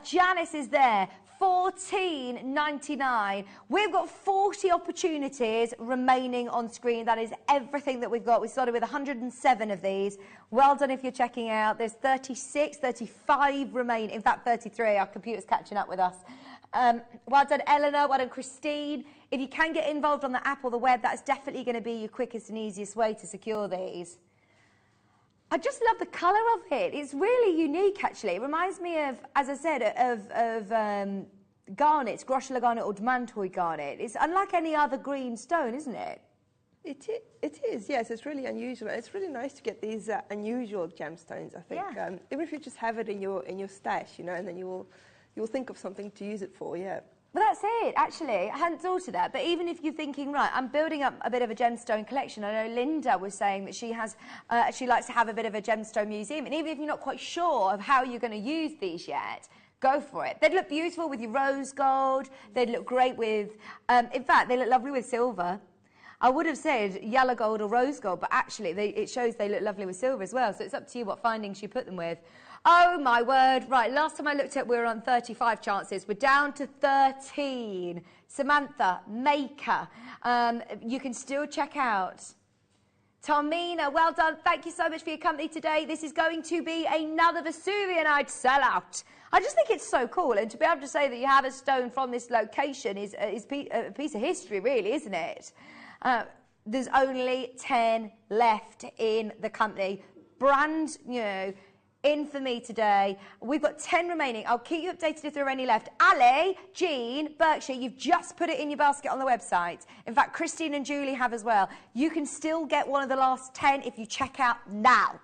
Janice is there. $14.99. We've got 40 opportunities remaining on screen. That is everything that we've got. We started with 107 of these. Well done if you're checking out. There's 36, 35 remain. In fact, 33. Our computer's catching up with us. Well done, Eleanor. Well done, Christine. If you can get involved on the app or the web, that's definitely going to be your quickest and easiest way to secure these. I just love the colour of it. It's really unique, actually. It reminds me of, as I said, of garnets, Groschler garnet or Demantoid garnet. It's unlike any other green stone, isn't it? It is, yes. It's really unusual. It's really nice to get these unusual gemstones, I think. Yeah. Even if you just have it in your stash, you know, and then you'll think of something to use it for, yeah. Well, that's it, actually. I hadn't thought of that. But even if you're thinking, right, I'm building up a bit of a gemstone collection. I know Linda was saying that she has, she likes to have a bit of a gemstone museum. And even if you're not quite sure of how you're going to use these yet, go for it. They'd look beautiful with your rose gold. They'd look great with, in fact, they look lovely with silver. I would have said yellow gold or rose gold, but actually it shows they look lovely with silver as well. So it's up to you what findings you put them with. Oh, my word. Right, last time I looked at, we were on 35 chances. We're down to 13. Samantha, Maker, you can still check out. Tomina, well done. Thank you so much for your company today. This is going to be another Vesuvianite sellout. I just think it's so cool. And to be able to say that you have a stone from this location is a piece of history, really, isn't it? There's only 10 left in the company. Brand new. In for me today. We've got 10 remaining. I'll keep you updated if there are any left. Ali, Jean, Berkshire, you've just put it in your basket on the website. In fact, Christine and Julie have as well. You can still get one of the last 10 if you check out now.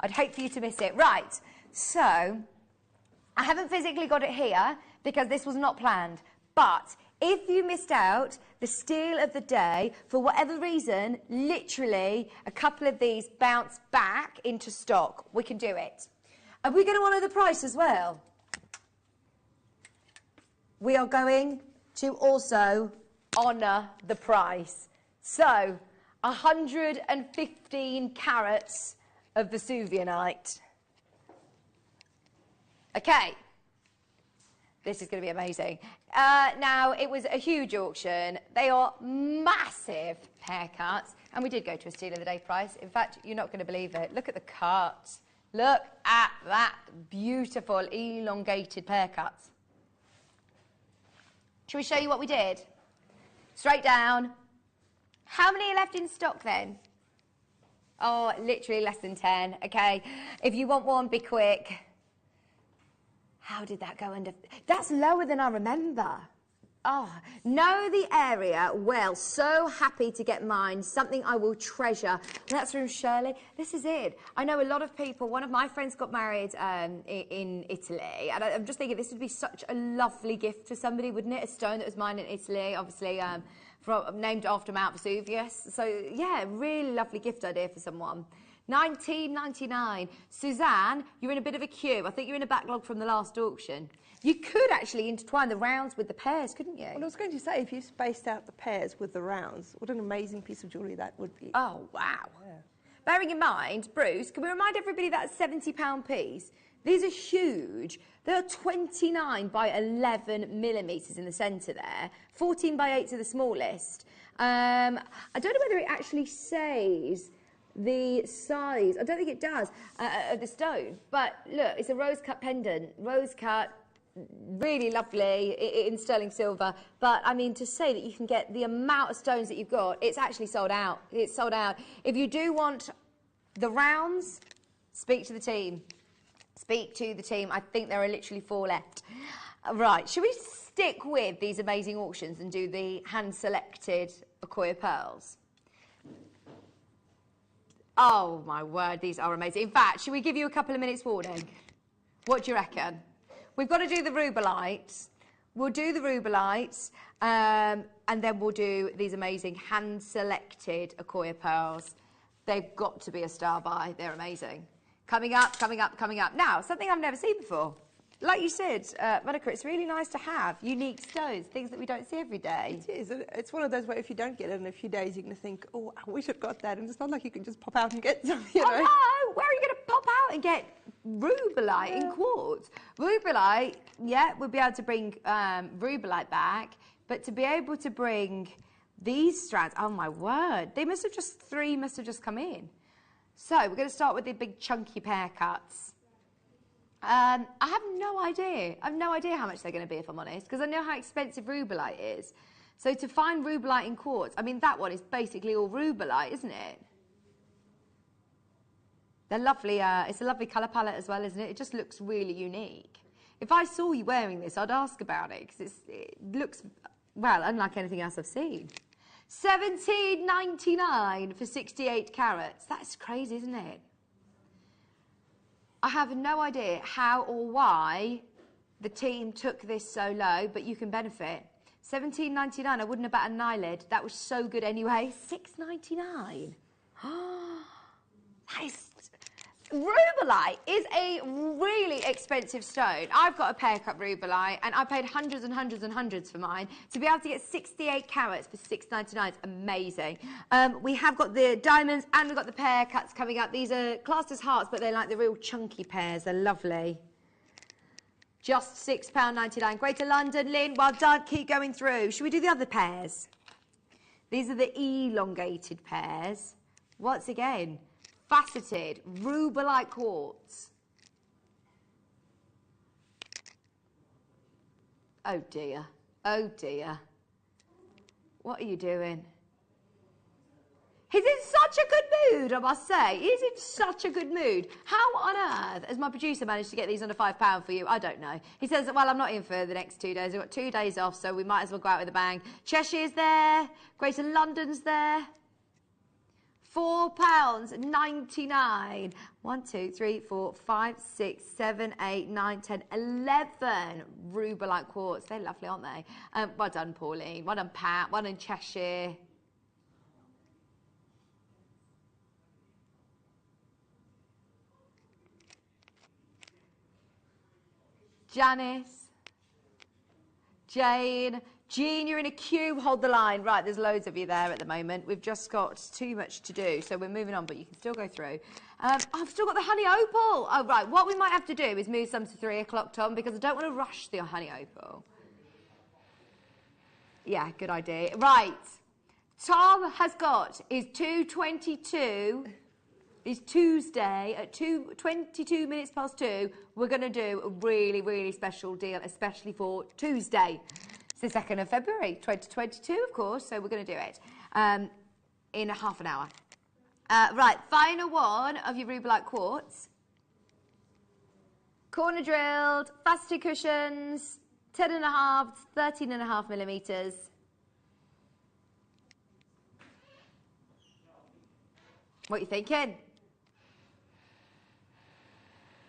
I'd hate for you to miss it. Right, so I haven't physically got it here because this was not planned. But if you missed out the steal of the day, for whatever reason, literally a couple of these bounce back into stock, we can do it. Are we going to honour the price as well? We are going to also honour the price. So, 115 carats of Vesuvianite. Okay. This is going to be amazing. Now, it was a huge auction. They are massive haircuts. And we did go to a steal of the day price. In fact, you're not going to believe it. Look at the cut. Look at that beautiful elongated haircuts. Shall we show you what we did? Straight down. How many are left in stock then? Oh, literally less than 10. Okay. If you want one, be quick. How did that go under? That's lower than I remember. Oh, know the area well. So happy to get mine. Something I will treasure. That's from Shirley. This is it. I know a lot of people. One of my friends got married in Italy. And I'm just thinking this would be such a lovely gift for somebody, wouldn't it? A stone that was mined in Italy, obviously named after Mount Vesuvius. So, yeah, really lovely gift idea for someone. $19.99. Suzanne, you're in a bit of a queue. I think you're in a backlog from the last auction. You could actually intertwine the rounds with the pairs, couldn't you? Well, I was going to say, if you spaced out the pairs with the rounds, what an amazing piece of jewellery that would be. Oh, wow. Yeah. Bearing in mind, Bruce, can we remind everybody that's a £70 piece? These are huge. They're 29 by 11 millimetres in the centre there. 14 by 8 to the smallest. I don't know whether it actually says the size, I don't think it does, of the stone. But look, it's a rose cut pendant, rose cut, really lovely in sterling silver. But I mean, to say that you can get the amount of stones that you've got, it's actually sold out. It's sold out. If you do want the rounds, speak to the team. Speak to the team. I think there are literally 4 left. Right, should we stick with these amazing auctions and do the hand-selected Accoya pearls? Oh, my word, these are amazing. In fact, should we give you a couple of minutes warning? What do you reckon? We've got to do the rubellites. We'll do the rubellites, and then we'll do these amazing hand-selected Accoya pearls. They've got to be a star buy. They're amazing. Coming up, coming up, coming up. Now, something I've never seen before. like you said, Monica, it's really nice to have unique stones, things that we don't see every day. It is. It's one of those where if you don't get it in a few days, you're going to think, oh, I wish I'd got that. And it's not like you can just pop out and get some, you know. Oh, no! Where are you going to pop out and get rubellite in quartz? Rubellite, yeah, we'll be able to bring rubellite back, but to be able to bring these strands, oh my word, three must have just come in. So we're going to start with the big chunky pear cuts. I have no idea. I have no idea how much they're going to be, if I'm honest, because I know how expensive rubellite is. So to find rubellite in quartz, I mean, that one is basically all rubellite, isn't it? They're lovely. It's a lovely colour palette as well, isn't it? It just looks really unique. If I saw you wearing this, I'd ask about it, because it looks, well, unlike anything else I've seen. $17.99 for 68 carats. That's crazy, isn't it? I have no idea how or why the team took this so low, but you can benefit. $17.99, I wouldn't have batted an eyelid. That was so good anyway. $6.99. That is... Rubellite is a really expensive stone. I've got a pear cut rubellite, and I paid hundreds and hundreds and hundreds for mine. To be able to get 68 carats for $6.99 is amazing. We have got the diamonds and we've got the pear cuts coming up. These are classed as hearts, but they're like the real chunky pears. They're lovely. Just £6.99. Greater London, Lynn, well done. Keep going through. Should we do the other pears? These are the elongated pears. Once again, faceted rubellite quartz. Oh dear, oh dear. What are you doing? He's in such a good mood, I must say. He's in such a good mood. How on earth has my producer managed to get these under £5 for you? I don't know. He says, well, I'm not in for the next 2 days. I've got 2 days off, so we might as well go out with a bang. Cheshire's there. Greater London's there. £4.99. 1, 2, 3, 4, 5, 6, 7, 8, 9, 10, 11 rubellite quartz. They're lovely, aren't they? Well done, Pauline. Well done, Pat. Well done, Cheshire. Janice. Jane. Jean, you're in a queue, hold the line. Right, there's loads of you there at the moment. We've just got too much to do, so we're moving on, but you can still go through. I've still got the honey opal. Oh, right, what we might have to do is move some to 3 o'clock, Tom, because I don't want to rush the honey opal. Yeah, good idea. Right, Tom has got his 2:22. It's Tuesday at 22 minutes past 2. We're going to do a really, really special deal, especially for Tuesday. It's the 2nd of February, 2022, of course, so we're going to do it in half an hour. Right, final one of your rubellite quartz. Corner drilled, faceted cushions, 10.5, 13.5 millimetres. What are you thinking?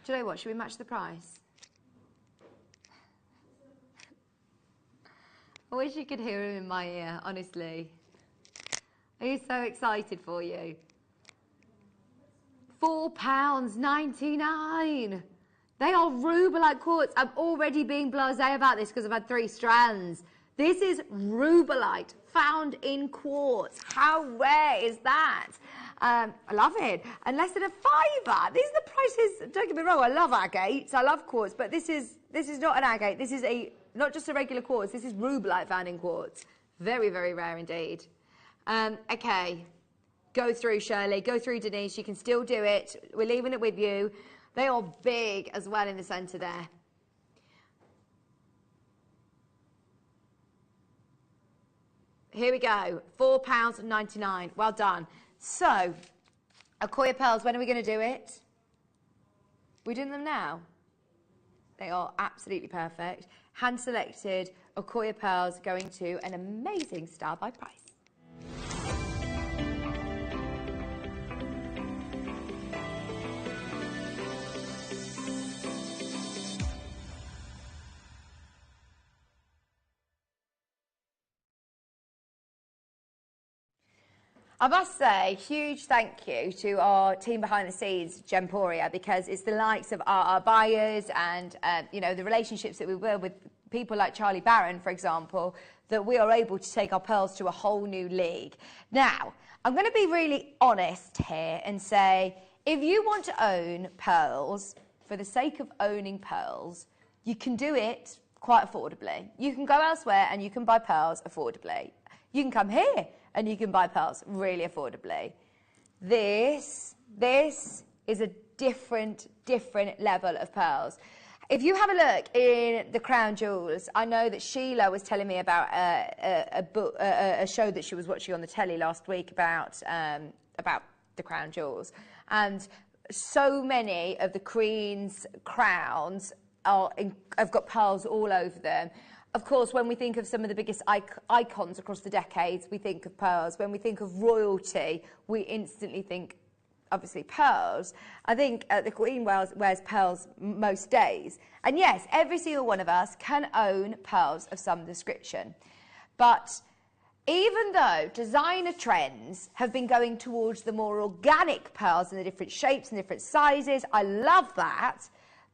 Do you know what, should we match the price? I wish you could hear him in my ear, honestly. He's so excited for you. £4.99. They are rubellite quartz. I'm already being blasé about this because I've had 3 strands. This is rubellite found in quartz. How rare is that? I love it. And less than a £5. These are the prices. Don't get me wrong, I love agates. I love quartz, but this is not an agate. This is not just a regular quartz. This is rubellite found in quartz. Very, very rare indeed. Okay. Go through, Shirley. Go through, Denise. You can still do it. We're leaving it with you. They are big as well in the centre there. Here we go. £4.99. Well done. So, Akoya pearls, when are we going to do it? We're doing them now? They are absolutely perfect. Hand-selected Akoya pearls going to an amazing Style by Price. I must say, huge thank you to our team behind the scenes, Gemporia, because it's the likes of our buyers and, you know, the relationships that we build with people like Charlie Barron, for example, that we are able to take our pearls to a whole new league. Now, I'm going to be really honest here and say, if you want to own pearls, for the sake of owning pearls, you can do it quite affordably. You can go elsewhere and you can buy pearls affordably. You can come here and you can buy pearls really affordably. This is a different level of pearls. If you have a look in the Crown Jewels, I know that Sheila was telling me about a show that she was watching on the telly last week about the Crown Jewels, and so many of the Queen's crowns have got pearls all over them. Of course, when we think of some of the biggest icons across the decades, we think of pearls. When we think of royalty, we instantly think, obviously, pearls. I think the Queen wears pearls most days. And yes, every single one of us can own pearls of some description. But even though designer trends have been going towards the more organic pearls in the different shapes and different sizes, I love that.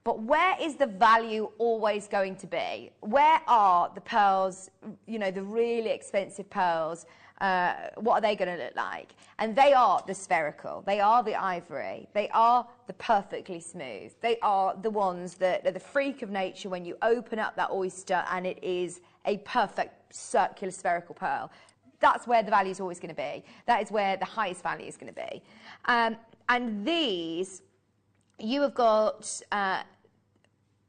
But where is the value always going to be? Where are the pearls, you know, the really expensive pearls, what are they going to look like? And they are the spherical, they are the ivory, they are the perfectly smooth, they are the ones that are the freak of nature when you open up that oyster and it is a perfect circular spherical pearl. That's where the value is always going to be. That is where the highest value is going to be. And these, you have got...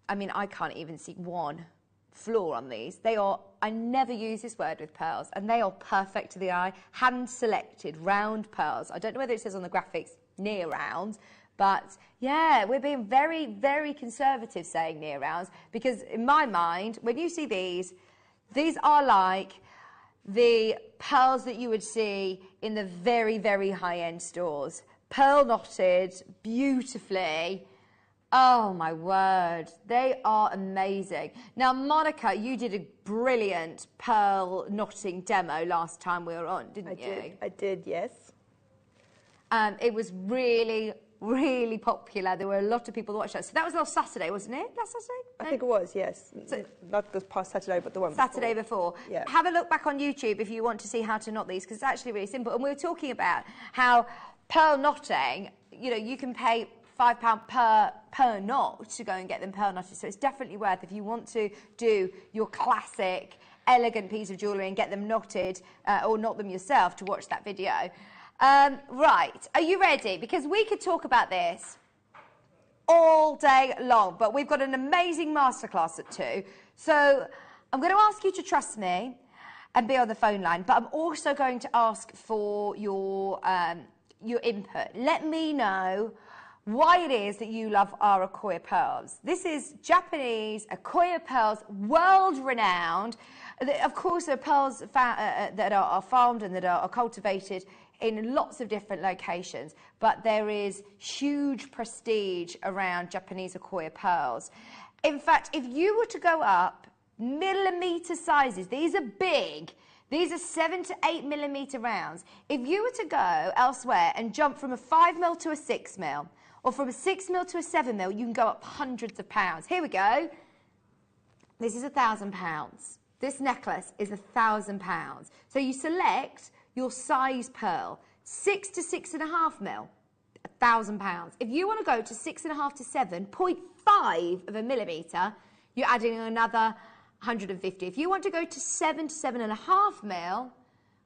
I mean, I can't even see one flaw on these. They are, I never use this word with pearls, and they are perfect to the eye. Hand-selected, round pearls. I don't know whether it says on the graphics near round, but yeah, we're being very, very conservative saying near rounds, because in my mind, when you see these are like the pearls that you would see in the very, very high-end stores. Pearl knotted, beautifully. Oh my word, they are amazing. Now, Monica, you did a brilliant pearl knotting demo last time we were on, didn't you? I did, yes. It was really, really popular. There were a lot of people that watched that. So that was last Saturday, wasn't it? Last Saturday? I think it was, yes. So, not this past Saturday, but the one Saturday before. Yeah. Have a look back on YouTube if you want to see how to knot these, because it's actually really simple. And we were talking about how pearl knotting, you know, you can pay £5 per knot to go and get them pearl knotted. So it's definitely worth, if you want to do your classic, elegant piece of jewellery and get them knotted, or knot them yourself, to watch that video. Right, are you ready? Because we could talk about this all day long, but we've got an amazing masterclass at 2. So I'm going to ask you to trust me and be on the phone line, but I'm also going to ask for your input. Let me know why it is that you love our Akoya pearls. This is Japanese Akoya pearls, world-renowned. Of course, there are pearls that are farmed and that are cultivated in lots of different locations, but there is huge prestige around Japanese Akoya pearls. In fact, if you were to go up millimetre sizes, these are big, these are 7 to 8 millimetre rounds. If you were to go elsewhere and jump from a 5mm to a 6mm, or from a 6mm to a 7mm, you can go up hundreds of pounds. Here we go. This is £1,000. This necklace is £1,000. So you select your size pearl, 6 to 6.5mm, £1,000. If you want to go to 6.5 to 7, 0.5 of a millimetre, you're adding another 150. If you want to go to 7 to 7.5mm,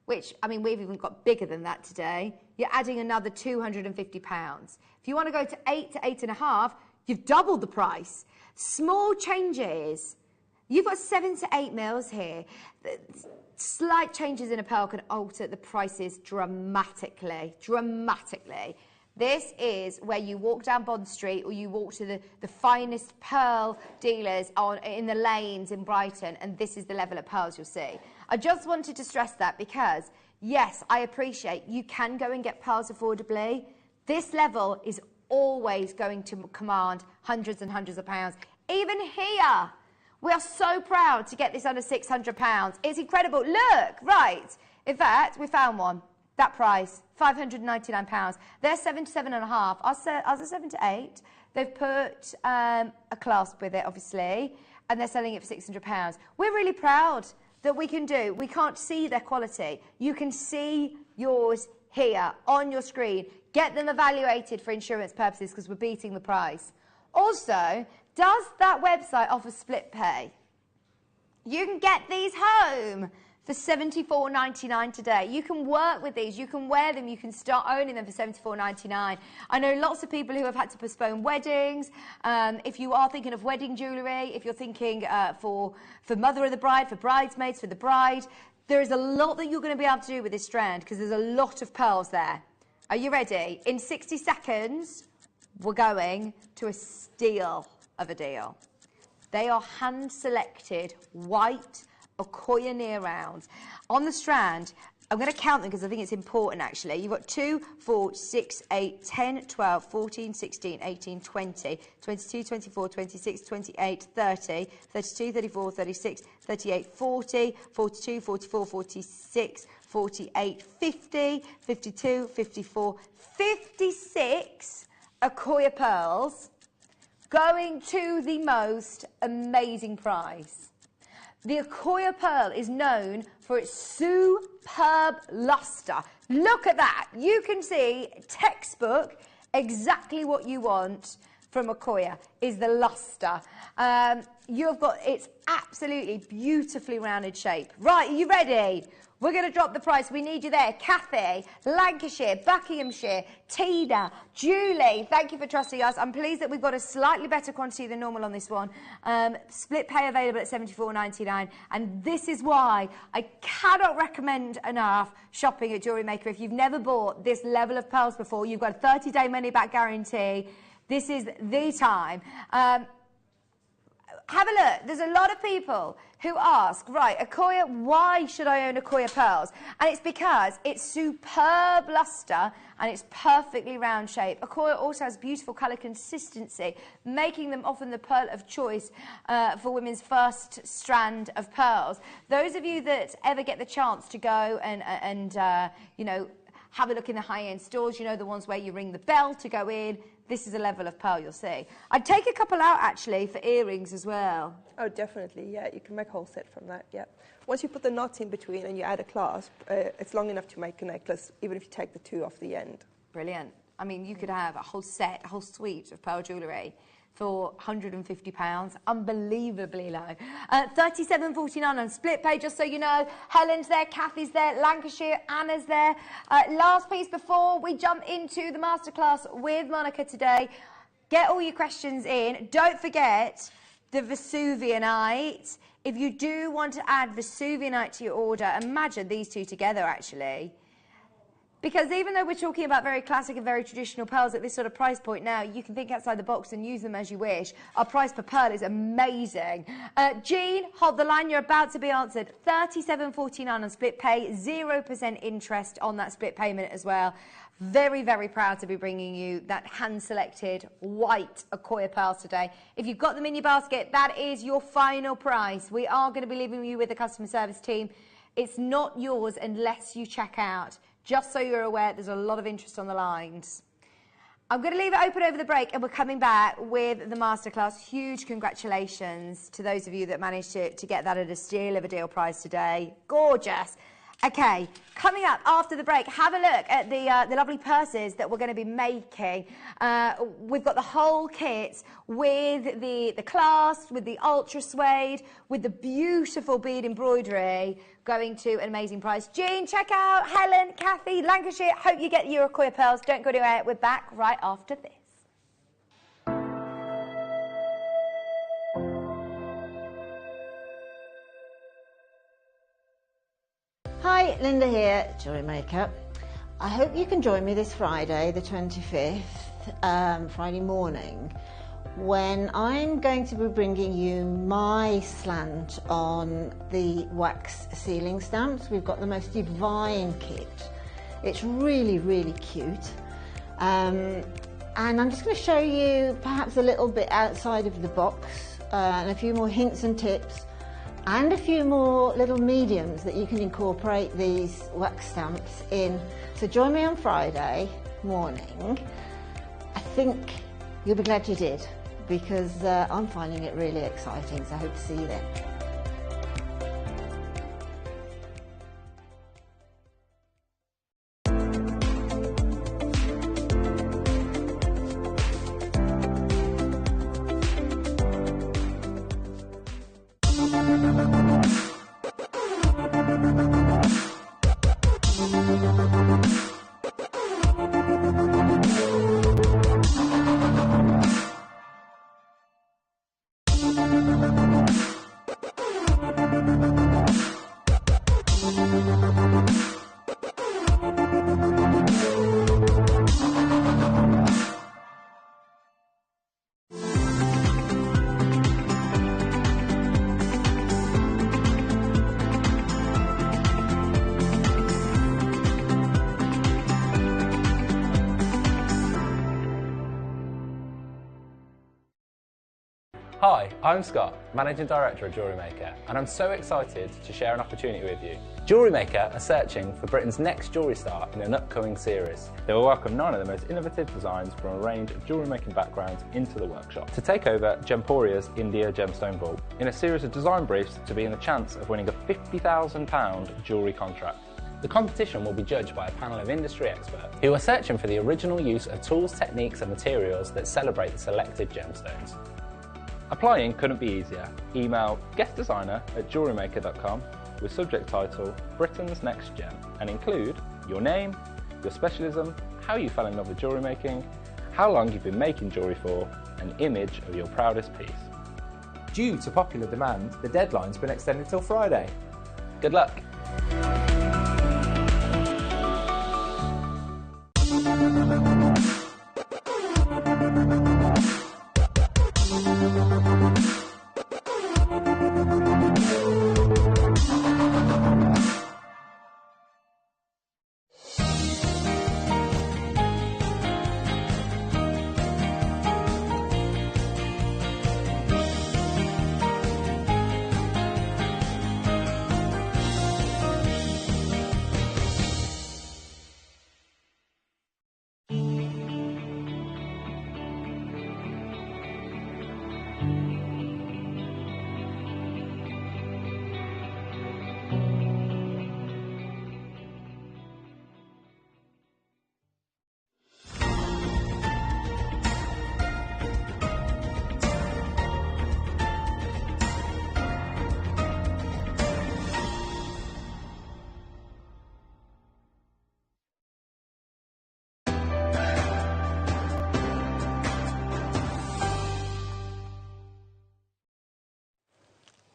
which, I mean, we've even got bigger than that today, you're adding another £250. If you want to go to 8 to 8.5, you've doubled the price. Small changes. You've got 7 to 8 mils here. Slight changes in a pearl can alter the prices dramatically, dramatically. This is where you walk down Bond Street, or you walk to the finest pearl dealers in the lanes in Brighton, and this is the level of pearls you'll see. I just wanted to stress that because, yes, I appreciate you can go and get pearls affordably. This level is always going to command hundreds and hundreds of pounds. Even here, we are so proud to get this under £600. It's incredible. Look, right. In fact, we found one. That price, £599. They're 7 to 7.5. Ours are 7 to 8. They've put a clasp with it, obviously, and they're selling it for £600. We're really proud that we can do. We can't see their quality. You can see yours here on your screen. Get them evaluated for insurance purposes because we're beating the price. Also, does that website offer split pay? You can get these home for £74.99 today. You can work with these, you can wear them, you can start owning them for £74.99. I know lots of people who have had to postpone weddings. If you are thinking of wedding jewellery, if you're thinking for mother of the bride, for bridesmaids, for the bride, there is a lot that you're going to be able to do with this strand because there's a lot of pearls there. Are you ready? In 60 seconds, we're going to a steal of a deal. They are hand-selected white Okoye near rounds. On the strand, I'm going to count them because I think it's important actually. You've got 2, 4, 6, 8, 10, 12, 14, 16, 18, 20, 22, 24, 26, 28, 30, 32, 34, 36, 38, 40, 42, 44, 46, 48, 50, 52, 54, 56 Okoye pearls going to the most amazing prize. The Okoye pearl is known for its superb luster. Look at that. You can see textbook exactly what you want from Okoye is the luster. You've got its absolutely beautifully rounded shape. Right, are you ready? We're going to drop the price. We need you there. Kathy, Lancashire, Buckinghamshire, Tina, Julie, thank you for trusting us. I'm pleased that we've got a slightly better quantity than normal on this one. Split pay available at £74.99. And this is why I cannot recommend enough shopping at Jewellery Maker. If you've never bought this level of pearls before, you've got a 30-day money-back guarantee. This is the time. Have a look. There's a lot of people who ask, right, Okoye, why should I own Okoye pearls? And it's because it's superb luster and it's perfectly round shape. Okoye also has beautiful colour consistency, making them often the pearl of choice for women's first strand of pearls. Those of you that ever get the chance to go and you know, have a look in the high-end stores, you know, the ones where you ring the bell to go in, this is a level of pearl you'll see. I'd take a couple out, actually, for earrings as well. Oh, definitely, yeah. You can make a whole set from that, yeah. Once you put the knots in between and you add a clasp, it's long enough to make a necklace, even if you take the 2 off the end. Brilliant. I mean, you could have a whole set, a whole suite of pearl jewellery for £150, unbelievably low. £37.49 on split pay, just so you know. Helen's there, Kathy's there, Lancashire, Anna's there. Last piece before we jump into the masterclass with Monica today. Get all your questions in. Don't forget the Vesuvianite. If you do want to add Vesuvianite to your order, imagine these two together, actually. Because even though we're talking about very classic and very traditional pearls at this sort of price point now, you can think outside the box and use them as you wish. Our price per pearl is amazing. Jean, hold the line. You're about to be answered. £37.49 on split pay, 0% interest on that split payment as well. Very, very proud to be bringing you that hand-selected white Okoye pearls today. If you've got them in your basket, that is your final price. We are going to be leaving you with the customer service team. It's not yours unless you check out. Just so you're aware, there's a lot of interest on the lines. I'm going to leave it open over the break and we're coming back with the masterclass. Huge congratulations to those of you that managed to get that at a steal of a deal price today. Gorgeous. Okay, coming up after the break, have a look at the lovely purses that we're going to be making. We've got the whole kit with the clasp, with the ultra suede, with the beautiful bead embroidery, going to an amazing price. Jean, check out Helen, Kathy, Lancashire. Hope you get your Okoye pearls. Don't go anywhere. We're back right after this. Hi, Linda here, Jewellery Maker. I hope you can join me this Friday, the 25th, Friday morning, when I'm going to be bringing you my slant on the wax sealing stamps. We've got the most divine kit. It's really, really cute. And I'm just going to show you perhaps a little bit outside of the box and a few more hints and tips and a few more little mediums that you can incorporate these wax stamps in. So join me on Friday morning. I think you'll be glad you did, because I'm finding it really exciting, so I hope to see you then. Hi, I'm Scott, Managing Director of Jewellery Maker, and I'm so excited to share an opportunity with you. Jewellery Maker are searching for Britain's next jewellery star in an upcoming series. They will welcome 9 of the most innovative designs from a range of jewellery making backgrounds into the workshop to take over Gemporia's India Gemstone Vault in a series of design briefs to be in the chance of winning a £50,000 jewellery contract. The competition will be judged by a panel of industry experts who are searching for the original use of tools, techniques and materials that celebrate the selected gemstones. Applying couldn't be easier. Email guestdesigner@jewellerymaker.com with subject title Britain's Next Gem and include your name, your specialism, how you fell in love with jewellery making, how long you've been making jewellery for, an image of your proudest piece. Due to popular demand, the deadline's been extended till Friday. Good luck!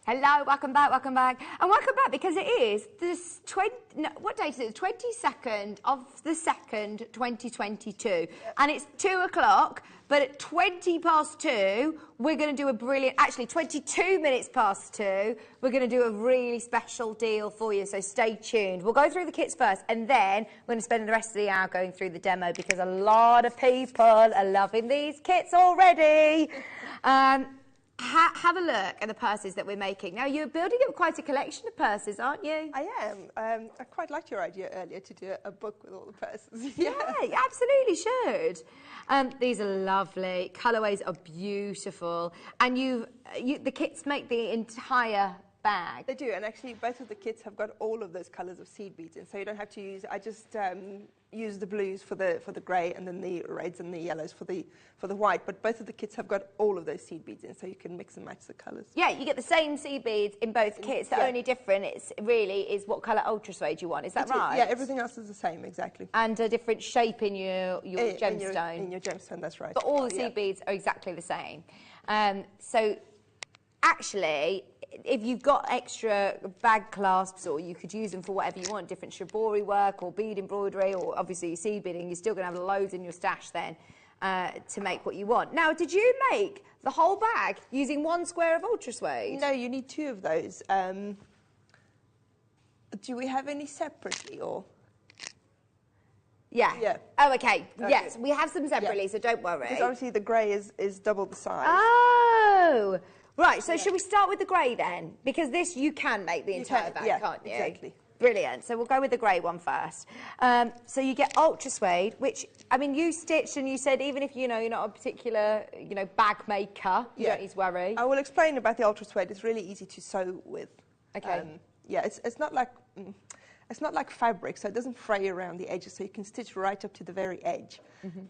Hello, welcome back, and welcome back because it is this what date is it? 22nd of the 2nd, 2022, and it's 2 o'clock. But at 20 past 2, we're going to do a brilliant. Actually, 22 minutes past 2, we're going to do a really special deal for you. So stay tuned. We'll go through the kits first, and then we're going to spend the rest of the hour going through the demo because a lot of people are loving these kits already. Have a look at the purses that we're making. Now, you're building up quite a collection of purses, aren't you? I am. I quite liked your idea earlier to do a book with all the purses. Yeah, you absolutely should. These are lovely. Colourways are beautiful. And the kits make the entire bag. They do, and actually both of the kits have got all of those colours of seed beads in, so you don't have to use. I just use the blues for the grey, and then the reds and the yellows for the white. But both of the kits have got all of those seed beads in, so you can mix and match the colours. Yeah, you get the same seed beads in both kits. The only difference really is what colour ultra suede you want. Is that right? Yeah, everything else is the same, exactly. And a different shape in your gemstone. In your gemstone, that's right. But all the seed beads are exactly the same. So actually, if you've got extra bag clasps, or you could use them for whatever you want, different shibori work or bead embroidery, or obviously seed beading, you're still going to have loads in your stash then to make what you want. Now, did you make the whole bag using one square of ultra suede? No, you need 2 of those. Do we have any separately, or...? Yeah. Oh, okay. Yes, we have some separately, so don't worry. Because obviously the grey is double the size. Oh! Right, so should we start with the grey then? Because this you can make the entire bag, can't you? Exactly. Brilliant. So we'll go with the grey one first. So you get ultra suede, which, I mean, you stitched and you said even if, you know, you're not a particular, you know, bag maker, you don't need to worry. I will explain about the ultra suede. It's really easy to sew with. Okay. Yeah, it's not like fabric, so it doesn't fray around the edges, so you can stitch right up to the very edge.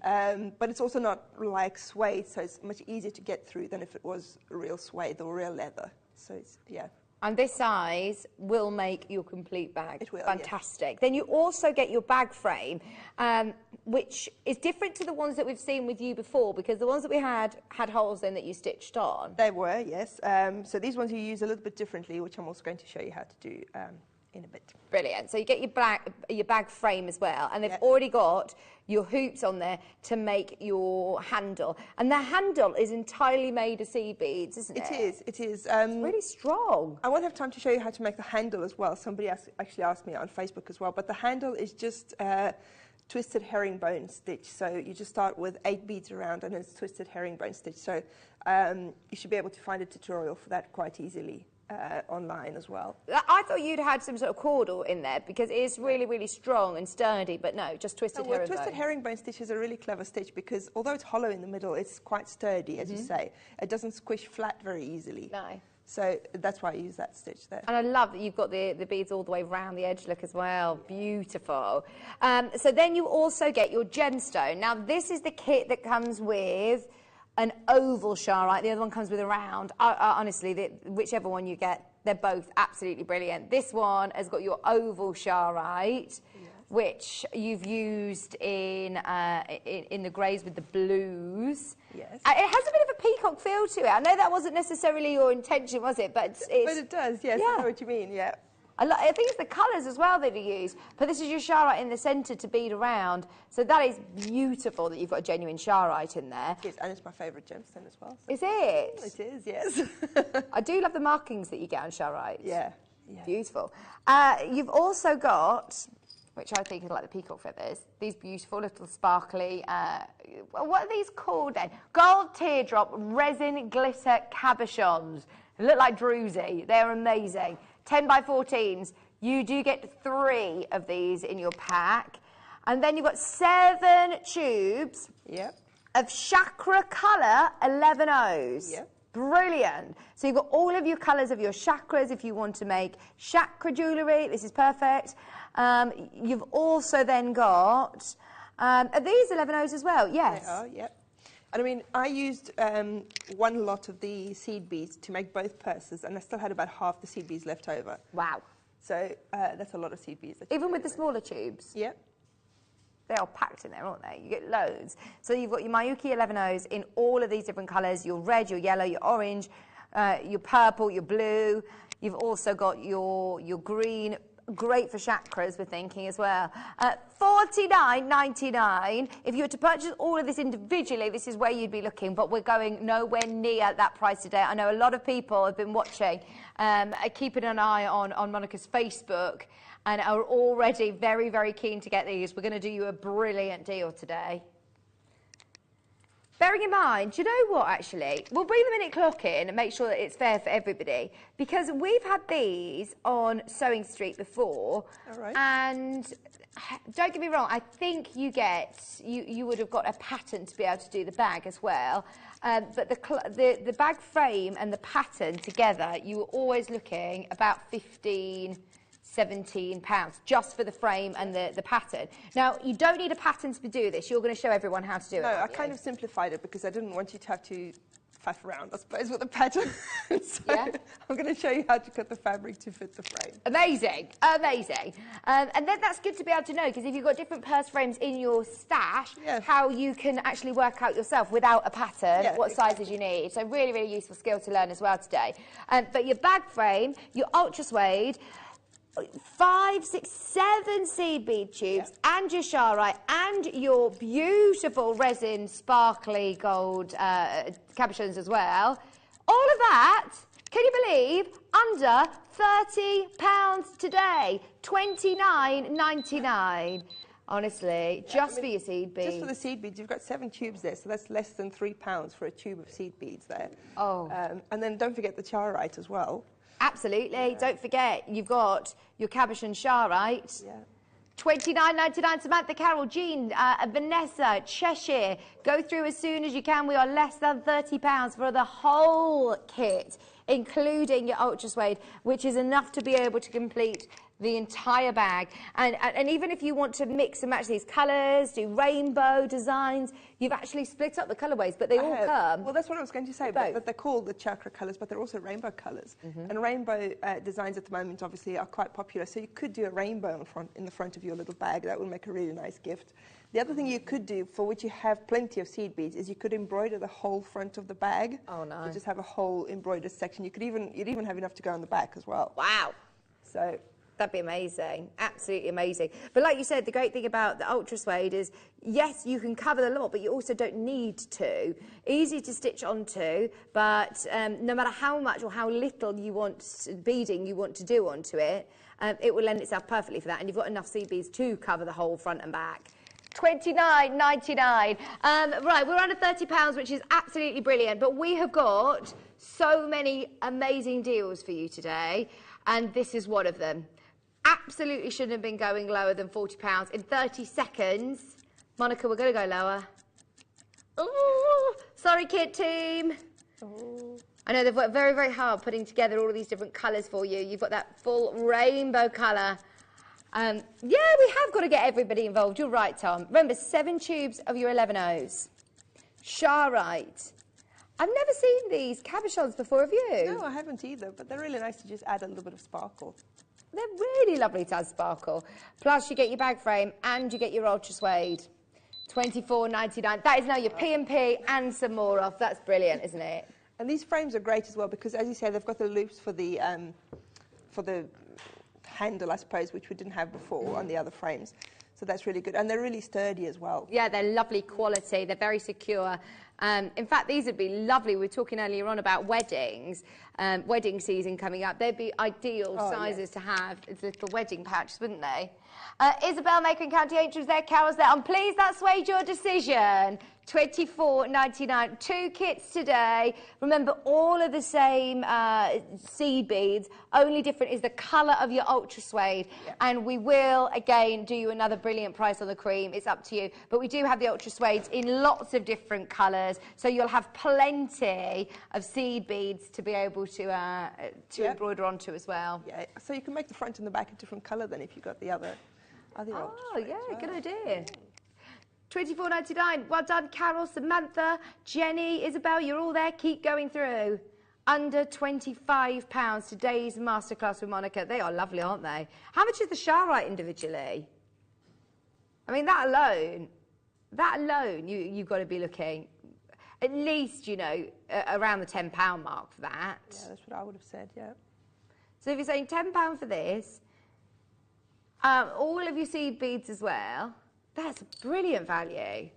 But it's also not like suede, so it's much easier to get through than if it was real suede or real leather. So it's, yeah. And this size will make your complete bag. It will, fantastic. Yes. Then you also get your bag frame, which is different to the ones that we've seen with you before, because the ones that we had holes in that you stitched on. They were, yes. So these ones you use a little bit differently, which I'm also going to show you how to do in a bit. Brilliant. So you get your bag frame as well, and they've already got your hoops on there to make your handle. And the handle is entirely made of seed beads, isn't it? It is. It is. It's really strong. I won't have time to show you how to make the handle as well. Somebody actually asked me on Facebook as well. But the handle is just twisted herringbone stitch. So you just start with 8 beads around, and it's twisted herringbone stitch. So you should be able to find a tutorial for that quite easily. Online as well. I thought you'd had some sort of cordle in there because it is really, really strong and sturdy, but no, just twisted herringbone. Twisted herringbone stitch is a really clever stitch because although it's hollow in the middle, it's quite sturdy, as you say. It doesn't squish flat very easily. No. So that's why I use that stitch there. And I love that you've got the beads all the way around the edge look as well. Beautiful. So then you also get your gemstone. Now, this is the kit that comes with an oval sharite, the other one comes with a round. Honestly, whichever one you get, they're both absolutely brilliant. This one has got your oval sharite, which you've used in the greys with the blues. Yes. It has a bit of a peacock feel to it. I know that wasn't necessarily your intention, was it? But it does, yes. I know what you mean, yeah. I think it's the colours as well that you use. But this is your sharite in the centre to bead around. So that is beautiful that you've got a genuine sharite in there. Yes, and it's my favourite gemstone as well. So. Is it? It is, yes. I do love the markings that you get on sharites. Yeah. Beautiful. You've also got, which I think is like the peacock feathers, these beautiful little sparkly, what are these called then? Gold teardrop resin glitter cabochons. They look like druzy. They're amazing. 10 by 14s. You do get 3 of these in your pack. And then you've got 7 tubes of chakra colour 11Os. Yep. Brilliant. So you've got all of your colours of your chakras if you want to make chakra jewellery. This is perfect. You've also then got, are these 11Os as well? Yes. They are, yep. And I mean, I used one lot of the seed beads to make both purses, and I still had about half the seed beads left over. Wow. So that's a lot of seed beads. Even with the smaller tubes? Yep. They're all packed in there, aren't they? You get loads. So you've got your Miyuki 11Os in all of these different colours, your red, your yellow, your orange, your purple, your blue. You've also got your green, great for chakras, we're thinking as well. $49.99. If you were to purchase all of this individually, this is where you'd be looking, but we're going nowhere near that price today. I know a lot of people have been watching, keeping an eye on Monica's Facebook, and are already very, very keen to get these. We're going to do you a brilliant deal today. Bearing in mind, do you know what, actually? We'll bring the minute clock in and make sure that it's fair for everybody, because we've had these on Sewing Street before. All right. And don't get me wrong, I think you would have got a pattern to be able to do the bag as well. But the bag frame and the pattern together, you were always looking about £17 just for the frame and the pattern. Now, you don't need a pattern to do this. You're going to show everyone how to do it. No, I kind of simplified it because I didn't want you to have to faff around, I suppose, with the pattern. So I'm going to show you how to cut the fabric to fit the frame. Amazing, amazing. And then that's good to be able to know, because if you've got different purse frames in your stash, how you can actually work out yourself without a pattern what sizes you need. So really, really useful skill to learn as well today. But your bag frame, your ultra suede, 5, 6, 7 seed bead tubes, and your sharite, and your beautiful resin sparkly gold cabochons as well. All of that, can you believe, under £30 today, £29.99. Honestly, just for your seed beads. Just for the seed beads, you've got 7 tubes there, so that's less than £3 for a tube of seed beads there. Oh. And then don't forget the charite as well. Absolutely. Yeah. Don't forget, you've got your cabochon charite. Yeah. $29.99. Samantha, Carol, Jean, Vanessa, Cheshire. Go through as soon as you can. We are less than £30 for the whole kit, including your ultra suede, which is enough to be able to complete the entire bag. And even if you want to mix and match these colours, do rainbow designs, you've actually split up the colourways, but they all come. Well, that's what I was going to say, but they're called the chakra colours, but they're also rainbow colours. And rainbow designs at the moment, obviously, are quite popular. So you could do a rainbow in the front of your little bag. That would make a really nice gift. The other thing you could do, for which you have plenty of seed beads, is you could embroider the whole front of the bag. Oh, no. You just have a whole embroidered section. You'd even have enough to go on the back as well. Wow. So that'd be amazing. Absolutely amazing. But like you said, the great thing about the ultra suede is, yes, you can cover the lot, but you also don't need to. Easy to stitch onto, but no matter how much or how little you want beading you want to do onto it, it will lend itself perfectly for that. And you've got enough seed beads to cover the whole front and back. $29.99. Right, we're under £30, which is absolutely brilliant. But we have got so many amazing deals for you today, and this is one of them. Absolutely shouldn't have been going lower than £40 in 30 seconds. Monica, we're going to go lower. Ooh, sorry, kit team. Ooh. I know they've worked very, very hard putting together all of these different colours for you. You've got that full rainbow colour. Yeah, we have got to get everybody involved. You're right, Tom. Remember, 7 tubes of your 11Os. Charite. I've never seen these cabochons before, have you? No, I haven't either, but they're really nice to just add a little bit of sparkle. They're really lovely to have sparkle. Plus, you get your bag frame and you get your ultra suede. $24.99. That is now your P&P and some more off. That's brilliant, isn't it? And these frames are great as well because, as you say, they've got the loops for the handle, I suppose, which we didn't have before on the other frames. So that's really good. And they're really sturdy as well. Yeah, they're lovely quality. They're very secure. In fact, these would be lovely. We were talking earlier on about weddings, wedding season coming up. They'd be ideal sizes to have as little wedding pouches, wouldn't they? Isabel Maker and County Ancients there, Carol's there. I'm pleased that swayed your decision. $24.99. 2 kits today. Remember, all of the same seed beads. Only different is the colour of your ultra suede. Yeah. And we will, again, do you another brilliant price on the cream. It's up to you. But we do have the ultra suedes in lots of different colours. So you'll have plenty of seed beads to be able to embroider onto as well. Yeah. So you can make the front and the back a different colour then if you've got the other ultra suede. Yeah, good idea. $24.99. Well done, Carol, Samantha, Jenny, Isabel, you're all there. Keep going through. Under £25, today's Masterclass with Monica. They are lovely, aren't they? How much is the charite individually? I mean, that alone, you've got to be looking at least, you know, around the £10 mark for that. Yeah, that's what I would have said, yeah. So if you're saying £10 for this, all of your seed beads as well, that's brilliant value.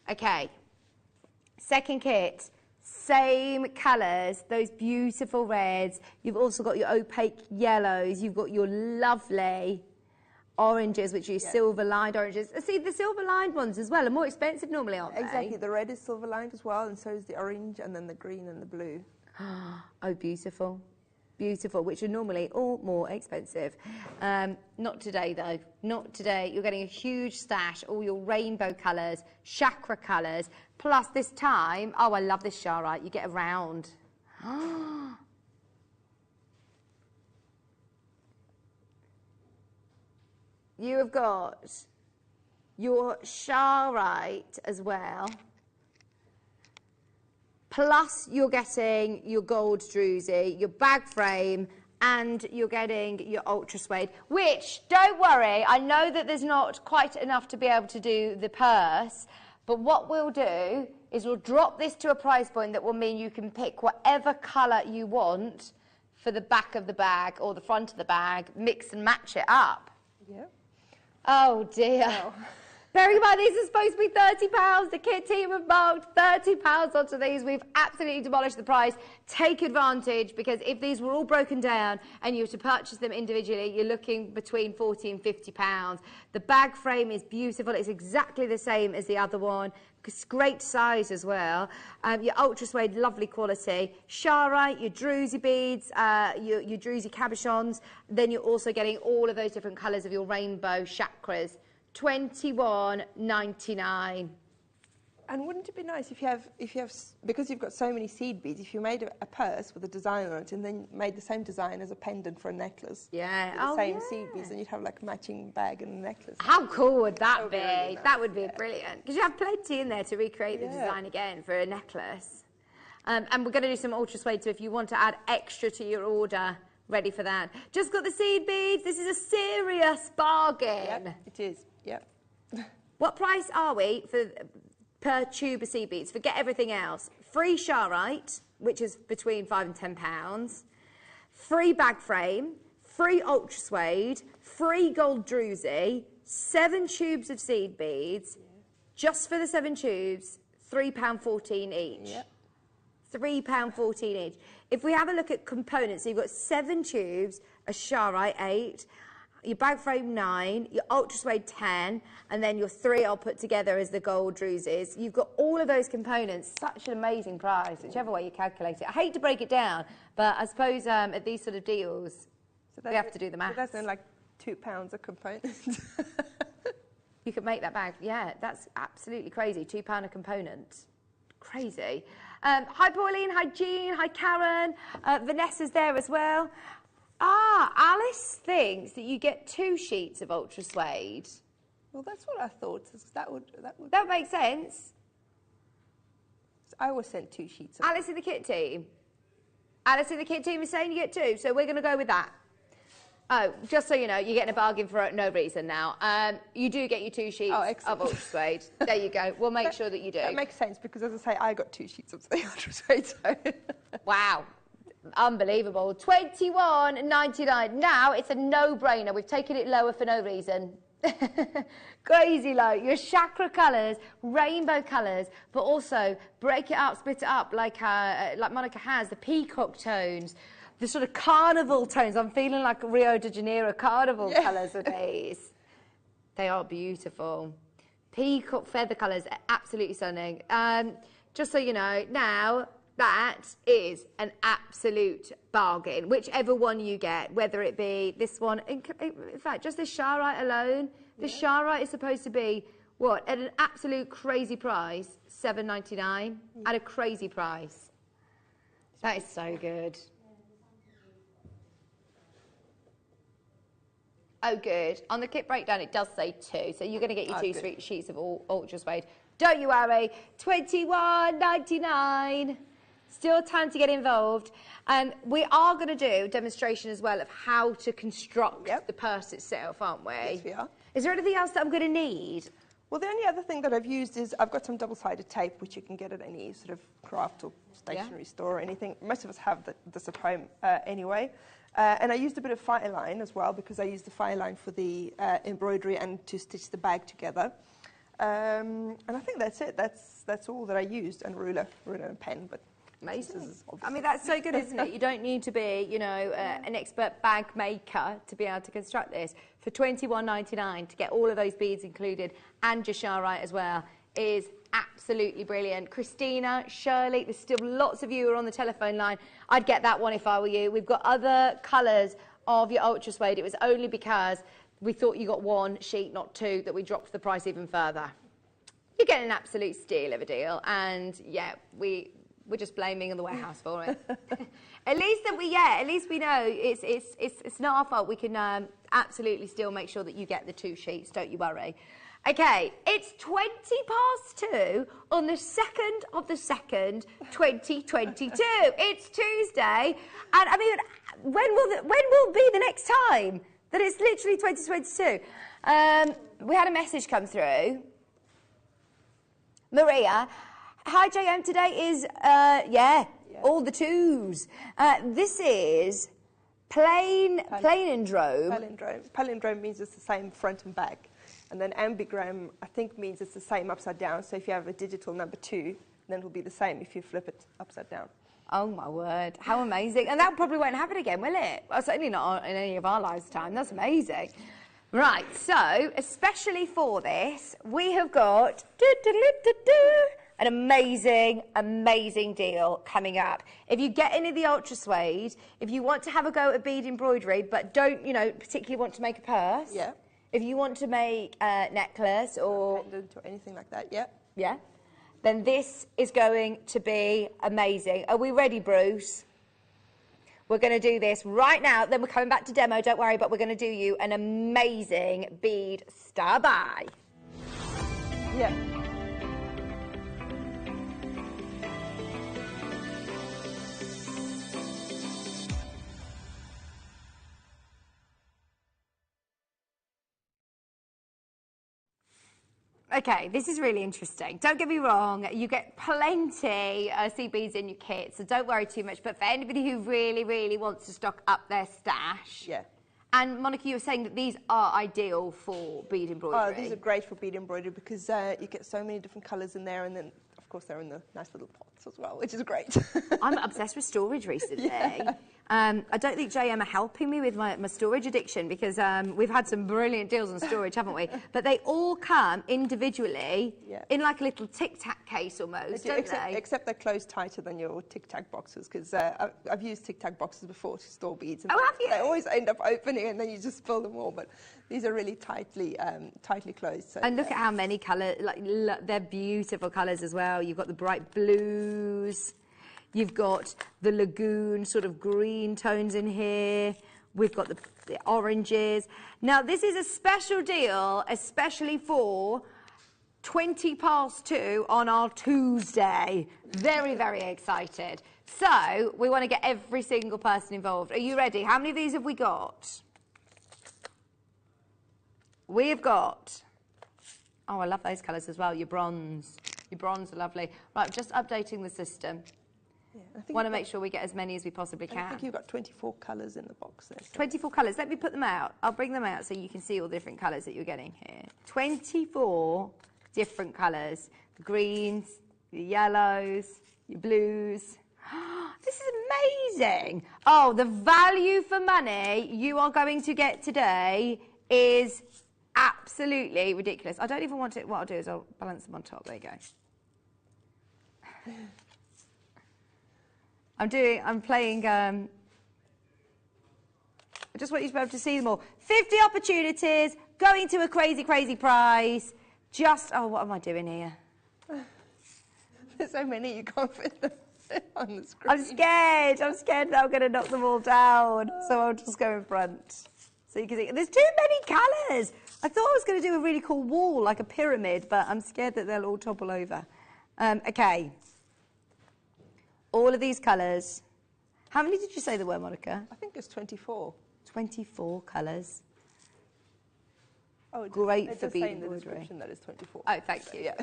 Okay, second kit, same colours, those beautiful reds. You've also got your opaque yellows. You've got your lovely oranges, which are silver-lined oranges. See, the silver-lined ones as well are more expensive normally, aren't they? Exactly, the red is silver-lined as well, and so is the orange, and then the green and the blue. Oh, beautiful. Beautiful, which are normally all more expensive. Not today, though. Not today. You're getting a huge stash, all your rainbow colours, chakra colours, plus this time, oh, I love this charite, you get a round. You have got your charite as well. Plus, you're getting your gold druzy, your bag frame, and you're getting your ultra suede, which, don't worry, I know that there's not quite enough to be able to do the purse, but what we'll do is we'll drop this to a price point that will mean you can pick whatever colour you want for the back of the bag or the front of the bag, mix and match it up. Yeah. Oh, dear. Well, Bearing in mind, these are supposed to be £30. The kit team have marked £30 onto these. We've absolutely demolished the price. Take advantage, because if these were all broken down and you were to purchase them individually, you're looking between £40 and £50. The bag frame is beautiful. It's exactly the same as the other one. It's great size as well. Your ultra suede, lovely quality. Sharite, your druzy beads, your druzy cabochons. Then you're also getting all of those different colours of your rainbow chakras. $21.99. And wouldn't it be nice if you have, because you've got so many seed beads, if you made a purse with a design on it and then made the same design as a pendant for a necklace? Yeah. With the same seed beads, and you'd have like a matching bag and a necklace. How cool would that be? Really nice. That would be brilliant. Because you have plenty in there to recreate the design again for a necklace. And we're going to do some ultra suede, so if you want to add extra to your order, ready for that. Just got the seed beads. This is a serious bargain. Yep, it is. Yep. What price are we for per tube of seed beads? Forget everything else. Free Sharite, which is between £5 and £10. Free bag frame. Free ultra suede. Free gold druzy. 7 tubes of seed beads. Just for the 7 tubes, £3.14 each. Yep. £3.14 each. If we have a look at components, so you've got 7 tubes, a Sharite 8, your bag frame 9, your ultra suede 10, and then your 3 I'll put together as the gold druzes. You've got all of those components, such an amazing price, whichever way you calculate it. I hate to break it down, but I suppose at these sort of deals, we have to do the maths. So that's then like £2 a component. You could make that bag, yeah, that's absolutely crazy, £2 a component. Crazy. Hi Pauline, hi Jean, hi Karen, Vanessa's there as well. Alice thinks that you get 2 sheets of ultra suede. Well, that's what I thought. That would make sense. I always sent 2 sheets. Alice in the kit team. Alice in the kit team is saying you get 2, so we're going to go with that. Oh, just so you know, you're getting a bargain for no reason now. You do get your 2 sheets of ultra suede. There you go. We'll make sure that you do. That makes sense, because as I say, I got 2 sheets of the ultra suede. So. Wow. Unbelievable. $21.99. Now it's a no-brainer. We've taken it lower for no reason. Crazy low. Your chakra colours, rainbow colours, but also break it up, split it up like Monica has, the peacock tones, the sort of carnival tones. I'm feeling like Rio de Janeiro carnival colours of these. They are beautiful. Peacock feather colours, absolutely stunning. Just so you know, now that is an absolute bargain, whichever one you get, whether it be this one. In fact, just this Sharite alone, the Sharite is supposed to be, what, at an absolute crazy price, $7.99, at a crazy price. That is so good. Oh, good. On the kit breakdown, it does say 2, so you're going to get your 2 sheets of ultra suede. Don't you worry. $21.99. Still time to get involved. We are going to do a demonstration as well of how to construct the purse itself, aren't we? Yes, we are. Is there anything else that I'm going to need? Well, the only other thing that I've used is I've got some double-sided tape, which you can get at any sort of craft or stationery store or anything. Most of us have this at home anyway. And I used a bit of fire line as well, because I used the fire line for the embroidery and to stitch the bag together. And I think that's it. That's all that I used, and ruler and pen, but amazing. I mean, that's so good, isn't it? You don't need to be, you know, an expert bag maker to be able to construct this. For $21.99 to get all of those beads included and your Sharite as well is absolutely brilliant. Christina, Shirley, there's still lots of you who are on the telephone line. I'd get that one if I were you. We've got other colours of your ultra suede. It was only because we thought you got 1 sheet, not 2, that we dropped the price even further. You're getting an absolute steal of a deal, and yeah, we're just blaming the warehouse for it. At least we know it's not our fault. We can absolutely still make sure that you get the 2 sheets. Don't you worry. Okay, it's 2:20 on the 2nd of the 2nd, 2022. It's Tuesday, and I mean, when will be the next time that it's literally 2022? We had a message come through. Maria, hi JM, today is, all the 2s. This is palindrome. Palindrome means it's the same front and back. And then ambigram, I think, means it's the same upside down. So if you have a digital number 2, then it'll be the same if you flip it upside down. Oh, my word. How amazing. And that probably won't happen again, will it? Well, certainly not in any of our lifetime. That's amazing. Right, so, especially for this, we have got an amazing, amazing deal coming up. If you get any of the ultra suede, if you want to have a go at bead embroidery, but don't, you know, particularly want to make a purse. Yeah. If you want to make a necklace or pendant or anything like that, yeah. Yeah. Then this is going to be amazing. Are we ready, Bruce? We're going to do this right now. Then we're coming back to demo, don't worry, but we're going to do you an amazing bead star by. Yeah. Okay, this is really interesting. Don't get me wrong, you get plenty sea beads in your kit, so don't worry too much. But for anybody who really, really wants to stock up their stash, yeah. And Monica, you were saying that these are ideal for bead embroidery. Oh, these are great for bead embroidery because you get so many different colours in there, and then, of course, they're in the nice little pots as well, which is great. I'm obsessed with storage recently. Yeah. I don't think JM are helping me with my storage addiction because we've had some brilliant deals on storage, haven't we? But they all come individually in like a little tic-tac case almost, don't they? Except they're closed tighter than your tic-tac boxes because I've used tic-tac boxes before to store beads. And have you? They always end up opening and then you just fill them all. But these are really tightly closed. So, and look at how many colours, they're beautiful colours as well. You've got the bright blues. You've got the lagoon sort of green tones in here. We've got the oranges. Now, this is a special deal, especially for 2:20 on our Tuesday. Very, very excited. So, we want to get every single person involved. Are you ready? How many of these have we got? We've got... Oh, I love those colours as well. Your bronze. Your bronze are lovely. Right, just updating the system. Yeah, want to make sure we get as many as we possibly can. I think you've got 24 colours in the box there. So. 24 colours. Let me put them out. I'll bring them out so you can see all the different colours that you're getting here. 24 different colours. The greens, your yellows, your blues. This is amazing. Oh, the value for money you are going to get today is absolutely ridiculous. I don't even want it. What I'll do is I'll balance them on top. There you go. I'm playing, I just want you to be able to see them all. 50 opportunities, going to a crazy, crazy price. Oh, what am I doing here? There's so many you can't fit them on the screen. I'm scared that I'm going to knock them all down. So I'll just go in front. So you can see, there's too many colours. I thought I was going to do a really cool wall, like a pyramid, but I'm scared that they'll all topple over. Okay. All of these colours. How many did you say there were, Monica? I think it's 24. 24 colours. Oh, great for bead embroidery. In the description that is 24. Oh, thank you. Yeah.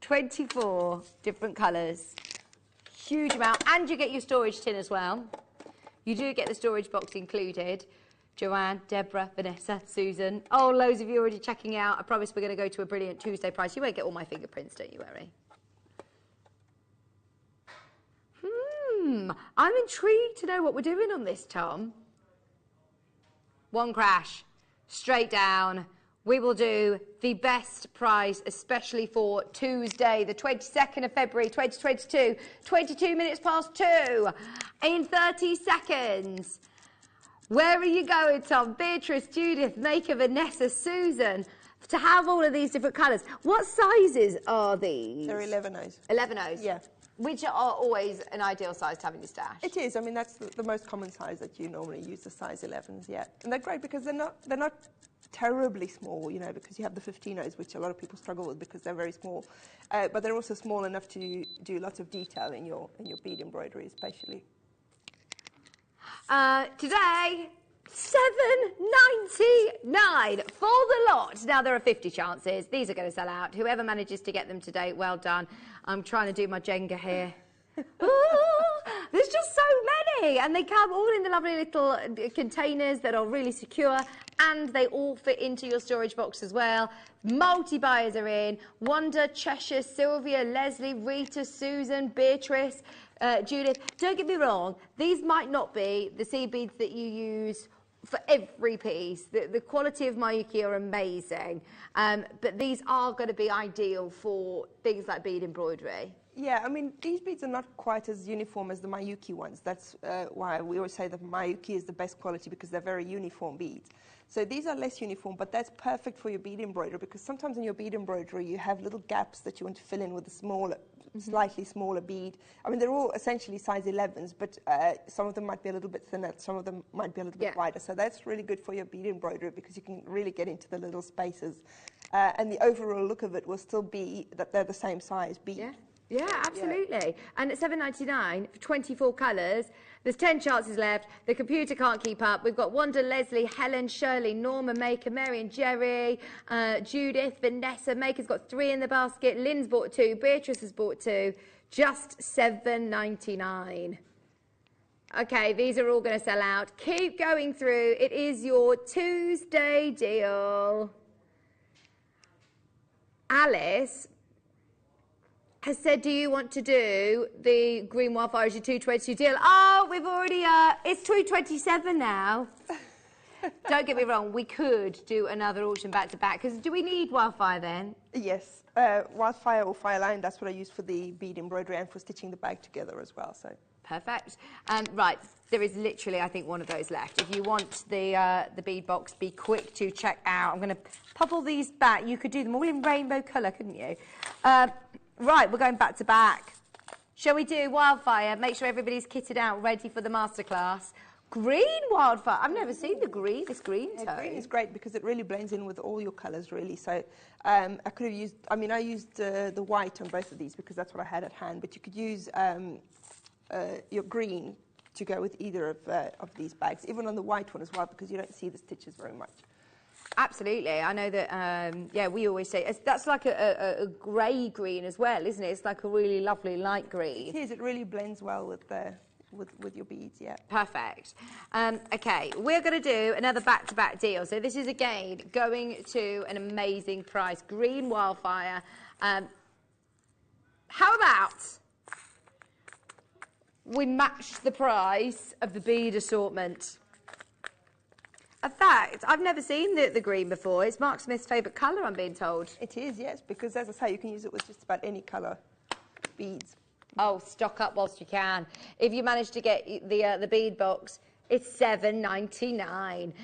24 different colours. Huge amount. And you get your storage tin as well. You do get the storage box included. Joanne, Deborah, Vanessa, Susan. Oh, loads of you already checking out. I promise we're going to go to a brilliant Tuesday price. You won't get all my fingerprints, don't you worry. I'm intrigued to know what we're doing on this, Tom. One crash, straight down. We will do the best price, especially for Tuesday, the 22nd of February, 2022, 22 minutes past 2, in 30 seconds. Where are you going, Tom? Beatrice, Judith, Maker, Vanessa, Susan, to have all of these different colours. What sizes are these? They're 11Os. 11Os? Yeah. Which are always an ideal size to have in your stash. It is. I mean, that's the most common size that you normally use, the size 11s, yeah. And they're great because they're not terribly small, you know, because you have the 15Os, which a lot of people struggle with because they're very small. But they're also small enough to do lots of detail in your bead embroidery, especially. Today, $7.99 for the lot. Now, there are 50 chances. These are going to sell out. Whoever manages to get them today, well done. I'm trying to do my Jenga here. There's just so many. And they come all in the lovely little containers that are really secure. and they all fit into your storage box as well. Multi-buyers are in. Wanda, Cheshire, Sylvia, Leslie, Rita, Susan, Beatrice, Judith. Don't get me wrong, these might not be the seed beads that you use for every piece. The quality of Mayuki are amazing, but these are going to be ideal for things like bead embroidery. Yeah, I mean, these beads are not quite as uniform as the Mayuki ones. That's why we always say that Mayuki is the best quality, because they're very uniform beads. So these are less uniform, but that's perfect for your bead embroidery, because sometimes in your bead embroidery you have little gaps that you want to fill in with a smaller, slightly smaller bead. I mean, they're all essentially size 11s, but some of them might be a little bit thinner, some of them might be a little bit wider. So that's really good for your bead embroidery, because you can really get into the little spaces. And the overall look of it will still be that they're the same size bead. Yeah. Yeah, absolutely. And at $7.99 for 24 colours, there's 10 chances left. The computer can't keep up. We've got Wanda, Leslie, Helen, Shirley, Norma, Maker, Mary and Jerry, Judith, Vanessa. Maker's got 3 in the basket. Lynn's bought 2. Beatrice has bought 2. Just $7.99. Okay, these are all going to sell out. Keep going through. It is your Tuesday deal. Alice has said, do you want to do the green wildfire as your 222 deal? Oh, we've already, it's 227 now. Don't get me wrong, we could do another auction back to back, because do we need wildfire then? Yes, wildfire or fireline, that's what I use for the bead embroidery and for stitching the bag together as well. So perfect. Right, there is literally, I think, one of those left. If you want the bead box, be quick to check out. I'm going to pop all these back. You could do them all in rainbow colour, couldn't you? Right, we're going back to back. Shall we do wildfire? Make sure everybody's kitted out, ready for the masterclass. Green wildfire. I've never seen this green tone. Green is great because it really blends in with all your colours, really. So I could have used, I used the white on both of these because that's what I had at hand, but you could use your green to go with either of these bags, even on the white one as well, because you don't see the stitches very much. Absolutely. I know that, yeah, we always say, that's like a grey green as well, isn't it? It's like a really lovely light green. It is. It really blends well with your beads, yeah. Perfect. Okay, we're going to do another back-to-back deal. So this is, again, going to an amazing price. Green wildfire. How about we match the price of the bead assortment? In fact, I've never seen the green before. It's Mark Smith's favourite colour, I'm being told. It is, yes, because as I say, you can use it with just about any colour beads. Oh, stock up whilst you can. If you manage to get the bead box, it's $7.99.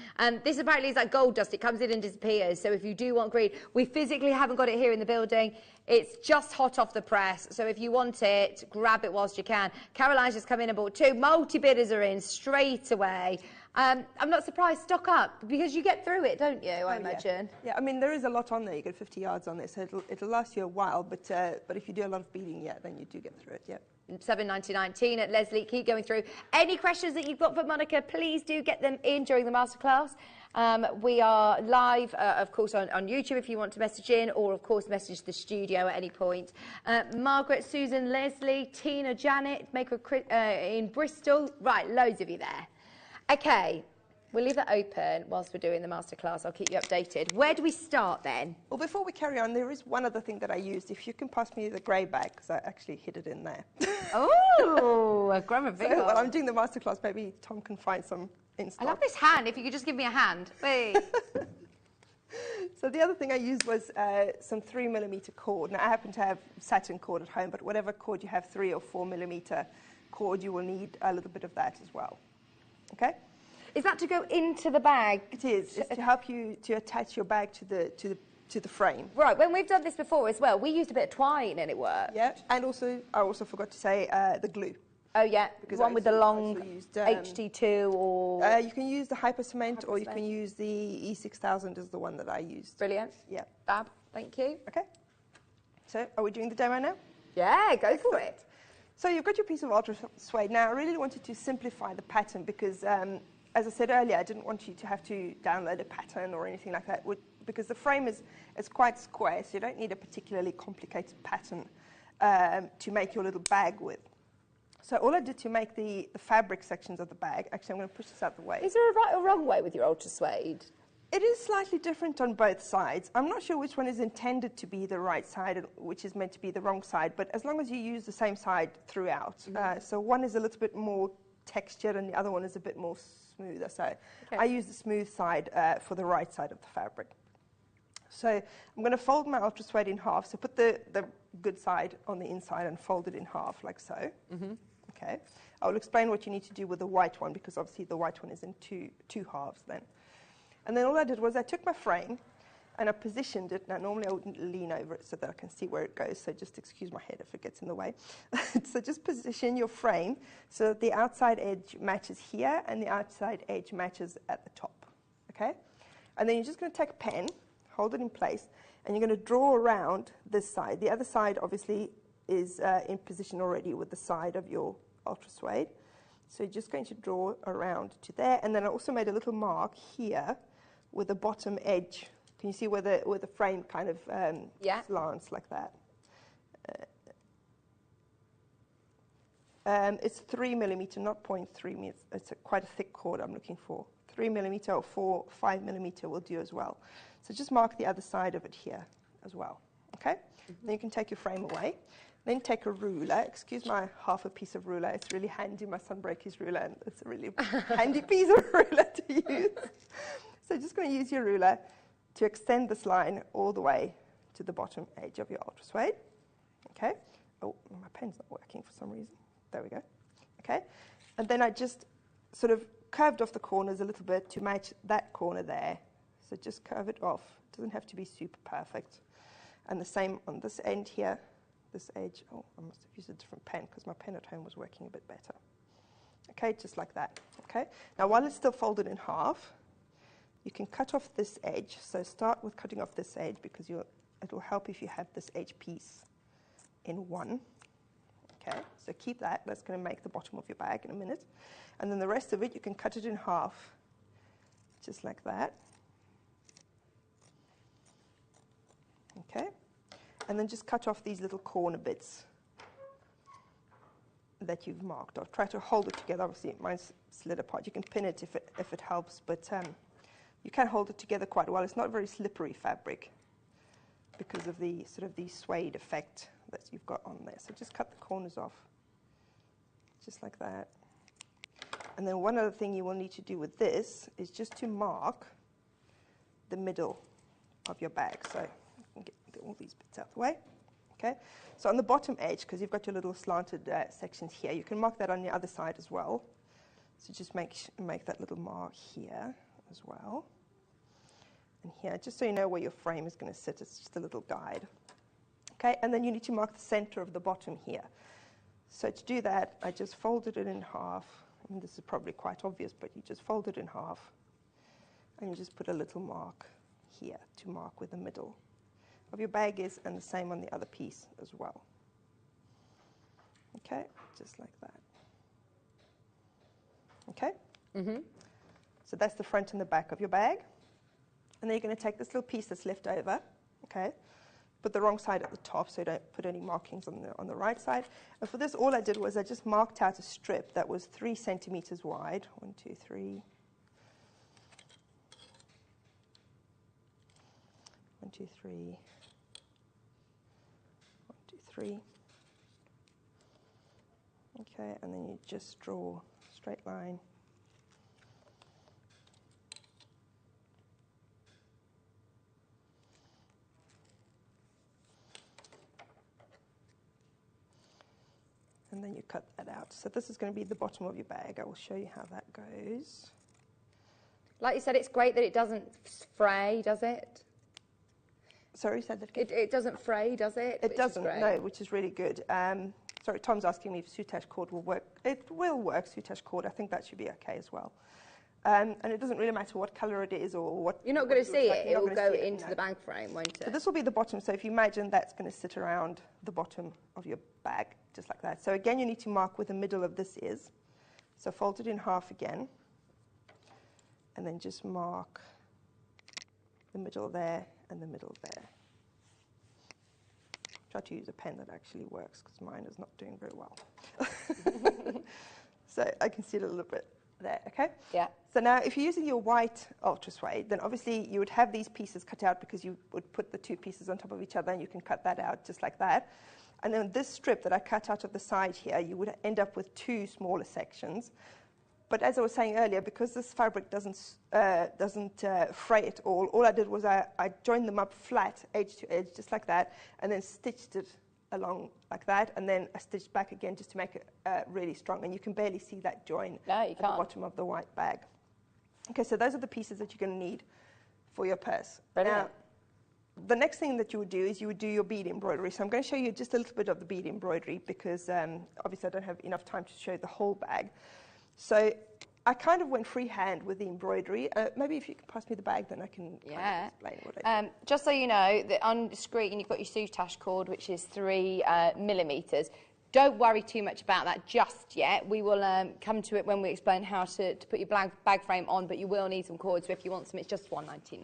This apparently is like gold dust. It comes in and disappears. So if you do want green, we physically haven't got it here in the building. It's just hot off the press. So if you want it, grab it whilst you can. Caroline's just come in and bought 2. Multi-bidders are in straight away. I'm not surprised. Stock up, because you get through it, don't you, I imagine? Yeah, I mean, there is a lot on there. You get 50 yards on there, so it'll last you a while. But if you do a lot of beading, yeah, then you do get through it, yeah. $7.99. Tina, Leslie, keep going through. Any questions that you've got for Monica, please do get them in during the masterclass. We are live, of course, on YouTube if you want to message in, or, of course, message the studio at any point. Margaret, Susan, Leslie, Tina, Janet, Maker in Bristol. Right, loads of you there. Okay, we'll leave that open whilst we're doing the masterclass. I'll keep you updated. Where do we start then? Well, before we carry on, there is one other thing that I used. If you can pass me the grey bag, because I actually hid it in there. Oh, a grammar big While I'm doing the masterclass, maybe Tom can find some in stock. I love this hand. If you could just give me a hand. Wait. So the other thing I used was some 3mm cord. Now, I happen to have satin cord at home, but whatever cord you have, 3 or 4mm cord, you will need a little bit of that as well. Okay? Is that to go into the bag? It is. It's to help you to attach your bag to the frame. Right. When we've done this before as well, we used a bit of twine and it worked. Yeah. And also, I also forgot to say the glue. Oh yeah, because one with the long HT2 or... you can use the Hyper Cement or you can use the E6000 as the one that I used. Brilliant. Yeah. Fab. Thank you. Okay. So, are we doing the demo now? Yeah, go for it. So you've got your piece of ultra suede. Now, I really wanted to simplify the pattern because, as I said earlier, I didn't want you to have to download a pattern or anything like that, because the frame is quite square, so you don't need a particularly complicated pattern to make your little bag with. So all I did to make the fabric sections of the bag, actually I'm going to push this out the way. Is there a right or wrong way with your ultra suede? It is slightly different on both sides. I'm not sure which one is intended to be the right side and which is meant to be the wrong side, but as long as you use the same side throughout. So one is a little bit more textured and the other one is a bit more smoother. So I use the smooth side for the right side of the fabric. So I'm going to fold my ultra suede in half. So put the good side on the inside and fold it in half like so. Okay. I will explain what you need to do with the white one because obviously the white one is in two halves then. And then all I did was I took my frame and I positioned it. Now, normally I wouldn't lean over it so that I can see where it goes, so just excuse my head if it gets in the way. So just position your frame so that the outside edge matches here and the outside edge matches at the top, okay? And then you're just going to take a pen, hold it in place, and you're going to draw around this side. The other side, obviously, is in position already with the side of your ultra suede. So you're just going to draw around to there, and then I also made a little mark here with the bottom edge. Can you see where the frame kind of slants like that? It's 3 millimeter, not 0.3 meters. It's quite a thick cord I'm looking for. 3 millimeter or 5 millimeter will do as well. So just mark the other side of it here as well. Okay? Then you can take your frame away. Then take a ruler. Excuse my half a piece of ruler. It's really handy. My son broke his ruler, and it's a really handy piece of ruler to use. So just going to use your ruler to extend this line all the way to the bottom edge of your ultra suede. Okay. Oh, my pen's not working for some reason. There we go. Okay. And then I just sort of curved off the corners a little bit to match that corner there. So just curve it off. It doesn't have to be super perfect. And the same on this end here. This edge, oh, I must have used a different pen because my pen at home was working a bit better. Okay, just like that. Okay. Now, while it's still folded in half, you can cut off this edge. So start with cutting off this edge because it will help if you have this edge piece in one. Okay, so keep that. That's going to make the bottom of your bag in a minute. And then the rest of it, you can cut it in half, just like that. Okay. And then just cut off these little corner bits that you've marked off. Try to hold it together. Obviously, mine's slid apart. You can pin it if it helps, but you can hold it together quite well. It's not a very slippery fabric because of the sort of the suede effect that you've got on there. So just cut the corners off, just like that. And then one other thing you will need to do with this is just to mark the middle of your bag. So you can get all these bits out the way. Okay. So on the bottom edge, because you've got your little slanted sections here, you can mark that on the other side as well. So just make that little mark here as well. And here, just so you know where your frame is going to sit, it's just a little guide. Okay, and then you need to mark the center of the bottom here. So to do that, I just folded it in half. I mean, this is probably quite obvious, but you just fold it in half. And you just put a little mark here to mark where the middle of your bag is, and the same on the other piece as well. Okay, just like that. Okay? So that's the front and the back of your bag. And then you're going to take this little piece that's left over, okay? Put the wrong side at the top so you don't put any markings on the right side. And for this, all I did was I just marked out a strip that was 3 centimeters wide. 1, 2, 3. 1, 2, 3. 1, 2, 3. Okay, and then you just draw a straight line. And then you cut that out. So this is going to be the bottom of your bag. I will show you how that goes. Like you said, it's great that it doesn't fray, does it? Sorry, said that again? It doesn't fray, does it? It doesn't, no, which is really good. Sorry, Tom's asking me if soutache cord will work. It will work, soutache cord. I think that should be okay as well. And it doesn't really matter what colour it is or what... You're not going to see it. It will go into the bag frame, won't it? So this will be the bottom. So if you imagine that's going to sit around the bottom of your bag, just like that. So again, you need to mark where the middle of this is. So fold it in half again. And then just mark the middle there and the middle there. Try to use a pen that actually works because mine is not doing very well. So I can see it a little bit there, okay? Yeah. So now if you're using your white ultra suede, then obviously you would have these pieces cut out because you would put the two pieces on top of each other and you can cut that out just like that. And then this strip that I cut out of the side here, you would end up with two smaller sections. But as I was saying earlier, because this fabric doesn't fray at all I did was I joined them up flat, edge to edge, just like that, and then stitched it along like that, and then I stitched back again just to make it really strong. And you can barely see that join at the bottom of the white bag. Okay, so those are the pieces that you're going to need for your purse. Brilliant. Now, the next thing that you would do is you would do your bead embroidery. So I'm going to show you just a little bit of the bead embroidery because obviously I don't have enough time to show the whole bag. So I kind of went freehand with the embroidery. Maybe if you can pass me the bag, then I can kind of explain what I did. Just so you know, that on the screen you've got your soutache cord, which is 3 millimetres. Don't worry too much about that just yet. We will come to it when we explain how to put your bag frame on, but you will need some cords. So if you want some, it's just $1.99.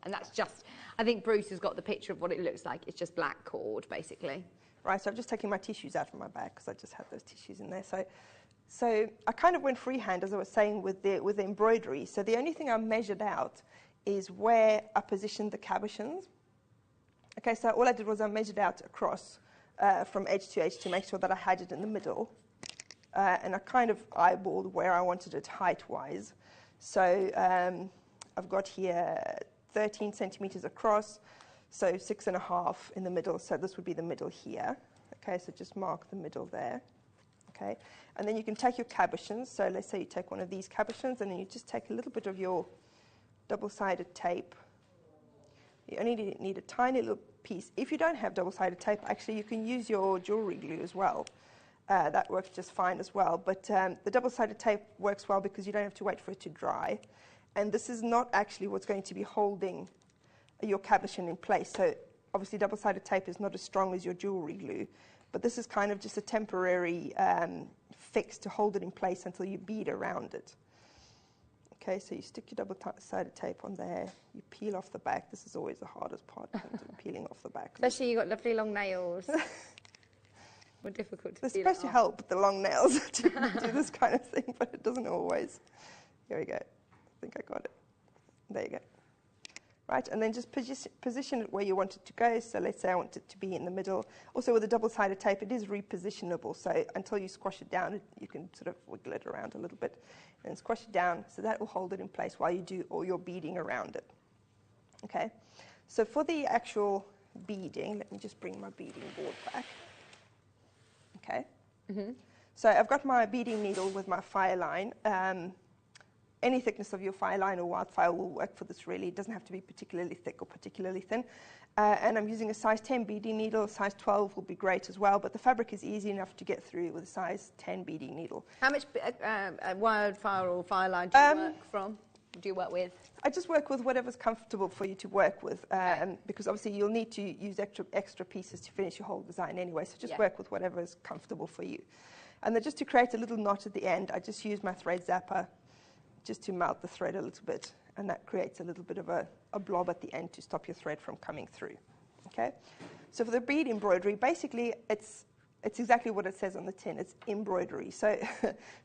And that's just, I think Bruce has got the picture of what it looks like. It's just black cord, basically. Right, so I've just taken my tissues out from my bag because I just had those tissues in there. So I kind of went freehand, as I was saying, with the embroidery. So the only thing I measured out is where I positioned the cabochons. Okay, so all I did was I measured out across from edge to edge to make sure that I had it in the middle. And I kind of eyeballed where I wanted it height-wise. So I've got here 13 centimetres across, so 6.5 in the middle. So this would be the middle here. Okay, so just mark the middle there. Okay, and then you can take your cabochons. So let's say you take one of these cabochons, and then you just take a little bit of your double-sided tape. You only need a tiny little piece. If you don't have double-sided tape, actually you can use your jewellery glue as well. That works just fine as well. But the double-sided tape works well because you don't have to wait for it to dry. And this is not actually what's going to be holding your cabochon in place. So obviously double-sided tape is not as strong as your jewellery glue. But this is kind of just a temporary fix to hold it in place until you bead around it. Okay, so you stick your double-sided tape on there. You peel off the back. This is always the hardest part, peeling off the back. Especially you've got lovely long nails. More difficult to They're peel supposed to help the long nails to do this kind of thing, but it doesn't always. Here we go. I think I got it. There you go. Right, and then just position it where you want it to go. So let's say I want it to be in the middle. Also with the double-sided tape, it is repositionable. So until you squash it down, you can sort of wiggle it around a little bit and squash it down. So that will hold it in place while you do all your beading around it. Okay, so for the actual beading, let me just bring my beading board back. Okay, so I've got my beading needle with my fire line. Any thickness of your fire line or wildfire will work for this really. It doesn't have to be particularly thick or particularly thin. And I'm using a size 10 beading needle. Size 12 will be great as well, but the fabric is easy enough to get through with a size 10 beading needle. How much wildfire or fire line do you work from? Do you work with? I just work with whatever's comfortable for you to work with, because obviously you'll need to use extra pieces to finish your whole design anyway, so just work with whatever is comfortable for you. And then just to create a little knot at the end, I just use my thread zapper just to melt the thread a little bit, and that creates a little bit of a blob at the end to stop your thread from coming through. Okay, so for the bead embroidery, basically it's exactly what it says on the tin. It's embroidery. So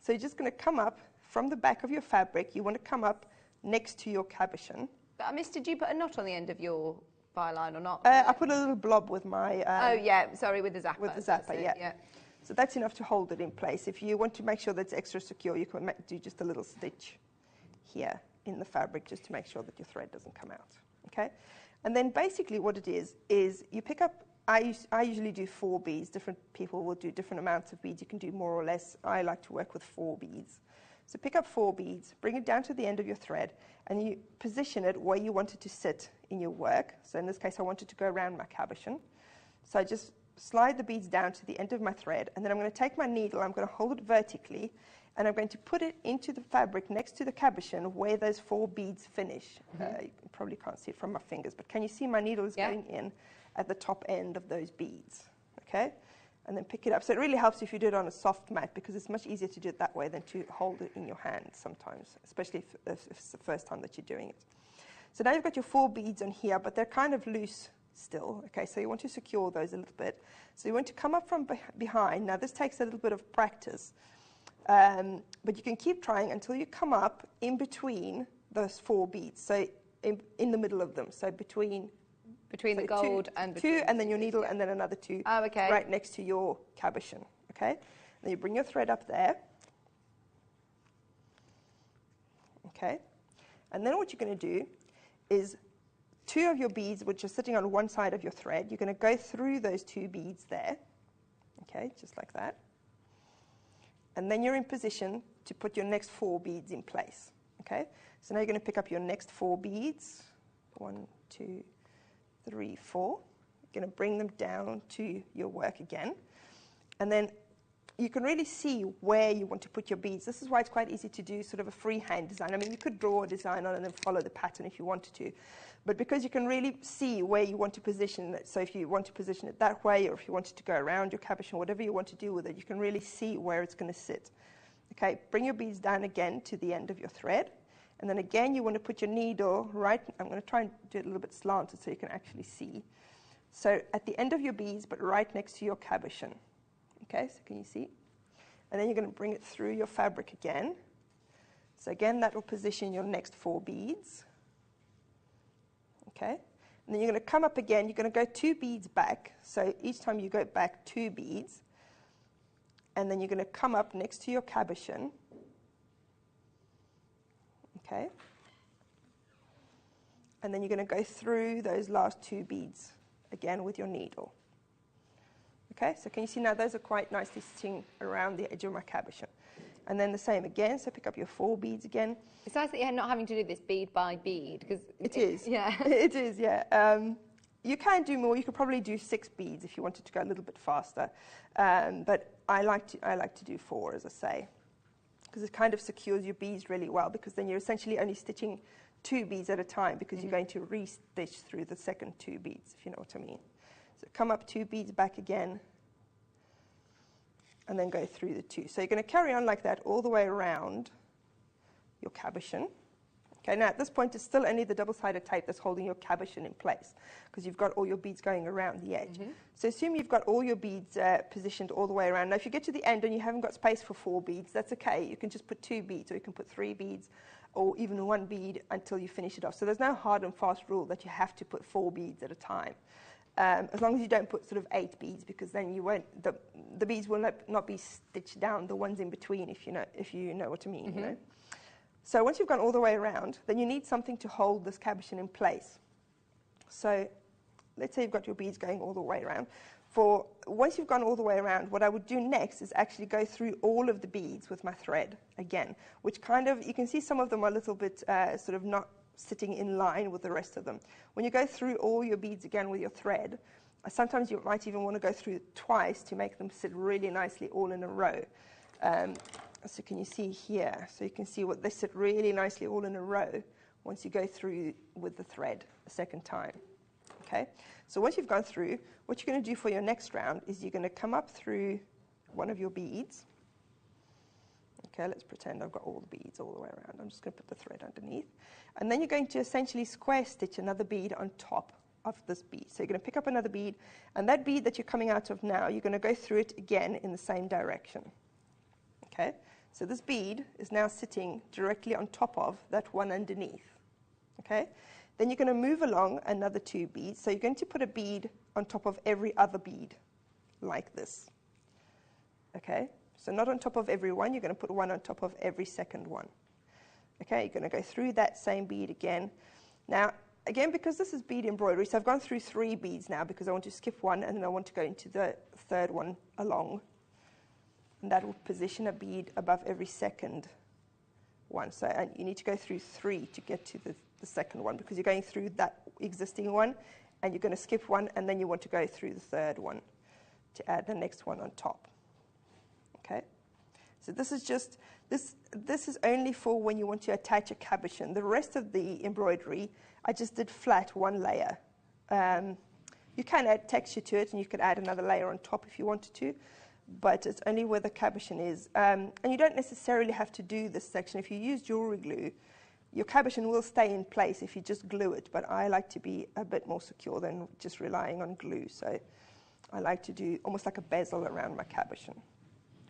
you're just going to come up from the back of your fabric. You want to come up next to your cabochon. But did you put a knot on the end of your fire line or not? I put a little blob with my... with the zapper. With the zapper, yeah. So that's enough to hold it in place. If you want to make sure that it's extra secure, you can do just a little stitch here in the fabric just to make sure that your thread doesn't come out. Okay, and then basically what it is you pick up, I usually do 4 beads. Different people will do different amounts of beads. You can do more or less. I like to work with 4 beads. So pick up 4 beads, bring it down to the end of your thread, and you position it where you want it to sit in your work. So in this case, I want it to go around my cabochon. So I just slide the beads down to the end of my thread, and then I'm going to take my needle, I'm going to hold it vertically, and I'm going to put it into the fabric next to the cabochon where those 4 beads finish. You probably can't see it from my fingers, but can you see my needle is going in at the top end of those beads? Okay, and then pick it up. So it really helps if you do it on a soft mat, because it's much easier to do it that way than to hold it in your hand sometimes, especially if it's the first time that you're doing it. So now you've got your 4 beads on here, but they're kind of loose still. Okay, so you want to secure those a little bit. So you want to come up from behind. Now this takes a little bit of practice, But you can keep trying until you come up in between those 4 beads, so in the middle of them, so between the gold and two, and then your needle, and then another 2 right next to your cabochon. Okay, then you bring your thread up there. Okay, and then what you're going to do is 2 of your beads, which are sitting on one side of your thread, you're going to go through those 2 beads there. Okay, just like that. And then you're in position to put your next 4 beads in place. Okay, so now you're going to pick up your next 4 beads. 1, 2, 3, 4. You're going to bring them down to your work again. And then you can really see where you want to put your beads. This is why it's quite easy to do sort of a freehand design. I mean, you could draw a design on it and then follow the pattern if you wanted to. But because you can really see where you want to position it, so if you want to position it that way, or if you wanted to go around your cabochon, whatever you want to do with it, you can really see where it's going to sit. Okay, bring your beads down again to the end of your thread. And then again, you want to put your needle right, I'm going to try and do it a little bit slanted so you can actually see. So at the end of your beads, but right next to your cabochon. Okay, so can you see? And then you're going to bring it through your fabric again. So again, that will position your next 4 beads. Okay, and then you're going to come up again, you're going to go 2 beads back. So each time you go back 2 beads, and then you're going to come up next to your cabochon. Okay, and then you're going to go through those last 2 beads again with your needle. Okay, so can you see now those are quite nicely sitting around the edge of my cabochon. And then the same again, so pick up your 4 beads again. It's nice that you're not having to do this bead by bead, because it is. Yeah, it is. Yeah, you can do more. You could probably do 6 beads if you wanted to go a little bit faster. But I like to do 4, as I say, because it kind of secures your beads really well. Because then you're essentially only stitching 2 beads at a time, because you're going to re-stitch through the second 2 beads, if you know what I mean. So come up 2 beads back again, and then go through the 2. So you're going to carry on like that all the way around your cabochon. Okay, now at this point it's still only the double-sided tape that's holding your cabochon in place, because you've got all your beads going around the edge. So assume you've got all your beads positioned all the way around. Now if you get to the end and you haven't got space for 4 beads, that's okay. You can just put 2 beads, or you can put 3 beads, or even 1 bead until you finish it off. So there's no hard and fast rule that you have to put 4 beads at a time. As long as you don't put sort of 8 beads, because then you won't, the beads will not be stitched down, the ones in between, if you know what I mean. You know? So once you've gone all the way around, then you need something to hold this cabochon in place. So let's say you've got your beads going all the way around. Once you've gone all the way around, what I would do next is actually go through all of the beads with my thread again, which kind of, you can see some of them are a little bit sort of not sitting in line with the rest of them. When you go through all your beads again with your thread, sometimes you might even want to go through it twice to make them sit really nicely all in a row. So can you see here? So you can see what they sit really nicely all in a row once you go through with the thread a second time. Okay, so once you've gone through, what you're going to do for your next round is you're going to come up through one of your beads. Okay, let's pretend I've got all the beads all the way around. I'm just going to put the thread underneath. And then you're going to essentially square stitch another bead on top of this bead. So you're going to pick up another bead, and that bead that you're coming out of now, you're going to go through it again in the same direction. Okay, so this bead is now sitting directly on top of that one underneath. Okay, then you're going to move along another 2 beads. So you're going to put a bead on top of every other bead, like this. Okay, so not on top of every one, you're going to put one on top of every second one. Okay, you're going to go through that same bead again. Now, again, because this is bead embroidery, so I've gone through 3 beads now because I want to skip one and then I want to go into the third one along. And that will position a bead above every second one. So and you need to go through 3 to get to the second one, because you're going through that existing one and you're going to skip one, and then you want to go through the third one to add the next one on top. Okay, so this is just, this is only for when you want to attach a cabochon. The rest of the embroidery, I just did flat 1 layer. You can add texture to it, and you could add another layer on top if you wanted to, but it's only where the cabochon is. And you don't necessarily have to do this section. If you use jewelry glue, your cabochon will stay in place if you just glue it, but I like to be a bit more secure than just relying on glue. So I like to do almost like a bezel around my cabochon.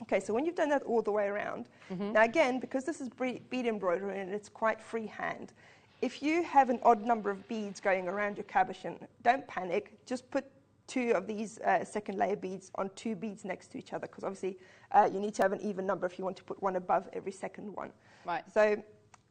Okay, so when you've done that all the way around, now again, because this is bead embroidery and it's quite freehand, if you have an odd number of beads going around your cabochon, don't panic, just put 2 of these second layer beads on 2 beads next to each other, because obviously you need to have an even number if you want to put one above every second one. Right. So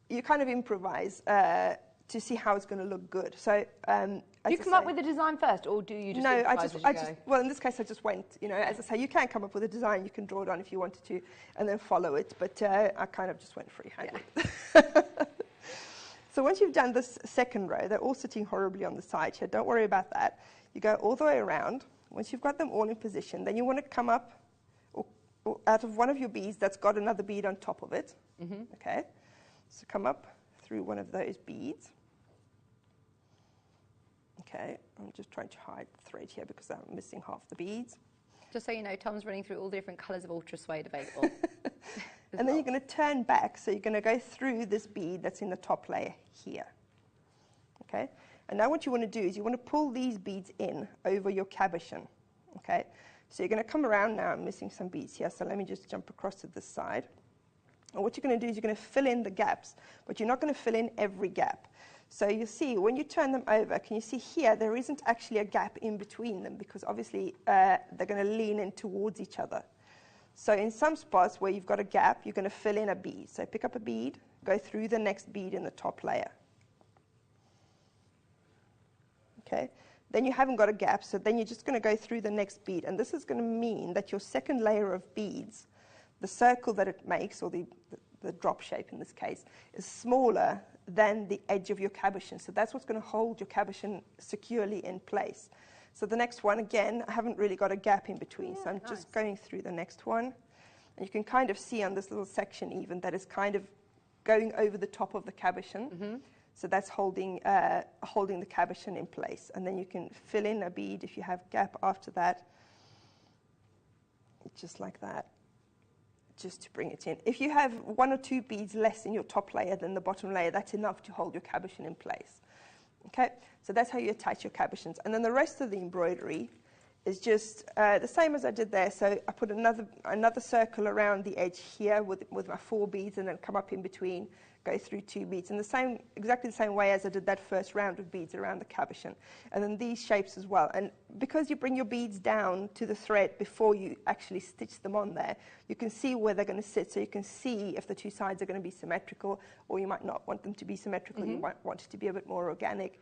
you kind of improvise to see how it's going to look good. So do you come up with the design first, or do you just improvise as you go? Well, in this case, I just went, you know, as I say, you can come up with a design, you can draw it on if you wanted to, and then follow it, but I kind of just went freehand. Yeah. So once you've done this second row, they're all sitting horribly on the side here, don't worry about that. You go all the way around. Once you've got them all in position, then you want to come up or out of one of your beads that's got another bead on top of it. Okay, so come up through one of those beads. Okay, I'm just trying to hide the thread here because I'm missing half the beads. Just so you know, Tom's running through all the different colours of ultra suede available. And then you're going to turn back, so you're going to go through this bead that's in the top layer here. Okay, and now what you want to do is you want to pull these beads in over your cabochon. Okay, so you're going to come around now. I'm missing some beads here, so let me just jump across to this side. And what you're going to do is you're going to fill in the gaps, but you're not going to fill in every gap. So you see, when you turn them over, can you see here, there isn't actually a gap in between them, because obviously they're going to lean in towards each other. So in some spots where you've got a gap, you're going to fill in a bead. So pick up a bead, go through the next bead in the top layer. Okay, then you haven't got a gap, so then you're just going to go through the next bead. And this is going to mean that your second layer of beads, the circle that it makes, or the drop shape in this case, is smaller than the edge of your cabochon. So that's what's going to hold your cabochon securely in place. So the next one, again, I haven't really got a gap in between, so I'm just going through the next one. And you can kind of see on this little section even that it's kind of going over the top of the cabochon. So that's holding the cabochon in place. And then you can fill in a bead if you have gap after that, just like that, just to bring it in. If you have 1 or 2 beads less in your top layer than the bottom layer, that's enough to hold your cabochon in place. Okay, so that's how you attach your cabochons. And then the rest of the embroidery is just the same as I did there. So I put another circle around the edge here with my 4 beads, and then come up in between, go through 2 beads, in exactly the same way as I did that first round of beads around the cabochon. And then these shapes as well. And because you bring your beads down to the thread before you actually stitch them on there, you can see where they're going to sit. So you can see if the 2 sides are going to be symmetrical, or you might not want them to be symmetrical. You might want it to be a bit more organic.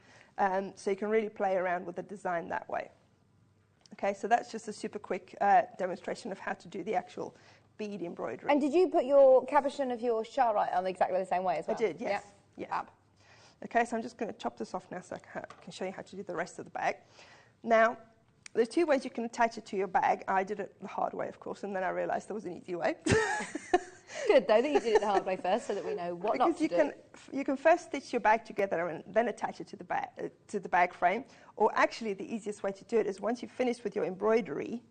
So you can really play around with the design that way. Okay, so that's just a super quick demonstration of how to do the actual bead embroidery. And did you put your cabochon of your Charlotte on exactly the same way as well? I did, yes. Yeah. Okay, so I'm just going to chop this off now so I can show you how to do the rest of the bag. Now, there's 2 ways you can attach it to your bag. I did it the hard way, of course, and then I realised there was an easy way. Good, though, that you did it the hard way first, so that we know what not to do. You can first stitch your bag together and then attach it to the bag frame. Or actually, the easiest way to do it is once you've finished with your embroidery,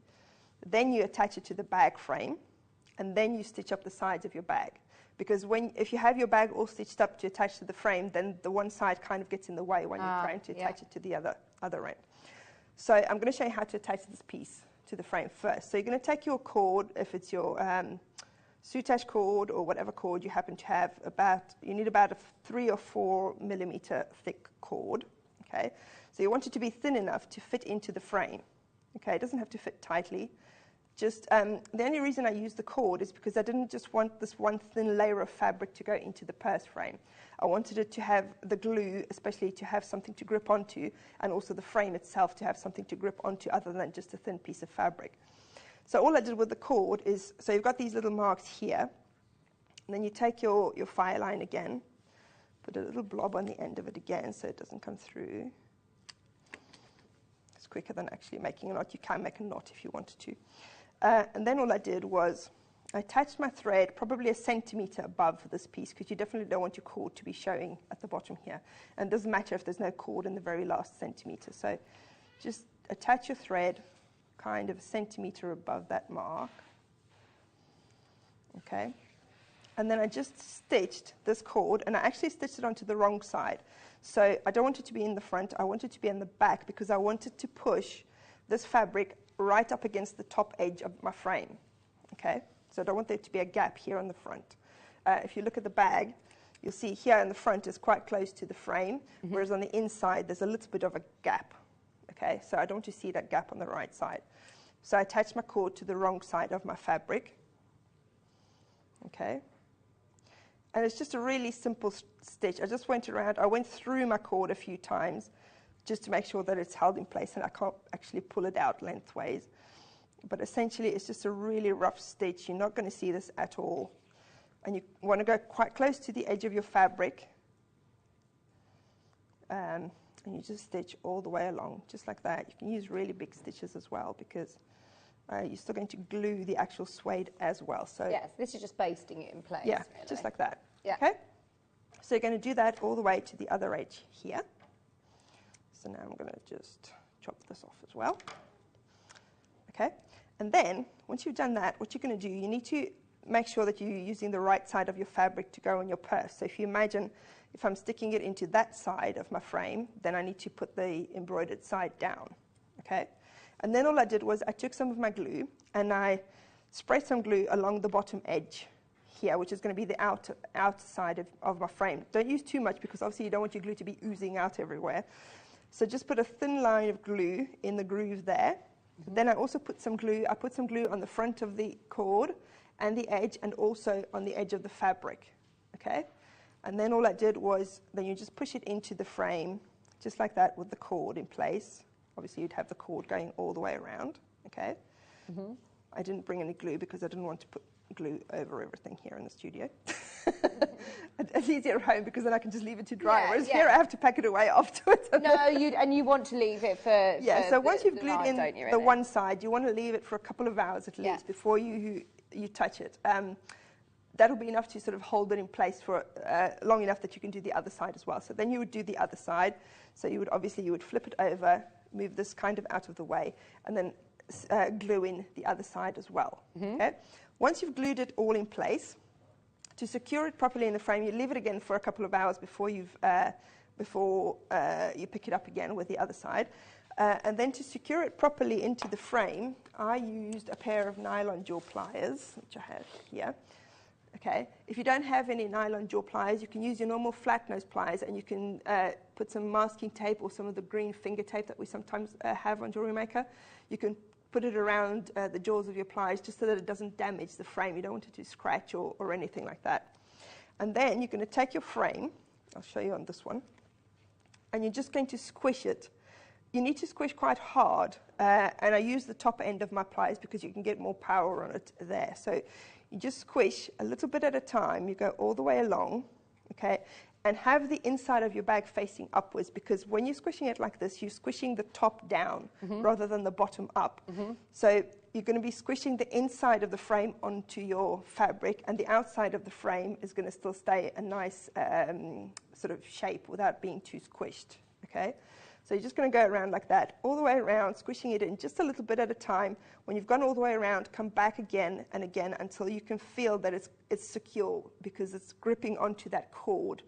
then you attach it to the bag frame, and then you stitch up the sides of your bag. Because if you have your bag all stitched up to attach to the frame, then the one side kind of gets in the way when you're trying to attach it to the other end. So I'm going to show you how to attach this piece to the frame first. So you're going to take your cord, if it's your soutache cord or whatever cord you happen to have, you need about a 3 or 4 millimeter thick cord. Okay, so you want it to be thin enough to fit into the frame. Okay, it doesn't have to fit tightly. Just the only reason I use the cord is because I didn't just want this one thin layer of fabric to go into the purse frame. I wanted it to have the glue, especially to have something to grip onto, and also the frame itself to have something to grip onto other than just a thin piece of fabric. So all I did with the cord is, so you've got these little marks here, and then you take your fire line again, put a little blob on the end of it again so it doesn't come through. It's quicker than actually making a knot. You can make a knot if you wanted to. And then all I did was I attached my thread probably 1 centimeter above this piece, because you definitely don't want your cord to be showing at the bottom here. And it doesn't matter if there's no cord in the very last centimeter. So just attach your thread kind of 1 centimeter above that mark. Okay. And then I just stitched this cord, and I actually stitched it onto the wrong side. So I don't want it to be in the front, I want it to be in the back, because I wanted to push this fabric right up against the top edge of my frame. Okay, So I don't want there to be a gap here on the front. If you look at the bag, you'll see here in the front is quite close to the frame, whereas on the inside there's a little bit of a gap. Okay, so I don't want to see that gap on the right side. So I attach my cord to the wrong side of my fabric. Okay. And it's just a really simple stitch. I just went around, I went through my cord a few times just to make sure that it's held in place and I can't actually pull it out lengthways. But essentially it's just a really rough stitch. You're not going to see this at all. And you want to go quite close to the edge of your fabric. And you just stitch all the way along, just like that. You can use really big stitches as well because you're still going to glue the actual suede as well. So yes, this is just basting it in place. Yeah, really. just like that. Yeah. Okay. So you're going to do that all the way to the other edge here. So now I'm going to just chop this off as well. Okay. And then once you've done that, what you're going to do, you need to make sure that you're using the right side of your fabric to go on your purse. So if you imagine if I'm sticking it into that side of my frame, then I need to put the embroidered side down. Okay. And then all I did was I took some of my glue and I sprayed some glue along the bottom edge here, which is going to be the outside of my frame. Don't use too much because obviously you don't want your glue to be oozing out everywhere. So just put a thin line of glue in the groove there. Then I also put some glue. I put some glue on the front of the cord and the edge and also on the edge of the fabric. Okay? And then all I did was then you just push it into the frame just like that with the cord in place. Obviously, you'd have the cord going all the way around, okay? I didn't bring any glue because I didn't want to put glue over everything here in the studio. It's easier at home because then I can just leave it to dry, whereas here I have to pack it away afterwards. No, and you want to leave it for so once you've glued night, in don't you, the really? one side, you want to leave it for a couple of hours at least before you touch it. That'll be enough to sort of hold it in place for long enough that you can do the other side as well. So then you would do the other side. So you would flip it over, move this kind of out of the way, and then glue in the other side as well. Okay? Once you've glued it all in place, to secure it properly in the frame, you leave it again for a couple of hours before you pick it up again with the other side. And then to secure it properly into the frame, I used a pair of nylon jaw pliers, which I have here. Okay. If you don't have any nylon jaw pliers, you can use your normal flat nose pliers, and you can put some masking tape or some of the green finger tape that we sometimes have on Jewellery Maker. You can put it around the jaws of your pliers just so that it doesn't damage the frame. You don't want it to scratch or anything like that. And then you're going to take your frame, I'll show you on this one, and you're just going to squish it. You need to squish quite hard, and I use the top end of my pliers because you can get more power on it there. So you just squish a little bit at a time. You go all the way along, okay, and have the inside of your bag facing upwards, because when you're squishing it like this, you're squishing the top down rather than the bottom up. So you're going to be squishing the inside of the frame onto your fabric, and the outside of the frame is going to still stay a nice sort of shape without being too squished, okay? So you're just going to go around like that, all the way around, squishing it in just a little bit at a time. When you've gone all the way around, come back again and again until you can feel that it's secure, because it's gripping onto that cord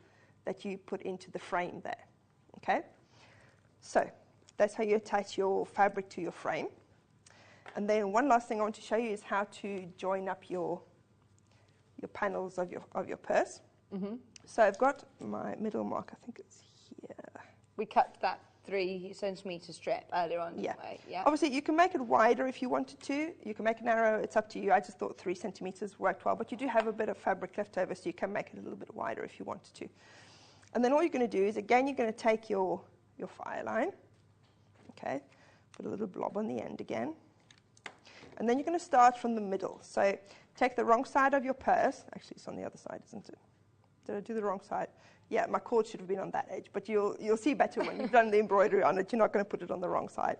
that you put into the frame there, okay? So that's how you attach your fabric to your frame. And then one last thing I want to show you is how to join up your panels of your purse. So I've got my middle mark, I think it's here. We cut that 3 centimetre strip earlier on, didn't we? Yeah. Obviously, you can make it wider if you wanted to. You can make it narrow. It's up to you. I just thought 3 centimetres worked well. But you do have a bit of fabric left over, so you can make it a little bit wider if you wanted to. And then all you're going to do is, again, you're going to take your fire line. Okay. Put a little blob on the end again. And then you're going to start from the middle. So take the wrong side of your purse. Actually, it's on the other side, isn't it? Did I do the wrong side? Yeah, my cord should have been on that edge, but you'll see better when you've done the embroidery on it. You're not going to put it on the wrong side.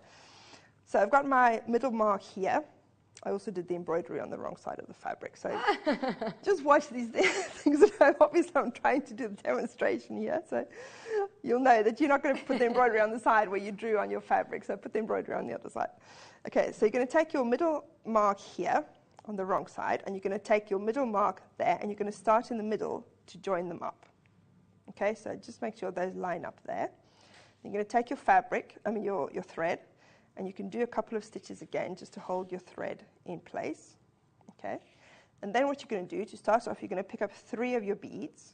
So I've got my middle mark here. I also did the embroidery on the wrong side of the fabric. So just watch these things at home. Obviously, I'm trying to do the demonstration here. So you'll know that you're not going to put the embroidery on the side where you drew on your fabric. So put the embroidery on the other side. Okay, so you're going to take your middle mark here on the wrong side, and you're going to take your middle mark there, and you're going to start in the middle to join them up. Okay, so just make sure those line up there. You're going to take your fabric, your thread, and you can do a couple of stitches again just to hold your thread in place. Okay, And then what you're going to do, to start off, you're going to pick up 3 of your beads.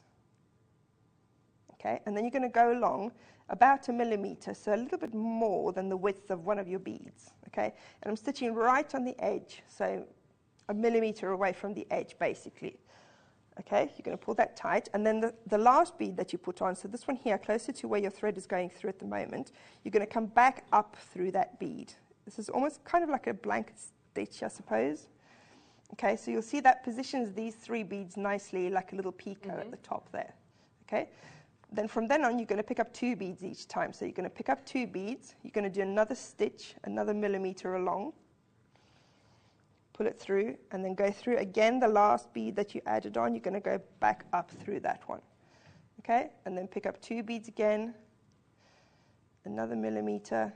Okay, and then you're going to go along about 1 millimeter, so a little bit more than the width of one of your beads. Okay, and I'm stitching right on the edge, so 1 millimeter away from the edge, basically. Okay, you're going to pull that tight, and then the last bead that you put on, so this one here, closer to where your thread is going through at the moment, you're going to come back up through that bead. This is almost kind of like a blanket stitch, I suppose. Okay, so you'll see that positions these 3 beads nicely, like a little picot at the top there. Okay, then from then on, you're going to pick up 2 beads each time. So you're going to pick up 2 beads, you're going to do another stitch, another millimeter along, pull it through, and then go through again the last bead that you added on. You're going to go back up through that one. Okay, and then pick up 2 beads again, another millimeter,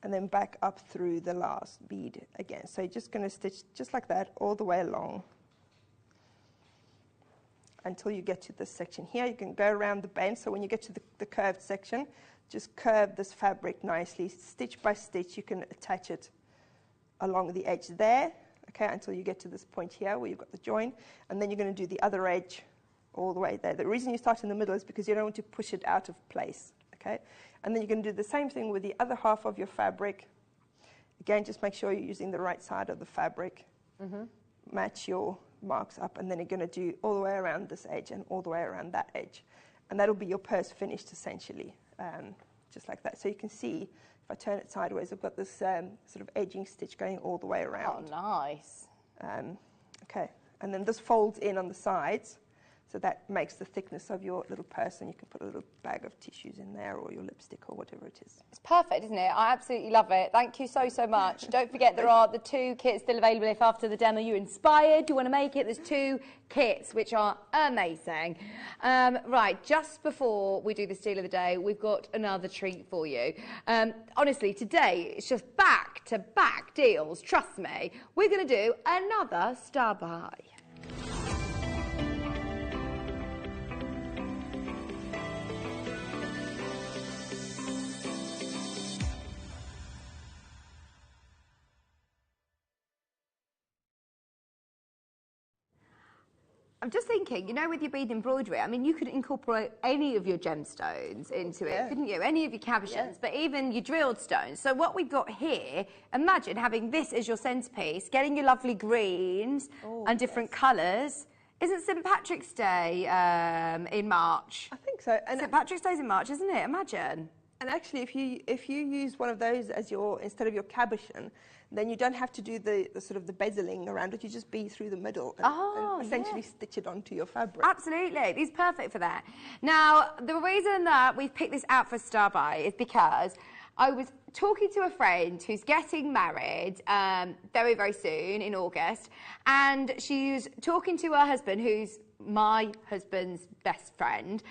and then back up through the last bead again. So you're just going to stitch just like that all the way along until you get to this section here. You can go around the bend, so when you get to the curved section, just curve this fabric nicely, stitch by stitch. You can attach it along the edge there, okay, until you get to this point here where you've got the join, and then you're going to do the other edge all the way there. The reason you start in the middle is because you don't want to push it out of place, okay? And then you're going to do the same thing with the other half of your fabric. Again, just make sure you're using the right side of the fabric. Match your marks up, and then you're going to do all the way around this edge and all the way around that edge. And that'll be your purse finished, essentially, just like that. So you can see, if I turn it sideways, I've got this sort of edging stitch going all the way around. Oh, nice. Okay, and then this folds in on the sides, so that makes the thickness of your little purse, and you can put a little bag of tissues in there, or your lipstick, or whatever it is. It's perfect, isn't it? I absolutely love it. Thank you so, so much. Don't forget, there are the 2 kits still available. If after the demo you're inspired, you want to make it, there's 2 kits, which are amazing. Right, just before we do the steal of the day, we've got another treat for you. Honestly, today, it's just back-to-back deals. Trust me. We're going to do another star buy. I'm just thinking, you know, with your bead embroidery, I mean, you could incorporate any of your gemstones into it, couldn't you? Any of your cabochons, but even your drilled stones. So what we've got here, imagine having this as your centrepiece, getting your lovely greens and different colours. Isn't St Patrick's Day in March? I think so. And St Patrick's Day's in March, isn't it? Imagine. And actually, if you use one of those as your, instead of your cabochon, then you don't have to do the sort of the bezeling around it. You just bead through the middle and essentially stitch it onto your fabric. Absolutely. It's perfect for that. Now, the reason that we've picked this out for Star Buy is because I was talking to a friend who's getting married very, very soon in August, and she's talking to her husband, who's my husband's best friend,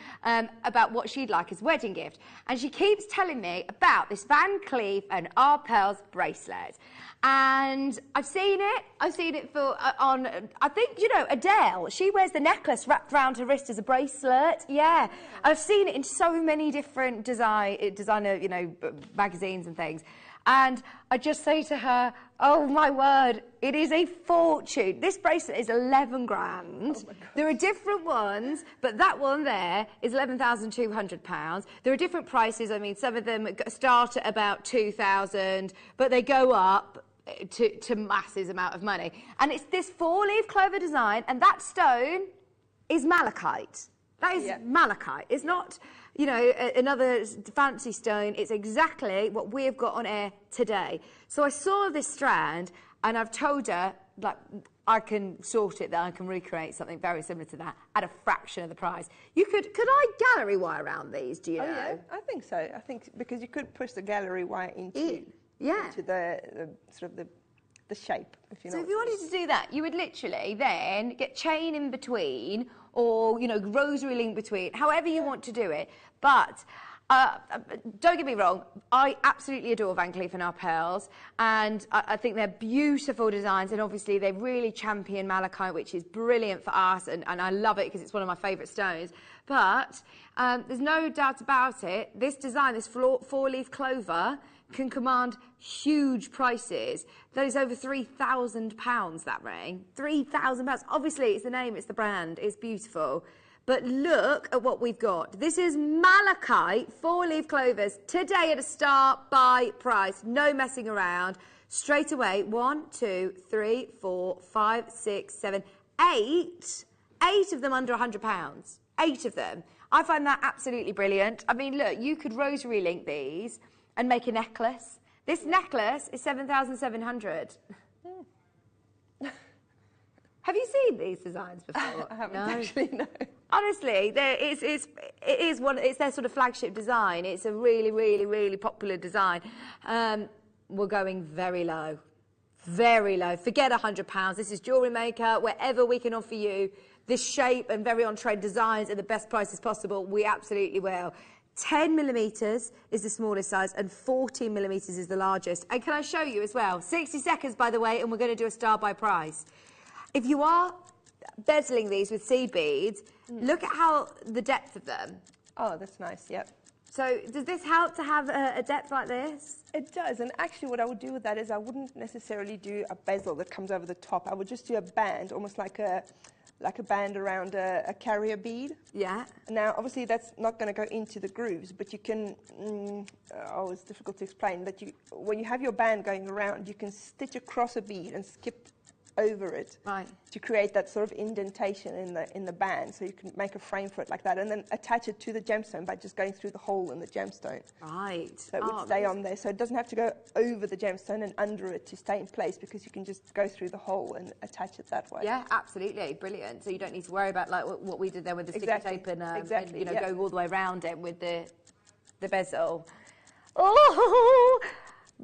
about what she'd like as wedding gift. And she keeps telling me about this Van Cleef and Arpels bracelet. And I've seen it for on, I think, you know, Adele, she wears the necklace wrapped around her wrist as a bracelet. Yeah, I've seen it in so many different designer, you know, magazines and things. And I just say to her, oh my word, it is a fortune. This bracelet is 11 grand. Oh, there are different ones, but that one there is £11,200. There are different prices. I mean, some of them start at about 2,000, but they go up to masses amount of money. And it's this 4-leaf clover design, and that stone is malachite. That is malachite. It's not, you know, another fancy stone. It's exactly what we've got on air today. So I saw this strand, and I've told her, like, I can sort it, that I can recreate something very similar to that at a fraction of the price. You could I gallery wire around these, do you know? Yeah, I think so. I think because you could push the gallery wire into the sort of the shape, if you know. So if you wanted to do that, you would literally then get chain in between, or, you know, rosary link between, however you want to do it. But don't get me wrong, I absolutely adore Van Cleef and Arpels, and I think they're beautiful designs, and obviously they really champion malachite, which is brilliant for us, and I love it because it's one of my favourite stones. But there's no doubt about it, this design, this 4-leaf clover, can command huge prices. That is over £3,000, that ring. £3,000. Obviously, it's the name, it's the brand, it's beautiful. But look at what we've got. This is malachite 4-leaf clovers today at a start buy price. No messing around. Straight away, 1, 2, 3, 4, 5, 6, 7, 8. 8 of them under £100. 8 of them. I find that absolutely brilliant. I mean, look, you could rosary link these and make a necklace. This necklace is 7,700. Have you seen these designs before? I haven't actually, no. Honestly, it's their sort of flagship design. It's a really, really, really popular design. We're going very low. Very low. Forget £100. This is Jewellery Maker. Wherever we can offer you this shape and very on-trend designs at the best prices possible, we absolutely will. 10 millimetres is the smallest size and 14 millimetres is the largest. And can I show you as well? 60 seconds, by the way, and we're going to do a star by price. If you are bezeling these with seed beads, look at how the depth of them. Oh, that's nice, yep. So does this help to have a depth like this? It does, and actually what I would do with that is I wouldn't necessarily do a bezel that comes over the top. I would just do a band, almost like a band around a carrier bead. Yeah. Now, obviously, that's not going to go into the grooves, but you can, it's difficult to explain, that when you have your band going around, you can stitch across a bead and skip over it to create that sort of indentation in the band, so you can make a frame for it like that, and then attach it to the gemstone by just going through the hole in the gemstone. Right. So it would stay on there, so it doesn't have to go over the gemstone and under it to stay in place, because you can just go through the hole and attach it that way. Yeah, absolutely, brilliant. So you don't need to worry about like what we did there with the sticky tape and, exactly, and go all the way around it with the bezel. Oh.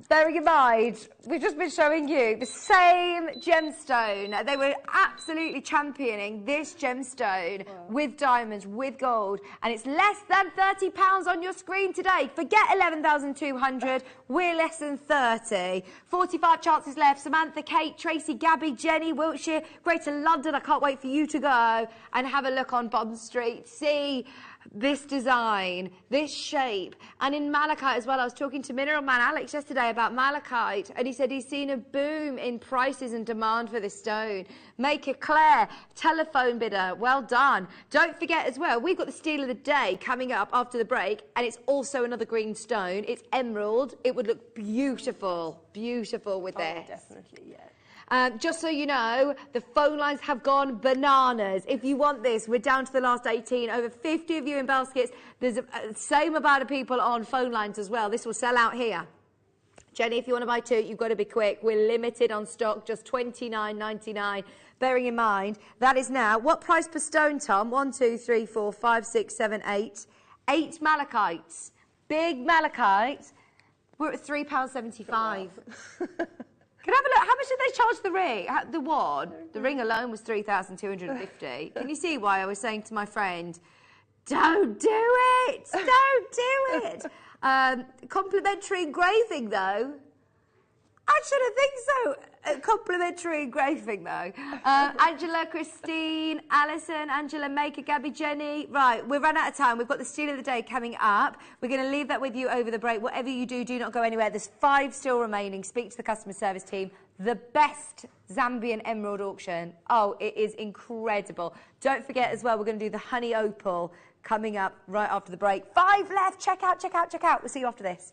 Bearing in mind, we've just been showing you the same gemstone. They were absolutely championing this gemstone with diamonds, with gold, and it's less than £30 on your screen today. Forget 11,200, we're less than 30. 45 chances left. Samantha, Kate, Tracy, Gabby, Jenny, Wiltshire, Greater London. I can't wait for you to go and have a look on Bond Street. See this design, this shape, and in malachite as well. I was talking to Mineral Man Alex yesterday about malachite, and he said he's seen a boom in prices and demand for this stone. Maker Claire, telephone bidder, well done. Don't forget as well, we've got the steal of the day coming up after the break, and it's also another green stone. It's emerald. It would look beautiful, beautiful with this. Definitely, yeah. Just so you know, the phone lines have gone bananas. If you want this, we're down to the last 18. Over 50 of you in baskets. There's the same amount of people on phone lines as well. This will sell out here. Jenny, if you want to buy 2, you've got to be quick. We're limited on stock, just $29.99. Bearing in mind, that is now, what price per stone, Tom? 1, 2, 3, 4, 5, 6, 7, 8. 8 malachites. Big malachite. We're at £3.75. Can I have a look? How much did they charge the ring? The wad? The ring alone was $3,250. Can you see why I was saying to my friend, don't do it! Don't do it! Complimentary engraving, though. I shouldn't think so. Complimentary engraving, though. Angela, Christine, Alison, Angela, Maker, Gabby, Jenny. Right, we've run out of time. We've got the steal of the day coming up. We're going to leave that with you over the break. Whatever you do, do not go anywhere. There's 5 still remaining. Speak to the customer service team. The best Zambian emerald auction. Oh, it is incredible. Don't forget as well, we're going to do the honey opal coming up right after the break. 5 left. Check out, check out, check out. We'll see you after this.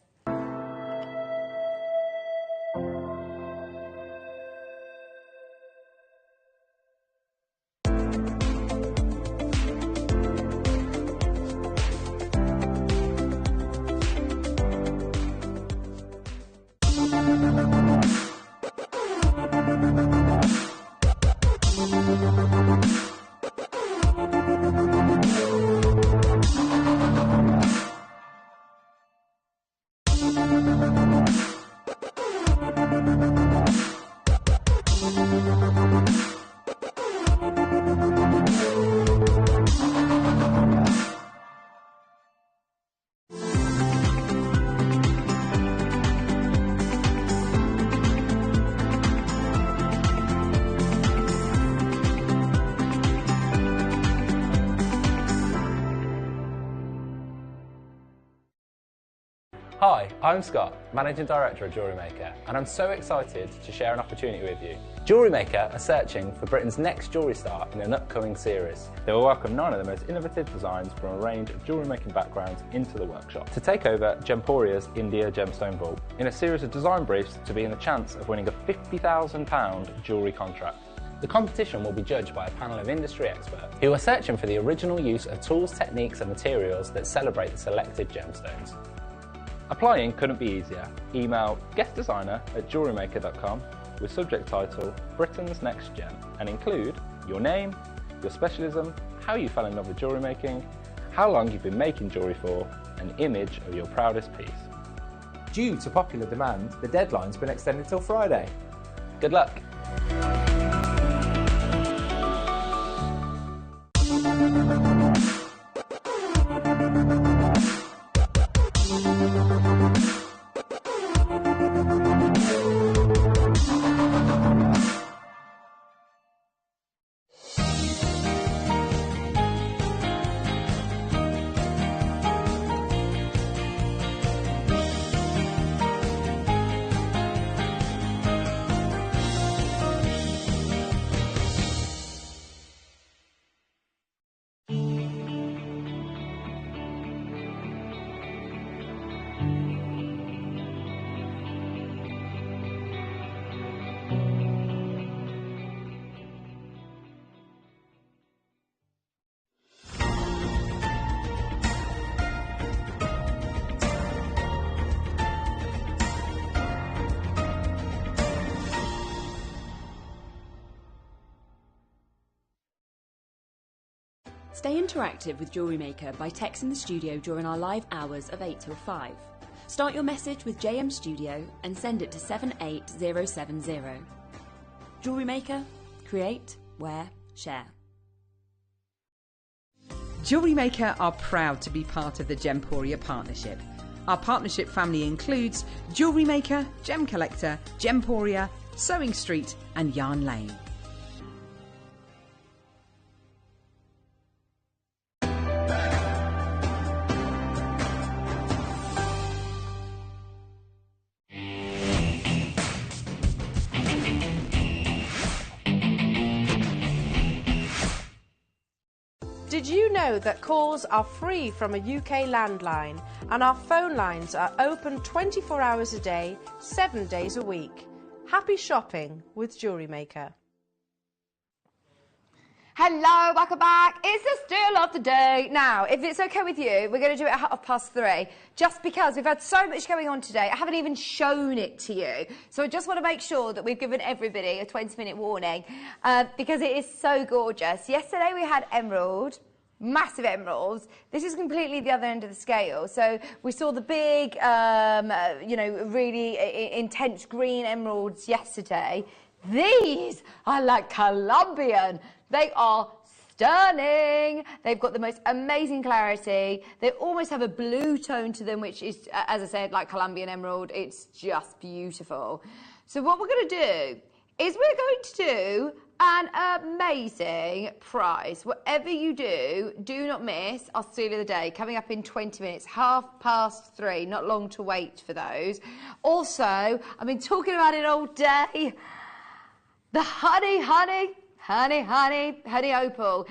Hi, I'm Scott, Managing Director of Jewellery Maker, and I'm so excited to share an opportunity with you. Jewellery Maker are searching for Britain's next jewellery star in an upcoming series. They will welcome 9 of the most innovative designs from a range of jewellery making backgrounds into the workshop to take over Gemporia's India Gemstone Vault in a series of design briefs to be in the chance of winning a £50,000 jewellery contract. The competition will be judged by a panel of industry experts who are searching for the original use of tools, techniques and materials that celebrate the selected gemstones. Applying couldn't be easier. Email guestdesigner@jewellerymaker.com with subject title Britain's Next Gem and include your name, your specialism, how you fell in love with jewellery making, how long you've been making jewellery for, an image of your proudest piece. Due to popular demand, the deadline's been extended till Friday. Good luck! Stay interactive with Jewellery Maker by texting the studio during our live hours of 8 till 5. Start your message with JM Studio and send it to 78070. Jewellery Maker, create, wear, share. Jewellery Maker are proud to be part of the Gemporia partnership. Our partnership family includes Jewellery Maker, Gem Collector, Gemporia, Sewing Street and Yarn Lane. Did you know that calls are free from a UK landline and our phone lines are open 24 hours a day, 7 days a week? Happy shopping with Jewellery Maker. Hello, welcome back. It's the steal of the day. Now, if it's okay with you, we're going to do it at 3:30, just because we've had so much going on today. I haven't even shown it to you. So I just want to make sure that we've given everybody a 20-minute warning, because it is so gorgeous. Yesterday we had emerald, massive emeralds. This is completely the other end of the scale. So we saw the big, you know, really intense green emeralds yesterday. These are like Colombian. They are stunning. They've got the most amazing clarity. They almost have a blue tone to them, which is, as I said, like Colombian emerald. It's just beautiful. So what we're going to do is we're going to do an amazing prize. Whatever you do, do not miss our steal of the day, coming up in 20 minutes, 3:30. Not long to wait for those. Also, I've been talking about it all day. The honey opal.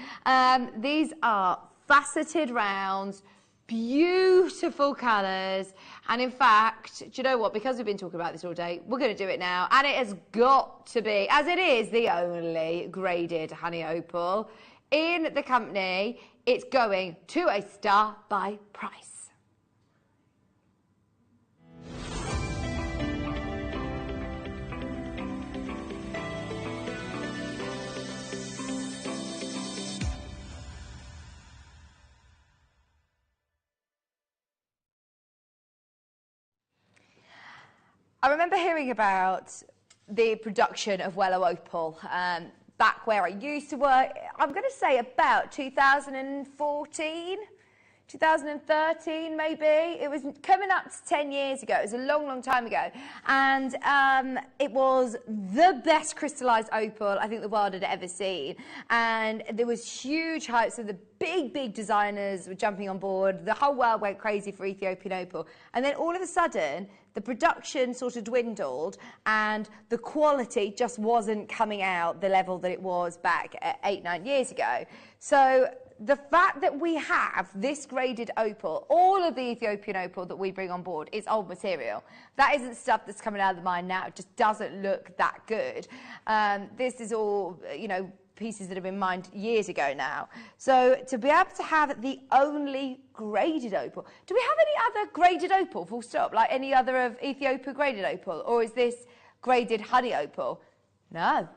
These are faceted rounds, beautiful colours, and in fact, do you know what, because we've been talking about this all day, we're going to do it now, and it has got to be, as it is, the only graded honey opal in the company. It's going to a star by price. I remember hearing about the production of Wellow Opal back where I used to work. I'm going to say about 2014, 2013 maybe. It was coming up to 10 years ago. It was a long, long time ago. And it was the best crystallised opal I think the world had ever seen. And there was huge hype, so the big designers were jumping on board. The whole world went crazy for Ethiopian opal. And then all of a sudden, the production sort of dwindled and the quality just wasn't coming out the level that it was back 8-9 years ago. So the fact that we have this graded opal, all of the Ethiopian opal that we bring on board is old material. That isn't stuff that's coming out of the mine now. It just doesn't look that good. This is all, you know, pieces that have been mined years ago now. So to be able to have the only graded opal, do we have any other graded opal, full stop, like any other of Ethiopia graded opal? Or is this graded honey opal? No.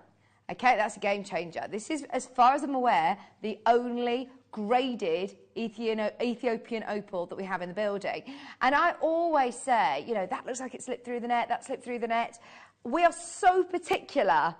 Okay, that's a game changer. This is, as far as I'm aware, the only graded Ethiopian opal that we have in the building. And I always say, you know, that looks like it slipped through the net, that slipped through the net. We are so particular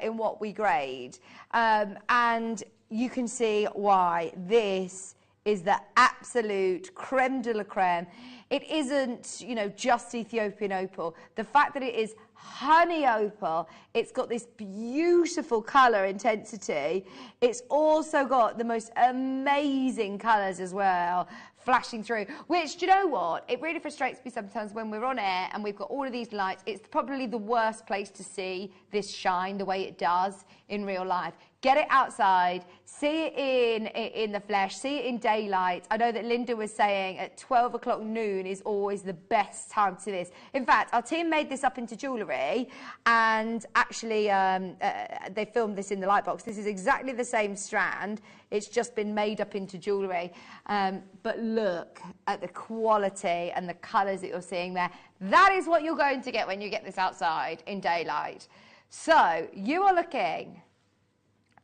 in what we grade. And you can see why this is the absolute creme de la creme. It isn't, you know, just Ethiopian opal. The fact that it is honey opal, it's got this beautiful colour intensity. It's also got the most amazing colours as well, flashing through, which, do you know what? It really frustrates me sometimes when we're on air and we've got all of these lights. It's probably the worst place to see this shine the way it does in real life. Get it outside, see it in the flesh, see it in daylight. I know that Linda was saying at 12 o'clock noon is always the best time to see this. In fact, our team made this up into jewellery, and actually they filmed this in the light box. This is exactly the same strand. It's just been made up into jewellery. But look at the quality and the colours that you're seeing there. That is what you're going to get when you get this outside in daylight. So you are looking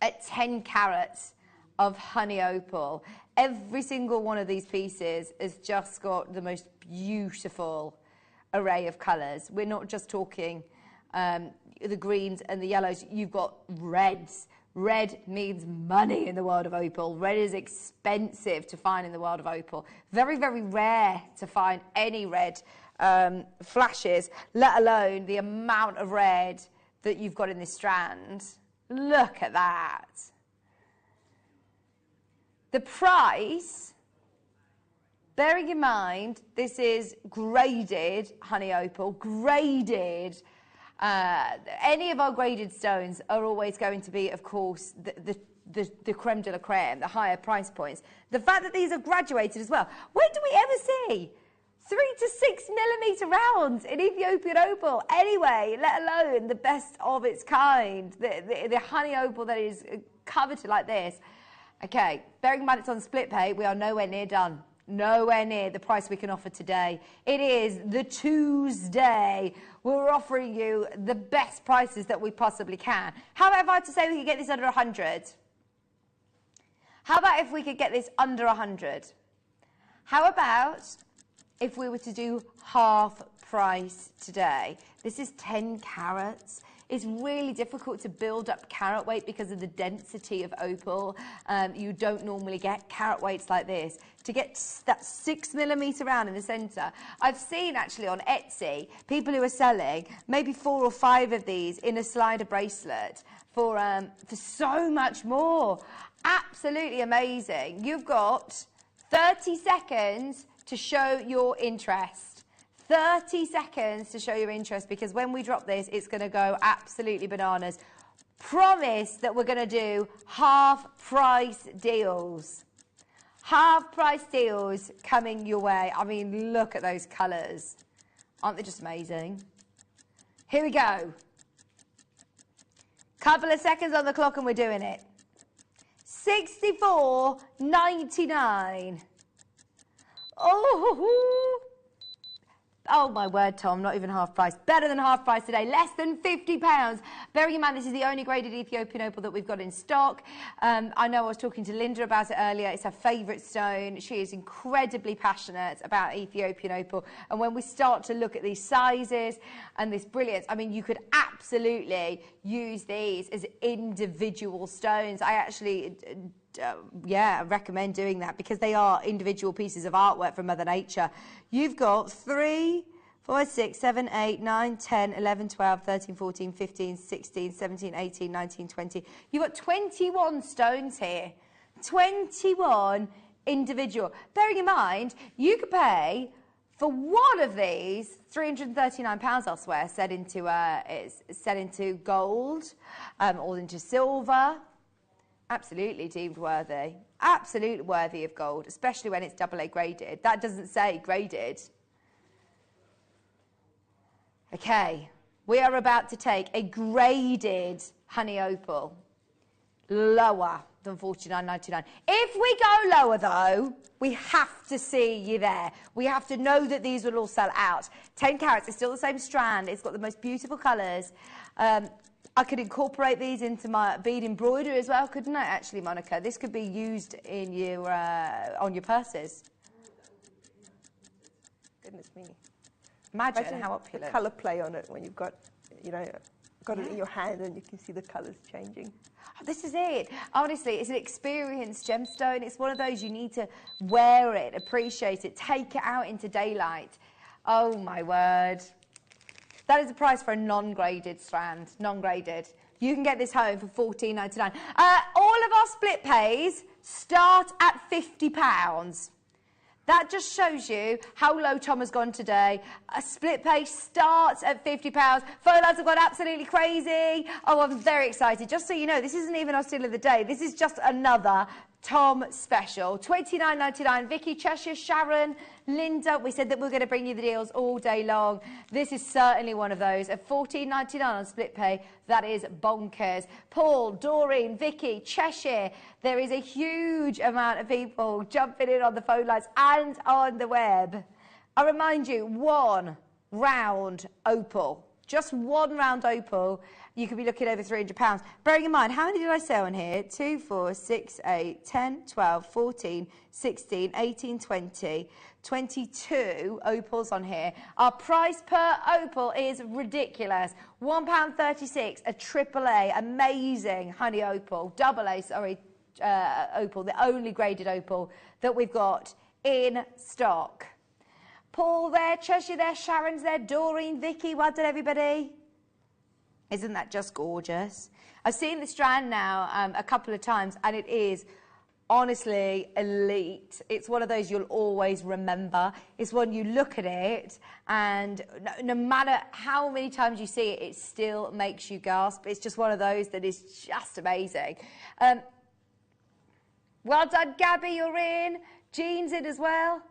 at 10 carats of honey opal. Every single one of these pieces has just got the most beautiful array of colours. We're not just talking the greens and the yellows. You've got reds. Red means money in the world of opal. Red is expensive to find in the world of opal. Very, very rare to find any red flashes, let alone the amount of red that you've got in this strand. Look at that. The price, bearing in mind, this is graded honey opal, graded. Any of our graded stones are always going to be, of course, the creme de la creme, the higher price points. The fact that these are graduated as well. When do we ever see 3 to 6 millimetre rounds in Ethiopian opal anyway, let alone the best of its kind, the honey opal that is coveted like this? Okay, bearing in mind it's on split pay, we are nowhere near done. Nowhere near the price we can offer today. It is the Tuesday. We're offering you the best prices that we possibly can. How about if I had to say we could get this under 100? How about if we could get this under 100? How about if we were to do half price today? This is 10 carats. It's really difficult to build up carat weight because of the density of opal. You don't normally get carat weights like this. To get that 6 millimetre round in the centre, I've seen actually on Etsy people who are selling maybe 4 or 5 of these in a slider bracelet for so much more. Absolutely amazing. You've got 30 seconds to show your interest. 30 seconds to show your interest, because when we drop this, it's going to go absolutely bananas. Promise that we're going to do half-price deals. Half-price deals coming your way. I mean, look at those colours. Aren't they just amazing? Here we go. Couple of seconds on the clock and we're doing it. $64.99. Oh my word, Tom, not even half price. Better than half price today, less than £50. Bearing in mind this is the only graded Ethiopian opal that we've got in stock. I know I was talking to Linda about it earlier. It's her favourite stone. She is incredibly passionate about Ethiopian opal. And when we start to look at these sizes and this brilliance, I mean, you could absolutely use these as individual stones. I actually yeah, I recommend doing that because they are individual pieces of artwork from Mother Nature. You've got 3, 4, 6, 7, 8, 9, 10, 11, 12, 13, 14, 15, 16, 17, 18, 19, 20. You've got 21 stones here. 21 individual. Bearing in mind, you could pay for one of these £339 elsewhere, set into gold, or into silver. Absolutely deemed worthy. Absolutely worthy of gold, especially when it's AA graded. That doesn't say graded. Okay, we are about to take a graded honey opal, lower than $49.99. If we go lower though, we have to see you there. We have to know that these will all sell out. 10 carats, it's still the same strand. It's got the most beautiful colours. I could incorporate these into my bead embroidery as well, couldn't I, actually, Monica? This could be used in your, on your purses. Goodness me. Imagine how opulent. The colour play on it when you've got, you know, got it in your hand and you can see the colours changing. Oh, this is it. Honestly, it's an experienced gemstone. It's one of those you need to wear it, appreciate it, take it out into daylight. Oh, my word. That is the price for a non-graded strand, non-graded. You can get this home for $14.99. All of our split pays start at £50. That just shows you how low Tom has gone today. A split pay starts at £50. Phone lines have gone absolutely crazy. Oh, I'm very excited. Just so you know, this isn't even our steal of the day. This is just another Tom special. $29.99. Vicky, Cheshire, Sharon, Linda. We said that we're going to bring you the deals all day long. This is certainly one of those. At $14.99 on split pay, that is bonkers. Paul, Doreen, Vicky, Cheshire. There is a huge amount of people jumping in on the phone lines and on the web. I remind you, one round opal. Just one round opal, you could be looking over £300. Bearing in mind, how many did I sell on here? 2, 4, 6, 8, 10, 12, 14, 16, 18, 20, 22 opals on here. Our price per opal is ridiculous. £1.36, a AAA, amazing honey opal, AA, sorry, opal, the only graded opal that we've got in stock. Paul there, Cheshire there, Sharon's there, Doreen, Vicky, well done everybody. Isn't that just gorgeous? I've seen the strand now a couple of times and it is honestly elite. It's one of those you'll always remember. It's one you look at it and no matter how many times you see it, it still makes you gasp. It's just one of those that is just amazing. Well done, Gabby, you're in. Jean's in as well.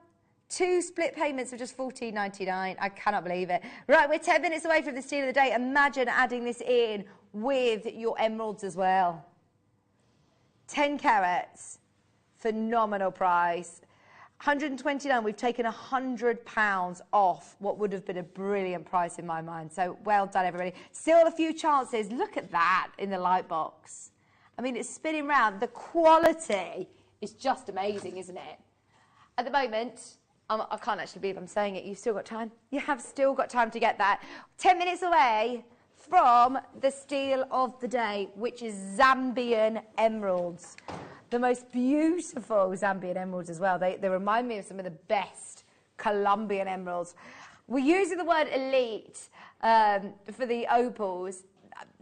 2 split payments of just $14.99. I cannot believe it. Right, we're 10 minutes away from the steal of the day. Imagine adding this in with your emeralds as well. 10 carats. Phenomenal price. 129, we've taken £100 off what would have been a brilliant price in my mind. So well done, everybody. Still a few chances. Look at that in the light box. I mean, it's spinning round. The quality is just amazing, isn't it? At the moment, I can't actually believe I'm saying it. You've still got time. You have still got time to get that. 10 minutes away from the steal of the day, which is Zambian emeralds. The most beautiful Zambian emeralds as well. They remind me of some of the best Colombian emeralds. We're using the word elite for the opals.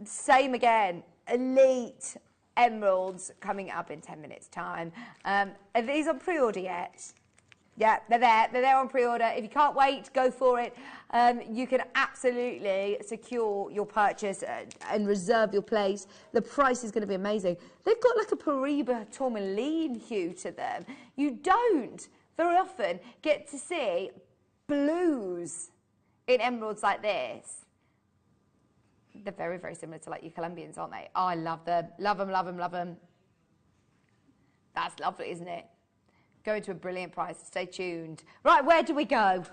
Same again, elite emeralds coming up in 10 minutes' time. Are these on pre-order yet? Yeah, they're there. They're there on pre-order. If you can't wait, go for it. You can absolutely secure your purchase and reserve your place. The price is going to be amazing. They've got like a Paraba tourmaline hue to them. You don't very often get to see blues in emeralds like this. They're very, very similar to like your Colombians, aren't they? Oh, I love them. Love them, love them, love them. That's lovely, isn't it? Going to a brilliant price. Stay tuned. Right, where do we go?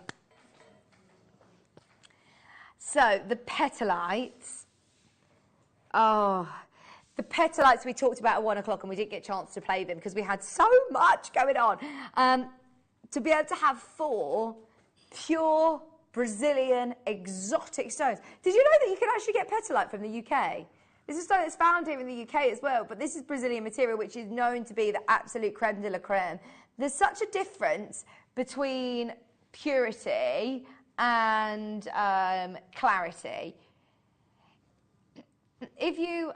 So, the petalites. Oh, the petalites we talked about at 1 o'clock and we didn't get a chance to play them because we had so much going on. To be able to have 4 pure Brazilian exotic stones. Did you know that you can actually get petalite from the UK? This is something that's found here in the UK as well, but this is Brazilian material, which is known to be the absolute creme de la creme. There's such a difference between purity and clarity. If you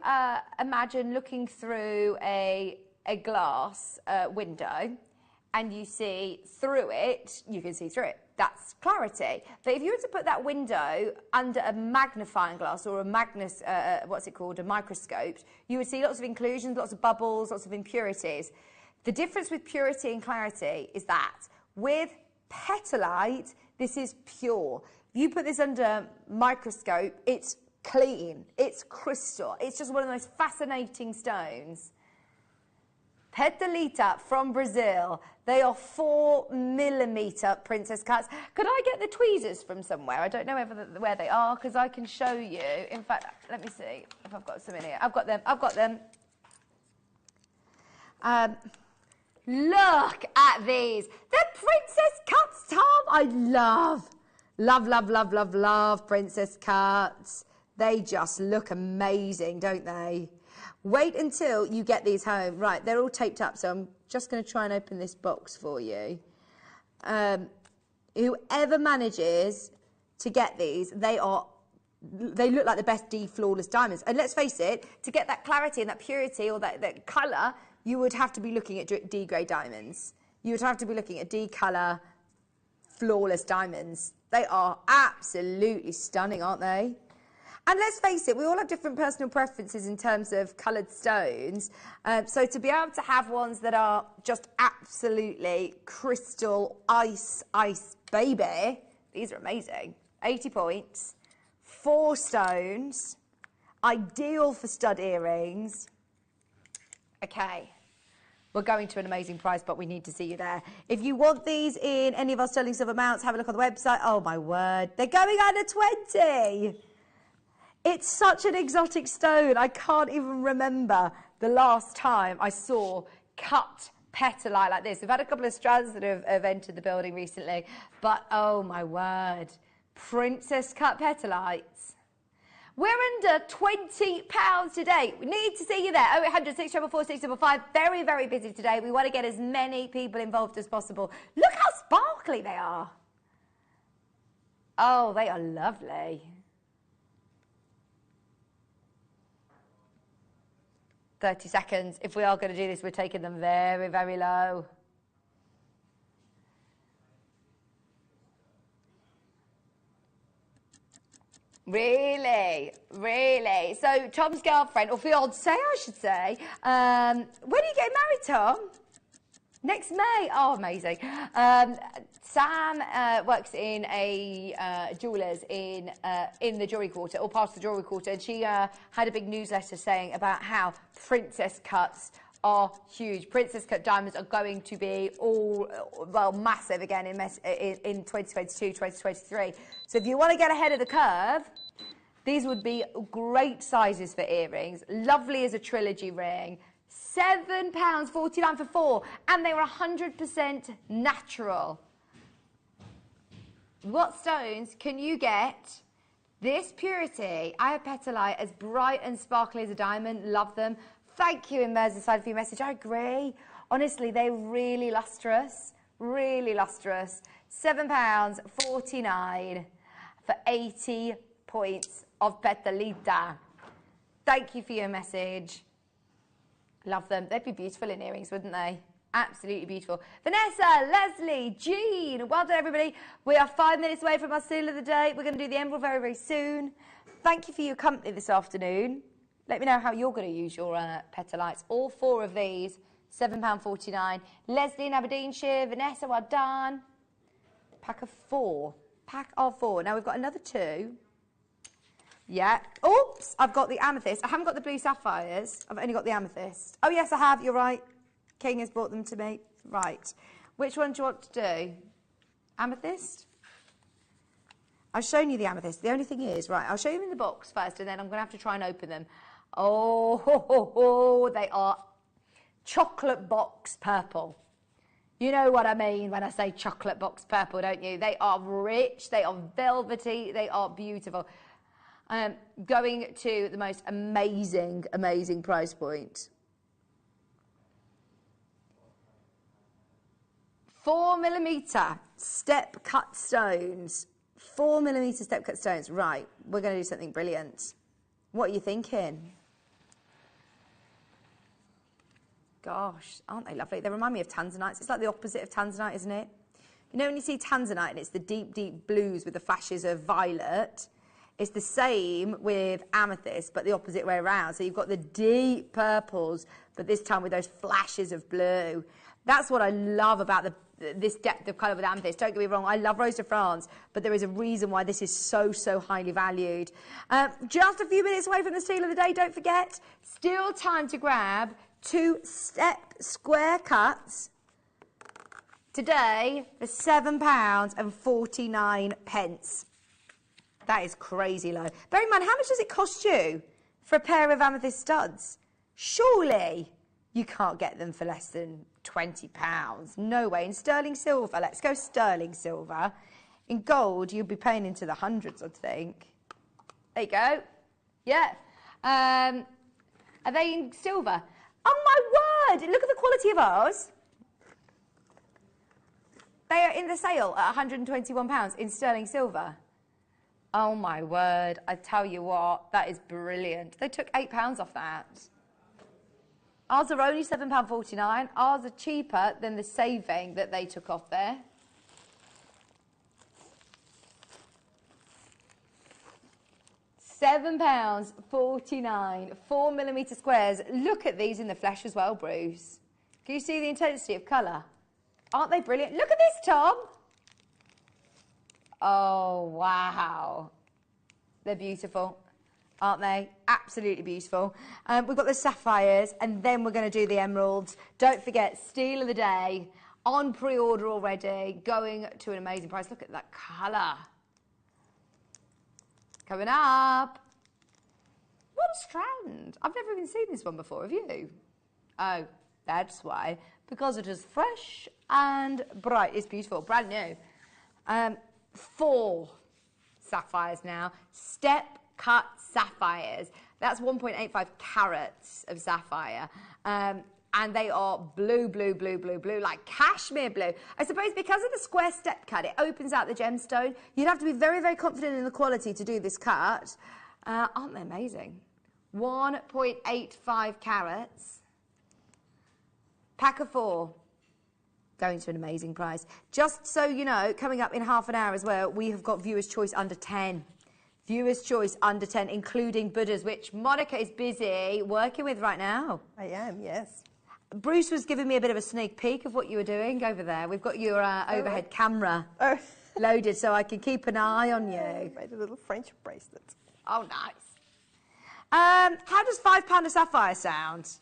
imagine looking through a glass window and you see through it, you can see through it. That's clarity. But if you were to put that window under a magnifying glass or a a microscope, you would see lots of inclusions, lots of bubbles, lots of impurities. The difference with purity and clarity is that with petalite, this is pure. If you put this under a microscope, it's clean, it's crystal. It's just one of the most fascinating stones. Petalita from Brazil. They are 4mm princess cuts. Could I get the tweezers from somewhere? I don't know where they are, because I can show you. In fact, let me see if I've got some in here. I've got them. Look at these. They're princess cuts, Tom. I love princess cuts. They just look amazing, don't they? Wait until you get these home. Right, they're all taped up, so I'm just going to try and open this box for you. Whoever manages to get these, they look like the best D flawless diamonds. And let's face it, to get that clarity and that purity or that colour, you would have to be looking at D grade diamonds. You would have to be looking at D colour flawless diamonds. They are absolutely stunning, aren't they? And let's face it, we all have different personal preferences in terms of coloured stones. So to be able to have ones that are just absolutely crystal ice baby, these are amazing. 80 points, 4 stones, ideal for stud earrings. Okay, we're going to an amazing price, but we need to see you there. If you want these in any of our sterling silver mounts, have a look on the website. Oh my word, they're going under 20. It's such an exotic stone. I can't even remember the last time I saw cut petalite like this. We've had a couple of strands that have entered the building recently, but oh my word, princess cut petalites. We're under £20 today. We need to see you there. 0800 644 655. Very, very busy today. We want to get as many people involved as possible. Look how sparkly they are. Oh, they are lovely. 30 seconds. If we are going to do this, we're taking them very, very low. Really? Really? So Tom's girlfriend, or fiancé, I should say. When are you getting married, Tom? Next May. Oh, amazing. Sam works in a jewellers in the Jewellery Quarter, or past the Jewellery Quarter, and she had a big newsletter saying about how princess cuts are huge. Princess cut diamonds are going to be massive again in 2022, 2023. So if you want to get ahead of the curve, these would be great sizes for earrings. Lovely as a trilogy ring. £7.49 for 4, and they were 100% natural. What stones can you get this purity? I have petalite as bright and sparkly as a diamond. Love them. Thank you in Merseyside for your message. I agree. Honestly, they're really lustrous. Really lustrous. £7.49 for 80 points of petalita. Thank you for your message. Love them. They'd be beautiful in earrings, wouldn't they? Absolutely beautiful. Vanessa, Leslie, Jean, well done, everybody. We are 5 minutes away from our seal of the day. We're going to do the emerald very, very soon. Thank you for your company this afternoon. Let me know how you're going to use your petalites. All 4 of these, £7.49. Leslie in Aberdeenshire, Vanessa, well done. Pack of 4. Pack of 4. Now we've got another 2. Yeah. Oops, I've got the amethyst. I haven't got the blue sapphires. I've only got the amethyst. Oh, yes, I have. You're right. King has brought them to me. Right. Which one do you want to do? Amethyst? I've shown you the amethyst. The only thing is, right, I'll show you them in the box first, and then I'm going to have to try and open them. Oh, they are chocolate box purple. You know what I mean when I say chocolate box purple, don't you? They are rich, they are velvety, they are beautiful. Going to the most amazing, amazing price point. 4mm step cut stones. 4mm step cut stones. Right, we're going to do something brilliant. What are you thinking? Gosh, aren't they lovely? They remind me of Tanzanites. It's like the opposite of Tanzanite, isn't it? You know when you see Tanzanite and it's the deep, deep blues with the flashes of violet? It's the same with amethyst, but the opposite way around. So you've got the deep purples, but this time with those flashes of blue. That's what I love about this depth of colour with amethyst. Don't get me wrong, I love Rose de France, but there is a reason why this is so, so highly valued. Just a few minutes away from the steal of the day, don't forget, still time to grab 2 step square cuts today for £7.49. That is crazy low. Bear in mind, how much does it cost you for a pair of amethyst studs? Surely you can't get them for less than £20. No way. In sterling silver, let's go sterling silver. In gold, you'll be paying into the hundreds, I think. There you go. Yeah. Are they in silver? Oh my word! Look at the quality of ours. They are in the sale at £121 in sterling silver. Oh my word, I tell you what, that is brilliant. They took £8 off that. Ours are only £7.49. Ours are cheaper than the saving that they took off there. £7.49, 4mm squares. Look at these in the flesh as well, Bruce. Can you see the intensity of colour? Aren't they brilliant? Look at this, Tom. Oh, wow. They're beautiful, aren't they? Absolutely beautiful. We've got the sapphires, and then we're going to do the emeralds. Don't forget, steal of the day, on pre-order already, going to an amazing price. Look at that colour. Coming up. What a strand. I've never even seen this one before, have you? Oh, that's why. Because it is fresh and bright. It's beautiful, brand new. 4 sapphires now. Step cut sapphires. That's 1.85 carats of sapphire. And they are blue, blue, blue, blue, blue, like cashmere blue. I suppose because of the square step cut, it opens out the gemstone. You'd have to be very, very confident in the quality to do this cut. Aren't they amazing? 1.85 carats. Pack of 4. Going to an amazing price. Just so you know, coming up in half an hour as well, we have got Viewer's Choice under 10. Viewer's Choice under 10, including Buddhas, which Monica is busy working with right now. I am, yes. Bruce was giving me a bit of a sneak peek of what you were doing over there. We've got your overhead camera loaded so I can keep an eye on you. I made a little French bracelet. Oh, nice. How does £5 a sapphire sound?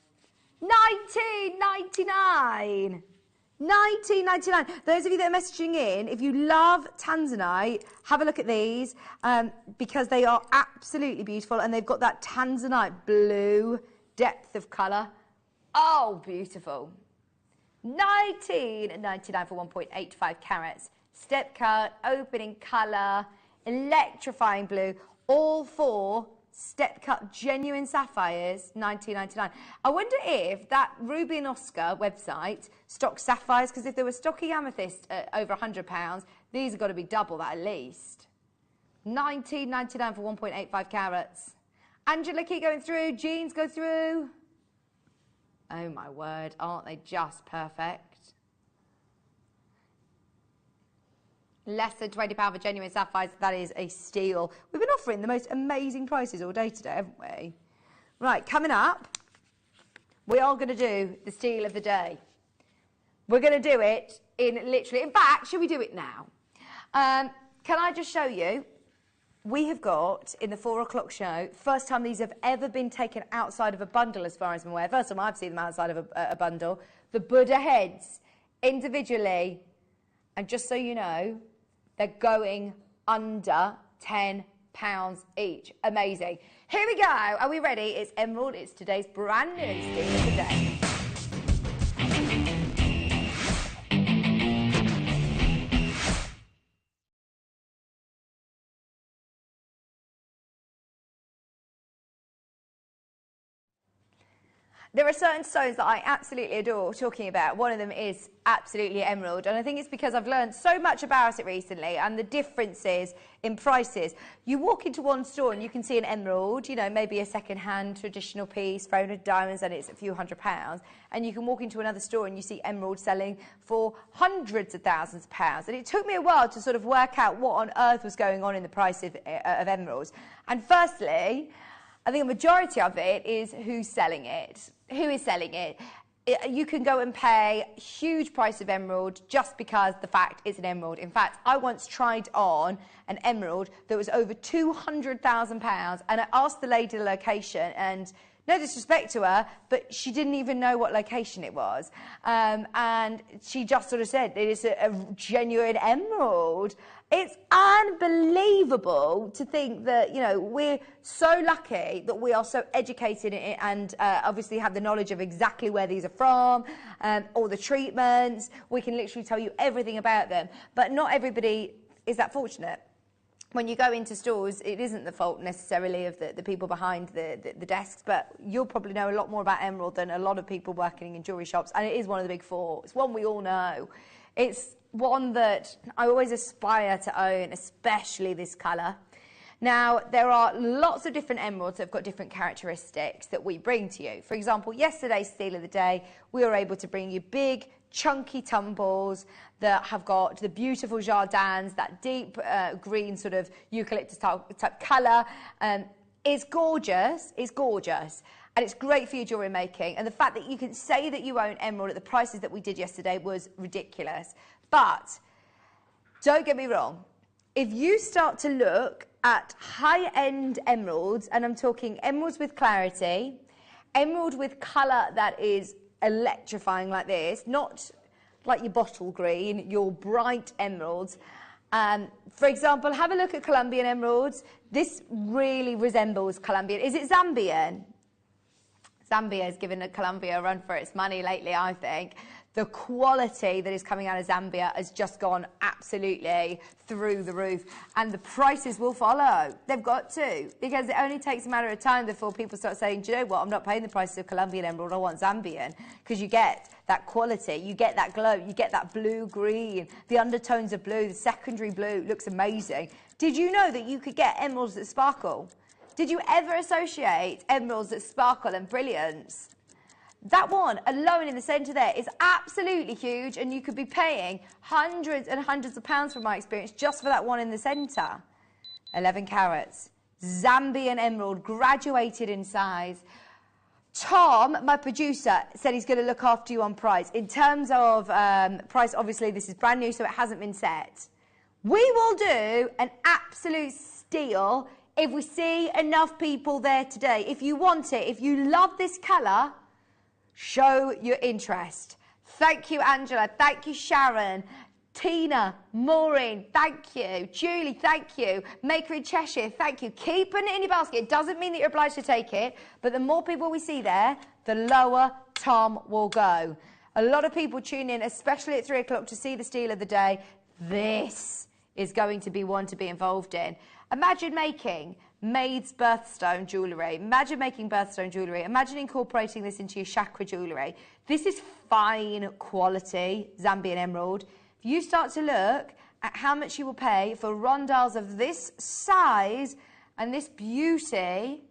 £19.99. £19.99. Those of you that are messaging in, if you love Tanzanite, have a look at these because they are absolutely beautiful and they've got that Tanzanite blue depth of colour. Oh, beautiful. £19.99 for 1.85 carats. Step cut, opening colour, electrifying blue. All 4 step cut genuine sapphires, £19.99. I wonder if that Ruby and Oscar website stocks sapphires, because if they were stocking amethyst at over £100, these have got to be double that at least. £19.99 for 1.85 carats. Angela, keep going through. Jeans, go through. Oh my word, aren't they just perfect? Less than £20 for genuine sapphires, that is a steal. We've been offering the most amazing prices all day today, haven't we? Right, coming up, we are going to do the steal of the day. We're going to do it in fact, should we do it now? Can I just show you? We have got, in the 4 o'clock show, first time these have ever been taken outside of a bundle as far as I'm aware. First time I've seen them outside of a bundle. The Buddha heads, individually, and just so you know, they're going under £10 each. Amazing. Here we go. Are we ready? It's Emerald. It's today's brand new steal of the day. There are certain stones that I absolutely adore talking about. One of them is absolutely emerald, and I think it's because I've learned so much about it recently and the differences in prices. You walk into one store and you can see an emerald, you know, maybe a second-hand traditional piece, thrown with diamonds, and it's a few £100s. And you can walk into another store and you see emerald selling for hundreds of thousands of pounds. And it took me a while to sort of work out what on earth was going on in the price of emeralds. And firstly, I think a majority of it is who's selling it. Who is selling it? You can go and pay a huge price of emerald just because the fact it's an emerald. In fact, I once tried on an emerald that was over £200,000, and I asked the lady the location, and no disrespect to her, but she didn't even know what location it was. And she just sort of said, it is a genuine emerald. It's unbelievable to think that, you know, we're so lucky that we are so educated and obviously have the knowledge of exactly where these are from, all the treatments. We can literally tell you everything about them. But not everybody is that fortunate. When you go into stores, it isn't the fault necessarily of the people behind the desks, but you'll probably know a lot more about emerald than a lot of people working in jewellery shops, and it is one of the big four. It's one we all know. It's one that I always aspire to own, especially this colour. Now, there are lots of different emeralds that have got different characteristics that we bring to you. For example, yesterday's steal of the day, we were able to bring you big, chunky tumbles that have got the beautiful jardins, that deep green sort of eucalyptus type colour. It's gorgeous, and it's great for your jewellery making. And the fact that you can say that you own emerald at the prices that we did yesterday was ridiculous. But don't get me wrong, if you start to look at high-end emeralds, and I'm talking emeralds with clarity, emerald with colour that is electrifying like this, not like your bottle green, your bright emeralds. For example, have a look at Colombian emeralds. This really resembles Colombian. Is it Zambian? Zambia has given Colombia a run for its money lately, I think. The quality that is coming out of Zambia has just gone absolutely through the roof, and the prices will follow. They've got to, because it only takes a matter of time before people start saying, do you know what, I'm not paying the prices of Colombian emerald, I want Zambian, because you get that quality, you get that glow, you get that blue-green, the undertones of blue, the secondary blue looks amazing. Did you know that you could get emeralds that sparkle? Did you ever associate emeralds that sparkle and brilliance? That one alone in the centre there is absolutely huge, and you could be paying hundreds and hundreds of pounds from my experience just for that one in the centre. 11 carats. Zambian emerald, graduated in size. Tom, my producer, said he's going to look after you on price. In terms of price, obviously this is brand new, so it hasn't been set. We will do an absolute steal if we see enough people there today. If you want it, if you love this colour, show your interest. Thank you, Angela. Thank you, Sharon. Tina, Maureen, thank you. Julie, thank you. Maker in Cheshire, thank you. Keep putting it in your basket. It doesn't mean that you're obliged to take it, but the more people we see there, the lower Tom will go. A lot of people tune in, especially at 3 o'clock, to see the steal of the day. This is going to be one to be involved in. Imagine making Maid's birthstone jewellery. Imagine making birthstone jewellery. Imagine incorporating this into your chakra jewellery. This is fine quality Zambian emerald. If you start to look at how much you will pay for rondelles of this size and this beauty,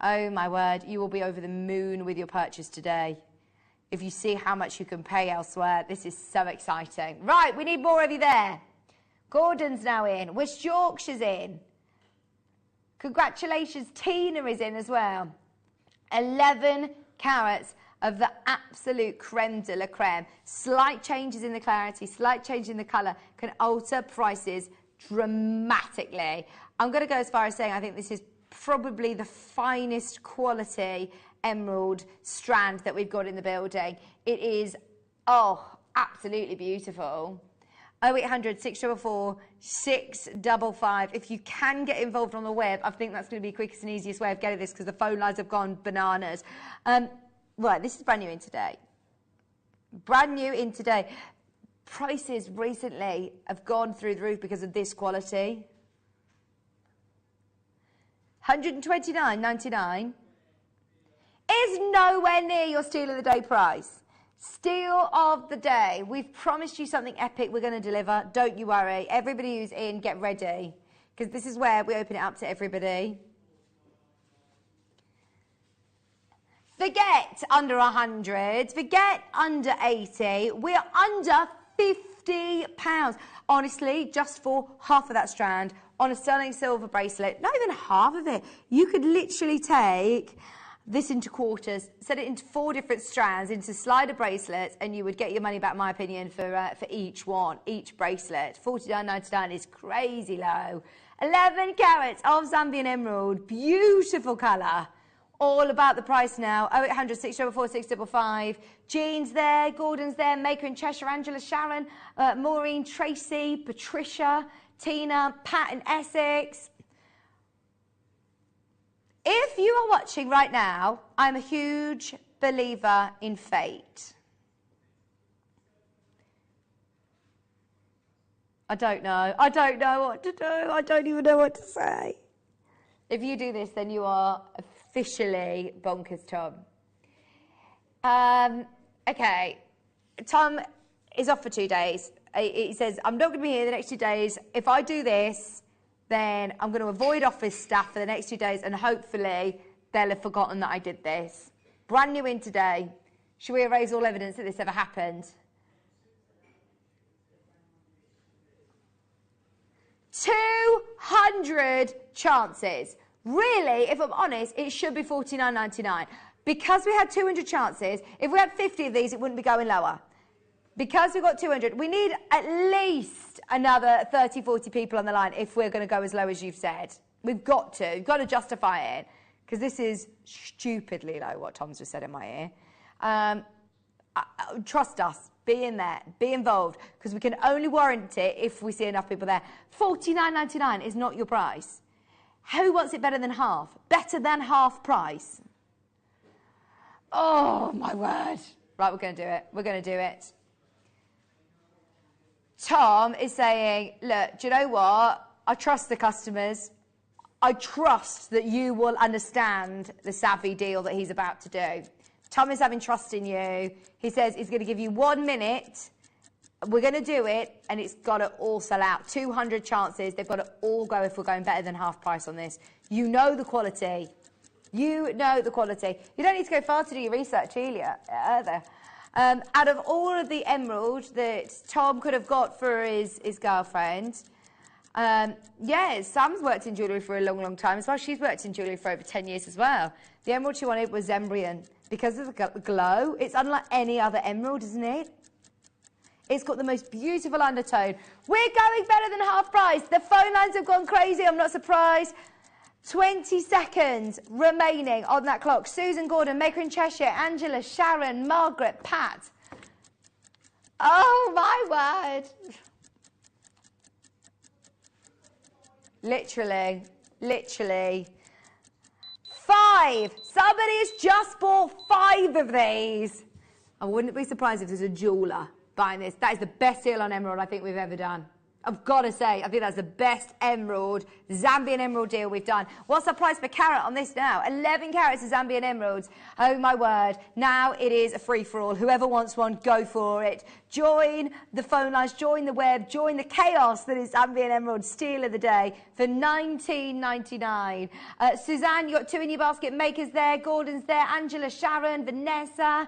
oh my word, you will be over the moon with your purchase today. If you see how much you can pay elsewhere, this is so exciting. Right, we need more of you there. Gordon's now in. West Yorkshire's in. Congratulations, Tina is in as well. 11 carats of the absolute creme de la creme. Slight changes in the clarity, slight change in the colour can alter prices dramatically. I'm going to go as far as saying I think this is probably the finest quality emerald strand that we've got in the building. It is, oh, absolutely beautiful. 0800 644 655. If you can get involved on the web, I think that's going to be the quickest and easiest way of getting this, because the phone lines have gone bananas. Right, this is brand new in today. Brand new in today. Prices recently have gone through the roof because of this quality. £129.99. is nowhere near your steal of the day price. Steal of the day. We've promised you something epic we're going to deliver. Don't you worry. Everybody who's in, get ready. Because this is where we open it up to everybody. Forget under 100. Forget under 80. We're under £50. Honestly, just for half of that strand on a sterling silver bracelet, not even half of it. You could literally take this into quarters, set it into 4 different strands, into slider bracelets, and you would get your money back, in my opinion, for each one, each bracelet. $49.99 is crazy low. 11 carats of Zambian emerald, beautiful colour. All about the price now. 0800 644 655. Jean's there, Gordon's there, Maker in Cheshire, Angela, Sharon, Maureen, Tracy, Patricia, Tina, Pat in Essex. If you are watching right now, I'm a huge believer in fate. I don't know what to do. I don't even know what to say. If you do this, then you are officially bonkers, Tom. Okay, Tom is off for 2 days. He says, I'm not going to be here the next 2 days. If I do this, then I'm going to avoid office staff for the next 2 days, and hopefully they'll have forgotten that I did this. Brand new in today. Should we erase all evidence that this ever happened? 200 chances. Really, if I'm honest, it should be $49.99. Because we had 200 chances, if we had 50 of these, it wouldn't be going lower. Because we've got 200, we need at least another 30, 40 people on the line if we're going to go as low as you've said. We've got to justify it, because this is stupidly low, what Tom's just said in my ear. Trust us. Be in there. Be involved, because we can only warrant it if we see enough people there. $49.99 is not your price. Who wants it better than half? Better than half price. Oh, my word. Right, we're going to do it. We're going to do it. Tom is saying, look, do you know what? I trust the customers. I trust that you will understand the savvy deal that he's about to do. Tom is having trust in you. He says he's going to give you 1 minute. We're going to do it, and it's got to all sell out. 200 chances. They've got to all go if we're going better than half price on this. You know the quality. You know the quality. You don't need to go far to do your research either. Out of all of the emerald that Tom could have got for his girlfriend, yeah, Sam's worked in jewellery for a long, long time as well. She's worked in jewellery for over 10 years as well. The emerald she wanted was Zambian. Because of the glow, it's unlike any other emerald, isn't it? It's got the most beautiful undertone. We're going better than half price. The phone lines have gone crazy. I'm not surprised. 20 seconds remaining on that clock. Susan Gordon, Maker in Cheshire, Angela, Sharon, Margaret, Pat. Oh, my word. Literally. 5. Somebody has just bought 5 of these. I wouldn't be surprised if there's a jeweller buying this. That is the best deal on emerald I think we've ever done. I've got to say, I think that's the best emerald, Zambian emerald deal we've done. What's the price per carat on this now? 11 carats of Zambian emeralds. Oh, my word. Now it is a free-for-all. Whoever wants one, go for it. Join the phone lines, join the web, join the chaos that is Zambian emerald steal of the day for $19.99. Suzanne, you got 2 in your basket. Maker's there, Gordon's there, Angela, Sharon, Vanessa.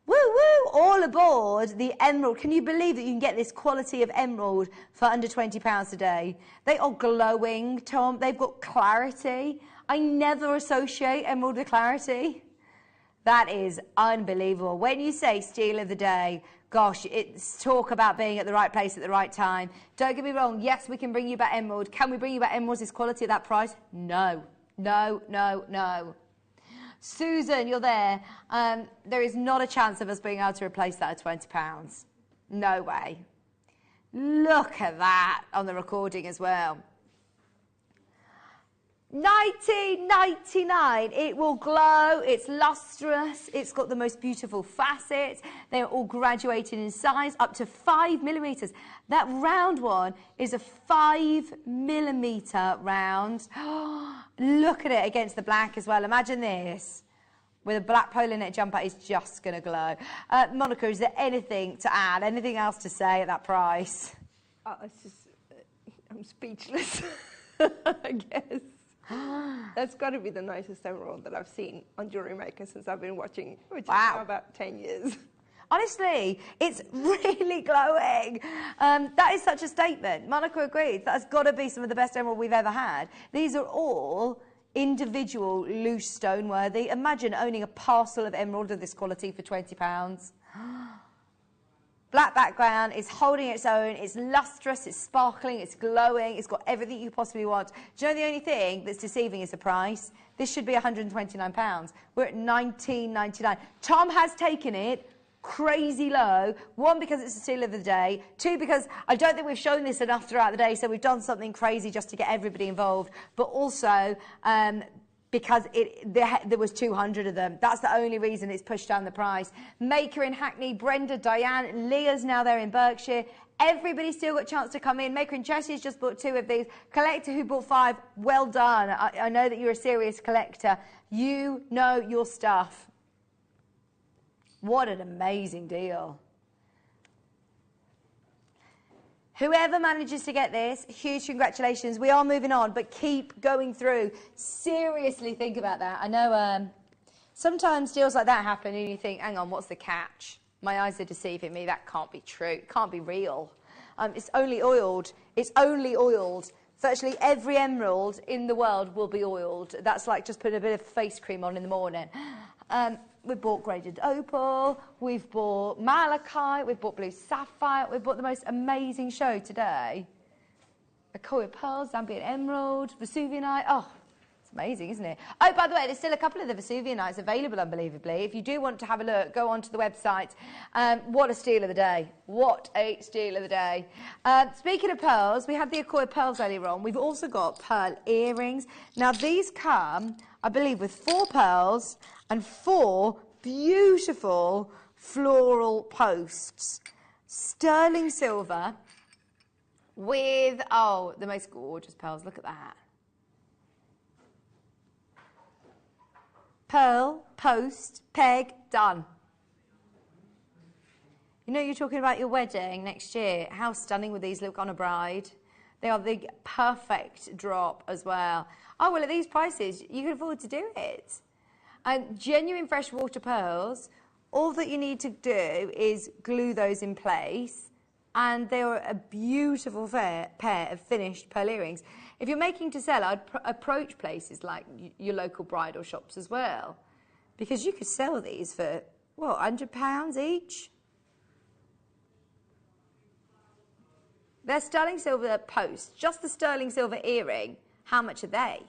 Woo woo! All aboard the emerald. Can you believe that you can get this quality of emerald for under £20 today? They are glowing, Tom. They've got clarity. I never associate emerald with clarity. That is unbelievable. When you say steal of the day, gosh, it's talk about being at the right place at the right time. Don't get me wrong. Yes, we can bring you back emerald. Can we bring you back emeralds this quality at that price? No. No, no, no. Susan, you're there. There is not a chance of us being able to replace that at £20. No way. Look at that on the recording as well. $19.99. It will glow. It's lustrous. It's got the most beautiful facets. They're all graduated in size up to 5 millimeters. That round one is a 5 millimeter round. Look at it against the black as well. Imagine this. with a black polo knit jumper is just going to glow. Monica, is there anything to add? Anything else to say at that price? It's just, I'm speechless, I guess. That's got to be the nicest emerald that I've seen on Jewellery Maker since I've been watching, which is now about 10 years. Honestly, it's really glowing. That is such a statement. Monica agrees. That's got to be some of the best emerald we've ever had. These are all individual loose stone worthy. Imagine owning a parcel of emerald of this quality for £20. Black background, it's holding its own, it's lustrous, it's sparkling, it's glowing, it's got everything you possibly want. Do you know the only thing that's deceiving is the price? This should be £129. We're at £19.99. Tom has taken it crazy low. One, because it's a steal of the day. Two, because I don't think we've shown this enough throughout the day, so we've done something crazy just to get everybody involved. But also, because there was 200 of them. That's the only reason it's pushed down the price. Maker in Hackney, Brenda, Diane, Leah's now there in Berkshire. Everybody's still got a chance to come in. Maker in Jesse's just bought 2 of these. Collector who bought 5, well done. I know that you're a serious collector. You know your stuff. What an amazing deal. Whoever manages to get this, huge congratulations. We are moving on, but keep going through. Seriously think about that. I know sometimes deals like that happen and you think, hang on, what's the catch? My eyes are deceiving me. That can't be true. It can't be real. It's only oiled. It's only oiled. Virtually every emerald in the world will be oiled. That's like just putting a bit of face cream on in the morning. We've bought graded opal, we've bought malachite, we've bought blue sapphire, we've bought the most amazing show today. Akkoya pearls, Zambian emerald, Vesuvianite. Oh, it's amazing, isn't it? Oh, by the way, there's still a couple of the Vesuvianites available, unbelievably. If you do want to have a look, go onto the website. What a steal of the day. What a steal of the day. Speaking of pearls, we had the Akkoya pearls earlier on. We've also got pearl earrings. Now, these come, I believe, with 4 pearls and 4 beautiful floral posts. Sterling silver with, oh, the most gorgeous pearls. Look at that. Pearl, post, peg, done. You know, you're talking about your wedding next year. How stunning would these look on a bride? They are the perfect drop as well. Oh, well, at these prices, you can afford to do it. And genuine freshwater pearls, all that you need to do is glue those in place, and they are a beautiful pair of finished pearl earrings. If you're making to sell, I'd approach places like your local bridal shops as well, because you could sell these for, what, £100 each? They're sterling silver posts, just the sterling silver earring. How much are they?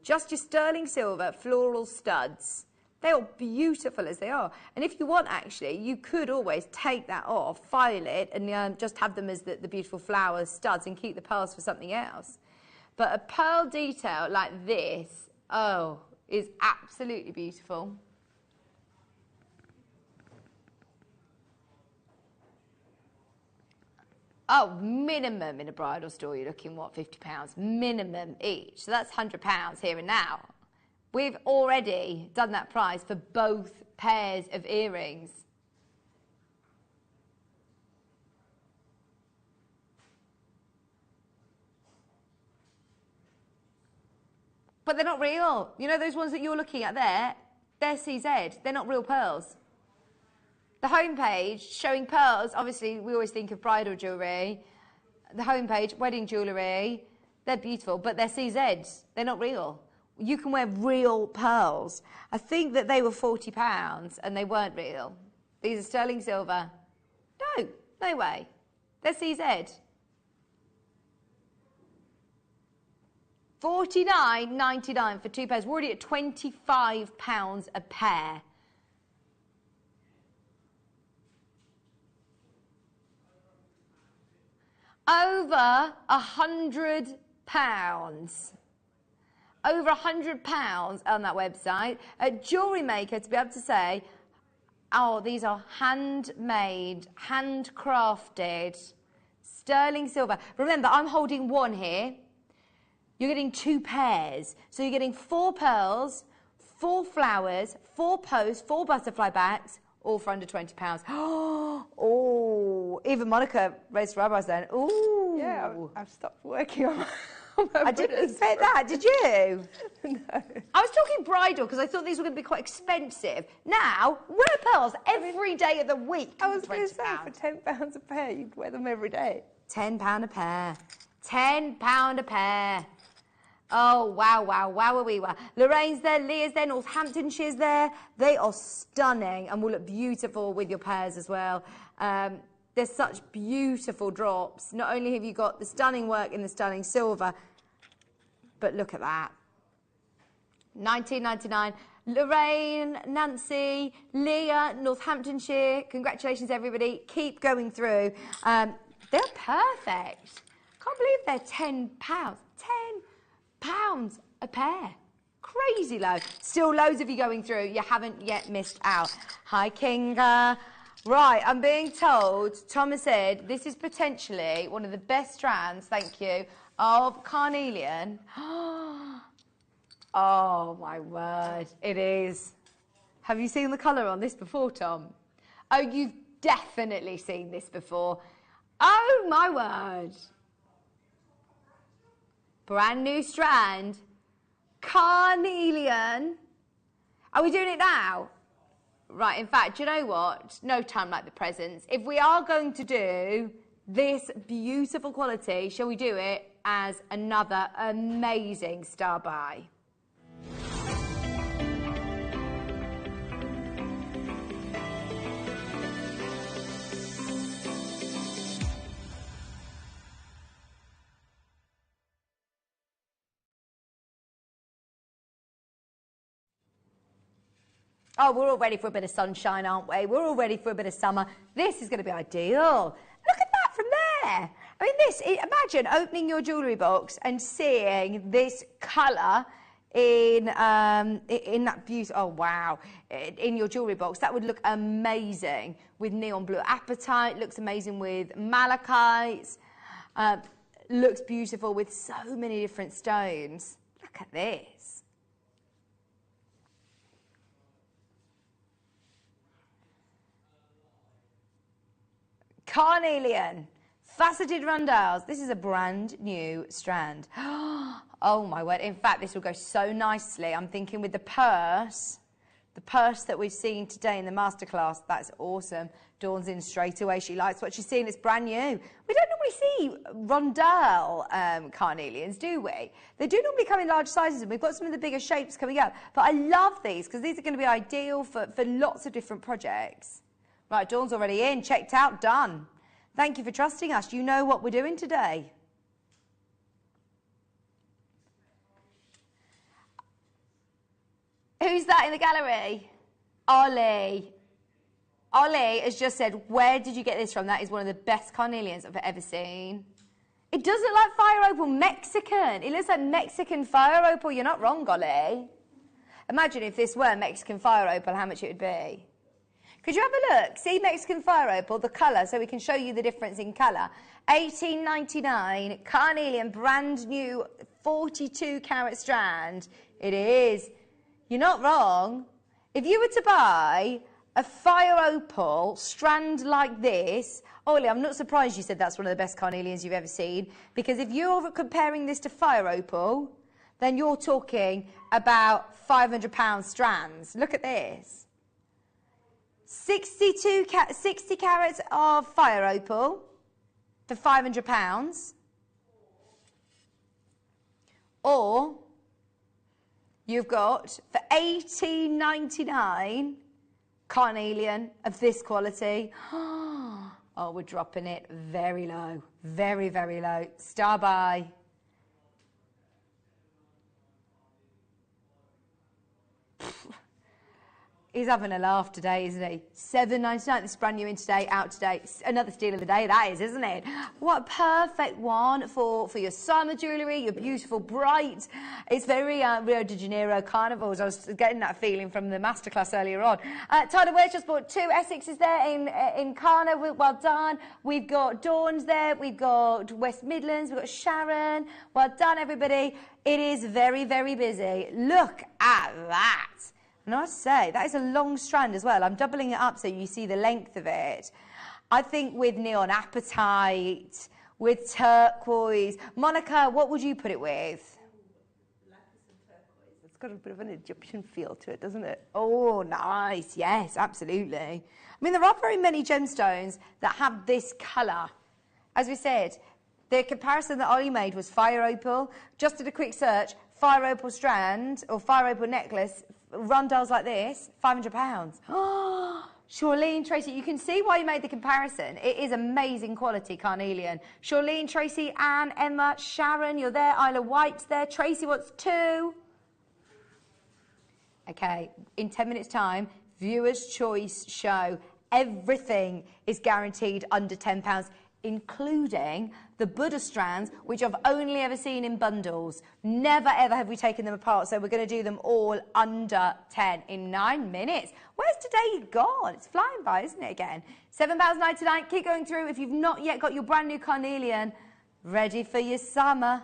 Just your sterling silver floral studs. They are beautiful as they are. And if you want, actually, you could always take that off, file it, and just have them as the beautiful flower studs and keep the pearls for something else. But a pearl detail like this, oh, is absolutely beautiful. Oh, minimum in a bridal store, you're looking, what, £50? Minimum each. So that's £100 here and now. We've already done that price for both pairs of earrings. But they're not real. You know those ones that you're looking at there? They're CZ. They're not real pearls. The homepage showing pearls, obviously we always think of bridal jewellery. The homepage, wedding jewellery, they're beautiful, but they're CZs. They're not real. You can wear real pearls. I think that they were £40 and they weren't real. These are sterling silver. No, no way. They're CZ. $49.99 for 2 pairs. We're already at £25 a pair. Over £100. Over £100 on that website. At Jewellery Maker, to be able to say, oh, these are handmade, handcrafted, sterling silver. Remember, I'm holding one here. You're getting 2 pairs. So you're getting 4 pearls, 4 flowers, 4 posts, 4 butterfly backs, all for under £20. Oh, even Monica raised her eyebrows then. Ooh. Yeah, I've stopped working on I didn't expect that, did you? No. I was talking bridal because I thought these were going to be quite expensive. Now, wear pearls every day of the week. I was going to say, for £10 a pair, you'd wear them every day. £10 a pair. £10 a pair. Oh, wow, wow, wow, we were. Lorraine's there, Leah's there, Northamptonshire's there. They are stunning and will look beautiful with your pairs as well. They're such beautiful drops. Not only have you got the stunning work in the stunning silver, but look at that. $19.99. Lorraine, Nancy, Leah, Northamptonshire. Congratulations, everybody. Keep going through. They're perfect. Can't believe they're £10. £10 a pair. Crazy low. Still loads of you going through. You haven't yet missed out. Hi, Kinga. Right, I'm being told, Thomas said, this is potentially one of the best strands, thank you, of carnelian. Oh, my word, it is. Have you seen the colour on this before, Tom? Oh, you've definitely seen this before. Oh, my word. Brand new strand. Carnelian. Are we doing it now? Right, in fact, do you know what? No time like the present. If we are going to do this beautiful quality, shall we do it as another amazing star buy? Oh, we're all ready for a bit of sunshine, aren't we? We're all ready for a bit of summer. This is going to be ideal. Look at that from there. I mean, imagine opening your jewellery box and seeing this colour in that beauty. Oh, wow. In your jewellery box. That would look amazing with neon blue apatite. Looks amazing with malachites. Looks beautiful with so many different stones. Look at this. Carnelian, faceted rondelles. This is a brand new strand. Oh my word. In fact, this will go so nicely. I'm thinking with the purse that we've seen today in the masterclass. That's awesome. Dawn's in straight away. She likes what she's seeing. It's brand new. We don't normally see rondelle carnelians, do we? They do normally come in large sizes, and we've got some of the bigger shapes coming up. But I love these because these are going to be ideal for lots of different projects. Right, Dawn's already in, checked out, done. Thank you for trusting us. You know what we're doing today. Who's that in the gallery? Ollie. Ollie has just said, where did you get this from? That is one of the best carnelians I've ever seen. It does look like fire opal, Mexican. It looks like Mexican fire opal. You're not wrong, Ollie. Imagine if this were Mexican fire opal, how much it would be. Could you have a look? See Mexican fire opal, the colour, so we can show you the difference in colour. $18.99, carnelian, brand new, 42 carat strand. It is. You're not wrong. If you were to buy a fire opal strand like this, Ollie, I'm not surprised you said that's one of the best carnelians you've ever seen, because if you're comparing this to fire opal, then you're talking about £500 strands. Look at this. 60 carats of fire opal for £500, or you've got for $18.99 carnelian of this quality. Oh, we're dropping it very low, very, very low. Star buy. He's having a laugh today, isn't he? $7.99. This is brand new in today, out today. Another steal of the day, that is, isn't it? What a perfect one for your summer jewellery, your beautiful bright. It's very Rio de Janeiro carnivals. I was getting that feeling from the masterclass earlier on. Tidal Wears just bought 2 Essexes there in Carno. Well done. We've got Dawn's there. We've got West Midlands. We've got Sharon. Well done, everybody. It is very, very busy. Look at that. And I say, that is a long strand as well. I'm doubling it up so you see the length of it. I think with neon apatite, with turquoise. Monica, what would you put it with? It's got a bit of an Egyptian feel to it, doesn't it? Oh, nice. Yes, absolutely. I mean, there aren't very many gemstones that have this colour. As we said, the comparison that Ollie made was fire opal. Just did a quick search. Fire opal strand or fire opal necklace, rondelles like this, £500. Oh, Charlene, Tracy, you can see why you made the comparison. It is amazing quality carnelian. Charlene, Tracy, Anne, Emma, Sharon, you're there. Isla White's there. Tracy wants 2. Okay, in 10 minutes' time, Viewer's Choice show. Everything is guaranteed under £10, including the Buddha strands, which I've only ever seen in bundles. Never, ever have we taken them apart, so we're going to do them all under 10 in 9 minutes. Where's today gone? It's flying by, isn't it, again? £7.99, keep going through. If you've not yet got your brand new carnelian ready for your summer.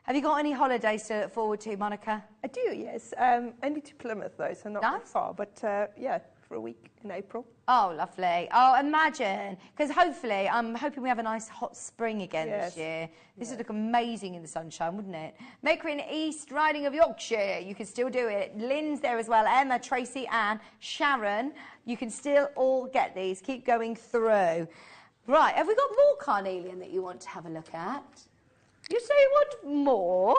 Have you got any holidays to look forward to, Monica? I do, yes. Only to Plymouth, though, so not that far, but yeah, for a week in April. Oh, lovely. Oh, imagine. Because hopefully, I'm hoping we have a nice hot spring again this year. This would look amazing in the sunshine, wouldn't it? Maker in East Riding of Yorkshire. You can still do it. Lynn's there as well. Emma, Tracy, Anne, Sharon. You can still all get these. Keep going through. Right, have we got more carnelian that you want to have a look at? You say you want more?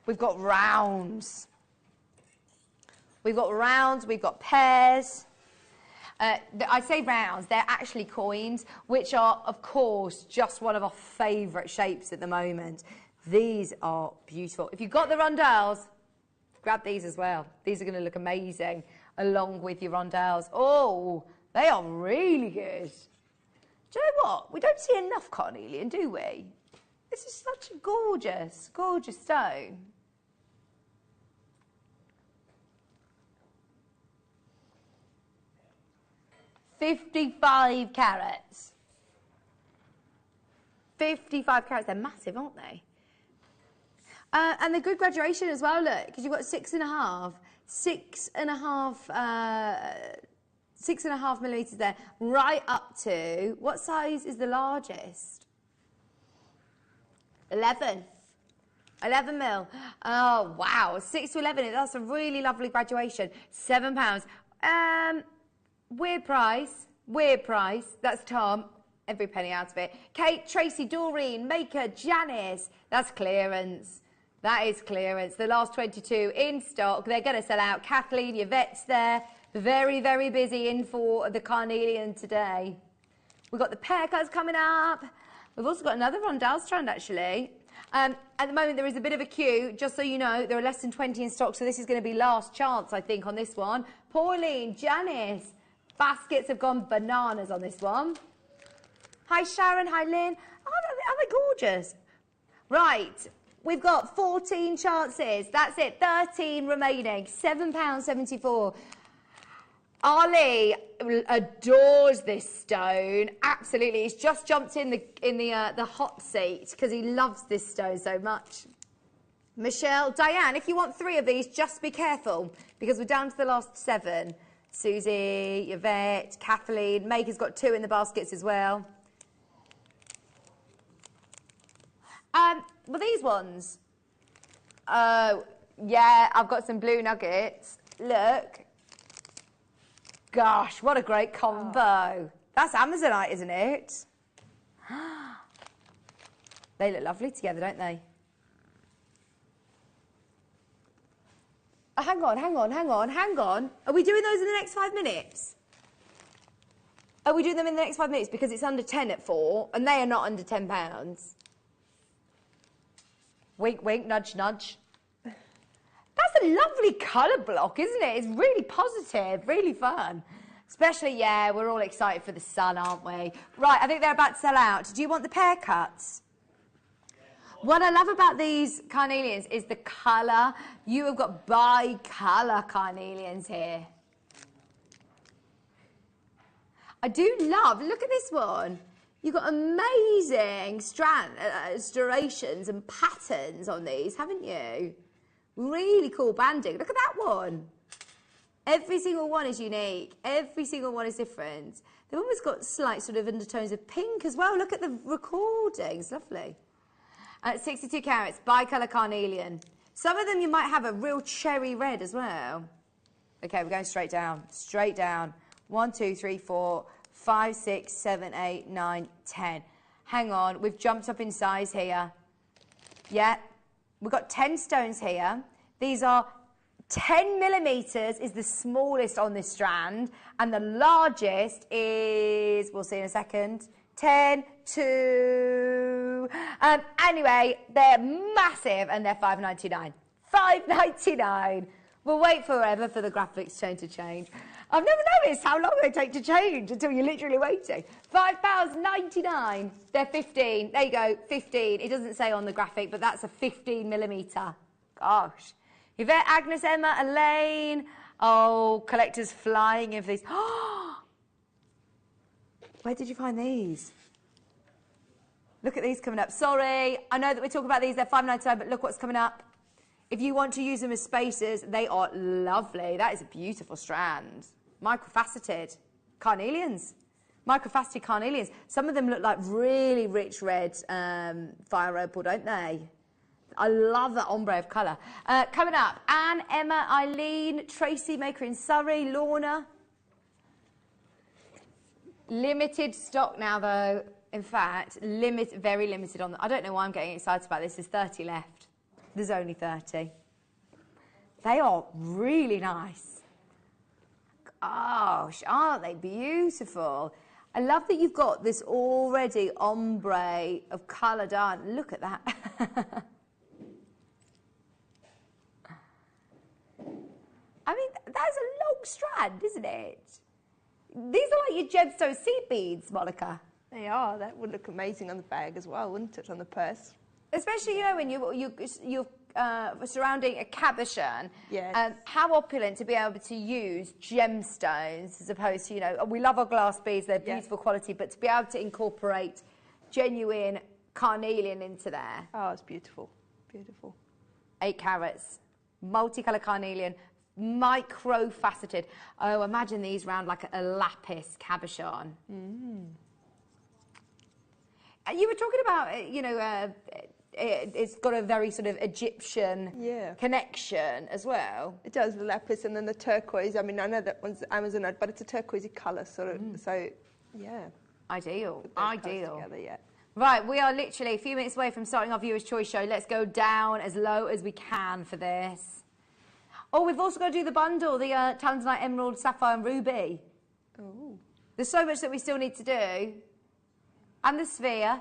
We've got rounds. We've got rounds, we've got pairs. I say rounds, they're actually coins, which are, of course, just one of our favourite shapes at the moment. These are beautiful. If you've got the rondelles, grab these as well. These are going to look amazing along with your rondelles. Oh, they are really good. Do you know what? We don't see enough carnelian, do we? This is such a gorgeous, gorgeous stone. $55 carats. 55 carats. They're massive, aren't they? And they're good graduation as well, look, because you've got 6.5 millimetres there, right up to, what size is the largest? 11 mil. Oh, wow. 6 to 11. That's a really lovely graduation. £7. Weird price. That's Tom. Every penny out of it. Kate, Tracy, Doreen, Maker, Janice. That's clearance. That is clearance. The last 22 in stock. They're going to sell out. Kathleen, Yvette's there. Very, very busy in for the carnelian today. We've got the pear cards coming up. We've also got another rondelle strand, actually. At the moment, there is a bit of a queue. Just so you know, there are less than 20 in stock, so this is going to be last chance, I think, on this one. Pauline, Janice. Baskets have gone bananas on this one. Hi, Sharon. Hi, Lynn. Oh, are they gorgeous? Right. We've got 14 chances. That's it. 13 remaining. £7.74. Ali adores this stone. Absolutely. He's just jumped in the hot seat because he loves this stone so much. Michelle, Diane, if you want 3 of these, just be careful because we're down to the last 7. Susie, Yvette, Kathleen. Maker's got 2 in the baskets as well. Well, these ones. Oh, yeah, I've got some blue nuggets. Look. Gosh, what a great combo. Oh. That's Amazonite, isn't it? They look lovely together, don't they? Oh, hang on. Are we doing those in the next 5 minutes? Are we doing them in the next 5 minutes? Because it's under 10 at 4, and they are not under £10. Wink, wink, nudge, nudge. That's a lovely colour block, isn't it? It's really positive, really fun. Especially, yeah, we're all excited for the sun, aren't we? Right, I think they're about to sell out. Do you want the pear cuts? What I love about these carnelians is the colour. You have got bi-colour carnelians here. I do love, look at this one. You've got amazing striations and patterns on these, haven't you? Really cool banding. Look at that one. Every single one is unique. Every single one is different. They've almost got slight sort of undertones of pink as well. Look at the recordings. Lovely. 62 carats, bicolour carnelian. Some of them you might have a real cherry red as well. Okay, we're going straight down. Straight down. 1, 2, 3, 4, 5, 6, 7, 8, 9, 10. Hang on, we've jumped up in size here. Yeah, we've got 10 stones here. These are 10 millimetres is the smallest on this strand, and the largest is, we'll see in a second, 10 to... anyway, they're massive, and they're £5.99. £5.99. We'll wait forever for the graphics to change. I've never noticed how long they take to change until you're literally waiting. £5.99. They're 15. There you go, 15. It doesn't say on the graphic, but that's a 15 millimetre. Gosh. Yvette, Agnes, Emma, Elaine. Oh, collectors flying of these. Where did you find these? Look at these coming up. Sorry, I know that we're talking about these. They're £5.99, but look what's coming up. If you want to use them as spacers, they are lovely. That is a beautiful strand. Microfaceted carnelians. Microfaceted carnelians. Some of them look like really rich red fire opal, don't they? I love that ombre of colour. Coming up, Anne, Emma, Eileen, Tracy, Maker in Surrey, Lorna. Limited stock now, though. In fact, very limited on... I don't know why I'm getting excited about this. There's 30 left. There's only 30. They are really nice. Gosh, aren't they beautiful? I love that you've got this already ombre of colour done. Look at that. I mean, that's a long strand, isn't it? These are like your gemstone seed beads, Monica. They are. That would look amazing on the bag as well, wouldn't it, on the purse? Especially, you know, when you're surrounding a cabochon. Yes. How opulent to be able to use gemstones as opposed to, you know, we love our glass beads, they're beautiful quality, but to be able to incorporate genuine carnelian into there. Oh, it's beautiful. Beautiful. 8 carats. Multicolour carnelian. Micro-faceted. Oh, imagine these round like a lapis cabochon. Mm. You were talking about, you know, it's got a very sort of Egyptian connection as well. It does, the lapis and then the turquoise. I mean, I know that one's Amazonite, but it's a turquoisey colour, sort of. So, yeah. Ideal. Put those Ideal. Together, yeah. Right, we are literally a few minutes away from starting our Viewer's Choice show. Let's go down as low as we can for this. Oh, we've also got to do the bundle, the Tanzanite, Emerald, Sapphire and Ruby. Oh. There's so much that we still need to do. And the sphere.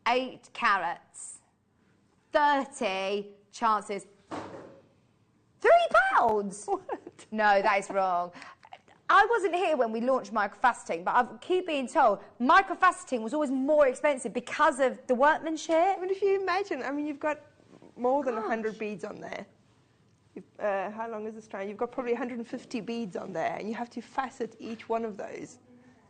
£8 carats. 30 chances. £3? What? No, that is wrong. I wasn't here when we launched microfaceting, but I keep being told microfaceting was always more expensive because of the workmanship. I mean, if you imagine, I mean, you've got more than 100 beads on there. How long is the strand? You've got probably 150 beads on there, and you have to facet each one of those.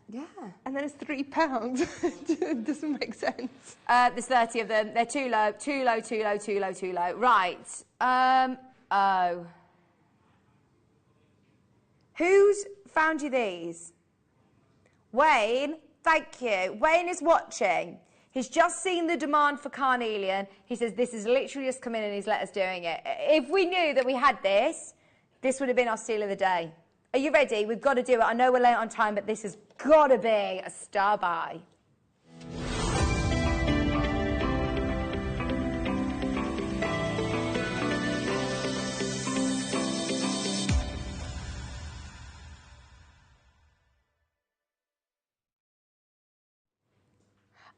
Yeah. And then it's £3. It doesn't make sense. There's 30 of them. They're too low, too low, too low, too low, too low. Right. Oh. Who's found you these? Wayne, thank you. Wayne is watching. He's just seen the demand for carnelian. He says this has literally just come in and he's let us doing it. If we knew that we had this, this would have been our steal of the day. Are you ready? We've got to do it. I know we're late on time, but this has got to be a star buy.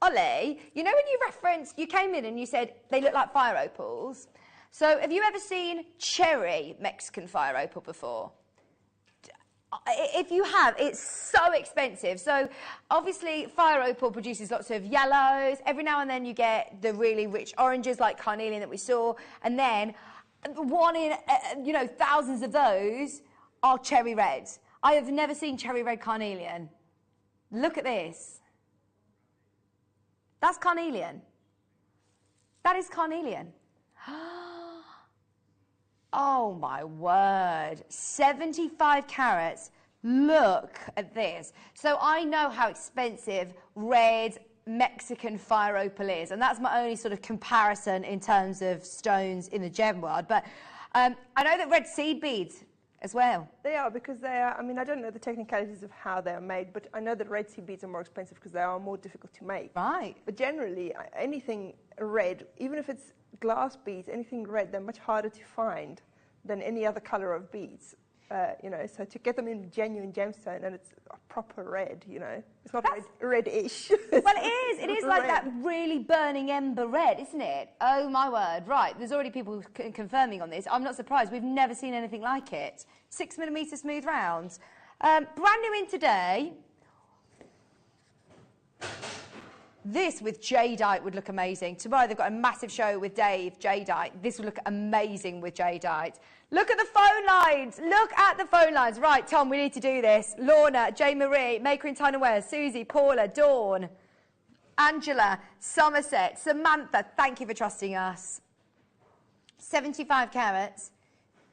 Ollie, you know when you referenced, you came in and you said they look like fire opals. So have you ever seen cherry Mexican fire opal before? If you have, it's so expensive. So obviously fire opal produces lots of yellows. Every now and then you get the really rich oranges like carnelian that we saw. And then one in, thousands of those are cherry reds. I have never seen cherry red carnelian. Look at this. That's carnelian. That is carnelian. Oh my word. 75 carats. Look at this. So I know how expensive red Mexican fire opal is, and that's my only sort of comparison in terms of stones in the gem world. But I know that red seed beads as well. They are, because they are, I mean, I don't know the technicalities of how they are made, but I know that red seed beads are more expensive because they are more difficult to make. Right. But generally, anything red, even if it's glass beads, anything red, they're much harder to find than any other color of beads. So to get them in genuine gemstone, and it's a proper red, it's not red-ish. Well, it is like that really burning ember red, isn't it? Oh my word. Right, there's already people confirming on this. I'm not surprised, we've never seen anything like it. 6mm smooth rounds. Brand new in today. This with jadeite would look amazing. Tomorrow they've got a massive show with Dave, jadeite. This would look amazing with jadeite. Look at the phone lines. Look at the phone lines. Right, Tom, we need to do this. Lorna, J. Marie, Maker in Tyne and Wear, Susie, Paula, Dawn, Angela, Somerset, Samantha, thank you for trusting us. 75 carats.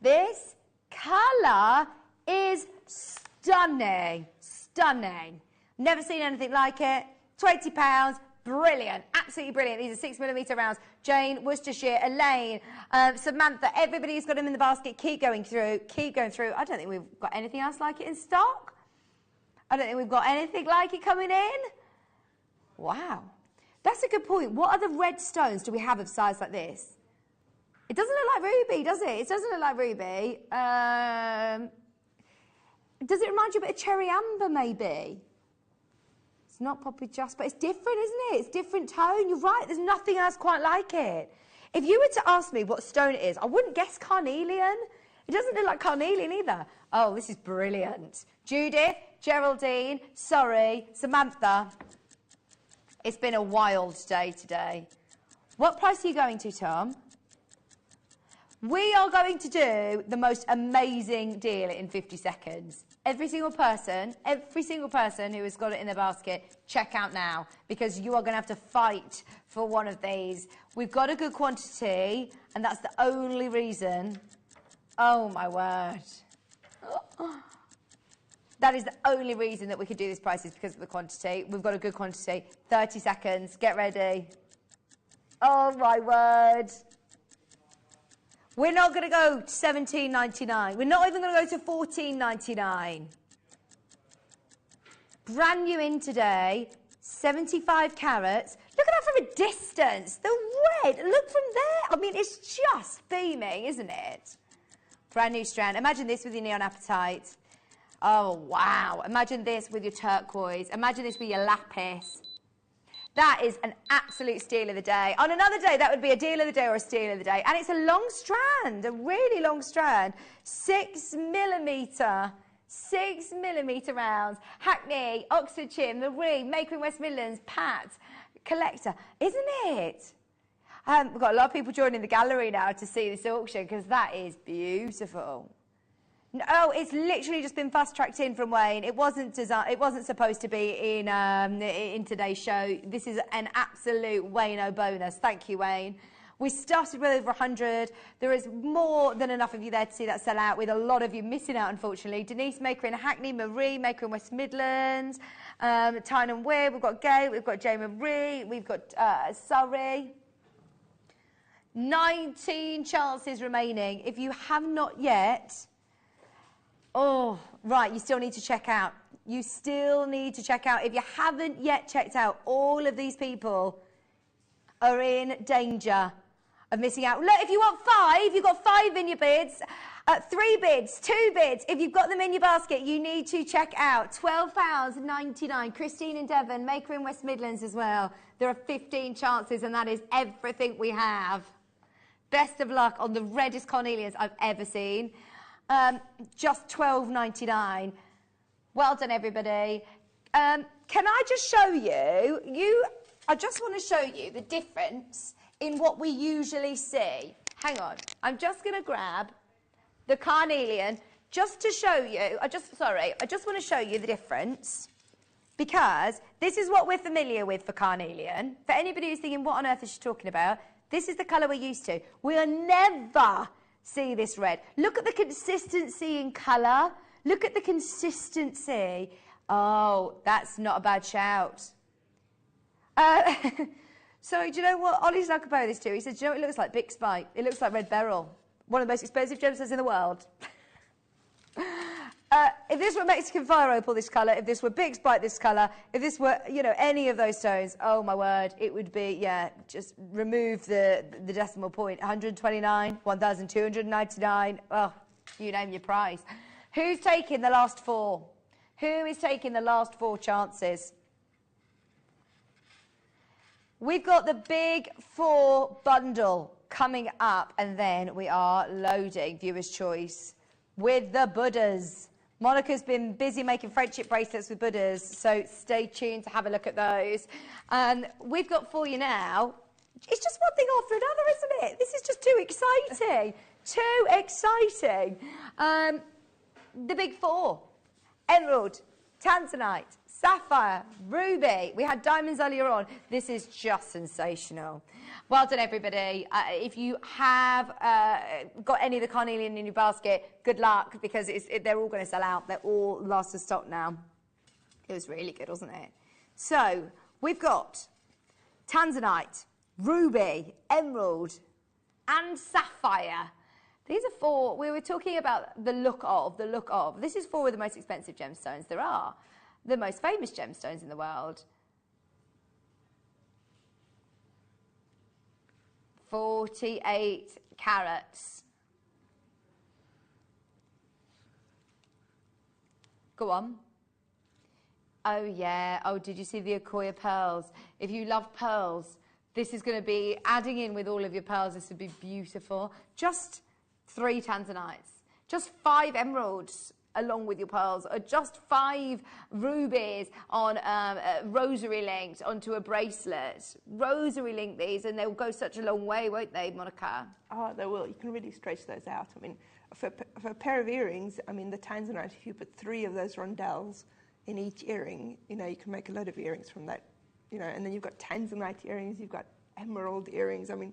This colour is stunning. Stunning. Never seen anything like it. £20, brilliant, absolutely brilliant. These are 6mm rounds. Jane, Worcestershire, Elaine, Samantha, everybody's got them in the basket. Keep going through, keep going through. I don't think we've got anything else like it in stock. I don't think we've got anything like it coming in. Wow, that's a good point. What other red stones do we have of size like this? It doesn't look like ruby, does it? It doesn't look like ruby. Does it remind you a bit of cherry amber, maybe? Not poppy jasper. It's different, isn't it? It's different tone. You're right. There's nothing else quite like it. If you were to ask me what stone it is, I wouldn't guess carnelian. It doesn't look like carnelian either. Oh, this is brilliant. Judith, Geraldine, sorry, Samantha. It's been a wild day today. What price are you going to, Tom? We are going to do the most amazing deal in 50 seconds. Every single person who has got it in their basket, check out now, because you are going to have to fight for one of these. We've got a good quantity, and that's the only reason. Oh, my word. That is the only reason that we could do this price, is because of the quantity. We've got a good quantity. 30 seconds. Get ready. Oh, my word. We're not going to go to $17.99. We're not even going to go to $14.99. Brand new in today, 75 carats. Look at that from a distance. The red, look from there. I mean, it's just beaming, isn't it? Brand new strand. Imagine this with your neon apatite. Oh, wow. Imagine this with your turquoise. Imagine this with your lapis. That is an absolute steal of the day. On another day, that would be a deal of the day or a steal of the day. And it's a long strand, a really long strand. 6mm rounds. Hackney, Oxfordshire, Marie, Maker in West Midlands, Pat, Collector. Isn't it? We've got a lot of people joining the gallery now to see this auction, because that is beautiful. No, it's literally just been fast-tracked in from Wayne. It wasn't supposed to be in today's show. This is an absolute Wayne-o bonus. Thank you, Wayne. We started with over 100. There is more than enough of you there to see that sell out, with a lot of you missing out, unfortunately. Denise, Maker in Hackney, Marie, Maker in West Midlands, Tyne and Wear, we've got Gay, we've got J. Marie, we've got Surrey. 19 chances remaining. If you have not yet... Oh, right, you still need to check out. You still need to check out. If you haven't yet checked out, all of these people are in danger of missing out. Look, if you want 5, you've got 5 in your bids. 3 bids, 2 bids. If you've got them in your basket, you need to check out £12.99. Christine in Devon, Maker in West Midlands as well. There are 15 chances, and that is everything we have. Best of luck on the reddest carnelians I've ever seen. Just £12.99. Well done, everybody. Can I just show you? I just want to show you the difference in what we usually see. Hang on. I'm just going to grab the carnelian just to show you. I just want to show you the difference, because this is what we're familiar with for carnelian. For anybody who's thinking, what on earth is she talking about? This is the colour we're used to. We'll never see this red. Look at the consistency in colour. Look at the consistency. Oh, that's not a bad shout. So, do you know what Ollie's like about this too? He said, do you know what it looks like? Big spike. It looks like red beryl. One of the most expensive gemstones in the world. If this were Mexican fire opal, this colour, if this were big spike, this colour, if this were, you know, any of those stones, oh my word, it would be, yeah, just remove the decimal point. 129, 1,299, oh, you name your price. Who's taking the last 4? Who is taking the last 4 chances? We've got the big 4 bundle coming up, and then we are loading viewer's choice with the Buddhas. Monica's been busy making friendship bracelets with Buddhas, so stay tuned to have a look at those. We've got for you now, it's just one thing after another, isn't it? This is just too exciting. Too exciting. The big 4, emerald, tanzanite, sapphire, ruby. We had diamonds earlier on. This is just sensational. Well done, everybody. If you have got any of the carnelian in your basket, good luck, because they're all going to sell out. They're all last of stock now. It was really good, wasn't it? So we've got tanzanite, ruby, emerald, and sapphire. These are 4. We were talking about the look of. This is 4 of the most expensive gemstones there are. The most famous gemstones in the world. 48 carats. Go on. Oh, yeah. Oh, did you see the Okoye pearls? If you love pearls, this is going to be adding in with all of your pearls. This would be beautiful. Just 3 tanzanites. Just 5 emeralds along with your pearls, or just 5 rubies on rosary linked onto a bracelet. Rosary link these, and they'll go such a long way, won't they, Monica? Oh, they will. You can really stretch those out. I mean, for a pair of earrings, I mean, the tanzanite, if you put 3 of those rondelles in each earring, you know, you can make a load of earrings from that, you know, and then you've got tanzanite earrings, you've got emerald earrings. I mean,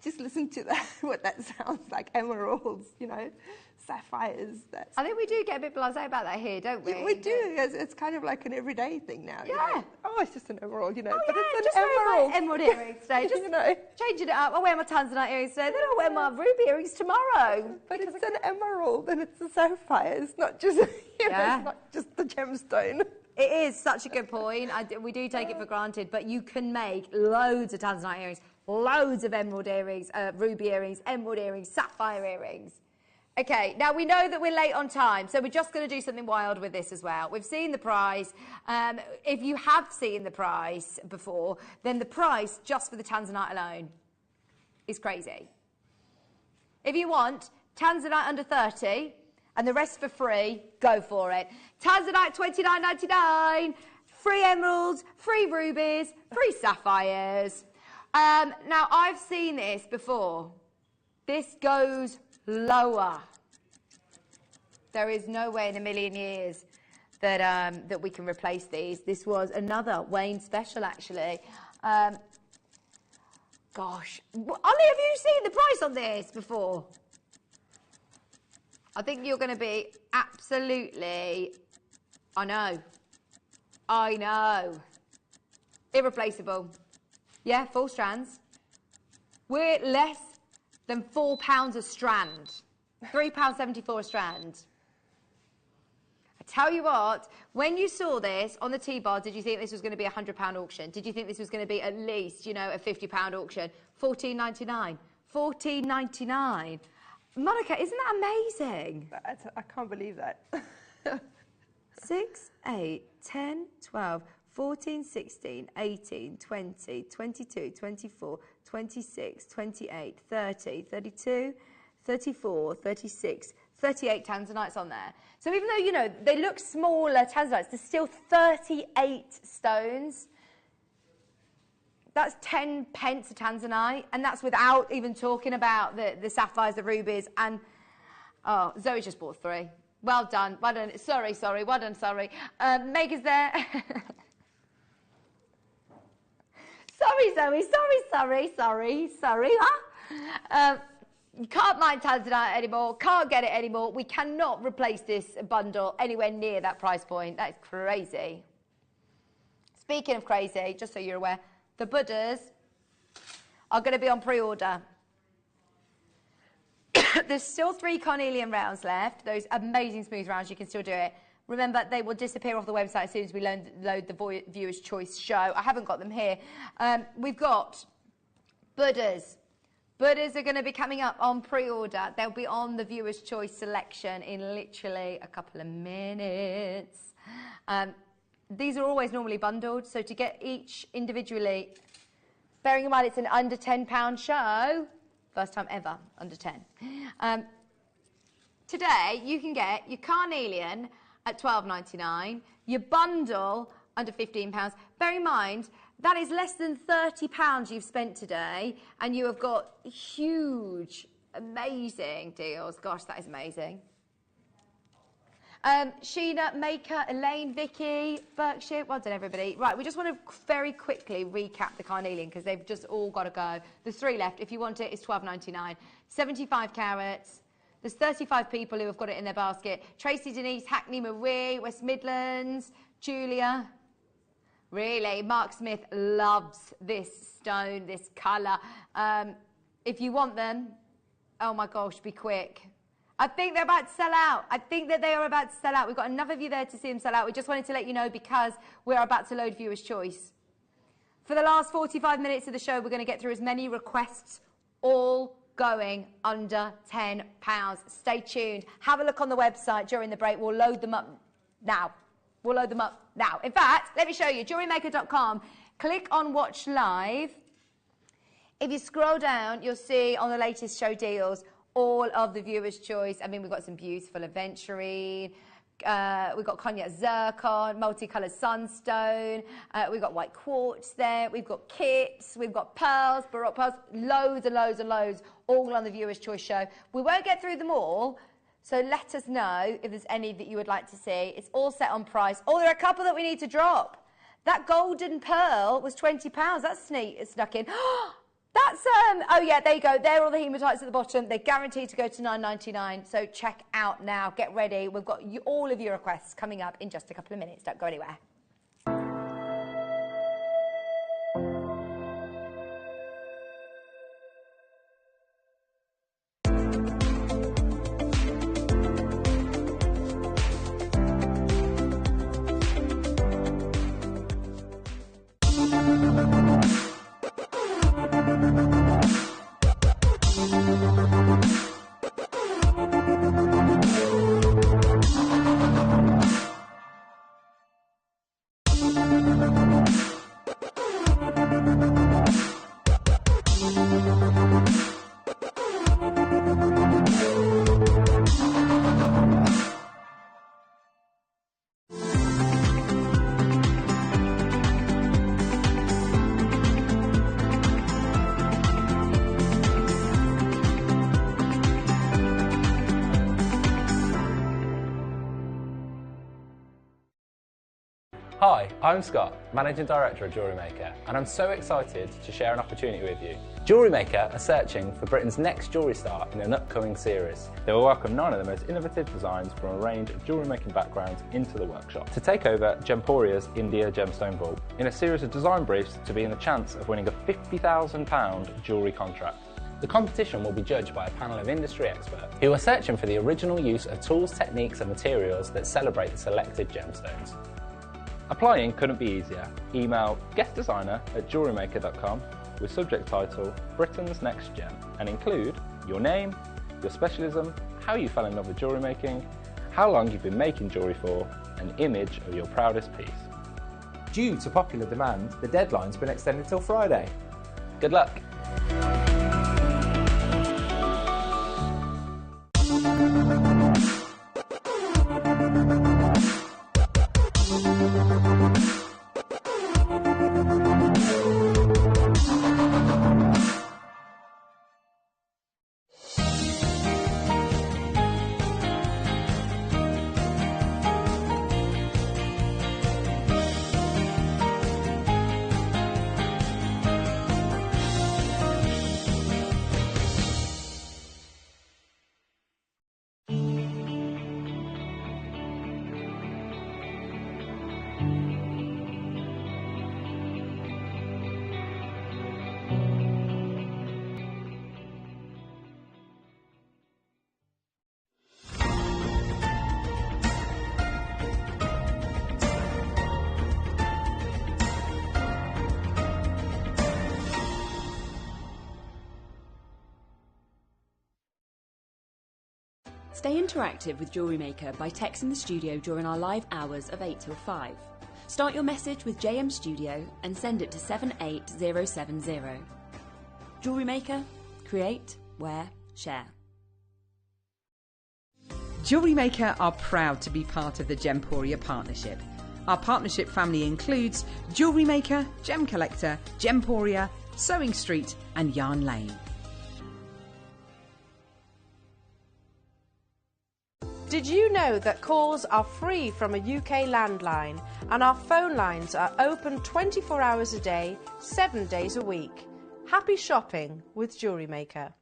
just listen to that, what that sounds like. Emeralds, you know, sapphires. I think we do get a bit blasé about that here, don't we? Yeah, we do. It's kind of like an everyday thing now. Yeah. You know? Oh, it's just an emerald, you know. Oh, but yeah, it's just an emerald. emerald. Emerald earrings today. Just, you know, changing it up. I'll wear my tanzanite earrings today, then I'll wear my ruby earrings tomorrow. But it's an emerald and it's a sapphire. It's not just, you know, it's not just the gemstone. It is such a good point. We do take it for granted, but you can make loads of tanzanite earrings, loads of emerald earrings, ruby earrings, emerald earrings, sapphire earrings. Okay, now we know that we're late on time, so we're just going to do something wild with this as well. We've seen the price. If you have seen the price before, then the price just for the tanzanite alone is crazy. If you want tanzanite under 30 and the rest for free, go for it. Tanzanite $29.99, free emeralds, free rubies, free sapphires. Now, I've seen this before. This goes lower. There is no way in a million years that, that we can replace these. This was another Wayne special, actually. Gosh. Ollie, have you seen the price on this before? I think you're going to be absolutely... I know. Irreplaceable. Yeah, 4 strands. We're less than £4 a strand. £3.74 a strand. I tell you what, when you saw this on the T-bar, did you think this was going to be a £100 auction? Did you think this was going to be at least, you know, a £50 auction? £14.99. £14.99. Monica, isn't that amazing? I can't believe that. 6, 8, 10, 12, 14, 16, 18, 20, 22, 24, 26, 28, 30, 32, 34, 36, 38 Tanzanites on there. So even though, you know, they look smaller Tanzanites, there's still 38 stones. That's 10 pence a Tanzanite, and that's without even talking about the sapphires, the rubies, and... Oh, Zoe just bought 3. Well done, well done. Sorry, well done, sorry. Meg is there. Sorry, Zoe, sorry. Huh? You can't mine Tanzanite anymore, can't get it anymore. We cannot replace this bundle anywhere near that price point. That is crazy. Speaking of crazy, just so you're aware, the Buddhas are going to be on pre-order. There's still 3 carnelian rounds left. Those amazing smooth rounds, you can still do it. Remember, they will disappear off the website as soon as we load the Viewer's Choice show. I haven't got them here. We've got Buddhas. Buddhas are going to be coming up on pre-order. They'll be on the Viewer's Choice selection in literally a couple of minutes. These are always normally bundled, so to get each individually, bearing in mind it's an under £10 show, first time ever, under 10. Today, you can get your carnelian at £12.99, your bundle under £15. Bear in mind, that is less than £30 you've spent today, and you have got huge, amazing deals. Gosh, that is amazing. Sheena, Maker, Elaine, Vicky, Berkshire, well done everybody. Right, we just want to very quickly recap the carnelian because they've just all got to go. There's 3 left. If you want it, it's £12.99. 75 carats. There's 35 people who have got it in their basket. Tracy, Denise, Hackney, Marie, West Midlands, Julia. Really, Mark Smith loves this stone, this colour. If you want them, oh my gosh, be quick. I think they're about to sell out. I think that they are about to sell out. We've got enough of you there to see them sell out. We just wanted to let you know because we're about to load Viewer's Choice. For the last 45 minutes of the show, we're going to get through as many requests, all going under £10. Stay tuned. Have a look on the website during the break. We'll load them up now. We'll load them up now. In fact, let me show you. JewelleryMaker.com. Click on Watch Live. If you scroll down, you'll see on the latest show deals all of the Viewer's Choice. I mean, we've got some beautiful aventurine. We've got cognac zircon, multicoloured sunstone. We've got white quartz there. We've got kits. We've got pearls, baroque pearls. Loads and loads and loads, all on the Viewer's Choice show. We won't get through them all, so let us know if there's any that you would like to see. It's all set on price. Oh, there are a couple that we need to drop. That golden pearl was £20. That's snuck in. That's, oh yeah, there you go. There are all the hematites at the bottom. They're guaranteed to go to $9.99. So check out now. Get ready. We've got all of your requests coming up in just a couple of minutes. Don't go anywhere. Hi, I'm Scott, Managing Director of Jewellery Maker, and I'm so excited to share an opportunity with you. Jewellery Maker are searching for Britain's next jewellery star in an upcoming series. They will welcome 9 of the most innovative designs from a range of jewellery making backgrounds into the workshop to take over Gemporia's India Gemstone Vault in a series of design briefs to be in the chance of winning a £50,000 jewellery contract. The competition will be judged by a panel of industry experts who are searching for the original use of tools, techniques and materials that celebrate the selected gemstones. Applying couldn't be easier. Email guestdesigner@jewellerymaker.com with subject title Britain's Next Gem and include your name, your specialism, how you fell in love with jewellery making, how long you've been making jewellery for, an image of your proudest piece. Due to popular demand, the deadline's been extended till Friday. Good luck! Stay interactive with Jewellery Maker by texting the studio during our live hours of 8 till 5. Start your message with JM Studio and send it to 78070. Jewellery Maker, create, wear, share. Jewellery Maker are proud to be part of the Gemporia partnership. Our partnership family includes Jewellery Maker, Gem Collector, Gemporia, Sewing Street and Yarn Lane. Did you know that calls are free from a UK landline and our phone lines are open 24 hours a day, 7 days a week? Happy shopping with Jewellery Maker.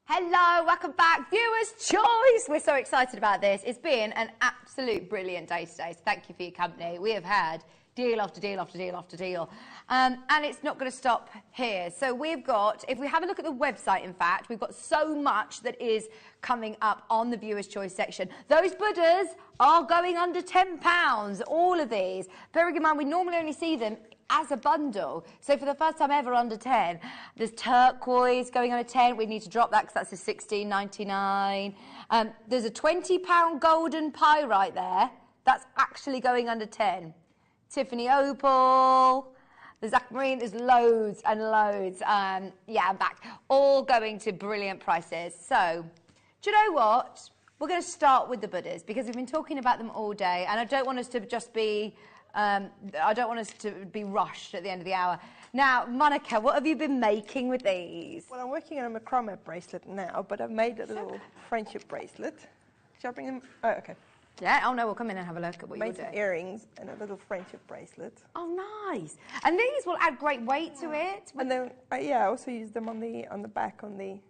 Hello, welcome back. Viewers' choice. We're so excited about this. It's been an absolute brilliant day today, so thank you for your company. We have had deal after deal after deal after deal. And it's not going to stop here. So we've got, if we have a look at the website, in fact, we've got so much that is coming up on the Viewers' Choice section. Those Buddhas are going under £10, all of these. Bearing in mind, we normally only see them as a bundle. So for the first time ever, under 10. There's turquoise going under 10. We need to drop that because that's a £16.99. There's a £20 golden pyrite there. That's actually going under 10. Tiffany opal, there's aquamarine, there's loads and loads. Yeah, I'm back. All going to brilliant prices. So, do you know what? We're going to start with the Buddhas because we've been talking about them all day, and I don't want us to just be, rushed at the end of the hour. Now, Monica, what have you been making with these? Well, I'm working on a macrame bracelet now, but I've made a little friendship bracelet. Shall I bring them? Oh, okay. Yeah, oh no, we'll come in and have a look at what you're doing. Earrings and a little friendship bracelet. Oh, nice. And these will add great weight to it. And then, yeah, I also use them on the back on the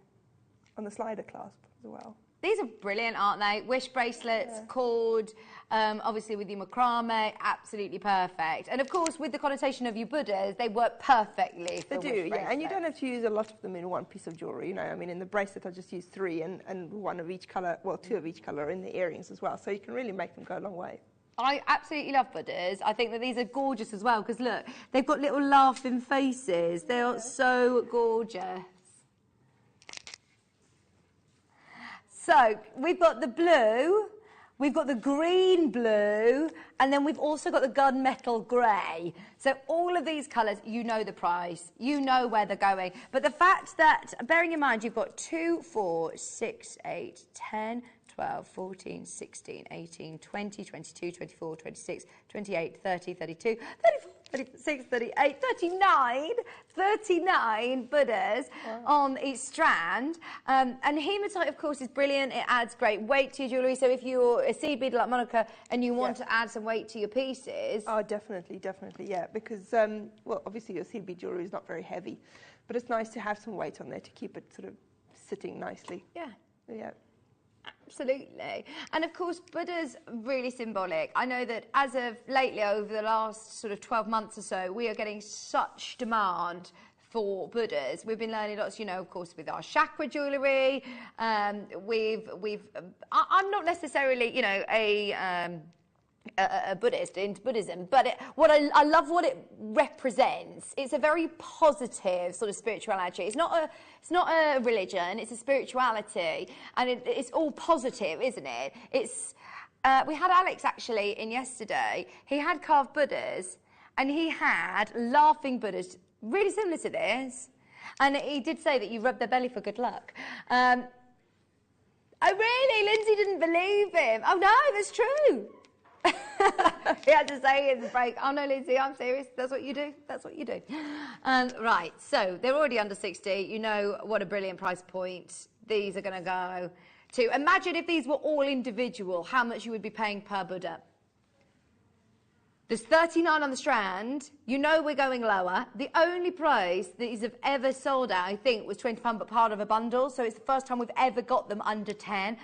slider clasp as well. These are brilliant, aren't they? Wish bracelets, cord, obviously with your macrame, absolutely perfect. And of course, with the connotation of your Buddhas, they work perfectly for They do, wish yeah. And you don't have to use a lot of them in one piece of jewellery, you know. I mean, in the bracelet, I just use 3 and one of each colour, well, 2 of each colour in the earrings as well. So you can really make them go a long way. I absolutely love Buddhas. I think that these are gorgeous as well because, look, they've got little laughing faces. They are so gorgeous. So we've got the blue, we've got the green blue, and then we've also got the gunmetal grey. So all of these colours, you know the price, you know where they're going. But the fact that, bearing in mind, you've got 2, 4, 6, 8, 10, 12, 14, 16, 18, 20, 22, 24, 26, 28, 30, 32, 34, 36, 38, 39 Buddhas on each strand. And hematite, of course, is brilliant. It adds great weight to your jewellery. So if you're a seed beader like Monica and you want to add some weight to your pieces... Oh, definitely, yeah. Because, well, obviously your seed bead jewellery is not very heavy, but it's nice to have some weight on there to keep it sort of sitting nicely. Yeah. Yeah. Absolutely. And of course, Buddha's really symbolic. I know that as of lately, over the last sort of 12 months or so, we are getting such demand for Buddhas. We've been learning lots, you know, of course, with our chakra jewellery. I'm not necessarily, you know, Buddhist, into Buddhism, but I love what it represents. It's a very positive sort of spirituality. It's not a religion, it's a spirituality, and it's all positive, isn't it? It's we had Alex actually in yesterday. He had carved Buddhas, and he had laughing Buddhas, really similar to this, and he did say that you rub their belly for good luck. Oh really? Lindsay didn't believe him. Oh no, that's true. He had to say in the break, oh no, Lindsay, I'm serious. That's what you do. That's what you do. Right, so they're already under 60. You know what a brilliant price point these are going to go to. Imagine if these were all individual, how much you would be paying per Buddha. There's 39 on the strand. You know we're going lower. The only price that these have ever sold at, I think, was £20, but part of a bundle. So it's the first time we've ever got them under 10.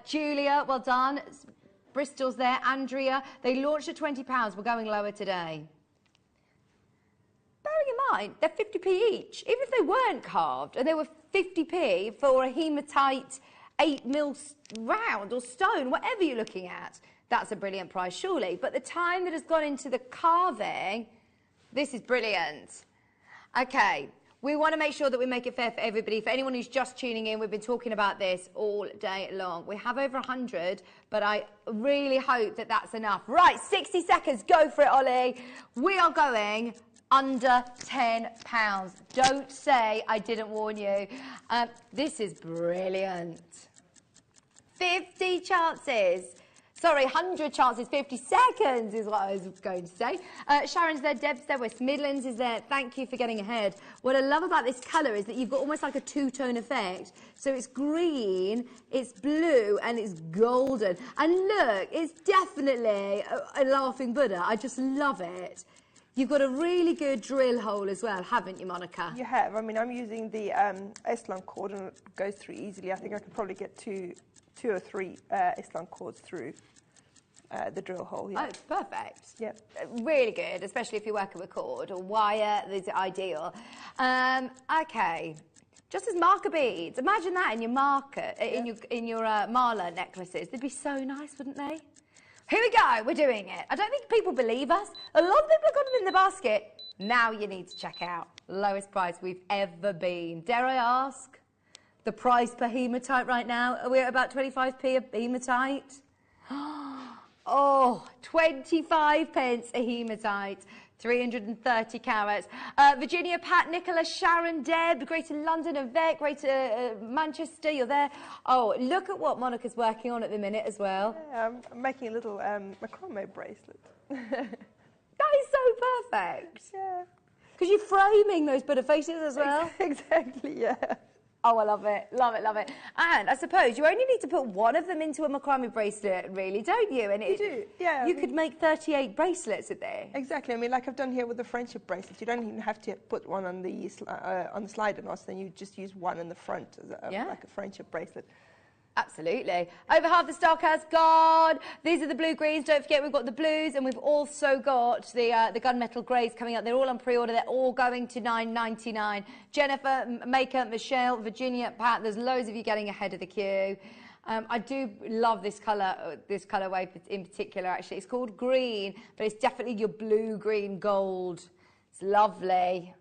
Julia, well done. Bristol's there, Andrea, they launched at £20, we're going lower today. Bearing in mind, they're 50p each. Even if they weren't carved, and they were 50p for a hematite 8mm round or stone, whatever you're looking at, that's a brilliant price, surely. But the time that has gone into the carving, this is brilliant. Okay. We want to make sure that we make it fair for everybody. For anyone who's just tuning in, we've been talking about this all day long. We have over 100, but I really hope that that's enough. Right, 60 seconds. Go for it, Ollie. We are going under £10. Don't say I didn't warn you. This is brilliant. 50 chances. Sorry, 100 chances, 50 seconds is what I was going to say. Sharon's there, Deb's there, West Midlands is there. Thank you for getting ahead. What I love about this colour is that you've got almost like a two-tone effect. So it's green, it's blue, and it's golden. And look, it's definitely a laughing Buddha. I just love it. You've got a really good drill hole as well, haven't you, Monica? You have. I mean, I'm using the S-line cord, and it goes through easily. I think I could probably get two or three S-line cords through the drill hole. Yeah. Oh, perfect. Yeah. Really good, especially if you're working with cord or wire. These are ideal. Okay. Just as marker beads. Imagine that in your marker, in your mala necklaces. They'd be so nice, wouldn't they? Here we go. We're doing it. I don't think people believe us. A lot of people have got them in the basket. Now you need to check out lowest price we've ever been. Dare I ask? The price per hematite right now, we're at about 25p a hematite. Oh, 25 pence a hematite, 330 carats. Virginia, Pat, Nicola, Sharon, Deb, Greater London, Yvette, Greater Manchester, you're there. Oh, look at what Monica's working on at the minute as well. Yeah, I'm making a little macrame bracelet. That is so perfect. Yeah. Because you're framing those Buddha faces as well. Exactly, yeah. Oh, I love it, love it, love it. And I suppose you only need to put one of them into a macrame bracelet, really, don't you? And you do, yeah. You could make 38 bracelets with there. Exactly. I mean, like I've done here with the friendship bracelet, you don't even have to put one on the slider knots. Then you just use one in the front as like a friendship bracelet. Absolutely. Over half the stock has gone. These are the blue greens. Don't forget we've got the blues, and we've also got the gunmetal greys coming up. They're all on pre-order. They're all going to $9.99. Jennifer, Maker, Michelle, Virginia, Pat. There's loads of you getting ahead of the queue. I do love this colourway in particular. Actually, it's called green, but it's definitely your blue, green, gold. It's lovely.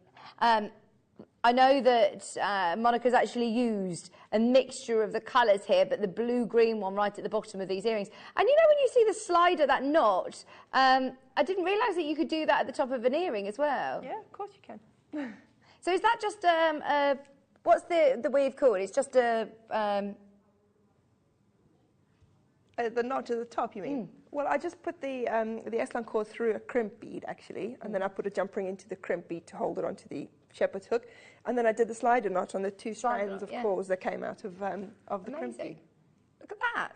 I know that Monica's actually used a mixture of the colours here, but the blue-green one right at the bottom of these earrings. And you know when you see the slider, that knot, I didn't realise that you could do that at the top of an earring as well. Yeah, of course you can. So is that just, what's the weave called? It's just a... the knot at the top, you mean? Well, I just put the S-line cord through a crimp bead, actually, and then I put a jump ring into the crimp bead to hold it onto the shepherd's hook, and then I did the slider knot on the two strands of cords that came out of the crimp bead. Look at that.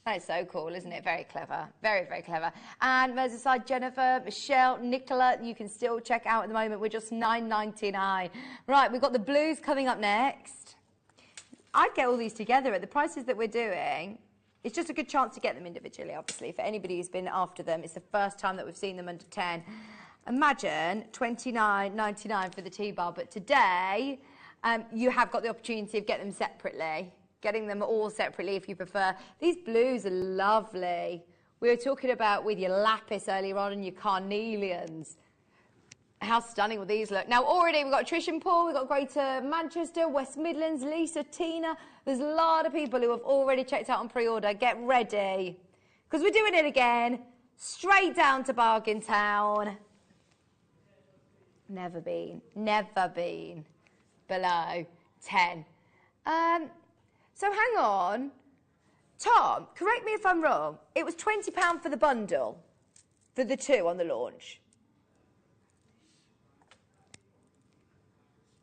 That is so cool, isn't it? Very clever. Very, very clever. And there's a side, Jennifer, Michelle, Nicola, you can still check out at the moment. We're just $9.99. Right, we've got the blues coming up next. I'd get all these together at the prices that we're doing. It's just a good chance to get them individually, obviously. For anybody who's been after them, it's the first time that we've seen them under 10. Imagine $29.99 for the T-bar, but today you have got the opportunity of getting them separately, getting them all separately if you prefer. These blues are lovely We were talking about with your lapis earlier on and your carnelians. How stunning will these look? Now, already we've got Trish and Paul, we've got Greater Manchester, West Midlands, Lisa, Tina. There's a lot of people who have already checked out on pre-order. Get ready, because we're doing it again. Straight down to Bargain Town. Never been below 10. So hang on. Tom, correct me if I'm wrong. It was £20 for the bundle, for the two on the launch.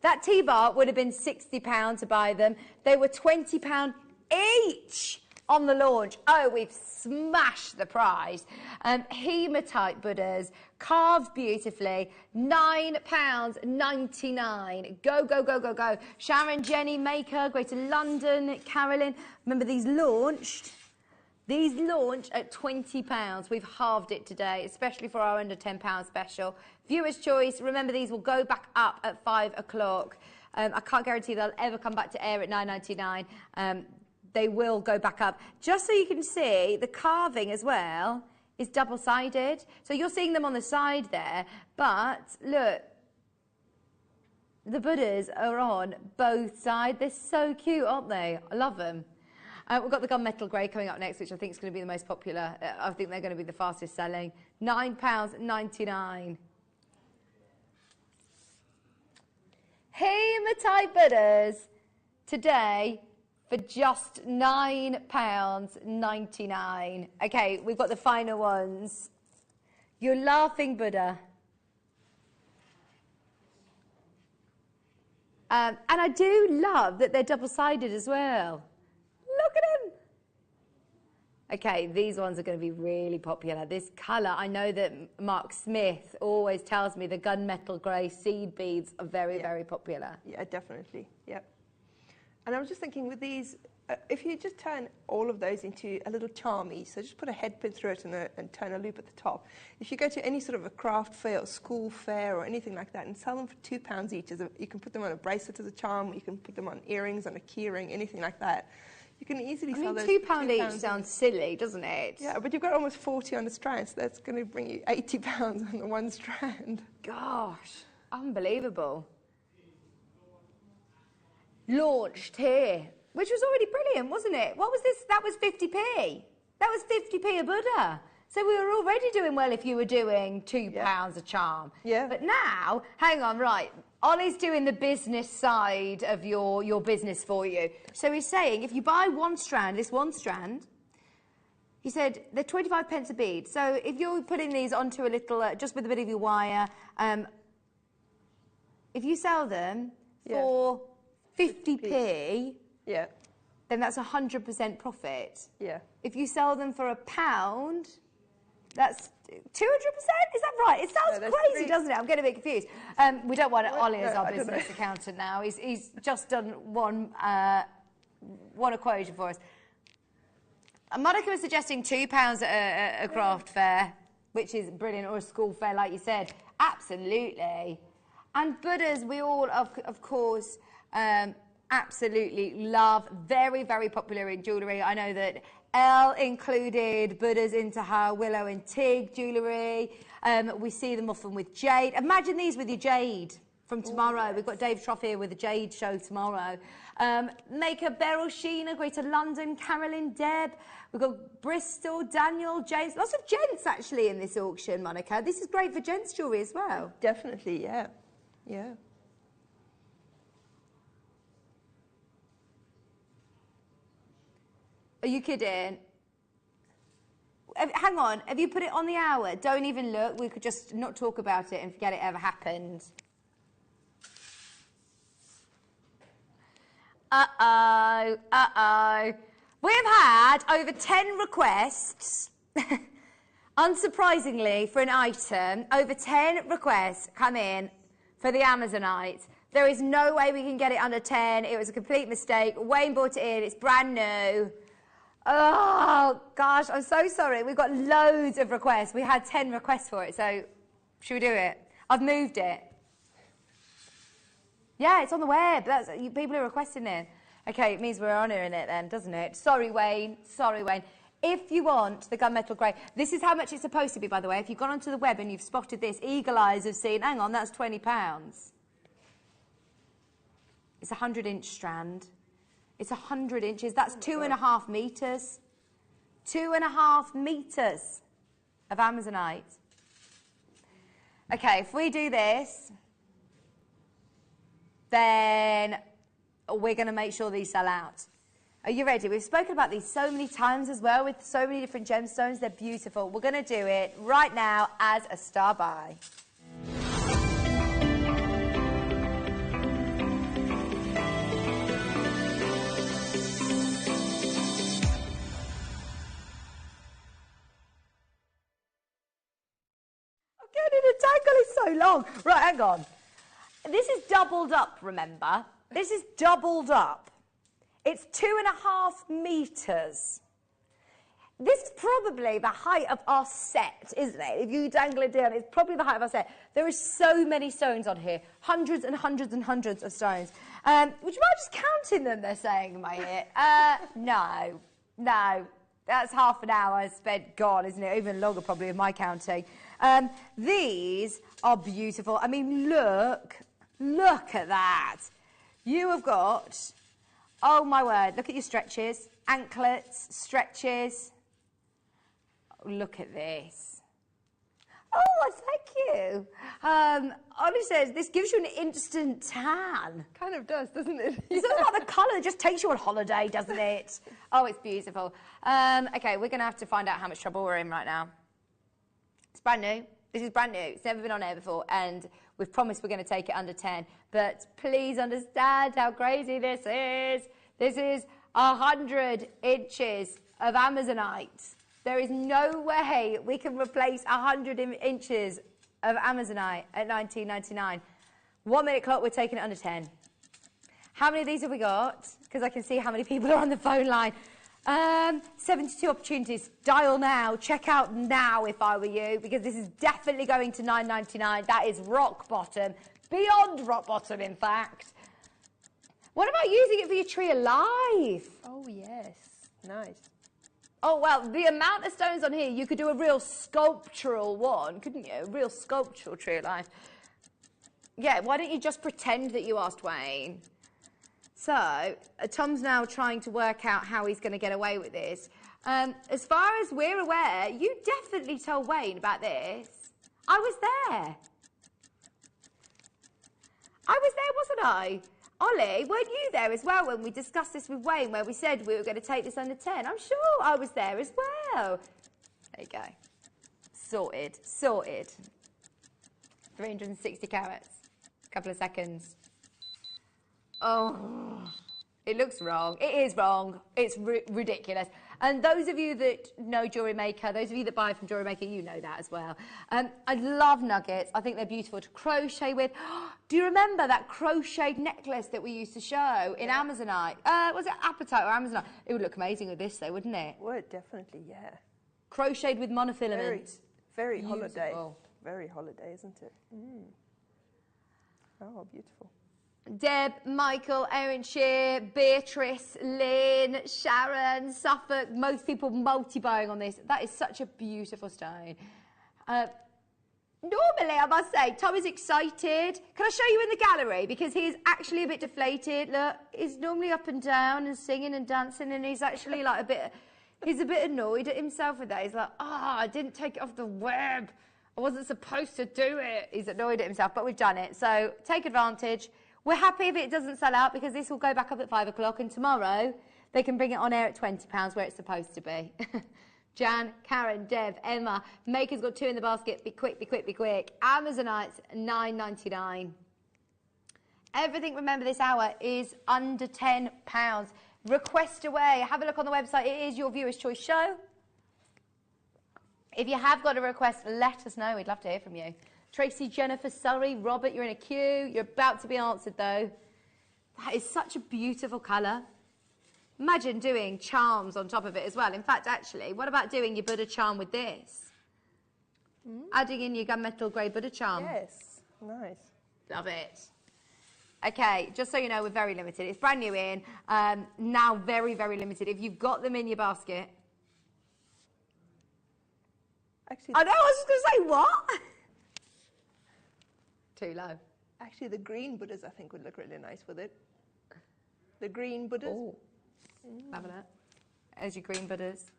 That T-bar would have been £60 to buy them. They were £20 each on the launch. Oh, we've smashed the price. Hematite Buddhas, carved beautifully, £9.99. Go, go, go, go, go. Sharon, Jenny, Maker, Greater London, Carolyn. Remember, these launched at £20. We've halved it today, especially for our under £10 special. Viewer's choice. Remember, these will go back up at 5 o'clock. I can't guarantee they'll ever come back to air at £9.99. They will go back up. Just so you can see, the carving as well is double-sided. So you're seeing them on the side there, but look, the Buddhas are on both sides. They're so cute, aren't they? I love them. We've got the gunmetal grey coming up next, which I think is going to be the most popular. I think they're going to be the fastest selling. £9.99. Hematite Buddhas today for just £9.99. Okay, we've got the final ones. You're laughing, Buddha. And I do love that they're double-sided as well. Look at them. Okay, these ones are going to be really popular. This colour, I know that Mark Smith always tells me the gunmetal grey seed beads are very, very popular. Yeah, definitely. Yep. And I was just thinking with these, if you just turn all of those into a little charmy, so just put a head pin through it and turn a loop at the top. If you go to any sort of a craft fair or school fair or anything like that and sell them for £2 each, you can put them on a bracelet as a charm, you can put them on earrings, on a key ring, anything like that. You can easily sell those. £2 each sounds silly, doesn't it? Yeah, but you've got almost 40 on the strand, so that's going to bring you £80 on the one strand. Gosh, unbelievable. Launched here, which was already brilliant, wasn't it? What was this? That was 50p. That was 50p a Buddha. So we were already doing well if you were doing £2 a charm. Yeah. But now, hang on, right. Ollie's doing the business side of your business for you. So he's saying, if you buy one strand, this one strand, he said they're 25 pence a bead. So if you're putting these onto a little, just with a bit of your wire, if you sell them for 50p, then that's 100% profit. Yeah. If you sell them for £1, that's 200%? Is that right? It sounds crazy, doesn't it? I'm getting a bit confused. We don't want Ollie as our business accountant now. He's just done one equation for us. Monica was suggesting £2 at a craft fair, which is brilliant, or a school fair, like you said. Absolutely. And Buddhas, we all, of course, absolutely love. Very, very popular in jewellery. I know that Elle included Buddhas into her willow and tig jewellery. We see them often with jade. Imagine these with your jade from tomorrow. Yes. We've got Dave Trough here with the jade show tomorrow. Maker, Beryl, Sheena, Greater London, Carolyn, Deb. We've got Bristol, Daniel, James. Lots of gents actually in this auction, Monica. This is great for gents jewellery as well. Definitely, yeah. Yeah. Are you kidding? Hang on, have you put it on the hour? Don't even look. We could just not talk about it and forget it ever happened. Uh-oh, uh-oh. We've had over 10 requests, unsurprisingly, for an item. Over 10 requests come in for the Amazonite. There is no way we can get it under 10. It was a complete mistake. Wayne bought it in. It's brand new. Oh, gosh, I'm so sorry. We've got loads of requests. We had 10 requests for it, so should we do it? I've moved it. Yeah, it's on the web. People are requesting it. Okay, it means we're honouring it then, doesn't it? Sorry, Wayne. Sorry, Wayne. If you want the gunmetal grey, this is how much it's supposed to be, by the way. If you've gone onto the web and you've spotted this, eagle eyes have seen, hang on, that's £20. It's a 100-inch strand. It's 100 inches. That's 2.5 metres. 2.5 metres of Amazonite. Okay, if we do this, then we're going to make sure these sell out. Are you ready? We've spoken about these so many times as well with so many different gemstones. They're beautiful. We're going to do it right now as a star buy. I'm getting in a tangle. It's so long. Right, hang on. This is doubled up, remember? This is doubled up. It's 2.5 metres. This is probably the height of our set, isn't it? If you dangle it down, it's probably the height of our set. There are so many stones on here. Hundreds and hundreds and hundreds of stones. Would you mind just counting them, they're saying in my ear? No. That's half an hour spent gone, isn't it? Even longer probably with my counting. These are beautiful. I mean, look at that. You have got... Oh, my word. Look at your stretches. Anklets, stretches. Oh, look at this. Oh, thank you. Ollie says this gives you an instant tan. Kind of does, doesn't it? It's all about the colour. It just takes you on holiday, doesn't it? Oh, it's beautiful. OK, we're going to have to find out how much trouble we're in right now. It's brand new. This is brand new. It's never been on air before. And we've promised we're going to take it under 10. But please understand how crazy this is. This is 100 inches of Amazonite. There is no way we can replace 100 inches of Amazonite at $19.99. 1 minute clock, we're taking it under 10. How many of these have we got? Because I can see how many people are on the phone line. 72 opportunities. Dial now. Check out now if I were you, because this is definitely going to $9.99. That is rock bottom. Beyond rock bottom, in fact. What about using it for your tree of life? Oh, yes. Nice. Oh, well, the amount of stones on here, you could do a real sculptural one, couldn't you? A real sculptural tree of life. Yeah, why don't you just pretend that you asked Wayne? So, Tom's now trying to work out how he's going to get away with this. As far as we're aware, you definitely told Wayne about this. I was there. I was there, wasn't I? Ollie, weren't you there as well when we discussed this with Wayne, where we said we were going to take this under 10? I'm sure I was there as well. There you go. Sorted. Sorted. 360 carats. Couple of seconds. Oh, it looks wrong. It is wrong. It's ridiculous. And those of you that know Jewellery Maker, those of you that buy from Jewellery Maker, you know that as well. I love nuggets. I think they're beautiful to crochet with. Do you remember that crocheted necklace that we used to show in Amazonite? Was it Apatite or Amazonite? It would look amazing with this, though, wouldn't it? Would, definitely, yeah. Crocheted with monofilament. Very holiday. Very holiday, isn't it? Mm. Oh, beautiful. Deb, Michael, Erin Shear, Beatrice, Lynn, Sharon, Suffolk, most people multi-buying on this. That is such a beautiful stone. Normally, I must say, Tom is excited. Can I show you in the gallery? Because he's actually a bit deflated. Look, he's normally up and down and singing and dancing, and he's actually like he's a bit annoyed at himself with that. He's like, I didn't take it off the web. I wasn't supposed to do it. He's annoyed at himself, but we've done it. So take advantage. We're happy if it doesn't sell out, because this will go back up at 5 o'clock, and tomorrow they can bring it on air at £20 where it's supposed to be. Jan, Karen, Dev, Emma, Maker's got 2 in the basket. Be quick, be quick, be quick. Amazonite's $9.99. Everything, remember, this hour is under £10. Request away. Have a look on the website. It is your viewer's choice show. If you have got a request, let us know. We'd love to hear from you. Tracy, Jennifer, Surrey, Robert, you're in a queue. You're about to be answered, though. That is such a beautiful colour. Imagine doing charms on top of it as well. In fact, actually, what about doing your Buddha charm with this? Adding in your gunmetal grey Buddha charm. Yes, nice. Love it. Okay, just so you know, we're very limited. It's brand new in, now very, very limited. If you've got them in your basket, Actually, I know, I was just going to say, what? Too low. Actually, the green Buddhas, I think, would look really nice with it. The green Buddhas. Oh, have a look. There's your green Buddhas.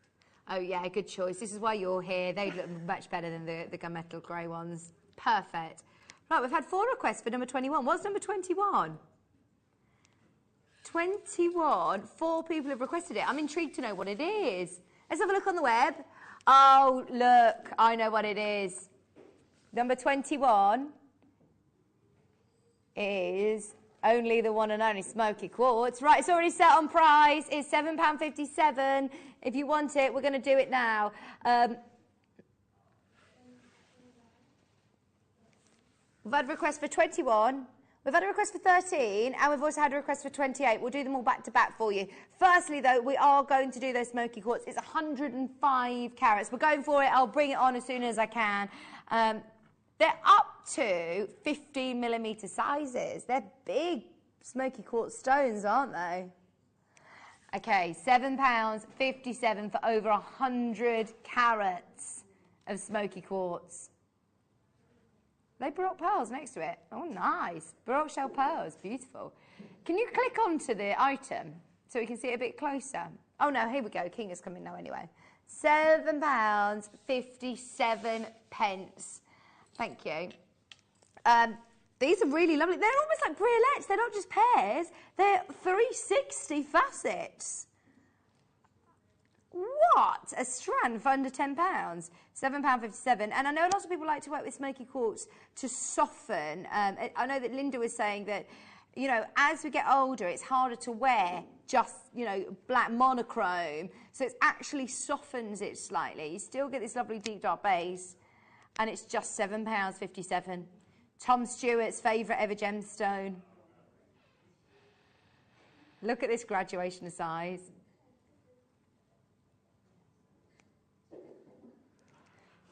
Oh, yeah, good choice. This is why you're here. They look much better than the gunmetal grey ones. Perfect. Right, we've had 4 requests for number 21. What's number 21? 21. 4 people have requested it. I'm intrigued to know what it is. Let's have a look on the web. Oh, look, I know what it is. Number 21 is only the one and only smoky quartz. Right, it's already set on price. It's £7.57. If you want it, we're going to do it now. We've had a request for 21. We've had a request for 13, and we've also had a request for 28. We'll do them all back to back for you. Firstly, though, we are going to do those smoky quartz. It's 105 carats. We're going for it. I'll bring it on as soon as I can. They're up to 15mm sizes. They're big smoky quartz stones, aren't they? Okay, £7.57 for over 100 carats of smoky quartz. They Baroque pearls next to it. Oh, nice. Baroque shell pearls. Beautiful. Can you click onto the item so we can see it a bit closer? Oh, no, here we go. King is coming now anyway. £7.57. Thank you. These are really lovely. They're almost like bracelets. They're not just pairs. They're 360 facets. What? A strand for under £10? £7.57. And I know lots of people like to work with smoky quartz to soften. I know that Linda was saying that, you know, as we get older, it's harder to wear just, you know, black monochrome. So it actually softens it slightly. You still get this lovely deep dark base. And it's just £7.57. Tom Stewart's favourite ever gemstone. Look at this graduation of size.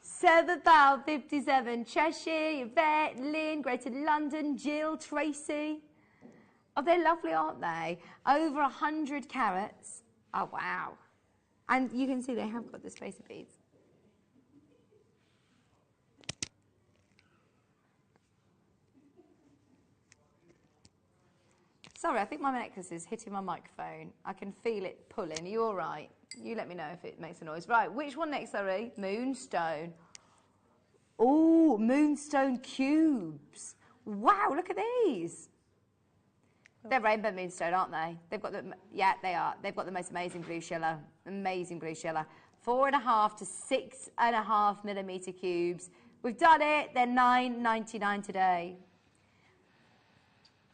£7.57. Cheshire, Yvette, Lynn, Greater London, Jill, Tracy. Oh, they're lovely, aren't they? Over 100 carats. Oh, wow. And you can see they have got the spacer beads. Sorry, I think my necklace is hitting my microphone. I can feel it pulling. Are you all right? You let me know if it makes a noise. Right, which one next, sorry? Moonstone. Oh, moonstone cubes. Wow, look at these. They're rainbow moonstone, aren't they? They've got the, yeah, they are. They've got the most amazing blue shiller. Amazing blue shiller. 4.5 to 6.5mm cubes. We've done it. They're £9.99 today.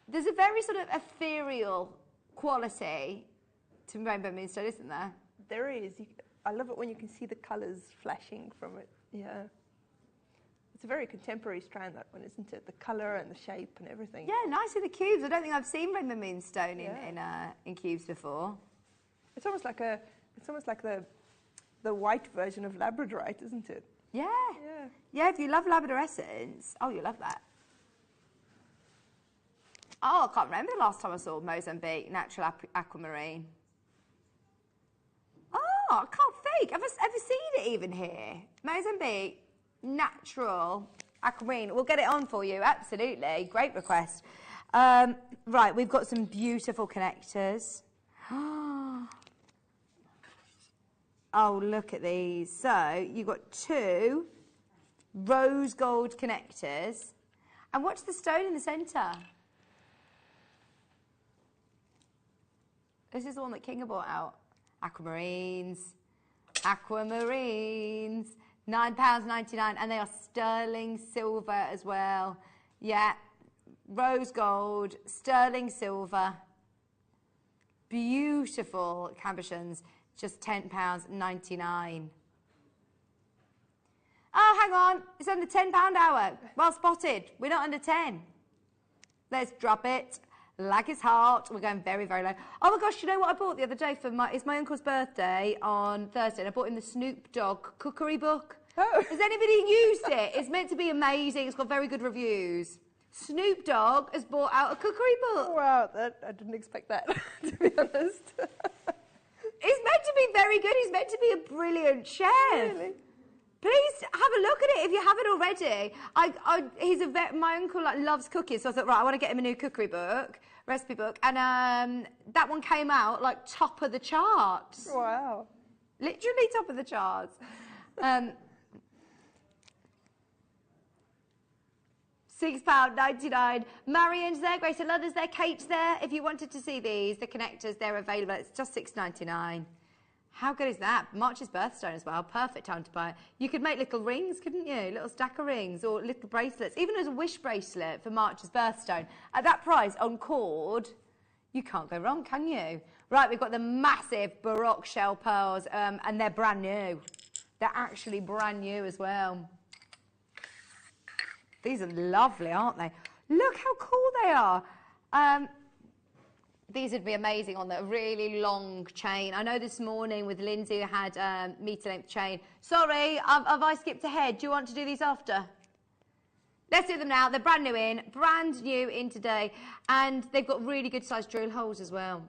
There's a very sort of ethereal quality to rainbow moonstone, isn't there? There is. I love it when you can see the colours flashing from it. Yeah. It's a very contemporary strand, that one, isn't it? The colour and the shape and everything. Yeah, nice with the cubes. I don't think I've seen rainbow moonstone in cubes before. It's almost like the white version of labradorite, isn't it? Yeah. Yeah. Yeah, if you love labradorescence, oh, you'll love that. Oh, I can't remember the last time I saw Mozambique natural aquamarine. Oh, I can't fake. Have I ever seen it even here? Mozambique natural aquamarine. We'll get it on for you, absolutely. Great request. Right, we've got some beautiful connectors. Oh, look at these. So, you've got 2 rose gold connectors. And watch the stone in the centre. This is the one that Kinga brought out. Aquamarines. Aquamarines. £9.99, and they are sterling silver as well. Yeah, rose gold, sterling silver. Beautiful cabochons, just £10.99. Oh, hang on, it's under £10 hour. Well spotted, we're not under 10. Let's drop it. Like it's hot. We're going very, very low. Oh my gosh, you know what I bought the other day for it's my uncle's birthday on Thursday, and I bought him the Snoop Dogg cookery book. Oh. Has anybody used it? It's meant to be amazing. It's got very good reviews. Snoop Dogg has bought out a cookery book. Wow, I didn't expect that, to be honest. It's meant to be very good. He's meant to be a brilliant chef. Really? Please have a look at it if you haven't already. My uncle loves cooking, so I thought, right, I want to get him a new cookery book, recipe book, and that one came out like top of the charts. Wow. Literally top of the charts. £6.99. Marion's there, Grace and London's there, Kate's there. If you wanted to see these, the connectors, they're available. It's just £6.99. How good is that? March's birthstone as well. Perfect time to buy it. You could make little rings, couldn't you? Little stack of rings or little bracelets. Even as a wish bracelet for March's birthstone. At that price, on cord, you can't go wrong, can you? Right, we've got the massive Baroque shell pearls, and they're brand new. They're actually brand new as well. These are lovely, aren't they? Look how cool they are. These would be amazing on the really long chain. I know this morning with Lindsay who had meter-length chain. Sorry, have I skipped ahead? Do you want to do these after? Let's do them now. They're brand new in today. And they've got really good sized drill holes as well.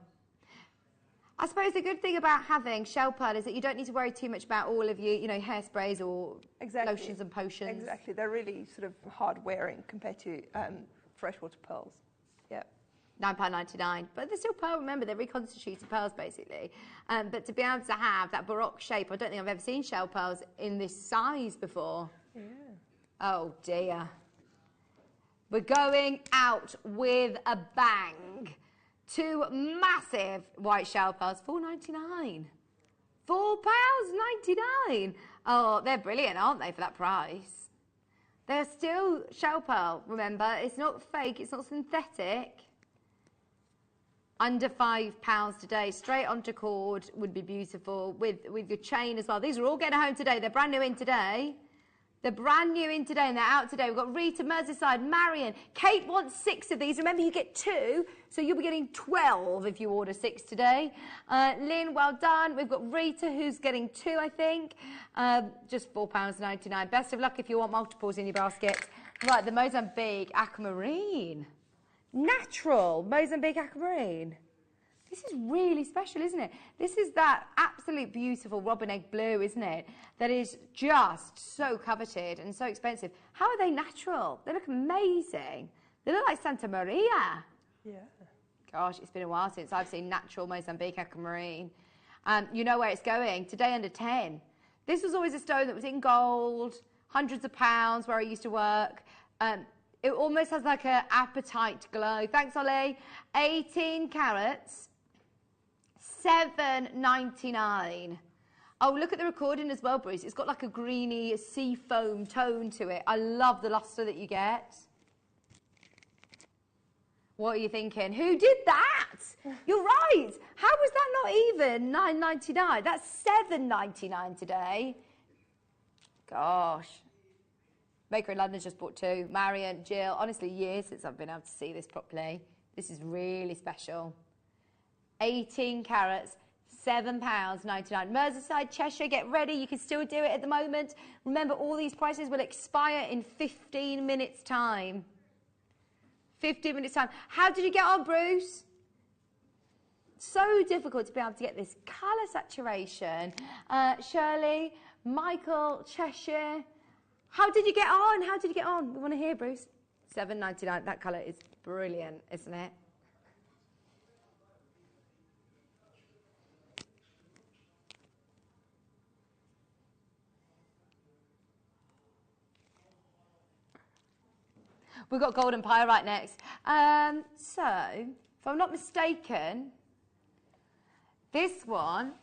I suppose the good thing about having shell pearl is that you don't need to worry too much about all of your, hairsprays or lotions and potions. Exactly. They're really sort of hard wearing compared to freshwater pearls. Yep. £9.99, but they're still pearl. Remember, they're reconstituted pearls basically. But to be able to have that Baroque shape, I don't think I've ever seen shell pearls in this size before. Yeah. Oh dear. We're going out with a bang. 2 massive white shell pearls, £4.99. £4.99. Oh, they're brilliant, aren't they, for that price? They're still shell pearl. Remember, it's not fake. It's not synthetic. Under £5 today, straight onto cord would be beautiful with your chain as well. These are all getting home today. They're brand new in today. They're brand new in today and they're out today. We've got Rita, Merseyside, Marion. Kate wants 6 of these. Remember, you get 2, so you'll be getting 12 if you order 6 today. Lynn, well done. We've got Rita, who's getting 2, I think. Just £4.99. Best of luck if you want multiples in your basket. Right, the Mozambique aquamarine. Natural Mozambique aquamarine. This is really special, isn't it? This is that absolute beautiful robin egg blue, isn't it? That is just so coveted and so expensive. How are they natural? They look amazing. They look like Santa Maria. Yeah. Gosh, it's been a while since I've seen natural Mozambique aquamarine. You know where it's going. Today under 10. This was always a stone that was in gold, hundreds of pounds where I used to work. It almost has like an apatite glow. Thanks, Ollie. 18 carats, £7.99. Oh, look at the recording as well, Bruce. It's got like a greeny sea foam tone to it. I love the luster that you get. What are you thinking? Who did that? You're right. How was that not even £9.99? That's £7.99 today. Gosh. Maker in London's just bought 2. Marion, Jill, honestly, years since I've been able to see this properly. This is really special. 18 carats, £7.99. Merseyside, Cheshire, get ready. You can still do it at the moment. Remember, all these prices will expire in 15 minutes' time. 15 minutes' time. How did you get on, Bruce? So difficult to be able to get this colour saturation. Shirley, Michael, Cheshire. How did you get on? How did you get on? We want to hear, Bruce. £7.99. That colour is brilliant, isn't it? We've got golden pyrite next. So, if I'm not mistaken, this one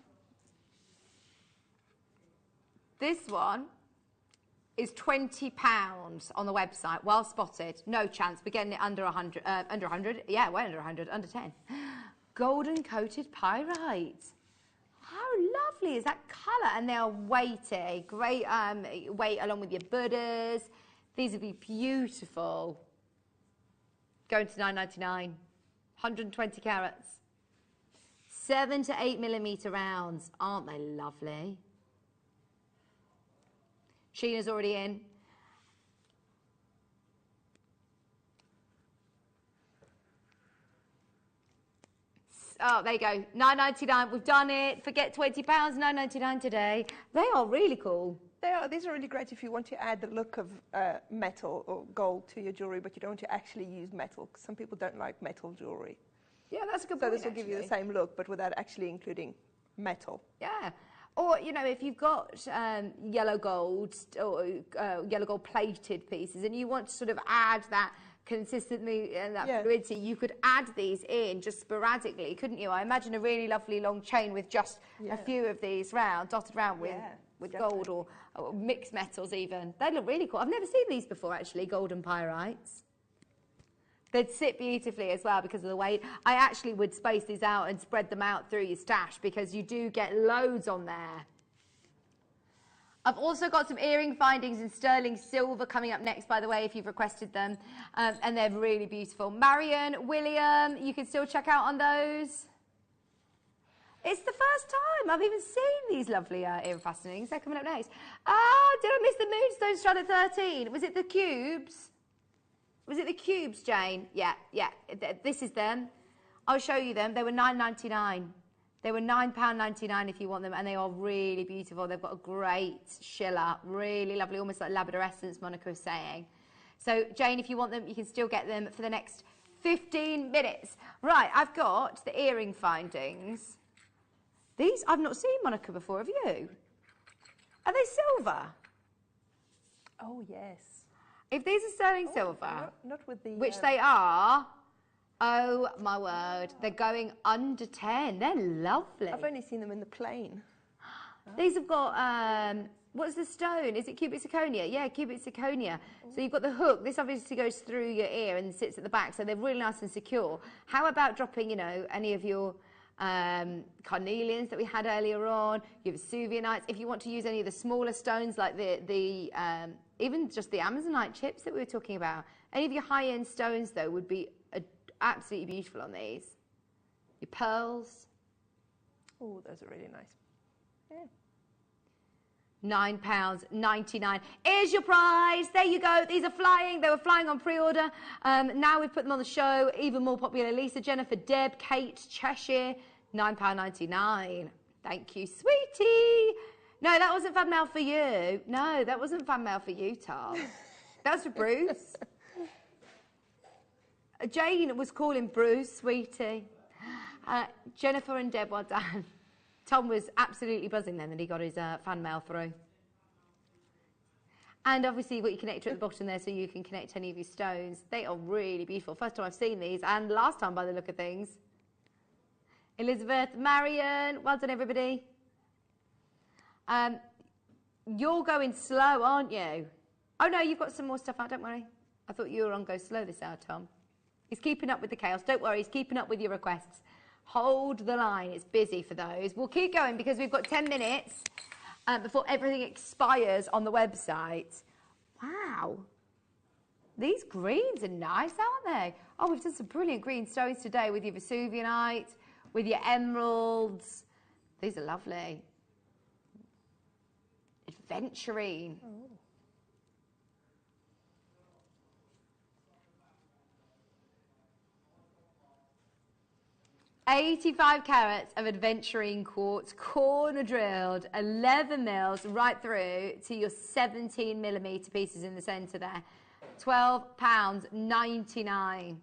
is £20 on the website. Well spotted. No chance. We're getting it under 100. Under 100? Yeah, way under 100. Under 10. Golden coated pyrite. How lovely is that colour? And they are weighty. Great weight along with your Buddhas. These would be beautiful. Going to £9.99. 120 carats. 7 to 8 millimetre rounds. Aren't they lovely? Sheena's already in. Oh, there you go. £9.99. We've done it. Forget £20. £9.99 today. They are really cool. These are really great if you want to add the look of metal or gold to your jewellery, but you don't want to actually use metal, because some people don't like metal jewellery. Yeah, that's a good point. point, So this will give you the same look, but without actually including metal. Yeah. Or, you know, if you've got yellow gold or yellow gold plated pieces and you want to sort of add that consistently and that fluidity, you could add these in just sporadically, couldn't you? I imagine a really lovely long chain with just a few of these dotted around with gold or mixed metals even. They look really cool. I've never seen these before, actually, golden pyrites. They'd sit beautifully as well because of the weight. I actually would space these out and spread them out through your stash because you do get loads on there. I've also got some earring findings in sterling silver coming up next, by the way, if you've requested them. And they're really beautiful. Marion, William, you can still check out on those. It's the first time I've even seen these lovely earring fastenings. They're coming up next. Ah, did I miss the moonstone strand at 13? Was it the cubes? Was it the cubes, Jane? Yeah. This is them. I'll show you them. They were £9.99. They were £9.99 if you want them, and they are really beautiful. They've got a great shiller, really lovely, almost like lavender essence, Monica was saying. So, Jane, if you want them, you can still get them for the next 15 minutes. Right, I've got the earring findings. These I've not seen, Monica, before, have you? Are they silver? Oh, yes. If these are sterling silver, not with the, which they are, oh my word, they're going under 10. They're lovely. I've only seen them in the plain. These have got, what's the stone? Is it cubic zirconia? Yeah, cubic zirconia. So you've got the hook. This obviously goes through your ear and sits at the back, so they're really nice and secure. How about dropping, you know, any of your carnelians that we had earlier on, your Vesuvianites? If you want to use any of the smaller stones like the even just the Amazonite chips that we were talking about. Any of your high-end stones, though, would be absolutely beautiful on these. Your pearls. Oh, those are really nice. Yeah. £9.99 is your prize. There you go. These are flying. They were flying on pre-order. Now we've put them on the show. Even more popular. Lisa, Jennifer, Deb, Kate, Cheshire. £9.99. Thank you, sweetie. No, that wasn't fan mail for you. No, that wasn't fan mail for you, Tom. That was for Bruce. Jane was calling Bruce, sweetie. Jennifer and Deb, well done. Tom was absolutely buzzing then that he got his fan mail through. And obviously you've got your connector at the bottom there so you can connect any of your stones. They are really beautiful. First time I've seen these, and last time by the look of things. Elizabeth, Marion, well done everybody. You're going slow, aren't you? Oh no, you've got some more stuff out, don't worry. I thought you were on go slow this hour, Tom. He's keeping up with the chaos. Don't worry, he's keeping up with your requests. Hold the line, it's busy for those. We'll keep going because we've got 10 minutes before everything expires on the website. Wow. These greens are nice, aren't they? Oh, we've done some brilliant green stones today with your Vesuvianite, with your emeralds. These are lovely. Adventurine. Oh. $85 carats of adventurine quartz, corner drilled, 11 mils right through to your 17mm pieces in the centre there. £12.99.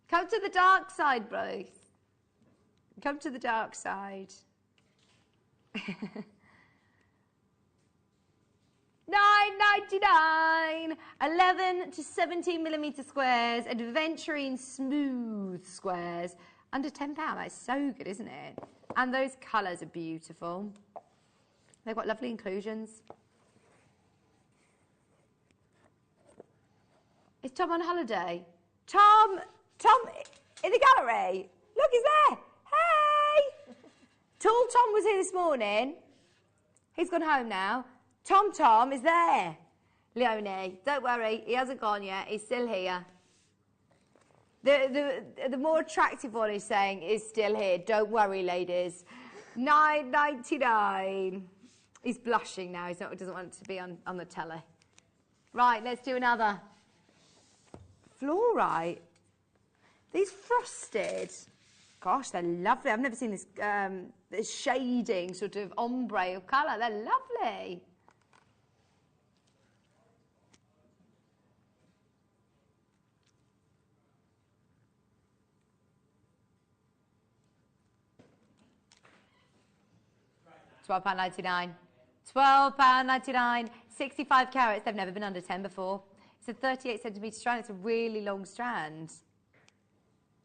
Come to the dark side, Bruce. Come to the dark side. $9.99. 11 to 17mm squares, adventurine smooth squares. Under £10. That's so good, isn't it? And those colours are beautiful. They've got lovely inclusions. Is Tom on holiday? Tom in the gallery. Look, he's there. Hey! Tall Tom was here this morning. He's gone home now. Tom is there. Leonie, don't worry, he hasn't gone yet. He's still here. The more attractive one is saying is still here. Don't worry, ladies. $9.99. He's blushing now. He doesn't want to be on the telly. Right, let's do another. Fluorite. These frosted, gosh, they're lovely. I've never seen this, this shading sort of ombre of colour. They're lovely. £12.99. £12.99. 65 carats. They've never been under 10 before. It's a 38 centimetre strand. It's a really long strand.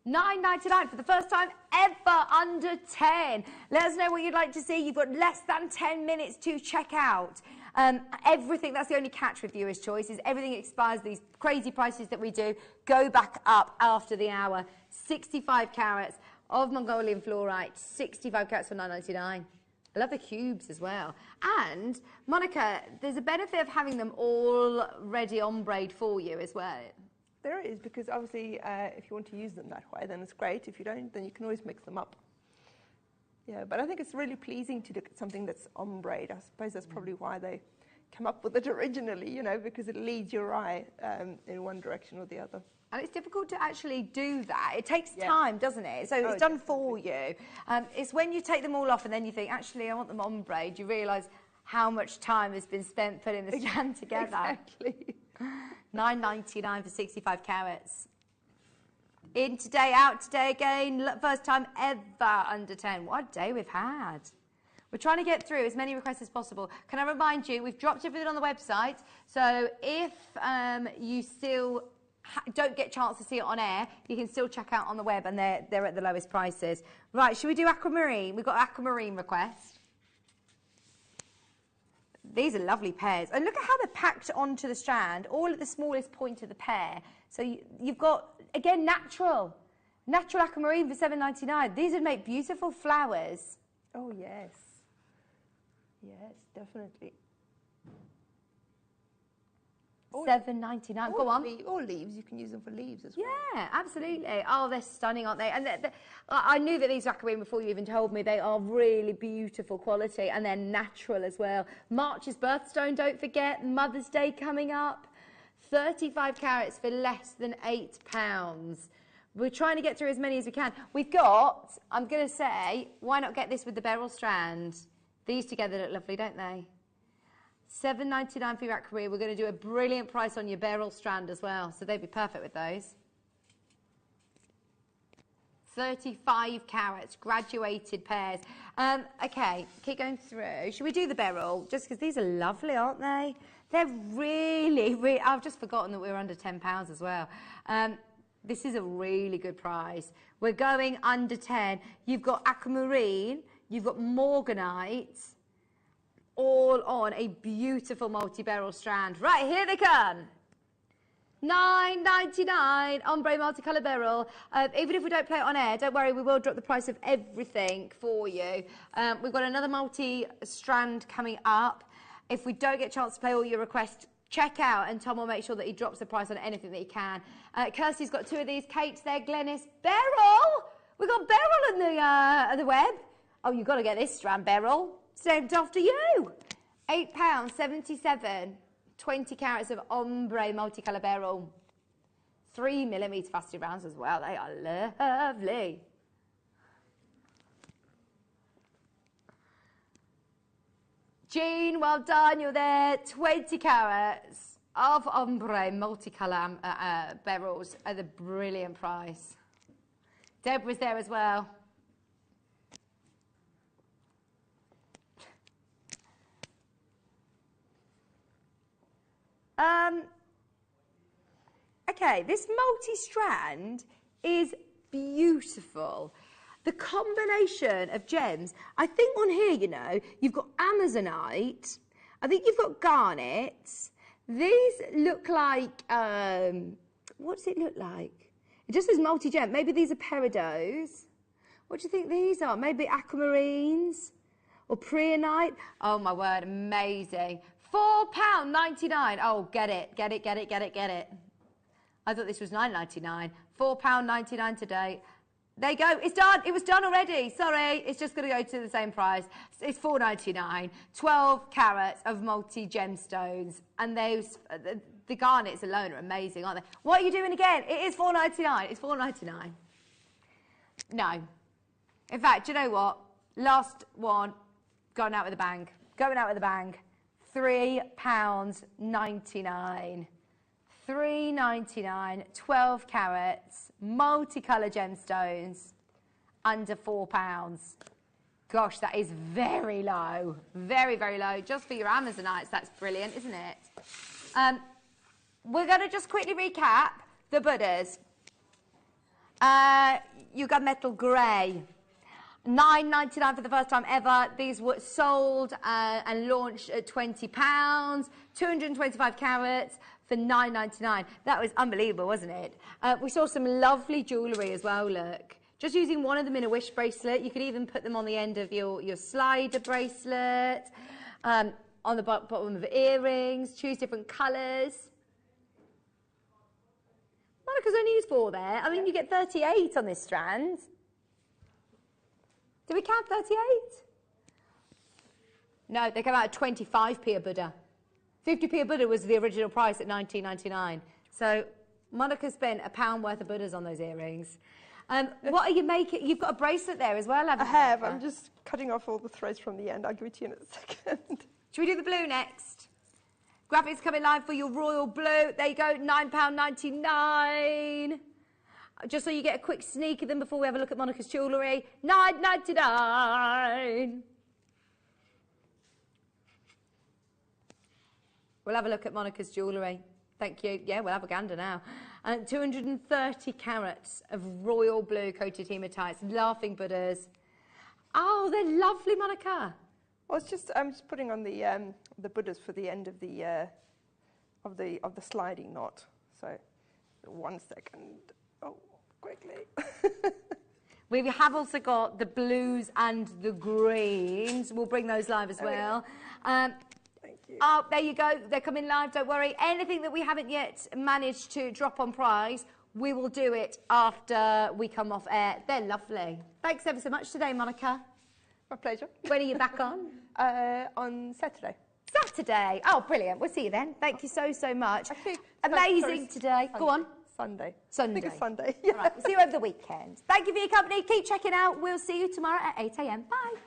£9.99 for the first time ever under 10. Let us know what you'd like to see. You've got less than 10 minutes to check out. Everything, that's the only catch with Viewer's Choice, is everything expires. These crazy prices that we do go back up after the hour. 65 carats of Mongolian fluorite, 65 carats for £9.99. I love the cubes as well. And, Monica, there's a benefit of having them all ready ombre'd for you as well. There is, because obviously if you want to use them that way, then it's great. If you don't, then you can always mix them up. Yeah, but I think it's really pleasing to look at something that's ombre'd. I suppose that's probably why they came up with it originally, you know, because it leads your eye in one direction or the other. And it's difficult to actually do that. It takes time, doesn't it? So it's done for you. It's when you take them all off and then you think, actually, I want them ombre, you realise how much time has been spent putting the strand together. Exactly. £9.99 for 65 carats. In today, out today again. First time ever under 10. What a day we've had. We're trying to get through as many requests as possible. Can I remind you, we've dropped everything on the website. So if you still don't get a chance to see it on air, you can still check out on the web, and they're at the lowest prices. Right, should we do aquamarine? We've got aquamarine request. These are lovely pairs. And look at how they're packed onto the strand, all at the smallest point of the pair. So you've got, again, natural aquamarine for £7.99. These would make beautiful flowers. Oh, yes. Yes, definitely. £7.99. Go on. Or leaves. You can use them for leaves as well. Yeah, absolutely. Oh, they're stunning, aren't they? And I knew that these were aquamarine before you even told me. They are really beautiful quality, and they're natural as well. March's birthstone, don't forget. Mother's Day coming up. 35 carats for less than £8. We're trying to get through as many as we can. We've got, I'm going to say, why not get this with the beryl strand? These together look lovely, don't they? £7.99 for your aquamarine. We're going to do a brilliant price on your beryl strand as well, so they'd be perfect with those. 35 carats, graduated pairs. Okay, keep going through. Should we do the beryl? Just because these are lovely, aren't they? They're really, I've just forgotten that we were under £10 as well. This is a really good price. We're going under 10. You've got aquamarine, you've got morganite, all on a beautiful multi-beryl strand. Right, here they come. £9.99 ombre multicolour beryl. Even if we don't play it on air, don't worry, we will drop the price of everything for you. We've got another multi-strand coming up. If we don't get a chance to play all your requests, check out, and Tom will make sure that he drops the price on anything that he can. Kirsty's got two of these. Kate's there. Glenys. Beryl! We've got beryl on the web. Oh, you've got to get this strand, beryl. It's named after you. £8.77. 20 carats of ombre multicolour beryl. 3mm faceted rounds as well. They are lovely. Jean, well done. You're there. 20 carats of ombre multicolour beryls at a brilliant price. Deborah's there as well. Okay, this multi-strand is beautiful. The combination of gems, I think on here, you know, you've got Amazonite, I think you've got Garnet. These look like, what does it look like? It just says multi-gem. Maybe these are peridots. What do you think these are? Maybe aquamarines or Prehnite? Oh my word, amazing. £4.99. Oh, get it, get it, get it, get it, get it. I thought this was £9.99. £4.99 today. There you go. It's done. It was done already. Sorry. It's just going to go to the same price. It's $4.99. 12 carats of multi-gemstones. And those, the garnets alone are amazing, aren't they? What are you doing again? It is $4.99. It's $4.99. No. In fact, do you know what? Last one, going out with a bang. Going out with a bang. £3.99. $3.99, 12 carats, multicolour gemstones, under £4. Gosh, that is very low. Very, very low. Just for your Amazonites, that's brilliant, isn't it? We're going to just quickly recap the Buddhas. You got metal grey. $9.99 for the first time ever. These were sold and launched at £20. 225 carats for $9.99. That was unbelievable, wasn't it? We saw some lovely jewellery as well, look. Just using one of them in a wish bracelet. You could even put them on the end of your slider bracelet, on the bottom of earrings, choose different colours. Monica's only used 4 there. I mean, you get 38 on this strand. Did we count 38? No, they come out at 25p a Buddha. 50p a Buddha was the original price at $19.99. So Monica spent £1 worth of Buddhas on those earrings. What are you making? You've got a bracelet there as well, haven't you? I have. I'm just cutting off all the threads from the end. I'll give it to you in a second. Should we do the blue next? Graphics coming live for your royal blue. There you go, £9.99. Just so you get a quick sneak of them before we have a look at Monica's jewellery. $9.99. We'll have a look at Monica's jewellery. Thank you. Yeah, we'll have a gander now. 230 carats of royal blue coated hematites, laughing Buddhas. Oh, they're lovely, Monica. Well, it's just I'm just putting on the Buddhas for the end of the sliding knot. So, 1 second. Oh, quickly. We have also got the blues and the greens. We'll bring those live as well. Thank you. Oh, there you go. They're coming live. Don't worry. Anything that we haven't yet managed to drop on price, we will do it after we come off air. They're lovely. Thanks ever so much today, Monica. My pleasure. When are you back on? On Saturday. Saturday. Oh, brilliant. We'll see you then. Thank you so, so much. Actually, amazing today. Sunday. Go on. Sunday. Sunday. I think it's Sunday. Yeah. All right. We'll see you over the weekend. Thank you for your company. Keep checking out. We'll see you tomorrow at 8 a.m. Bye.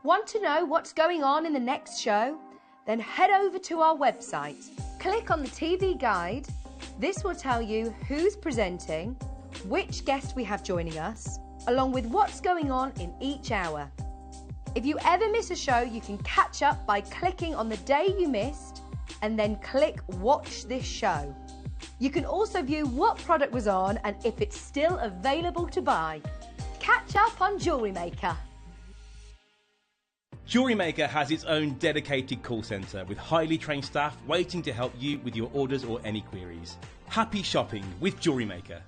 Want to know what's going on in the next show? Then head over to our website. Click on the TV guide. This will tell you who's presenting, which guest we have joining us, along with what's going on in each hour. If you ever miss a show, you can catch up by clicking on the day you missed and then click Watch This Show. You can also view what product was on and if it's still available to buy. Catch up on Jewellery Maker. Jewellery Maker has its own dedicated call centre with highly trained staff waiting to help you with your orders or any queries. Happy shopping with Jewellery Maker.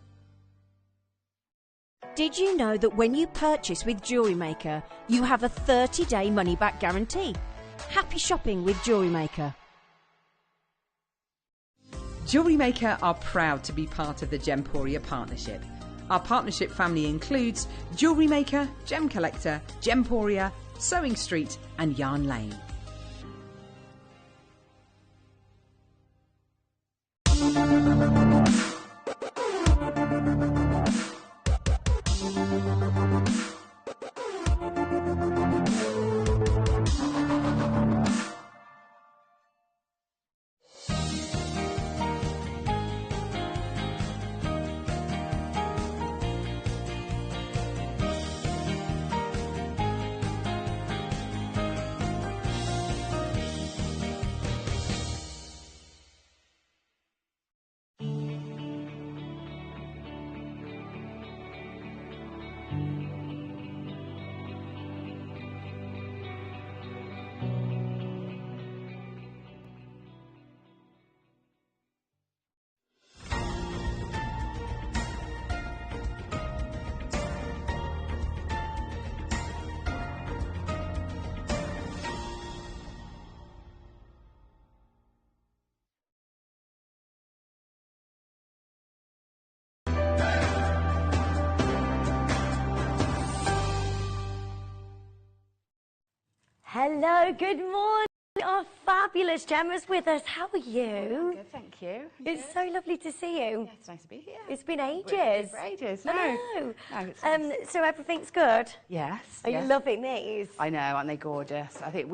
Did you know that when you purchase with Jewellery Maker, you have a 30-day money-back guarantee? Happy shopping with Jewellery Maker. Jewellery Maker are proud to be part of the Gemporia partnership. Our partnership family includes Jewellery Maker, Gem Collector, Gemporia, Sewing Street and Yarn Lane. Hello, good morning. Our fabulous Gemma's with us. How are you? Good, thank you. It's so lovely to see you. Yeah, it's nice to be here. It's been ages. For ages. No. No, it's nice. So everything's good? Yes. Are you loving these? I know, aren't they gorgeous? I think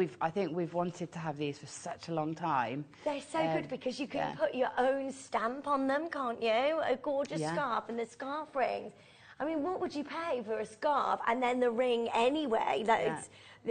we've wanted to have these for such a long time. They're so good because you can put your own stamp on them, can't you? A gorgeous scarf and the scarf rings. I mean, what would you pay for a scarf and then the ring anyway?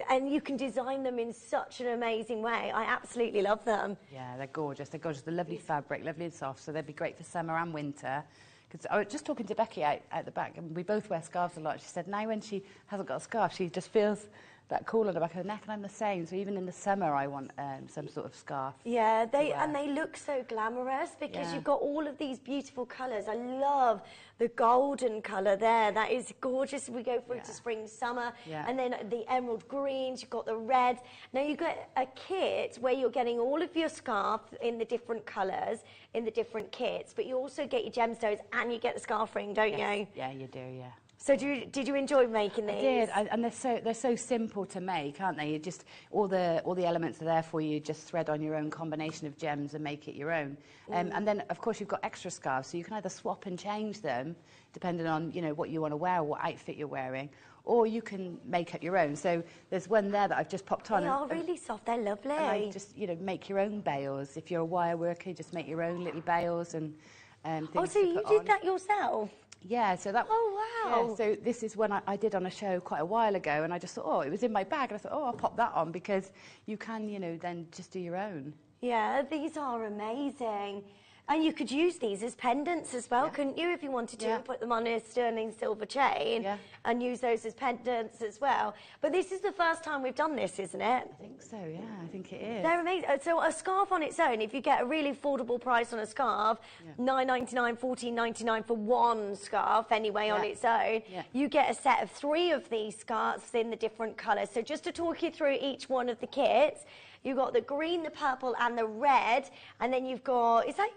And you can design them in such an amazing way. I absolutely love them. Yeah, they're gorgeous. They're gorgeous. The lovely fabric, lovely and soft, so they'd be great for summer and winter. Because I was just talking to Becky out the back, and we both wear scarves a lot. She said now when she hasn't got a scarf, she just feels that cool on the back of her neck, and I'm the same. So even in the summer, I want some sort of scarf. Yeah, they look so glamorous because you've got all of these beautiful colours. I love the golden colour there. That is gorgeous. We go through to spring, summer, and then the emerald greens. You've got the red. Now you get a kit where you're getting all of your scarf in the different colours in the different kits, but you also get your gemstones and you get the scarf ring, don't you? Yeah, you do. Yeah. So did you enjoy making these? I did, and they're so simple to make, aren't they? You just all the elements are there for you. Just thread on your own combination of gems and make it your own. And then of course you've got extra scarves, so you can either swap and change them depending on what you want to wear, or what outfit you're wearing, or you can make up your own. So there's one there that I've just popped on. They are really soft. They're lovely. And I just make your own bails. If you're a wire worker, you just make your own little bails and things. Oh, so you did that yourself? Yeah, so that. Oh, wow. Yeah, so this is one I did on a show quite a while ago, and I just thought, oh, it was in my bag, and I thought, oh, I'll pop that on because you can, then just do your own. Yeah, these are amazing. And you could use these as pendants as well, couldn't you, if you wanted to, and put them on a sterling silver chain and use those as pendants as well. But this is the first time we've done this, isn't it? I think so, yeah, I think it is. They're amazing. So a scarf on its own, if you get a really affordable price on a scarf, $9.99, $14.99 for one scarf anyway on its own, you get a set of 3 of these scarves in the different colours. So just to talk you through each one of the kits, you've got the green, the purple and the red, and then you've got, is that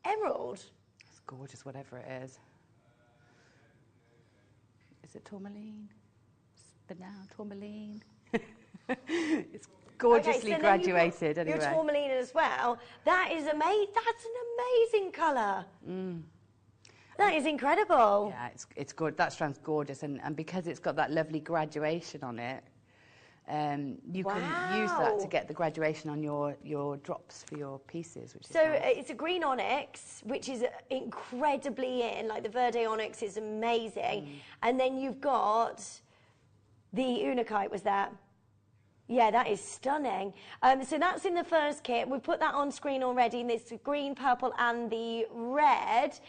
emerald? It's gorgeous, whatever it is. Is it tourmaline? Tourmaline. It's gorgeously graduated. Anyway. Your tourmaline as well. That is amazing. That's an amazing colour. That is incredible. Yeah, it's good. That strand's gorgeous, and because it's got that lovely graduation on it, you can use that to get the graduation on your drops for your pieces. Which is nice. It's a green onyx, which is incredibly in. Like the Verde onyx is amazing, and then you've got the Unakite. Was that? Yeah, that is stunning. So that's in the first kit. We put that on screen already. In this green, purple, and the red.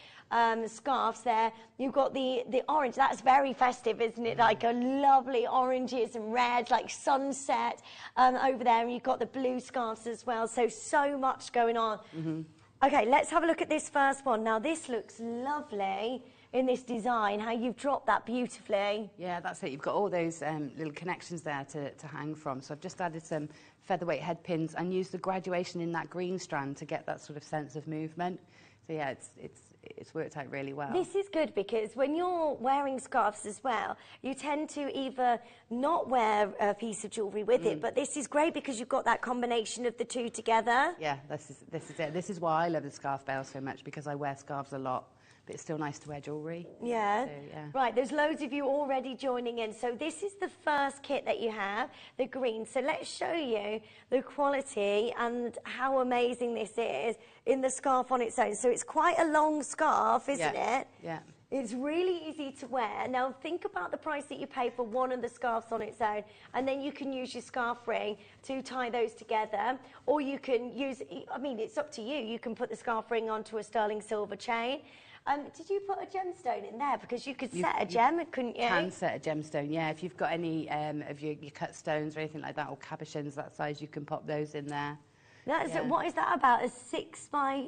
Scarves there. You've got the orange. That's very festive, isn't it? Like a lovely oranges and reds, like sunset over there. And you've got the blue scarves as well. So much going on. Okay, let's have a look at this first one. Now, this looks lovely in this design, how you've dropped that beautifully. Yeah, that's it. You've got all those little connections there to hang from. So I've just added some featherweight head pins and used the graduation in that green strand to get that sort of sense of movement. So yeah, it's worked out really well. This is good because when you're wearing scarves as well, you tend to either not wear a piece of jewellery with it, but this is great because you've got that combination of the two together. Yeah, this is it. This is why I love the scarf bail so much, because I wear scarves a lot. But it's still nice to wear jewellery. Yeah. So, yeah. Right, there's loads of you already joining in. So this is the first kit that you have, the green. So let's show you the quality and how amazing this is in the scarf on its own. So it's quite a long scarf, isn't it? Yeah. It's really easy to wear. Now think about the price that you pay for one of the scarves on its own, and then you can use your scarf ring to tie those together, or you can use, I mean, it's up to you. You can put the scarf ring onto a sterling silver chain. Did you put a gemstone in there? Because you could set a gem, couldn't you? You can set a gemstone, yeah. If you've got any of your cut stones or anything like that, or cabochons that size, you can pop those in there. What is that about? A 6 by...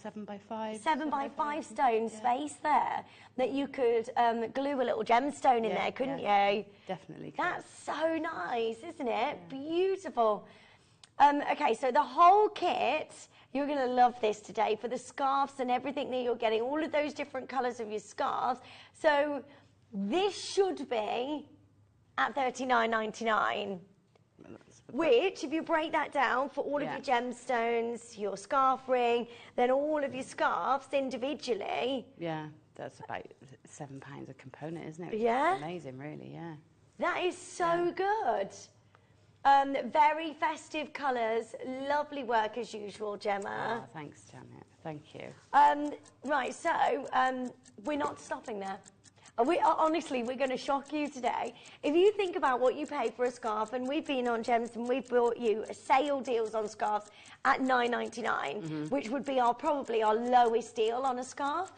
7 by 5. 7 by 5 stone space there that you could glue a little gemstone in there, couldn't you? Definitely. That's so nice, isn't it? Beautiful. Okay, so the whole kit, you're going to love this today for the scarves and everything that you're getting, all of those different colours of your scarves. So this should be at $39.99. Which, if you break that down for all of your gemstones, your scarf ring, then all of your scarves individually. Yeah, that's about £7 a component, isn't it? Which Yeah. is amazing, really, yeah. That is so good. Very festive colours, lovely work as usual, Gemma. Oh, thanks, Janet. Thank you. Right, so we're not stopping there. Honestly, we're going to shock you today. If you think about what you pay for a scarf, and we've been on Gems and we've brought you sale deals on scarves at $9.99, which would be probably our lowest deal on a scarf.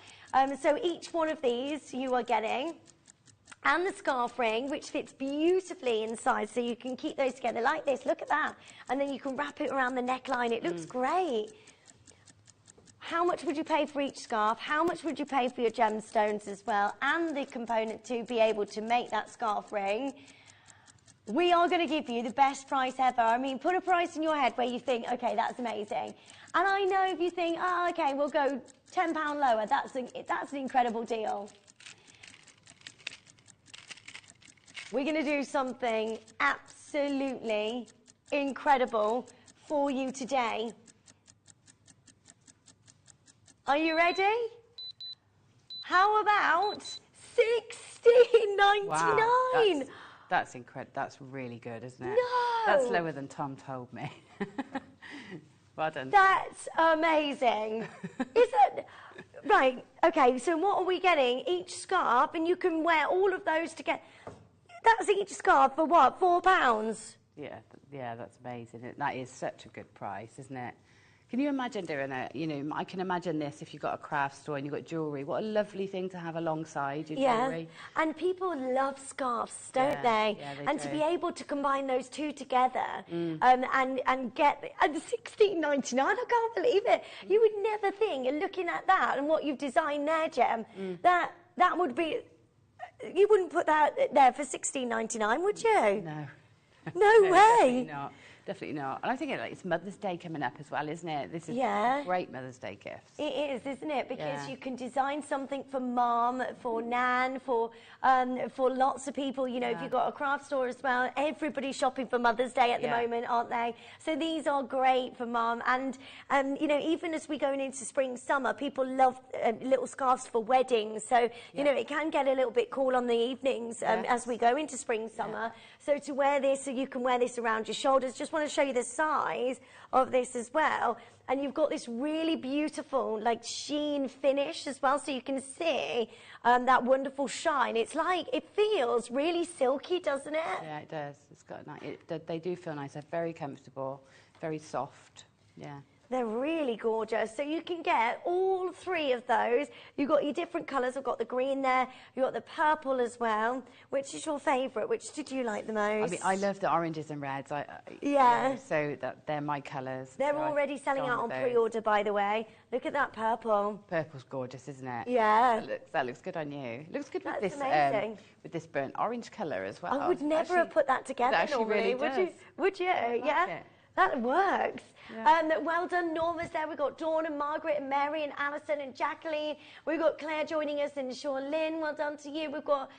So each one of these you are getting, and the scarf ring, which fits beautifully inside, so you can keep those together like this. Look at that. And then you can wrap it around the neckline. It looks great. How much would you pay for each scarf? How much would you pay for your gemstones as well, and the component to be able to make that scarf ring? We are going to give you the best price ever. I mean, put a price in your head where you think, okay, that's amazing. And I know if you think, oh, okay, we'll go £10 lower, that's an incredible deal. We're going to do something absolutely incredible for you today. Are you ready? How about $16.99? Wow, that's incredible. That's really good, isn't it? No! That's lower than Tom told me. Well done. That's amazing. Is it? Right, okay, so what are we getting? Each scarf, and you can wear all of those together. That's each scarf for what, £4? Yeah, that's amazing. That is such a good price, isn't it? Can you imagine doing it? You know, I can imagine this if you've got a craft store and you've got jewellery. What a lovely thing to have alongside your jewellery. And people love scarves, don't they? Yeah, they and do. to be able to combine those two together and get $16.99, I can't believe it. You would never think, looking at that and what you've designed there, Gem, that would be, you wouldn't put that there for $16.99, would you? No. No way. Definitely not. Definitely not. And I think it's Mother's Day coming up as well, isn't it? This is great Mother's Day gifts. It is, isn't it? Because you can design something for Mum, for Nan, for lots of people. You know, if you've got a craft store as well, everybody's shopping for Mother's Day at the moment, aren't they? So these are great for Mum. And, you know, even as we're going into spring, summer, people love little scarves for weddings. So, you know, it can get a little bit cool on the evenings as we go into spring, summer. So to wear this, so you can wear this around your shoulders. Just want to show you the size of this as well. And you've got this really beautiful, like, sheen finish as well, so you can see that wonderful shine. It's like, it feels really silky, doesn't it? Yeah, it does. It's got they do feel nice. They're very comfortable, very soft. Yeah. They're really gorgeous. So you can get all three of those. You've got your different colours. I've got the green there. You've got the purple as well. Which is your favourite? Which did you like the most? I mean, I love the oranges and reds. So they're my colours. They're so already selling out on pre-order, by the way. Look at that purple. Purple's gorgeous, isn't it? Yeah. That looks good on you. Looks good with this amazing. With this burnt orange colour as well. I would never have put that together normally, really does. Would you? Yeah. That works. Yeah. Well done, Norma's there. We've got Dawn and Margaret and Mary and Alison and Jacqueline. We've got Claire joining us and Sean Lynn. Well done to you. We've got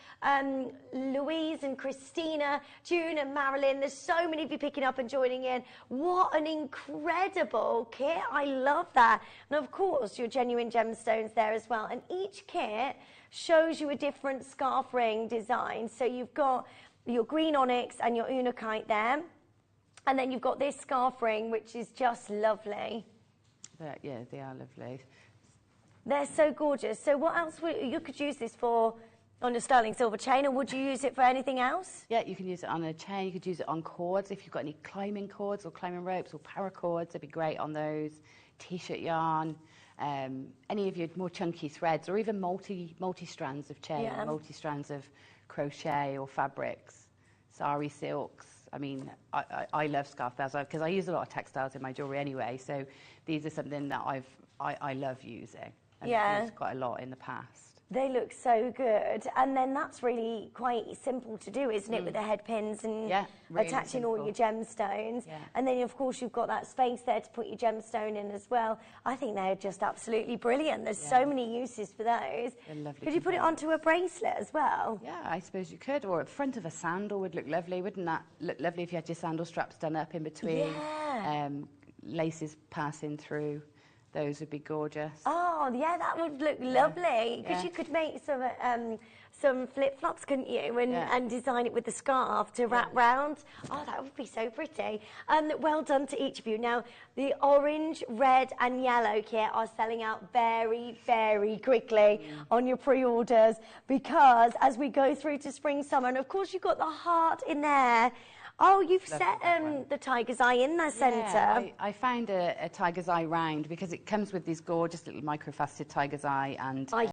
Louise and Christina, June and Marilyn. There's so many of you picking up and joining in. What an incredible kit. I love that. And of course, your genuine gemstones there as well. And each kit shows you a different scarf ring design. So you've got your green onyx and your unakite there. And then you've got this scarf ring, which is just lovely. Yeah, they are lovely. They're so gorgeous. So what else you could use this for on a sterling silver chain, or would you use it for anything else? Yeah, you can use it on a chain. You could use it on cords. If you've got any climbing cords or climbing ropes or paracords, they'd be great on those. T-shirt yarn, any of your more chunky threads, or even multi-strands of chain, multi-strands of crochet or fabrics, sari silks. I mean, I love scarf bells because I use a lot of textiles in my jewellery anyway. So these are something that I love using. And I've used quite a lot in the past. They look so good, and then that's really quite simple to do, isn't it, with the head pins and really attaching all your gemstones. Yeah. And then, of course, you've got that space there to put your gemstone in as well. I think they're just absolutely brilliant. There's so many uses for those. They're lovely. Could you put it onto a bracelet as well? Yeah, I suppose you could, or at the front of a sandal would look lovely. Wouldn't that look lovely if you had your sandal straps done up in between? Yeah. Laces passing through. Those would be gorgeous. Oh, yeah, that would look lovely. Because you could make some flip-flops, couldn't you? And design it with the scarf to wrap round. Oh, that would be so pretty. Well done to each of you. Now, the orange, red and yellow kit are selling out very, very quickly on your pre-orders, because as we go through to spring, summer, and of course you've got the heart in there. Oh, you've set the tiger's eye in the centre. Yeah, I found a tiger's eye round because it comes with these gorgeous little microfaceted tiger's eye and